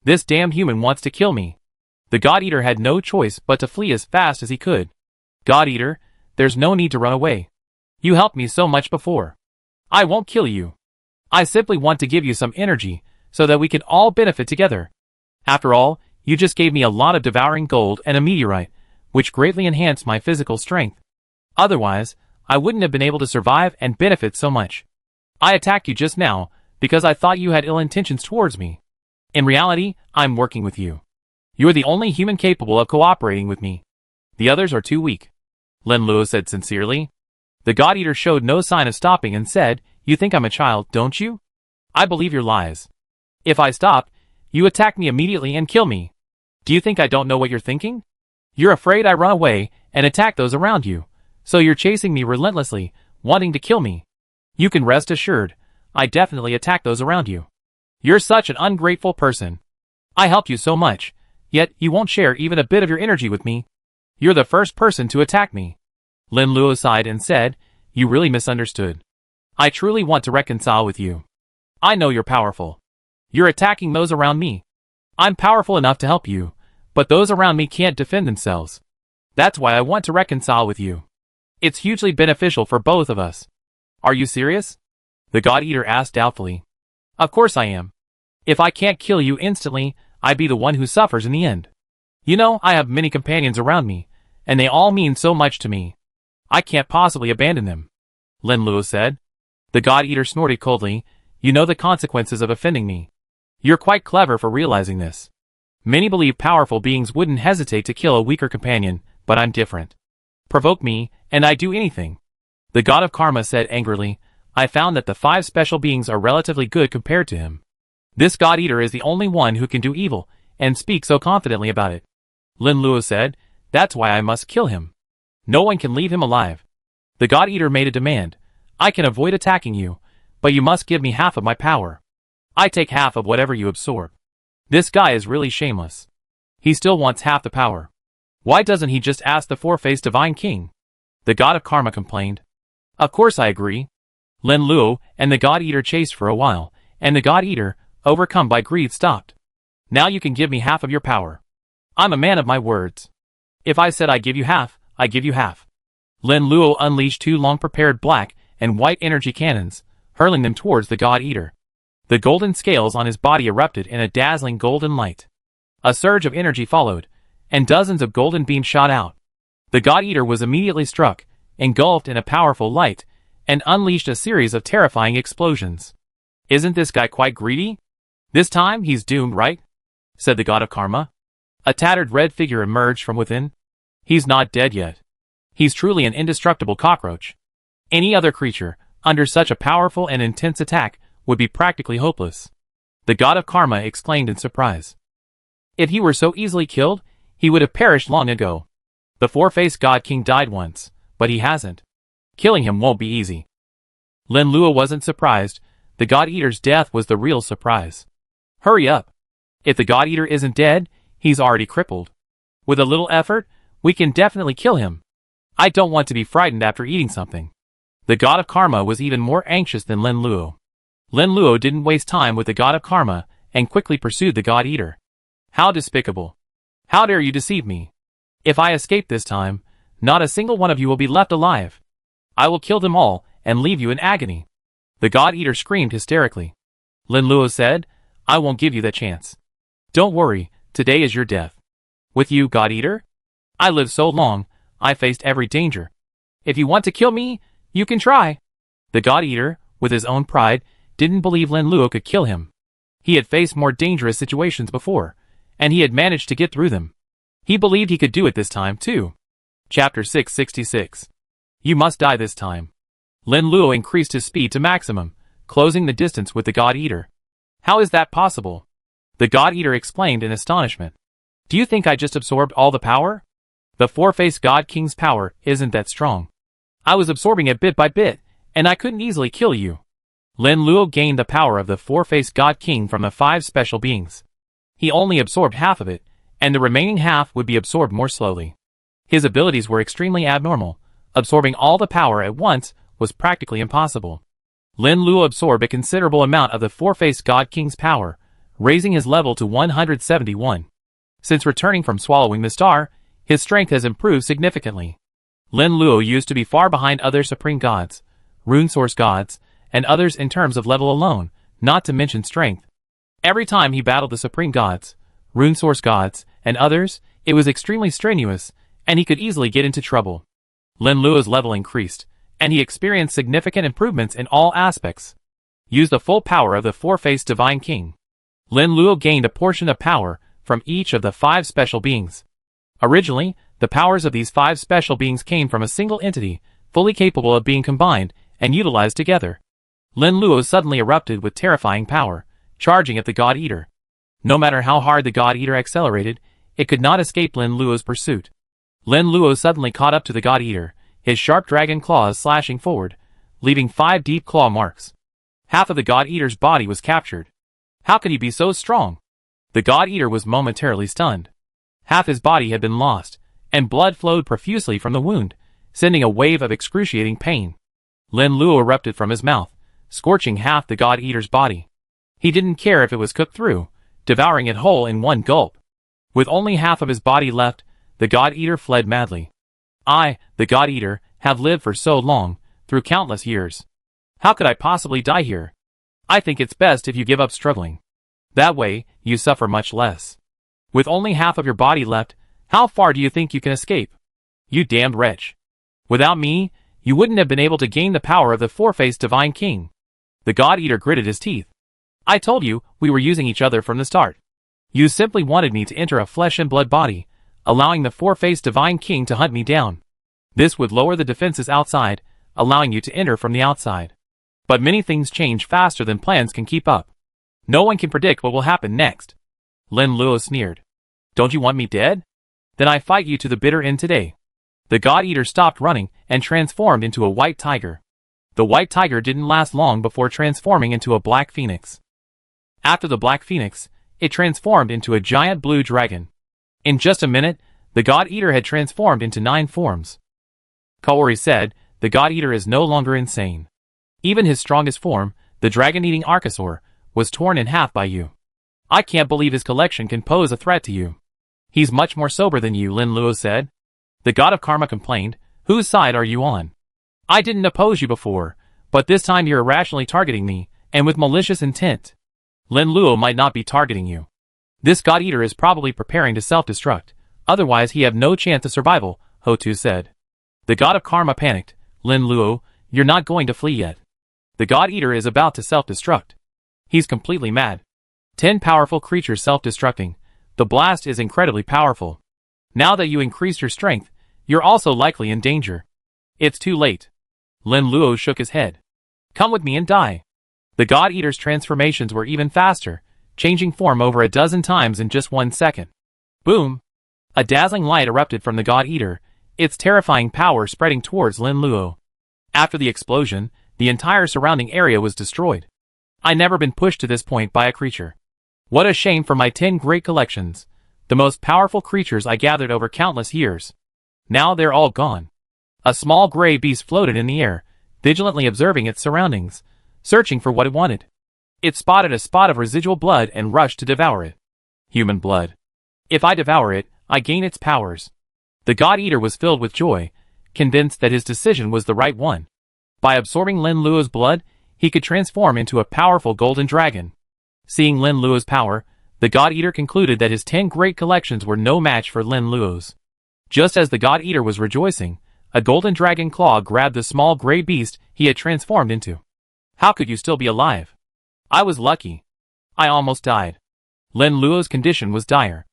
"This damn human wants to kill me." The God-Eater had no choice but to flee as fast as he could. "God-Eater, there's no need to run away. You helped me so much before. I won't kill you. I simply want to give you some energy, so that we can all benefit together. After all, you just gave me a lot of devouring gold and a meteorite, which greatly enhanced my physical strength. Otherwise, I wouldn't have been able to survive and benefit so much. I attacked you just now, because I thought you had ill intentions towards me. In reality, I'm working with you. You're the only human capable of cooperating with me. The others are too weak." Lin Luo said sincerely. The God-Eater showed no sign of stopping and said, "You think I'm a child, don't you? I believe your lies. If I stop, you attack me immediately and kill me. Do you think I don't know what you're thinking? You're afraid I run away and attack those around you, so you're chasing me relentlessly, wanting to kill me. You can rest assured, I definitely attack those around you. You're such an ungrateful person. I helped you so much, yet you won't share even a bit of your energy with me. You're the first person to attack me." Lin Luo sighed and said, "You really misunderstood. I truly want to reconcile with you. I know you're powerful. You're attacking those around me. I'm powerful enough to help you, but those around me can't defend themselves. That's why I want to reconcile with you. It's hugely beneficial for both of us." "Are you serious?" the God-Eater asked doubtfully. "Of course I am. If I can't kill you instantly, I'd be the one who suffers in the end. You know, I have many companions around me, and they all mean so much to me. I can't possibly abandon them," Lin Luo said. The God-Eater snorted coldly, "You know the consequences of offending me. You're quite clever for realizing this. Many believe powerful beings wouldn't hesitate to kill a weaker companion, but I'm different. Provoke me, and I'd do anything." The god of karma said angrily, "I found that the 5 special beings are relatively good compared to him. This God-Eater is the only one who can do evil, and speak so confidently about it." Lin Luo said, "That's why I must kill him. No one can leave him alive." The God-Eater made a demand. "I can avoid attacking you, but you must give me half of my power. I take half of whatever you absorb." This guy is really shameless. He still wants half the power. Why doesn't he just ask the four-faced Divine King? The god of karma complained. "Of course I agree." Lin Luo and the God-Eater chased for a while, and the God-Eater, overcome by greed, stopped. "Now you can give me half of your power. I'm a man of my words. If I said I give you half, I give you half." Lin Luo unleashed 2 long-prepared black and white energy cannons, hurling them towards the God-Eater. The golden scales on his body erupted in a dazzling golden light. A surge of energy followed, and dozens of golden beams shot out. The God-Eater was immediately struck, engulfed in a powerful light, and unleashed a series of terrifying explosions. "Isn't this guy quite greedy? This time he's doomed, right?" said the god of karma. A tattered red figure emerged from within. "He's not dead yet. He's truly an indestructible cockroach. Any other creature, under such a powerful and intense attack, would be practically hopeless." The god of karma exclaimed in surprise. "If he were so easily killed, he would have perished long ago. The four-faced god king died once, but he hasn't. Killing him won't be easy." Lin Luo wasn't surprised, The God Eater's death was the real surprise. Hurry up. If the God Eater isn't dead, he's already crippled. With a little effort, we can definitely kill him. I don't want to be frightened after eating something. The God of Karma was even more anxious than Lin Luo. Lin Luo didn't waste time with the God of Karma and quickly pursued the God Eater. How despicable. How dare you deceive me? If I escape this time, not a single one of you will be left alive. I will kill them all and leave you in agony. The God Eater screamed hysterically. Lin Luo said, I won't give you that chance. Don't worry, today is your death. With you, God Eater? I lived so long, I faced every danger. If you want to kill me, you can try. The God Eater, with his own pride, didn't believe Lin Luo could kill him. He had faced more dangerous situations before, and he had managed to get through them. He believed he could do it this time, too. Chapter 666. You must die this time. Lin Luo increased his speed to maximum, closing the distance with the God Eater. How is that possible? The God Eater explained in astonishment. Do you think I just absorbed all the power? The four-faced God King's power isn't that strong. I was absorbing it bit by bit, and I couldn't easily kill you. Lin Luo gained the power of the four-faced God King from the 5 special beings. He only absorbed half of it, and the remaining half would be absorbed more slowly. His abilities were extremely abnormal. Absorbing all the power at once was practically impossible. Lin Luo absorbed a considerable amount of the four-faced God King's power, raising his level to 171. Since returning from swallowing the star, his strength has improved significantly. Lin Luo used to be far behind other supreme gods, rune source gods, and others in terms of level alone, not to mention strength. Every time he battled the supreme gods, rune source gods, and others, it was extremely strenuous, and he could easily get into trouble. Lin Luo's level increased, and he experienced significant improvements in all aspects. Use the full power of the four-faced Divine King. Lin Luo gained a portion of power from each of the 5 special beings. Originally, the powers of these 5 special beings came from a single entity, fully capable of being combined and utilized together. Lin Luo suddenly erupted with terrifying power, charging at the God Eater. No matter how hard the God Eater accelerated, it could not escape Lin Luo's pursuit. Lin Luo suddenly caught up to the God Eater, his sharp dragon claws slashing forward, leaving 5 deep claw marks. Half of the God Eater's body was captured. How could he be so strong? The God Eater was momentarily stunned. Half his body had been lost, and blood flowed profusely from the wound, sending a wave of excruciating pain. Lin Luo erupted from his mouth, scorching half the God Eater's body. He didn't care if it was cooked through, devouring it whole in one gulp. With only half of his body left, the God Eater fled madly. I, the God Eater, have lived for so long, through countless years. How could I possibly die here? I think it's best if you give up struggling. That way, you suffer much less. With only half of your body left, how far do you think you can escape? You damned wretch. Without me, you wouldn't have been able to gain the power of the four-faced Divine King. The God Eater gritted his teeth. I told you, we were using each other from the start. You simply wanted me to enter a flesh and blood body, allowing the four-faced Divine King to hunt me down. This would lower the defenses outside, allowing you to enter from the outside. But many things change faster than plans can keep up. No one can predict what will happen next. Lin Luo sneered. Don't you want me dead? Then I fight you to the bitter end today. The God Eater stopped running and transformed into a white tiger. The white tiger didn't last long before transforming into a black phoenix. After the black phoenix, it transformed into a giant blue dragon. In just a minute, the God Eater had transformed into 9 forms. Kaori said, the God Eater is no longer insane. Even his strongest form, the dragon-eating Archosaur, was torn in half by you. I can't believe his collection can pose a threat to you. He's much more sober than you, Lin Luo said. The God of Karma complained, whose side are you on? I didn't oppose you before, but this time you're irrationally targeting me, and with malicious intent. Lin Luo might not be targeting you. This God Eater is probably preparing to self-destruct, otherwise he have no chance of survival, Ho-Tu said. The God of Karma panicked, Lin Luo, you're not going to flee yet. The God Eater is about to self-destruct. He's completely mad. 10 powerful creatures self-destructing. The blast is incredibly powerful. Now that you increased your strength, you're also likely in danger. It's too late. Lin Luo shook his head. Come with me and die. The God Eater's transformations were even faster, changing form over a dozen times in just 1 second. Boom! A dazzling light erupted from the God Eater, its terrifying power spreading towards Lin Luo. After the explosion, the entire surrounding area was destroyed. I never been pushed to this point by a creature. What a shame for my 10 great collections, the most powerful creatures I gathered over countless years. Now they're all gone. A small gray beast floated in the air, vigilantly observing its surroundings, searching for what it wanted. It spotted a spot of residual blood and rushed to devour it. Human blood. If I devour it, I gain its powers. The God Eater was filled with joy, convinced that his decision was the right one. By absorbing Lin Luo's blood, he could transform into a powerful golden dragon. Seeing Lin Luo's power, the God Eater concluded that his 10 great collections were no match for Lin Luo's. Just as the God Eater was rejoicing, a golden dragon claw grabbed the small gray beast he had transformed into. How could you still be alive? I was lucky. I almost died. Lin Luo's condition was dire.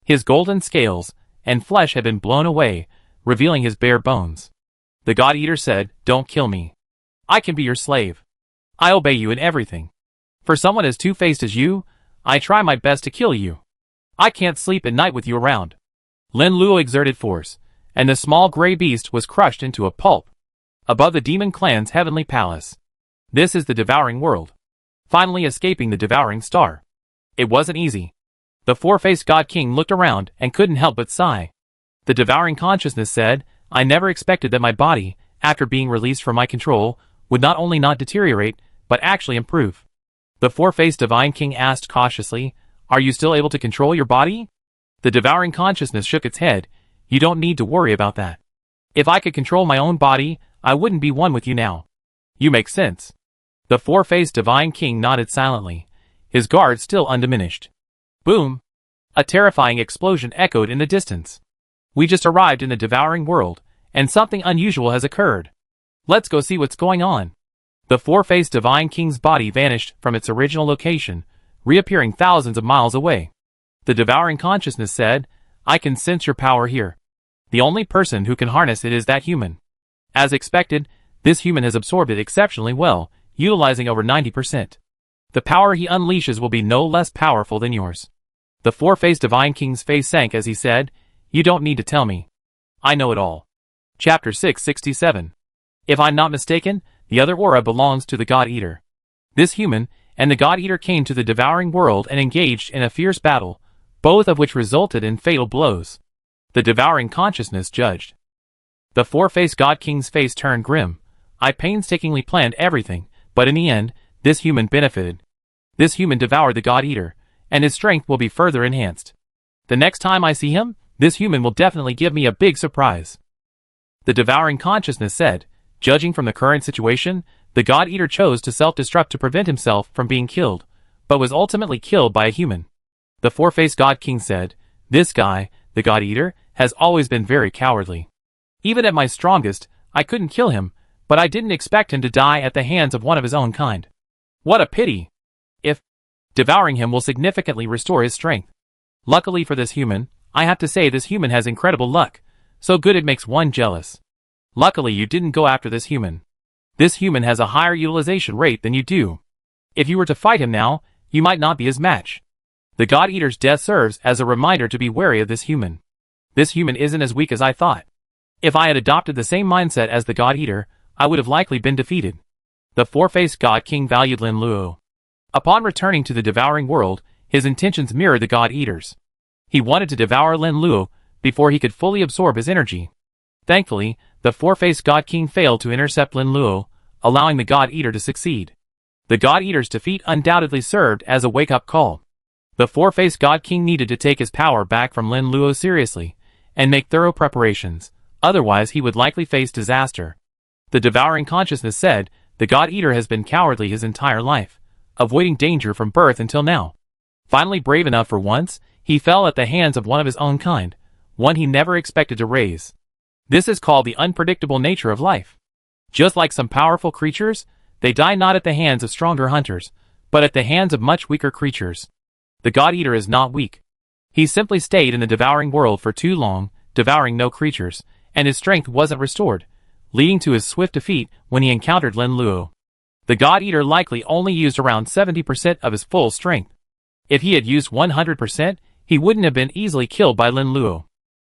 His golden scales and flesh had been blown away, revealing his bare bones. The God Eater said, "Don't kill me. I can be your slave. I obey you in everything. For someone as two-faced as you, I try my best to kill you. I can't sleep at night with you around." Lin Luo exerted force, and the small gray beast was crushed into a pulp. Above the demon clan's heavenly palace. This is the devouring world. Finally escaping the devouring star. It wasn't easy. The four-faced God King looked around and couldn't help but sigh. The devouring consciousness said, "I never expected that my body, after being released from my control, would not only not deteriorate, but actually improve." The four-faced Divine King asked cautiously, "Are you still able to control your body?" The devouring consciousness shook its head. "You don't need to worry about that. If I could control my own body, I wouldn't be one with you now." "You make sense." The four-faced Divine King nodded silently, his guard still undiminished. Boom! A terrifying explosion echoed in the distance. "We just arrived in the devouring world, and something unusual has occurred. Let's go see what's going on." The four-faced Divine King's body vanished from its original location, reappearing thousands of miles away. The devouring consciousness said, "I can sense your power here. The only person who can harness it is that human." As expected, this human has absorbed it exceptionally well, utilizing over 90%. The power he unleashes will be no less powerful than yours. The four-faced Divine King's face sank as he said, "You don't need to tell me. I know it all." Chapter 667. If I'm not mistaken, the other aura belongs to the God Eater. This human and the God Eater came to the devouring world and engaged in a fierce battle, both of which resulted in fatal blows. The devouring consciousness judged. The four-faced God King's face turned grim. "I painstakingly planned everything, but in the end, this human benefited. This human devoured the God Eater, and his strength will be further enhanced. The next time I see him, this human will definitely give me a big surprise." The devouring consciousness said, "Judging from the current situation, the God Eater chose to self-destruct to prevent himself from being killed, but was ultimately killed by a human." The four-faced God King said, "This guy, the God Eater, has always been very cowardly. Even at my strongest, I couldn't kill him, but I didn't expect him to die at the hands of one of his own kind. What a pity! Devouring him will significantly restore his strength. Luckily for this human, I have to say this human has incredible luck, so good it makes one jealous. Luckily you didn't go after this human. This human has a higher utilization rate than you do. If you were to fight him now, you might not be his match. The God Eater's death serves as a reminder to be wary of this human. This human isn't as weak as I thought. If I had adopted the same mindset as the God Eater, I would have likely been defeated." The four-faced God King valued Lin Luo. Upon returning to the devouring world, his intentions mirrored the God Eater's. He wanted to devour Lin Luo before he could fully absorb his energy. Thankfully, the four-faced God King failed to intercept Lin Luo, allowing the God Eater to succeed. The God Eater's defeat undoubtedly served as a wake-up call. The four-faced God King needed to take his power back from Lin Luo seriously, and make thorough preparations, otherwise he would likely face disaster. The devouring consciousness said, "The God Eater has been cowardly his entire life, avoiding danger from birth until now. Finally brave enough for once, he fell at the hands of one of his own kind, one he never expected to raise. This is called the unpredictable nature of life. Just like some powerful creatures, they die not at the hands of stronger hunters, but at the hands of much weaker creatures. The God Eater is not weak. He simply stayed in the devouring world for too long, devouring no creatures, and his strength wasn't restored, leading to his swift defeat when he encountered Lin Luo. The God Eater likely only used around 70% of his full strength. If he had used 100%, he wouldn't have been easily killed by Lin Luo.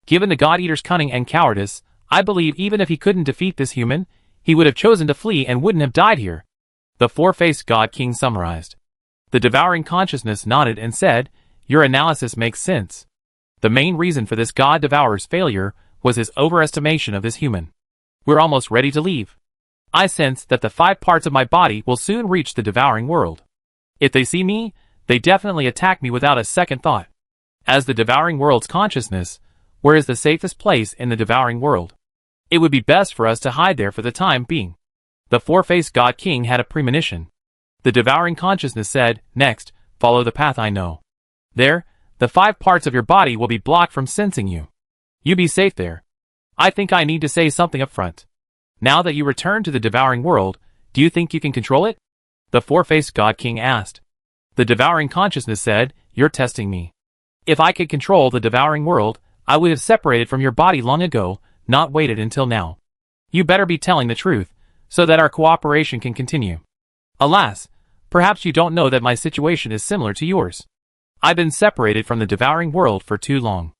Given the God Eater's cunning and cowardice, I believe even if he couldn't defeat this human, he would have chosen to flee and wouldn't have died here. The four-faced God King summarized. The devouring consciousness nodded and said, "Your analysis makes sense. The main reason for this God Devourer's failure was his overestimation of this human. We're almost ready to leave. I sense that the 5 parts of my body will soon reach the devouring world. If they see me, they definitely attack me without a second thought. As the devouring world's consciousness, where is the safest place in the devouring world? It would be best for us to hide there for the time being." The four-faced God King had a premonition. The devouring consciousness said, "Next, follow the path I know. There, the 5 parts of your body will be blocked from sensing you. You be safe there. I think I need to say something up front. Now that you return to the devouring world, do you think you can control it?" The four-faced God King asked. The devouring consciousness said, "You're testing me. If I could control the devouring world, I would have separated from your body long ago, not waited until now. You better be telling the truth, so that our cooperation can continue. Alas, perhaps you don't know that my situation is similar to yours. I've been separated from the devouring world for too long.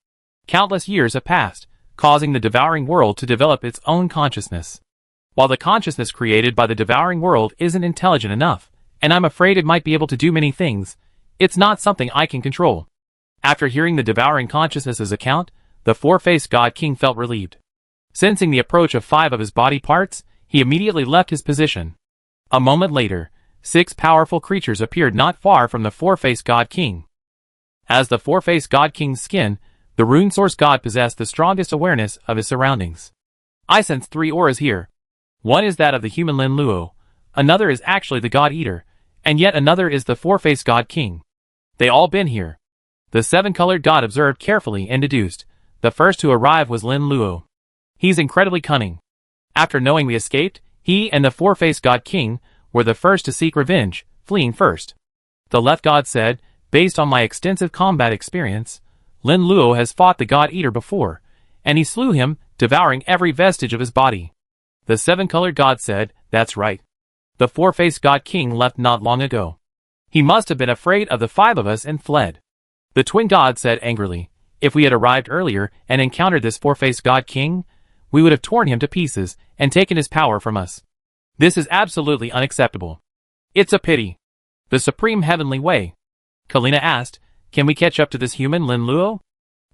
Countless years have passed, causing the devouring world to develop its own consciousness. While the consciousness created by the devouring world isn't intelligent enough, and I'm afraid it might be able to do many things, it's not something I can control." After hearing the devouring consciousness's account, the four-faced God King felt relieved. Sensing the approach of 5 of his body parts, he immediately left his position. A moment later, 6 powerful creatures appeared not far from the four-faced God King. As the four-faced God King's skin, the rune source god possessed the strongest awareness of his surroundings. "I sense 3 auras here. One is that of the human Lin Luo, another is actually the God Eater, and yet another is the four-faced God King. They all been here." The 7-colored god observed carefully and deduced. The first to arrive was Lin Luo. He's incredibly cunning. After knowing we escaped, he and the four-faced God King were the first to seek revenge, fleeing first. The left god said, "Based on my extensive combat experience, Lin Luo has fought the God Eater before, and he slew him, devouring every vestige of his body." The 7-colored god said, "That's right. The four-faced God King left not long ago. He must have been afraid of the 5 of us and fled." The twin god said angrily, "If we had arrived earlier and encountered this four-faced God King, we would have torn him to pieces and taken his power from us. This is absolutely unacceptable. It's a pity." "The supreme heavenly way?" Kalina asked, "Can we catch up to this human Lin Luo?"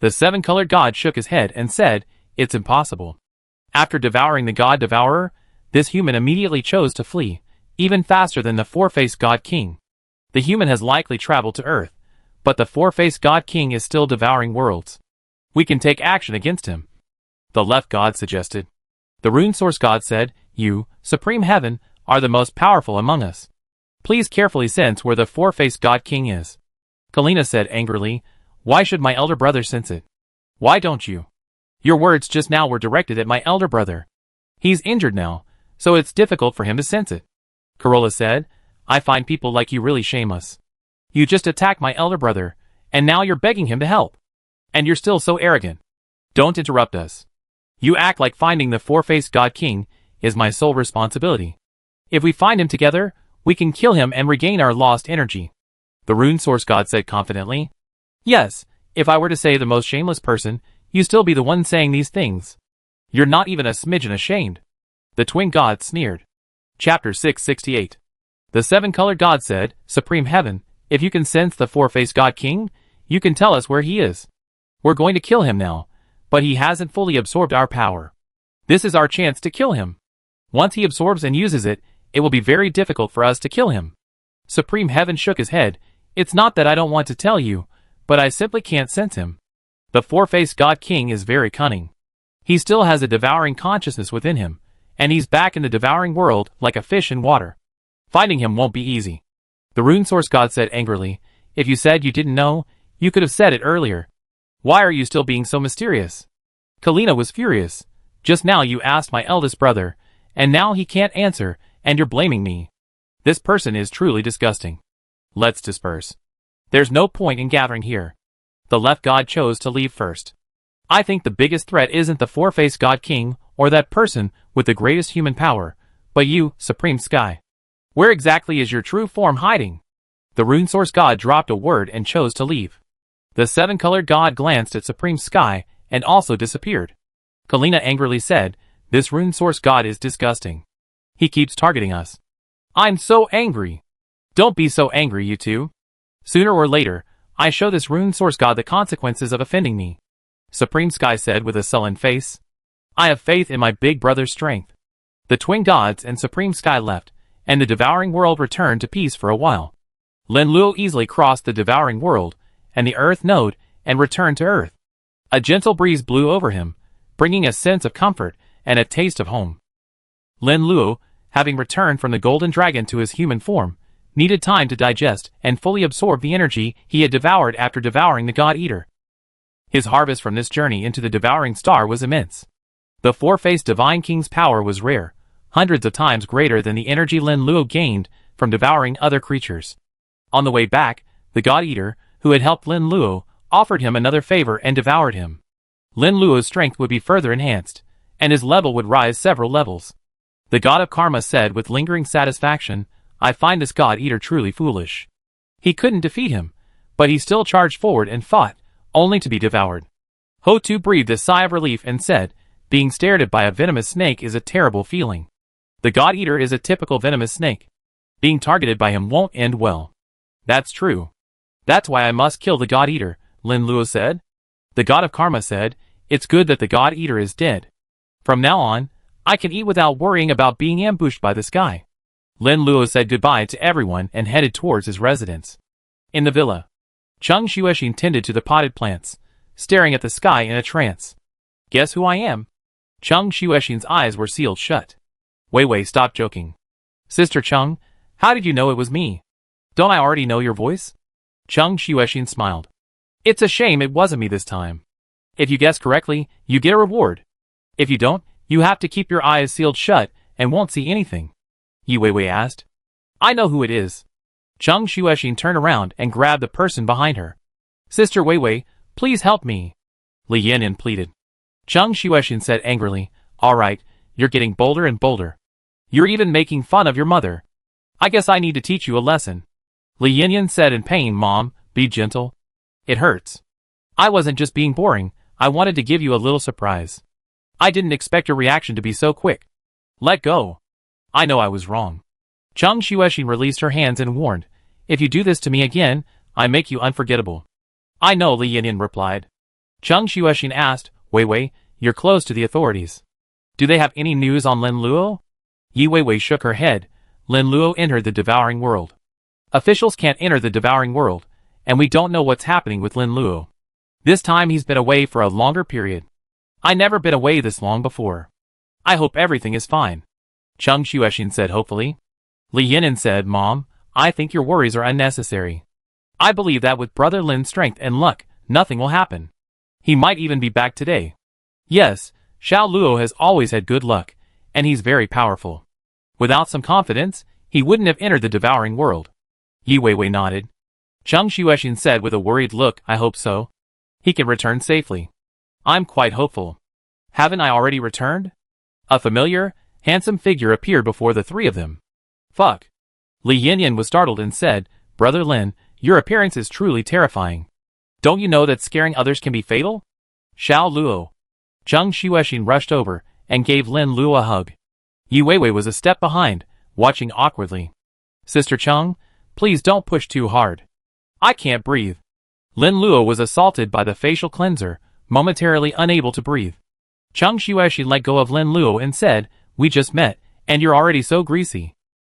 The 7-colored god shook his head and said, "It's impossible." After devouring the God Devourer, this human immediately chose to flee, even faster than the four-faced God King. The human has likely traveled to Earth, but the four-faced God King is still devouring worlds. "We can take action against him," the left god suggested. The rune source god said, "You, Supreme Heaven, are the most powerful among us. Please carefully sense where the four-faced God King is." Kalina said angrily, "Why should my elder brother sense it? Why don't you? Your words just now were directed at my elder brother. He's injured now, so it's difficult for him to sense it." Corolla said, "I find people like you really shame us. You just attacked my elder brother, and now you're begging him to help. And you're still so arrogant. Don't interrupt us. You act like finding the four-faced God King is my sole responsibility. If we find him together, we can kill him and regain our lost energy." The rune source god said confidently. "Yes, if I were to say the most shameless person, you'd still be the one saying these things. You're not even a smidgen ashamed." The twin gods sneered. Chapter 668. The 7-colored god said, "Supreme Heaven, if you can sense the four-faced God King, you can tell us where he is. We're going to kill him now, but he hasn't fully absorbed our power. This is our chance to kill him. Once he absorbs and uses it, it will be very difficult for us to kill him." Supreme Heaven shook his head. "It's not that I don't want to tell you, but I simply can't sense him. The four-faced God King is very cunning. He still has a devouring consciousness within him, and he's back in the devouring world like a fish in water. Finding him won't be easy." The rune source god said angrily, "If you said you didn't know, you could have said it earlier. Why are you still being so mysterious?" Kalina was furious. "Just now you asked my eldest brother, and now he can't answer, and you're blaming me. This person is truly disgusting. Let's disperse. There's no point in gathering here." The left god chose to leave first. "I think the biggest threat isn't the four-faced God King or that person with the greatest human power, but you, Supreme Sky. Where exactly is your true form hiding?" The rune source god dropped a word and chose to leave. The 7-colored god glanced at Supreme Sky and also disappeared. Kalina angrily said, "This rune source god is disgusting. He keeps targeting us. I'm so angry. Don't be so angry, you two. Sooner or later, I show this rune source god the consequences of offending me. Supreme Sky said with a sullen face. I have faith in my big brother's strength. The twin gods and Supreme Sky left, and the devouring world returned to peace for a while. Lin Luo easily crossed the devouring world, and the earth node, and returned to earth. A gentle breeze blew over him, bringing a sense of comfort and a taste of home. Lin Luo, having returned from the golden dragon to his human form, needed time to digest and fully absorb the energy he had devoured after devouring the God Eater. His harvest from this journey into the devouring star was immense. The four-faced Divine King's power was rare, hundreds of times greater than the energy Lin Luo gained from devouring other creatures. On the way back, the God Eater, who had helped Lin Luo, offered him another favor and devoured him. Lin Luo's strength would be further enhanced, and his level would rise several levels. The God of Karma said with lingering satisfaction, I find this God Eater truly foolish. He couldn't defeat him, but he still charged forward and fought, only to be devoured. Ho Tu breathed a sigh of relief and said, being stared at by a venomous snake is a terrible feeling. The God Eater is a typical venomous snake. Being targeted by him won't end well. That's true. That's why I must kill the God Eater, Lin Luo said. The God of Karma said, it's good that the God Eater is dead. From now on, I can eat without worrying about being ambushed by this guy. Lin Luo said goodbye to everyone and headed towards his residence. In the villa, Cheng Xuexin tended to the potted plants, staring at the sky in a trance. Guess who I am? Cheng Xuexin's eyes were sealed shut. Wei Wei, stop joking. Sister Cheng, how did you know it was me? Don't I already know your voice? Cheng Xuexin smiled. It's a shame it wasn't me this time. If you guess correctly, you get a reward. If you don't, you have to keep your eyes sealed shut and won't see anything. Yi Weiwei asked. I know who it is. Cheng Xuexin turned around and grabbed the person behind her. Sister Weiwei, please help me. Li Yanyan pleaded. Cheng Xuexin said angrily, all right, you're getting bolder and bolder. You're even making fun of your mother. I guess I need to teach you a lesson. Li Yanyan said in pain, Mom, be gentle. It hurts. I wasn't just being boring, I wanted to give you a little surprise. I didn't expect your reaction to be so quick. Let go. I know I was wrong. Cheng Xuexin released her hands and warned, if you do this to me again, I make you unforgettable. I know, Li Yanyan replied. Cheng Xuexin asked, Wei Wei, you're close to the authorities. Do they have any news on Lin Luo? Yi Weiwei shook her head. Lin Luo entered the devouring world. Officials can't enter the devouring world, and we don't know what's happening with Lin Luo. This time he's been away for a longer period. I never been away this long before. I hope everything is fine. Cheng Xuexin said hopefully. Li Yanyan said, Mom, I think your worries are unnecessary. I believe that with Brother Lin's strength and luck, nothing will happen. He might even be back today. Yes, Xiao Luo has always had good luck, and he's very powerful. Without some confidence, he wouldn't have entered the devouring world. Yi Weiwei nodded. Cheng Xuexin said with a worried look, I hope so. He can return safely. I'm quite hopeful. Haven't I already returned? A familiar, handsome figure appeared before the three of them. Fuck. Li Yanyan was startled and said, Brother Lin, your appearance is truly terrifying. Don't you know that scaring others can be fatal? Xiao Luo. Cheng Xuexin rushed over and gave Lin Luo a hug. Yi Weiwei was a step behind, watching awkwardly. Sister Cheng, please don't push too hard. I can't breathe. Lin Luo was assaulted by the facial cleanser, momentarily unable to breathe. Cheng Xuexin let go of Lin Luo and said, we just met, and you're already so greasy.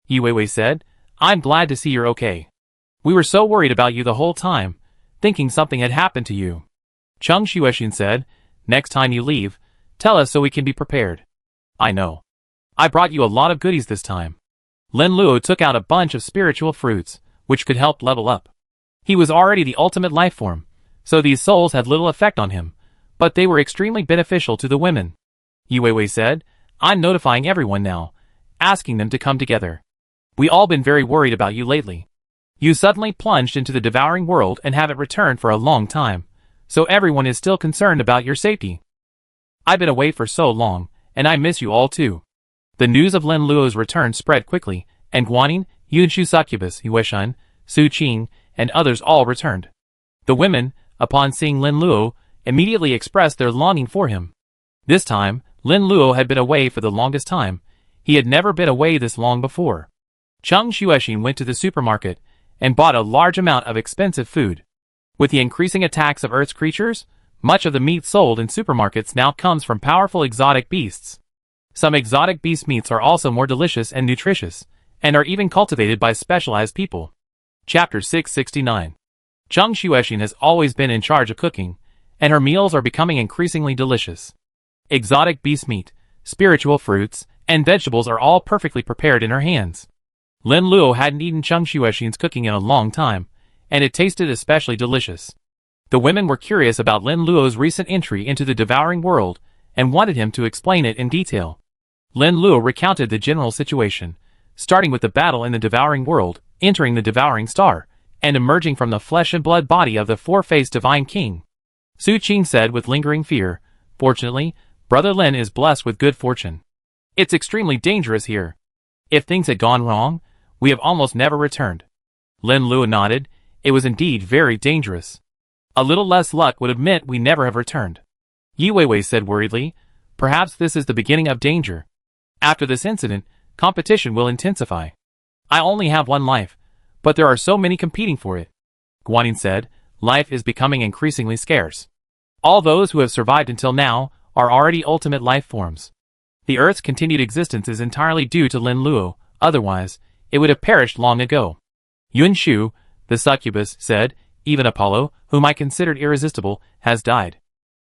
Yi Weiwei said, I'm glad to see you're okay. We were so worried about you the whole time, thinking something had happened to you. Cheng Xuexin said, next time you leave, tell us so we can be prepared. I know. I brought you a lot of goodies this time. Lin Luo took out a bunch of spiritual fruits, which could help level up. He was already the ultimate life form, so these souls had little effect on him, but they were extremely beneficial to the women. Yi Weiwei said, I'm notifying everyone now, asking them to come together. We all been very worried about you lately. You suddenly plunged into the devouring world and haven't returned for a long time, so everyone is still concerned about your safety. I've been away for so long, and I miss you all too. The news of Lin Luo's return spread quickly, and Guanyin, Yunshu Succubus, Yueshan, Su Qing, and others all returned. The women, upon seeing Lin Luo, immediately expressed their longing for him. This time, Lin Luo had been away for the longest time. He had never been away this long before. Chung Xuexin went to the supermarket and bought a large amount of expensive food. With the increasing attacks of Earth's creatures, much of the meat sold in supermarkets now comes from powerful exotic beasts. Some exotic beast meats are also more delicious and nutritious, and are even cultivated by specialized people. Chapter 669. Chung Xuexin has always been in charge of cooking, and her meals are becoming increasingly delicious. Exotic beast meat, spiritual fruits, and vegetables are all perfectly prepared in her hands. Lin Luo hadn't eaten Chung Xuexin's cooking in a long time, and it tasted especially delicious. The women were curious about Lin Luo's recent entry into the devouring world, and wanted him to explain it in detail. Lin Luo recounted the general situation, starting with the battle in the devouring world, entering the devouring star, and emerging from the flesh and blood body of the four-faced divine king. Su Qing said with lingering fear, "Fortunately, Brother Lin is blessed with good fortune. It's extremely dangerous here. If things had gone wrong, we have almost never returned." Lin Luo nodded. It was indeed very dangerous. A little less luck would have meant we never have returned. Yi Weiwei said worriedly, "Perhaps this is the beginning of danger. After this incident, competition will intensify. I only have one life, but there are so many competing for it." Guanyin said, "Life is becoming increasingly scarce. All those who have survived until now are already ultimate life forms. The Earth's continued existence is entirely due to Lin Luo, otherwise, it would have perished long ago." Yun Shu, the succubus, said, "Even Apollo, whom I considered irresistible, has died.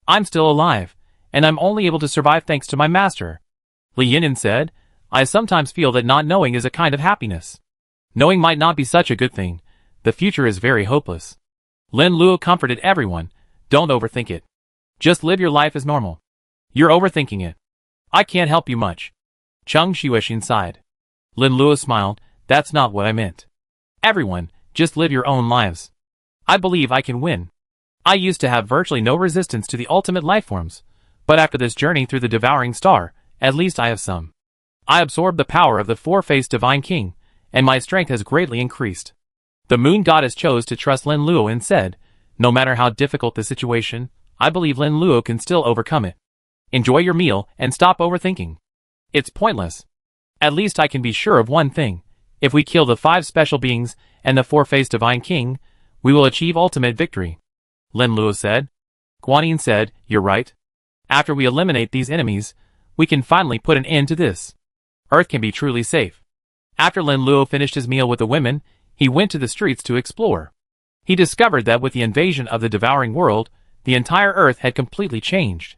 I'm still alive, and I'm only able to survive thanks to my master." Li Yinan said, "I sometimes feel that not knowing is a kind of happiness. Knowing might not be such a good thing. The future is very hopeless." Lin Luo comforted everyone, "Don't overthink it. Just live your life as normal. You're overthinking it. I can't help you much." Chung Xuexin sighed. Lin Luo smiled, "That's not what I meant. Everyone, just live your own lives. I believe I can win. I used to have virtually no resistance to the ultimate lifeforms, but after this journey through the devouring star, at least I have some. I absorbed the power of the four-faced divine king, and my strength has greatly increased." The moon goddess chose to trust Lin Luo and said, "No matter how difficult the situation, I believe Lin Luo can still overcome it. Enjoy your meal and stop overthinking. It's pointless. At least I can be sure of one thing. If we kill the 5 special beings and the four-faced divine king, we will achieve ultimate victory." Lin Luo said. Guanyin said, "You're right. After we eliminate these enemies, we can finally put an end to this. Earth can be truly safe." After Lin Luo finished his meal with the women, he went to the streets to explore. He discovered that with the invasion of the devouring world, the entire Earth had completely changed.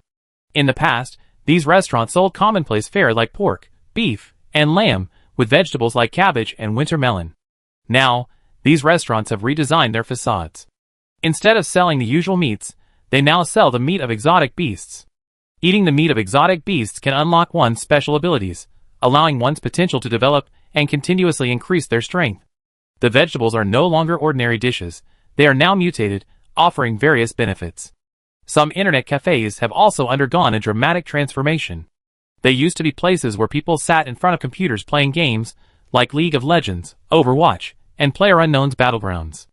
In the past, these restaurants sold commonplace fare like pork, beef, and lamb, with vegetables like cabbage and winter melon. Now, these restaurants have redesigned their facades. Instead of selling the usual meats, they now sell the meat of exotic beasts. Eating the meat of exotic beasts can unlock one's special abilities, allowing one's potential to develop and continuously increase their strength. The vegetables are no longer ordinary dishes, they are now mutated, offering various benefits. Some internet cafes have also undergone a dramatic transformation. They used to be places where people sat in front of computers playing games, like League of Legends, Overwatch, and PlayerUnknown's Battlegrounds.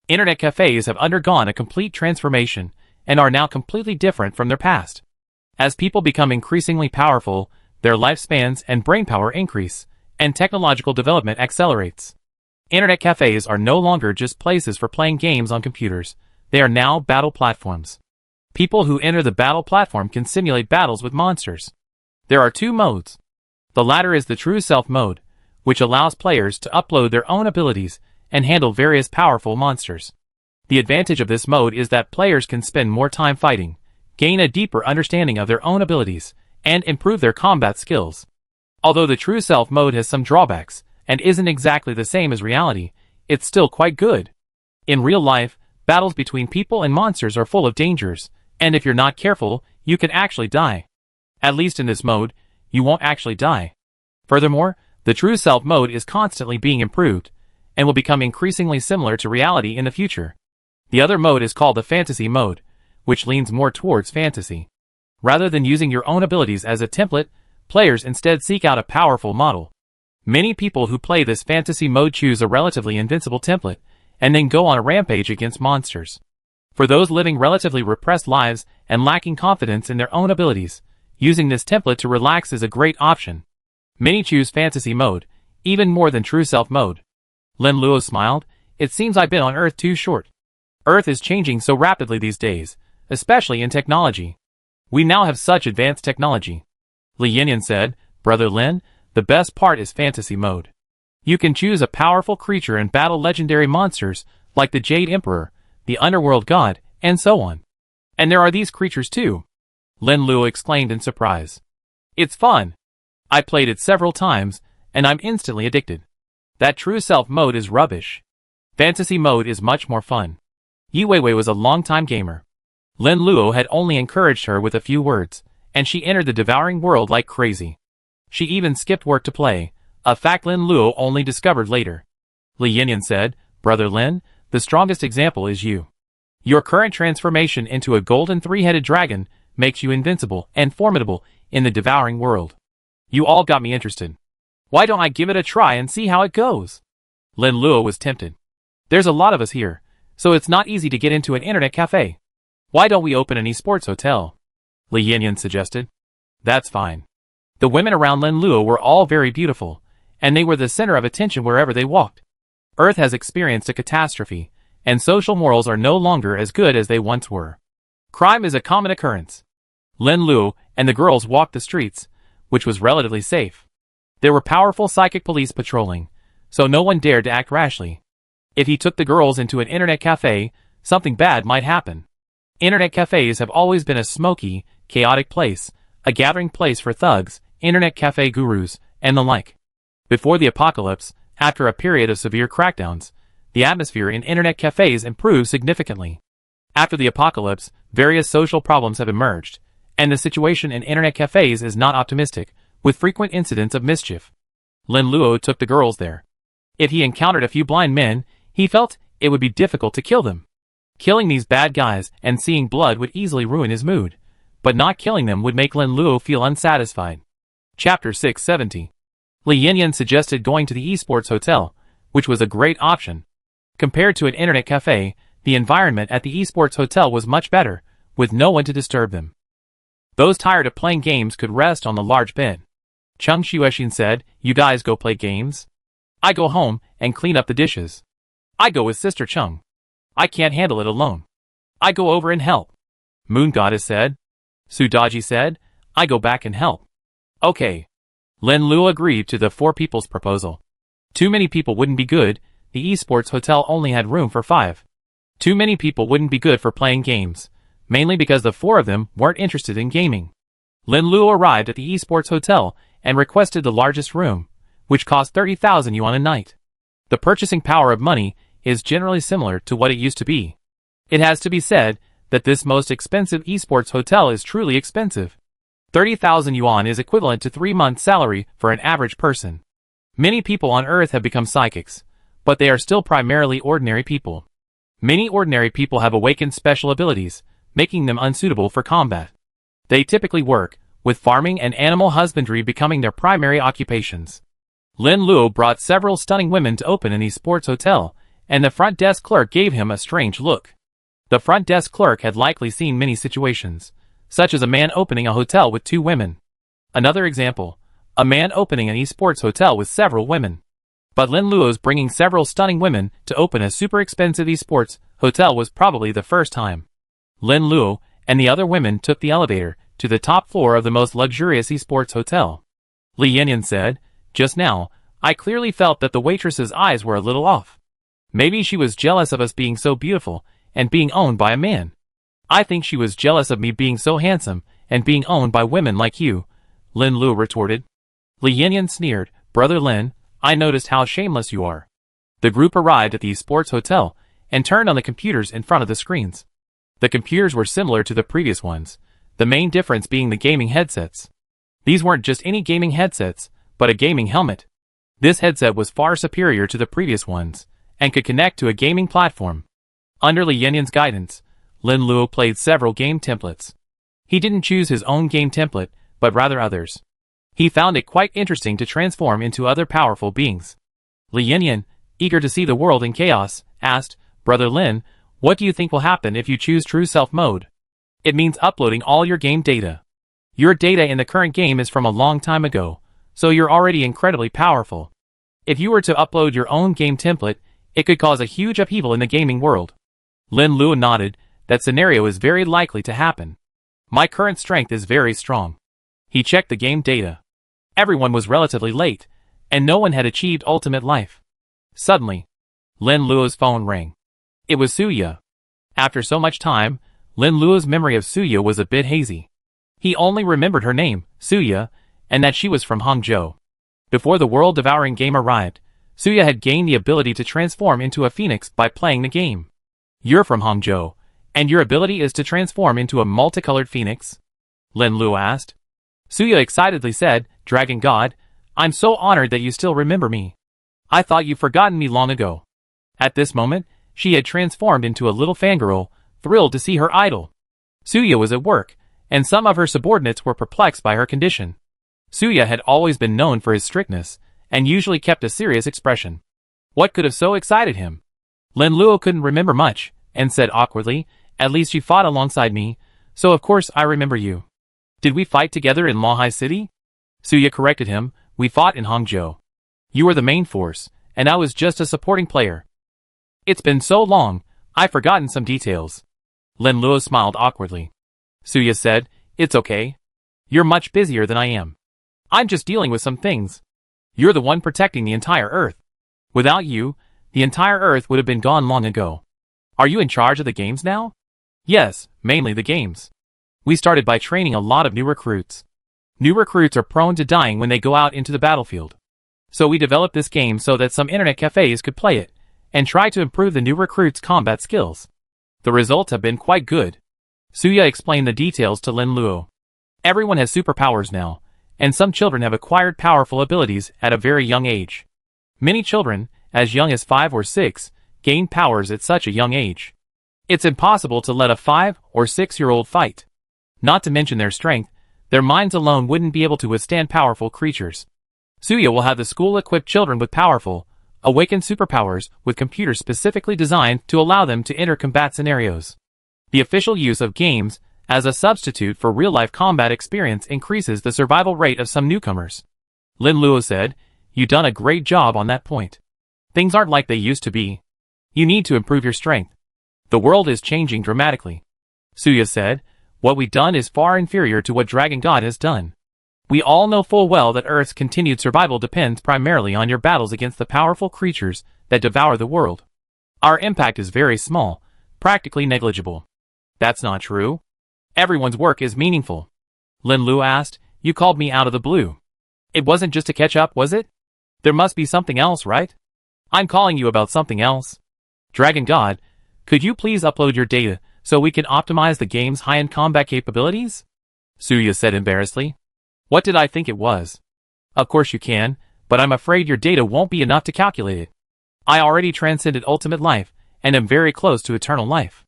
Internet cafes have undergone a complete transformation, and are now completely different from their past. As people become increasingly powerful, their lifespans and brainpower increase, and technological development accelerates. Internet cafes are no longer just places for playing games on computers, they are now battle platforms. People who enter the battle platform can simulate battles with monsters. There are 2 modes. The latter is the True Self mode, which allows players to upload their own abilities and handle various powerful monsters. The advantage of this mode is that players can spend more time fighting, gain a deeper understanding of their own abilities, and improve their combat skills. Although the True Self mode has some drawbacks, and isn't exactly the same as reality, it's still quite good. In real life, battles between people and monsters are full of dangers, and if you're not careful, you can actually die. At least in this mode, you won't actually die. Furthermore, the True Self mode is constantly being improved, and will become increasingly similar to reality in the future. The other mode is called the Fantasy mode, which leans more towards fantasy. Rather than using your own abilities as a template, players instead seek out a powerful model. Many people who play this fantasy mode choose a relatively invincible template, and then go on a rampage against monsters. For those living relatively repressed lives and lacking confidence in their own abilities, using this template to relax is a great option. Many choose fantasy mode, Even more than true self mode. Lin Luo smiled. It seems I've been on Earth too short. Earth is changing so rapidly these days, especially in technology. We now have such advanced technology. Li Yanyan said, Brother Lin, the best part is fantasy mode. You can choose a powerful creature and battle legendary monsters, like the Jade Emperor, the Underworld God, and so on. And there are these creatures too. Lin Luo exclaimed in surprise. It's fun. I played it several times, and I'm instantly addicted. That true self mode is rubbish. Fantasy mode is much more fun. Yi Weiwei was a long-time gamer. Lin Luo had only encouraged her with a few words, and she entered the devouring world like crazy. She even skipped work to play, a fact Lin Luo only discovered later. Li Yanyan said, Brother Lin, the strongest example is you. Your current transformation into a golden three-headed dragon makes you invincible and formidable in the devouring world. You all got me interested. Why don't I give it a try and see how it goes? Lin Luo was tempted. There's a lot of us here, so it's not easy to get into an internet cafe. Why don't we open an esports hotel? Li Yanyan suggested. That's fine. The women around Lin Luo were all very beautiful, and they were the center of attention wherever they walked. Earth has experienced a catastrophe, and social morals are no longer as good as they once were. Crime is a common occurrence. Lin Luo and the girls walked the streets, which was relatively safe. There were powerful psychic police patrolling, so no one dared to act rashly. If he took the girls into an internet cafe, something bad might happen. Internet cafes have always been a smoky, chaotic place, a gathering place for thugs, internet cafe gurus, and the like. Before the apocalypse, after a period of severe crackdowns, the atmosphere in internet cafes improved significantly. After the apocalypse, various social problems have emerged, and the situation in internet cafes is not optimistic, with frequent incidents of mischief. Lin Luo took the girls there. If he encountered a few blind men, he felt it would be difficult to kill them. Killing these bad guys and seeing blood would easily ruin his mood, but not killing them would make Lin Luo feel unsatisfied. Chapter 670. Li Yanyan suggested going to the esports hotel, which was a great option. Compared to an internet cafe, the environment at the esports hotel was much better, with no one to disturb them. Those tired of playing games could rest on the large bed. Cheng Xuexin said, You guys go play games? I go home and clean up the dishes. I go with Sister Cheng. I can't handle it alone. I go over and help. Moon Goddess said. Su Daji said, I go back and help. Okay. Lin Luo agreed to the four people's proposal. Too many people wouldn't be good, the esports hotel only had room for 5. Too many people wouldn't be good for playing games, mainly because the 4 of them weren't interested in gaming. Lin Luo arrived at the esports hotel and requested the largest room, which cost 30,000 yuan a night. The purchasing power of money is generally similar to what it used to be. It has to be said that this most expensive esports hotel is truly expensive. 30,000 yuan is equivalent to 3 months' salary for an average person. Many people on Earth have become psychics, but they are still primarily ordinary people. Many ordinary people have awakened special abilities, making them unsuitable for combat. They typically work, with farming and animal husbandry becoming their primary occupations. Lin Luo brought several stunning women to open an esports hotel, and the front desk clerk gave him a strange look. The front desk clerk had likely seen many situations, such as a man opening a hotel with 2 women. Another example, a man opening an esports hotel with several women. But Lin Luo's bringing several stunning women to open a super expensive esports hotel was probably the first time. Lin Luo and the other women took the elevator to the top floor of the most luxurious esports hotel. Li Yanyan said, Just now, I clearly felt that the waitress's eyes were a little off. Maybe she was jealous of us being so beautiful and being owned by a man. I think she was jealous of me being so handsome and being owned by women like you, Lin Luo retorted. Li Yanyan sneered, Brother Lin, I noticed how shameless you are. The group arrived at the sports hotel and turned on the computers in front of the screens. The computers were similar to the previous ones, the main difference being the gaming headsets. These weren't just any gaming headsets, but a gaming helmet. This headset was far superior to the previous ones, and could connect to a gaming platform. Under Li Yanyan's guidance, Lin Luo played several game templates. He didn't choose his own game template, but rather others. He found it quite interesting to transform into other powerful beings. Li Yanyan, eager to see the world in chaos, asked, Brother Lin, what do you think will happen if you choose True Self mode? It means uploading all your game data. Your data in the current game is from a long time ago, so you're already incredibly powerful. If you were to upload your own game template, it could cause a huge upheaval in the gaming world. Lin Luo nodded. That scenario is very likely to happen. My current strength is very strong. He checked the game data. Everyone was relatively late, and no one had achieved ultimate life. Suddenly, Lin Luo's phone rang. It was Suya. After so much time, Lin Luo's memory of Suya was a bit hazy. He only remembered her name, Suya, and that she was from Hangzhou. Before the world-devouring game arrived, Suya had gained the ability to transform into a phoenix by playing the game. You're from Hangzhou, and your ability is to transform into a multicolored phoenix? Lin Luo asked. Suya excitedly said, Dragon God, I'm so honored that you still remember me. I thought you'd forgotten me long ago. At this moment, she had transformed into a little fangirl, thrilled to see her idol. Suya was at work, and some of her subordinates were perplexed by her condition. Suya had always been known for his strictness, and usually kept a serious expression. What could have so excited him? Lin Luo couldn't remember much, and said awkwardly, At least you fought alongside me, so of course I remember you. Did we fight together in Lahai City? Suya corrected him, We fought in Hangzhou. You were the main force, and I was just a supporting player. It's been so long, I've forgotten some details. Lin Luo smiled awkwardly. Suya said, It's okay. You're much busier than I am. I'm just dealing with some things. You're the one protecting the entire Earth. Without you, the entire Earth would have been gone long ago. Are you in charge of the games now? Yes, mainly the games. We started by training a lot of new recruits. New recruits are prone to dying when they go out into the battlefield. So we developed this game so that some internet cafes could play it, and try to improve the new recruits' combat skills. The results have been quite good. Suya explained the details to Lin Luo. Everyone has superpowers now, and some children have acquired powerful abilities at a very young age. Many children, as young as 5 or 6, gain powers at such a young age. It's impossible to let a 5 or 6-year-old fight. Not to mention their strength, their minds alone wouldn't be able to withstand powerful creatures. Suya will have the school equip children with powerful, awakened superpowers with computers specifically designed to allow them to enter combat scenarios. The official use of games as a substitute for real-life combat experience increases the survival rate of some newcomers. Lin Luo said, You've done a great job on that point. Things aren't like they used to be. You need to improve your strength. The world is changing dramatically. Suya said, What we've done is far inferior to what Dragon God has done. We all know full well that Earth's continued survival depends primarily on your battles against the powerful creatures that devour the world. Our impact is very small, practically negligible. That's not true. Everyone's work is meaningful. Lin Luo asked, You called me out of the blue. It wasn't just to catch up, was it? There must be something else, right? I'm calling you about something else. Dragon God, could you please upload your data so we can optimize the game's high-end combat capabilities? Suya said embarrassedly. What did I think it was? Of course you can, but I'm afraid your data won't be enough to calculate it. I already transcended ultimate life, and am very close to eternal life.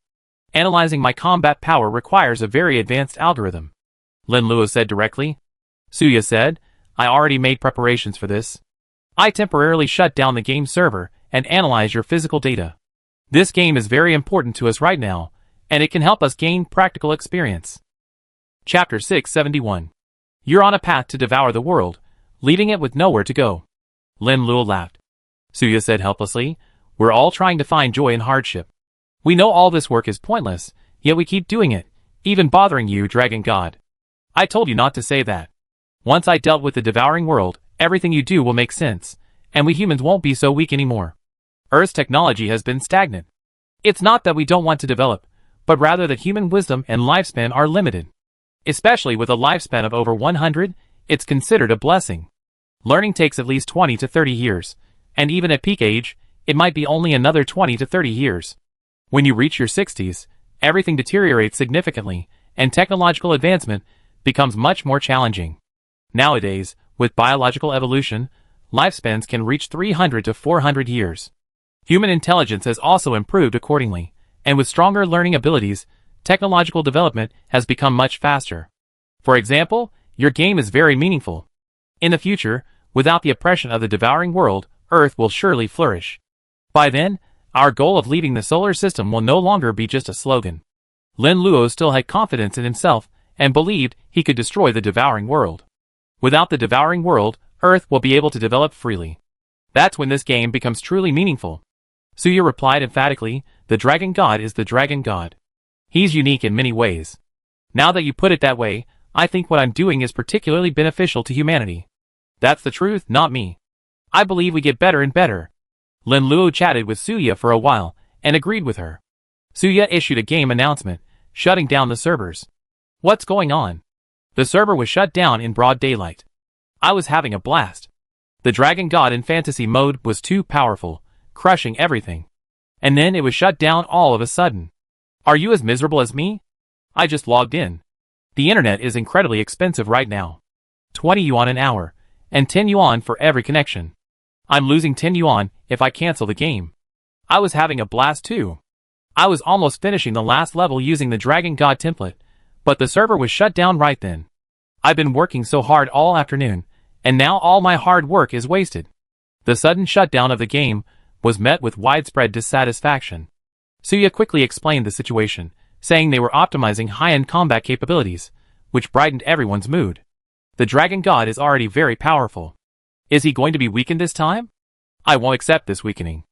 Analyzing my combat power requires a very advanced algorithm. Lin Luo said directly. Suya said, I already made preparations for this. I temporarily shut down the game server and analyze your physical data. This game is very important to us right now, and it can help us gain practical experience. Chapter 671. You're on a path to devour the world, leaving it with nowhere to go. Lin Luo laughed. Suya said helplessly, We're all trying to find joy in hardship. We know all this work is pointless, yet we keep doing it, even bothering you, Dragon God. I told you not to say that. Once I dealt with the devouring world, everything you do will make sense, and we humans won't be so weak anymore. Earth's technology has been stagnant. It's not that we don't want to develop, but rather that human wisdom and lifespan are limited. Especially with a lifespan of over 100, it's considered a blessing. Learning takes at least 20 to 30 years, and even at peak age, it might be only another 20 to 30 years. When you reach your 60s, everything deteriorates significantly, and technological advancement becomes much more challenging. Nowadays, with biological evolution, lifespans can reach 300 to 400 years. Human intelligence has also improved accordingly, and with stronger learning abilities, technological development has become much faster. For example, your game is very meaningful. In the future, without the oppression of the devouring world, Earth will surely flourish. By then, our goal of leaving the solar system will no longer be just a slogan. Lin Luo still had confidence in himself and believed he could destroy the devouring world. Without the devouring world, Earth will be able to develop freely. That's when this game becomes truly meaningful. Suya replied emphatically, the dragon god is the dragon god. He's unique in many ways. Now that you put it that way, I think what I'm doing is particularly beneficial to humanity. That's the truth, not me. I believe we get better and better. Lin Luo chatted with Suya for a while, and agreed with her. Suya issued a game announcement, shutting down the servers. What's going on? The server was shut down in broad daylight. I was having a blast. The dragon god in fantasy mode was too powerful, crushing everything. And then it was shut down all of a sudden. Are you as miserable as me? I just logged in. The internet is incredibly expensive right now. 20 yuan an hour, and 10 yuan for every connection. I'm losing 10 yuan if I cancel the game. I was having a blast too. I was almost finishing the last level using the Dragon God template, but the server was shut down right then. I've been working so hard all afternoon, and now all my hard work is wasted. The sudden shutdown of the game was met with widespread dissatisfaction. Suya quickly explained the situation, saying they were optimizing high-end combat capabilities, which brightened everyone's mood. The Dragon God is already very powerful. Is he going to be weakened this time? I won't accept this weakening.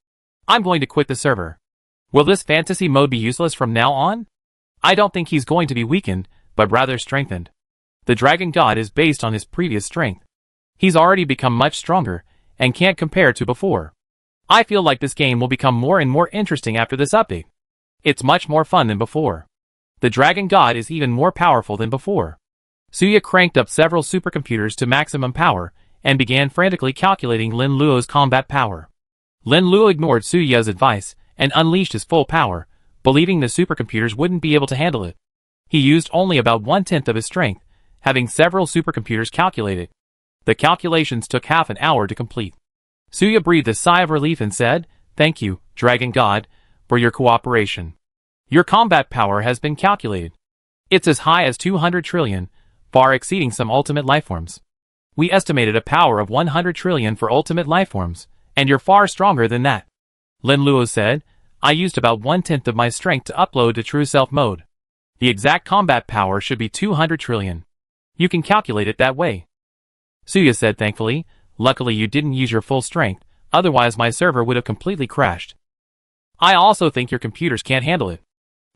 I'm going to quit the server. Will this fantasy mode be useless from now on? I don't think he's going to be weakened, but rather strengthened. The Dragon God is based on his previous strength. He's already become much stronger, and can't compare to before. I feel like this game will become more and more interesting after this update. It's much more fun than before. The Dragon God is even more powerful than before. Suya cranked up several supercomputers to maximum power, and began frantically calculating Lin Luo's combat power. Lin Luo ignored Suya's advice, and unleashed his full power, believing the supercomputers wouldn't be able to handle it. He used only about 1/10 of his strength, having several supercomputers calculate it. The calculations took half an hour to complete. Suya breathed a sigh of relief and said, "Thank you, Dragon God, for your cooperation. Your combat power has been calculated. It's as high as 200 trillion, far exceeding some ultimate lifeforms. We estimated a power of 100 trillion for ultimate lifeforms, and you're far stronger than that." Lin Luo said, "I used about 1/10 of my strength to upload to True Self mode. The exact combat power should be 200 trillion. You can calculate it that way." Suya said thankfully, "Luckily you didn't use your full strength, otherwise my server would have completely crashed. I also think your computers can't handle it."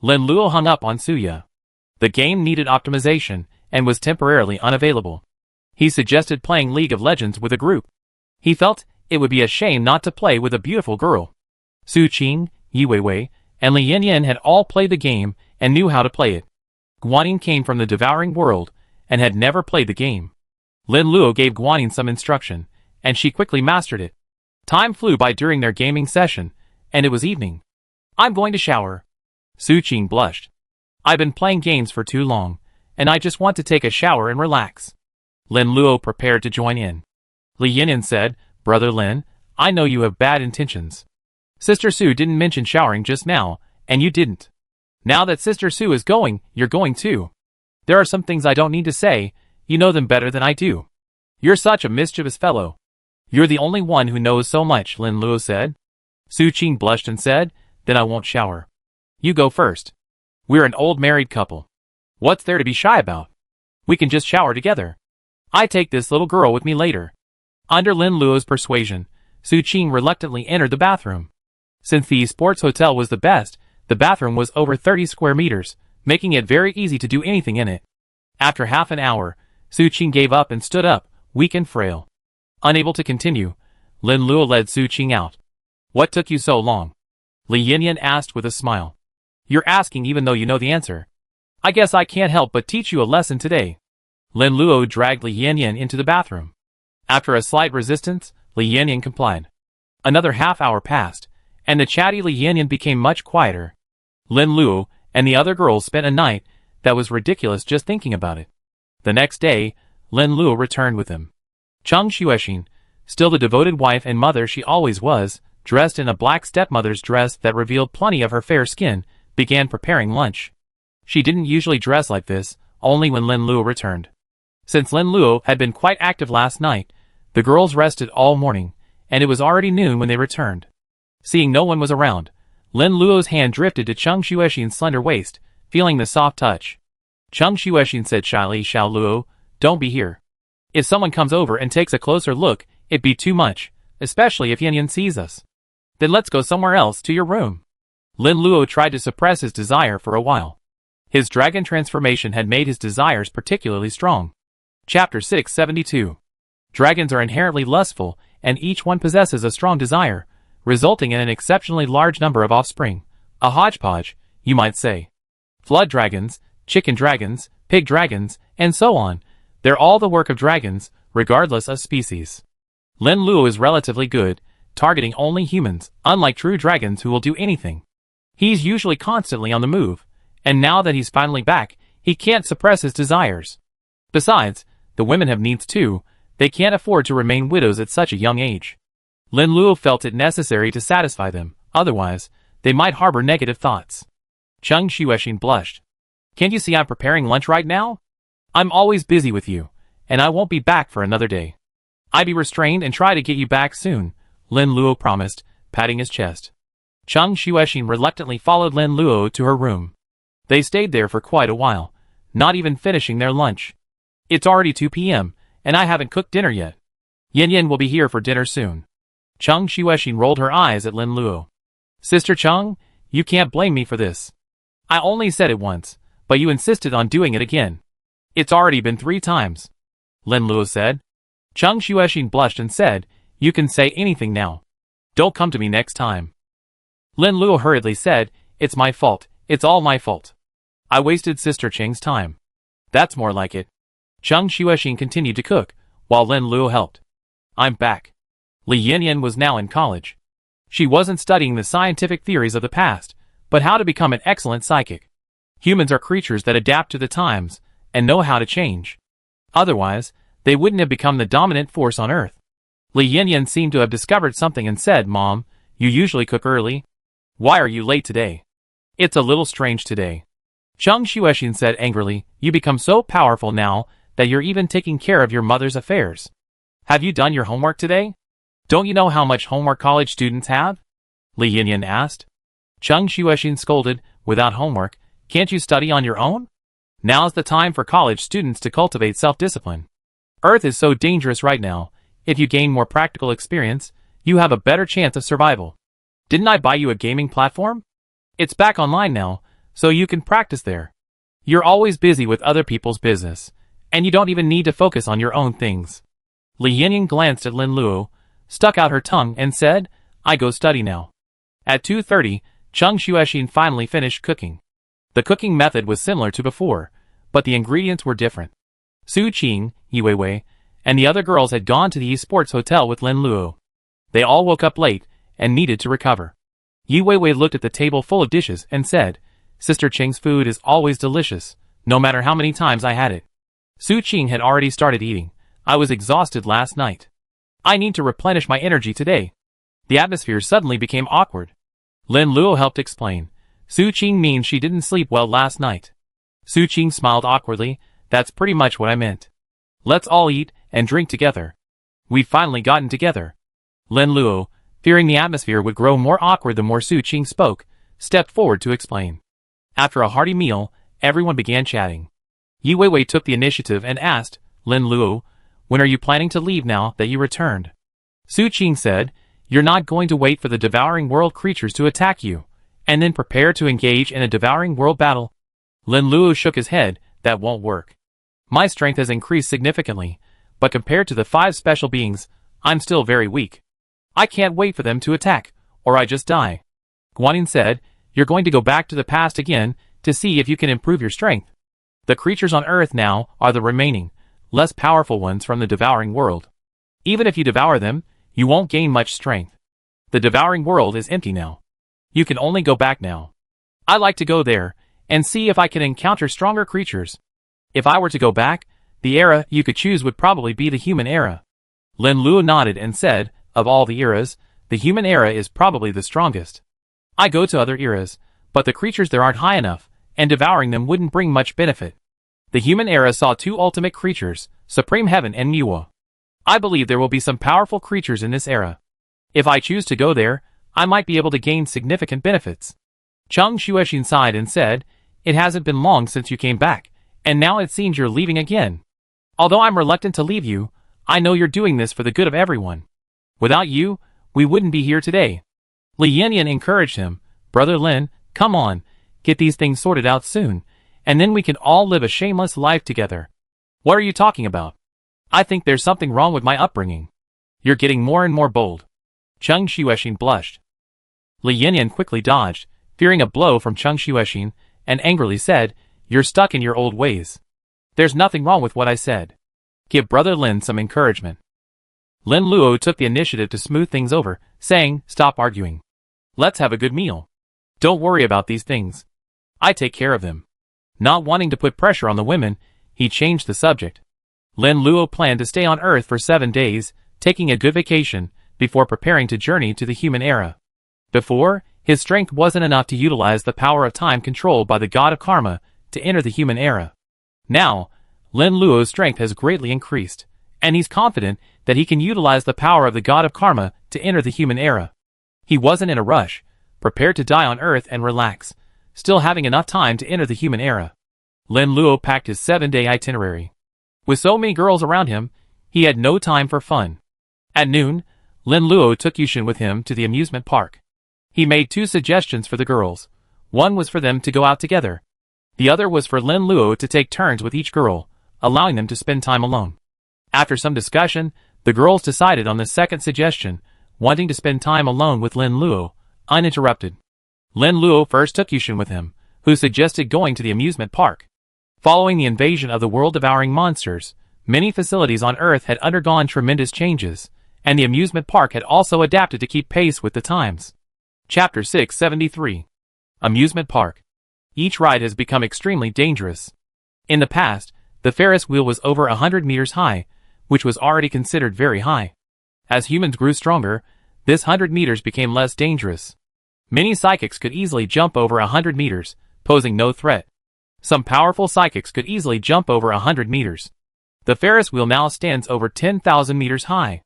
Lin Luo hung up on Suya. The game needed optimization, and was temporarily unavailable. He suggested playing League of Legends with a group. He felt it would be a shame not to play with a beautiful girl. Su Qing, Yi Weiwei, and Li Yanyan had all played the game and knew how to play it. Guanyin came from the Devouring world and had never played the game. Lin Luo gave Guanyin some instruction, and she quickly mastered it. Time flew by during their gaming session, and it was evening. "I'm going to shower." Su Qing blushed. "I've been playing games for too long, and I just want to take a shower and relax." Lin Luo prepared to join in. Li Yanyan said, "Brother Lin, I know you have bad intentions. Sister Su didn't mention showering just now, and you didn't. Now that Sister Su is going, you're going too. There are some things I don't need to say, you know them better than I do. You're such a mischievous fellow." "You're the only one who knows so much," Lin Luo said. Su Qing blushed and said, "Then I won't shower. You go first. We're an old married couple. What's there to be shy about? We can just shower together. I take this little girl with me later." Under Lin Luo's persuasion, Su Qing reluctantly entered the bathroom. Since the esports hotel was the best, the bathroom was over 30 square meters, making it very easy to do anything in it. After half an hour, Su Qing gave up and stood up, weak and frail. Unable to continue, Lin Luo led Su Qing out. "What took you so long?" Li Yanyan asked with a smile. "You're asking even though you know the answer. I guess I can't help but teach you a lesson today." Lin Luo dragged Li Yanyan into the bathroom. After a slight resistance, Li Yanyan complied. Another half hour passed, and the chatty Li Yanyan became much quieter. Lin Luo and the other girls spent a night that was ridiculous just thinking about it. The next day, Lin Luo returned with him. Cheng Xuexin, still the devoted wife and mother she always was, dressed in a black stepmother's dress that revealed plenty of her fair skin, began preparing lunch. She didn't usually dress like this, only when Lin Luo returned. Since Lin Luo had been quite active last night, the girls rested all morning, and it was already noon when they returned. Seeing no one was around, Lin Luo's hand drifted to Cheng Xuexin's slender waist, feeling the soft touch. Cheng Xuexin said shyly, "Xiao Luo, don't be here. If someone comes over and takes a closer look, it'd be too much. especially if Yin Yin sees us. Then let's go somewhere else to your room. Lin Luo tried to suppress his desire for a while. His dragon transformation had made his desires particularly strong. Chapter 672. Dragons are inherently lustful, and each one possesses a strong desire, resulting in an exceptionally large number of offspring. A hodgepodge, you might say. Flood dragons, chicken dragons, pig dragons, and so on. They're all the work of dragons, regardless of species. Lin Luo is relatively good, targeting only humans, unlike true dragons who will do anything. He's usually constantly on the move, and now that he's finally back, he can't suppress his desires. Besides, the women have needs too. They can't afford to remain widows at such a young age. Lin Luo felt it necessary to satisfy them, otherwise, they might harbor negative thoughts. Cheng Xuexin blushed. Can't you see I'm preparing lunch right now? I'm always busy with you, and I won't be back for another day. I'd be restrained and try to get you back soon, Lin Luo promised, patting his chest. Cheng Xuexin reluctantly followed Lin Luo to her room. They stayed there for quite a while, not even finishing their lunch. It's already 2 p.m., and I haven't cooked dinner yet. Yin Yin will be here for dinner soon. Cheng Xuexin rolled her eyes at Lin Luo. Sister Cheng, you can't blame me for this. I only said it once, but you insisted on doing it again. It's already been 3 times. Lin Luo said. Cheng Xuexin blushed and said, you can say anything now. Don't come to me next time. Lin Luo hurriedly said, it's my fault, it's all my fault. I wasted Sister Cheng's time. That's more like it. Cheng Xuexin continued to cook, while Lin Luo helped. I'm back. Li Yinyan was now in college. She wasn't studying the scientific theories of the past, but how to become an excellent psychic. Humans are creatures that adapt to the times, and know how to change. Otherwise, they wouldn't have become the dominant force on Earth. Li Yinyan seemed to have discovered something and said, Mom, you usually cook early. Why are you late today? It's a little strange today. Cheng Xuexin said angrily, you become so powerful now that you're even taking care of your mother's affairs. Have you done your homework today? Don't you know how much homework college students have? Li Yinyan asked. Cheng Xuexin scolded, without homework, can't you study on your own? Now's the time for college students to cultivate self-discipline. Earth is so dangerous right now. If you gain more practical experience, you have a better chance of survival. Didn't I buy you a gaming platform? It's back online now, so you can practice there. You're always busy with other people's business, and you don't even need to focus on your own things. Li Yinyan glanced at Lin Luo, stuck out her tongue and said, I go study now. At 2:30, Cheng Xuexin finally finished cooking. The cooking method was similar to before, but the ingredients were different. Su Qing, Yi Weiwei, and the other girls had gone to the esports hotel with Lin Luo. They all woke up late and needed to recover. Yi Weiwei looked at the table full of dishes and said, Sister Qing's food is always delicious, no matter how many times I had it. Su Qing had already started eating. I was exhausted last night. I need to replenish my energy today. The atmosphere suddenly became awkward. Lin Luo helped explain. Su Qing means she didn't sleep well last night. Su Qing smiled awkwardly. That's pretty much what I meant. Let's all eat and drink together. We'd finally gotten together. Lin Luo, fearing the atmosphere would grow more awkward the more Su Qing spoke, stepped forward to explain. After a hearty meal, everyone began chatting. Yi Weiwei took the initiative and asked, Lin Luo, when are you planning to leave now that you returned? Su Qing said, you're not going to wait for the devouring world creatures to attack you, and then prepare to engage in a devouring world battle. Lin Luo shook his head, that won't work. My strength has increased significantly, but compared to the 5 special beings, I'm still very weak. I can't wait for them to attack, or I just die. Guanyin said, you're going to go back to the past again to see if you can improve your strength. The creatures on Earth now are the remaining, less powerful ones from the devouring world. Even if you devour them, you won't gain much strength. The devouring world is empty now. You can only go back now. I like to go there and see if I can encounter stronger creatures. If I were to go back, the era you could choose would probably be the human era. Lin Luo nodded and said, of all the eras, the human era is probably the strongest. I go to other eras, but the creatures there aren't high enough, and devouring them wouldn't bring much benefit. The human era saw 2 ultimate creatures, Supreme Heaven and Miwa. I believe there will be some powerful creatures in this era. If I choose to go there, I might be able to gain significant benefits. Cheng Xuexin sighed and said, it hasn't been long since you came back, and now it seems you're leaving again. Although I'm reluctant to leave you, I know you're doing this for the good of everyone. Without you, we wouldn't be here today. Li Yanyan encouraged him. Brother Lin, come on, get these things sorted out soon, and then we can all live a shameless life together. What are you talking about? I think there's something wrong with my upbringing. You're getting more and more bold. Cheng Xuexin blushed. Li Yanyan quickly dodged, fearing a blow from Cheng Xuexin, and angrily said, You're stuck in your old ways. There's nothing wrong with what I said. Give Brother Lin some encouragement. Lin Luo took the initiative to smooth things over, saying, Stop arguing. Let's have a good meal. Don't worry about these things. I take care of them. Not wanting to put pressure on the women, he changed the subject. Lin Luo planned to stay on Earth for 7 days, taking a good vacation, before preparing to journey to the human era. Before, his strength wasn't enough to utilize the power of time controlled by the god of karma to enter the human era. Now, Lin Luo's strength has greatly increased, and he's confident that he can utilize the power of the god of karma to enter the human era. He wasn't in a rush, prepared to die on Earth and relax, still having enough time to enter the human era. Lin Luo packed his 7-day itinerary. With so many girls around him, he had no time for fun. At noon, Lin Luo took Yushin with him to the amusement park. He made 2 suggestions for the girls. One was for them to go out together. The other was for Lin Luo to take turns with each girl, allowing them to spend time alone. After some discussion, the girls decided on the second suggestion, wanting to spend time alone with Lin Luo, uninterrupted. Lin Luo first took Yushin with him, who suggested going to the amusement park. Following the invasion of the world-devouring monsters, many facilities on Earth had undergone tremendous changes, and the amusement park had also adapted to keep pace with the times. Chapter 673. Amusement Park. Each ride has become extremely dangerous. In the past, the Ferris wheel was over 100 meters high, which was already considered very high. As humans grew stronger, this 100 meters became less dangerous. Many psychics could easily jump over 100 meters, posing no threat. Some powerful psychics could easily jump over 100 meters. The Ferris wheel now stands over 10,000 meters high.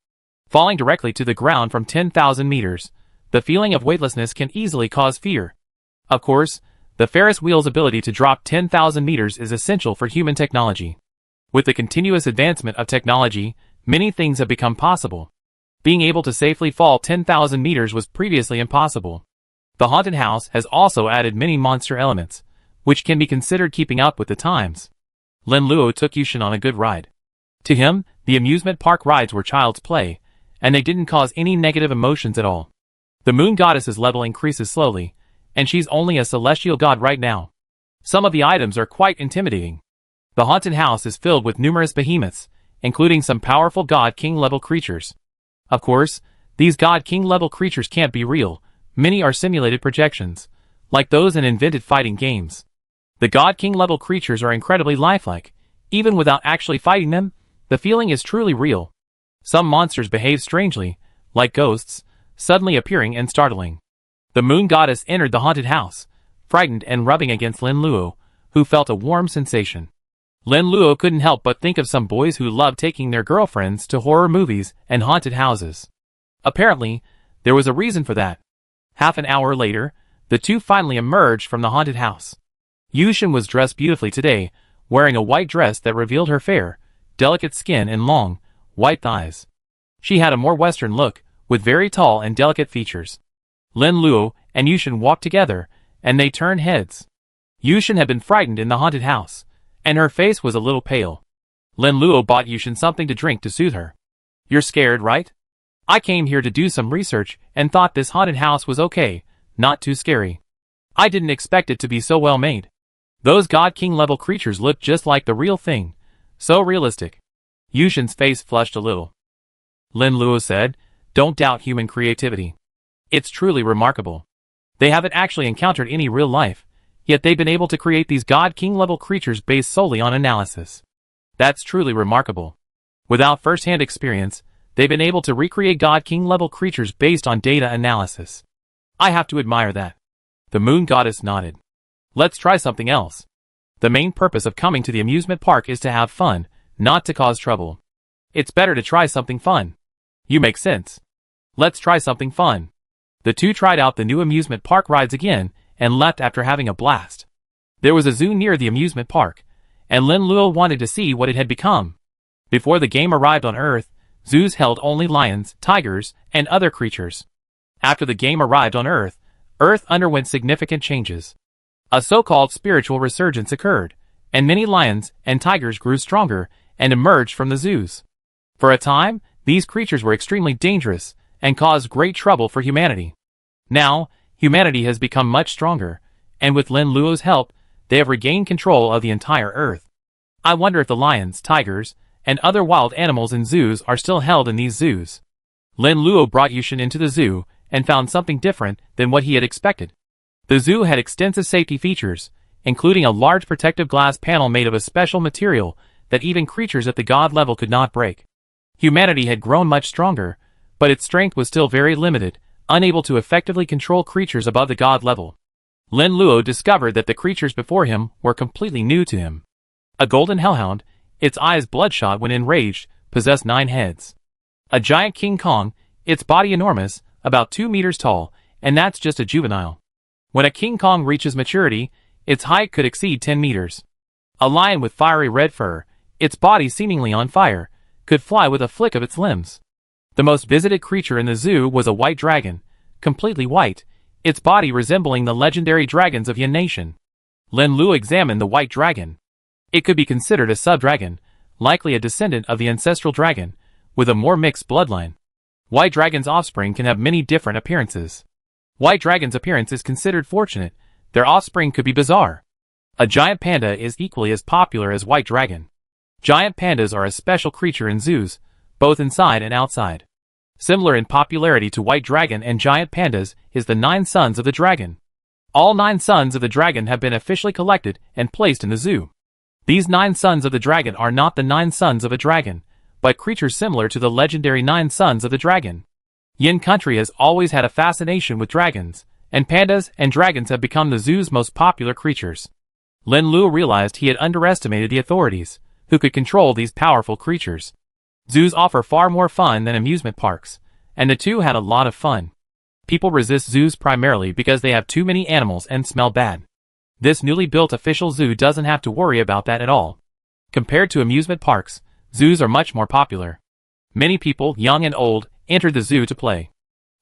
Falling directly to the ground from 10,000 meters, the feeling of weightlessness can easily cause fear. Of course, the Ferris wheel's ability to drop 10,000 meters is essential for human technology. With the continuous advancement of technology, many things have become possible. Being able to safely fall 10,000 meters was previously impossible. The haunted house has also added many monster elements, which can be considered keeping up with the times. Lin Luo took Yushin on a good ride. To him, the amusement park rides were child's play, and they didn't cause any negative emotions at all. The moon goddess's level increases slowly, and she's only a celestial god right now. Some of the items are quite intimidating. The haunted house is filled with numerous behemoths, including some powerful god-king level creatures. Of course, these god-king level creatures can't be real, many are simulated projections, like those in invented fighting games. The god-king level creatures are incredibly lifelike. Even without actually fighting them, the feeling is truly real. Some monsters behave strangely, like ghosts, suddenly appearing and startling. The moon goddess entered the haunted house, frightened and rubbing against Lin Luo, who felt a warm sensation. Lin Luo couldn't help but think of some boys who loved taking their girlfriends to horror movies and haunted houses. Apparently, there was a reason for that. Half an hour later, the two finally emerged from the haunted house. Yushin was dressed beautifully today, wearing a white dress that revealed her fair, delicate skin and long, white thighs. She had a more Western look, with very tall and delicate features. Lin Luo and Yushin walked together, and they turned heads. Yushin had been frightened in the haunted house, and her face was a little pale. Lin Luo bought Yushin something to drink to soothe her. You're scared, right? I came here to do some research and thought this haunted house was okay, not too scary. I didn't expect it to be so well made. Those god-king level creatures looked just like the real thing, so realistic. Yushin's face flushed a little. Lin Luo said, Don't doubt human creativity. It's truly remarkable. They haven't actually encountered any real life, yet they've been able to create these god-king level creatures based solely on analysis. That's truly remarkable. Without first-hand experience, they've been able to recreate god-king level creatures based on data analysis. I have to admire that. The moon goddess nodded. Let's try something else. The main purpose of coming to the amusement park is to have fun, not to cause trouble. It's better to try something fun. You make sense. Let's try something fun. The two tried out the new amusement park rides again, and left after having a blast. There was a zoo near the amusement park, and Lin Luo wanted to see what it had become. Before the game arrived on Earth, Zoos held only lions, tigers, and other creatures. After the game arrived on Earth, Earth underwent significant changes. A so-called spiritual resurgence occurred, and many lions and tigers grew stronger and emerged from the zoos. For a time, these creatures were extremely dangerous and caused great trouble for humanity. Now, humanity has become much stronger, and with Lin Luo's help, they have regained control of the entire Earth. I wonder if the lions, tigers, and other wild animals in zoos are still held in these zoos. Lin Luo brought Yushin into the zoo and found something different than what he had expected. The zoo had extensive safety features, including a large protective glass panel made of a special material that even creatures at the god level could not break. Humanity had grown much stronger, but its strength was still very limited, unable to effectively control creatures above the god level. Lin Luo discovered that the creatures before him were completely new to him. A golden hellhound, its eyes bloodshot when enraged, possessed 9 heads. A giant King Kong, its body enormous, about 2 meters tall, and that's just a juvenile. When a King Kong reaches maturity, its height could exceed 10 meters. A lion with fiery red fur, its body seemingly on fire, could fly with a flick of its limbs. The most visited creature in the zoo was a white dragon, completely white, its body resembling the legendary dragons of Yan Nation. Lin Luo examined the white dragon. It could be considered a sub-dragon, likely a descendant of the ancestral dragon, with a more mixed bloodline. White dragon's offspring can have many different appearances. White dragon's appearance is considered fortunate, their offspring could be bizarre. A giant panda is equally as popular as white dragon. Giant pandas are a special creature in zoos, both inside and outside. Similar in popularity to white dragon and giant pandas is the 9 sons of the dragon. All 9 sons of the dragon have been officially collected and placed in the zoo. These 9 sons of the dragon are not the 9 sons of a dragon, but creatures similar to the legendary 9 sons of the dragon. Yin country has always had a fascination with dragons, and pandas and dragons have become the zoo's most popular creatures. Lin Luo realized he had underestimated the authorities, who could control these powerful creatures. Zoos offer far more fun than amusement parks, and the two had a lot of fun. People resist zoos primarily because they have too many animals and smell bad. This newly built official zoo doesn't have to worry about that at all. Compared to amusement parks, zoos are much more popular. Many people, young and old, enter the zoo to play.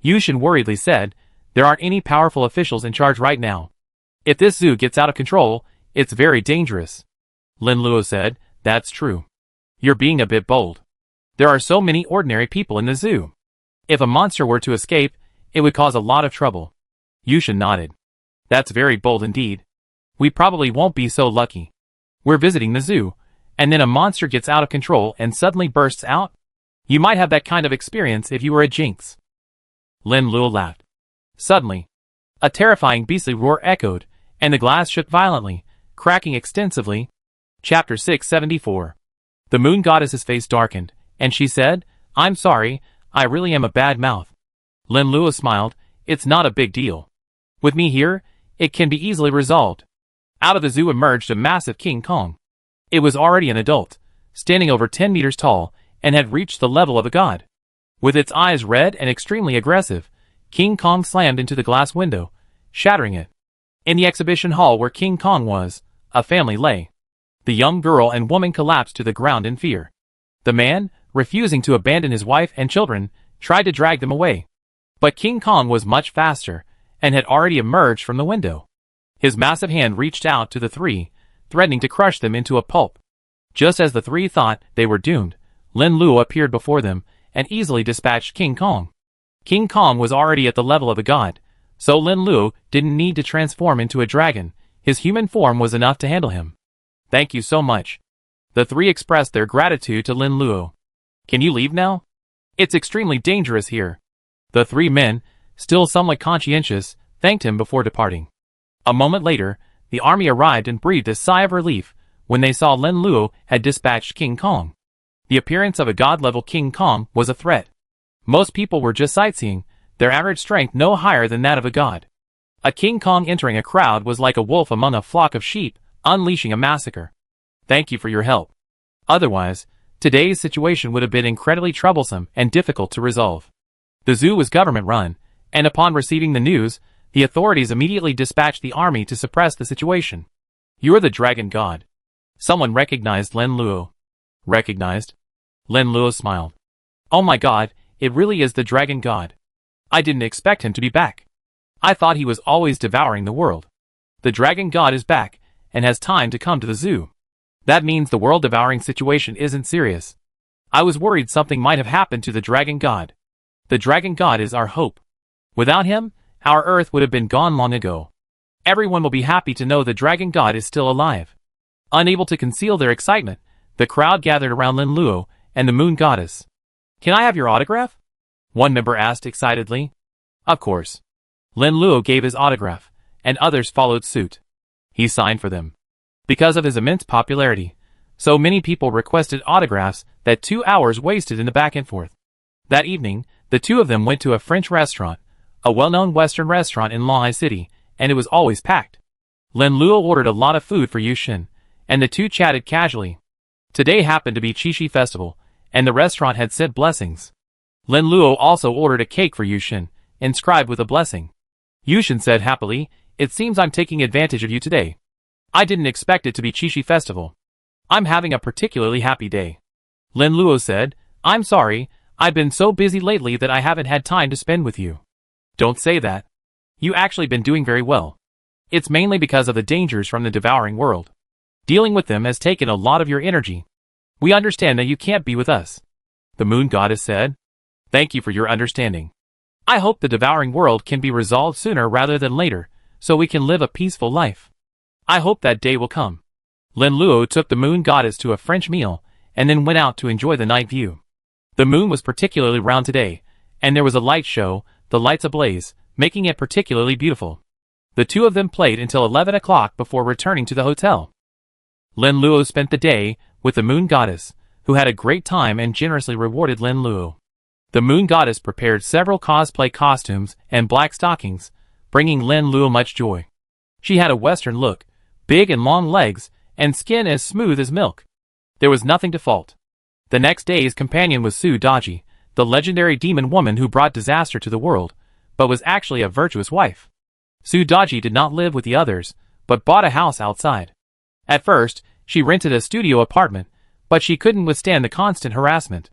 Yushin worriedly said, "There aren't any powerful officials in charge right now. If this zoo gets out of control, it's very dangerous." Lin Luo said, "That's true. You're being a bit bold. There are so many ordinary people in the zoo. If a monster were to escape, it would cause a lot of trouble." Yushin nodded. "That's very bold indeed. We probably won't be so lucky. We're visiting the zoo, and then a monster gets out of control and suddenly bursts out? You might have that kind of experience if you were a jinx." Lin Luo laughed. Suddenly, a terrifying beastly roar echoed, and the glass shook violently, cracking extensively. Chapter 674. The moon goddess's face darkened, and she said, "I'm sorry, I really am a bad mouth." Lin Luo smiled, "It's not a big deal. With me here, it can be easily resolved." Out of the zoo emerged a massive King Kong. It was already an adult, standing over 10 meters tall, and had reached the level of a god. With its eyes red and extremely aggressive, King Kong slammed into the glass window, shattering it. In the exhibition hall where King Kong was, a family lay. The young girl and woman collapsed to the ground in fear. The man, refusing to abandon his wife and children, tried to drag them away. But King Kong was much faster, and had already emerged from the window. His massive hand reached out to the 3, threatening to crush them into a pulp. Just as the 3 thought they were doomed, Lin Luo appeared before them, and easily dispatched King Kong. King Kong was already at the level of a god, so Lin Luo didn't need to transform into a dragon. His human form was enough to handle him. "Thank you so much." The 3 expressed their gratitude to Lin Luo. "Can you leave now? It's extremely dangerous here." The 3 men, still somewhat conscientious, thanked him before departing. A moment later, the army arrived and breathed a sigh of relief when they saw Lin Luo had dispatched King Kong. The appearance of a god-level King Kong was a threat. Most people were just sightseeing, their average strength no higher than that of a god. A King Kong entering a crowd was like a wolf among a flock of sheep, unleashing a massacre. "Thank you for your help. Otherwise, today's situation would have been incredibly troublesome and difficult to resolve." The zoo was government-run, and upon receiving the news, the authorities immediately dispatched the army to suppress the situation. "You're the dragon god." Someone recognized Lin Luo. "Recognized?" Lin Luo smiled. Oh my god, it really is the dragon god. I didn't expect him to be back. I thought he was always devouring the world. The dragon god is back, and has time to come to the zoo. That means the world-devouring situation isn't serious. I was worried something might have happened to the dragon god. The dragon god is our hope. Without him, our Earth would have been gone long ago. Everyone will be happy to know the dragon god is still alive. Unable to conceal their excitement, the crowd gathered around Lin Luo and the moon goddess. Can I have your autograph? One member asked excitedly. Of course. Lin Luo gave his autograph, and others followed suit. He signed for them. Because of his immense popularity, so many people requested autographs that 2 hours wasted in the back and forth. That evening, the two of them went to a French restaurant, a well-known Western restaurant in Lanhai City, and it was always packed. Lin Luo ordered a lot of food for Yu Xin, and the two chatted casually. Today happened to be Qixi Festival, and the restaurant had sent blessings. Lin Luo also ordered a cake for Yu Xin, inscribed with a blessing. Yu Xin said happily, "It seems I'm taking advantage of you today. I didn't expect it to be Qixi Festival. I'm having a particularly happy day." Lin Luo said, "I'm sorry, I've been so busy lately that I haven't had time to spend with you." Don't say that. You actually been doing very well. It's mainly because of the dangers from the devouring world. Dealing with them has taken a lot of your energy. We understand that you can't be with us. The moon goddess said. Thank you for your understanding. I hope the devouring world can be resolved sooner rather than later, so we can live a peaceful life. I hope that day will come. Lin Luo took the moon goddess to a French meal, and then went out to enjoy the night view. The moon was particularly round today, and there was a light show, the lights ablaze, making it particularly beautiful. The two of them played until 11 o'clock before returning to the hotel. Lin Luo spent the day with the moon goddess, who had a great time and generously rewarded Lin Luo. The moon goddess prepared several cosplay costumes and black stockings, bringing Lin Luo much joy. She had a Western look, big and long legs, and skin as smooth as milk. There was nothing to fault. The next day's companion was Su Daji, the legendary demon woman who brought disaster to the world, but was actually a virtuous wife. Su Daji did not live with the others, but bought a house outside. At first, she rented a studio apartment, but she couldn't withstand the constant harassment.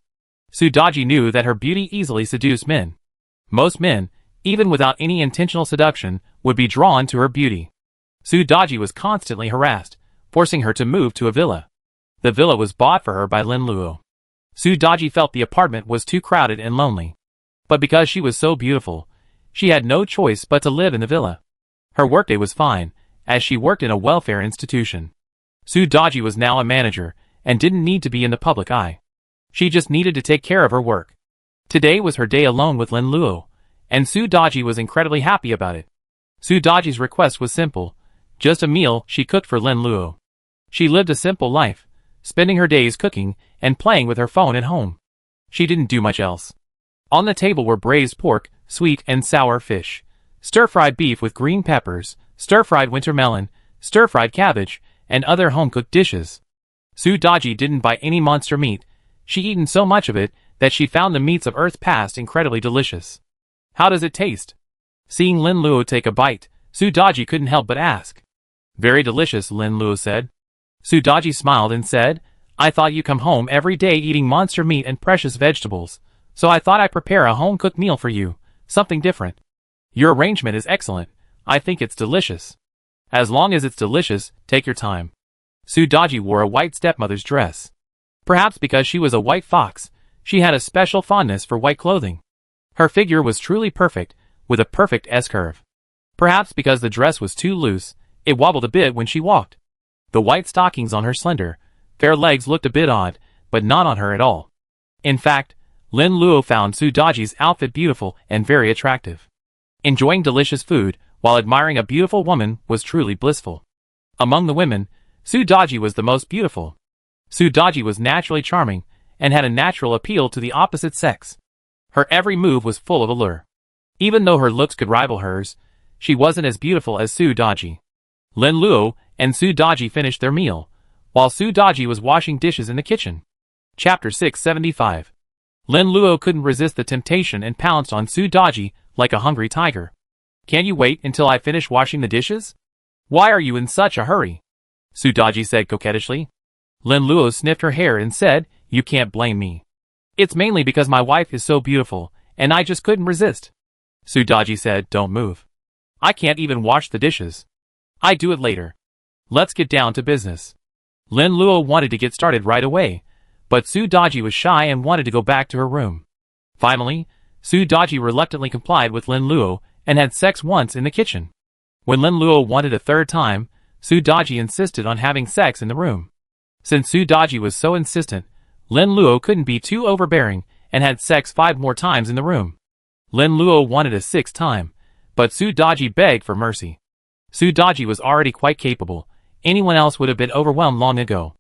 Su Daji knew that her beauty easily seduced men. Most men, even without any intentional seduction, would be drawn to her beauty. Su Daji was constantly harassed, forcing her to move to a villa. The villa was bought for her by Lin Luo. Su Daji felt the apartment was too crowded and lonely. But because she was so beautiful, she had no choice but to live in the villa. Her workday was fine, as she worked in a welfare institution. Su Daji was now a manager, and didn't need to be in the public eye. She just needed to take care of her work. Today was her day alone with Lin Luo, and Su Daji was incredibly happy about it. Su Daji's request was simple, just a meal she cooked for Lin Luo. She lived a simple life, spending her days cooking and playing with her phone at home. She didn't do much else. On the table were braised pork, sweet and sour fish, stir-fried beef with green peppers, stir-fried winter melon, stir-fried cabbage, and other home-cooked dishes. Su Daji didn't buy any monster meat. She'd eaten so much of it that she found the meats of Earth past incredibly delicious. How does it taste? Seeing Lin Luo take a bite, Su Daji couldn't help but ask. Very delicious, Lin Luo said. Su Daji smiled and said, I thought you come home every day eating monster meat and precious vegetables, so I thought I'd prepare a home-cooked meal for you, something different. Your arrangement is excellent. I think it's delicious. As long as it's delicious, take your time. Su Daji wore a white stepmother's dress. Perhaps because she was a white fox, she had a special fondness for white clothing. Her figure was truly perfect, with a perfect S-curve. Perhaps because the dress was too loose, it wobbled a bit when she walked. The white stockings on her slender, fair legs looked a bit odd, but not on her at all. In fact, Lin Luo found Su Daji's outfit beautiful and very attractive. Enjoying delicious food, while admiring a beautiful woman, was truly blissful. Among the women, Su Daji was the most beautiful. Su Daji was naturally charming, and had a natural appeal to the opposite sex. Her every move was full of allure. Even though her looks could rival hers, she wasn't as beautiful as Su Daji. Lin Luo and Su Daji finished their meal, while Su Daji was washing dishes in the kitchen. Chapter 675. Lin Luo couldn't resist the temptation and pounced on Su Daji like a hungry tiger. Can you wait until I finish washing the dishes? Why are you in such a hurry? Su Daji said coquettishly. Lin Luo sniffed her hair and said, You can't blame me. It's mainly because my wife is so beautiful, and I just couldn't resist. Su Daji said, don't move. I can't even wash the dishes. I do it later. Let's get down to business. Lin Luo wanted to get started right away, but Su Daji was shy and wanted to go back to her room. Finally, Su Daji reluctantly complied with Lin Luo and had sex once in the kitchen. When Lin Luo wanted a third time, Su Daji insisted on having sex in the room. Since Su Daji was so insistent, Lin Luo couldn't be too overbearing and had sex 5 more times in the room. Lin Luo wanted a 6th time, but Su Daji begged for mercy. Su Daji was already quite capable. Anyone else would have been overwhelmed long ago.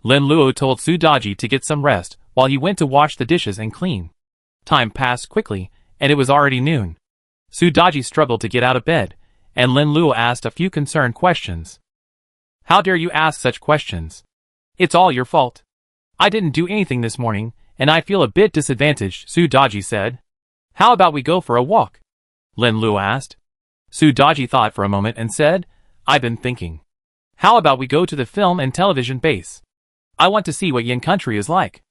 Lin Luo told Su Daji to get some rest while he went to wash the dishes and clean. Time passed quickly, and it was already noon. Su Daji struggled to get out of bed, and Lin Luo asked a few concerned questions. How dare you ask such questions? It's all your fault. I didn't do anything this morning, and I feel a bit disadvantaged, Su Daji said. How about we go for a walk? Lin Luo asked. Su Daji thought for a moment and said, I've been thinking. How about we go to the film and television base? I want to see what Yin country is like.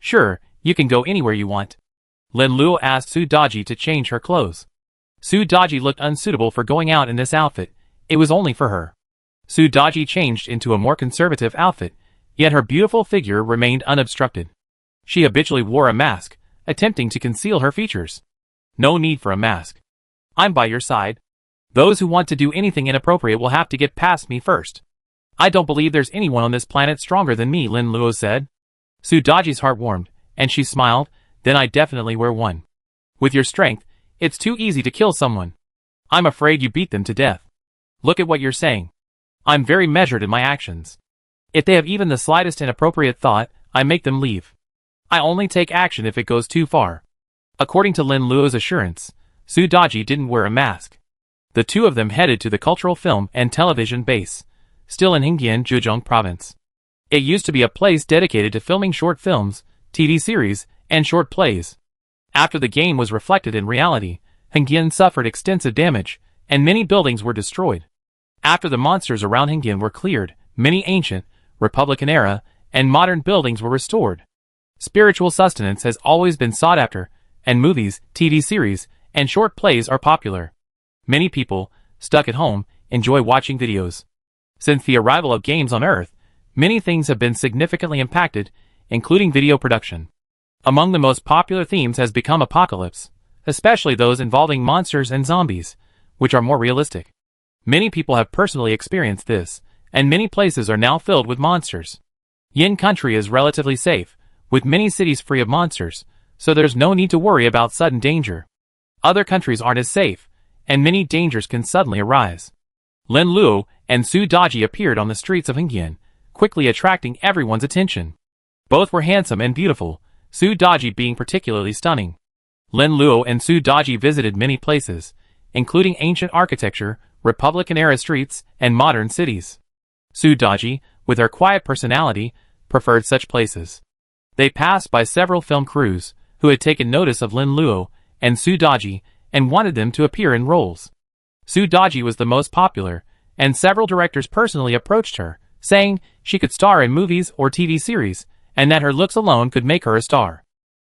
Sure, you can go anywhere you want. Lin Luo asked Su Daji to change her clothes. Su Daji looked unsuitable for going out in this outfit. It was only for her. Su Daji changed into a more conservative outfit, yet her beautiful figure remained unobstructed. She habitually wore a mask, attempting to conceal her features. No need for a mask. I'm by your side. Those who want to do anything inappropriate will have to get past me first. I don't believe there's anyone on this planet stronger than me, Lin Luo said. Su Daji's heart warmed, and she smiled, then I definitely wear one. With your strength, it's too easy to kill someone. I'm afraid you beat them to death. Look at what you're saying. I'm very measured in my actions. If they have even the slightest inappropriate thought, I make them leave. I only take action if it goes too far. According to Lin Luo's assurance, Su Daji didn't wear a mask. The two of them headed to the cultural film and television base, still in Hingyan, Zhejiang province. It used to be a place dedicated to filming short films, TV series, and short plays. After the game was reflected in reality, Hingyan suffered extensive damage, and many buildings were destroyed. After the monsters around Hingyan were cleared, many ancient, Republican-era, and modern buildings were restored. Spiritual sustenance has always been sought after, and movies, TV series, and short plays are popular. Many people, stuck at home, enjoy watching videos. Since the arrival of games on Earth, many things have been significantly impacted, including video production. Among the most popular themes has become apocalypse, especially those involving monsters and zombies, which are more realistic. Many people have personally experienced this, and many places are now filled with monsters. Yin country is relatively safe, with many cities free of monsters, so there's no need to worry about sudden danger. Other countries aren't as safe, and many dangers can suddenly arise. Lin Luo and Su Daji appeared on the streets of Hingyan, quickly attracting everyone's attention. Both were handsome and beautiful, Su Daji being particularly stunning. Lin Luo and Su Daji visited many places, including ancient architecture, Republican-era streets, and modern cities. Su Daji, with her quiet personality, preferred such places. They passed by several film crews, who had taken notice of Lin Luo and Su Daji, and wanted them to appear in roles. Su Daji was the most popular, and several directors personally approached her, saying she could star in movies or TV series, and that her looks alone could make her a star.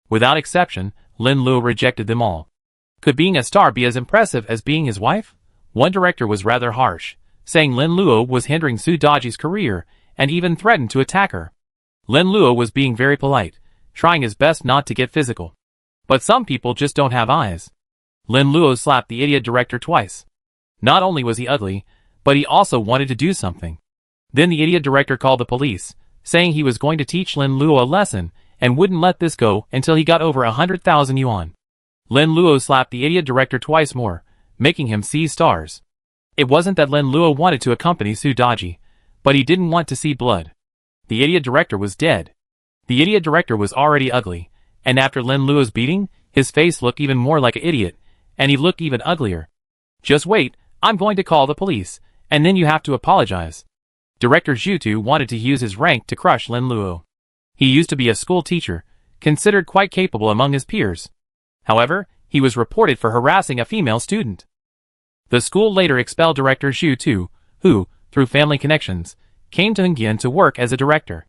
Without exception, Lin Luo rejected them all. Could being a star be as impressive as being his wife? One director was rather harsh, saying Lin Luo was hindering Su Daji's career, and even threatened to attack her. Lin Luo was being very polite, trying his best not to get physical. But some people just don't have eyes. Lin Luo slapped the idiot director twice. Not only was he ugly, but he also wanted to do something. Then the idiot director called the police, saying he was going to teach Lin Luo a lesson, and wouldn't let this go until he got over 100,000 yuan. Lin Luo slapped the idiot director twice more, making him see stars. It wasn't that Lin Luo wanted to accompany Su Daji, but he didn't want to see blood. The idiot director was dead. The idiot director was already ugly, and after Lin Luo's beating, his face looked even more like an idiot, and he looked even uglier. Just wait, I'm going to call the police, and then you have to apologize. Director Zhu Tu wanted to use his rank to crush Lin Luo. He used to be a school teacher, considered quite capable among his peers. However, he was reported for harassing a female student. The school later expelled Director Zhu Tu, who, through family connections, came to Hingyan to work as a director.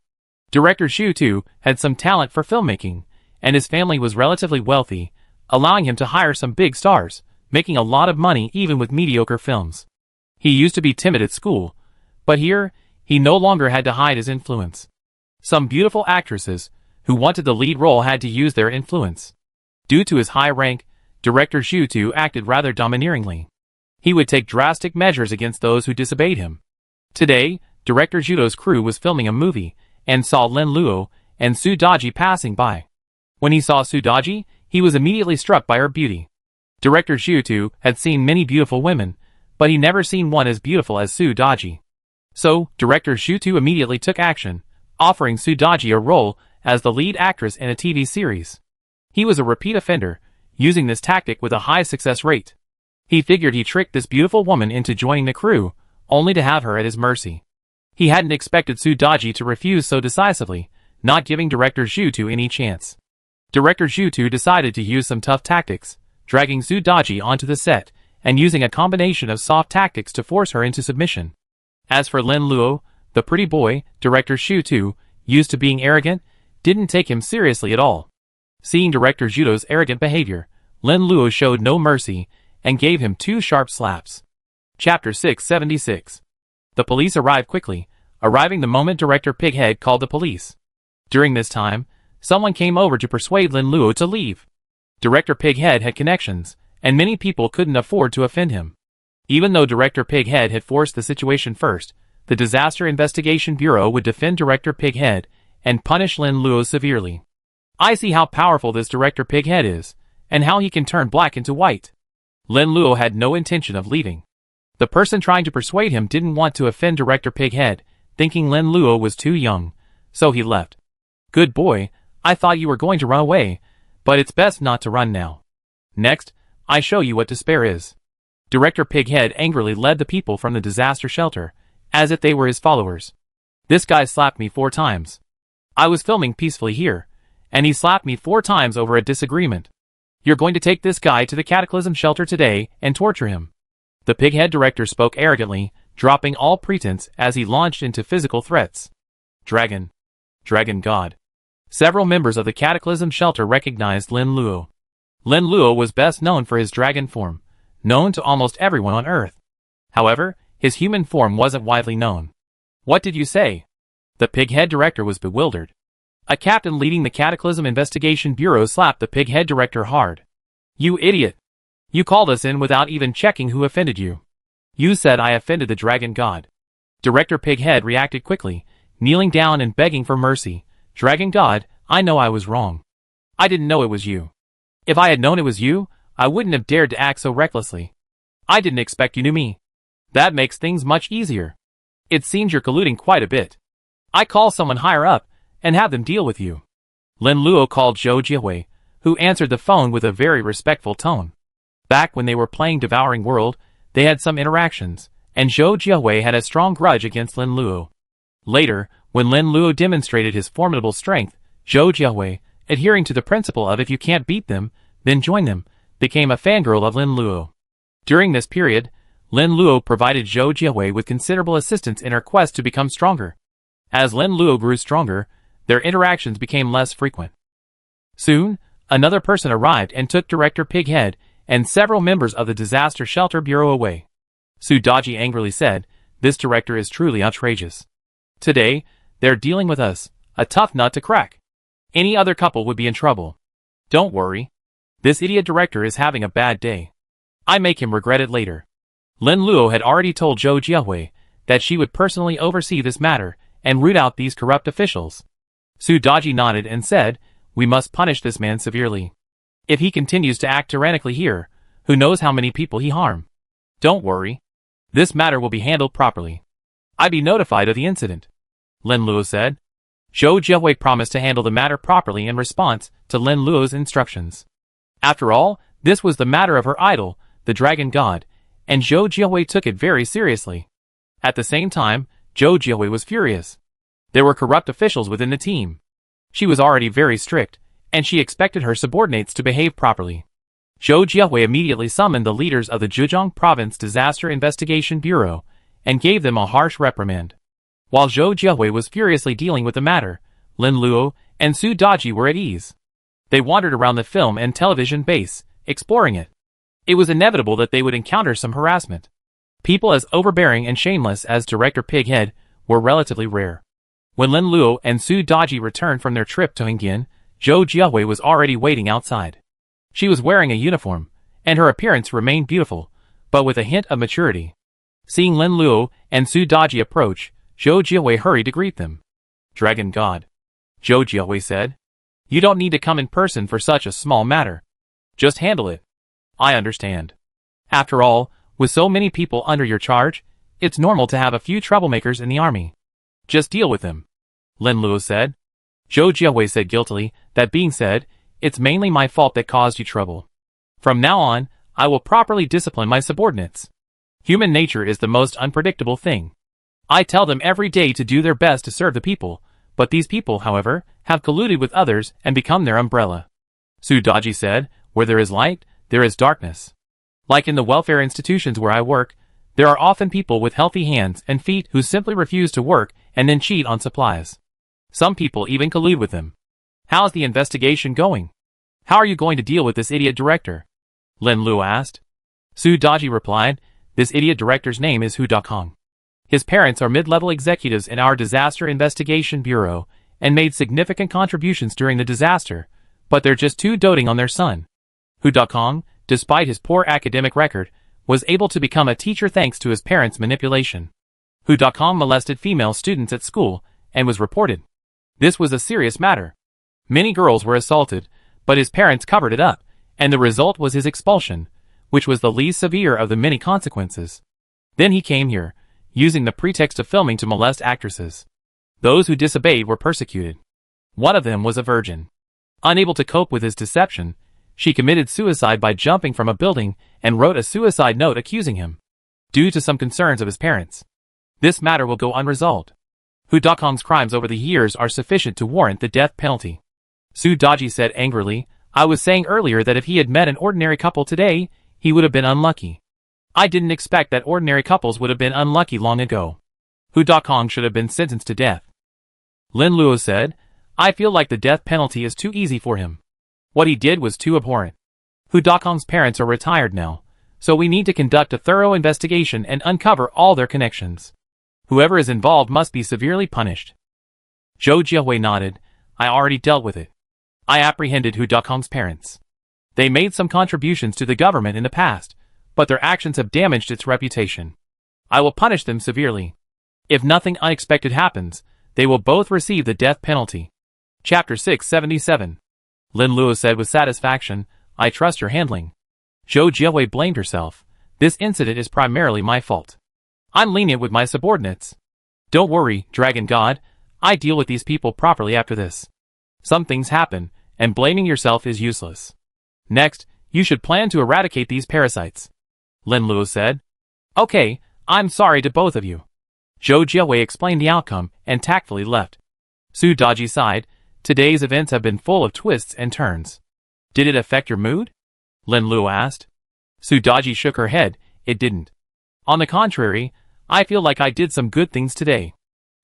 Director Zhu Tu had some talent for filmmaking, and his family was relatively wealthy, allowing him to hire some big stars, making a lot of money even with mediocre films. He used to be timid at school, but here, he no longer had to hide his influence. Some beautiful actresses, who wanted the lead role, had to use their influence. Due to his high rank, director Zhu acted rather domineeringly. He would take drastic measures against those who disobeyed him. Today, director Zhu's crew was filming a movie, and saw Lin Luo and Su Daji passing by. When he saw Su Daji, he was immediately struck by her beauty. Director Zhu had seen many beautiful women, but he never seen one as beautiful as Su Daji. So, director Zhu immediately took action, offering Su Daji a role as the lead actress in a TV series. He was a repeat offender, using this tactic with a high success rate. He figured he tricked this beautiful woman into joining the crew, only to have her at his mercy. He hadn't expected Su Daji to refuse so decisively, not giving director Zhu any chance. Director Zhu decided to use some tough tactics, dragging Su Daji onto the set, and using a combination of soft tactics to force her into submission. As for Lin Luo, the pretty boy, director Zhu, used to being arrogant, didn't take him seriously at all. Seeing director Zhu's arrogant behavior, Lin Luo showed no mercy, and gave him 2 sharp slaps. Chapter 676. The police arrived quickly, arriving the moment director Pighead called the police. During this time, someone came over to persuade Lin Luo to leave. Director Pighead had connections, and many people couldn't afford to offend him. Even though director Pighead had forced the situation first, the Disaster Investigation Bureau would defend director Pighead and punish Lin Luo severely. I see how powerful this director Pighead is, and how he can turn black into white. Lin Luo had no intention of leaving. The person trying to persuade him didn't want to offend director Pighead, thinking Lin Luo was too young, so he left. Good boy, I thought you were going to run away, but it's best not to run now. Next, I show you what despair is. Director Pighead angrily led the people from the disaster shelter, as if they were his followers. This guy slapped me 4 times. I was filming peacefully here, and he slapped me 4 times over a disagreement. You're going to take this guy to the Cataclysm shelter today and torture him. The Pighead director spoke arrogantly, dropping all pretense as he launched into physical threats. Dragon God. Several members of the Cataclysm shelter recognized Lin Luo. Lin Luo was best known for his dragon form, known to almost everyone on Earth. However, his human form wasn't widely known. What did you say? The Pighead director was bewildered. A captain leading the Cataclysm Investigation Bureau slapped the Pighead director hard. You idiot! You called us in without even checking who offended you. You said I offended the Dragon God. Director Pighead reacted quickly, kneeling down and begging for mercy. Dragon God, I know I was wrong. I didn't know it was you. If I had known it was you, I wouldn't have dared to act so recklessly. I didn't expect you knew me. That makes things much easier. It seems you're colluding quite a bit. I call someone higher up, and have them deal with you. Lin Luo called Zhou Jiahui, who answered the phone with a very respectful tone. Back when they were playing Devouring World, they had some interactions, and Zhou Jiahui had a strong grudge against Lin Luo. Later, when Lin Luo demonstrated his formidable strength, Zhou Jiahui, adhering to the principle of if you can't beat them, then join them, became a fangirl of Lin Luo. During this period, Lin Luo provided Zhou Jiahui with considerable assistance in her quest to become stronger. As Lin Luo grew stronger, their interactions became less frequent. Soon, another person arrived and took Director Pighead and several members of the Disaster Shelter Bureau away. Su Daji angrily said, "This director is truly outrageous. Today, they're dealing with us, a tough nut to crack. Any other couple would be in trouble. Don't worry. This idiot director is having a bad day. I make him regret it later." Lin Luo had already told Zhou Jiahui that she would personally oversee this matter and root out these corrupt officials. Su Daji nodded and said, "We must punish this man severely. If he continues to act tyrannically here, who knows how many people he harm. Don't worry. This matter will be handled properly. I be notified of the incident," Lin Luo said. Zhou Jiahui promised to handle the matter properly in response to Lin Luo's instructions. After all, this was the matter of her idol, the Dragon God, and Zhou Jiahui took it very seriously. At the same time, Zhou Jiahui was furious. There were corrupt officials within the team. She was already very strict, and she expected her subordinates to behave properly. Zhou Jiahui immediately summoned the leaders of the Zhejiang Province Disaster Investigation Bureau and gave them a harsh reprimand. While Zhou Jiahui was furiously dealing with the matter, Lin Luo and Su Daji were at ease. They wandered around the film and television base, exploring it. It was inevitable that they would encounter some harassment. People as overbearing and shameless as Director Pighead were relatively rare. When Lin Luo and Su Daji returned from their trip to Hengyan, Zhou Jiahui was already waiting outside. She was wearing a uniform, and her appearance remained beautiful, but with a hint of maturity. Seeing Lin Luo and Su Daji approach, Zhou Jiahui hurried to greet them. "Dragon God," Zhou Jiahui said. "You don't need to come in person for such a small matter. Just handle it. I understand. After all, with so many people under your charge, it's normal to have a few troublemakers in the army. Just deal with them," Lin Luo said. Zhou Jiahui said guiltily, "That being said, it's mainly my fault that caused you trouble. From now on, I will properly discipline my subordinates. Human nature is the most unpredictable thing. I tell them every day to do their best to serve the people, but these people, however, have colluded with others and become their umbrella." Su Daji said, "Where there is light, there is darkness. Like in the welfare institutions where I work, there are often people with healthy hands and feet who simply refuse to work and then cheat on supplies. Some people even collude with them. How's the investigation going? How are you going to deal with this idiot director?" Lin Luo asked. Su Daji replied, "This idiot director's name is Hu Dakong. His parents are mid-level executives in our Disaster Investigation Bureau and made significant contributions during the disaster, but they're just too doting on their son. Hu Dakong, despite his poor academic record, was able to become a teacher thanks to his parents' manipulation. Hu Dakong molested female students at school and was reported. This was a serious matter. Many girls were assaulted, but his parents covered it up, and the result was his expulsion, which was the least severe of the many consequences. Then he came here, using the pretext of filming to molest actresses. Those who disobeyed were persecuted. One of them was a virgin. Unable to cope with his deception, she committed suicide by jumping from a building and wrote a suicide note accusing him, due to some concerns of his parents. This matter will go unresolved. Hu Dakong's crimes over the years are sufficient to warrant the death penalty." Su Daji said angrily, "I was saying earlier that if he had met an ordinary couple today, he would have been unlucky. I didn't expect that ordinary couples would have been unlucky long ago. Hu Dakong should have been sentenced to death." Lin Luo said, "I feel like the death penalty is too easy for him. What he did was too abhorrent. Hu Dakong's parents are retired now, so we need to conduct a thorough investigation and uncover all their connections. Whoever is involved must be severely punished." Zhou Jiahui nodded. "I already dealt with it. I apprehended Hu Dakong's parents. They made some contributions to the government in the past, but their actions have damaged its reputation. I will punish them severely. If nothing unexpected happens, they will both receive the death penalty." Chapter 677. Lin Luo said with satisfaction, "I trust your handling." Zhou Jiahui blamed herself. "This incident is primarily my fault. I'm lenient with my subordinates. Don't worry, Dragon God, I deal with these people properly after this. Some things happen, and blaming yourself is useless. Next, you should plan to eradicate these parasites," Lin Luo said. "Okay, I'm sorry to both of you." Zhou Jiahui explained the outcome and tactfully left. Su Daji sighed. "Today's events have been full of twists and turns. Did it affect your mood?" Lin Luo asked. Su Daji shook her head. "It didn't. On the contrary, I feel like I did some good things today.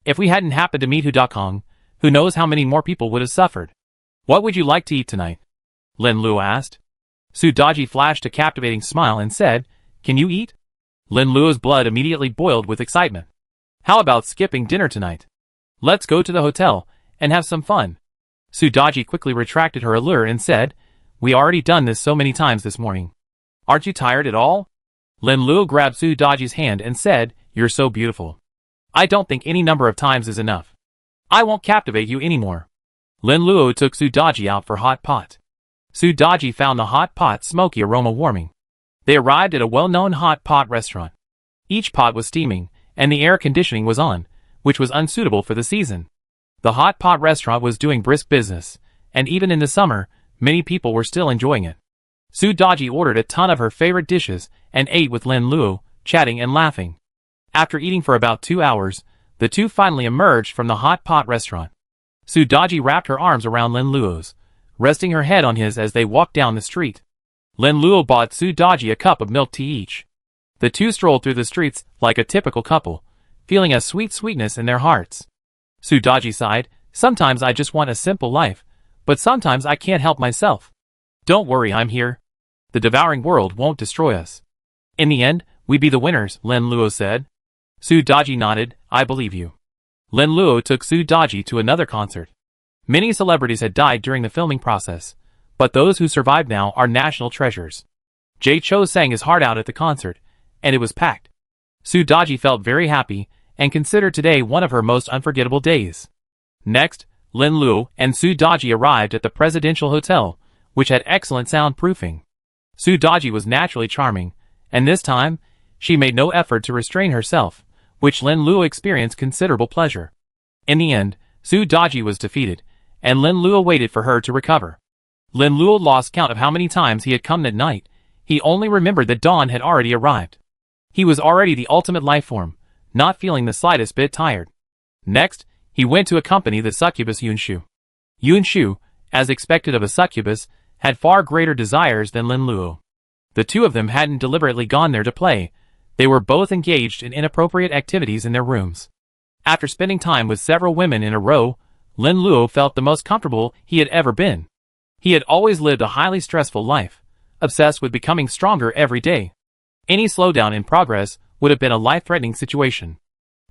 If we hadn't happened to meet Hu Dakong, who knows how many more people would have suffered." "What would you like to eat tonight?" Lin Luo asked. Su Daji flashed a captivating smile and said, "Can you eat?" Lin Luo's blood immediately boiled with excitement. "How about skipping dinner tonight? Let's go to the hotel and have some fun." Su Daji quickly retracted her allure and said, "We already done this so many times this morning. Aren't you tired at all?" Lin Luo grabbed Su Daji's hand and said, "You're so beautiful. I don't think any number of times is enough. I won't captivate you anymore." Lin Luo took Su Daji out for hot pot. Su Daji found the hot pot's smoky aroma warming. They arrived at a well-known hot pot restaurant. Each pot was steaming, and the air conditioning was on, which was unsuitable for the season. The hot pot restaurant was doing brisk business, and even in the summer, many people were still enjoying it. Su Daji ordered a ton of her favorite dishes and ate with Lin Luo, chatting and laughing. After eating for about 2 hours, the two finally emerged from the hot pot restaurant. Su Daji wrapped her arms around Lin Luo's, resting her head on his as they walked down the street. Lin Luo bought Su Daji a cup of milk tea each. The two strolled through the streets like a typical couple, feeling a sweet sweetness in their hearts. Su Daji sighed, "Sometimes I just want a simple life, but sometimes I can't help myself. Don't worry, I'm here. The devouring world won't destroy us. In the end, we be the winners, Lin Luo said. Su Daji nodded, I believe you. Lin Luo took Su Daji to another concert. Many celebrities had died during the filming process, but those who survived now are national treasures. Jay Cho sang his heart out at the concert, and it was packed. Su Daji felt very happy, and considered today one of her most unforgettable days. Next, Lin Luo and Su Daji arrived at the presidential hotel, which had excellent soundproofing. Su Daji was naturally charming, and this time, she made no effort to restrain herself, which Lin Luo experienced considerable pleasure. In the end, Su Daji was defeated, and Lin Luo waited for her to recover. Lin Luo lost count of how many times he had come that night. He only remembered that dawn had already arrived. He was already the ultimate life form, not feeling the slightest bit tired. Next, he went to accompany the succubus Yunshu. Yunshu, as expected of a succubus, had far greater desires than Lin Luo. The two of them hadn't deliberately gone there to play. They were both engaged in inappropriate activities in their rooms. After spending time with several women in a row, Lin Luo felt the most comfortable he had ever been. He had always lived a highly stressful life, obsessed with becoming stronger every day. Any slowdown in progress would have been a life-threatening situation.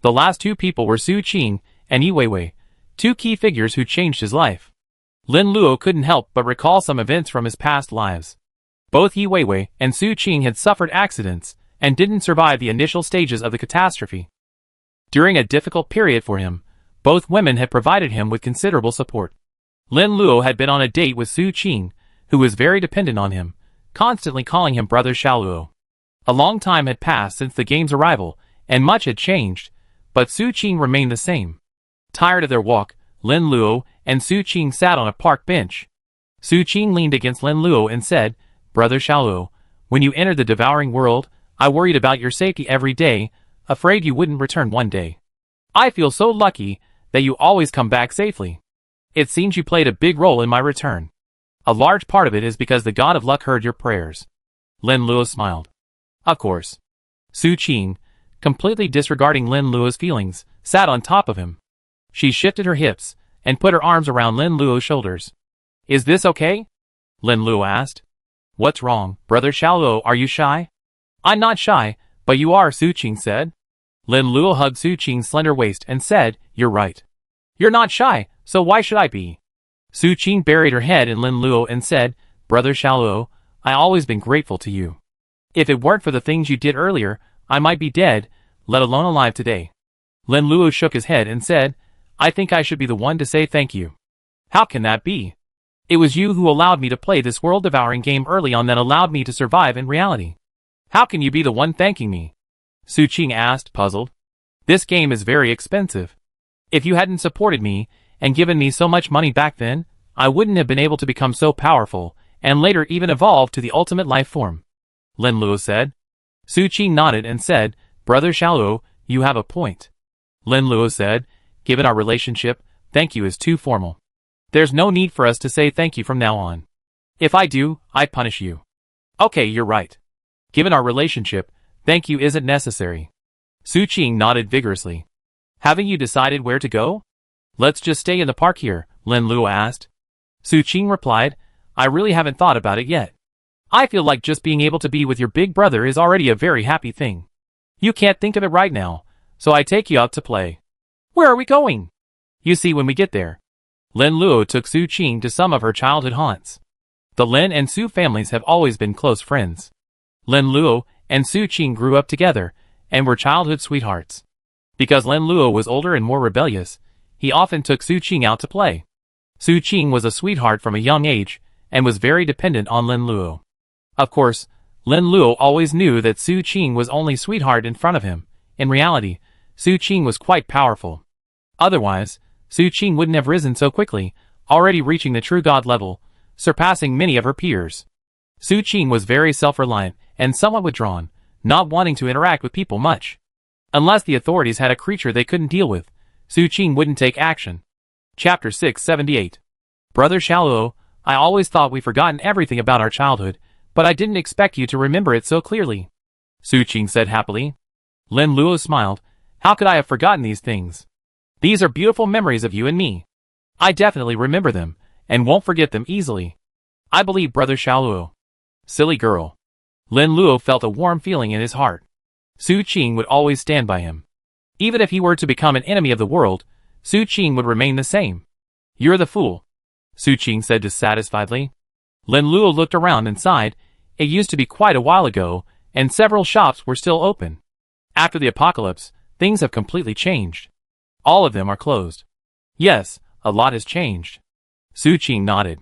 The last two people were Su Qing and Yi Weiwei, two key figures who changed his life. Lin Luo couldn't help but recall some events from his past lives. Both Yi Weiwei and Su Qing had suffered accidents and didn't survive the initial stages of the catastrophe. During a difficult period for him, both women had provided him with considerable support. Lin Luo had been on a date with Su Qing, who was very dependent on him, constantly calling him Brother Xiaoluo. A long time had passed since the game's arrival, and much had changed, but Su Qing remained the same. Tired of their walk, Lin Luo and Su Qing sat on a park bench. Su Qing leaned against Lin Luo and said, Brother Xiaoluo, when you entered the devouring world, I worried about your safety every day, afraid you wouldn't return one day. I feel so lucky that you always come back safely. It seems you played a big role in my return. A large part of it is because the god of luck heard your prayers. Lin Luo smiled. Of course. Su Qing, completely disregarding Lin Luo's feelings, sat on top of him. She shifted her hips and put her arms around Lin Luo's shoulders. Is this okay? Lin Luo asked. What's wrong, Brother Xiaoluo, are you shy? I'm not shy, but you are, Su Qing said. Lin Luo hugged Su Qing's slender waist and said, You're right. You're not shy, so why should I be? Su Qing buried her head in Lin Luo and said, Brother Xiaoluo, I've always been grateful to you. If it weren't for the things you did earlier, I might be dead, let alone alive today. Lin Luo shook his head and said, I think I should be the one to say thank you. How can that be? It was you who allowed me to play this world-devouring game early on that allowed me to survive in reality. How can you be the one thanking me? Su Qing asked, puzzled. This game is very expensive. If you hadn't supported me and given me so much money back then, I wouldn't have been able to become so powerful, and later even evolve to the ultimate life form. Lin Luo said. Su Qing nodded and said, Brother Xiaoluo, you have a point. Lin Luo said, Given our relationship, thank you is too formal. There's no need for us to say thank you from now on. If I do, I punish you. Okay, you're right. Given our relationship, thank you isn't necessary. Su Qing nodded vigorously. Haven't you decided where to go? Let's just stay in the park here, Lin Luo asked. Su Qing replied, I really haven't thought about it yet. I feel like just being able to be with your big brother is already a very happy thing. You can't think of it right now, so I take you out to play. Where are we going? You see when we get there. Lin Luo took Su Qing to some of her childhood haunts. The Lin and Su families have always been close friends. Lin Luo and Su Qing grew up together and were childhood sweethearts. Because Lin Luo was older and more rebellious, he often took Su Qing out to play. Su Qing was a sweetheart from a young age and was very dependent on Lin Luo. Of course, Lin Luo always knew that Su Qing was only sweetheart in front of him. In reality, Su Qing was quite powerful. Otherwise, Su Qing wouldn't have risen so quickly, already reaching the true god level, surpassing many of her peers. Su Qing was very self-reliant and somewhat withdrawn, not wanting to interact with people much. Unless the authorities had a creature they couldn't deal with, Su Qing wouldn't take action. Chapter 678. Brother Xiaoluo, I always thought we'd forgotten everything about our childhood, but I didn't expect you to remember it so clearly. Su Qing said happily. Lin Luo smiled. How could I have forgotten these things? These are beautiful memories of you and me. I definitely remember them, and won't forget them easily. I believe Brother Xiaoluo. Silly girl. Lin Luo felt a warm feeling in his heart. Su Qing would always stand by him. Even if he were to become an enemy of the world, Su Qing would remain the same. You're the fool, Su Qing said dissatisfiedly. Lin Luo looked around and sighed. It used to be quite a while ago, and several shops were still open. After the apocalypse, things have completely changed. All of them are closed. Yes, a lot has changed. Su Qing nodded.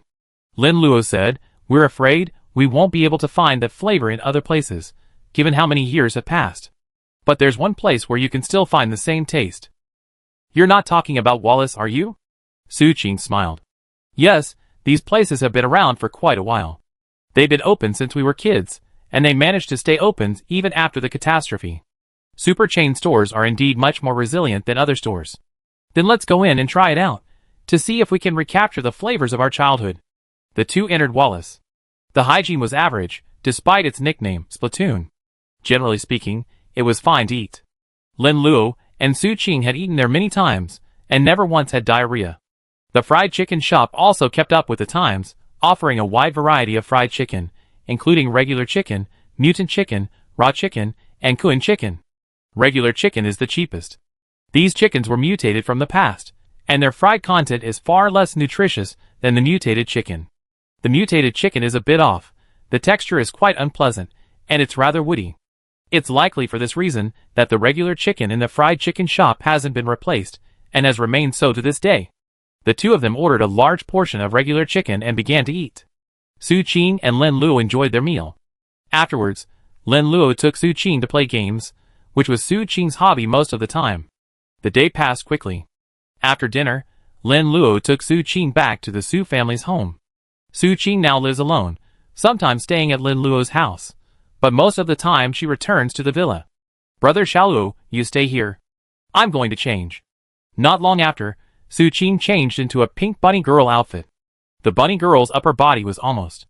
Lin Luo said, we're afraid we won't be able to find that flavor in other places, given how many years have passed. But there's one place where you can still find the same taste. You're not talking about Wallace, are you? Su Qing smiled. Yes, these places have been around for quite a while. They've been open since we were kids, and they managed to stay open even after the catastrophe. Super chain stores are indeed much more resilient than other stores. Then let's go in and try it out, to see if we can recapture the flavors of our childhood. The two entered Wallace. The hygiene was average, despite its nickname, Splatoon. Generally speaking, it was fine to eat. Lin Luo and Su Qing had eaten there many times, and never once had diarrhea. The fried chicken shop also kept up with the times, offering a wide variety of fried chicken, including regular chicken, mutant chicken, raw chicken, and Kun chicken. Regular chicken is the cheapest. These chickens were mutated from the past, and their fried content is far less nutritious than the mutated chicken. The mutated chicken is a bit off, the texture is quite unpleasant, and it's rather woody. It's likely for this reason that the regular chicken in the fried chicken shop hasn't been replaced, and has remained so to this day. The two of them ordered a large portion of regular chicken and began to eat. Su Qing and Lin Luo enjoyed their meal. Afterwards, Lin Luo took Su Qing to play games, which was Su Qing's hobby most of the time. The day passed quickly. After dinner, Lin Luo took Su Qing back to the Su family's home. Su Qing now lives alone, sometimes staying at Lin Luo's house, but most of the time she returns to the villa. Brother Xiaoluo, you stay here. I'm going to change. Not long after, Su Qing changed into a pink bunny girl outfit. The bunny girl's upper body was almost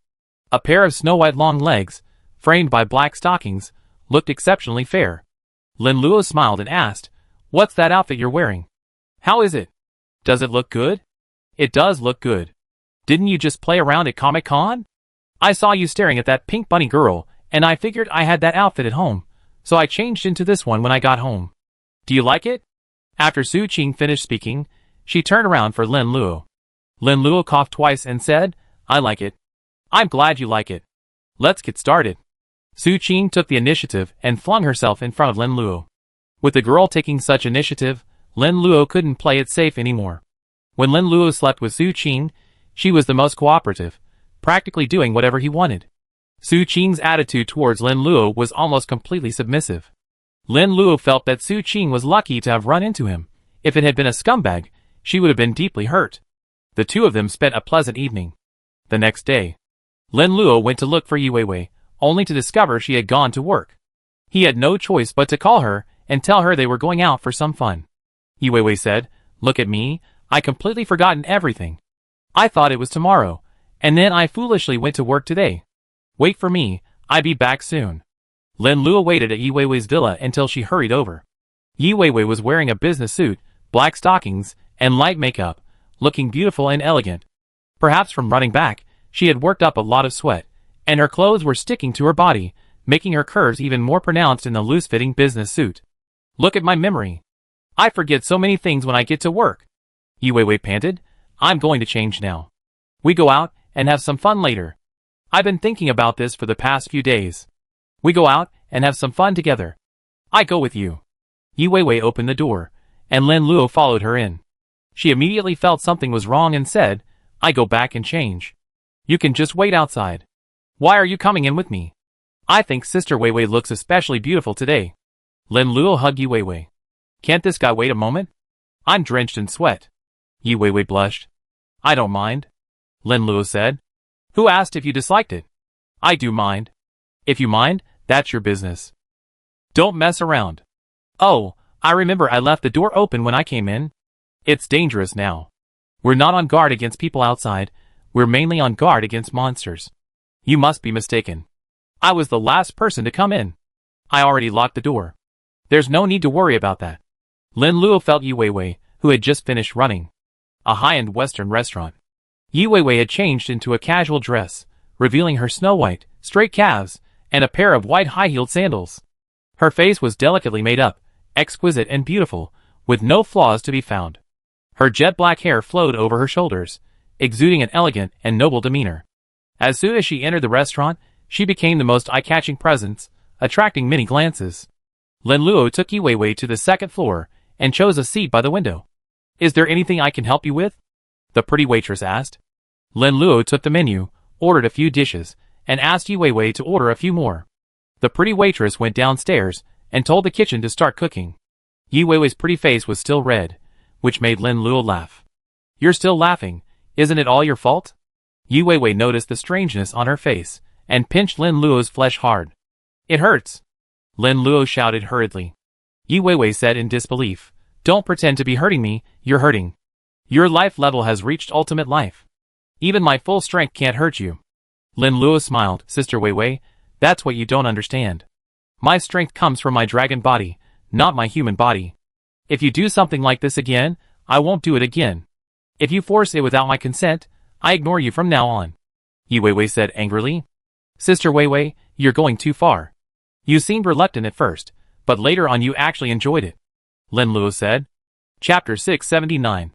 a pair of snow-white long legs, framed by black stockings, looked exceptionally fair. Lin Luo smiled and asked, what's that outfit you're wearing? How is it? Does it look good? It does look good. Didn't you just play around at Comic-Con? I saw you staring at that pink bunny girl, and I figured I had that outfit at home, so I changed into this one when I got home. Do you like it? After Su Qing finished speaking, she turned around for Lin Luo. Lin Luo coughed twice and said, I like it. I'm glad you like it. Let's get started. Su Qing took the initiative and flung herself in front of Lin Luo. With the girl taking such initiative, Lin Luo couldn't play it safe anymore. When Lin Luo slept with Su Qing, she was the most cooperative, practically doing whatever he wanted. Su Qing's attitude towards Lin Luo was almost completely submissive. Lin Luo felt that Su Qing was lucky to have run into him. If it had been a scumbag, she would have been deeply hurt. The two of them spent a pleasant evening. The next day, Lin Luo went to look for Yi Weiwei, only to discover she had gone to work. He had no choice but to call her and tell her they were going out for some fun. Yi Weiwei said, look at me, I completely forgotten everything. I thought it was tomorrow, and then I foolishly went to work today. Wait for me, I'll be back soon. Lin Luo waited at Yi Weiwei's villa until she hurried over. Yi Weiwei was wearing a business suit, black stockings, and light makeup, looking beautiful and elegant. Perhaps from running back, she had worked up a lot of sweat, and her clothes were sticking to her body, making her curves even more pronounced in the loose-fitting business suit. Look at my memory. I forget so many things when I get to work. Yi Weiwei panted. I'm going to change now. We go out and have some fun later. I've been thinking about this for the past few days. We go out and have some fun together. I go with you. Yi Weiwei opened the door, and Lin Luo followed her in. She immediately felt something was wrong and said, I go back and change. You can just wait outside. Why are you coming in with me? I think Sister Weiwei looks especially beautiful today. Lin Luo hugged Yi Weiwei. Can't this guy wait a moment? I'm drenched in sweat. Yi Weiwei blushed. I don't mind. Lin Luo said. Who asked if you disliked it? I do mind. If you mind, that's your business. Don't mess around. Oh, I remember I left the door open when I came in. It's dangerous now. We're not on guard against people outside, we're mainly on guard against monsters. You must be mistaken. I was the last person to come in. I already locked the door. There's no need to worry about that. Lin Luo felt Yi Weiwei, who had just finished running a high-end Western restaurant. Yi Weiwei had changed into a casual dress, revealing her snow-white, straight calves, and a pair of white high-heeled sandals. Her face was delicately made up, exquisite and beautiful, with no flaws to be found. Her jet-black hair flowed over her shoulders, exuding an elegant and noble demeanor. As soon as she entered the restaurant, she became the most eye-catching presence, attracting many glances. Lin Luo took Yi Weiwei to the second floor and chose a seat by the window. "Is there anything I can help you with?" the pretty waitress asked. Lin Luo took the menu, ordered a few dishes, and asked Yi Weiwei to order a few more. The pretty waitress went downstairs and told the kitchen to start cooking. Yi Weiwei's pretty face was still red, which made Lin Luo laugh. "You're still laughing, isn't it all your fault?" Yi Weiwei noticed the strangeness on her face, and pinched Lin Luo's flesh hard. "It hurts," Lin Luo shouted hurriedly. Yi Weiwei said in disbelief, "Don't pretend to be hurting me, you're hurting. Your life level has reached ultimate life. Even my full strength can't hurt you." Lin Luo smiled. "Sister Weiwei, that's what you don't understand. My strength comes from my dragon body, not my human body. If you do something like this again, I won't do it again. If you force it without my consent, I ignore you from now on," Yi Weiwei said angrily. "Sister Weiwei, you're going too far. You seemed reluctant at first, but later on you actually enjoyed it," Lin Luo said. Chapter 679.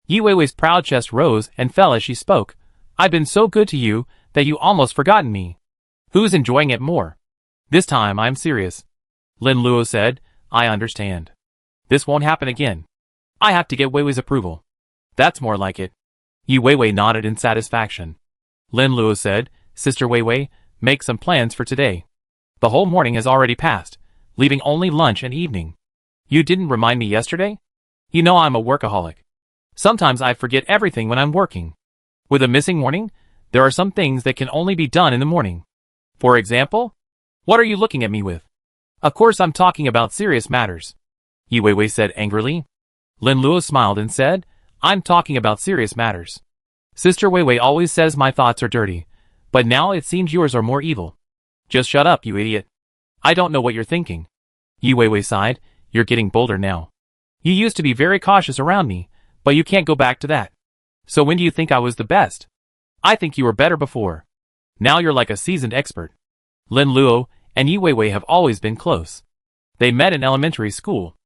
Yi Weiwei's proud chest rose and fell as she spoke. "I've been so good to you that you almost forgotten me. Who's enjoying it more? This time I'm serious," Lin Luo said. "I understand. This won't happen again. I have to get Weiwei's approval." "That's more like it." Yi Weiwei nodded in satisfaction. Lin Luo said, "Sister Weiwei, make some plans for today. The whole morning has already passed, leaving only lunch and evening. You didn't remind me yesterday? You know I'm a workaholic. Sometimes I forget everything when I'm working. With a missing morning, there are some things that can only be done in the morning. For example? What are you looking at me with?" "Of course I'm talking about serious matters," Yi Weiwei said angrily. Lin Luo smiled and said, "I'm talking about serious matters. Sister Weiwei always says my thoughts are dirty, but now it seems yours are more evil." "Just shut up, you idiot. I don't know what you're thinking." Yi Weiwei sighed. "You're getting bolder now. You used to be very cautious around me, but you can't go back to that. So when do you think I was the best? I think you were better before. Now you're like a seasoned expert." Lin Luo and Yi Weiwei have always been close. They met in elementary school.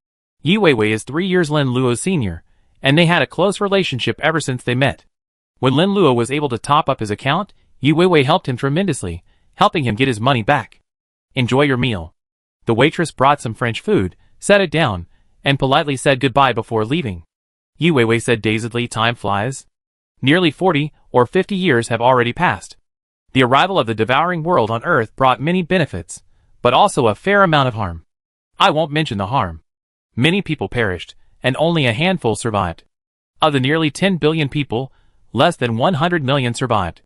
Yi Weiwei is 3 years Lin Luo's senior, and they had a close relationship ever since they met. When Lin Luo was able to top up his account, Yi Weiwei helped him tremendously, helping him get his money back. "Enjoy your meal." The waitress brought some French food, set it down, and politely said goodbye before leaving. Yi Weiwei said dazedly, "Time flies. Nearly 40 or 50 years have already passed. The arrival of the devouring world on Earth brought many benefits, but also a fair amount of harm. I won't mention the harm. Many people perished, and only a handful survived. Of the nearly 10 billion people, less than 100 million survived.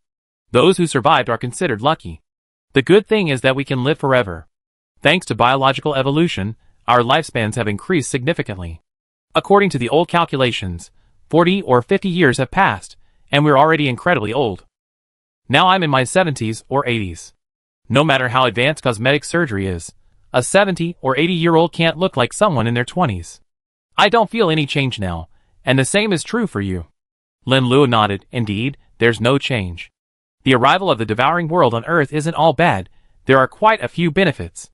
Those who survived are considered lucky. The good thing is that we can live forever. Thanks to biological evolution, our lifespans have increased significantly. According to the old calculations, 40 or 50 years have passed, and we're already incredibly old. Now I'm in my 70s or 80s. No matter how advanced cosmetic surgery is, a 70 or 80-year-old can't look like someone in their 20s. I don't feel any change now, and the same is true for you." Lin Luo nodded. "Indeed, there's no change. The arrival of the devouring world on Earth isn't all bad, there are quite a few benefits."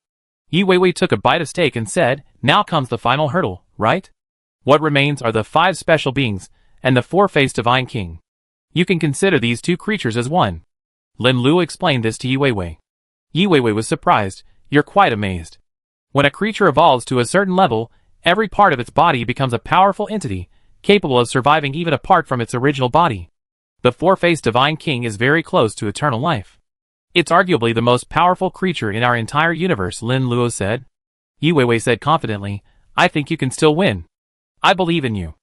Yi Weiwei took a bite of steak and said, "Now comes the final hurdle, right? What remains are the 5 special beings, and the 4-faced divine king. You can consider these 2 creatures as one." Lin Luo explained this to Yi Weiwei. Yi Weiwei was surprised. "You're quite amazed. When a creature evolves to a certain level, every part of its body becomes a powerful entity, capable of surviving even apart from its original body. The 4-faced divine king is very close to eternal life. It's arguably the most powerful creature in our entire universe," Lin Luo said. Yi Weiwei said confidently, "I think you can still win. I believe in you.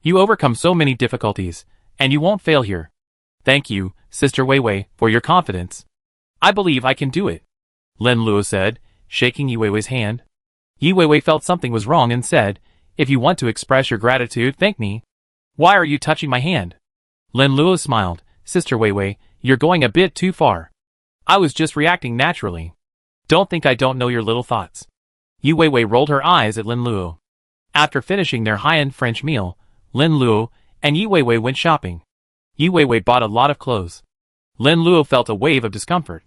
You overcome so many difficulties, and you won't fail here. Thank you, Sister Weiwei, for your confidence. I believe I can do it," Lin Luo said, shaking Yi Weiwei's hand. Yi Weiwei felt something was wrong and said, "If you want to express your gratitude, thank me. Why are you touching my hand?" Lin Luo smiled. "Sister Weiwei, you're going a bit too far. I was just reacting naturally. Don't think I don't know your little thoughts." Yi Weiwei rolled her eyes at Lin Luo. After finishing their high-end French meal, Lin Luo and Yi Weiwei went shopping. Yi Weiwei bought a lot of clothes. Lin Luo felt a wave of discomfort.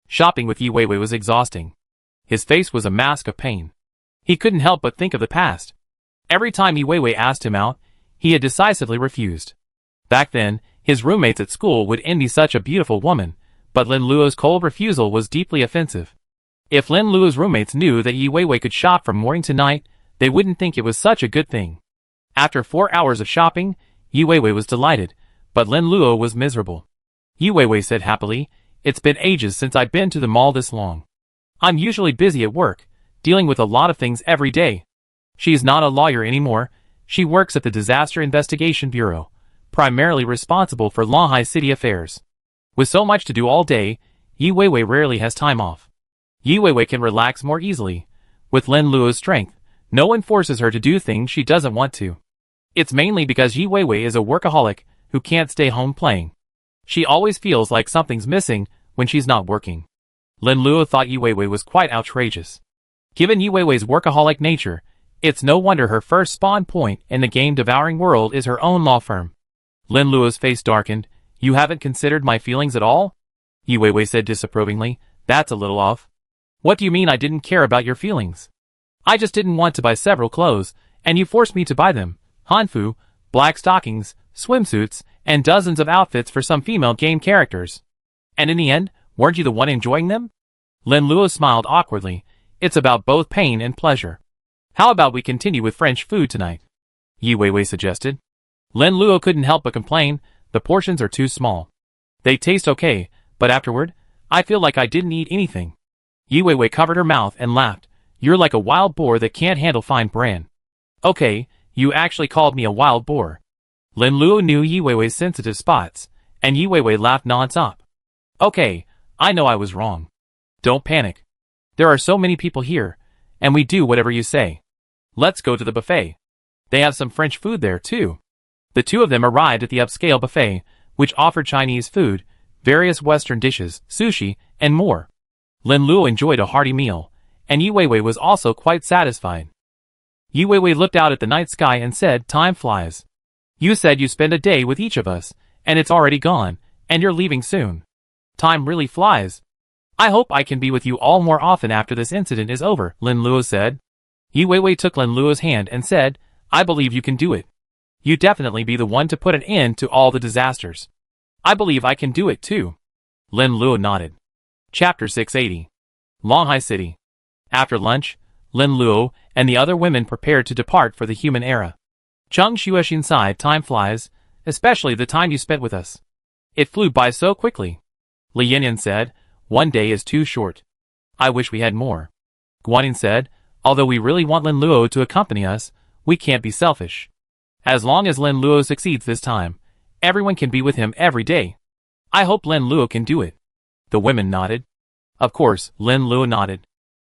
Shopping with Yi Weiwei was exhausting. His face was a mask of pain. He couldn't help but think of the past. Every time Yi Weiwei asked him out, he had decisively refused. Back then, his roommates at school would envy such a beautiful woman, but Lin Luo's cold refusal was deeply offensive. If Lin Luo's roommates knew that Yi Weiwei could shop from morning to night, they wouldn't think it was such a good thing. After 4 hours of shopping, Yi Weiwei was delighted, but Lin Luo was miserable. Yi Weiwei said happily, "It's been ages since I've been to the mall this long. I'm usually busy at work, dealing with a lot of things every day." She's not a lawyer anymore. She works at the Disaster Investigation Bureau, primarily responsible for Langhai City affairs. With so much to do all day, Yi Weiwei rarely has time off. Yi Weiwei can relax more easily. With Lin Luo's strength, no one forces her to do things she doesn't want to. It's mainly because Yi Weiwei is a workaholic who can't stay home playing. She always feels like something's missing when she's not working. Lin Luo thought Yi Weiwei was quite outrageous. Given Yi Weiwei's workaholic nature, it's no wonder her first spawn point in the game Devouring World is her own law firm. Lin Luo's face darkened. "You haven't considered my feelings at all?" Yi Weiwei said disapprovingly. "That's a little off." "What do you mean I didn't care about your feelings? I just didn't want to buy several clothes, and you forced me to buy them. Hanfu, black stockings, swimsuits, and dozens of outfits for some female game characters. And in the end, weren't you the one enjoying them?" Lin Luo smiled awkwardly. "It's about both pain and pleasure. How about we continue with French food tonight?" Yi Weiwei suggested. Lin Luo couldn't help but complain, "The portions are too small. They taste okay, but afterward, I feel like I didn't eat anything." Yi Weiwei covered her mouth and laughed. "You're like a wild boar that can't handle fine bran." "Okay, you actually called me a wild boar." Lin Luo knew Yi Weiwei's sensitive spots, and Yi Weiwei laughed non-stop. "Okay, I know I was wrong. Don't panic. There are so many people here, and we do whatever you say. Let's go to the buffet. They have some French food there too." The two of them arrived at the upscale buffet, which offered Chinese food, various Western dishes, sushi, and more. Lin Luo enjoyed a hearty meal, and Yi Weiwei was also quite satisfied. Yi Weiwei looked out at the night sky and said, "Time flies. You said you spend a day with each of us, and it's already gone, and you're leaving soon. Time really flies. I hope I can be with you all more often after this incident is over," Lin Luo said. Yi Weiwei took Lin Luo's hand and said, "I believe you can do it. You definitely be the one to put an end to all the disasters." "I believe I can do it too." Lin Luo nodded. Chapter 680. Langhai City. After lunch, Lin Luo and the other women prepared to depart for the human era. Cheng Xuexin sighed, "Time flies, especially the time you spent with us. It flew by so quickly." Li Yanyan said, "One day is too short. I wish we had more." Guanin said, "Although we really want Lin Luo to accompany us, we can't be selfish. As long as Lin Luo succeeds this time, everyone can be with him every day. I hope Lin Luo can do it." The women nodded. Of course, Lin Luo nodded.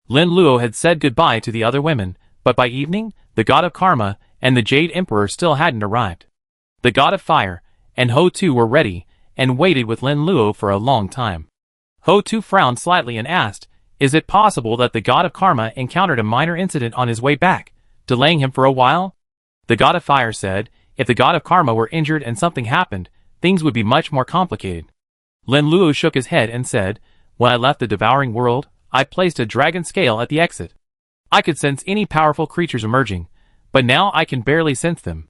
Lin Luo had said goodbye to the other women, but by evening, the god of karma and the Jade Emperor still hadn't arrived. The god of fire and Ho Tu were ready and waited with Lin Luo for a long time. Ho Tu frowned slightly and asked, "Is it possible that the god of karma encountered a minor incident on his way back, delaying him for a while?" The god of fire said, "If the god of karma were injured and something happened, things would be much more complicated." Lin Luo shook his head and said, "When I left the Devouring World, I placed a dragon scale at the exit. I could sense any powerful creatures emerging, but now I can barely sense them.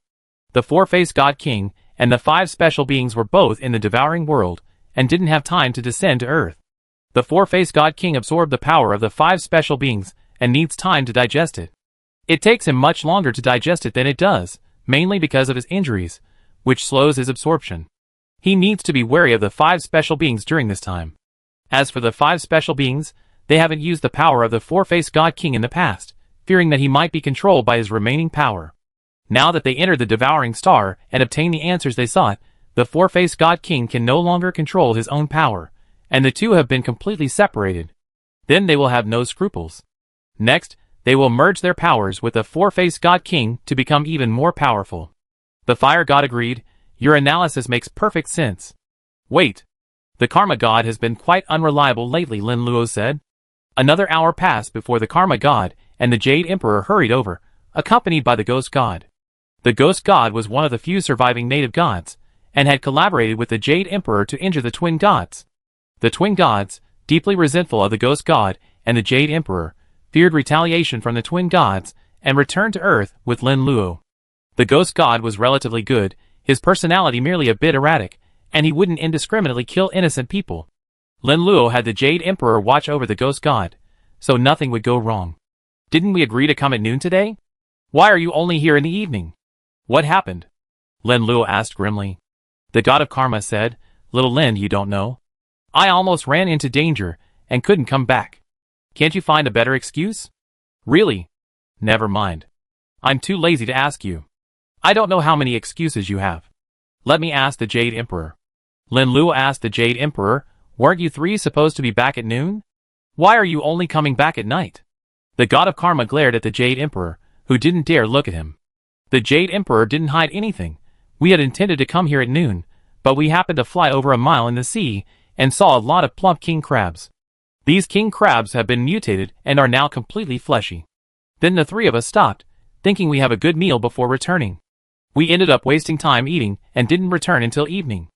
The four-faced God King and the 5 special beings were both in the Devouring World and didn't have time to descend to Earth. The four-faced God King absorbed the power of the 5 special beings and needs time to digest it. It takes him much longer to digest it than it does, mainly because of his injuries, which slows his absorption. He needs to be wary of the 5 special beings during this time. As for the 5 special beings, they haven't used the power of the four-faced God King in the past, fearing that he might be controlled by his remaining power. Now that they entered the Devouring Star and obtained the answers they sought, the four-faced God King can no longer control his own power, and the two have been completely separated. Then they will have no scruples. Next, they will merge their powers with the four-faced God King to become even more powerful." The Fire God agreed, "Your analysis makes perfect sense." "Wait. The Karma God has been quite unreliable lately," Lin Luo said. Another hour passed before the Karma God and the Jade Emperor hurried over, accompanied by the Ghost God. The Ghost God was one of the few surviving native gods, and had collaborated with the Jade Emperor to injure the twin gods. The twin gods, deeply resentful of the Ghost God and the Jade Emperor, feared retaliation from the twin gods and returned to Earth with Lin Luo. The Ghost God was relatively good, his personality merely a bit erratic, and he wouldn't indiscriminately kill innocent people. Lin Luo had the Jade Emperor watch over the Ghost God, so nothing would go wrong. Didn't we agree to come at noon today? Why are you only here in the evening? What happened? Lin Luo asked grimly. The God of Karma said, Little Lin, you don't know. I almost ran into danger and couldn't come back. Can't you find a better excuse? Really? Never mind. I'm too lazy to ask you. I don't know how many excuses you have. Let me ask the Jade Emperor. Lin Luo asked the Jade Emperor, weren't you three supposed to be back at noon? Why are you only coming back at night? The God of Karma glared at the Jade Emperor, who didn't dare look at him. The Jade Emperor didn't hide anything. We had intended to come here at noon, but we happened to fly over a mile in the sea and saw a lot of plump king crabs. These king crabs have been mutated and are now completely fleshy. Then the three of us stopped, thinking we have a good meal before returning. We ended up wasting time eating and didn't return until evening.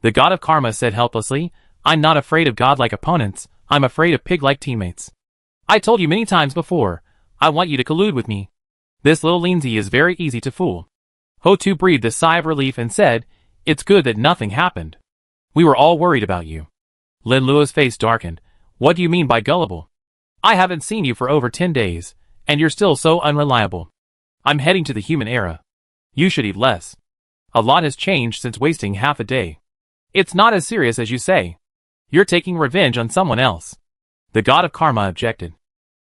The God of Karma said helplessly, I'm not afraid of godlike opponents, I'm afraid of pig-like teammates. I told you many times before, I want you to collude with me. This little Lindsay is very easy to fool. Ho-Tu breathed a sigh of relief and said, it's good that nothing happened. We were all worried about you. Lin Luo's face darkened. What do you mean by gullible? I haven't seen you for over 10 days, and you're still so unreliable. I'm heading to the human era. You should eat less. A lot has changed since wasting half a day. It's not as serious as you say. You're taking revenge on someone else. The God of Karma objected.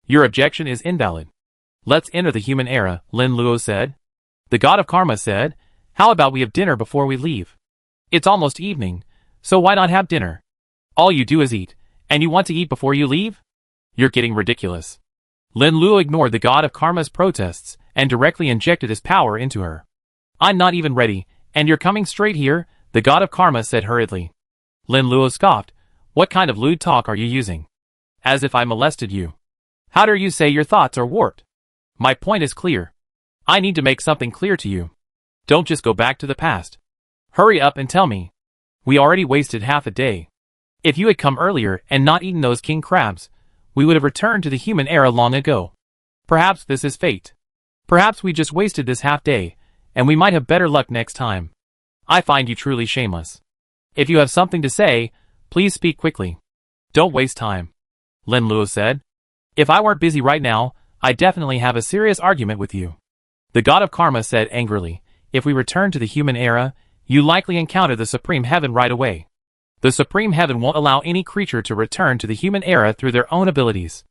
Your objection is invalid. Let's enter the human era, Lin Luo said. The God of Karma said, how about we have dinner before we leave? It's almost evening, so why not have dinner? All you do is eat, and you want to eat before you leave? You're getting ridiculous. Lin Luo ignored the God of Karma's protests and directly injected his power into her. I'm not even ready, and you're coming straight here, the God of Karma said hurriedly. Lin Luo scoffed. What kind of lewd talk are you using? As if I molested you. How dare you say your thoughts are warped? My point is clear. I need to make something clear to you. Don't just go back to the past. Hurry up and tell me. We already wasted half a day. If you had come earlier and not eaten those king crabs, we would have returned to the human era long ago. Perhaps this is fate. Perhaps we just wasted this half day, and we might have better luck next time. I find you truly shameless. If you have something to say, please speak quickly. Don't waste time. Lin Luo said. If I weren't busy right now, I'd definitely have a serious argument with you. The God of Karma said angrily, if we return to the human era, you likely encounter the Supreme Heaven right away. The Supreme Heaven won't allow any creature to return to the human era through their own abilities.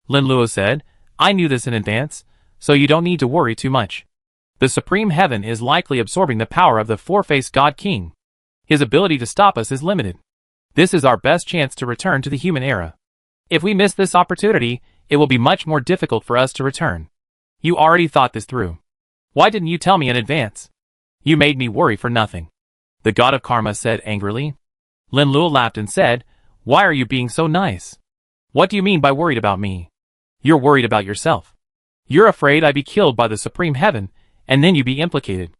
Lin Luo said, I knew this in advance, so you don't need to worry too much. The Supreme Heaven is likely absorbing the power of the four-faced God King. His ability to stop us is limited. This is our best chance to return to the human era. If we miss this opportunity, it will be much more difficult for us to return. You already thought this through. Why didn't you tell me in advance? You made me worry for nothing. The God of Karma said angrily. Lin Luo laughed and said, why are you being so nice? What do you mean by worried about me? You're worried about yourself. You're afraid I'd be killed by the Supreme Heaven, and then you'd be implicated.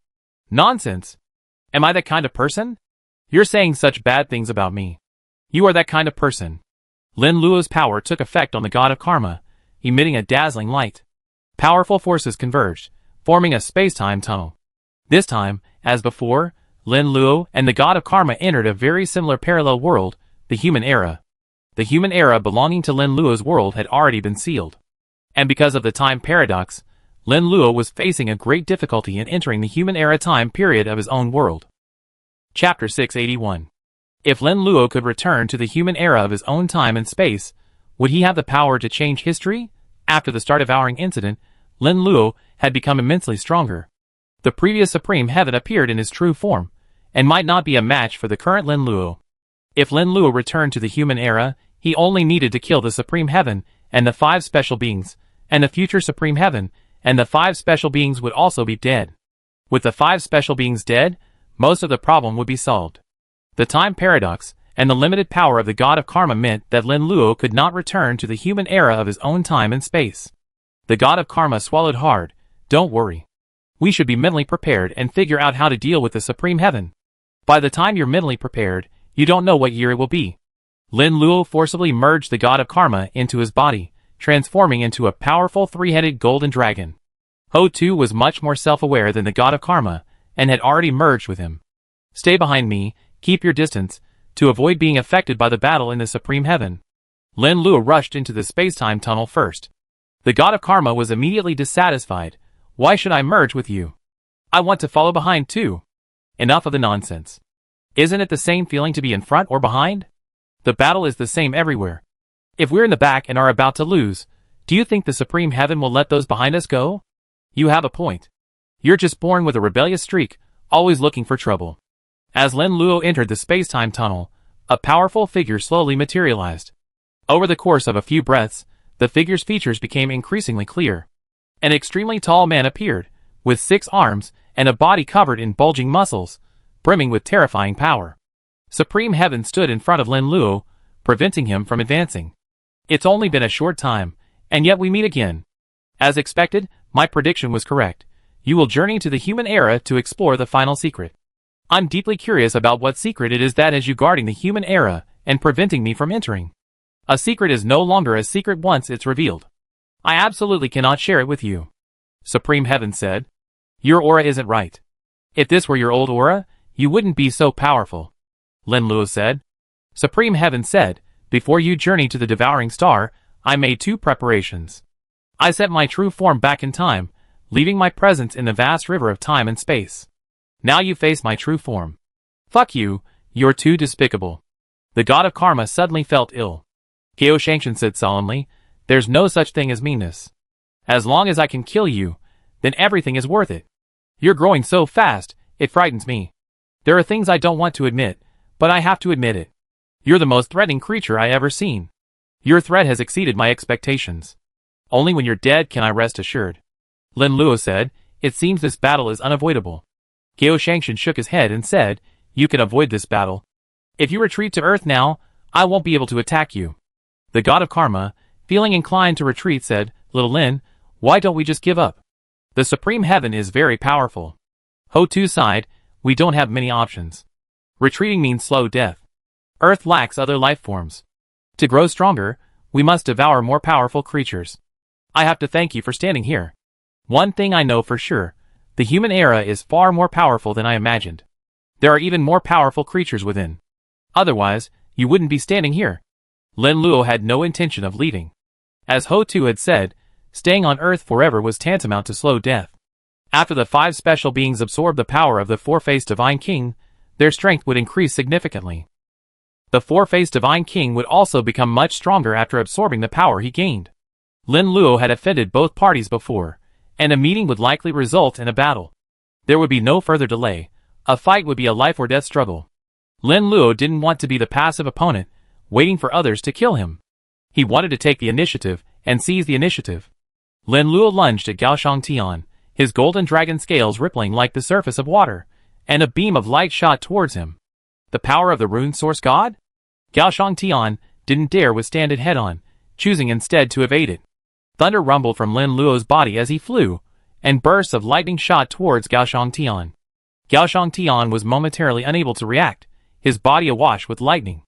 Nonsense. Am I that kind of person? You're saying such bad things about me. You are that kind of person. Lin Luo's power took effect on the God of Karma, emitting a dazzling light. Powerful forces converged, forming a space-time tunnel. This time, as before, Lin Luo and the God of Karma entered a very similar parallel world, the human era. The human era belonging to Lin Luo's world had already been sealed. And because of the time paradox, Lin Luo was facing a great difficulty in entering the human era time period of his own world. Chapter 681. If Lin Luo could return to the human era of his own time and space, would he have the power to change history? After the Star Devouring incident, Lin Luo had become immensely stronger. The previous Supreme Heaven appeared in his true form, and might not be a match for the current Lin Luo. If Lin Luo returned to the human era, he only needed to kill the Supreme Heaven and the 5 special beings, and the future Supreme Heaven and the 5 special beings would also be dead. With the 5 special beings dead, most of the problem would be solved. The time paradox and the limited power of the God of Karma meant that Lin Luo could not return to the human era of his own time and space. The God of Karma swallowed hard. Don't worry. We should be mentally prepared and figure out how to deal with the Supreme Heaven. By the time you're mentally prepared, you don't know what year it will be. Lin Luo forcibly merged the god of karma into his body, transforming into a powerful three-headed golden dragon. Ho Tu was much more self-aware than the god of karma, and had already merged with him. Stay behind me, keep your distance, to avoid being affected by the battle in the supreme heaven. Lin Luo rushed into the space-time tunnel first. The god of karma was immediately dissatisfied. Why should I merge with you? I want to follow behind too. Enough of the nonsense. Isn't it the same feeling to be in front or behind? The battle is the same everywhere. If we're in the back and are about to lose, do you think the supreme heaven will let those behind us go? You have a point. You're just born with a rebellious streak, always looking for trouble. As Lin Luo entered the space-time tunnel, a powerful figure slowly materialized. Over the course of a few breaths, the figure's features became increasingly clear. An extremely tall man appeared, with 6 arms and a body covered in bulging muscles, brimming with terrifying power. Supreme Heaven stood in front of Lin Luo, preventing him from advancing. It's only been a short time, and yet we meet again. As expected, my prediction was correct. You will journey to the human era to explore the final secret. I'm deeply curious about what secret it is that has you guarding the human era and preventing me from entering. A secret is no longer a secret once it's revealed. I absolutely cannot share it with you. Supreme Heaven said. Your aura isn't right. If this were your old aura, you wouldn't be so powerful. Lin Luo said. Supreme Heaven said, before you journey to the devouring star, I made 2 preparations. I set my true form back in time, leaving my presence in the vast river of time and space. Now you face my true form. Fuck you, you're too despicable. The god of karma suddenly felt ill. Gao Shangshan said solemnly, there's no such thing as meanness. As long as I can kill you, then everything is worth it. You're growing so fast, it frightens me. There are things I don't want to admit, but I have to admit it. You're the most threatening creature I ever seen. Your threat has exceeded my expectations. Only when you're dead can I rest assured. Lin Luo said, it seems this battle is unavoidable. Gao Shangshan shook his head and said, you can avoid this battle. If you retreat to Earth now, I won't be able to attack you. The god of karma, feeling inclined to retreat, said, Little Lin, why don't we just give up? The supreme heaven is very powerful. Ho Tu sighed, we don't have many options. Retreating means slow death. Earth lacks other life forms. To grow stronger, we must devour more powerful creatures. I have to thank you for standing here. One thing I know for sure, the human era is far more powerful than I imagined. There are even more powerful creatures within. Otherwise, you wouldn't be standing here. Lin Luo had no intention of leaving. As Ho Tu had said, staying on Earth forever was tantamount to slow death. After the 5 special beings absorbed the power of the 4-faced Divine King, their strength would increase significantly. The 4-faced Divine King would also become much stronger after absorbing the power he gained. Lin Luo had offended both parties before, and a meeting would likely result in a battle. There would be no further delay. A fight would be a life or death struggle. Lin Luo didn't want to be the passive opponent, waiting for others to kill him. He wanted to take the initiative and seize the initiative. Lin Luo lunged at Gao Shangtian, his golden dragon scales rippling like the surface of water, and a beam of light shot towards him. The power of the rune source god? Gao Shangtian didn't dare withstand it head-on, choosing instead to evade it. Thunder rumbled from Lin Luo's body as he flew, and bursts of lightning shot towards Gao Shangtian. Gao Shangtian was momentarily unable to react, his body awash with lightning.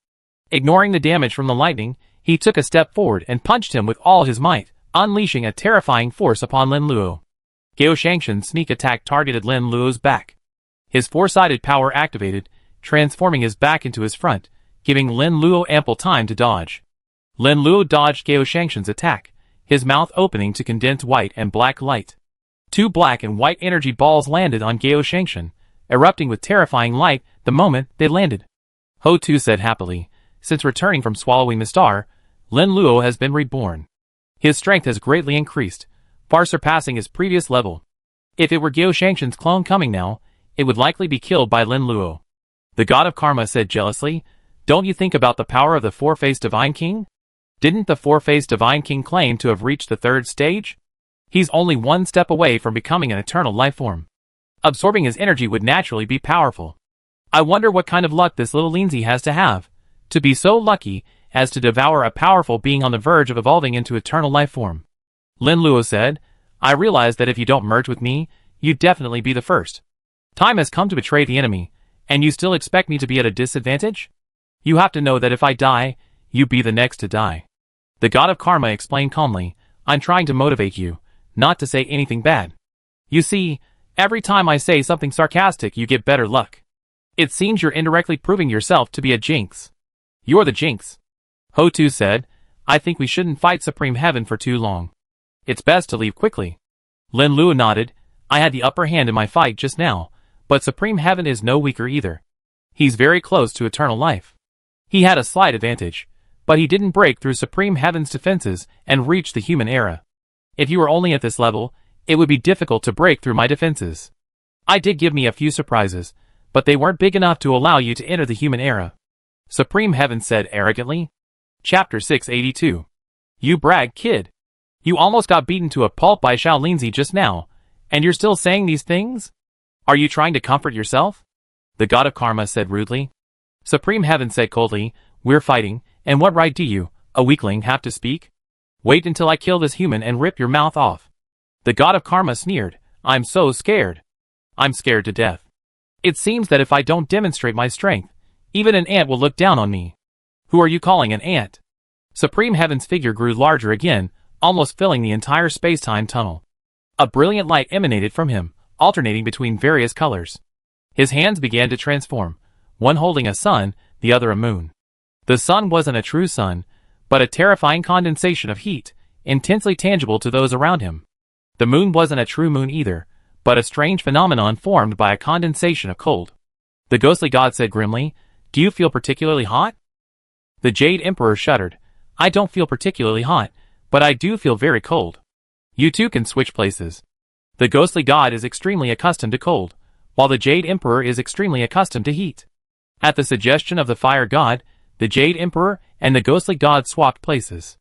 Ignoring the damage from the lightning, he took a step forward and punched him with all his might, unleashing a terrifying force upon Lin Luo. Gao Shangshan's sneak attack targeted Lin Luo's back. His 4-sided power activated, transforming his back into his front, giving Lin Luo ample time to dodge. Lin Luo dodged Gao Shangshan's attack, his mouth opening to condense white and black light. 2 black and white energy balls landed on Gao Shangshan, erupting with terrifying light the moment they landed. Ho Tu said happily, since returning from swallowing the star, Lin Luo has been reborn. His strength has greatly increased, far surpassing his previous level. If it were Gao Shangshan's clone coming now, it would likely be killed by Lin Luo. The god of karma said jealously, don't you think about the power of the 4-faced Divine King? Didn't the 4-faced Divine King claim to have reached the 3rd stage? He's only 1 step away from becoming an eternal life form. Absorbing his energy would naturally be powerful. I wonder what kind of luck this little Lindsay has to be so lucky as to devour a powerful being on the verge of evolving into eternal life form. Lin Luo said, I realize that if you don't merge with me, you'd definitely be the first. Time has come to betray the enemy, And you still expect me to be at a disadvantage? You have to know that if I die, you be the next to die. The god of karma explained calmly, I'm trying to motivate you, not to say anything bad. You see, every time I say something sarcastic you get better luck. It seems you're indirectly proving yourself to be a jinx. You're the jinx. Ho-Tu said, I think we shouldn't fight Supreme Heaven for too long. It's best to leave quickly. Lin Luo nodded, I had the upper hand in my fight just now, but Supreme Heaven is no weaker either. He's very close to eternal life. He had a slight advantage, but he didn't break through Supreme Heaven's defenses and reach the human era. If you were only at this level, it would be difficult to break through my defenses. I did give me a few surprises, but they weren't big enough to allow you to enter the human era. Supreme Heaven said arrogantly. Chapter 682. You brag, kid. You almost got beaten to a pulp by Xiao Linzi just now, and you're still saying these things? Are you trying to comfort yourself? The god of karma said rudely. Supreme Heaven said coldly, we're fighting, and what right do you, a weakling, have to speak? Wait until I kill this human and rip your mouth off. The god of karma sneered, I'm so scared. I'm scared to death. It seems that if I don't demonstrate my strength, even an ant will look down on me. Who are you calling an ant? Supreme Heaven's figure grew larger again, almost filling the entire space-time tunnel. A brilliant light emanated from him, alternating between various colors. His hands began to transform, one holding a sun, the other a moon. The sun wasn't a true sun, but a terrifying condensation of heat, intensely tangible to those around him. The moon wasn't a true moon either, but a strange phenomenon formed by a condensation of cold. The ghostly god said grimly, do you feel particularly hot? The Jade Emperor shuddered. I don't feel particularly hot, but I do feel very cold. You two can switch places. The ghostly god is extremely accustomed to cold, while the Jade Emperor is extremely accustomed to heat. At the suggestion of the fire god, the Jade Emperor and the ghostly god swapped places.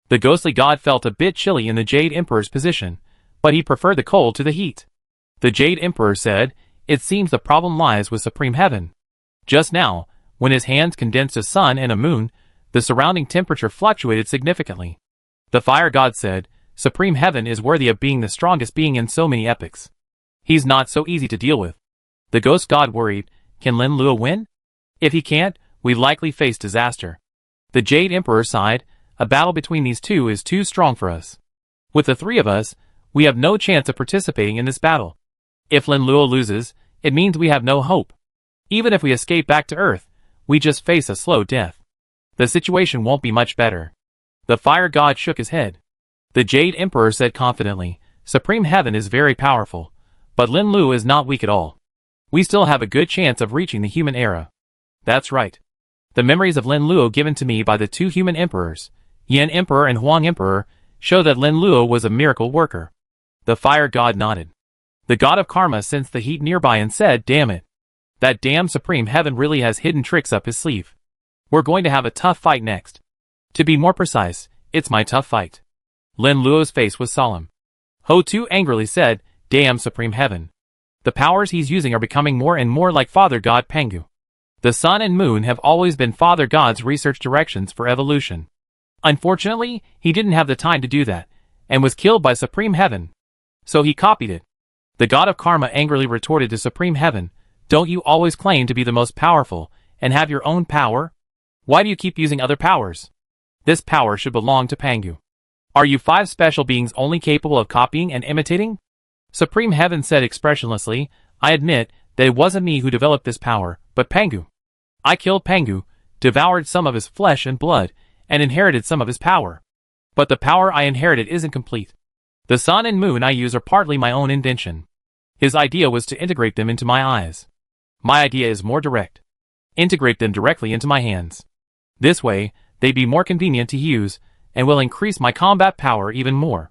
The ghostly god felt a bit chilly in the Jade Emperor's position, but he preferred the cold to the heat. The Jade Emperor said, it seems the problem lies with Supreme Heaven. Just now, when his hands condensed a sun and a moon, the surrounding temperature fluctuated significantly. The fire god said, Supreme Heaven is worthy of being the strongest being in so many epochs. He's not so easy to deal with. The ghost god worried, can Lin Luo win? If he can't, we likely face disaster. The Jade Emperor sighed, a battle between these two is too strong for us. With the three of us, we have no chance of participating in this battle. If Lin Luo loses, it means we have no hope. Even if we escape back to Earth, we just face a slow death. The situation won't be much better. The fire god shook his head. The Jade Emperor said confidently, Supreme Heaven is very powerful, but Lin Luo is not weak at all. We still have a good chance of reaching the human era. That's right. The memories of Lin Luo given to me by the two human emperors, Yan Emperor and Huang Emperor, show that Lin Luo was a miracle worker. The fire god nodded. The god of karma sensed the heat nearby and said, damn it. That damn Supreme Heaven really has hidden tricks up his sleeve. We're going to have a tough fight next. To be more precise, it's my tough fight. Lin Luo's face was solemn. Ho-Tu angrily said, damn Supreme Heaven. The powers he's using are becoming more and more like Father God Pangu. The sun and moon have always been Father God's research directions for evolution. Unfortunately, he didn't have the time to do that, and was killed by Supreme Heaven. So he copied it. The god of karma angrily retorted to Supreme Heaven, don't you always claim to be the most powerful, and have your own power? Why do you keep using other powers? This power should belong to Pangu. Are you 5 special beings only capable of copying and imitating? Supreme Heaven said expressionlessly, I admit that it wasn't me who developed this power, but Pangu. I killed Pangu, devoured some of his flesh and blood, and inherited some of his power. But the power I inherited isn't complete. The sun and moon I use are partly my own invention. His idea was to integrate them into my eyes. My idea is more direct. Integrate them directly into my hands. This way, they'd be more convenient to use, and will increase my combat power even more.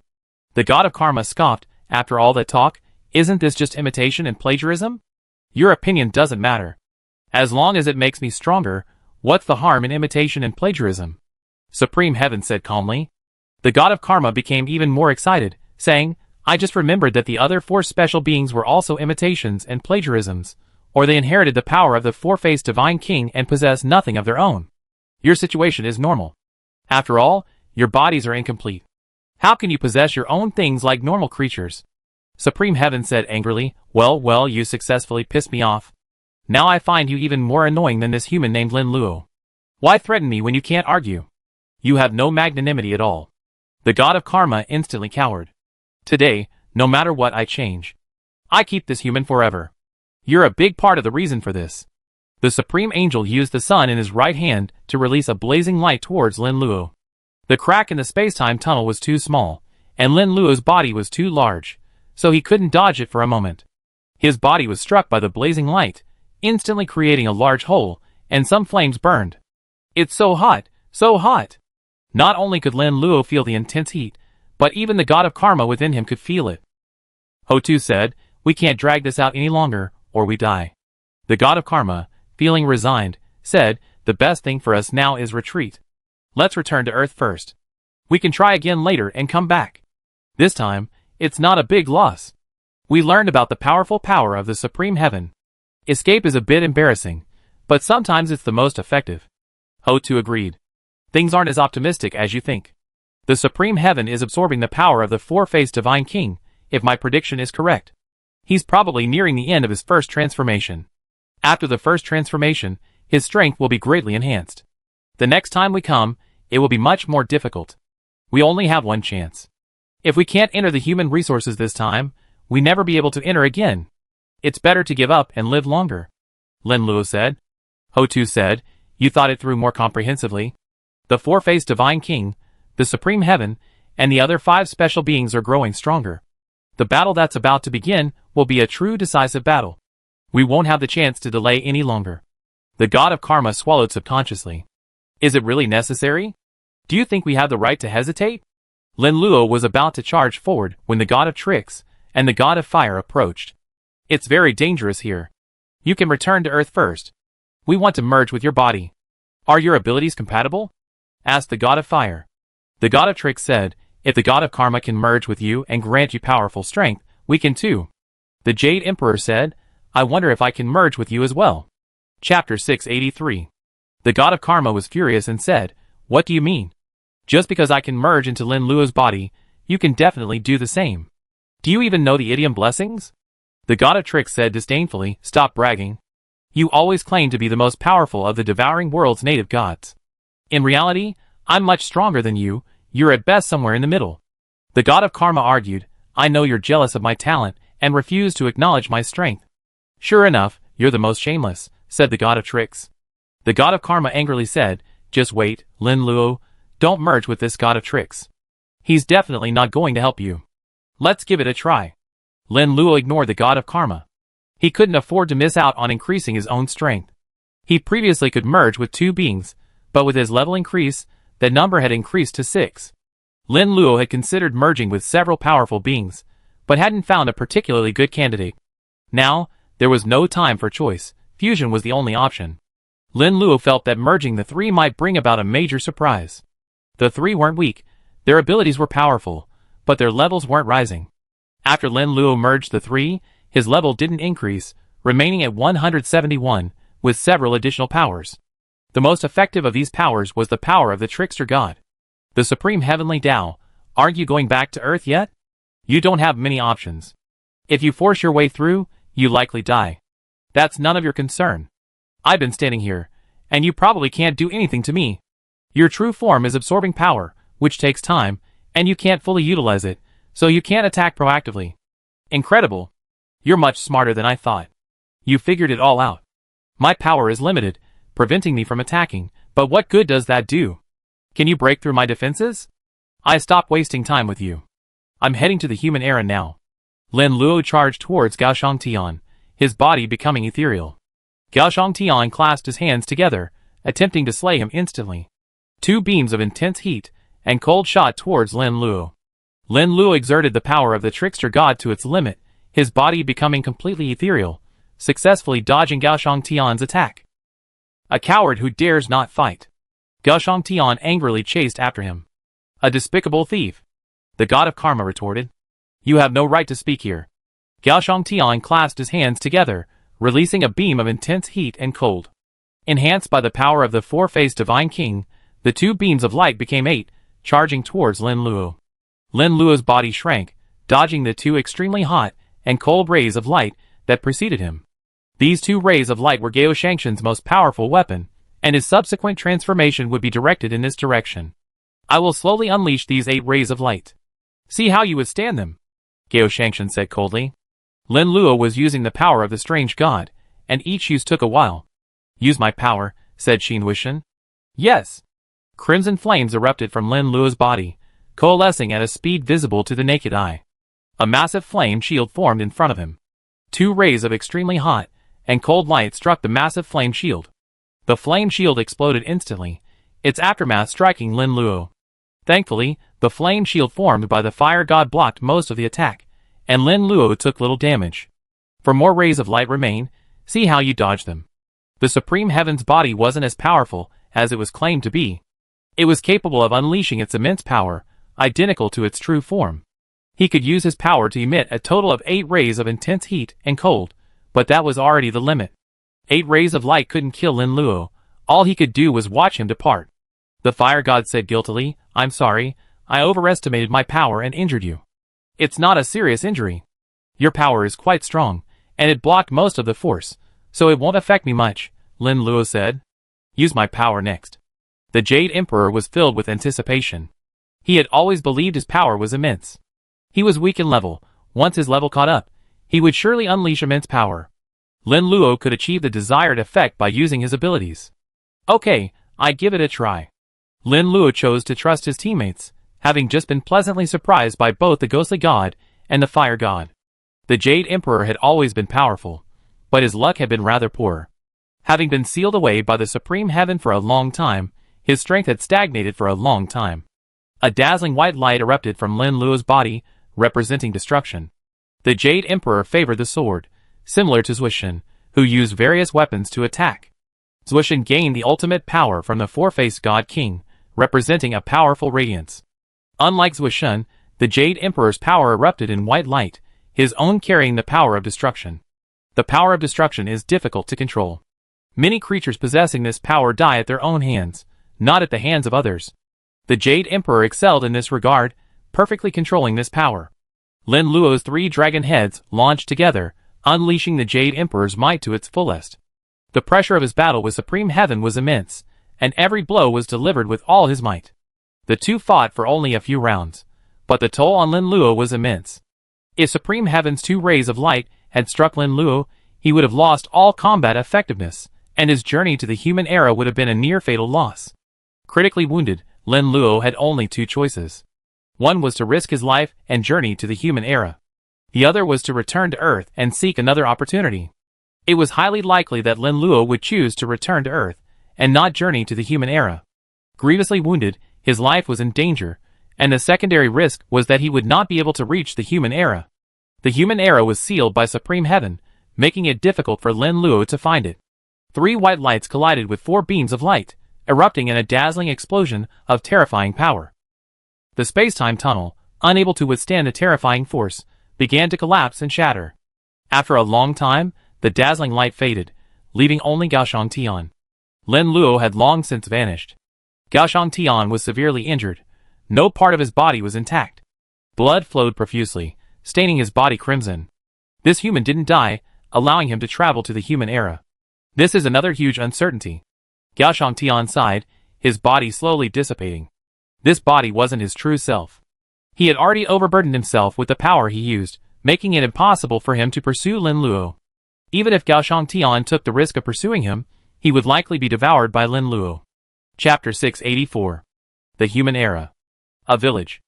The god of karma scoffed, after all that talk, isn't this just imitation and plagiarism? Your opinion doesn't matter. As long as it makes me stronger, what's the harm in imitation and plagiarism? Supreme Heaven said calmly. The god of karma became even more excited, saying, I just remembered that the other 4 special beings were also imitations and plagiarisms, or they inherited the power of the 4-faced divine king and possess nothing of their own. Your situation is normal. After all, your bodies are incomplete. How can you possess your own things like normal creatures? Supreme Heaven said angrily, well, you successfully pissed me off. Now I find you even more annoying than this human named Lin Luo. Why threaten me when you can't argue? You have no magnanimity at all. The god of karma instantly cowered. Today, no matter what I change, I keep this human forever. You're a big part of the reason for this. The supreme angel used the sun in his right hand to release a blazing light towards Lin Luo. The crack in the space-time tunnel was too small, and Lin Luo's body was too large, so he couldn't dodge it for a moment. His body was struck by the blazing light, instantly creating a large hole, and some flames burned. It's so hot, so hot! Not only could Lin Luo feel the intense heat, but even the god of karma within him could feel it. Ho-Tu said, "We can't drag this out any longer, or we die." The god of karma, feeling resigned, said, "The best thing for us now is retreat. Let's return to Earth first. We can try again later and come back. This time, it's not a big loss. We learned about the powerful power of the supreme heaven. Escape is a bit embarrassing, but sometimes it's the most effective." Ho-Tu agreed. "Things aren't as optimistic as you think. The supreme heaven is absorbing the power of the four-faced divine king, if my prediction is correct. He's probably nearing the end of his first transformation. After the first transformation, his strength will be greatly enhanced. The next time we come, it will be much more difficult. We only have one chance. If we can't enter the human resources this time, we never be able to enter again. It's better to give up and live longer," Lin Luo said. Ho-Tu said, "You thought it through more comprehensively. The four-faced divine king, the supreme heaven, and the other 5 special beings are growing stronger. The battle that's about to begin will be a true decisive battle. We won't have the chance to delay any longer." The god of karma swallowed subconsciously. "Is it really necessary? Do you think we have the right to hesitate?" Lin Luo was about to charge forward when the god of tricks and the god of fire approached. "It's very dangerous here. You can return to Earth first. We want to merge with your body. Are your abilities compatible?" asked the god of fire. The god of tricks said, "If the god of karma can merge with you and grant you powerful strength, we can too." The Jade Emperor said, "I wonder if I can merge with you as well." Chapter 683. The god of karma was furious and said, "What do you mean? Just because I can merge into Lin Luo's body, you can definitely do the same. Do you even know the idiom blessings?" The god of tricks said disdainfully, "Stop bragging. You always claim to be the most powerful of the devouring world's native gods. In reality, I'm much stronger than you. You're at best somewhere in the middle." The god of karma argued, "I know you're jealous of my talent and refuse to acknowledge my strength." "Sure enough, you're the most shameless," said the god of tricks. The god of karma angrily said, "Just wait, Lin Luo. Don't merge with this god of tricks. He's definitely not going to help you. Let's give it a try." Lin Luo ignored the god of karma. He couldn't afford to miss out on increasing his own strength. He previously could merge with 2 beings, but with his level increase, that number had increased to 6. Lin Luo had considered merging with several powerful beings, but hadn't found a particularly good candidate. Now, there was no time for choice. Fusion was the only option. Lin Luo felt that merging the 3 might bring about a major surprise. The 3 weren't weak, their abilities were powerful, but their levels weren't rising. After Lin Luo merged the 3, his level didn't increase, remaining at 171, with several additional powers. The most effective of these powers was the power of the trickster god. The supreme heavenly Tao, aren't you going back to Earth yet? You don't have many options. If you force your way through, you likely die. That's none of your concern. I've been standing here, and you probably can't do anything to me. Your true form is absorbing power, which takes time, and you can't fully utilize it, so you can't attack proactively. Incredible. You're much smarter than I thought. You figured it all out. My power is limited, preventing me from attacking, but what good does that do? Can you break through my defenses? I stop wasting time with you. I'm heading to the human era now." Lin Luo charged towards Gao Shangtian, his body becoming ethereal. Gao Shangtian clasped his hands together, attempting to slay him instantly. 2 beams of intense heat and cold shot towards Lin Luo. Lin Luo exerted the power of the trickster god to its limit, his body becoming completely ethereal, successfully dodging Gao Shangtian's attack. "A coward who dares not fight." Gao Shangtian angrily chased after him. "A despicable thief," the god of karma retorted. "You have no right to speak here." Gao Shangtian clasped his hands together, releasing a beam of intense heat and cold. Enhanced by the power of the 4-faced divine king, the 2 beams of light became 8, charging towards Lin Luo. Lin Luo's body shrank, dodging the 2 extremely hot and cold rays of light that preceded him. These 2 rays of light were Gao Shangshan's most powerful weapon, and his subsequent transformation would be directed in this direction. I will slowly unleash these 8 rays of light. See how you withstand them, Gao Shangshan said coldly. Lin Luo was using the power of the strange god, and each use took a while. Use my power, said Xin Wuxian. Yes. Crimson flames erupted from Lin Luo's body, coalescing at a speed visible to the naked eye. A massive flame shield formed in front of him. 2 rays of extremely hot and cold light struck the massive flame shield. The flame shield exploded instantly, its aftermath striking Lin Luo. Thankfully, the flame shield formed by the fire god blocked most of the attack, and Lin Luo took little damage. For more rays of light remain, see how you dodge them. The Supreme Heaven's body wasn't as powerful as it was claimed to be. It was capable of unleashing its immense power, identical to its true form. He could use his power to emit a total of 8 rays of intense heat and cold, but that was already the limit. 8 rays of light couldn't kill Lin Luo. All he could do was watch him depart. The fire god said guiltily, I'm sorry, I overestimated my power and injured you. It's not a serious injury. Your power is quite strong, and it blocked most of the force, so it won't affect me much, Lin Luo said. Use my power next. The Jade Emperor was filled with anticipation. He had always believed his power was immense. He was weak in level. Once his level caught up, he would surely unleash immense power. Lin Luo could achieve the desired effect by using his abilities. Okay, I'd give it a try. Lin Luo chose to trust his teammates, having just been pleasantly surprised by both the ghostly god and the fire god. The Jade Emperor had always been powerful, but his luck had been rather poor. Having been sealed away by the Supreme Heaven for a long time, his strength had stagnated for a long time. A dazzling white light erupted from Lin Luo's body, representing destruction. The Jade Emperor favored the sword, similar to Zuishan, who used various weapons to attack. Zuishan gained the ultimate power from the four-faced God King, representing a powerful radiance. Unlike Zuishan, the Jade Emperor's power erupted in white light, his own carrying the power of destruction. The power of destruction is difficult to control. Many creatures possessing this power die at their own hands, not at the hands of others. The Jade Emperor excelled in this regard, perfectly controlling this power. Lin Luo's 3 dragon heads launched together, unleashing the Jade Emperor's might to its fullest. The pressure of his battle with Supreme Heaven was immense, and every blow was delivered with all his might. The two fought for only a few rounds, but the toll on Lin Luo was immense. If Supreme Heaven's 2 rays of light had struck Lin Luo, he would have lost all combat effectiveness, and his journey to the human era would have been a near-fatal loss. Critically wounded, Lin Luo had only 2 choices. One was to risk his life and journey to the human era. The other was to return to Earth and seek another opportunity. It was highly likely that Lin Luo would choose to return to Earth, and not journey to the human era. Grievously wounded, his life was in danger, and the secondary risk was that he would not be able to reach the human era. The human era was sealed by Supreme Heaven, making it difficult for Lin Luo to find it. 3 white lights collided with 4 beams of light, erupting in a dazzling explosion of terrifying power. The space-time tunnel, unable to withstand the terrifying force, began to collapse and shatter. After a long time, the dazzling light faded, leaving only Gaoshang Tian. Lin Luo had long since vanished. Gaoshang Tian was severely injured. No part of his body was intact. Blood flowed profusely, staining his body crimson. This human didn't die, allowing him to travel to the human era. This is another huge uncertainty. Gaoshang Tian sighed, his body slowly dissipating. This body wasn't his true self. He had already overburdened himself with the power he used, making it impossible for him to pursue Lin Luo. Even if Gaoshang Tian took the risk of pursuing him, he would likely be devoured by Lin Luo. Chapter 684. The Human Era. A village.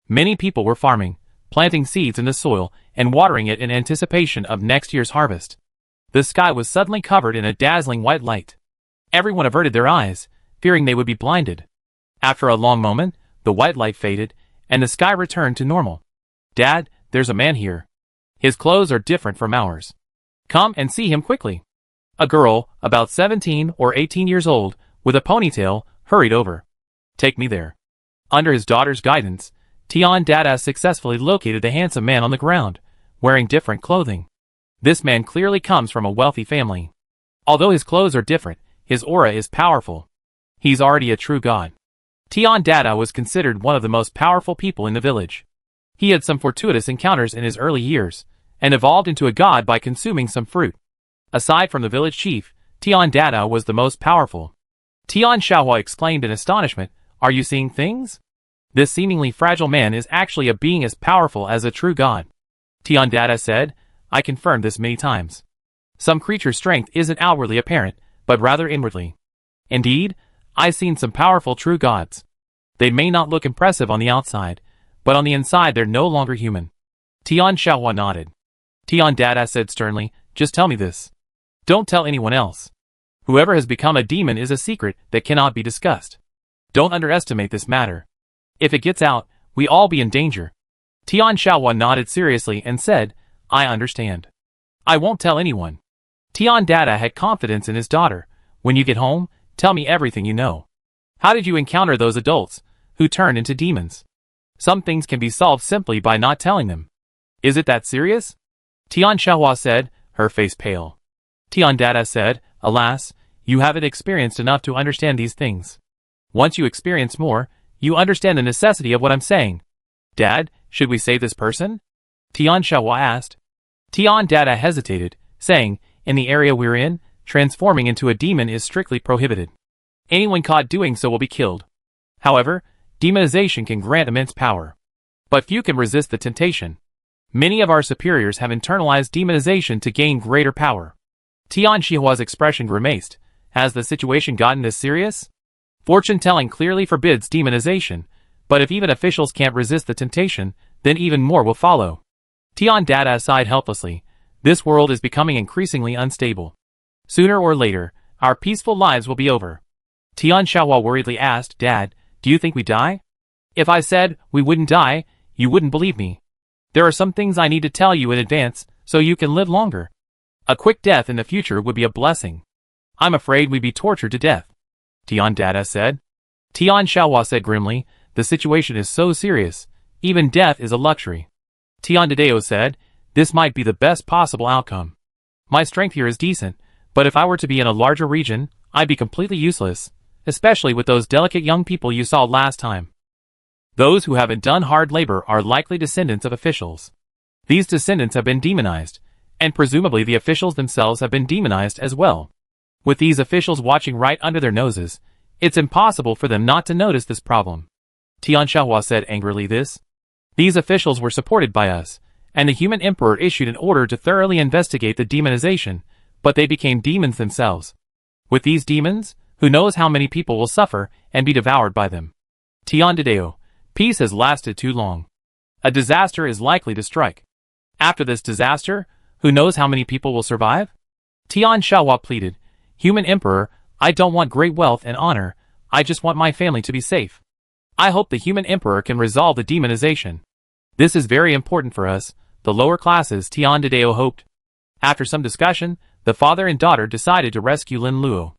Many people were farming, planting seeds in the soil, and watering it in anticipation of next year's harvest. The sky was suddenly covered in a dazzling white light. Everyone averted their eyes, fearing they would be blinded. After a long moment, the white light faded, and the sky returned to normal. Dad, there's a man here. His clothes are different from ours. Come and see him quickly. A girl, about 17 or 18 years old, with a ponytail, hurried over. Take me there. Under his daughter's guidance, Tian Dada successfully located the handsome man on the ground, wearing different clothing. This man clearly comes from a wealthy family. Although his clothes are different, his aura is powerful. He's already a true god. Tian Dada was considered one of the most powerful people in the village. He had some fortuitous encounters in his early years, and evolved into a god by consuming some fruit. Aside from the village chief, Tian Dada was the most powerful. Tian Xiaohua exclaimed in astonishment, "Are you seeing things? This seemingly fragile man is actually a being as powerful as a true god." Tian Dada said, "I confirmed this many times. Some creature's strength isn't outwardly apparent, but rather inwardly. Indeed, I've seen some powerful true gods. They may not look impressive on the outside, but on the inside they're no longer human." Tian Xiaohua nodded. Tian Dada said sternly, "Just tell me this. Don't tell anyone else. Whoever has become a demon is a secret that cannot be discussed. Don't underestimate this matter. If it gets out, we all be in danger." Tian Xiaohua nodded seriously and said, "I understand. I won't tell anyone." Tian Dada had confidence in his daughter. "When you get home, tell me everything you know. How did you encounter those adults who turned into demons? Some things can be solved simply by not telling them. Is it that serious?" Tian Xiaohua said, her face pale. Tian Dada said, "Alas, you haven't experienced enough to understand these things. Once you experience more, you understand the necessity of what I'm saying." "Dad, should we save this person?" Tian Xiaohua asked. Tian Dada hesitated, saying, "In the area we're in, transforming into a demon is strictly prohibited. Anyone caught doing so will be killed. However, demonization can grant immense power. But few can resist the temptation. Many of our superiors have internalized demonization to gain greater power." Tian Xiaohua's expression grimaced. Has the situation gotten this serious? Fortune-telling clearly forbids demonization, but if even officials can't resist the temptation, then even more will follow. Tian Dada sighed helplessly. This world is becoming increasingly unstable. Sooner or later, our peaceful lives will be over. Tian Xiaohua worriedly asked, "Dad, do you think we die? If I said we wouldn't die, you wouldn't believe me. There are some things I need to tell you in advance, so you can live longer. A quick death in the future would be a blessing. I'm afraid we'd be tortured to death." Tian Dada said. Tian Xiaohua said grimly, "The situation is so serious, even death is a luxury." Tian Dada said, "This might be the best possible outcome. My strength here is decent, but if I were to be in a larger region, I'd be completely useless, especially with those delicate young people you saw last time. Those who haven't done hard labor are likely descendants of officials. These descendants have been demonized, and presumably the officials themselves have been demonized as well. With these officials watching right under their noses, it's impossible for them not to notice this problem." Tian Xiaohua said angrily this. "These officials were supported by us, and the human emperor issued an order to thoroughly investigate the demonization, but they became demons themselves. With these demons, who knows how many people will suffer and be devoured by them. Tian Dada, peace has lasted too long. A disaster is likely to strike. After this disaster, who knows how many people will survive?" Tian Xiaohua pleaded, "Human emperor, I don't want great wealth and honor, I just want my family to be safe. I hope the human emperor can resolve the demonization. This is very important for us, the lower classes," Tian Dada hoped. After some discussion, the father and daughter decided to rescue Lin Luo.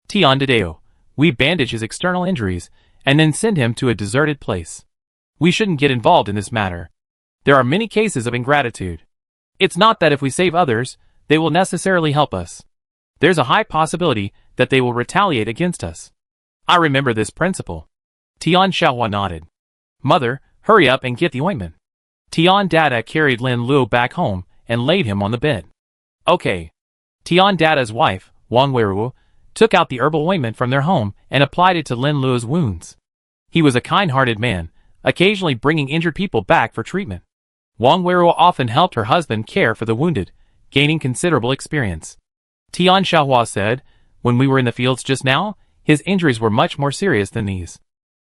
Tian Dada, "We bandage his external injuries, and then send him to a deserted place. We shouldn't get involved in this matter. There are many cases of ingratitude. It's not that if we save others, they will necessarily help us. There's a high possibility that they will retaliate against us. I remember this principle." Tian Xiaohua nodded. "Mother, hurry up and get the ointment." Tian Dada carried Lin Luo back home and laid him on the bed. "Okay." Tian Dada's wife, Wang Weiruo, took out the herbal ointment from their home and applied it to Lin Luo's wounds. He was a kind-hearted man, occasionally bringing injured people back for treatment. Wang Weiruo often helped her husband care for the wounded, gaining considerable experience. Tian Xiaohua said, "When we were in the fields just now, his injuries were much more serious than these.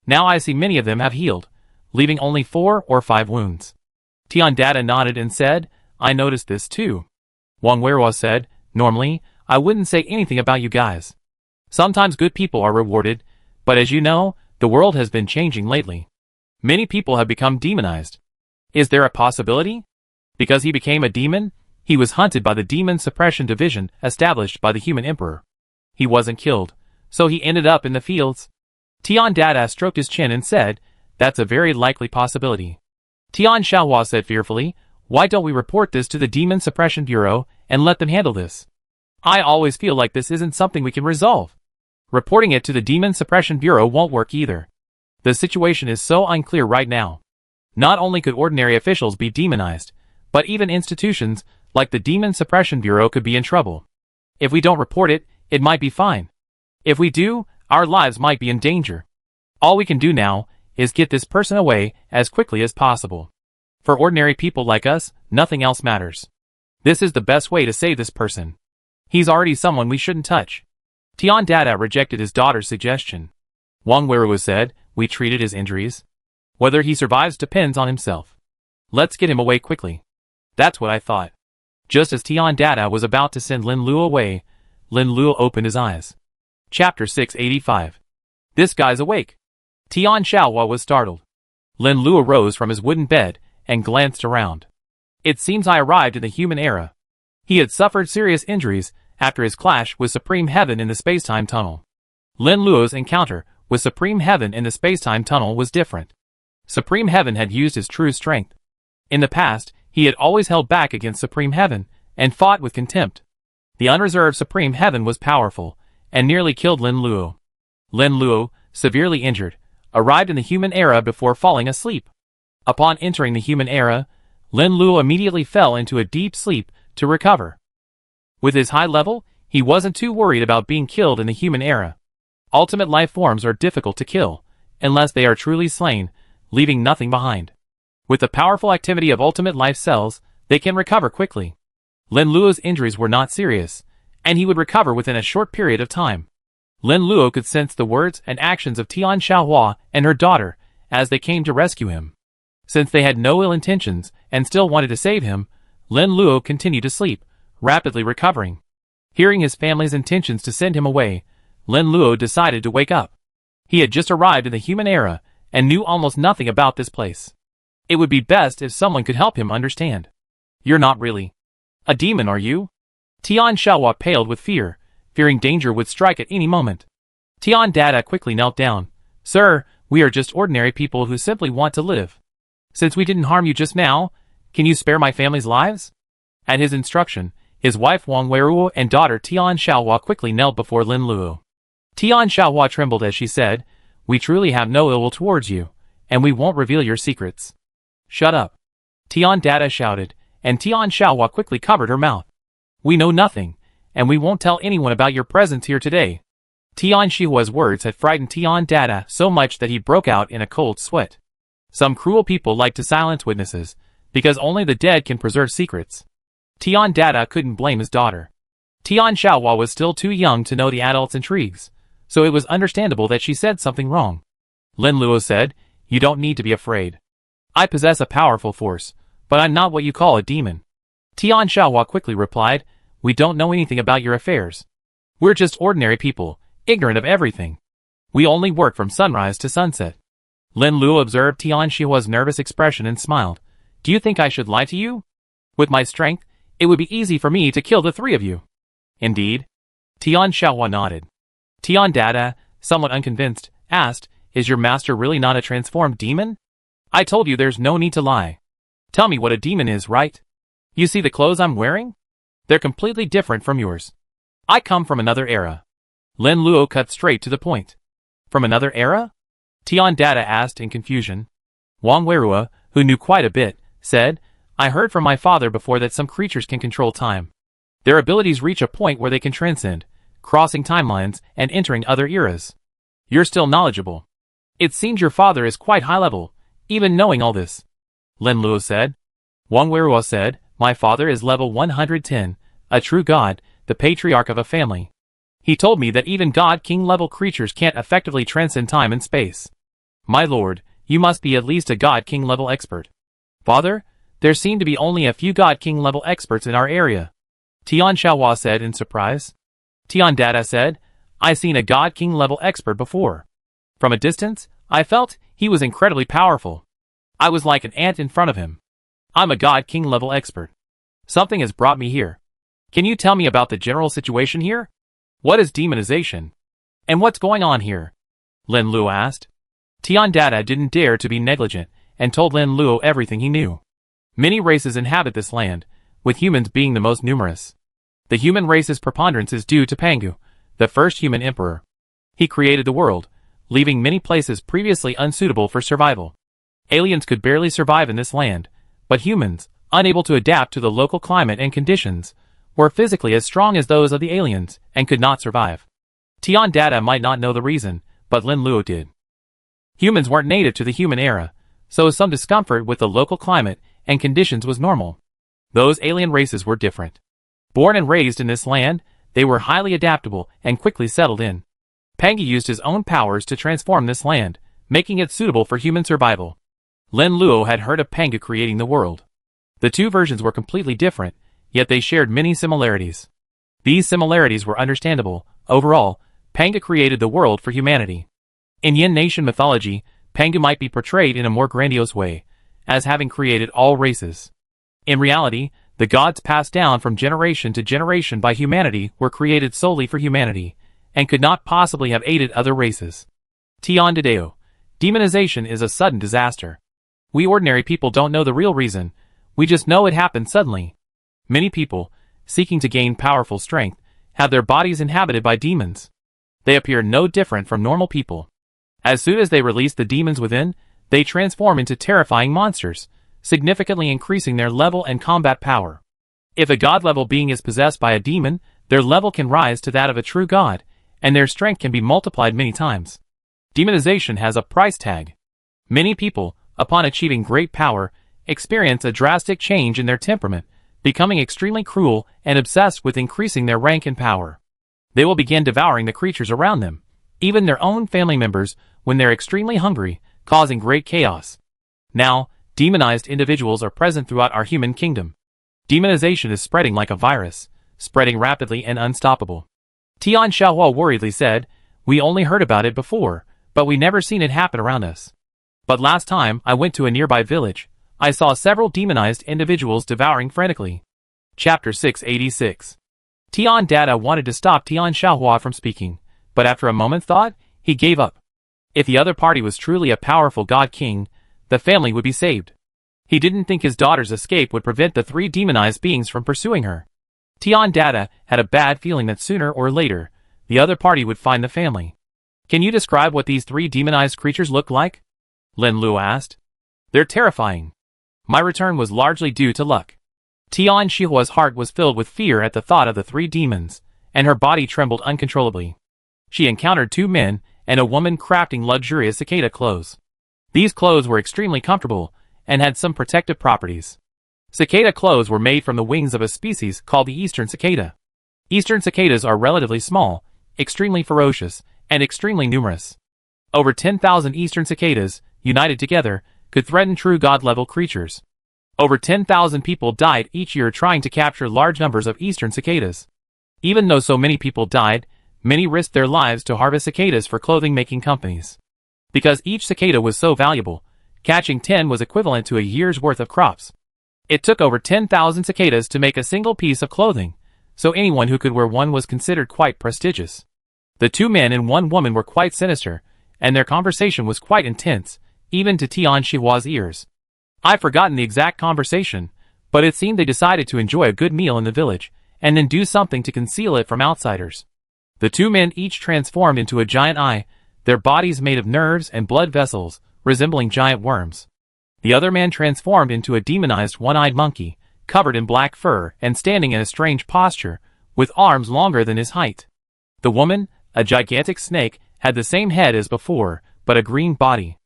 Now I see many of them have healed, leaving only 4 or 5 wounds." Tian Dada nodded and said, "I noticed this too." Wang Weiruo said, "Normally, I wouldn't say anything about you guys. Sometimes good people are rewarded, but as you know, the world has been changing lately. Many people have become demonized. Is there a possibility? Because he became a demon, he was hunted by the Demon Suppression Division established by the Human Emperor. He wasn't killed, so he ended up in the fields." Tian Dada stroked his chin and said, "That's a very likely possibility." Tian Xiaohua said fearfully, "Why don't we report this to the Demon Suppression Bureau and let them handle this? I always feel like this isn't something we can resolve. Reporting it to the Demon Suppression Bureau won't work either. The situation is so unclear right now. Not only could ordinary officials be demonized, but even institutions like the Demon Suppression Bureau could be in trouble. If we don't report it, it might be fine. If we do, our lives might be in danger. All we can do now is get this person away as quickly as possible. For ordinary people like us, nothing else matters. This is the best way to save this person. He's already someone we shouldn't touch. Tian Dada rejected his daughter's suggestion. Wang Weruo said, we treated his injuries. Whether he survives depends on himself. Let's get him away quickly. That's what I thought. Just as Tian Dada was about to send Lin Luo away, Lin Luo opened his eyes. Chapter 685. This guy's awake. Tian Xiaohua was startled. Lin Luo rose from his wooden bed and glanced around. It seems I arrived in the human era. He had suffered serious injuries after his clash with Supreme Heaven in the space-time tunnel. Lin Luo's encounter with Supreme Heaven in the space-time tunnel was different. Supreme Heaven had used his true strength. In the past, he had always held back against Supreme Heaven and fought with contempt. The unreserved Supreme Heaven was powerful and nearly killed Lin Luo. Lin Luo, severely injured, arrived in the human era before falling asleep. Upon entering the human era, Lin Luo immediately fell into a deep sleep to recover. With his high level, he wasn't too worried about being killed in the human era. Ultimate life forms are difficult to kill, unless they are truly slain, leaving nothing behind. With the powerful activity of ultimate life cells, they can recover quickly. Lin Luo's injuries were not serious, and he would recover within a short period of time. Lin Luo could sense the words and actions of Tian Xiaohua and her daughter as they came to rescue him. Since they had no ill intentions and still wanted to save him, Lin Luo continued to sleep, rapidly recovering. Hearing his family's intentions to send him away, Lin Luo decided to wake up. He had just arrived in the human era and knew almost nothing about this place. It would be best if someone could help him understand. You're not really a demon, are you? Tian Xiaohua paled with fear, fearing danger would strike at any moment. Tian Dada quickly knelt down. Sir, we are just ordinary people who simply want to live. Since we didn't harm you just now, can you spare my family's lives? At his instruction, his wife Wang Weruo and daughter Tian Xiaohua quickly knelt before Lin Luo. Tian Xiaohua trembled as she said, we truly have no ill will towards you, and we won't reveal your secrets. Shut up. Tian Dada shouted, and Tian Xiaohua quickly covered her mouth. We know nothing, and we won't tell anyone about your presence here today. Tian Xiaohua's words had frightened Tian Dada so much that he broke out in a cold sweat. Some cruel people like to silence witnesses, because only the dead can preserve secrets. Tian Dada couldn't blame his daughter. Tian Xiaohua was still too young to know the adults' intrigues, so it was understandable that she said something wrong. Lin Luo said, you don't need to be afraid. I possess a powerful force, but I'm not what you call a demon. Tian Xiaohua quickly replied, we don't know anything about your affairs. We're just ordinary people, ignorant of everything. We only work from sunrise to sunset. Lin Luo observed Tian Xiaohua's nervous expression and smiled. Do you think I should lie to you? With my strength, it would be easy for me to kill the three of you. Indeed. Tian Xiaohua nodded. Tian Dada, somewhat unconvinced, asked, is your master really not a transformed demon? I told you there's no need to lie. Tell me what a demon is, right? You see the clothes I'm wearing? They're completely different from yours. I come from another era. Lin Luo cut straight to the point. From another era? Tian Dada asked in confusion. Wang Weruo, who knew quite a bit, said, I heard from my father before that some creatures can control time. Their abilities reach a point where they can transcend, crossing timelines and entering other eras. You're still knowledgeable. It seems your father is quite high level, even knowing all this. Lin Luo said. Wang Weruo said, my father is level 110, a true god, the patriarch of a family. He told me that even god-king level creatures can't effectively transcend time and space. My lord, you must be at least a god-king level expert. Father, there seem to be only a few god-king level experts in our area. Tian Xiaohua said in surprise. Tian Dada said, I've seen a god-king level expert before. From a distance, I felt he was incredibly powerful. I was like an ant in front of him. I'm a god-king level expert. Something has brought me here. Can you tell me about the general situation here? What is demonization? And what's going on here? Lin Luo asked. Tian Dada didn't dare to be negligent and told Lin Luo everything he knew. Many races inhabit this land, with humans being the most numerous. The human race's preponderance is due to Pangu, the first human emperor. He created the world, leaving many places previously unsuitable for survival. Aliens could barely survive in this land, but humans, unable to adapt to the local climate and conditions, were physically as strong as those of the aliens and could not survive. Tian Dada might not know the reason, but Lin Luo did. Humans weren't native to the human era, so some discomfort with the local climate and conditions was normal. Those alien races were different. Born and raised in this land, they were highly adaptable and quickly settled in. Pangi used his own powers to transform this land, making it suitable for human survival. Lin Luo had heard of Pangi creating the world. The two versions were completely different, yet they shared many similarities. These similarities were understandable. Overall, Pangi created the world for humanity. In Yin nation mythology, Pangi might be portrayed in a more grandiose way, as having created all races. In reality, the gods passed down from generation to generation by humanity were created solely for humanity, and could not possibly have aided other races. Tian Dadeo. Demonization is a sudden disaster. We ordinary people don't know the real reason, we just know it happened suddenly. Many people, seeking to gain powerful strength, have their bodies inhabited by demons. They appear no different from normal people. As soon as they release the demons within, they transform into terrifying monsters, significantly increasing their level and combat power. If a god-level being is possessed by a demon, their level can rise to that of a true god, and their strength can be multiplied many times. Demonization has a price tag. Many people, upon achieving great power, experience a drastic change in their temperament, becoming extremely cruel and obsessed with increasing their rank and power. They will begin devouring the creatures around them, even their own family members, when they're extremely hungry, causing great chaos. Now, demonized individuals are present throughout our human kingdom. Demonization is spreading like a virus, spreading rapidly and unstoppable. Tian Xiaohua worriedly said, "We only heard about it before, but we never seen it happen around us. But last time I went to a nearby village, I saw several demonized individuals devouring frantically." Chapter 686. Tian Dada wanted to stop Tian Xiaohua from speaking, but after a moment's thought, he gave up. If the other party was truly a powerful god king, the family would be saved. He didn't think his daughter's escape would prevent the three demonized beings from pursuing her. Tian Dada had a bad feeling that sooner or later, the other party would find the family. "Can you describe what these three demonized creatures look like?" Lin Luo asked. "They're terrifying. My return was largely due to luck." Tian Xiaohua's heart was filled with fear at the thought of the three demons, and her body trembled uncontrollably. She encountered two men and a woman crafting luxurious cicada clothes. These clothes were extremely comfortable and had some protective properties. Cicada clothes were made from the wings of a species called the eastern cicada. Eastern cicadas are relatively small, extremely ferocious, and extremely numerous. Over 10,000 eastern cicadas, united together, could threaten true god-level creatures. Over 10,000 people died each year trying to capture large numbers of eastern cicadas. Even though so many people died, many risked their lives to harvest cicadas for clothing-making companies. Because each cicada was so valuable, catching 10 was equivalent to a year's worth of crops. It took over 10,000 cicadas to make a single piece of clothing, so anyone who could wear one was considered quite prestigious. The two men and one woman were quite sinister, and their conversation was quite intense, even to Tian Xiaohua's ears. I've forgotten the exact conversation, but it seemed they decided to enjoy a good meal in the village, and then do something to conceal it from outsiders. The two men each transformed into a giant eye, their bodies made of nerves and blood vessels, resembling giant worms. The other man transformed into a demonized one-eyed monkey, covered in black fur and standing in a strange posture, with arms longer than his height. The woman, a gigantic snake, had the same head as before, but a green body.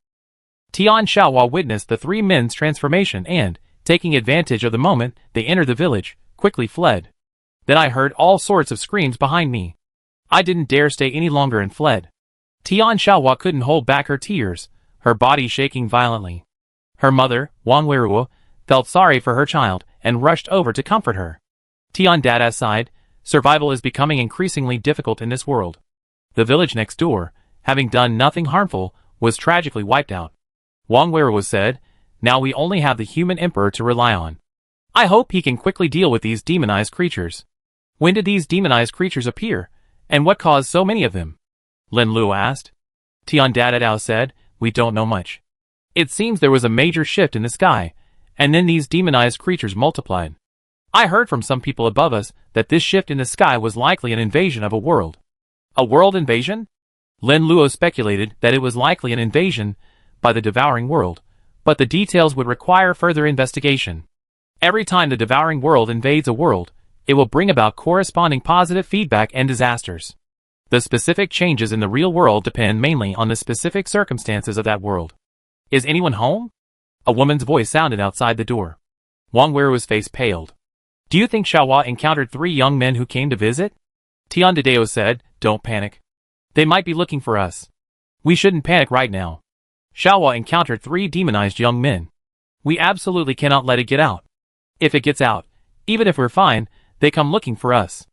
Tian Xiaohua witnessed the three men's transformation and, taking advantage of the moment they entered the village, quickly fled. Then I heard all sorts of screams behind me. I didn't dare stay any longer and fled. Tian Xiaohua couldn't hold back her tears, her body shaking violently. Her mother, Wang Weiruo, felt sorry for her child and rushed over to comfort her. Tian Dada sighed, survival is becoming increasingly difficult in this world. The village next door, having done nothing harmful, was tragically wiped out. Wang Weiruo said, "Now we only have the human emperor to rely on. I hope he can quickly deal with these demonized creatures." "When did these demonized creatures appear, and what caused so many of them?" Lin Luo asked. Tian Dadao said, "We don't know much. It seems there was a major shift in the sky, and then these demonized creatures multiplied. I heard from some people above us that this shift in the sky was likely an invasion of a world." "A world invasion?" Lin Luo speculated that it was likely an invasion by the devouring world, but the details would require further investigation. Every time the devouring world invades a world, It will bring about corresponding positive feedback and disasters. The specific changes in the real world depend mainly on the specific circumstances of that world. Is anyone home? A woman's voice sounded outside the door. Wang Weiru's face paled. Do you think Xiaohua encountered 3 young men who came to visit? Tian Dedeo said, don't panic. They might be looking for us. We shouldn't panic right now. Xiaohua encountered 3 demonized young men. We absolutely cannot let it get out. If it gets out, even if we're fine, they come looking for us.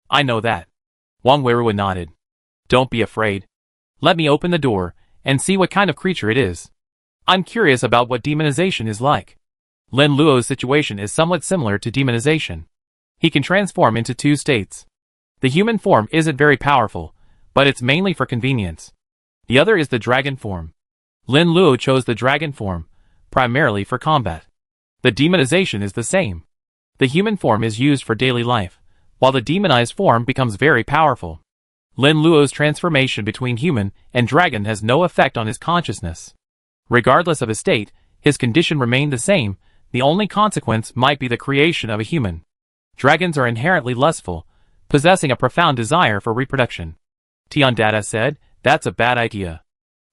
I know that. Wang Weiru nodded. Don't be afraid. Let me open the door and see what kind of creature it is. I'm curious about what demonization is like. Lin Luo's situation is somewhat similar to demonization. He can transform into 2 states. The human form isn't very powerful, but it's mainly for convenience. The other is the dragon form. Lin Luo chose the dragon form, primarily for combat. The demonization is the same. The human form is used for daily life, while the demonized form becomes very powerful. Lin Luo's transformation between human and dragon has no effect on his consciousness. Regardless of his state, his condition remained the same. The only consequence might be the creation of a human. Dragons are inherently lustful, possessing a profound desire for reproduction. Tian Dada said, that's a bad idea.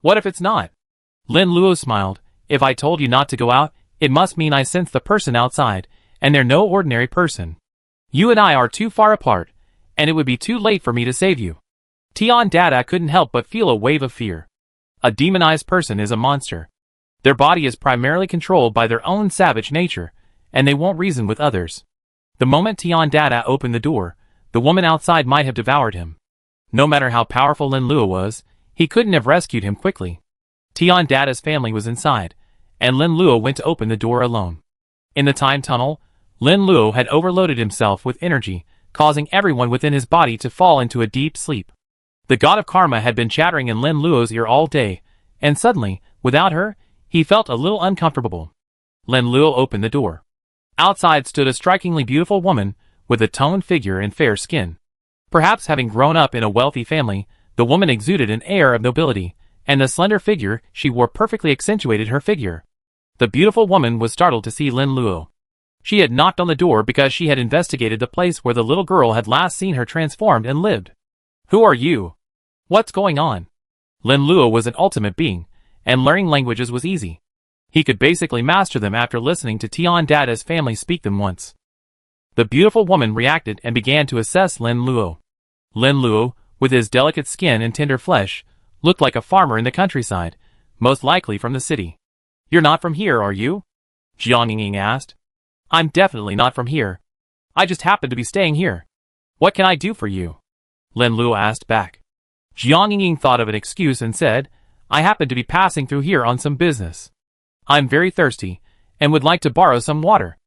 What if it's not? Lin Luo smiled. If I told you not to go out, it must mean I sense the person outside, and they're no ordinary person. You and I are too far apart, and it would be too late for me to save you. Tian Dada couldn't help but feel a wave of fear. A demonized person is a monster. Their body is primarily controlled by their own savage nature, and they won't reason with others. The moment Tian Dada opened the door, the woman outside might have devoured him. No matter how powerful Lin Luo was, he couldn't have rescued him quickly. Tian Dada's family was inside, and Lin Luo went to open the door alone. In the time tunnel, Lin Luo had overloaded himself with energy, causing everyone within his body to fall into a deep sleep. The god of karma had been chattering in Lin Luo's ear all day, and suddenly, without her, he felt a little uncomfortable. Lin Luo opened the door. Outside stood a strikingly beautiful woman, with a toned figure and fair skin. Perhaps having grown up in a wealthy family, the woman exuded an air of nobility, and the slender figure she wore perfectly accentuated her figure. The beautiful woman was startled to see Lin Luo. She had knocked on the door because she had investigated the place where the little girl had last seen her transformed and lived. Who are you? What's going on? Lin Luo was an ultimate being, and learning languages was easy. He could basically master them after listening to Tian Dada's family speak them once. The beautiful woman reacted and began to assess Lin Luo. Lin Luo, with his delicate skin and tender flesh, looked like a farmer in the countryside, most likely from the city. You're not from here, are you? Jiang Ying asked. I'm definitely not from here. I just happen to be staying here. What can I do for you? Lin Luo asked back. Jiang Ying thought of an excuse and said, I happen to be passing through here on some business. I'm very thirsty, and would like to borrow some water.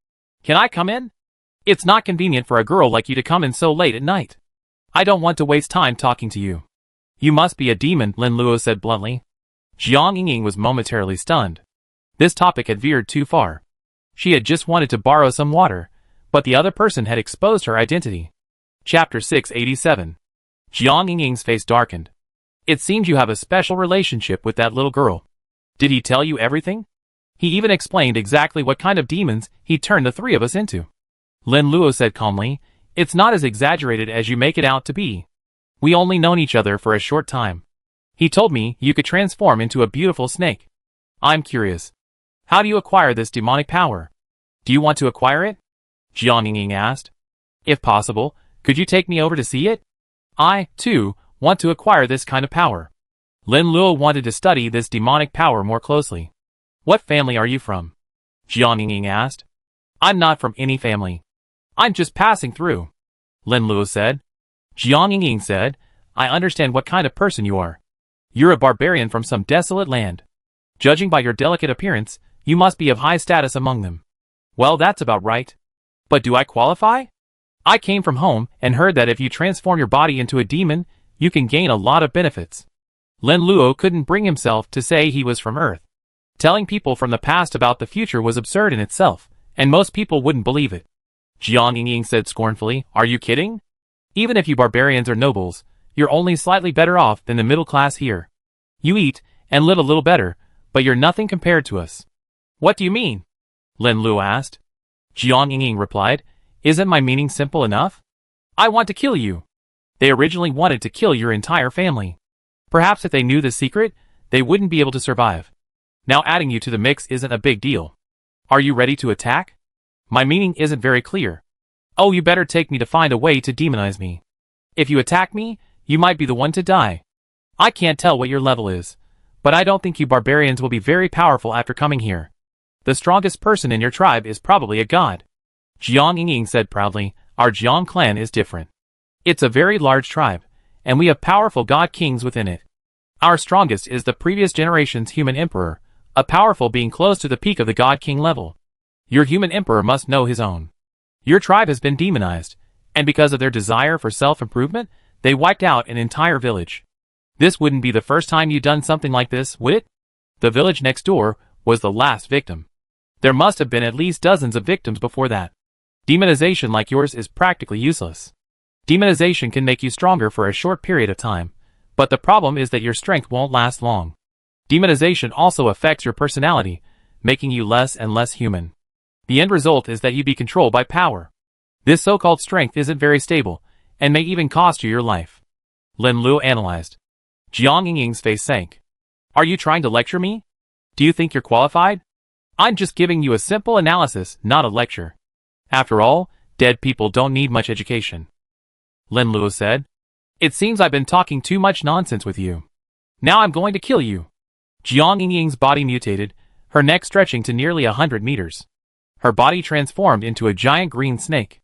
Can I come in? It's not convenient for a girl like you to come in so late at night. I don't want to waste time talking to you. You must be a demon, Lin Luo said bluntly. Jiang Ying was momentarily stunned. This topic had veered too far. She had just wanted to borrow some water, but the other person had exposed her identity. Chapter 687. Jiang Ying's face darkened. It seems you have a special relationship with that little girl. Did he tell you everything? He even explained exactly what kind of demons he turned the 3 of us into. Lin Luo said calmly, it's not as exaggerated as you make it out to be. We only known each other for a short time. He told me you could transform into a beautiful snake. I'm curious. How do you acquire this demonic power? Do you want to acquire it? Jiang Ying asked. If possible, could you take me over to see it? I, too, want to acquire this kind of power. Lin Luo wanted to study this demonic power more closely. What family are you from? Jiang Ying asked. I'm not from any family. I'm just passing through. Lin Luo said. Jiang Ying said, I understand what kind of person you are. You're a barbarian from some desolate land. Judging by your delicate appearance, you must be of high status among them. Well, that's about right. But do I qualify? I came from home and heard that if you transform your body into a demon, you can gain a lot of benefits. Lin Luo couldn't bring himself to say he was from Earth. Telling people from the past about the future was absurd in itself, and most people wouldn't believe it. Jiang Ying said scornfully, are you kidding? Even if you barbarians are nobles, you're only slightly better off than the middle class here. You eat and live a little better, but you're nothing compared to us. What do you mean? Lin Luo asked. Jiang Ying replied, Isn't my meaning simple enough? I want to kill you. They originally wanted to kill your entire family. Perhaps if they knew the secret, they wouldn't be able to survive. Now adding you to the mix isn't a big deal. Are you ready to attack? My meaning isn't very clear. Oh, you better take me to find a way to demonize me. If you attack me, you might be the one to die. I can't tell what your level is, but I don't think you barbarians will be very powerful after coming here. The strongest person in your tribe is probably a god. Jiang Ying said proudly, our Jiang clan is different. It's a very large tribe, and we have powerful god kings within it. Our strongest is the previous generation's human emperor, a powerful being close to the peak of the god king level. Your human emperor must know his own. Your tribe has been demonized, and because of their desire for self-improvement, they wiped out an entire village. This wouldn't be the first time you've done something like this, would it? The village next door was the last victim. There must have been at least dozens of victims before that. Demonization like yours is practically useless. Demonization can make you stronger for a short period of time, but the problem is that your strength won't last long. Demonization also affects your personality, making you less and less human. The end result is that you be controlled by power. This so-called strength isn't very stable, and may even cost you your life. Lin Luo analyzed. Jiang Ying's face sank. Are you trying to lecture me? Do you think you're qualified? I'm just giving you a simple analysis, not a lecture. After all, dead people don't need much education. Lin Luo said. It seems I've been talking too much nonsense with you. Now I'm going to kill you. Jiang Ying's body mutated, her neck stretching to nearly 100 meters. Her body transformed into a giant green snake.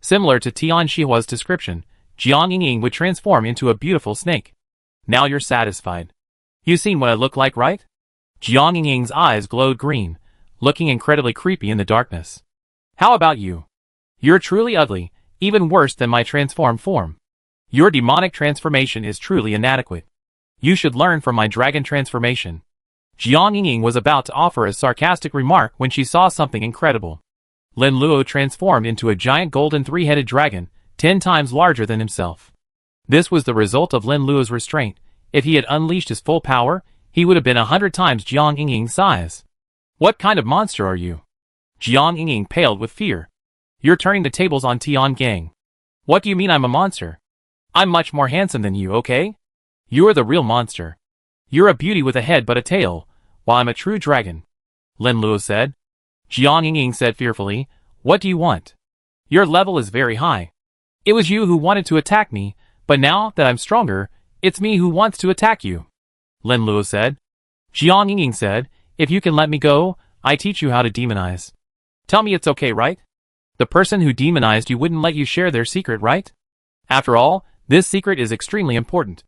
Similar to Tian Shihua's description, Jiang Ying would transform into a beautiful snake. Now you're satisfied. You've seen what I look like, right? Jiang Ying's eyes glowed green, looking incredibly creepy in the darkness. How about you? You're truly ugly, even worse than my transformed form. Your demonic transformation is truly inadequate. You should learn from my dragon transformation. Jiang Ying was about to offer a sarcastic remark when she saw something incredible. Lin Luo transformed into a giant golden three-headed dragon, 10 times larger than himself. This was the result of Lin Luo's restraint. If he had unleashed his full power, he would have been 100 times Jiang Ying's size. What kind of monster are you? Jiang Ying paled with fear. You're turning the tables on Tian Gang. What do you mean I'm a monster? I'm much more handsome than you, okay? You're the real monster. You're a beauty with a head but a tail, while I'm a true dragon. Lin Luo said. Jiang Ying said fearfully, what do you want? Your level is very high. It was you who wanted to attack me, but now that I'm stronger, it's me who wants to attack you. Lin Luo said. Jiang Ying said, if you can let me go, I teach you how to demonize. Tell me it's okay, right? The person who demonized you wouldn't let you share their secret, right? After all, this secret is extremely important.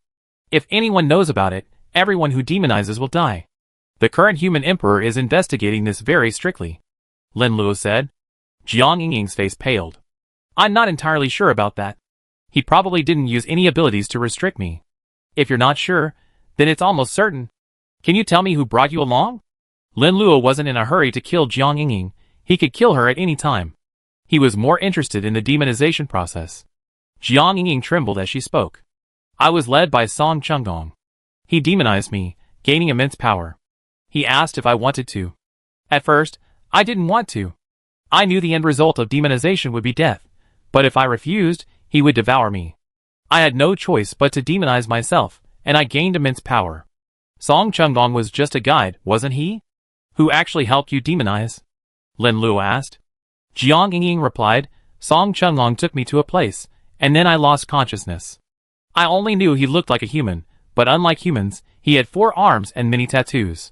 If anyone knows about it, everyone who demonizes will die. The current human emperor is investigating this very strictly. Lin Luo said. Jiang Ying's face paled. I'm not entirely sure about that. He probably didn't use any abilities to restrict me. If you're not sure, then it's almost certain. Can you tell me who brought you along? Lin Luo wasn't in a hurry to kill Jiang Ying. He could kill her at any time. He was more interested in the demonization process. Jiang Ying trembled as she spoke. I was led by Song Chunggong. He demonized me, gaining immense power. He asked if I wanted to. At first, I didn't want to. I knew the end result of demonization would be death, but if I refused, he would devour me. I had no choice but to demonize myself, and I gained immense power. Song Chunggong was just a guide, wasn't he? Who actually helped you demonize? Lin Luo asked. Jiang Ying replied, Song Chunggong took me to a place, and then I lost consciousness. I only knew he looked like a human, but unlike humans, he had 4 arms and many tattoos.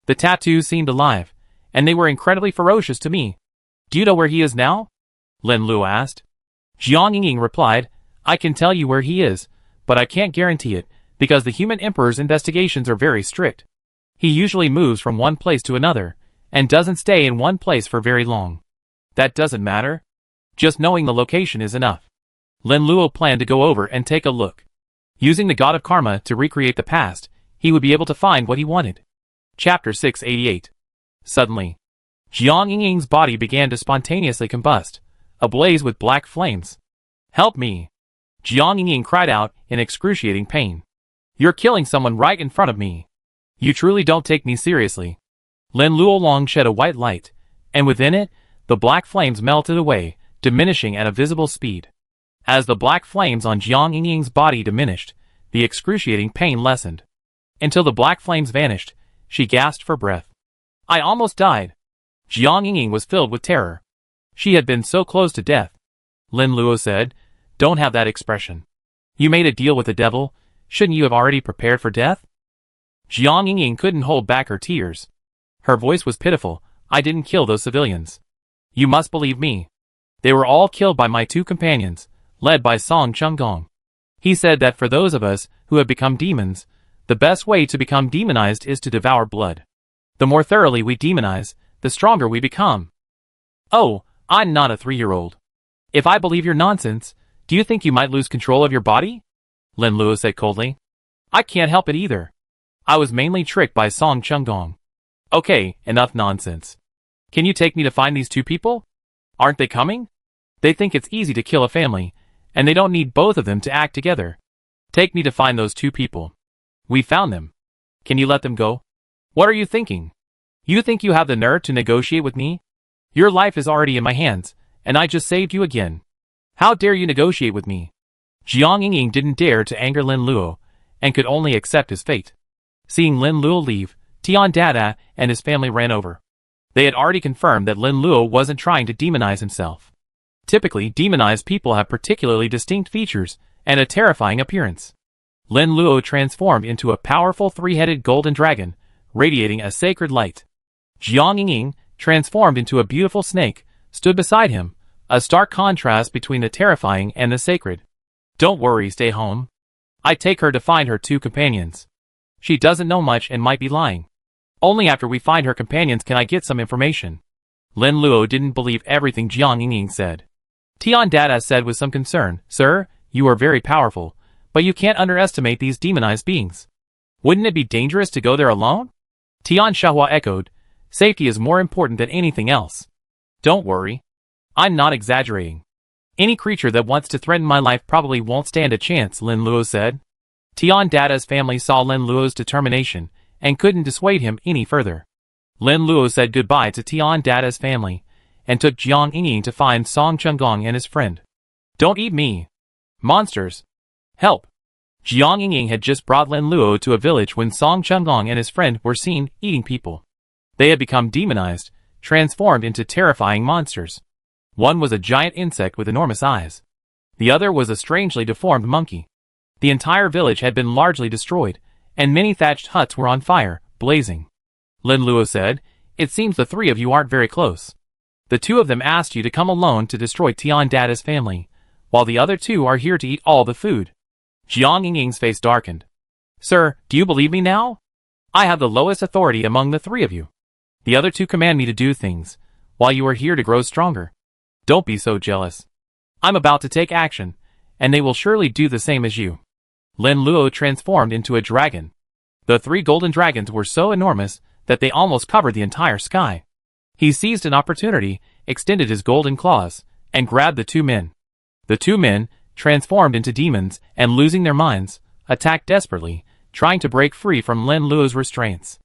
The tattoos seemed alive, and they were incredibly ferocious to me. Do you know where he is now? Lin Luo asked. Jiang Ying replied, I can tell you where he is, but I can't guarantee it, because the human emperor's investigations are very strict. He usually moves from one place to another, and doesn't stay in one place for very long. That doesn't matter. Just knowing the location is enough. Lin Luo planned to go over and take a look. Using the god of karma to recreate the past, he would be able to find what he wanted. Chapter 688. Suddenly, Jiang Ying's body began to spontaneously combust, ablaze with black flames. Help me! Jiang Ying cried out in excruciating pain. You're killing someone right in front of me. You truly don't take me seriously. Lin Luolong shed a white light, and within it, the black flames melted away, diminishing at a visible speed. As the black flames on Jiang Yingying's body diminished, the excruciating pain lessened. Until the black flames vanished, she gasped for breath. I almost died. Jiang Yingying was filled with terror. She had been so close to death. Lin Luo said, Don't have that expression. You made a deal with the devil, shouldn't you have already prepared for death? Jiang Yingying couldn't hold back her tears. Her voice was pitiful. I didn't kill those civilians. You must believe me. They were all killed by my two companions, led by Song Chenggong. He said that for those of us who have become demons, the best way to become demonized is to devour blood. The more thoroughly we demonize, the stronger we become. Oh, I'm not a 3-year-old. If I believe your nonsense, do you think you might lose control of your body? Lin Luo said coldly. I can't help it either. I was mainly tricked by Song Chenggong. Okay, enough nonsense. Can you take me to find these two people? Aren't they coming? They think it's easy to kill a family, and they don't need both of them to act together. Take me to find those two people. We found them. Can you let them go? What are you thinking? You think you have the nerve to negotiate with me? Your life is already in my hands, and I just saved you again. How dare you negotiate with me? Jiang Yingying didn't dare to anger Lin Luo, and could only accept his fate. Seeing Lin Luo leave, Tian Dada and his family ran over. They had already confirmed that Lin Luo wasn't trying to demonize himself. Typically, demonized people have particularly distinct features and a terrifying appearance. Lin Luo transformed into a powerful 3-headed golden dragon, radiating a sacred light. Jiang Yingying, transformed into a beautiful snake, stood beside him, a stark contrast between the terrifying and the sacred. Don't worry, stay home. I take her to find her two companions. She doesn't know much and might be lying. Only after we find her companions can I get some information. Lin Luo didn't believe everything Jiang Yingying said. Tian Dada said with some concern, Sir, you are very powerful, but you can't underestimate these demonized beings. Wouldn't it be dangerous to go there alone? Tian Shahua echoed, Safety is more important than anything else. Don't worry. I'm not exaggerating. Any creature that wants to threaten my life probably won't stand a chance, Lin Luo said. Tian Dada's family saw Lin Luo's determination and couldn't dissuade him any further. Lin Luo said goodbye to Tian Dada's family and took Jiang Yingying to find Song Chenggong and his friend. Don't eat me. Monsters. Help. Jiang Yingying had just brought Lin Luo to a village when Song Chenggong and his friend were seen eating people. They had become demonized, transformed into terrifying monsters. One was a giant insect with enormous eyes. The other was a strangely deformed monkey. The entire village had been largely destroyed, and many thatched huts were on fire, blazing. Lin Luo said, It seems the three of you aren't very close. The two of them asked you to come alone to destroy Tian Dada's family, while the other two are here to eat all the food. Jiang Yingying's face darkened. Sir, do you believe me now? I have the lowest authority among the three of you. The other two command me to do things, while you are here to grow stronger. Don't be so jealous. I'm about to take action, and they will surely do the same as you. Lin Luo transformed into a dragon. The 3 golden dragons were so enormous that they almost covered the entire sky. He seized an opportunity, extended his golden claws, and grabbed the 2 men. The 2 men, transformed into demons and losing their minds, attacked desperately, trying to break free from Lin Luo's restraints.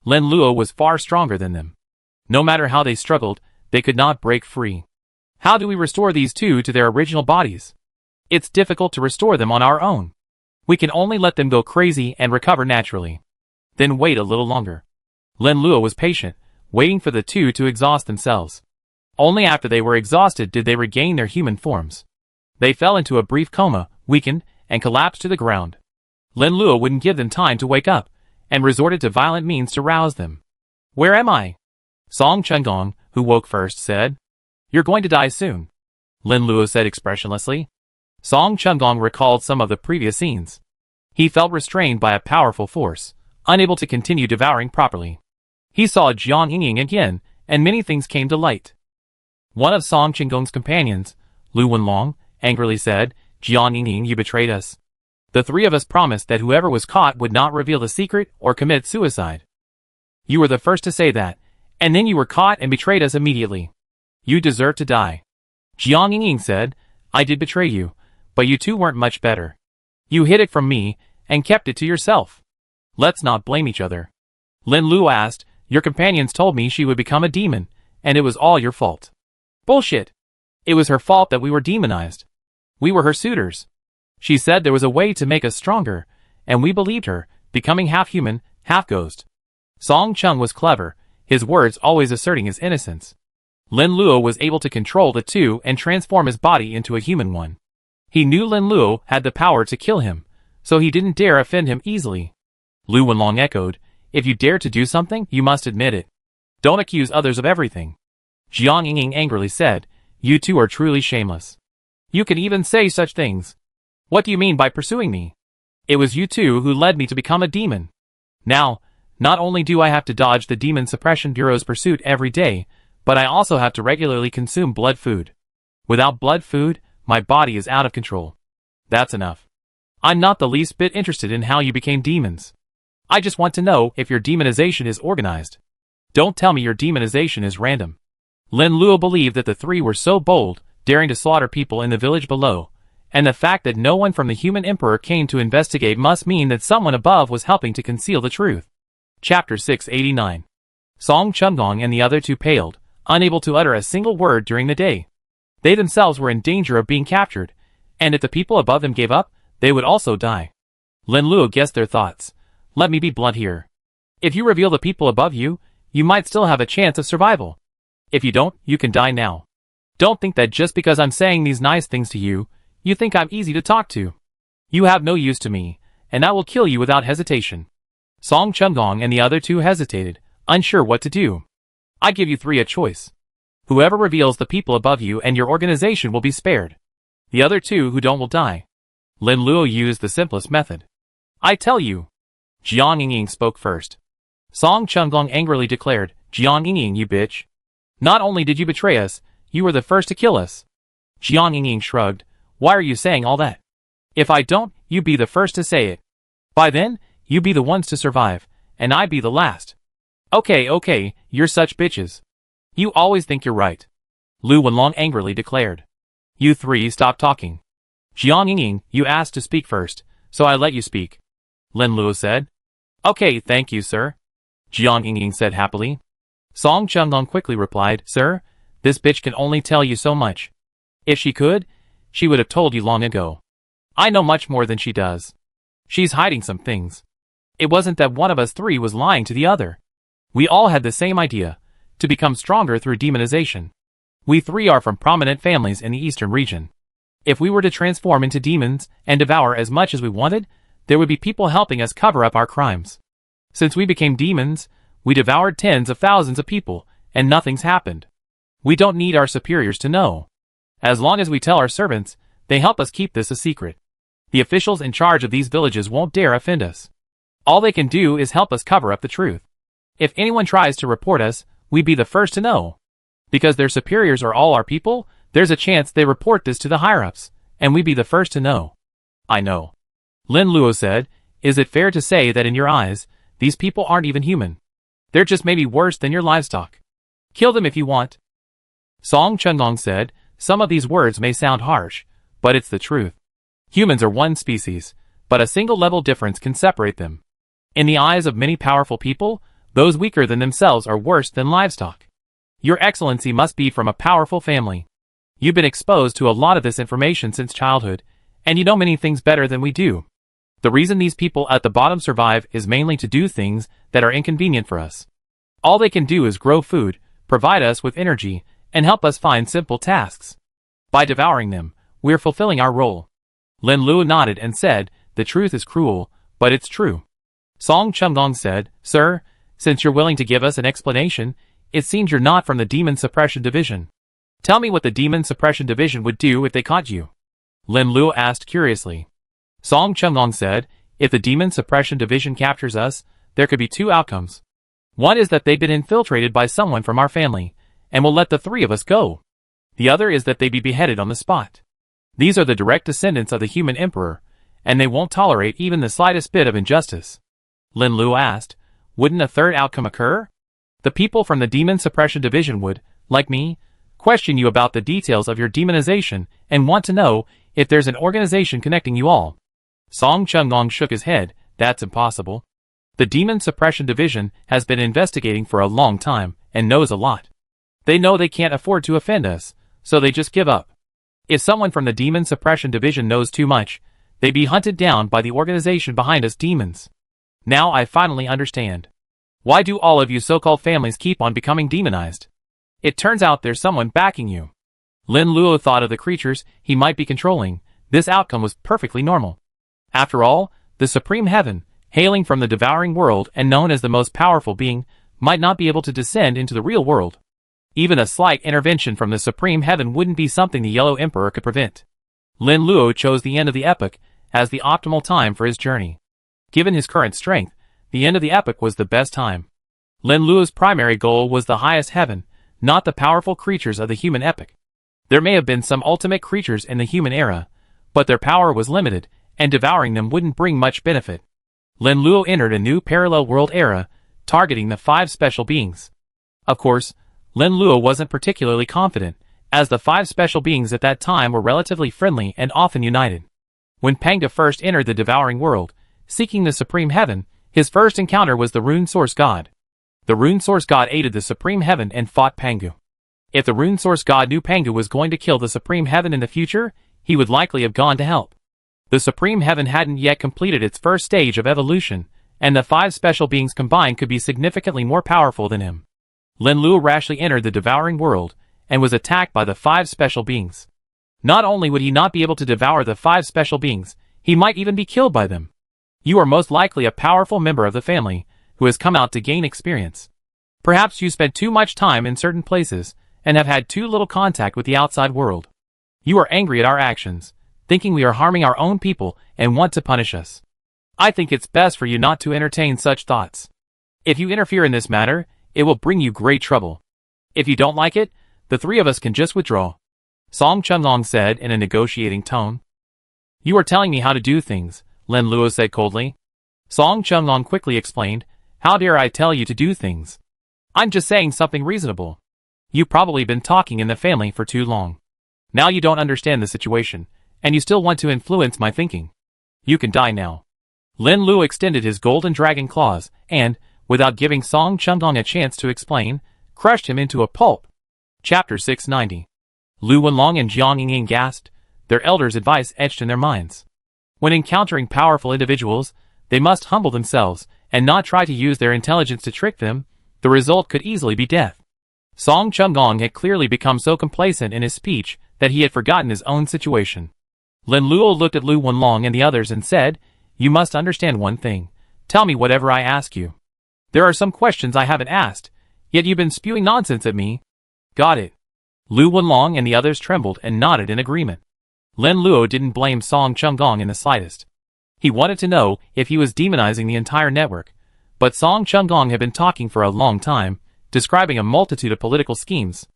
Lin Luo was far stronger than them. No matter how they struggled, they could not break free. How do we restore these 2 to their original bodies? It's difficult to restore them on our own. We can only let them go crazy and recover naturally. Then wait a little longer. Lin Luo was patient, waiting for the 2 to exhaust themselves. Only after they were exhausted did they regain their human forms. They fell into a brief coma, weakened, and collapsed to the ground. Lin Luo wouldn't give them time to wake up, and resorted to violent means to rouse them. Where am I? Song Chenggong, who woke first, said. You're going to die soon. Lin Luo said expressionlessly. Song Chenggong recalled some of the previous scenes. He felt restrained by a powerful force, unable to continue devouring properly. He saw Jiang Yingying again, and many things came to light. One of Song Chenggong's companions, Lu Wenlong, angrily said, Jiang Yingying, you betrayed us. The 3 of us promised that whoever was caught would not reveal the secret or commit suicide. You were the first to say that, and then you were caught and betrayed us immediately. You deserve to die. Jiang Yingying said, I did betray you, but you 2 weren't much better. You hid it from me, and kept it to yourself. Let's not blame each other. Lin Luo asked, Your companions told me she would become a demon, and it was all your fault. Bullshit. It was her fault that we were demonized. We were her suitors. She said there was a way to make us stronger, and we believed her, becoming half human, half ghost. Song Chung was clever, his words always asserting his innocence. Lin Luo was able to control the two and transform his body into a human one. He knew Lin Luo had the power to kill him, so he didn't dare offend him easily. Lu Wenlong echoed, "If you dare to do something, you must admit it. Don't accuse others of everything." Jiang Yingying angrily said, "You two are truly shameless. You can even say such things. What do you mean by pursuing me? It was you two who led me to become a demon. Now, not only do I have to dodge the Demon Suppression Bureau's pursuit every day, but I also have to regularly consume blood food. Without blood food, my body is out of control. That's enough. I'm not the least bit interested in how you became demons. I just want to know if your demonization is organized. Don't tell me your demonization is random." Lin Luo believed that the three were so bold, daring to slaughter people in the village below, and the fact that no one from the human emperor came to investigate must mean that someone above was helping to conceal the truth. Chapter 689. Song Chunggong and the other two paled, unable to utter a single word during the day. They themselves were in danger of being captured, and if the people above them gave up, they would also die. Lin Luo guessed their thoughts. "Let me be blunt here. If you reveal the people above you, you might still have a chance of survival. If you don't, you can die now. Don't think that just because I'm saying these nice things to you, you think I'm easy to talk to. You have no use to me, and I will kill you without hesitation." Song Chunggong and the other two hesitated, unsure what to do. "I give you three a choice. Whoever reveals the people above you and your organization will be spared. The other two who don't will die." Lin Luo used the simplest method. "I tell you." Jiang Yingying spoke first. Song Chunggong angrily declared, "Jiang Yingying, you bitch. Not only did you betray us, you were the first to kill us." Jiang Yingying shrugged. "Why are you saying all that? If I don't, you be the first to say it. By then, you be the ones to survive, and I be the last." Okay, you're such bitches. You always think you're right." Lu Wenlong angrily declared. "You three stop talking. Jiang Yingying, you asked to speak first, so I let you speak," Lin Luo said. "Okay, thank you, sir," Jiang Yingying said happily. Song Chunggong quickly replied, "Sir, this bitch can only tell you so much. If she could, she would have told you long ago. I know much more than she does. She's hiding some things. It wasn't that one of us three was lying to the other. We all had the same idea, to become stronger through demonization. We three are from prominent families in the eastern region. If we were to transform into demons and devour as much as we wanted, there would be people helping us cover up our crimes. Since we became demons, we devoured tens of thousands of people, and nothing's happened. We don't need our superiors to know. As long as we tell our servants, they help us keep this a secret. The officials in charge of these villages won't dare offend us. All they can do is help us cover up the truth. If anyone tries to report us, we'd be the first to know. Because their superiors are all our people, there's a chance they report this to the higher-ups, and we'd be the first to know." "I know," Lin Luo said. "Is it fair to say that in your eyes, these people aren't even human? They're just maybe worse than your livestock. Kill them if you want." Song Chunggong said, "Some of these words may sound harsh, but it's the truth. Humans are one species, but a single level difference can separate them. In the eyes of many powerful people, those weaker than themselves are worse than livestock. Your Excellency must be from a powerful family. You've been exposed to a lot of this information since childhood, and you know many things better than we do. The reason these people at the bottom survive is mainly to do things that are inconvenient for us. All they can do is grow food, provide us with energy, and help us find simple tasks. By devouring them, we're fulfilling our role." Lin Luo nodded and said, "The truth is cruel, but it's true." Song Chunggong said, "Sir, since you're willing to give us an explanation, it seems you're not from the Demon Suppression Division. Tell me what the Demon Suppression Division would do if they caught you." Lin Luo asked curiously. Song Chunggong said, "If the Demon Suppression Division captures us, there could be two outcomes. One is that they've been infiltrated by someone from our family, and will let the three of us go. The other is that they be beheaded on the spot. These are the direct descendants of the human emperor, and they won't tolerate even the slightest bit of injustice." Lin Luo asked, "Wouldn't a third outcome occur? The people from the Demon Suppression Division would, like me, question you about the details of your demonization and want to know if there's an organization connecting you all." Song Chunggong shook his head. "That's impossible. The Demon Suppression Division has been investigating for a long time and knows a lot. They know they can't afford to offend us, so they just give up. If someone from the Demon Suppression Division knows too much, they'd be hunted down by the organization behind us demons. Now I finally understand. Why do all of you so-called families keep on becoming demonized? It turns out there's someone backing you. Lin Luo thought of the creatures he might be controlling. This outcome was perfectly normal. After all, the Supreme Heaven, hailing from the devouring world and known as the most powerful being, might not be able to descend into the real world. Even a slight intervention from the Supreme Heaven wouldn't be something the Yellow Emperor could prevent. Lin Luo chose the end of the epoch as the optimal time for his journey. Given his current strength, the end of the epoch was the best time. Lin Luo's primary goal was the highest heaven, not the powerful creatures of the human epoch. There may have been some ultimate creatures in the human era, but their power was limited, and devouring them wouldn't bring much benefit. Lin Luo entered a new parallel world era, targeting the 5 special beings. Of course, Lin Luo wasn't particularly confident, as the 5 special beings at that time were relatively friendly and often united. When Panga first entered the devouring world, seeking the Supreme Heaven, his first encounter was the Rune Source God. The Rune Source God aided the Supreme Heaven and fought Pangu. If the Rune Source God knew Pangu was going to kill the Supreme Heaven in the future, he would likely have gone to help. The Supreme Heaven hadn't yet completed its first stage of evolution, and the 5 special beings combined could be significantly more powerful than him. Lin Luo rashly entered the devouring world, and was attacked by the 5 special beings. Not only would he not be able to devour the 5 special beings, he might even be killed by them. You are most likely a powerful member of the family, who has come out to gain experience. Perhaps you spent too much time in certain places, and have had too little contact with the outside world. You are angry at our actions, thinking we are harming our own people and want to punish us. I think it's best for you not to entertain such thoughts. If you interfere in this matter, it will bring you great trouble. If you don't like it, the 3 of us can just withdraw. Song Chunlong said in a negotiating tone. You are telling me how to do things, Lin Luo said coldly. Song Chunlong quickly explained, how dare I tell you to do things? I'm just saying something reasonable. You've probably been talking in the family for too long. Now you don't understand the situation, and you still want to influence my thinking. You can die now. Lin Luo extended his golden dragon claws, and, without giving Song Chunlong a chance to explain, crushed him into a pulp. Chapter 690. Lu Wenlong and Jiang Yingying gasped, their elders' advice etched in their minds. When encountering powerful individuals, they must humble themselves, and not try to use their intelligence to trick them. The result could easily be death. Song Chunlong had clearly become so complacent in his speech that he had forgotten his own situation. Lin Luo looked at Lu Wenlong and the others and said, you must understand one thing. Tell me whatever I ask you. There are some questions I haven't asked, yet you've been spewing nonsense at me. Got it. Lu Wenlong and the others trembled and nodded in agreement. Lin Luo didn't blame Song Chunlong in the slightest. He wanted to know if he was demonizing the entire network, but Song Chunlong had been talking for a long time, describing a multitude of political schemes.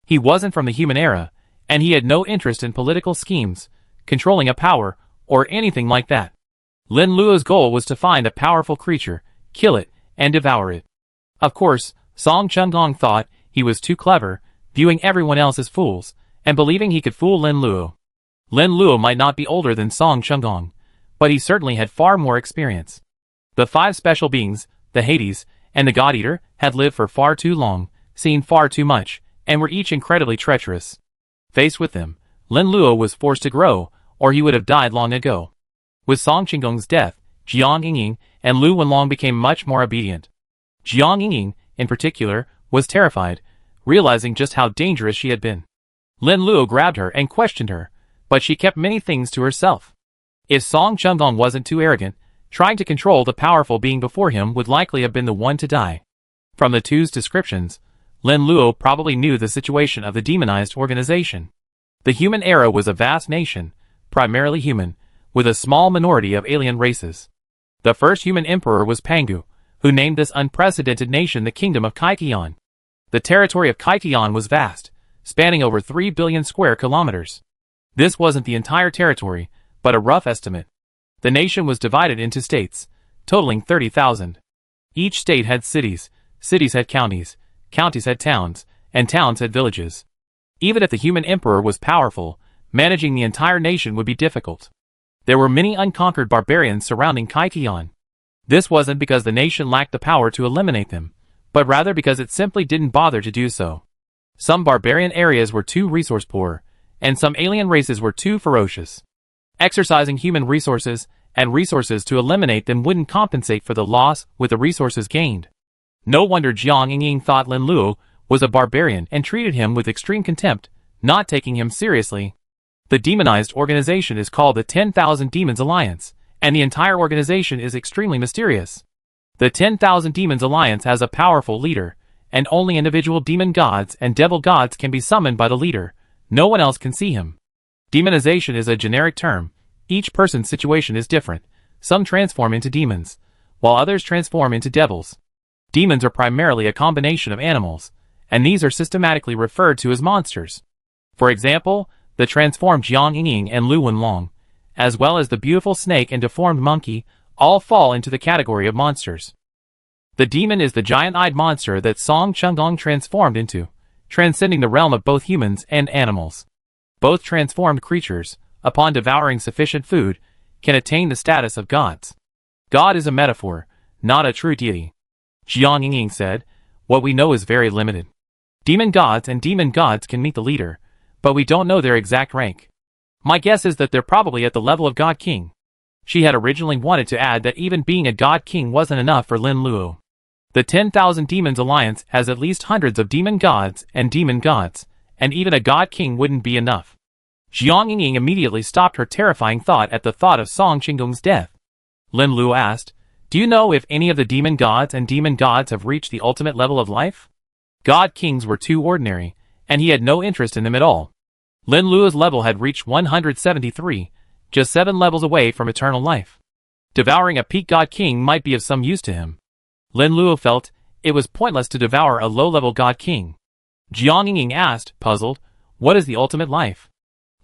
He wasn't from the human era, and he had no interest in political schemes, controlling a power, or anything like that. Lin Luo's goal was to find a powerful creature, kill it, and devour it. Of course, Song Chunlong thought he was too clever, viewing everyone else as fools, and believing he could fool Lin Luo. Lin Luo might not be older than Song Chunlong, but he certainly had far more experience. The 5 special beings, the Hades, and the God Eater, had lived for far too long, seen far too much, and were each incredibly treacherous. Faced with them, Lin Luo was forced to grow, or he would have died long ago. With Song Chunlong's death, Jiang Yingying and Lu Wenlong became much more obedient. Jiang Yingying, in particular, was terrified, realizing just how dangerous she had been. Lin Luo grabbed her and questioned her, but she kept many things to herself. If Song Chunlong wasn't too arrogant, trying to control the powerful being before him would likely have been the one to die. From the two's descriptions, Lin Luo probably knew the situation of the demonized organization. The human era was a vast nation, primarily human, with a small minority of alien races. The first human emperor was Pangu, who named this unprecedented nation the Kingdom of Krypton. The territory of Krypton was vast, spanning over 3 billion square kilometers. This wasn't the entire territory, but a rough estimate. The nation was divided into states, totaling 30,000. Each state had cities, cities had counties, counties had towns, and towns had villages. Even if the human emperor was powerful, managing the entire nation would be difficult. There were many unconquered barbarians surrounding Krypton. This wasn't because the nation lacked the power to eliminate them, but rather because it simply didn't bother to do so. Some barbarian areas were too resource poor, and some alien races were too ferocious. Exercising human resources and resources to eliminate them wouldn't compensate for the loss with the resources gained. No wonder Jiang Yingying thought Lin Luo was a barbarian and treated him with extreme contempt, not taking him seriously. The demonized organization is called the 10,000 Demons Alliance, and the entire organization is extremely mysterious. The 10,000 Demons Alliance has a powerful leader, and only individual demon gods and devil gods can be summoned by the leader. No one else can see him. Demonization is a generic term. Each person's situation is different. Some transform into demons, while others transform into devils. Demons are primarily a combination of animals, and these are systematically referred to as monsters. For example, the transformed Jiang Yingying and Lu Wenlong, as well as the beautiful snake and deformed monkey, all fall into the category of monsters. The demon is the giant-eyed monster that Song Chunggong transformed into, transcending the realm of both humans and animals. Both transformed creatures, upon devouring sufficient food, can attain the status of gods. God is a metaphor, not a true deity. Jiang Yingying said, what we know is very limited. Demon gods and demon gods can meet the leader, but we don't know their exact rank. My guess is that they're probably at the level of God King. She had originally wanted to add that even being a God King wasn't enough for Lin Luo. The 10,000 Demons Alliance has at least hundreds of demon gods, and even a God King wouldn't be enough. Jiang Yingying immediately stopped her terrifying thought at the thought of Song Qinggong's death. Lin Luo asked, do you know if any of the demon gods and demon gods have reached the ultimate level of life? God Kings were too ordinary, and he had no interest in them at all. Lin Luo's level had reached 173, just 7 levels away from eternal life. Devouring a peak God King might be of some use to him. Lin Luo felt it was pointless to devour a low-level God King. Jiang Yingying asked, puzzled, what is the ultimate life?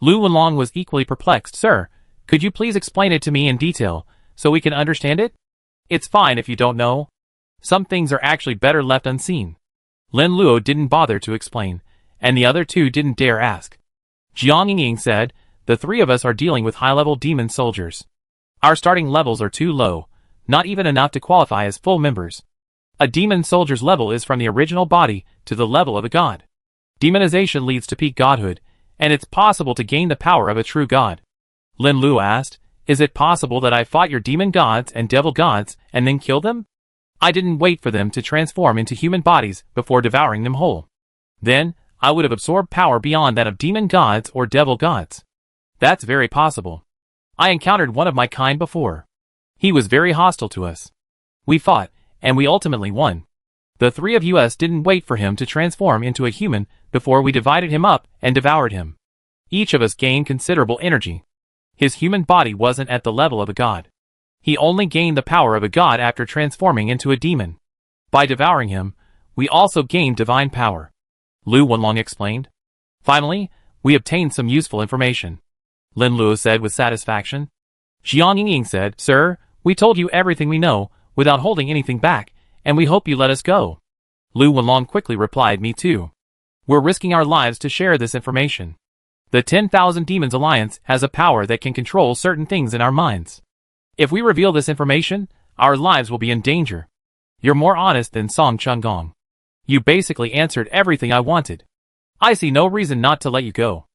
Lu Wenlong was equally perplexed. Sir, could you please explain it to me in detail, so we can understand it? It's fine if you don't know. Some things are actually better left unseen. Lin Luo didn't bother to explain, and the other two didn't dare ask. Jiang Yingying said, the three of us are dealing with high-level demon soldiers. Our starting levels are too low, not even enough to qualify as full members. A demon soldier's level is from the original body to the level of a god. Demonization leads to peak godhood, and it's possible to gain the power of a true god. Lin Luo asked, is it possible that I fought your demon gods and devil gods and then killed them? I didn't wait for them to transform into human bodies before devouring them whole. Then, I would have absorbed power beyond that of demon gods or devil gods. That's very possible. I encountered one of my kind before. He was very hostile to us. We fought, and we ultimately won. The three of us didn't wait for him to transform into a human before we divided him up and devoured him. Each of us gained considerable energy. His human body wasn't at the level of a god. He only gained the power of a god after transforming into a demon. By devouring him, we also gained divine power. Lu Wenlong explained. Finally, we obtained some useful information. Lin Luo said with satisfaction. Jiang Yingying said, sir, we told you everything we know, without holding anything back, and we hope you let us go. Lu Wenlong quickly replied, me too. We're risking our lives to share this information. The 10,000 Demons Alliance has a power that can control certain things in our minds. If we reveal this information, our lives will be in danger. You're more honest than Song Chunggong. You basically answered everything I wanted. I see no reason not to let you go.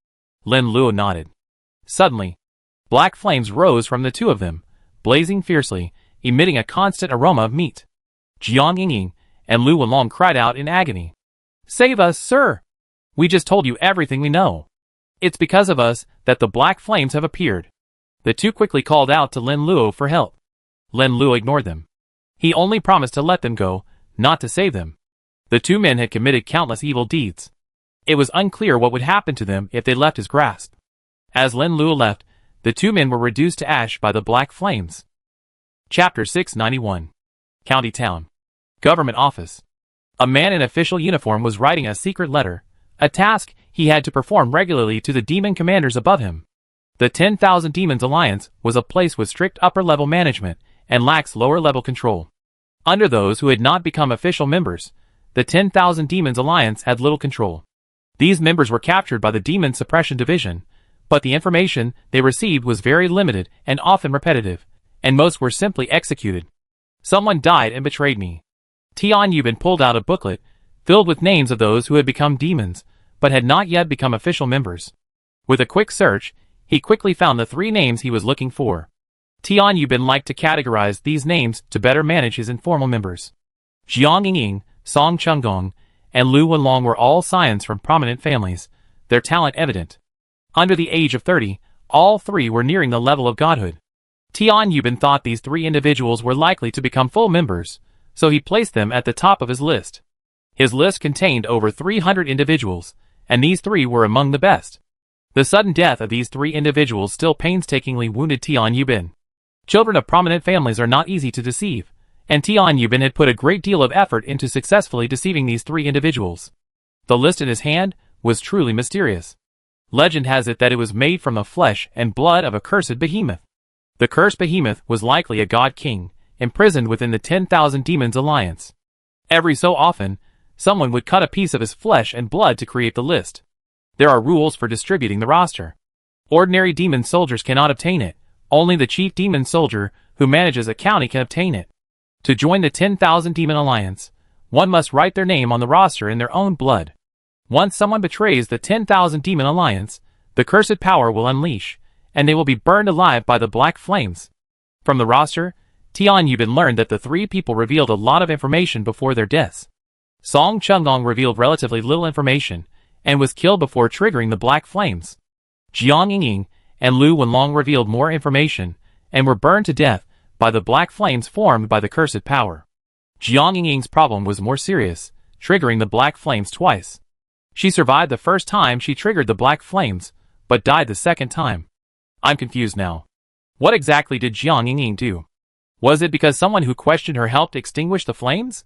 Lin Luo nodded. Suddenly, black flames rose from the two of them, blazing fiercely, emitting a constant aroma of meat. Jiang Yingying and Lu Wenlong cried out in agony. Save us, sir! We just told you everything we know. It's because of us that the black flames have appeared. The two quickly called out to Lin Luo for help. Lin Luo ignored them. He only promised to let them go, not to save them. The two men had committed countless evil deeds. It was unclear what would happen to them if they left his grasp. As Lin Luo left, the two men were reduced to ash by the black flames. Chapter 691. County Town. Government Office. A man in official uniform was writing a secret letter, a task he had to perform regularly to the demon commanders above him. The 10,000 Demons Alliance was a place with strict upper-level management and lacks lower-level control. Under those who had not become official members, the 10,000 Demons Alliance had little control. These members were captured by the Demon Suppression Division, but the information they received was very limited and often repetitive, and most were simply executed. Someone died and betrayed me. Tian Yuban pulled out a booklet, filled with names of those who had become demons, but had not yet become official members. With a quick search, he quickly found the 3 names he was looking for. Tian Yubin liked to categorize these names to better manage his informal members. Jiang Yingying, Song Chunggong, and Lu Wenlong were all scions from prominent families, their talent evident. Under the age of 30, all 3 were nearing the level of godhood. Tian Yubin thought these 3 individuals were likely to become full members, so he placed them at the top of his list. His list contained over 300 individuals, and these 3 were among the best. The sudden death of these 3 individuals still painstakingly wounded Tian Yubin. Children of prominent families are not easy to deceive, and Tian Yubin had put a great deal of effort into successfully deceiving these 3 individuals. The list in his hand was truly mysterious. Legend has it that it was made from the flesh and blood of a cursed behemoth. The cursed behemoth was likely a god king, imprisoned within the 10,000 Demons Alliance. Every so often, someone would cut a piece of his flesh and blood to create the list. There are rules for distributing the roster. Ordinary demon soldiers cannot obtain it. Only the chief demon soldier, who manages a county, can obtain it. To join the 10,000 Demon Alliance, one must write their name on the roster in their own blood. Once someone betrays the 10,000 Demon Alliance, the cursed power will unleash, and they will be burned alive by the black flames. From the roster, Tian Yubin learned that the 3 people revealed a lot of information before their deaths. Song Chunggong revealed relatively little information, and was killed before triggering the black flames. Jiang Yingying and Lu Wenlong revealed more information, and were burned to death by the black flames formed by the cursed power. Jiang Yingying's problem was more serious, triggering the black flames twice. She survived the first time she triggered the black flames, but died the second time. I'm confused now. What exactly did Jiang Yingying do? Was it because someone who questioned her helped extinguish the flames?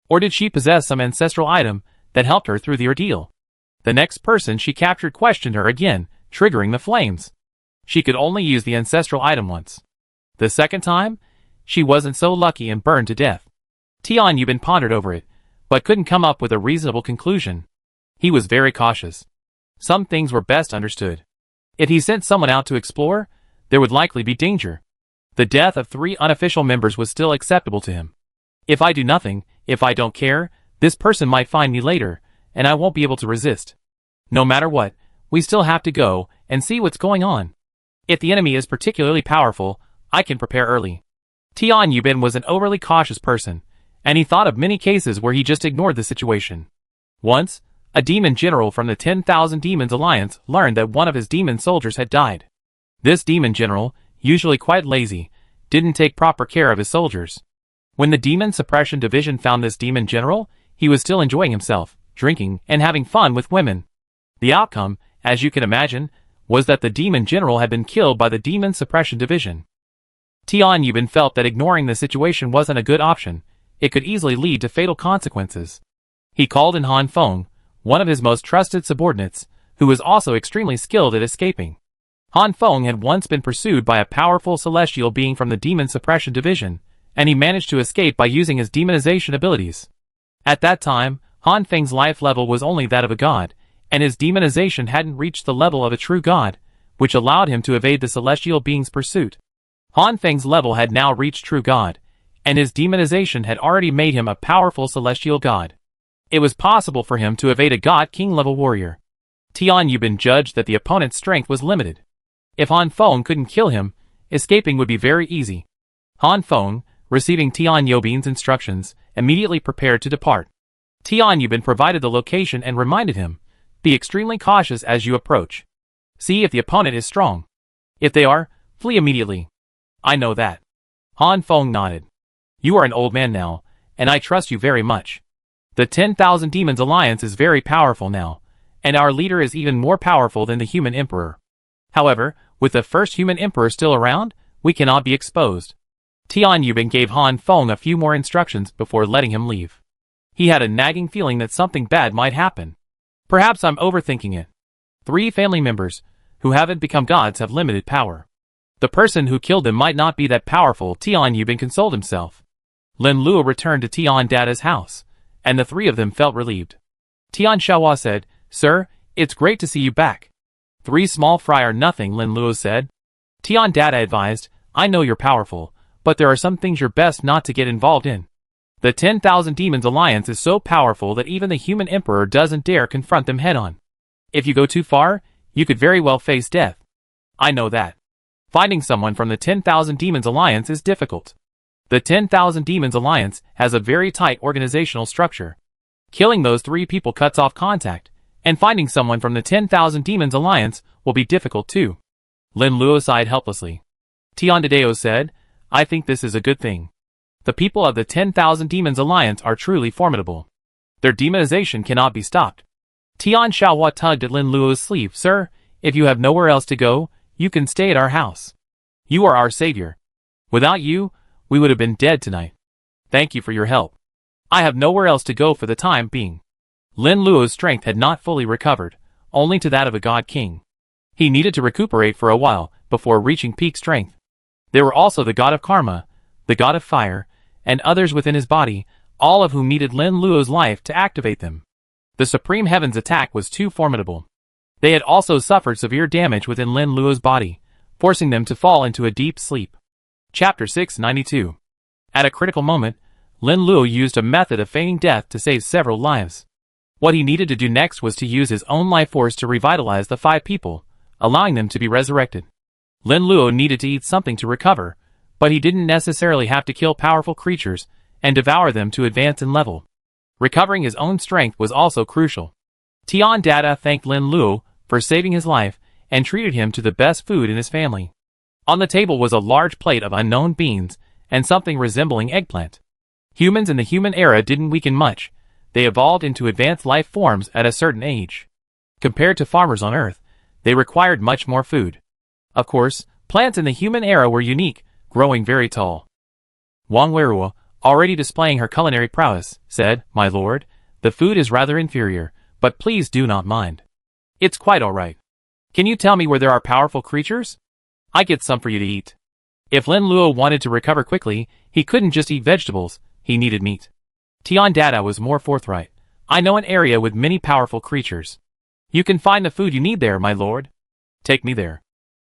Or did she possess some ancestral item that helped her through the ordeal? The next person she captured questioned her again, triggering the flames. She could only use the ancestral item once. The second time, she wasn't so lucky and burned to death. Tian Yubin pondered over it, but couldn't come up with a reasonable conclusion. He was very cautious. Some things were best understood. If he sent someone out to explore, there would likely be danger. The death of 3 unofficial members was still acceptable to him. If I do nothing, if I don't care, this person might find me later, and I won't be able to resist. No matter what, we still have to go and see what's going on. If the enemy is particularly powerful, I can prepare early. Tian Yubin was an overly cautious person, and he thought of many cases where he just ignored the situation. Once, a demon general from the 10,000 Demons Alliance learned that one of his demon soldiers had died. This demon general, usually quite lazy, didn't take proper care of his soldiers. When the Demon Suppression Division found this demon general, he was still enjoying himself, drinking, and having fun with women. The outcome, as you can imagine, was that the demon general had been killed by the Demon Suppression Division. Tian Yubin felt that ignoring the situation wasn't a good option. It could easily lead to fatal consequences. He called in Han Feng, one of his most trusted subordinates, who was also extremely skilled at escaping. Han Feng had once been pursued by a powerful celestial being from the Demon Suppression Division, and he managed to escape by using his demonization abilities. At that time, Han Feng's life level was only that of a god, and his demonization hadn't reached the level of a true god, which allowed him to evade the celestial being's pursuit. Han Feng's level had now reached true god, and his demonization had already made him a powerful celestial god. It was possible for him to evade a god king level warrior. Tian Yubin judged that the opponent's strength was limited. If Han Feng couldn't kill him, escaping would be very easy. Han Feng, receiving Tian Yubin's instructions, immediately prepared to depart. Tian Yubin provided the location and reminded him, "Be extremely cautious as you approach. See if the opponent is strong. If they are, flee immediately." "I know that." Han Feng nodded. "You are an old man now, and I trust you very much. The 10,000 Demons Alliance is very powerful now, and our leader is even more powerful than the human emperor. However, with the first human emperor still around, we cannot be exposed." Tian Yubin gave Han Feng a few more instructions before letting him leave. He had a nagging feeling that something bad might happen. Perhaps I'm overthinking it. 3 family members, who haven't become gods, have limited power. The person who killed them might not be that powerful. Tian Yubin consoled himself. Lin Luo returned to Tian Dada's house, and the 3 of them felt relieved. Tian Xiaohua said, "Sir, it's great to see you back." 3 small fry are nothing, Lin Luo said. Tian Dada advised, "I know you're powerful, but there are some things you're best not to get involved in." The 10,000 Demons Alliance is so powerful that even the human emperor doesn't dare confront them head-on. If you go too far, you could very well face death. I know that. Finding someone from the 10,000 Demons Alliance is difficult. The 10,000 Demons Alliance has a very tight organizational structure. Killing those 3 people cuts off contact, and finding someone from the 10,000 Demons Alliance will be difficult too. Lin Luo sighed helplessly. Tian Dedeo said, I think this is a good thing. The people of the 10,000 Demons Alliance are truly formidable. Their demonization cannot be stopped. Tian Xiaohua tugged at Lin Luo's sleeve. Sir, if you have nowhere else to go, you can stay at our house. You are our savior. Without you, we would have been dead tonight. Thank you for your help. I have nowhere else to go for the time being. Lin Luo's strength had not fully recovered, only to that of a god king. He needed to recuperate for a while before reaching peak strength. There were also the god of karma, the god of fire, and others within his body, all of whom needed Lin Luo's life to activate them. The Supreme Heaven's attack was too formidable. They had also suffered severe damage within Lin Luo's body, forcing them to fall into a deep sleep. Chapter 692. At a critical moment, Lin Luo used a method of feigning death to save several lives. What he needed to do next was to use his own life force to revitalize the 5 people, allowing them to be resurrected. Lin Luo needed to eat something to recover, but he didn't necessarily have to kill powerful creatures and devour them to advance in level. Recovering his own strength was also crucial. Tian Dada thanked Lin Luo for saving his life and treated him to the best food in his family. On the table was a large plate of unknown beans and something resembling eggplant. Humans in the human era didn't weaken much. They evolved into advanced life forms at a certain age. Compared to farmers on Earth, they required much more food. Of course, plants in the human era were unique, growing very tall. Wang Weruo, already displaying her culinary prowess, said, My lord, the food is rather inferior, but please do not mind. It's quite alright. Can you tell me where there are powerful creatures? I get some for you to eat. If Lin Luo wanted to recover quickly, he couldn't just eat vegetables, he needed meat. Tian Dada was more forthright. I know an area with many powerful creatures. You can find the food you need there, my lord. Take me there.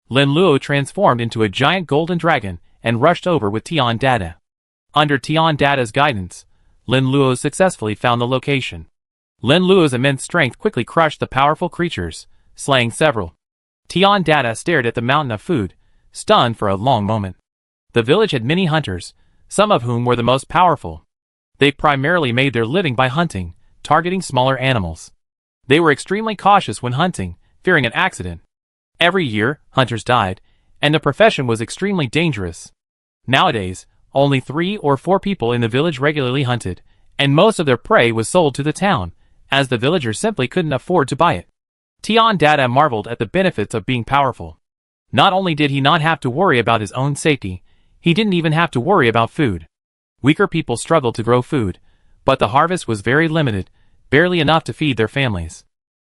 Lin Luo transformed into a giant golden dragon and rushed over with Tian Dada. Under Tian Dada's guidance, Lin Luo successfully found the location. Lin Luo's immense strength quickly crushed the powerful creatures, slaying several. Tian Dada stared at the mountain of food, stunned for a long moment. The village had many hunters, some of whom were the most powerful. They primarily made their living by hunting, targeting smaller animals. They were extremely cautious when hunting, fearing an accident. Every year, hunters died, and the profession was extremely dangerous. Nowadays, only 3 or 4 people in the village regularly hunted, and most of their prey was sold to the town, as the villagers simply couldn't afford to buy it. Tian Dada marveled at the benefits of being powerful. Not only did he not have to worry about his own safety, he didn't even have to worry about food. Weaker people struggled to grow food, but the harvest was very limited, barely enough to feed their families.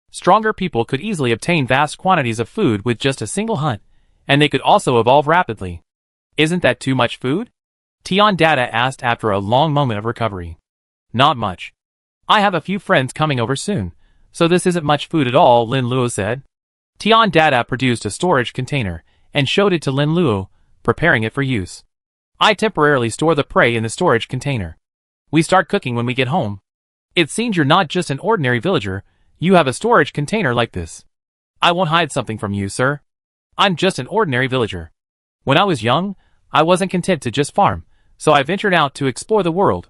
Stronger people could easily obtain vast quantities of food with just a single hunt, and they could also evolve rapidly. Isn't that too much food? Tian Dada asked after a long moment of recovery. Not much. I have a few friends coming over soon, so this isn't much food at all, Lin Luo said. Tian Dada produced a storage container and showed it to Lin Luo, preparing it for use. I temporarily store the prey in the storage container. We start cooking when we get home. It seems you're not just an ordinary villager, you have a storage container like this. I won't hide something from you, sir. I'm just an ordinary villager. When I was young, I wasn't content to just farm, so I ventured out to explore the world.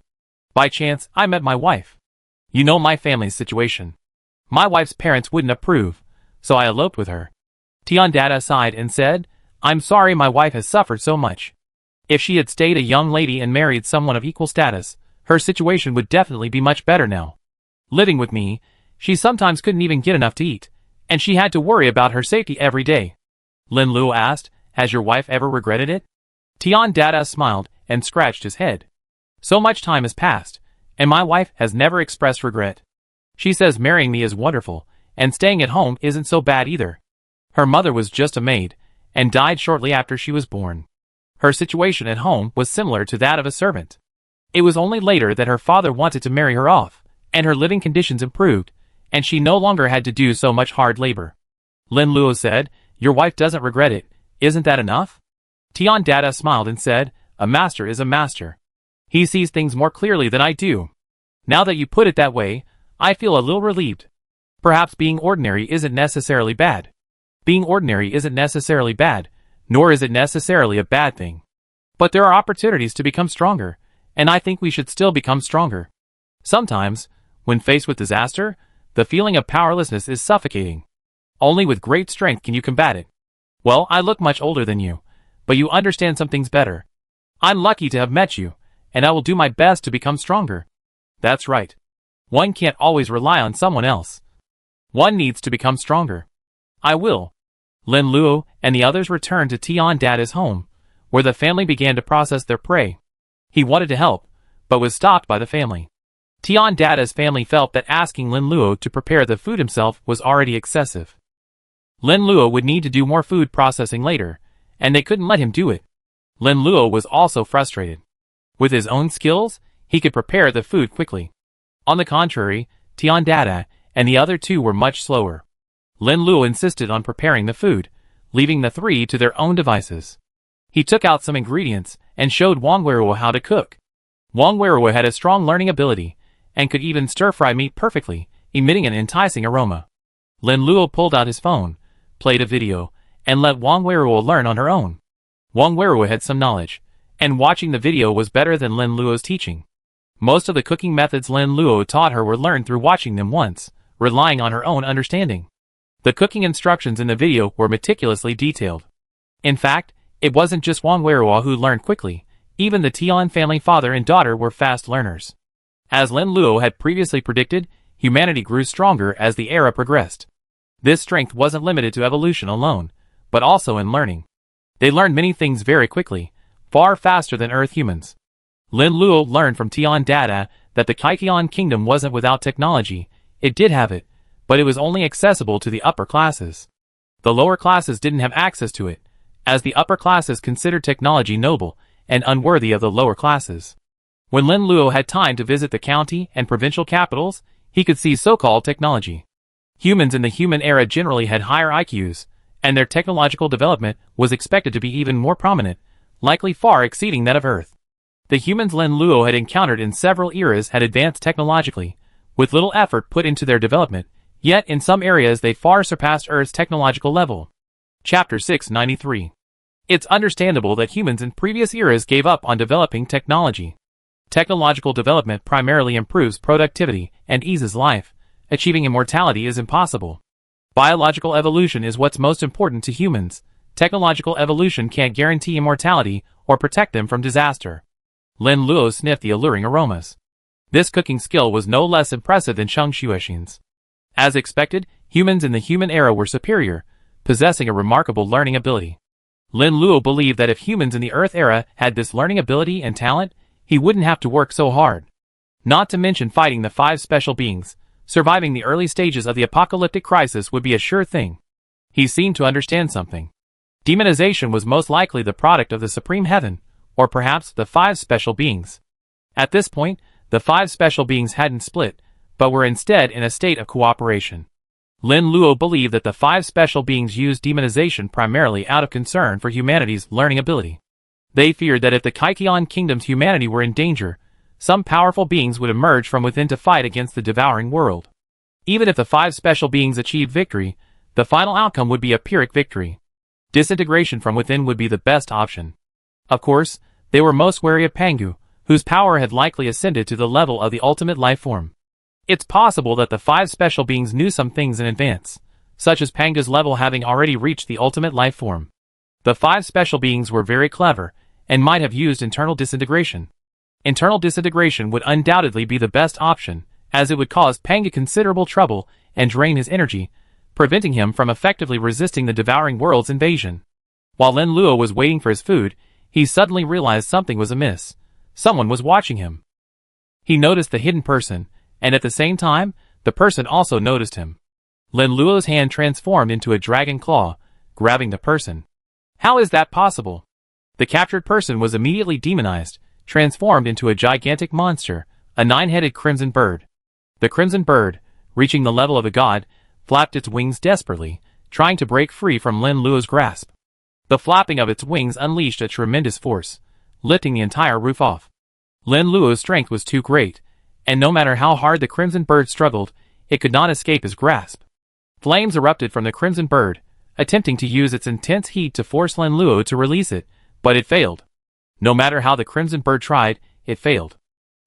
By chance, I met my wife. You know my family's situation. My wife's parents wouldn't approve, so I eloped with her. Tian Dada sighed and said, I'm sorry my wife has suffered so much. If she had stayed a young lady and married someone of equal status, her situation would definitely be much better now. Living with me, she sometimes couldn't even get enough to eat, and she had to worry about her safety every day. Lin Luo asked, Has your wife ever regretted it? Tian Dada smiled and scratched his head. So much time has passed, and my wife has never expressed regret. She says marrying me is wonderful, and staying at home isn't so bad either. Her mother was just a maid, and died shortly after she was born. Her situation at home was similar to that of a servant. It was only later that her father wanted to marry her off, and her living conditions improved, and she no longer had to do so much hard labor. Lin Luo said, Your wife doesn't regret it, isn't that enough? Tian Dada smiled and said, A master is a master. He sees things more clearly than I do. Now that you put it that way, I feel a little relieved. Perhaps being ordinary isn't necessarily bad. Being ordinary isn't necessarily bad, nor is it necessarily a bad thing. But there are opportunities to become stronger, and I think we should still become stronger. Sometimes, when faced with disaster, the feeling of powerlessness is suffocating. Only with great strength can you combat it. Well, I look much older than you, but you understand some things better. I'm lucky to have met you, and I will do my best to become stronger. That's right. One can't always rely on someone else. One needs to become stronger. I will. Lin Luo and the others returned to Tian Dada's home, where the family began to process their prey. He wanted to help, but was stopped by the family. Tian Dada's family felt that asking Lin Luo to prepare the food himself was already excessive. Lin Luo would need to do more food processing later, and they couldn't let him do it. Lin Luo was also frustrated. With his own skills, he could prepare the food quickly. On the contrary, Tian Dada and the other two were much slower. Lin Luo insisted on preparing the food, leaving the three to their own devices. He took out some ingredients and showed Wang Weruo how to cook. Wang Weruo had a strong learning ability, and could even stir-fry meat perfectly, emitting an enticing aroma. Lin Luo pulled out his phone, played a video, and let Wang Weruo learn on her own. Wang Weruo had some knowledge, and watching the video was better than Lin Luo's teaching. Most of the cooking methods Lin Luo taught her were learned through watching them once, relying on her own understanding. The cooking instructions in the video were meticulously detailed. In fact, it wasn't just Wang Weruo who learned quickly, even the Tian family father and daughter were fast learners. As Lin Luo had previously predicted, humanity grew stronger as the era progressed. This strength wasn't limited to evolution alone, but also in learning. They learned many things very quickly, far faster than Earth humans. Lin Luo learned from Tian Dada that the Kaikian kingdom wasn't without technology. It did have it, but it was only accessible to the upper classes. The lower classes didn't have access to it, as the upper classes considered technology noble and unworthy of the lower classes. When Lin Luo had time to visit the county and provincial capitals, he could see so-called technology. Humans in the human era generally had higher IQs, and their technological development was expected to be even more prominent, likely far exceeding that of Earth. The humans Lin Luo had encountered in several eras had advanced technologically, with little effort put into their development, yet in some areas they far surpassed Earth's technological level. Chapter 693. It's understandable that humans in previous eras gave up on developing technology. Technological development primarily improves productivity and eases life. Achieving immortality is impossible. Biological evolution is what's most important to humans. Technological evolution can't guarantee immortality or protect them from disaster. Lin Luo sniffed the alluring aromas. This cooking skill was no less impressive than Sheng Xuexin's. As expected, humans in the human era were superior, possessing a remarkable learning ability. Lin Luo believed that if humans in the Earth era had this learning ability and talent, he wouldn't have to work so hard. Not to mention fighting the 5 special beings, surviving the early stages of the apocalyptic crisis would be a sure thing. He seemed to understand something. Demonization was most likely the product of the Supreme Heaven, or perhaps the 5 special beings. At this point, the 5 special beings hadn't split, but were instead in a state of cooperation. Lin Luo believed that the 5 special beings used demonization primarily out of concern for humanity's learning ability. They feared that if the Kaikian kingdom's humanity were in danger, some powerful beings would emerge from within to fight against the devouring world. Even if the 5 special beings achieved victory, the final outcome would be a Pyrrhic victory. Disintegration from within would be the best option. Of course, they were most wary of Pangu, whose power had likely ascended to the level of the ultimate life form. It's possible that the 5 special beings knew some things in advance, such as Pangu's level having already reached the ultimate life form. The 5 special beings were very clever, and might have used internal disintegration. Internal disintegration would undoubtedly be the best option, as it would cause Pangu considerable trouble and drain his energy, preventing him from effectively resisting the devouring world's invasion. While Lin Luo was waiting for his food, he suddenly realized something was amiss. Someone was watching him. He noticed the hidden person, and at the same time, the person also noticed him. Lin Luo's hand transformed into a dragon claw, grabbing the person. How is that possible? The captured person was immediately demonized, transformed into a gigantic monster, a 9-headed crimson bird. The crimson bird, reaching the level of a god, flapped its wings desperately, trying to break free from Lin Luo's grasp. The flapping of its wings unleashed a tremendous force, lifting the entire roof off. Lin Luo's strength was too great, and no matter how hard the Crimson Bird struggled, it could not escape his grasp. Flames erupted from the Crimson Bird, attempting to use its intense heat to force Lin Luo to release it, but it failed. No matter how the Crimson Bird tried, it failed.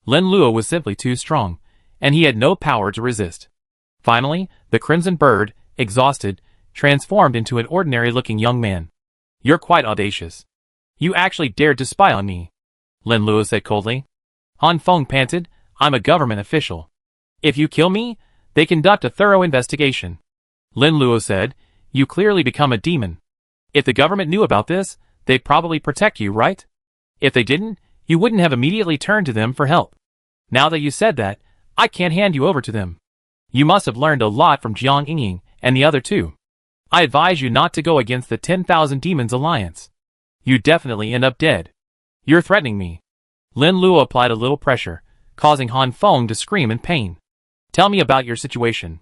Lin Luo was simply too strong, and he had no power to resist. Finally, the Crimson Bird, exhausted, transformed into an ordinary-looking young man. "You're quite audacious. You actually dared to spy on me," Lin Luo said coldly. Han Feng panted, "I'm a government official. If you kill me, they conduct a thorough investigation." Lin Luo said, "You clearly become a demon. If the government knew about this, they'd probably protect you, right? If they didn't, you wouldn't have immediately turned to them for help. Now that you said that, I can't hand you over to them. You must have learned a lot from Jiang Yingying and the other two. I advise you not to go against the 10,000 Demons Alliance. You'd definitely end up dead. You're threatening me." Lin Luo applied a little pressure, causing Han Feng to scream in pain. "Tell me about your situation.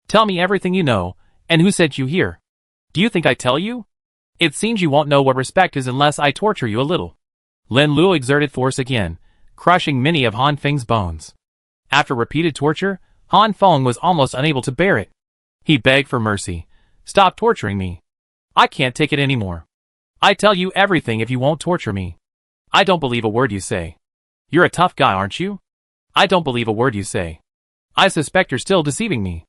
Tell me everything you know, and who sent you here. Do you think I tell you? It seems you won't know what respect is unless I torture you a little." Lin Luo exerted force again, crushing many of Han Feng's bones. After repeated torture, Han Feng was almost unable to bear it. He begged for mercy. "Stop torturing me. I can't take it anymore. I tell you everything if you won't torture me. I don't believe a word you say. You're a tough guy, aren't you? I don't believe a word you say. I suspect you're still deceiving me."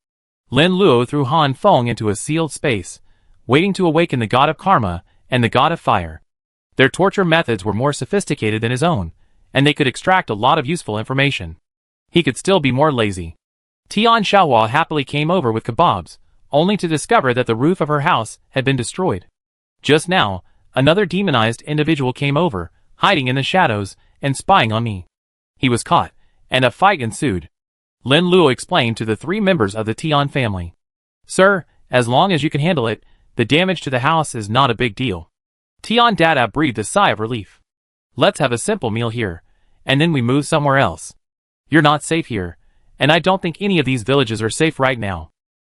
Lin Luo threw Han Feng into a sealed space, waiting to awaken the god of karma and the god of fire. Their torture methods were more sophisticated than his own, and they could extract a lot of useful information. He could still be more lazy. Tian Xiaohua happily came over with kebabs, only to discover that the roof of her house had been destroyed. Just now, another demonized individual came over, hiding in the shadows and spying on me. He was caught, and a fight ensued. Lin Luo explained to the 3 members of the Tian family. "Sir, as long as you can handle it, the damage to the house is not a big deal." Tian Dada breathed a sigh of relief. "Let's have a simple meal here, and then we move somewhere else. You're not safe here, and I don't think any of these villages are safe right now.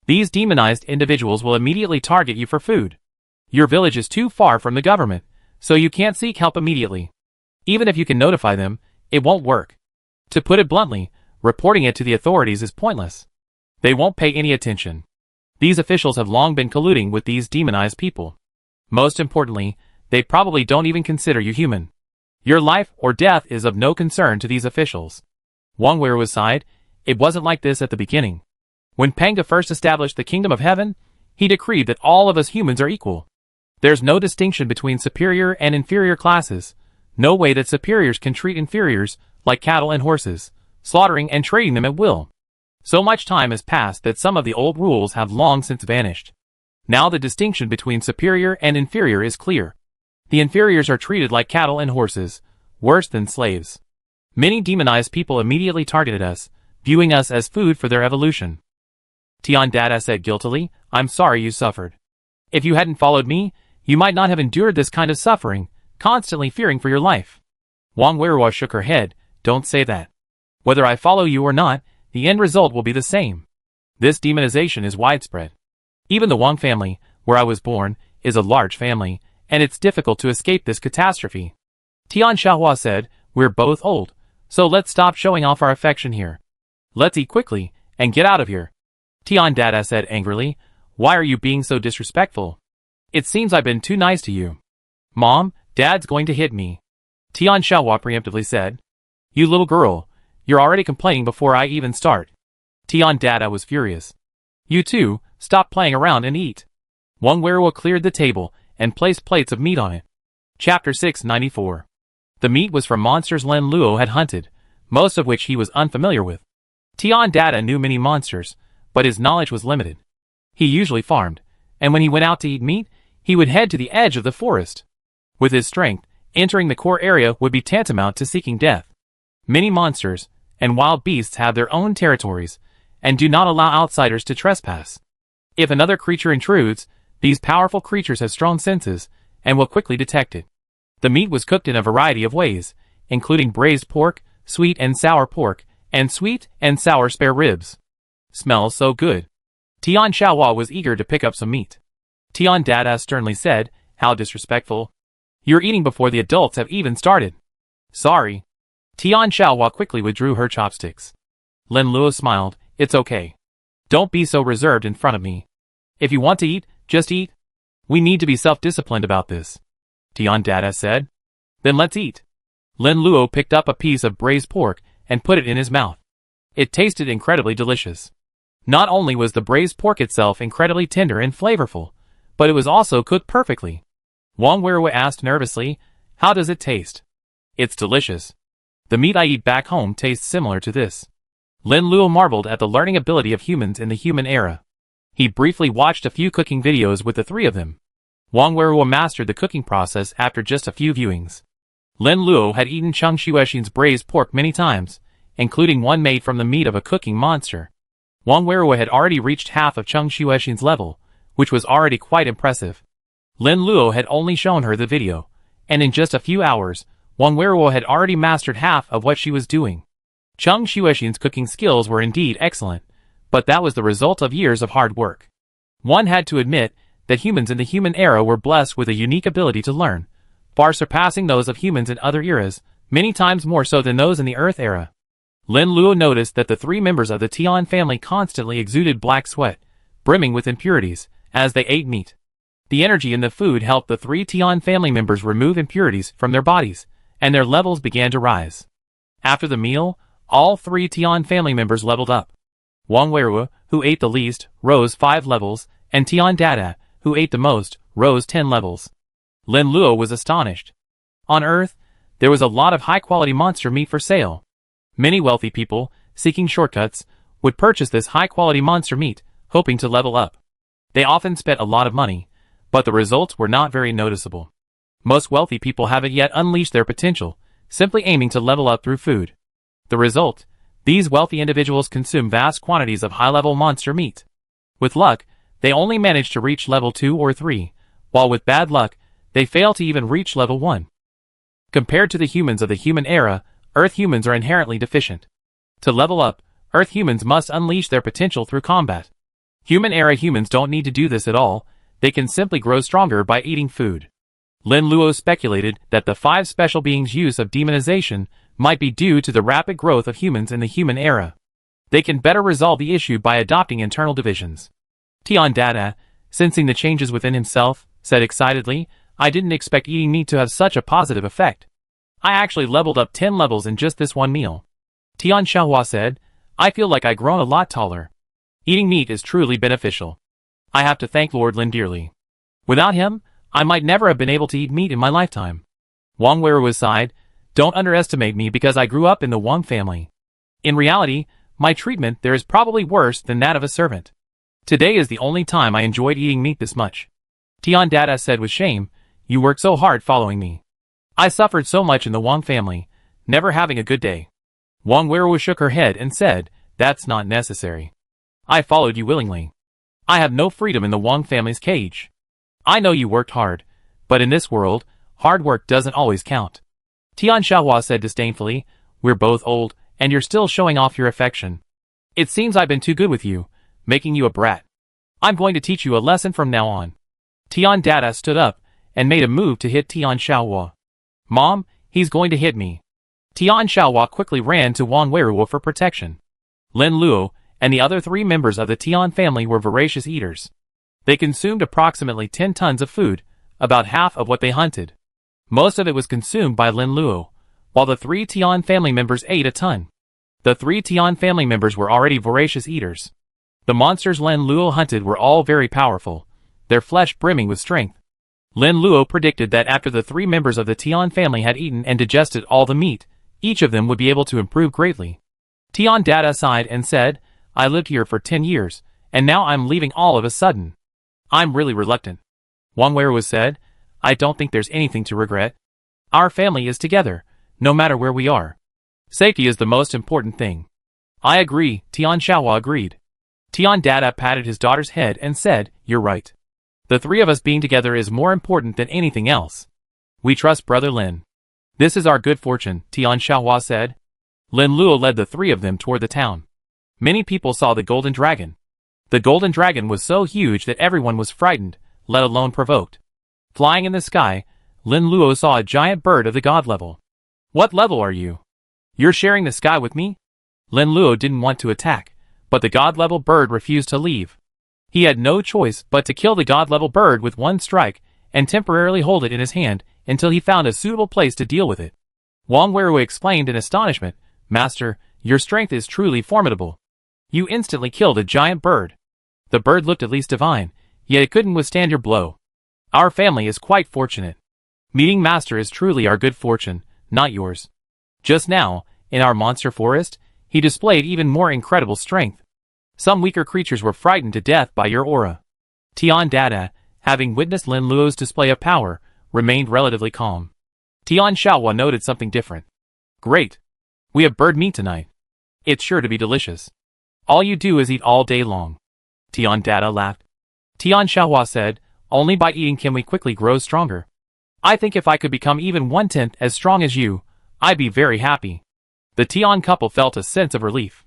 These demonized individuals will immediately target you for food. Your village is too far from the government, so you can't seek help immediately. Even if you can notify them, it won't work. To put it bluntly, reporting it to the authorities is pointless. They won't pay any attention. These officials have long been colluding with these demonized people. Most importantly, they probably don't even consider you human. Your life or death is of no concern to these officials." Wang Weiru sighed. "It wasn't like this at the beginning. When Panga first established the Kingdom of Heaven, he decreed that all of us humans are equal. There's no distinction between superior and inferior classes, no way that superiors can treat inferiors like cattle and horses, slaughtering and trading them at will. So much time has passed that some of the old rules have long since vanished. Now the distinction between superior and inferior is clear. The inferiors are treated like cattle and horses, worse than slaves. Many demonized people immediately targeted us, viewing us as food for their evolution." Tian Dada said guiltily, "I'm sorry you suffered. If you hadn't followed me, you might not have endured this kind of suffering, constantly fearing for your life." Wang Weiru shook her head. "Don't say that. Whether I follow you or not, the end result will be the same. This demonization is widespread. Even the Wang family, where I was born, is a large family, and it's difficult to escape this catastrophe." Tian Xiaohua said, "We're both old, so let's stop showing off our affection here. Let's eat quickly and get out of here." Tian Dada said angrily, "Why are you being so disrespectful? It seems I've been too nice to you." "Mom, Dad's going to hit me," Tian Xiaohua preemptively said. "You little girl, you're already complaining before I even start." Tian Dada was furious. "You two, stop playing around and eat." Wang Weiru cleared the table and placed plates of meat on it. Chapter 694. The meat was from monsters Lin Luo had hunted, most of which he was unfamiliar with. Tian Dada knew many monsters, but his knowledge was limited. He usually farmed, and when he went out to eat meat, he would head to the edge of the forest. With his strength, entering the core area would be tantamount to seeking death. Many monsters and wild beasts have their own territories, and do not allow outsiders to trespass. If another creature intrudes, these powerful creatures have strong senses, and will quickly detect it. The meat was cooked in a variety of ways, including braised pork, sweet and sour pork, and sweet and sour spare ribs. "Smells so good." Tian Xiaohua was eager to pick up some meat. Tian Dada sternly said, "How disrespectful. You're eating before the adults have even started." "Sorry." Tian Xiaohua quickly withdrew her chopsticks. Lin Luo smiled. It's okay. Don't be so reserved in front of me. If you want to eat, just eat. We need to be self-disciplined about this. Tian Dada said. Then let's eat. Lin Luo picked up a piece of braised pork and put it in his mouth. It tasted incredibly delicious. Not only was the braised pork itself incredibly tender and flavorful, but it was also cooked perfectly. Wang Weruwa asked nervously, how does it taste? It's delicious. The meat I eat back home tastes similar to this. Lin Luo marveled at the learning ability of humans in the human era. He briefly watched a few cooking videos with the three of them. Wang Weruwa mastered the cooking process after just a few viewings. Lin Luo had eaten Cheng Xuexin's braised pork many times, including one made from the meat of a cooking monster. Wang Weruwa had already reached half of Cheng Xuexin's level, which was already quite impressive. Lin Luo had only shown her the video, and in just a few hours, Wang Weruwa had already mastered half of what she was doing. Cheng Xuexin's cooking skills were indeed excellent, but that was the result of years of hard work. One had to admit that humans in the human era were blessed with a unique ability to learn, far surpassing those of humans in other eras, many times more so than those in the Earth era. Lin Luo noticed that the three members of the Tian family constantly exuded black sweat, brimming with impurities, as they ate meat. The energy in the food helped the three Tian family members remove impurities from their bodies, and their levels began to rise. After the meal, all three Tian family members leveled up. Wang Weruwa, who ate the least, rose 5 levels, and Tian Dada, who ate the most, rose 10 levels. Lin Luo was astonished. On Earth, there was a lot of high-quality monster meat for sale. Many wealthy people, seeking shortcuts, would purchase this high-quality monster meat, hoping to level up. They often spent a lot of money, but the results were not very noticeable. Most wealthy people haven't yet unleashed their potential, simply aiming to level up through food. The result: these wealthy individuals consume vast quantities of high-level monster meat. With luck, they only manage to reach level 2 or 3, while with bad luck, they fail to even reach level 1. Compared to the humans of the human era, Earth humans are inherently deficient. To level up, Earth humans must unleash their potential through combat. Human era humans don't need to do this at all, they can simply grow stronger by eating food. Lin Luo speculated that the 5 special beings' use of demonization might be due to the rapid growth of humans in the human era. They can better resolve the issue by adopting internal divisions. Tian Dada, sensing the changes within himself, said excitedly, I didn't expect eating meat to have such a positive effect. I actually leveled up 10 levels in just this one meal. Tian Xiaohua said, I feel like I've grown a lot taller. Eating meat is truly beneficial. I have to thank Lord Lin dearly. Without him, I might never have been able to eat meat in my lifetime. Wang Weruwa sighed, Don't underestimate me because I grew up in the Wang family. In reality, my treatment there is probably worse than that of a servant. Today is the only time I enjoyed eating meat this much. Tian Dada said with shame, You worked so hard following me. I suffered so much in the Wang family, never having a good day. Wang Weruwa shook her head and said, That's not necessary. I followed you willingly. I have no freedom in the Wang family's cage. I know you worked hard, but in this world, hard work doesn't always count. Tian Xiaohua said disdainfully, We're both old, and you're still showing off your affection. It seems I've been too good with you, making you a brat. I'm going to teach you a lesson from now on. Tian Dada stood up and made a move to hit Tian Xiaohua. Mom, he's going to hit me. Tian Xiaohua quickly ran to Wang Weruwa for protection. Lin Luo and the other 3 members of the Tian family were voracious eaters. They consumed approximately 10 tons of food, about half of what they hunted. Most of it was consumed by Lin Luo, while the 3 Tian family members ate a ton. The 3 Tian family members were already voracious eaters. The monsters Lin Luo hunted were all very powerful, their flesh brimming with strength. Lin Luo predicted that after the 3 members of the Tian family had eaten and digested all the meat, each of them would be able to improve greatly. Tian Dada sighed and said, I lived here for 10 years, and now I'm leaving all of a sudden. I'm really reluctant. Wang Weruwa said, I don't think there's anything to regret. Our family is together, no matter where we are. Safety is the most important thing. I agree, Tian Xiaohua agreed. Tian Dada patted his daughter's head and said, You're right. The 3 of us being together is more important than anything else. We trust Brother Lin. This is our good fortune, Tian Xiaohua said. Lin Luo led the 3 of them toward the town. Many people saw the golden dragon. The golden dragon was so huge that everyone was frightened, let alone provoked. Flying in the sky, Lin Luo saw a giant bird of the god level. What level are you? You're sharing the sky with me? Lin Luo didn't want to attack, but the god-level bird refused to leave. He had no choice but to kill the god-level bird with one strike and temporarily hold it in his hand until he found a suitable place to deal with it. Wang Weirui exclaimed in astonishment, "Master, your strength is truly formidable. You instantly killed a giant bird." The bird looked at least divine, yet it couldn't withstand your blow. Our family is quite fortunate. Meeting Master is truly our good fortune, not yours. Just now, in our monster forest, he displayed even more incredible strength. Some weaker creatures were frightened to death by your aura. Tian Dada, having witnessed Lin Luo's display of power, remained relatively calm. Tian Xiaohua noted something different. "Great. We have bird meat tonight. It's sure to be delicious. All you do is eat all day long." Tian Dada laughed. Tian Xiaohua said, "Only by eating can we quickly grow stronger. I think if I could become even 1/10 as strong as you, I'd be very happy." The Tian couple felt a sense of relief.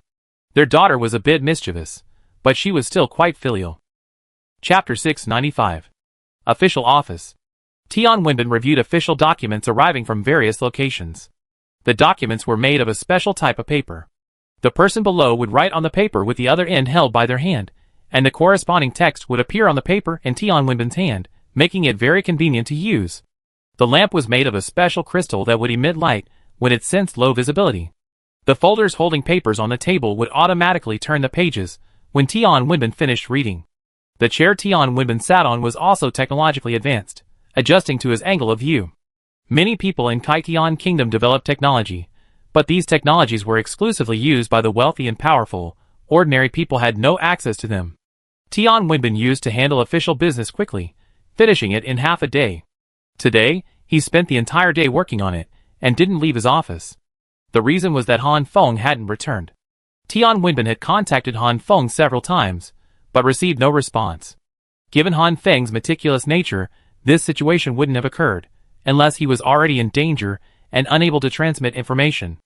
Their daughter was a bit mischievous, but she was still quite filial. Chapter 695. Official Office. Tian Wenbin reviewed official documents arriving from various locations. The documents were made of a special type of paper. The person below would write on the paper with the other end held by their hand, and the corresponding text would appear on the paper in Tian Wenbin's hand, making it very convenient to use. The lamp was made of a special crystal that would emit light when it sensed low visibility. The folders holding papers on the table would automatically turn the pages when Tian Wenbin finished reading. The chair Tian Wenbin sat on was also technologically advanced, adjusting to his angle of view. Many people in Kytian Kingdom developed technology, but these technologies were exclusively used by the wealthy and powerful. Ordinary people had no access to them. Tian Wenbin used to handle official business quickly, finishing it in half a day. Today, he spent the entire day working on it, and didn't leave his office. The reason was that Han Feng hadn't returned. Tian Wenbin had contacted Han Feng several times, but received no response. Given Han Feng's meticulous nature, this situation wouldn't have occurred, unless he was already in danger and unable to transmit information.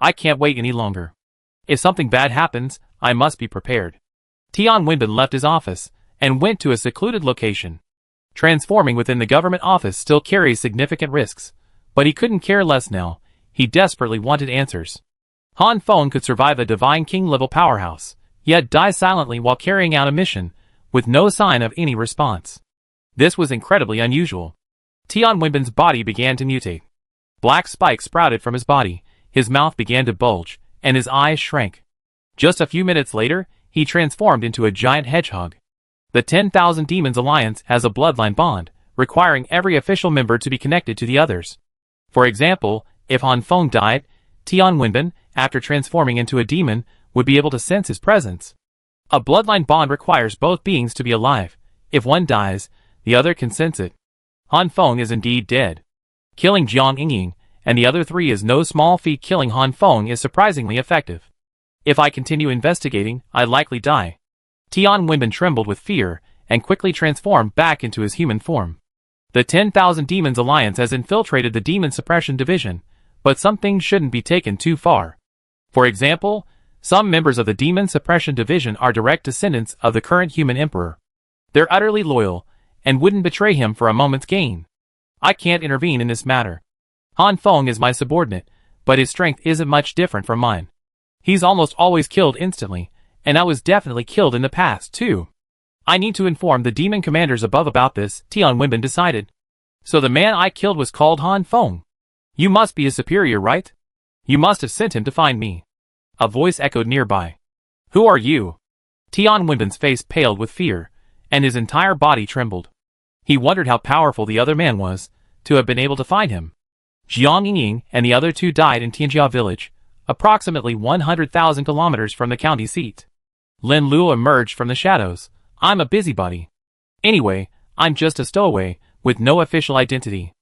I can't wait any longer. If something bad happens, I must be prepared. Tian Wenbin left his office, and went to a secluded location. Transforming within the government office still carries significant risks, but he couldn't care less now. He desperately wanted answers. Han Feng could survive a Divine King-level powerhouse, yet die silently while carrying out a mission, with no sign of any response. This was incredibly unusual. Tian Wenbin's body began to mutate. Black spikes sprouted from his body, his mouth began to bulge, and his eyes shrank. Just a few minutes later, he transformed into a giant hedgehog. The 10,000 Demons Alliance has a bloodline bond, requiring every official member to be connected to the others. For example, if Han Feng died, Tian Wenbin, after transforming into a demon, would be able to sense his presence. A bloodline bond requires both beings to be alive. If one dies, the other can sense it. Han Feng is indeed dead. Killing Jiang Yingying and the other three is no small feat. Killing Han Feng is surprisingly effective. If I continue investigating, I'd likely die. Tian Wenbin trembled with fear, and quickly transformed back into his human form. The 10,000 Demons Alliance has infiltrated the Demon Suppression Division, but some things shouldn't be taken too far. For example, some members of the Demon Suppression Division are direct descendants of the current human emperor. They're utterly loyal, and wouldn't betray him for a moment's gain. I can't intervene in this matter. Han Feng is my subordinate, but his strength isn't much different from mine. He's almost always killed instantly, and I was definitely killed in the past, too. I need to inform the demon commanders above about this, Tian Wenbin decided. So the man I killed was called Han Feng. You must be his superior, right? You must have sent him to find me. A voice echoed nearby. Who are you? Tian Wenbin's face paled with fear, and his entire body trembled. He wondered how powerful the other man was, to have been able to find him. Jiang Yingying and the other two died in Tianjia village, approximately 100,000 kilometers from the county seat. Lin Luo emerged from the shadows. I'm a busybody. Anyway, I'm just a stowaway, with no official identity.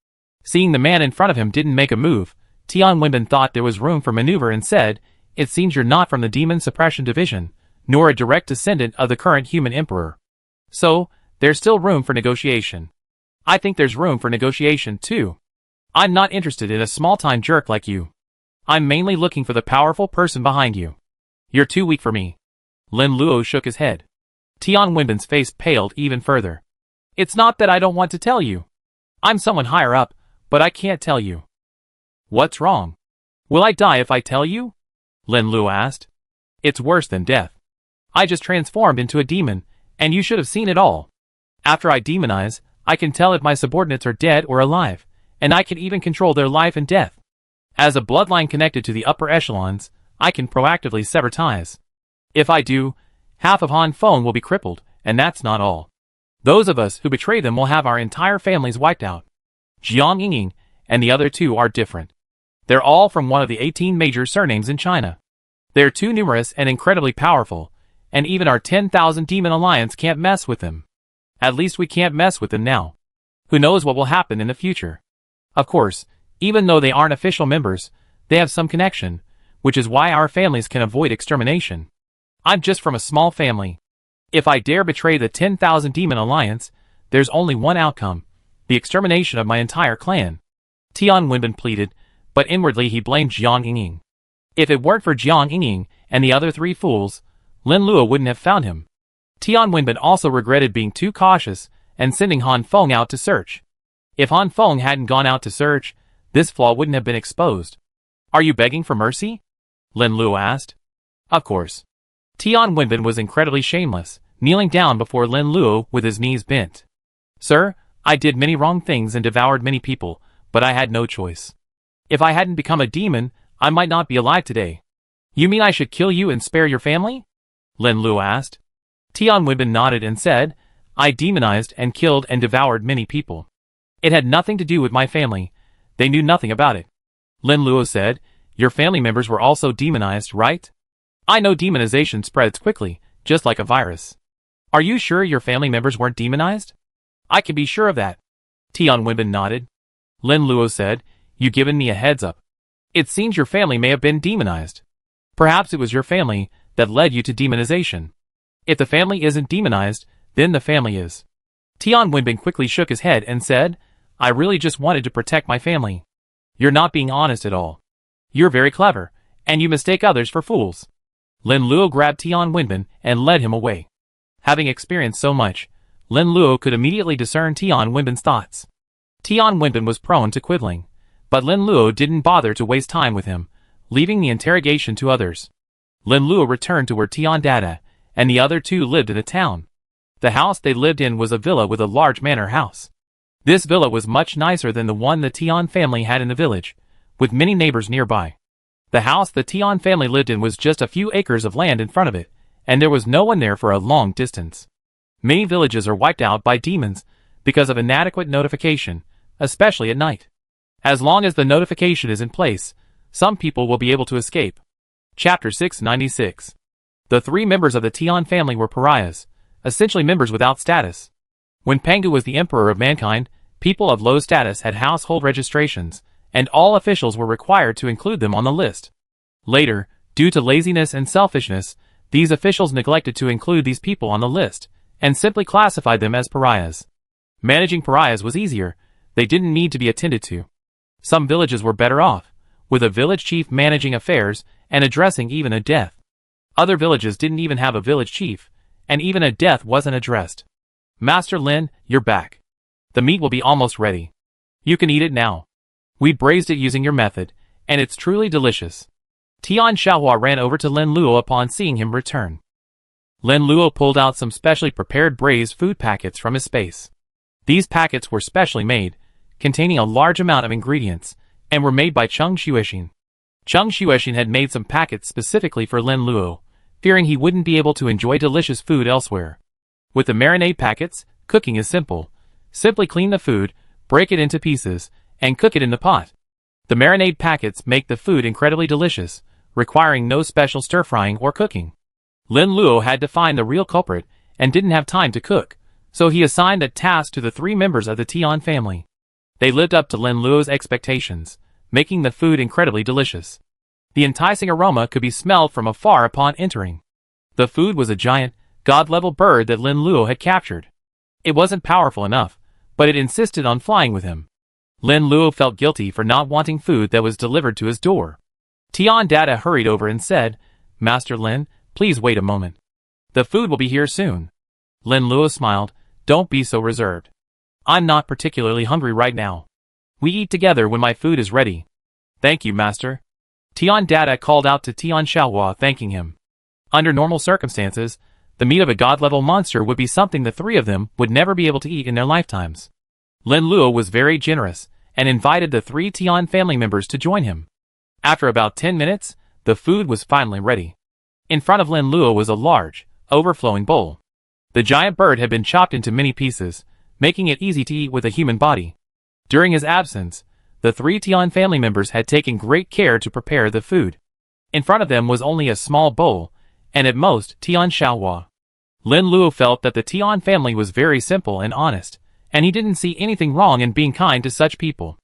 Seeing the man in front of him didn't make a move, Tian Wenbin thought there was room for maneuver and said, It seems you're not from the Demon Suppression Division, nor a direct descendant of the current human emperor. So, there's still room for negotiation. I think there's room for negotiation too. I'm not interested in a small-time jerk like you. I'm mainly looking for the powerful person behind you. You're too weak for me. Lin Luo shook his head. Tian Wenbin's face paled even further. It's not that I don't want to tell you. I'm someone higher up, but I can't tell you. What's wrong? Will I die if I tell you? Lin Luo asked. It's worse than death. I just transformed into a demon, and you should have seen it all. After I demonize, I can tell if my subordinates are dead or alive, and I can even control their life and death. As a bloodline connected to the upper echelons, I can proactively sever ties. If I do, half of Han Feng will be crippled, and that's not all. Those of us who betray them will have our entire families wiped out. Jiang Yingying and the other two are different. They're all from one of the 18 major surnames in China. They're too numerous and incredibly powerful, and even our 10,000 demon alliance can't mess with them. At least we can't mess with them now. Who knows what will happen in the future? Of course, even though they aren't official members, they have some connection, which is why our families can avoid extermination. I'm just from a small family. If I dare betray the 10,000 demon alliance, there's only one outcome, the extermination of my entire clan. Tian Wenbin pleaded, but inwardly he blamed Jiang Yingying. If it weren't for Jiang Yingying and the other three fools, Lin Luo wouldn't have found him. Tian Wenbin also regretted being too cautious and sending Han Feng out to search. If Han Feng hadn't gone out to search, this flaw wouldn't have been exposed. Are you begging for mercy? Lin Luo asked. Of course. Tian Wenbin was incredibly shameless, kneeling down before Lin Luo with his knees bent. Sir, I did many wrong things and devoured many people, but I had no choice. If I hadn't become a demon, I might not be alive today. You mean I should kill you and spare your family? Lin Luo asked. Tian Wenbin nodded and said, I demonized and killed and devoured many people. It had nothing to do with my family. They knew nothing about it. Lin Luo said, your family members were also demonized, right? I know demonization spreads quickly, just like a virus. Are you sure your family members weren't demonized? I can be sure of that. Tian Wenbin nodded. Lin Luo said, you've given me a heads up. It seems your family may have been demonized. Perhaps it was your family that led you to demonization. If the family isn't demonized, then the family is. Tian Wenbin quickly shook his head and said, I really just wanted to protect my family. You're not being honest at all. You're very clever, and you mistake others for fools. Lin Luo grabbed Tian Wenbin and led him away. Having experienced so much, Lin Luo could immediately discern Tian Wenbin's thoughts. Tian Wenbin was prone to quibbling, but Lin Luo didn't bother to waste time with him, leaving the interrogation to others. Lin Luo returned to where Tian Dada and the other two lived in the town. The house they lived in was a villa with a large manor house. This villa was much nicer than the one the Tian family had in the village, with many neighbors nearby. The house the Tian family lived in was just a few acres of land in front of it, and there was no one there for a long distance. Many villages are wiped out by demons because of inadequate notification, especially at night. As long as the notification is in place, some people will be able to escape. Chapter 696. The three members of the Tian family were pariahs, essentially members without status. When Pangu was the emperor of mankind, people of low status had household registrations, and all officials were required to include them on the list. Later, due to laziness and selfishness, these officials neglected to include these people on the list, and simply classified them as pariahs. Managing pariahs was easier, they didn't need to be attended to. Some villages were better off, with a village chief managing affairs and addressing even a death. Other villages didn't even have a village chief, and even a death wasn't addressed. Master Lin, you're back. The meat will be almost ready. You can eat it now. We braised it using your method, and it's truly delicious. Tian Xiaohua ran over to Lin Luo upon seeing him return. Lin Luo pulled out some specially prepared braised food packets from his space. These packets were specially made, containing a large amount of ingredients, and were made by Cheng Xuexin. Cheng Xuexin had made some packets specifically for Lin Luo, fearing he wouldn't be able to enjoy delicious food elsewhere. With the marinade packets, cooking is simple. Simply clean the food, break it into pieces, and cook it in the pot. The marinade packets make the food incredibly delicious, requiring no special stir-frying or cooking. Lin Luo had to find the real culprit and didn't have time to cook, so he assigned the task to the three members of the Tian family. They lived up to Lin Luo's expectations, making the food incredibly delicious. The enticing aroma could be smelled from afar upon entering. The food was a giant, god-level bird that Lin Luo had captured. It wasn't powerful enough, but it insisted on flying with him. Lin Luo felt guilty for not wanting food that was delivered to his door. Tian Dada hurried over and said, Master Lin, please wait a moment. The food will be here soon. Lin Luo smiled, don't be so reserved. I'm not particularly hungry right now. We eat together when my food is ready. Thank you, Master. Tian Dada called out to Tian Xiaohua thanking him. Under normal circumstances, the meat of a god-level monster would be something the three of them would never be able to eat in their lifetimes. Lin Luo was very generous, and invited the three Tian family members to join him. After about 10 minutes, the food was finally ready. In front of Lin Luo was a large, overflowing bowl. The giant bird had been chopped into many pieces, making it easy to eat with a human body. During his absence, the three Tian family members had taken great care to prepare the food. In front of them was only a small bowl, and at most Tian Xiaohua. Lin Luo felt that the Tian family was very simple and honest, and he didn't see anything wrong in being kind to such people.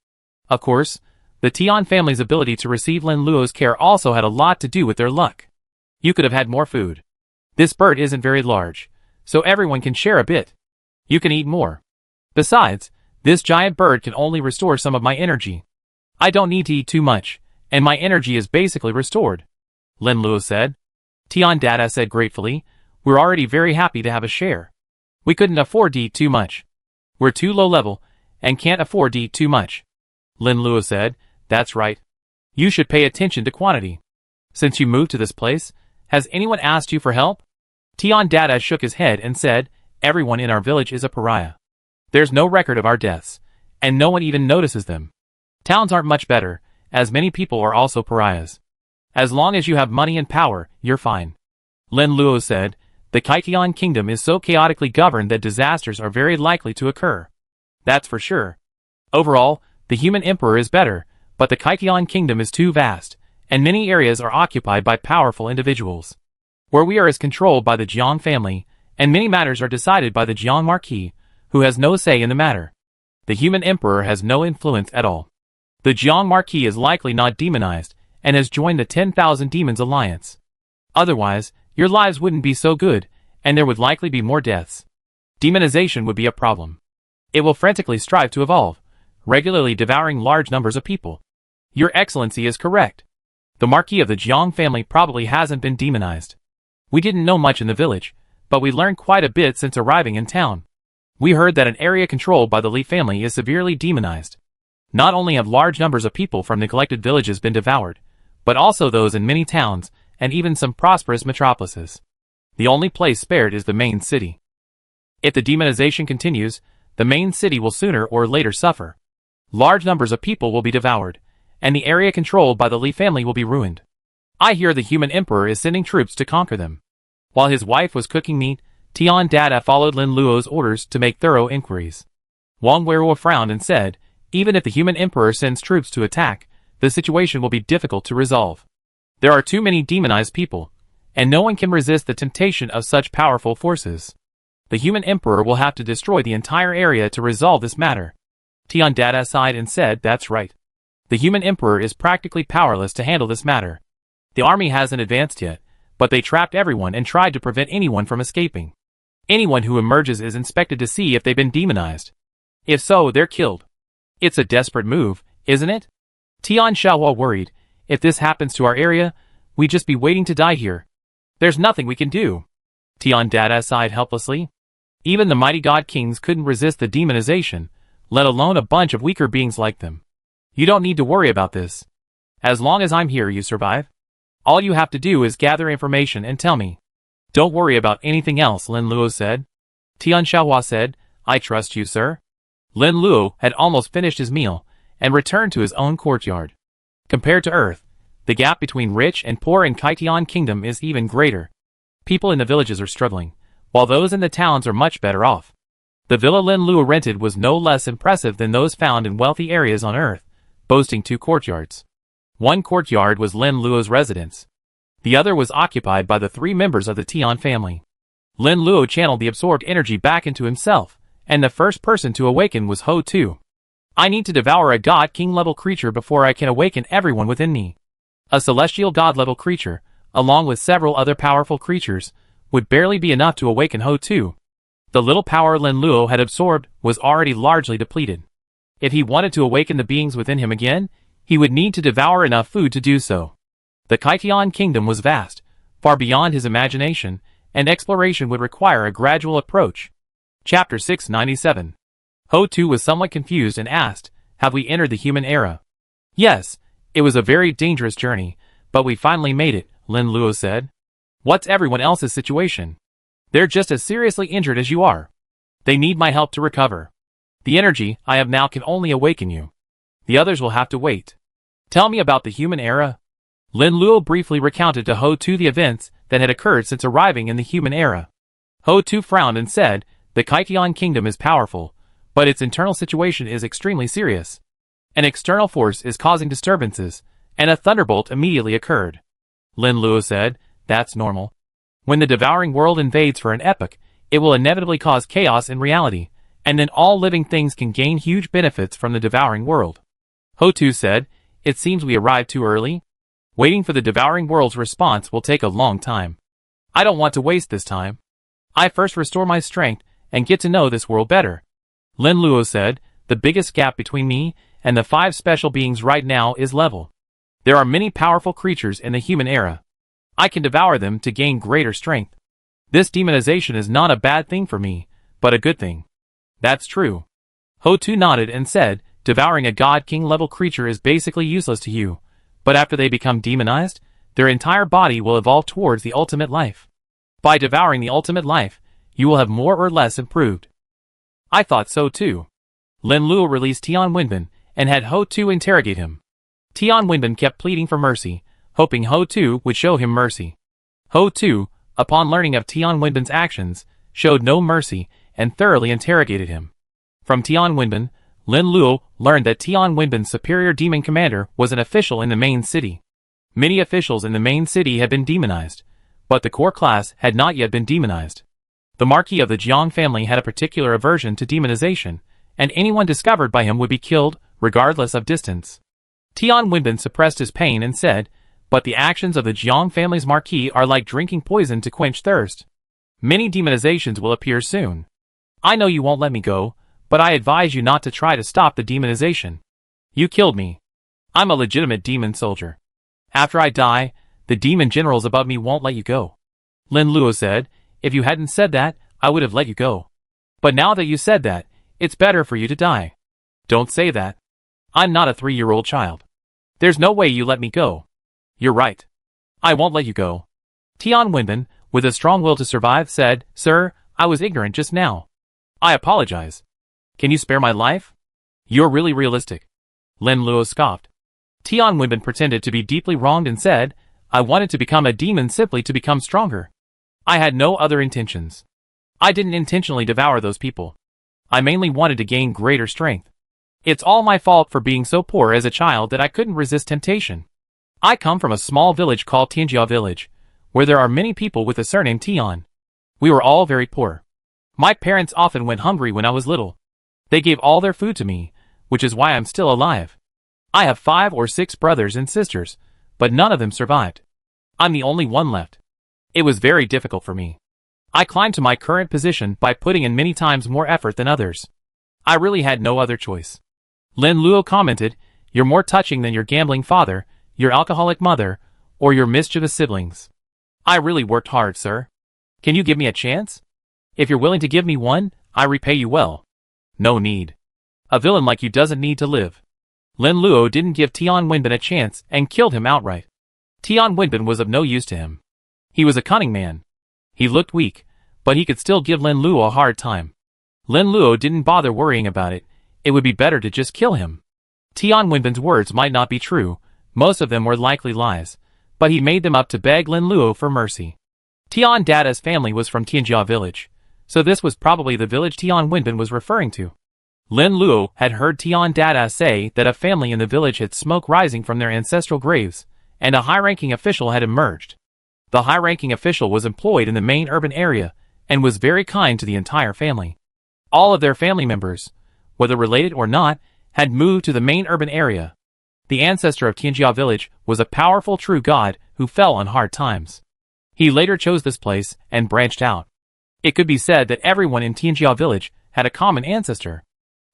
Of course, the Tian family's ability to receive Lin Luo's care also had a lot to do with their luck. You could have had more food. This bird isn't very large, so everyone can share a bit. You can eat more. Besides, this giant bird can only restore some of my energy. I don't need to eat too much, and my energy is basically restored, Lin Luo said. Tian Dada said gratefully, we're already very happy to have a share. We couldn't afford to eat too much. We're too low level, and can't afford to eat too much. Lin Luo said, that's right. You should pay attention to quantity. Since you moved to this place, has anyone asked you for help? Tian Dada shook his head and said, everyone in our village is a pariah. There's no record of our deaths, and no one even notices them. Towns aren't much better, as many people are also pariahs. As long as you have money and power, you're fine. Lin Luo said, the Krypton kingdom is so chaotically governed that disasters are very likely to occur. That's for sure. Overall, the human emperor is better, but the Krypton kingdom is too vast, and many areas are occupied by powerful individuals. Where we are is controlled by the Jiang family, and many matters are decided by the Jiang Marquis, who has no say in the matter. The human emperor has no influence at all. The Jiang Marquis is likely not demonized, and has joined the 10,000 Demons Alliance. Otherwise, your lives wouldn't be so good, and there would likely be more deaths. Demonization would be a problem. It will frantically strive to evolve, regularly devouring large numbers of people. Your Excellency is correct. The Marquis of the Jiang family probably hasn't been demonized. We didn't know much in the village, but we learned quite a bit since arriving in town. We heard that an area controlled by the Li family is severely demonized. Not only have large numbers of people from neglected villages been devoured, but also those in many towns, and even some prosperous metropolises. The only place spared is the main city. If the demonization continues, the main city will sooner or later suffer. Large numbers of people will be devoured, and the area controlled by the Li family will be ruined. I hear the human emperor is sending troops to conquer them. While his wife was cooking meat, Tian Dada followed Lin Luo's orders to make thorough inquiries. Wang Weruo frowned and said, even if the human emperor sends troops to attack, the situation will be difficult to resolve. There are too many demonized people, and no one can resist the temptation of such powerful forces. The human emperor will have to destroy the entire area to resolve this matter. Tian Dada sighed and said, that's right. The human emperor is practically powerless to handle this matter. The army hasn't advanced yet, but they trapped everyone and tried to prevent anyone from escaping. Anyone who emerges is inspected to see if they've been demonized. If so, they're killed. It's a desperate move, isn't it? Tian Xiaohua worried, if this happens to our area, we'd just be waiting to die here. There's nothing we can do. Tian Dada sighed helplessly. Even the mighty god kings couldn't resist the demonization, let alone a bunch of weaker beings like them. You don't need to worry about this. As long as I'm here, you survive. All you have to do is gather information and tell me. Don't worry about anything else, Lin Luo said. Tian Xiaohua said, I trust you, sir. Lin Luo had almost finished his meal and returned to his own courtyard. Compared to Earth, the gap between rich and poor in Krypton Kingdom is even greater. People in the villages are struggling, while those in the towns are much better off. The villa Lin Luo rented was no less impressive than those found in wealthy areas on Earth, boasting 2 courtyards. One courtyard was Lin Luo's residence. The other was occupied by the 3 members of the Tian family. Lin Luo channeled the absorbed energy back into himself, and the first person to awaken was Ho Tu. I need to devour a god king level creature before I can awaken everyone within me. A celestial god level creature, along with several other powerful creatures, would barely be enough to awaken Ho Tu. The little power Lin Luo had absorbed was already largely depleted. If he wanted to awaken the beings within him again, he would need to devour enough food to do so. The Krypton kingdom was vast, far beyond his imagination, and exploration would require a gradual approach. Chapter 697. Ho Tu was somewhat confused and asked, have we entered the human era? Yes, it was a very dangerous journey, But we finally made it, Lin Luo said. What's everyone else's situation? They're just as seriously injured as you are. They need my help to recover. The energy I have now can only awaken you. The others will have to wait. Tell me about the human era. Lin Luo briefly recounted to Ho Tu the events that had occurred since arriving in the human era. Ho Tu frowned and said, the Krypton kingdom is powerful, but its internal situation is extremely serious. An external force is causing disturbances, and a thunderbolt immediately occurred. Lin Luo said, that's normal. When the devouring world invades for an epoch, it will inevitably cause chaos in reality, and then all living things can gain huge benefits from the devouring world. Ho Tu said, it seems we arrived too early. Waiting for the devouring world's response will take a long time. I don't want to waste this time. I first restore my strength and get to know this world better. Lin Luo said, the biggest gap between me and the 5 special beings right now is level. There are many powerful creatures in the human era. I can devour them to gain greater strength. This demonization is not a bad thing for me, but a good thing. That's true. Ho Tu nodded and said, devouring a God King level creature is basically useless to you, but after they become demonized, their entire body will evolve towards the ultimate life. By devouring the ultimate life, you will have more or less improved. I thought so too. Lin Luo released Tian Wenbin and had Ho Tu interrogate him. Tian Wenbin kept pleading for mercy, hoping Ho Tu would show him mercy. Ho Tu, upon learning of Tian Wenbin's actions, showed no mercy and thoroughly interrogated him. From Tian Wenbin, Lin Luo learned that Tian Wenbin's superior demon commander was an official in the main city. Many officials in the main city had been demonized, but the core class had not yet been demonized. The Marquis of the Jiang family had a particular aversion to demonization, and anyone discovered by him would be killed, regardless of distance. Tian Wenbin suppressed his pain and said, but the actions of the Jiang family's Marquis are like drinking poison to quench thirst. Many demonizations will appear soon. I know you won't let me go, but I advise you not to try to stop the demonization. You killed me. I'm a legitimate demon soldier. After I die, the demon generals above me won't let you go. Lin Luo said, if you hadn't said that, I would have let you go. But now that you said that, it's better for you to die. Don't say that. I'm not a 3-year-old child. There's no way you let me go. You're right. I won't let you go. Tian Wenbin, with a strong will to survive, said, sir, I was ignorant just now. I apologize. Can you spare my life? You're really realistic. Lin Luo scoffed. Tian Wenbin pretended to be deeply wronged and said, I wanted to become a demon simply to become stronger. I had no other intentions. I didn't intentionally devour those people. I mainly wanted to gain greater strength. It's all my fault for being so poor as a child that I couldn't resist temptation. I come from a small village called Tianjia Village, where there are many people with the surname Tian. We were all very poor. My parents often went hungry when I was little. They gave all their food to me, which is why I'm still alive. I have 5 or 6 brothers and sisters, but none of them survived. I'm the only one left. It was very difficult for me. I climbed to my current position by putting in many times more effort than others. I really had no other choice. Lin Luo commented, you're more touching than your gambling father, your alcoholic mother, or your mischievous siblings. I really worked hard, sir. Can you give me a chance? If you're willing to give me one, I repay you well. No need. A villain like you doesn't need to live. Lin Luo didn't give Tian Wenbin a chance and killed him outright. Tian Wenbin was of no use to him. He was a cunning man. He looked weak, but he could still give Lin Luo a hard time. Lin Luo didn't bother worrying about it. It would be better to just kill him. Tian Wenbin's words might not be true, most of them were likely lies, but he made them up to beg Lin Luo for mercy. Tian Dada's family was from Tianjia Village, so this was probably the village Tian Wenbin was referring to. Lin Luo had heard Tian Dada say that a family in the village had smoke rising from their ancestral graves, and a high-ranking official had emerged. The high-ranking official was employed in the main urban area, and was very kind to the entire family. All of their family members, whether related or not, had moved to the main urban area. The ancestor of Tianjia Village was a powerful true god who fell on hard times. He later chose this place and branched out. It could be said that everyone in Tianjia Village had a common ancestor.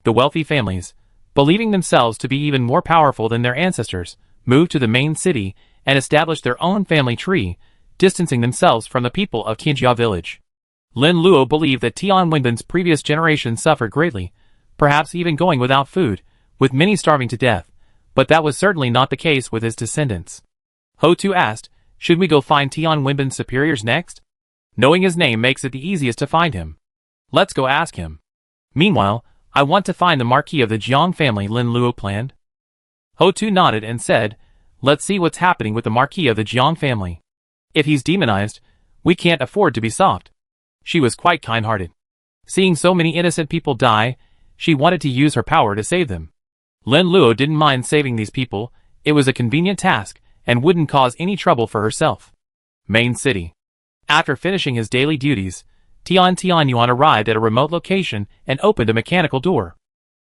The wealthy families, believing themselves to be even more powerful than their ancestors, moved to the main city and established their own family tree, distancing themselves from the people of Tianjia Village. Lin Luo believed that Tian Wenbin's previous generation suffered greatly, perhaps even going without food, with many starving to death, but that was certainly not the case with his descendants. Ho Tu asked, should we go find Tian Wenbin's superiors next? Knowing his name makes it the easiest to find him. Let's go ask him. Meanwhile, I want to find the Marquis of the Jiang family, Lin Luo planned. Ho Tu nodded and said, let's see what's happening with the Marquis of the Jiang family. If he's demonized, we can't afford to be soft. She was quite kind-hearted. Seeing so many innocent people die, she wanted to use her power to save them. Lin Luo didn't mind saving these people, it was a convenient task, and wouldn't cause any trouble for herself. Main City. After finishing his daily duties, Tian Tianyuan arrived at a remote location and opened a mechanical door.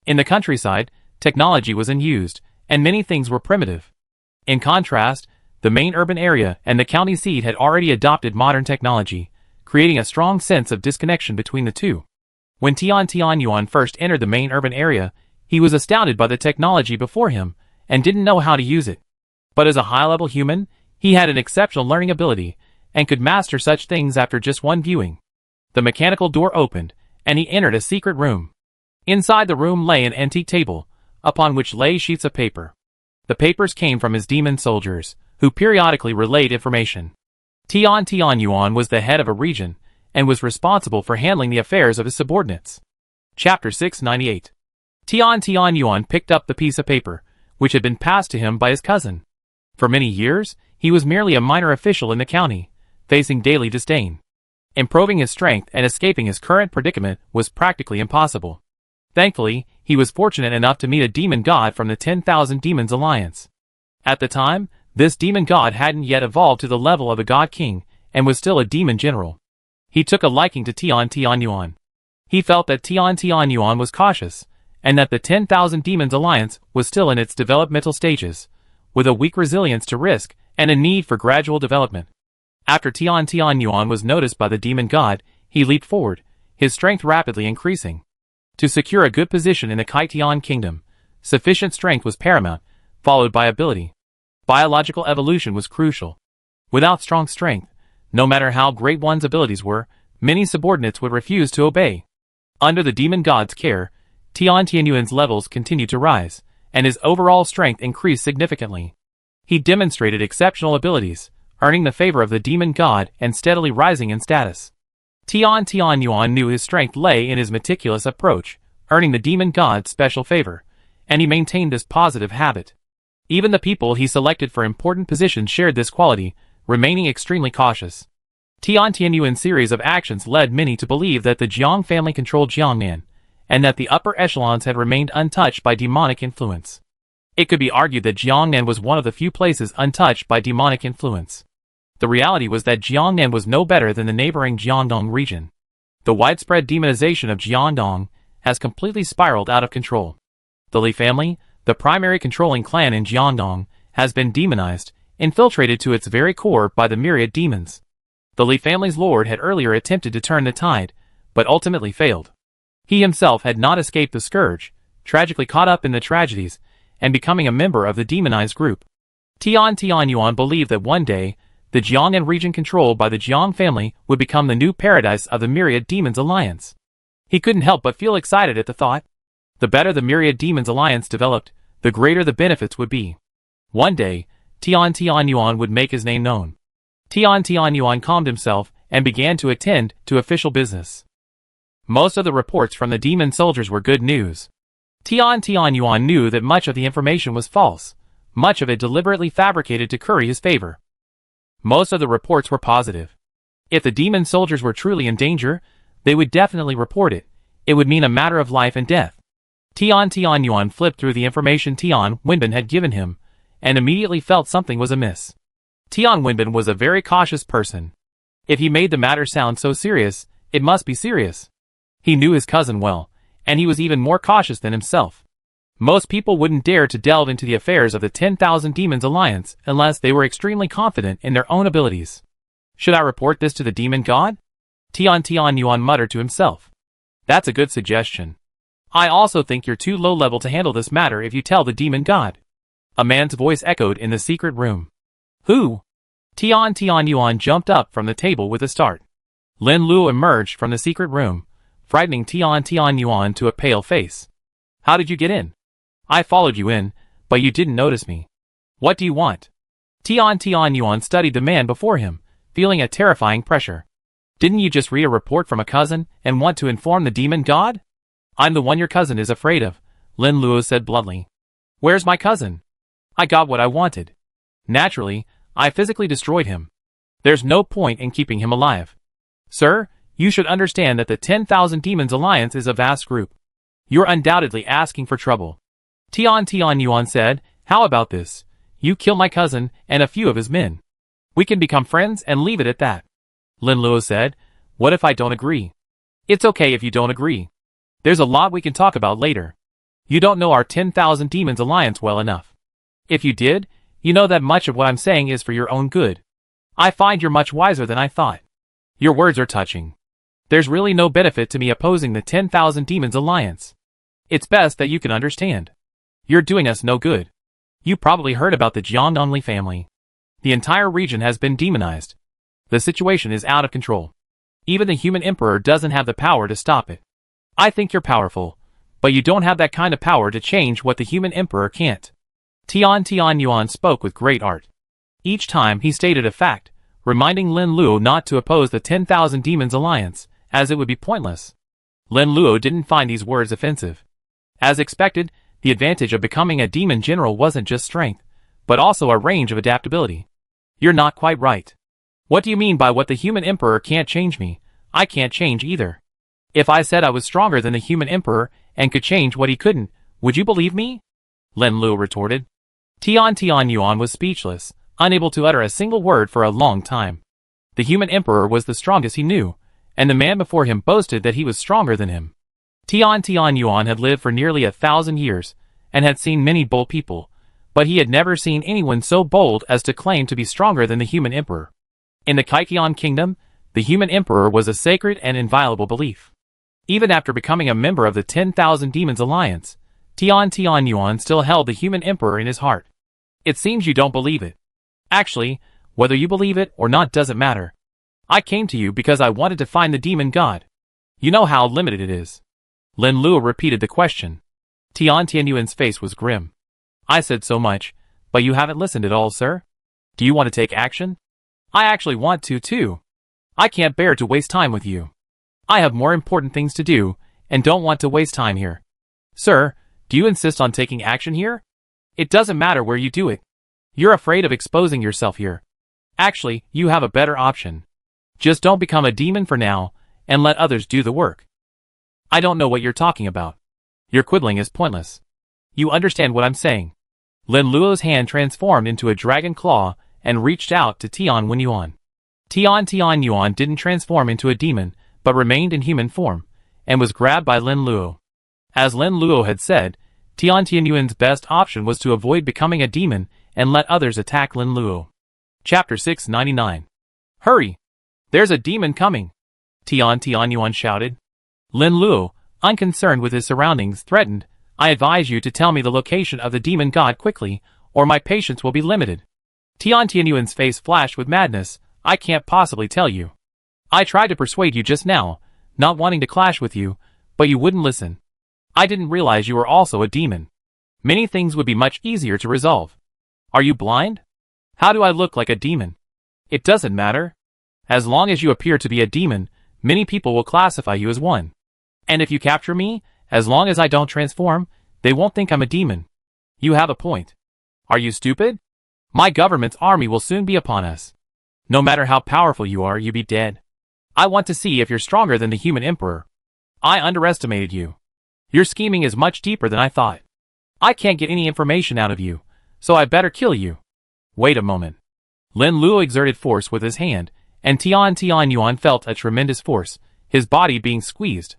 In the countryside, technology was unused, and many things were primitive. In contrast, the main urban area and the county seat had already adopted modern technology, creating a strong sense of disconnection between the two. When Tian Tianyuan first entered the main urban area, he was astounded by the technology before him, and didn't know how to use it. But as a high-level human, he had an exceptional learning ability, and could master such things after just one viewing. The mechanical door opened, and he entered a secret room. Inside the room lay an antique table, upon which lay sheets of paper. The papers came from his demon soldiers, who periodically relayed information. Tian Tianyuan was the head of a region, and was responsible for handling the affairs of his subordinates. Chapter 698. Tian Tianyuan picked up the piece of paper, which had been passed to him by his cousin. For many years, he was merely a minor official in the county, facing daily disdain. Improving his strength and escaping his current predicament was practically impossible. Thankfully, he was fortunate enough to meet a demon god from the 10,000 Demons Alliance. At the time, this demon god hadn't yet evolved to the level of a god king, and was still a demon general. He took a liking to Tian Tianyuan. He felt that Tian Tianyuan was cautious, and that the 10,000 Demons Alliance was still in its developmental stages, with a weak resilience to risk and a need for gradual development. After Tian Tianyuan was noticed by the demon god, he leaped forward, his strength rapidly increasing. To secure a good position in the Krypton kingdom, sufficient strength was paramount, followed by ability. Biological evolution was crucial. Without strong strength, no matter how great one's abilities were, many subordinates would refuse to obey. Under the demon god's care, Tian Tianyuan's levels continued to rise, and his overall strength increased significantly. He demonstrated exceptional abilities, earning the favor of the demon god and steadily rising in status. Tian Tianyuan knew his strength lay in his meticulous approach, earning the demon god's special favor, and he maintained this positive habit. Even the people he selected for important positions shared this quality, remaining extremely cautious. Tian Tianyuan's series of actions led many to believe that the Jiang family controlled Jiangnan, and that the upper echelons had remained untouched by demonic influence. It could be argued that Jiangnan was one of the few places untouched by demonic influence. The reality was that Jiangnan was no better than the neighboring Jiangdong region. The widespread demonization of Jiangdong has completely spiraled out of control. The Li family, the primary controlling clan in Jiangdong, has been demonized, infiltrated to its very core by the myriad demons. The Li family's lord had earlier attempted to turn the tide, but ultimately failed. He himself had not escaped the scourge, tragically caught up in the tragedies, and becoming a member of the demonized group. Tian Tianyuan believed that one day, the Jiangnan region controlled by the Jiang family would become the new paradise of the Myriad Demons Alliance. He couldn't help but feel excited at the thought. The better the Myriad Demons Alliance developed, the greater the benefits would be. One day, Tian Tianyuan would make his name known. Tian Tianyuan calmed himself and began to attend to official business. Most of the reports from the demon soldiers were good news. Tian Tianyuan knew that much of the information was false, much of it deliberately fabricated to curry his favor. Most of the reports were positive. If the demon soldiers were truly in danger, they would definitely report it. It would mean a matter of life and death. Tian Tianyuan flipped through the information Tian Wenbin had given him, and immediately felt something was amiss. Tian Wenbin was a very cautious person. If he made the matter sound so serious, it must be serious. He knew his cousin well, and he was even more cautious than himself. Most people wouldn't dare to delve into the affairs of the 10,000 Demons Alliance unless they were extremely confident in their own abilities. Should I report this to the demon god? Tian Tianyuan muttered to himself. That's a good suggestion. I also think you're too low level to handle this matter if you tell the demon god. A man's voice echoed in the secret room. Who? Tian Tianyuan jumped up from the table with a start. Lin Luo emerged from the secret room, frightening Tian Tianyuan to a pale face. How did you get in? I followed you in, but you didn't notice me. What do you want? Tian Yuan studied the man before him, feeling a terrifying pressure. Didn't you just read a report from a cousin and want to inform the demon god? I'm the one your cousin is afraid of, Lin Luo said bluntly. Where's my cousin? I got what I wanted. Naturally, I physically destroyed him. There's no point in keeping him alive. Sir, you should understand that the 10,000 Demons Alliance is a vast group. You're undoubtedly asking for trouble. Tian Yuan said, how about this? You kill my cousin and a few of his men. We can become friends and leave it at that. Lin Luo said, what if I don't agree? It's okay if you don't agree. There's a lot we can talk about later. You don't know our 10,000 Demons Alliance well enough. If you did, you know that much of what I'm saying is for your own good. I find you're much wiser than I thought. Your words are touching. There's really no benefit to me opposing the 10,000 Demons Alliance. It's best that you can understand. You're doing us no good. You probably heard about the Jiangdongli family. The entire region has been demonized. The situation is out of control. Even the human emperor doesn't have the power to stop it. I think you're powerful, but you don't have that kind of power to change what the human emperor can't. Tian Yuan spoke with great art. Each time he stated a fact, reminding Lin Luo not to oppose the 10,000 Demons Alliance, as it would be pointless. Lin Luo didn't find these words offensive. As expected, the advantage of becoming a demon general wasn't just strength, but also a range of adaptability. You're not quite right. What do you mean by what the human emperor can't change me? I can't change either. If I said I was stronger than the human emperor and could change what he couldn't, would you believe me? Lin Luo retorted. Tian Yuan was speechless, unable to utter a single word for a long time. The human emperor was the strongest he knew, and the man before him boasted that he was stronger than him. Tian Yuan had lived for nearly 1,000 years, and had seen many bold people, but he had never seen anyone so bold as to claim to be stronger than the human emperor. In the Kaikian kingdom, the human emperor was a sacred and inviolable belief. Even after becoming a member of the 10,000 Demons Alliance, Tian Yuan still held the human emperor in his heart. It seems you don't believe it. Actually, whether you believe it or not doesn't matter. I came to you because I wanted to find the demon god. You know how limited it is. Lin Luo repeated the question. Tian Yuan's face was grim. I said so much, but you haven't listened at all, sir. Do you want to take action? I actually want to, too. I can't bear to waste time with you. I have more important things to do, and don't want to waste time here. Sir, do you insist on taking action here? It doesn't matter where you do it. You're afraid of exposing yourself here. Actually, you have a better option. Just don't become a demon for now, and let others do the work. I don't know what you're talking about. Your quibbling is pointless. You understand what I'm saying. Lin Luo's hand transformed into a dragon claw and reached out to Tian Yuan. Tian Yuan didn't transform into a demon, but remained in human form, and was grabbed by Lin Luo. As Lin Luo had said, Tian Yuan's best option was to avoid becoming a demon and let others attack Lin Luo. Chapter 699. Hurry! There's a demon coming! Tian Yuan shouted. Lin Luo, unconcerned with his surroundings, threatened, I advise you to tell me the location of the demon god quickly, or my patience will be limited. Tian Yuan's face flashed with madness. I can't possibly tell you. I tried to persuade you just now, not wanting to clash with you, but you wouldn't listen. I didn't realize you were also a demon. Many things would be much easier to resolve. Are you blind? How do I look like a demon? It doesn't matter. As long as you appear to be a demon, many people will classify you as one. And if you capture me, as long as I don't transform, they won't think I'm a demon. You have a point. Are you stupid? My government's army will soon be upon us. No matter how powerful you are, you'll be dead. I want to see if you're stronger than the human emperor. I underestimated you. Your scheming is much deeper than I thought. I can't get any information out of you, so I better kill you. Wait a moment. Lin Luo exerted force with his hand, and Tian Yuan felt a tremendous force, his body being squeezed.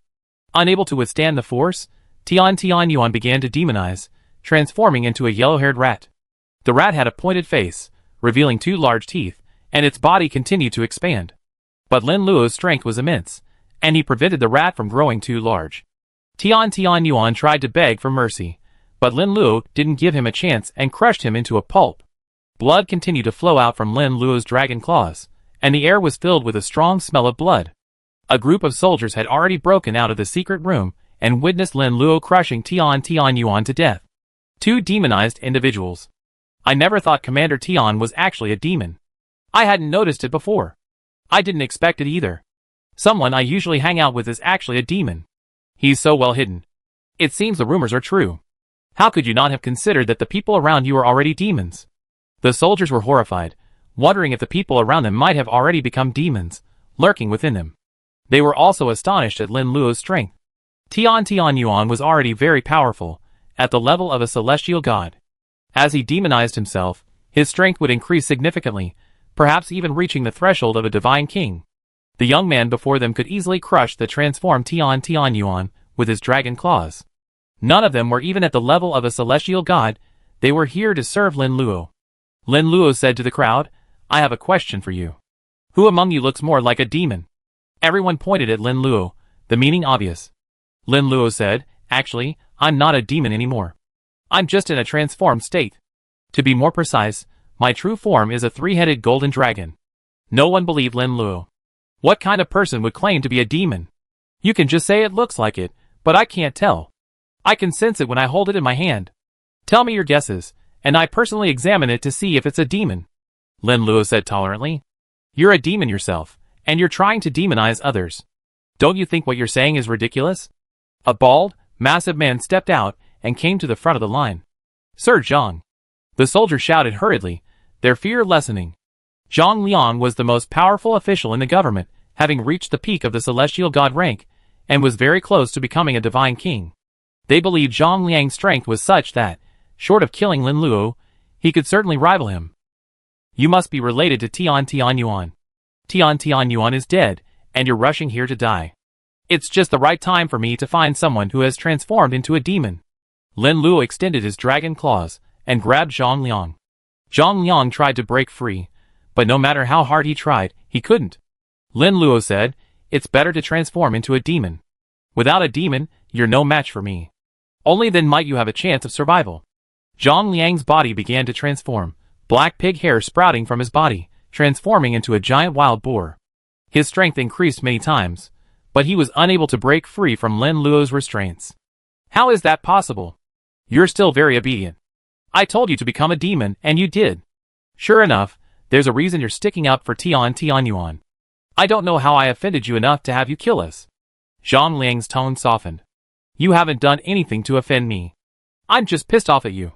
Unable to withstand the force, Tian Yuan began to demonize, transforming into a yellow-haired rat. The rat had a pointed face, revealing 2 large teeth, and its body continued to expand. But Lin Luo's strength was immense, and he prevented the rat from growing too large. Tian Yuan tried to beg for mercy, but Lin Luo didn't give him a chance and crushed him into a pulp. Blood continued to flow out from Lin Luo's dragon claws, and the air was filled with a strong smell of blood. A group of soldiers had already broken out of the secret room and witnessed Lin Luo crushing Tian Yuan to death. 2 demonized individuals. I never thought Commander Tian was actually a demon. I hadn't noticed it before. I didn't expect it either. Someone I usually hang out with is actually a demon. He's so well hidden. It seems the rumors are true. How could you not have considered that the people around you are already demons? The soldiers were horrified, wondering if the people around them might have already become demons, lurking within them. They were also astonished at Lin Luo's strength. Tian Yuan was already very powerful, at the level of a celestial god. As he demonized himself, his strength would increase significantly, perhaps even reaching the threshold of a divine king. The young man before them could easily crush the transformed Tian Yuan with his dragon claws. None of them were even at the level of a celestial god. They were here to serve Lin Luo. Lin Luo said to the crowd, "I have a question for you. Who among you looks more like a demon?" Everyone pointed at Lin Luo, the meaning obvious. Lin Luo said, "Actually, I'm not a demon anymore. I'm just in a transformed state. To be more precise, my true form is a three-headed golden dragon." No one believed Lin Luo. What kind of person would claim to be a demon? You can just say it looks like it, but I can't tell. I can sense it when I hold it in my hand. Tell me your guesses, and I personally examine it to see if it's a demon. Lin Luo said tolerantly. You're a demon yourself, and you're trying to demonize others. Don't you think what you're saying is ridiculous? A bald, massive man stepped out and came to the front of the line. Sir Zhang. The soldiers shouted hurriedly, their fear lessening. Zhang Liang was the most powerful official in the government, having reached the peak of the celestial god rank, and was very close to becoming a divine king. They believed Zhang Liang's strength was such that, short of killing Lin Luo, he could certainly rival him. You must be related to Tian Yuan. Tian Yuan is dead, and you're rushing here to die. It's just the right time for me to find someone who has transformed into a demon. Lin Luo extended his dragon claws and grabbed Zhang Liang. Zhang Liang tried to break free, but no matter how hard he tried, he couldn't. Lin Luo said, "It's better to transform into a demon. Without a demon, you're no match for me. Only then might you have a chance of survival." Zhang Liang's body began to transform, black pig hair sprouting from his body, transforming into a giant wild boar. His strength increased many times, but he was unable to break free from Lin Luo's restraints. How is that possible? You're still very obedient. I told you to become a demon, and you did. Sure enough, there's a reason you're sticking up for Tian Yuan. I don't know how I offended you enough to have you kill us. Zhang Liang's tone softened. You haven't done anything to offend me. I'm just pissed off at you.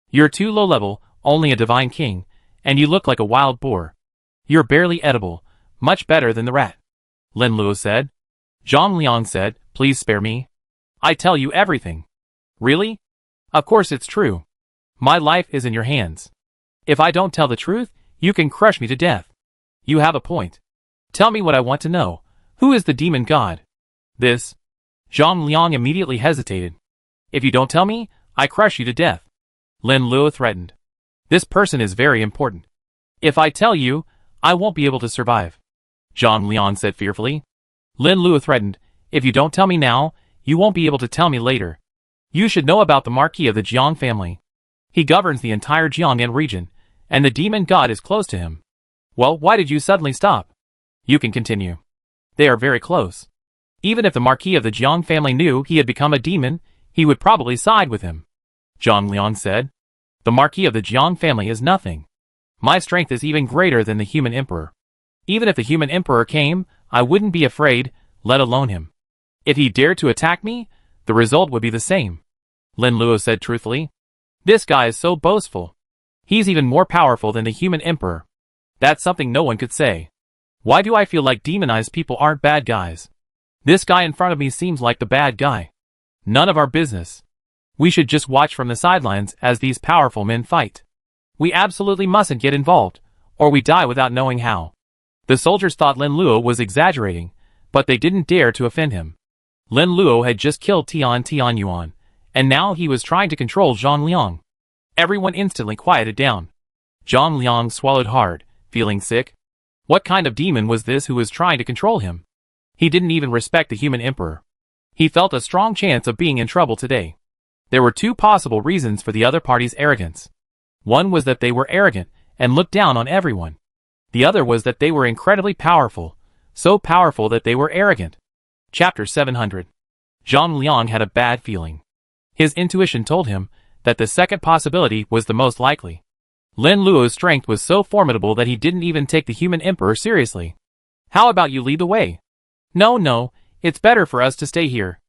You're too low level, only a divine king, and you look like a wild boar. You're barely edible, much better than the rat. Lin Luo said. Zhang Liang said, "Please spare me. I tell you everything." Really? Of course it's true. My life is in your hands. If I don't tell the truth, you can crush me to death. You have a point. Tell me what I want to know. Who is the demon god? This. Zhang Liang immediately hesitated. If you don't tell me, I crush you to death. Lin Luo threatened. This person is very important. If I tell you, I won't be able to survive. Zhang Liang said fearfully. Lin Luo threatened, if you don't tell me now, you won't be able to tell me later. You should know about the Marquis of the Jiang family. He governs the entire Jiangnan region, and the demon god is close to him. Well, why did you suddenly stop? You can continue. They are very close. Even if the Marquis of the Jiang family knew he had become a demon, he would probably side with him. Zhang Liang said. The Marquis of the Jiang family is nothing. My strength is even greater than the human emperor. Even if the human emperor came, I wouldn't be afraid, let alone him. If he dared to attack me, the result would be the same. Lin Luo said truthfully. This guy is so boastful. He's even more powerful than the human emperor. That's something no one could say. Why do I feel like demonized people aren't bad guys? This guy in front of me seems like the bad guy. None of our business. We should just watch from the sidelines as these powerful men fight. We absolutely mustn't get involved, or we die without knowing how. The soldiers thought Lin Luo was exaggerating, but they didn't dare to offend him. Lin Luo had just killed Tian Yuan, and now he was trying to control Zhang Liang. Everyone instantly quieted down. Zhang Liang swallowed hard, feeling sick. What kind of demon was this who was trying to control him? He didn't even respect the human emperor. He felt a strong chance of being in trouble today. There were two possible reasons for the other party's arrogance. One was that they were arrogant and looked down on everyone. The other was that they were incredibly powerful, so powerful that they were arrogant. Chapter 700. Zhang Liang had a bad feeling. His intuition told him that the second possibility was the most likely. Lin Luo's strength was so formidable that he didn't even take the human emperor seriously. How about you lead the way? No, it's better for us to stay here.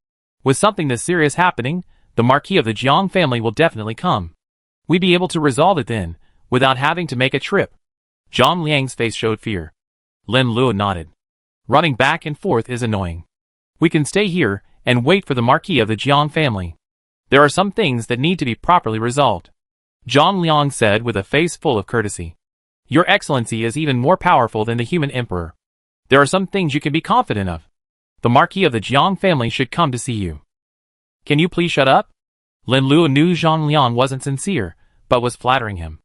With something this serious happening, the Marquis of the Jiang family will definitely come. We'd be able to resolve it then, without having to make a trip. Zhang Liang's face showed fear. Lin Luo nodded. Running back and forth is annoying. We can stay here and wait for the Marquis of the Jiang family. There are some things that need to be properly resolved. Zhang Liang said with a face full of courtesy. Your Excellency is even more powerful than the human emperor. There are some things you can be confident of. The Marquis of the Jiang family should come to see you. Can you please shut up? Lin Luo knew Zhang Liang wasn't sincere, but was flattering him.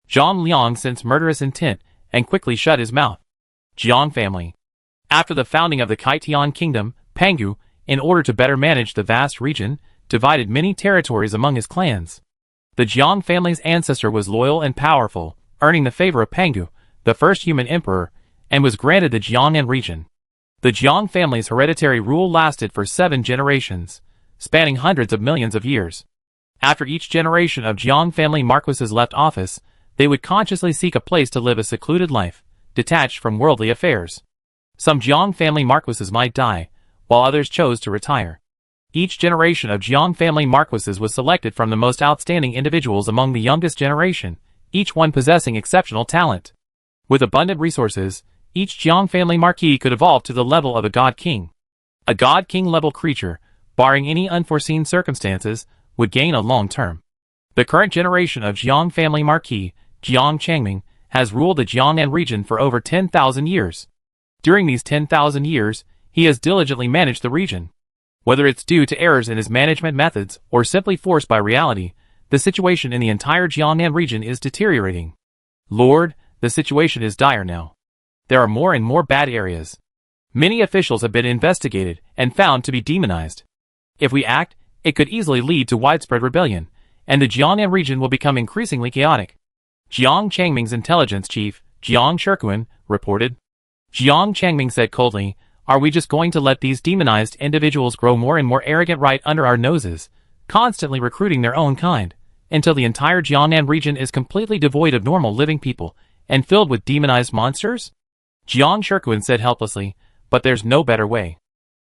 Zhang Liang sensed murderous intent and quickly shut his mouth. Jiang family. After the founding of the Krypton kingdom, Pangu, in order to better manage the vast region, divided many territories among his clans. The Jiang family's ancestor was loyal and powerful, earning the favor of Pangu, the first human emperor, and was granted the Jiangnan region. The Jiang family's hereditary rule lasted for 7 generations, spanning hundreds of millions of years. After each generation of Jiang family marquises left office, they would consciously seek a place to live a secluded life, detached from worldly affairs. Some Jiang family marquises might die, while others chose to retire. Each generation of Jiang family marquises was selected from the most outstanding individuals among the youngest generation, each one possessing exceptional talent. With abundant resources, each Jiang family marquis could evolve to the level of a god king. A god king level creature, barring any unforeseen circumstances, would gain a long term. The current generation of Jiang family marquis, Jiang Changming, has ruled the Jiangnan region for over 10,000 years. During these 10,000 years, he has diligently managed the region. Whether it's due to errors in his management methods or simply forced by reality, the situation in the entire Jiangnan region is deteriorating. Lord, the situation is dire now. There are more and more bad areas. Many officials have been investigated and found to be demonized. If we act, it could easily lead to widespread rebellion, and the Jiangnan region will become increasingly chaotic. Jiang Changming's intelligence chief, Jiang Shirkuan, reported. Jiang Changming said coldly, "Are we just going to let these demonized individuals grow more and more arrogant right under our noses, constantly recruiting their own kind, until the entire Jiangnan region is completely devoid of normal living people, and filled with demonized monsters?" Jiang Shirkuan said helplessly, "But there's no better way.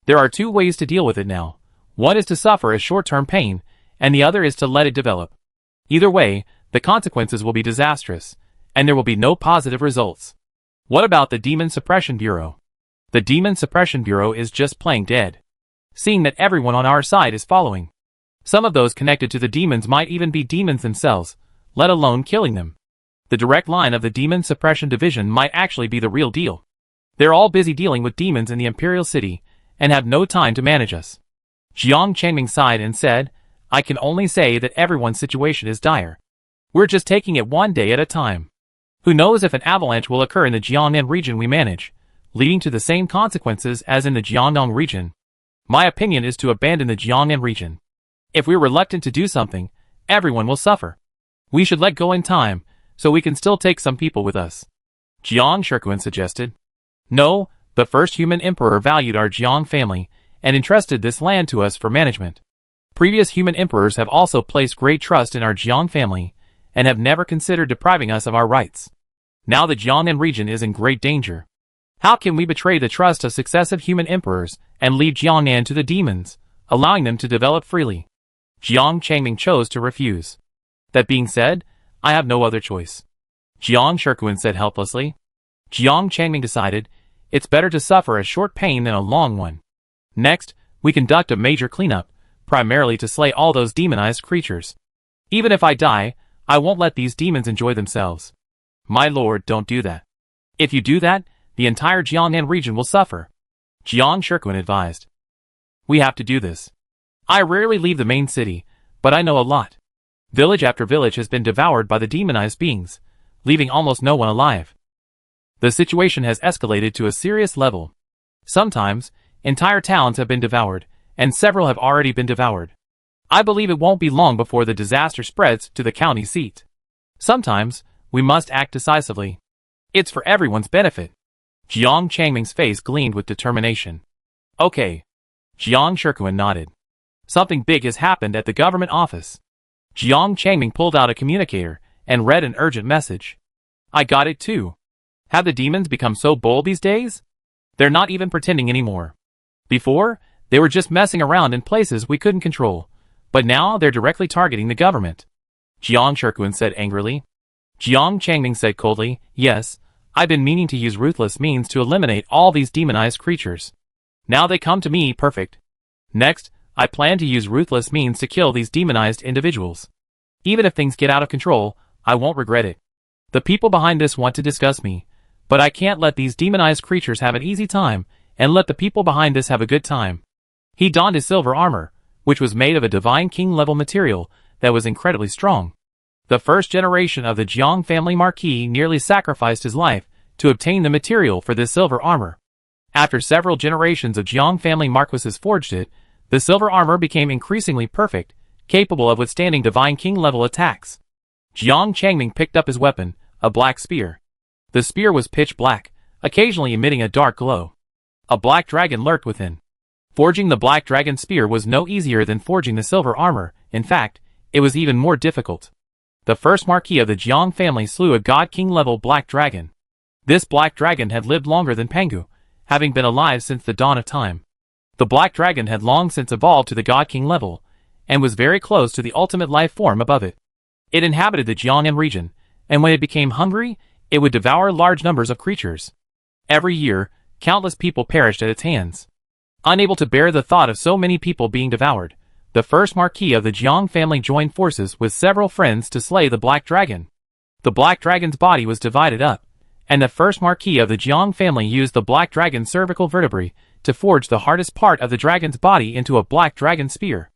There are 2 ways to deal with it now. One is to suffer a short-term pain, and the other is to let it develop. Either way, the consequences will be disastrous, and there will be no positive results. What about the Demon Suppression Bureau? The Demon Suppression Bureau is just playing dead. Seeing that everyone on our side is following. Some of those connected to the demons might even be demons themselves, let alone killing them. The direct line of the Demon Suppression Division might actually be the real deal. They're all busy dealing with demons in the Imperial City, and have no time to manage us." Jiang Changming sighed and said, "I can only say that everyone's situation is dire. We're just taking it one day at a time. Who knows if an avalanche will occur in the Jiangnan region we manage, leading to the same consequences as in the Jiangnan region. My opinion is to abandon the Jiangnan region. If we're reluctant to do something, everyone will suffer. We should let go in time, so we can still take some people with us." Jiang Shirkuan suggested. "No, the first human emperor valued our Jiang family, and entrusted this land to us for management. Previous human emperors have also placed great trust in our Jiang family, and have never considered depriving us of our rights. Now the Jiangnan region is in great danger. How can we betray the trust of successive human emperors, and leave Jiangnan to the demons, allowing them to develop freely?" Jiang Changming chose to refuse. "That being said, I have no other choice," Jiang Shirkuan said helplessly. Jiang Changming decided, "It's better to suffer a short pain than a long one. Next, we conduct a major cleanup, primarily to slay all those demonized creatures. Even if I die, I won't let these demons enjoy themselves." "My lord, don't do that. If you do that, the entire Jiangnan region will suffer," Jiang Shirkuan advised. "We have to do this. I rarely leave the main city, but I know a lot. Village after village has been devoured by the demonized beings, leaving almost no one alive. The situation has escalated to a serious level. Sometimes, entire towns have been devoured, and several have already been devoured. I believe it won't be long before the disaster spreads to the county seat. Sometimes, we must act decisively. It's for everyone's benefit." Jiang Changming's face gleamed with determination. "Okay." Jiang Shirkuan nodded. "Something big has happened at the government office." Jiang Changming pulled out a communicator, and read an urgent message. I got it too. Have the demons become so bold these days? They're not even pretending anymore. Before, they were just messing around in places we couldn't control, but now they're directly targeting the government. Jiang Shirkuan said angrily. Jiang Changming said coldly, yes, I've been meaning to use ruthless means to eliminate all these demonized creatures. Now they come to me perfect. Next, I plan to use ruthless means to kill these demonized individuals. Even if things get out of control, I won't regret it. The people behind this want to discuss me, but I can't let these demonized creatures have an easy time and let the people behind this have a good time. He donned his silver armor, which was made of a divine king-level material that was incredibly strong. The first generation of the Jiang family marquis nearly sacrificed his life to obtain the material for this silver armor. After several generations of Jiang family marquises forged it, the silver armor became increasingly perfect, capable of withstanding divine king-level attacks. Jiang Changming picked up his weapon, a black spear. The spear was pitch black, occasionally emitting a dark glow. A black dragon lurked within. Forging the black dragon spear was no easier than forging the silver armor. In fact, it was even more difficult. The first marquis of the Jiang family slew a god king level black dragon. This black dragon had lived longer than Pangu, having been alive since the dawn of time. The black dragon had long since evolved to the god king level, and was very close to the ultimate life form above it. It inhabited the Jiangnan region, and when it became hungry, it would devour large numbers of creatures. Every year, countless people perished at its hands. Unable to bear the thought of so many people being devoured, the first marquis of the Jiang family joined forces with several friends to slay the black dragon. The black dragon's body was divided up, and the first marquis of the Jiang family used the black dragon's cervical vertebrae to forge the hardest part of the dragon's body into a black dragon spear.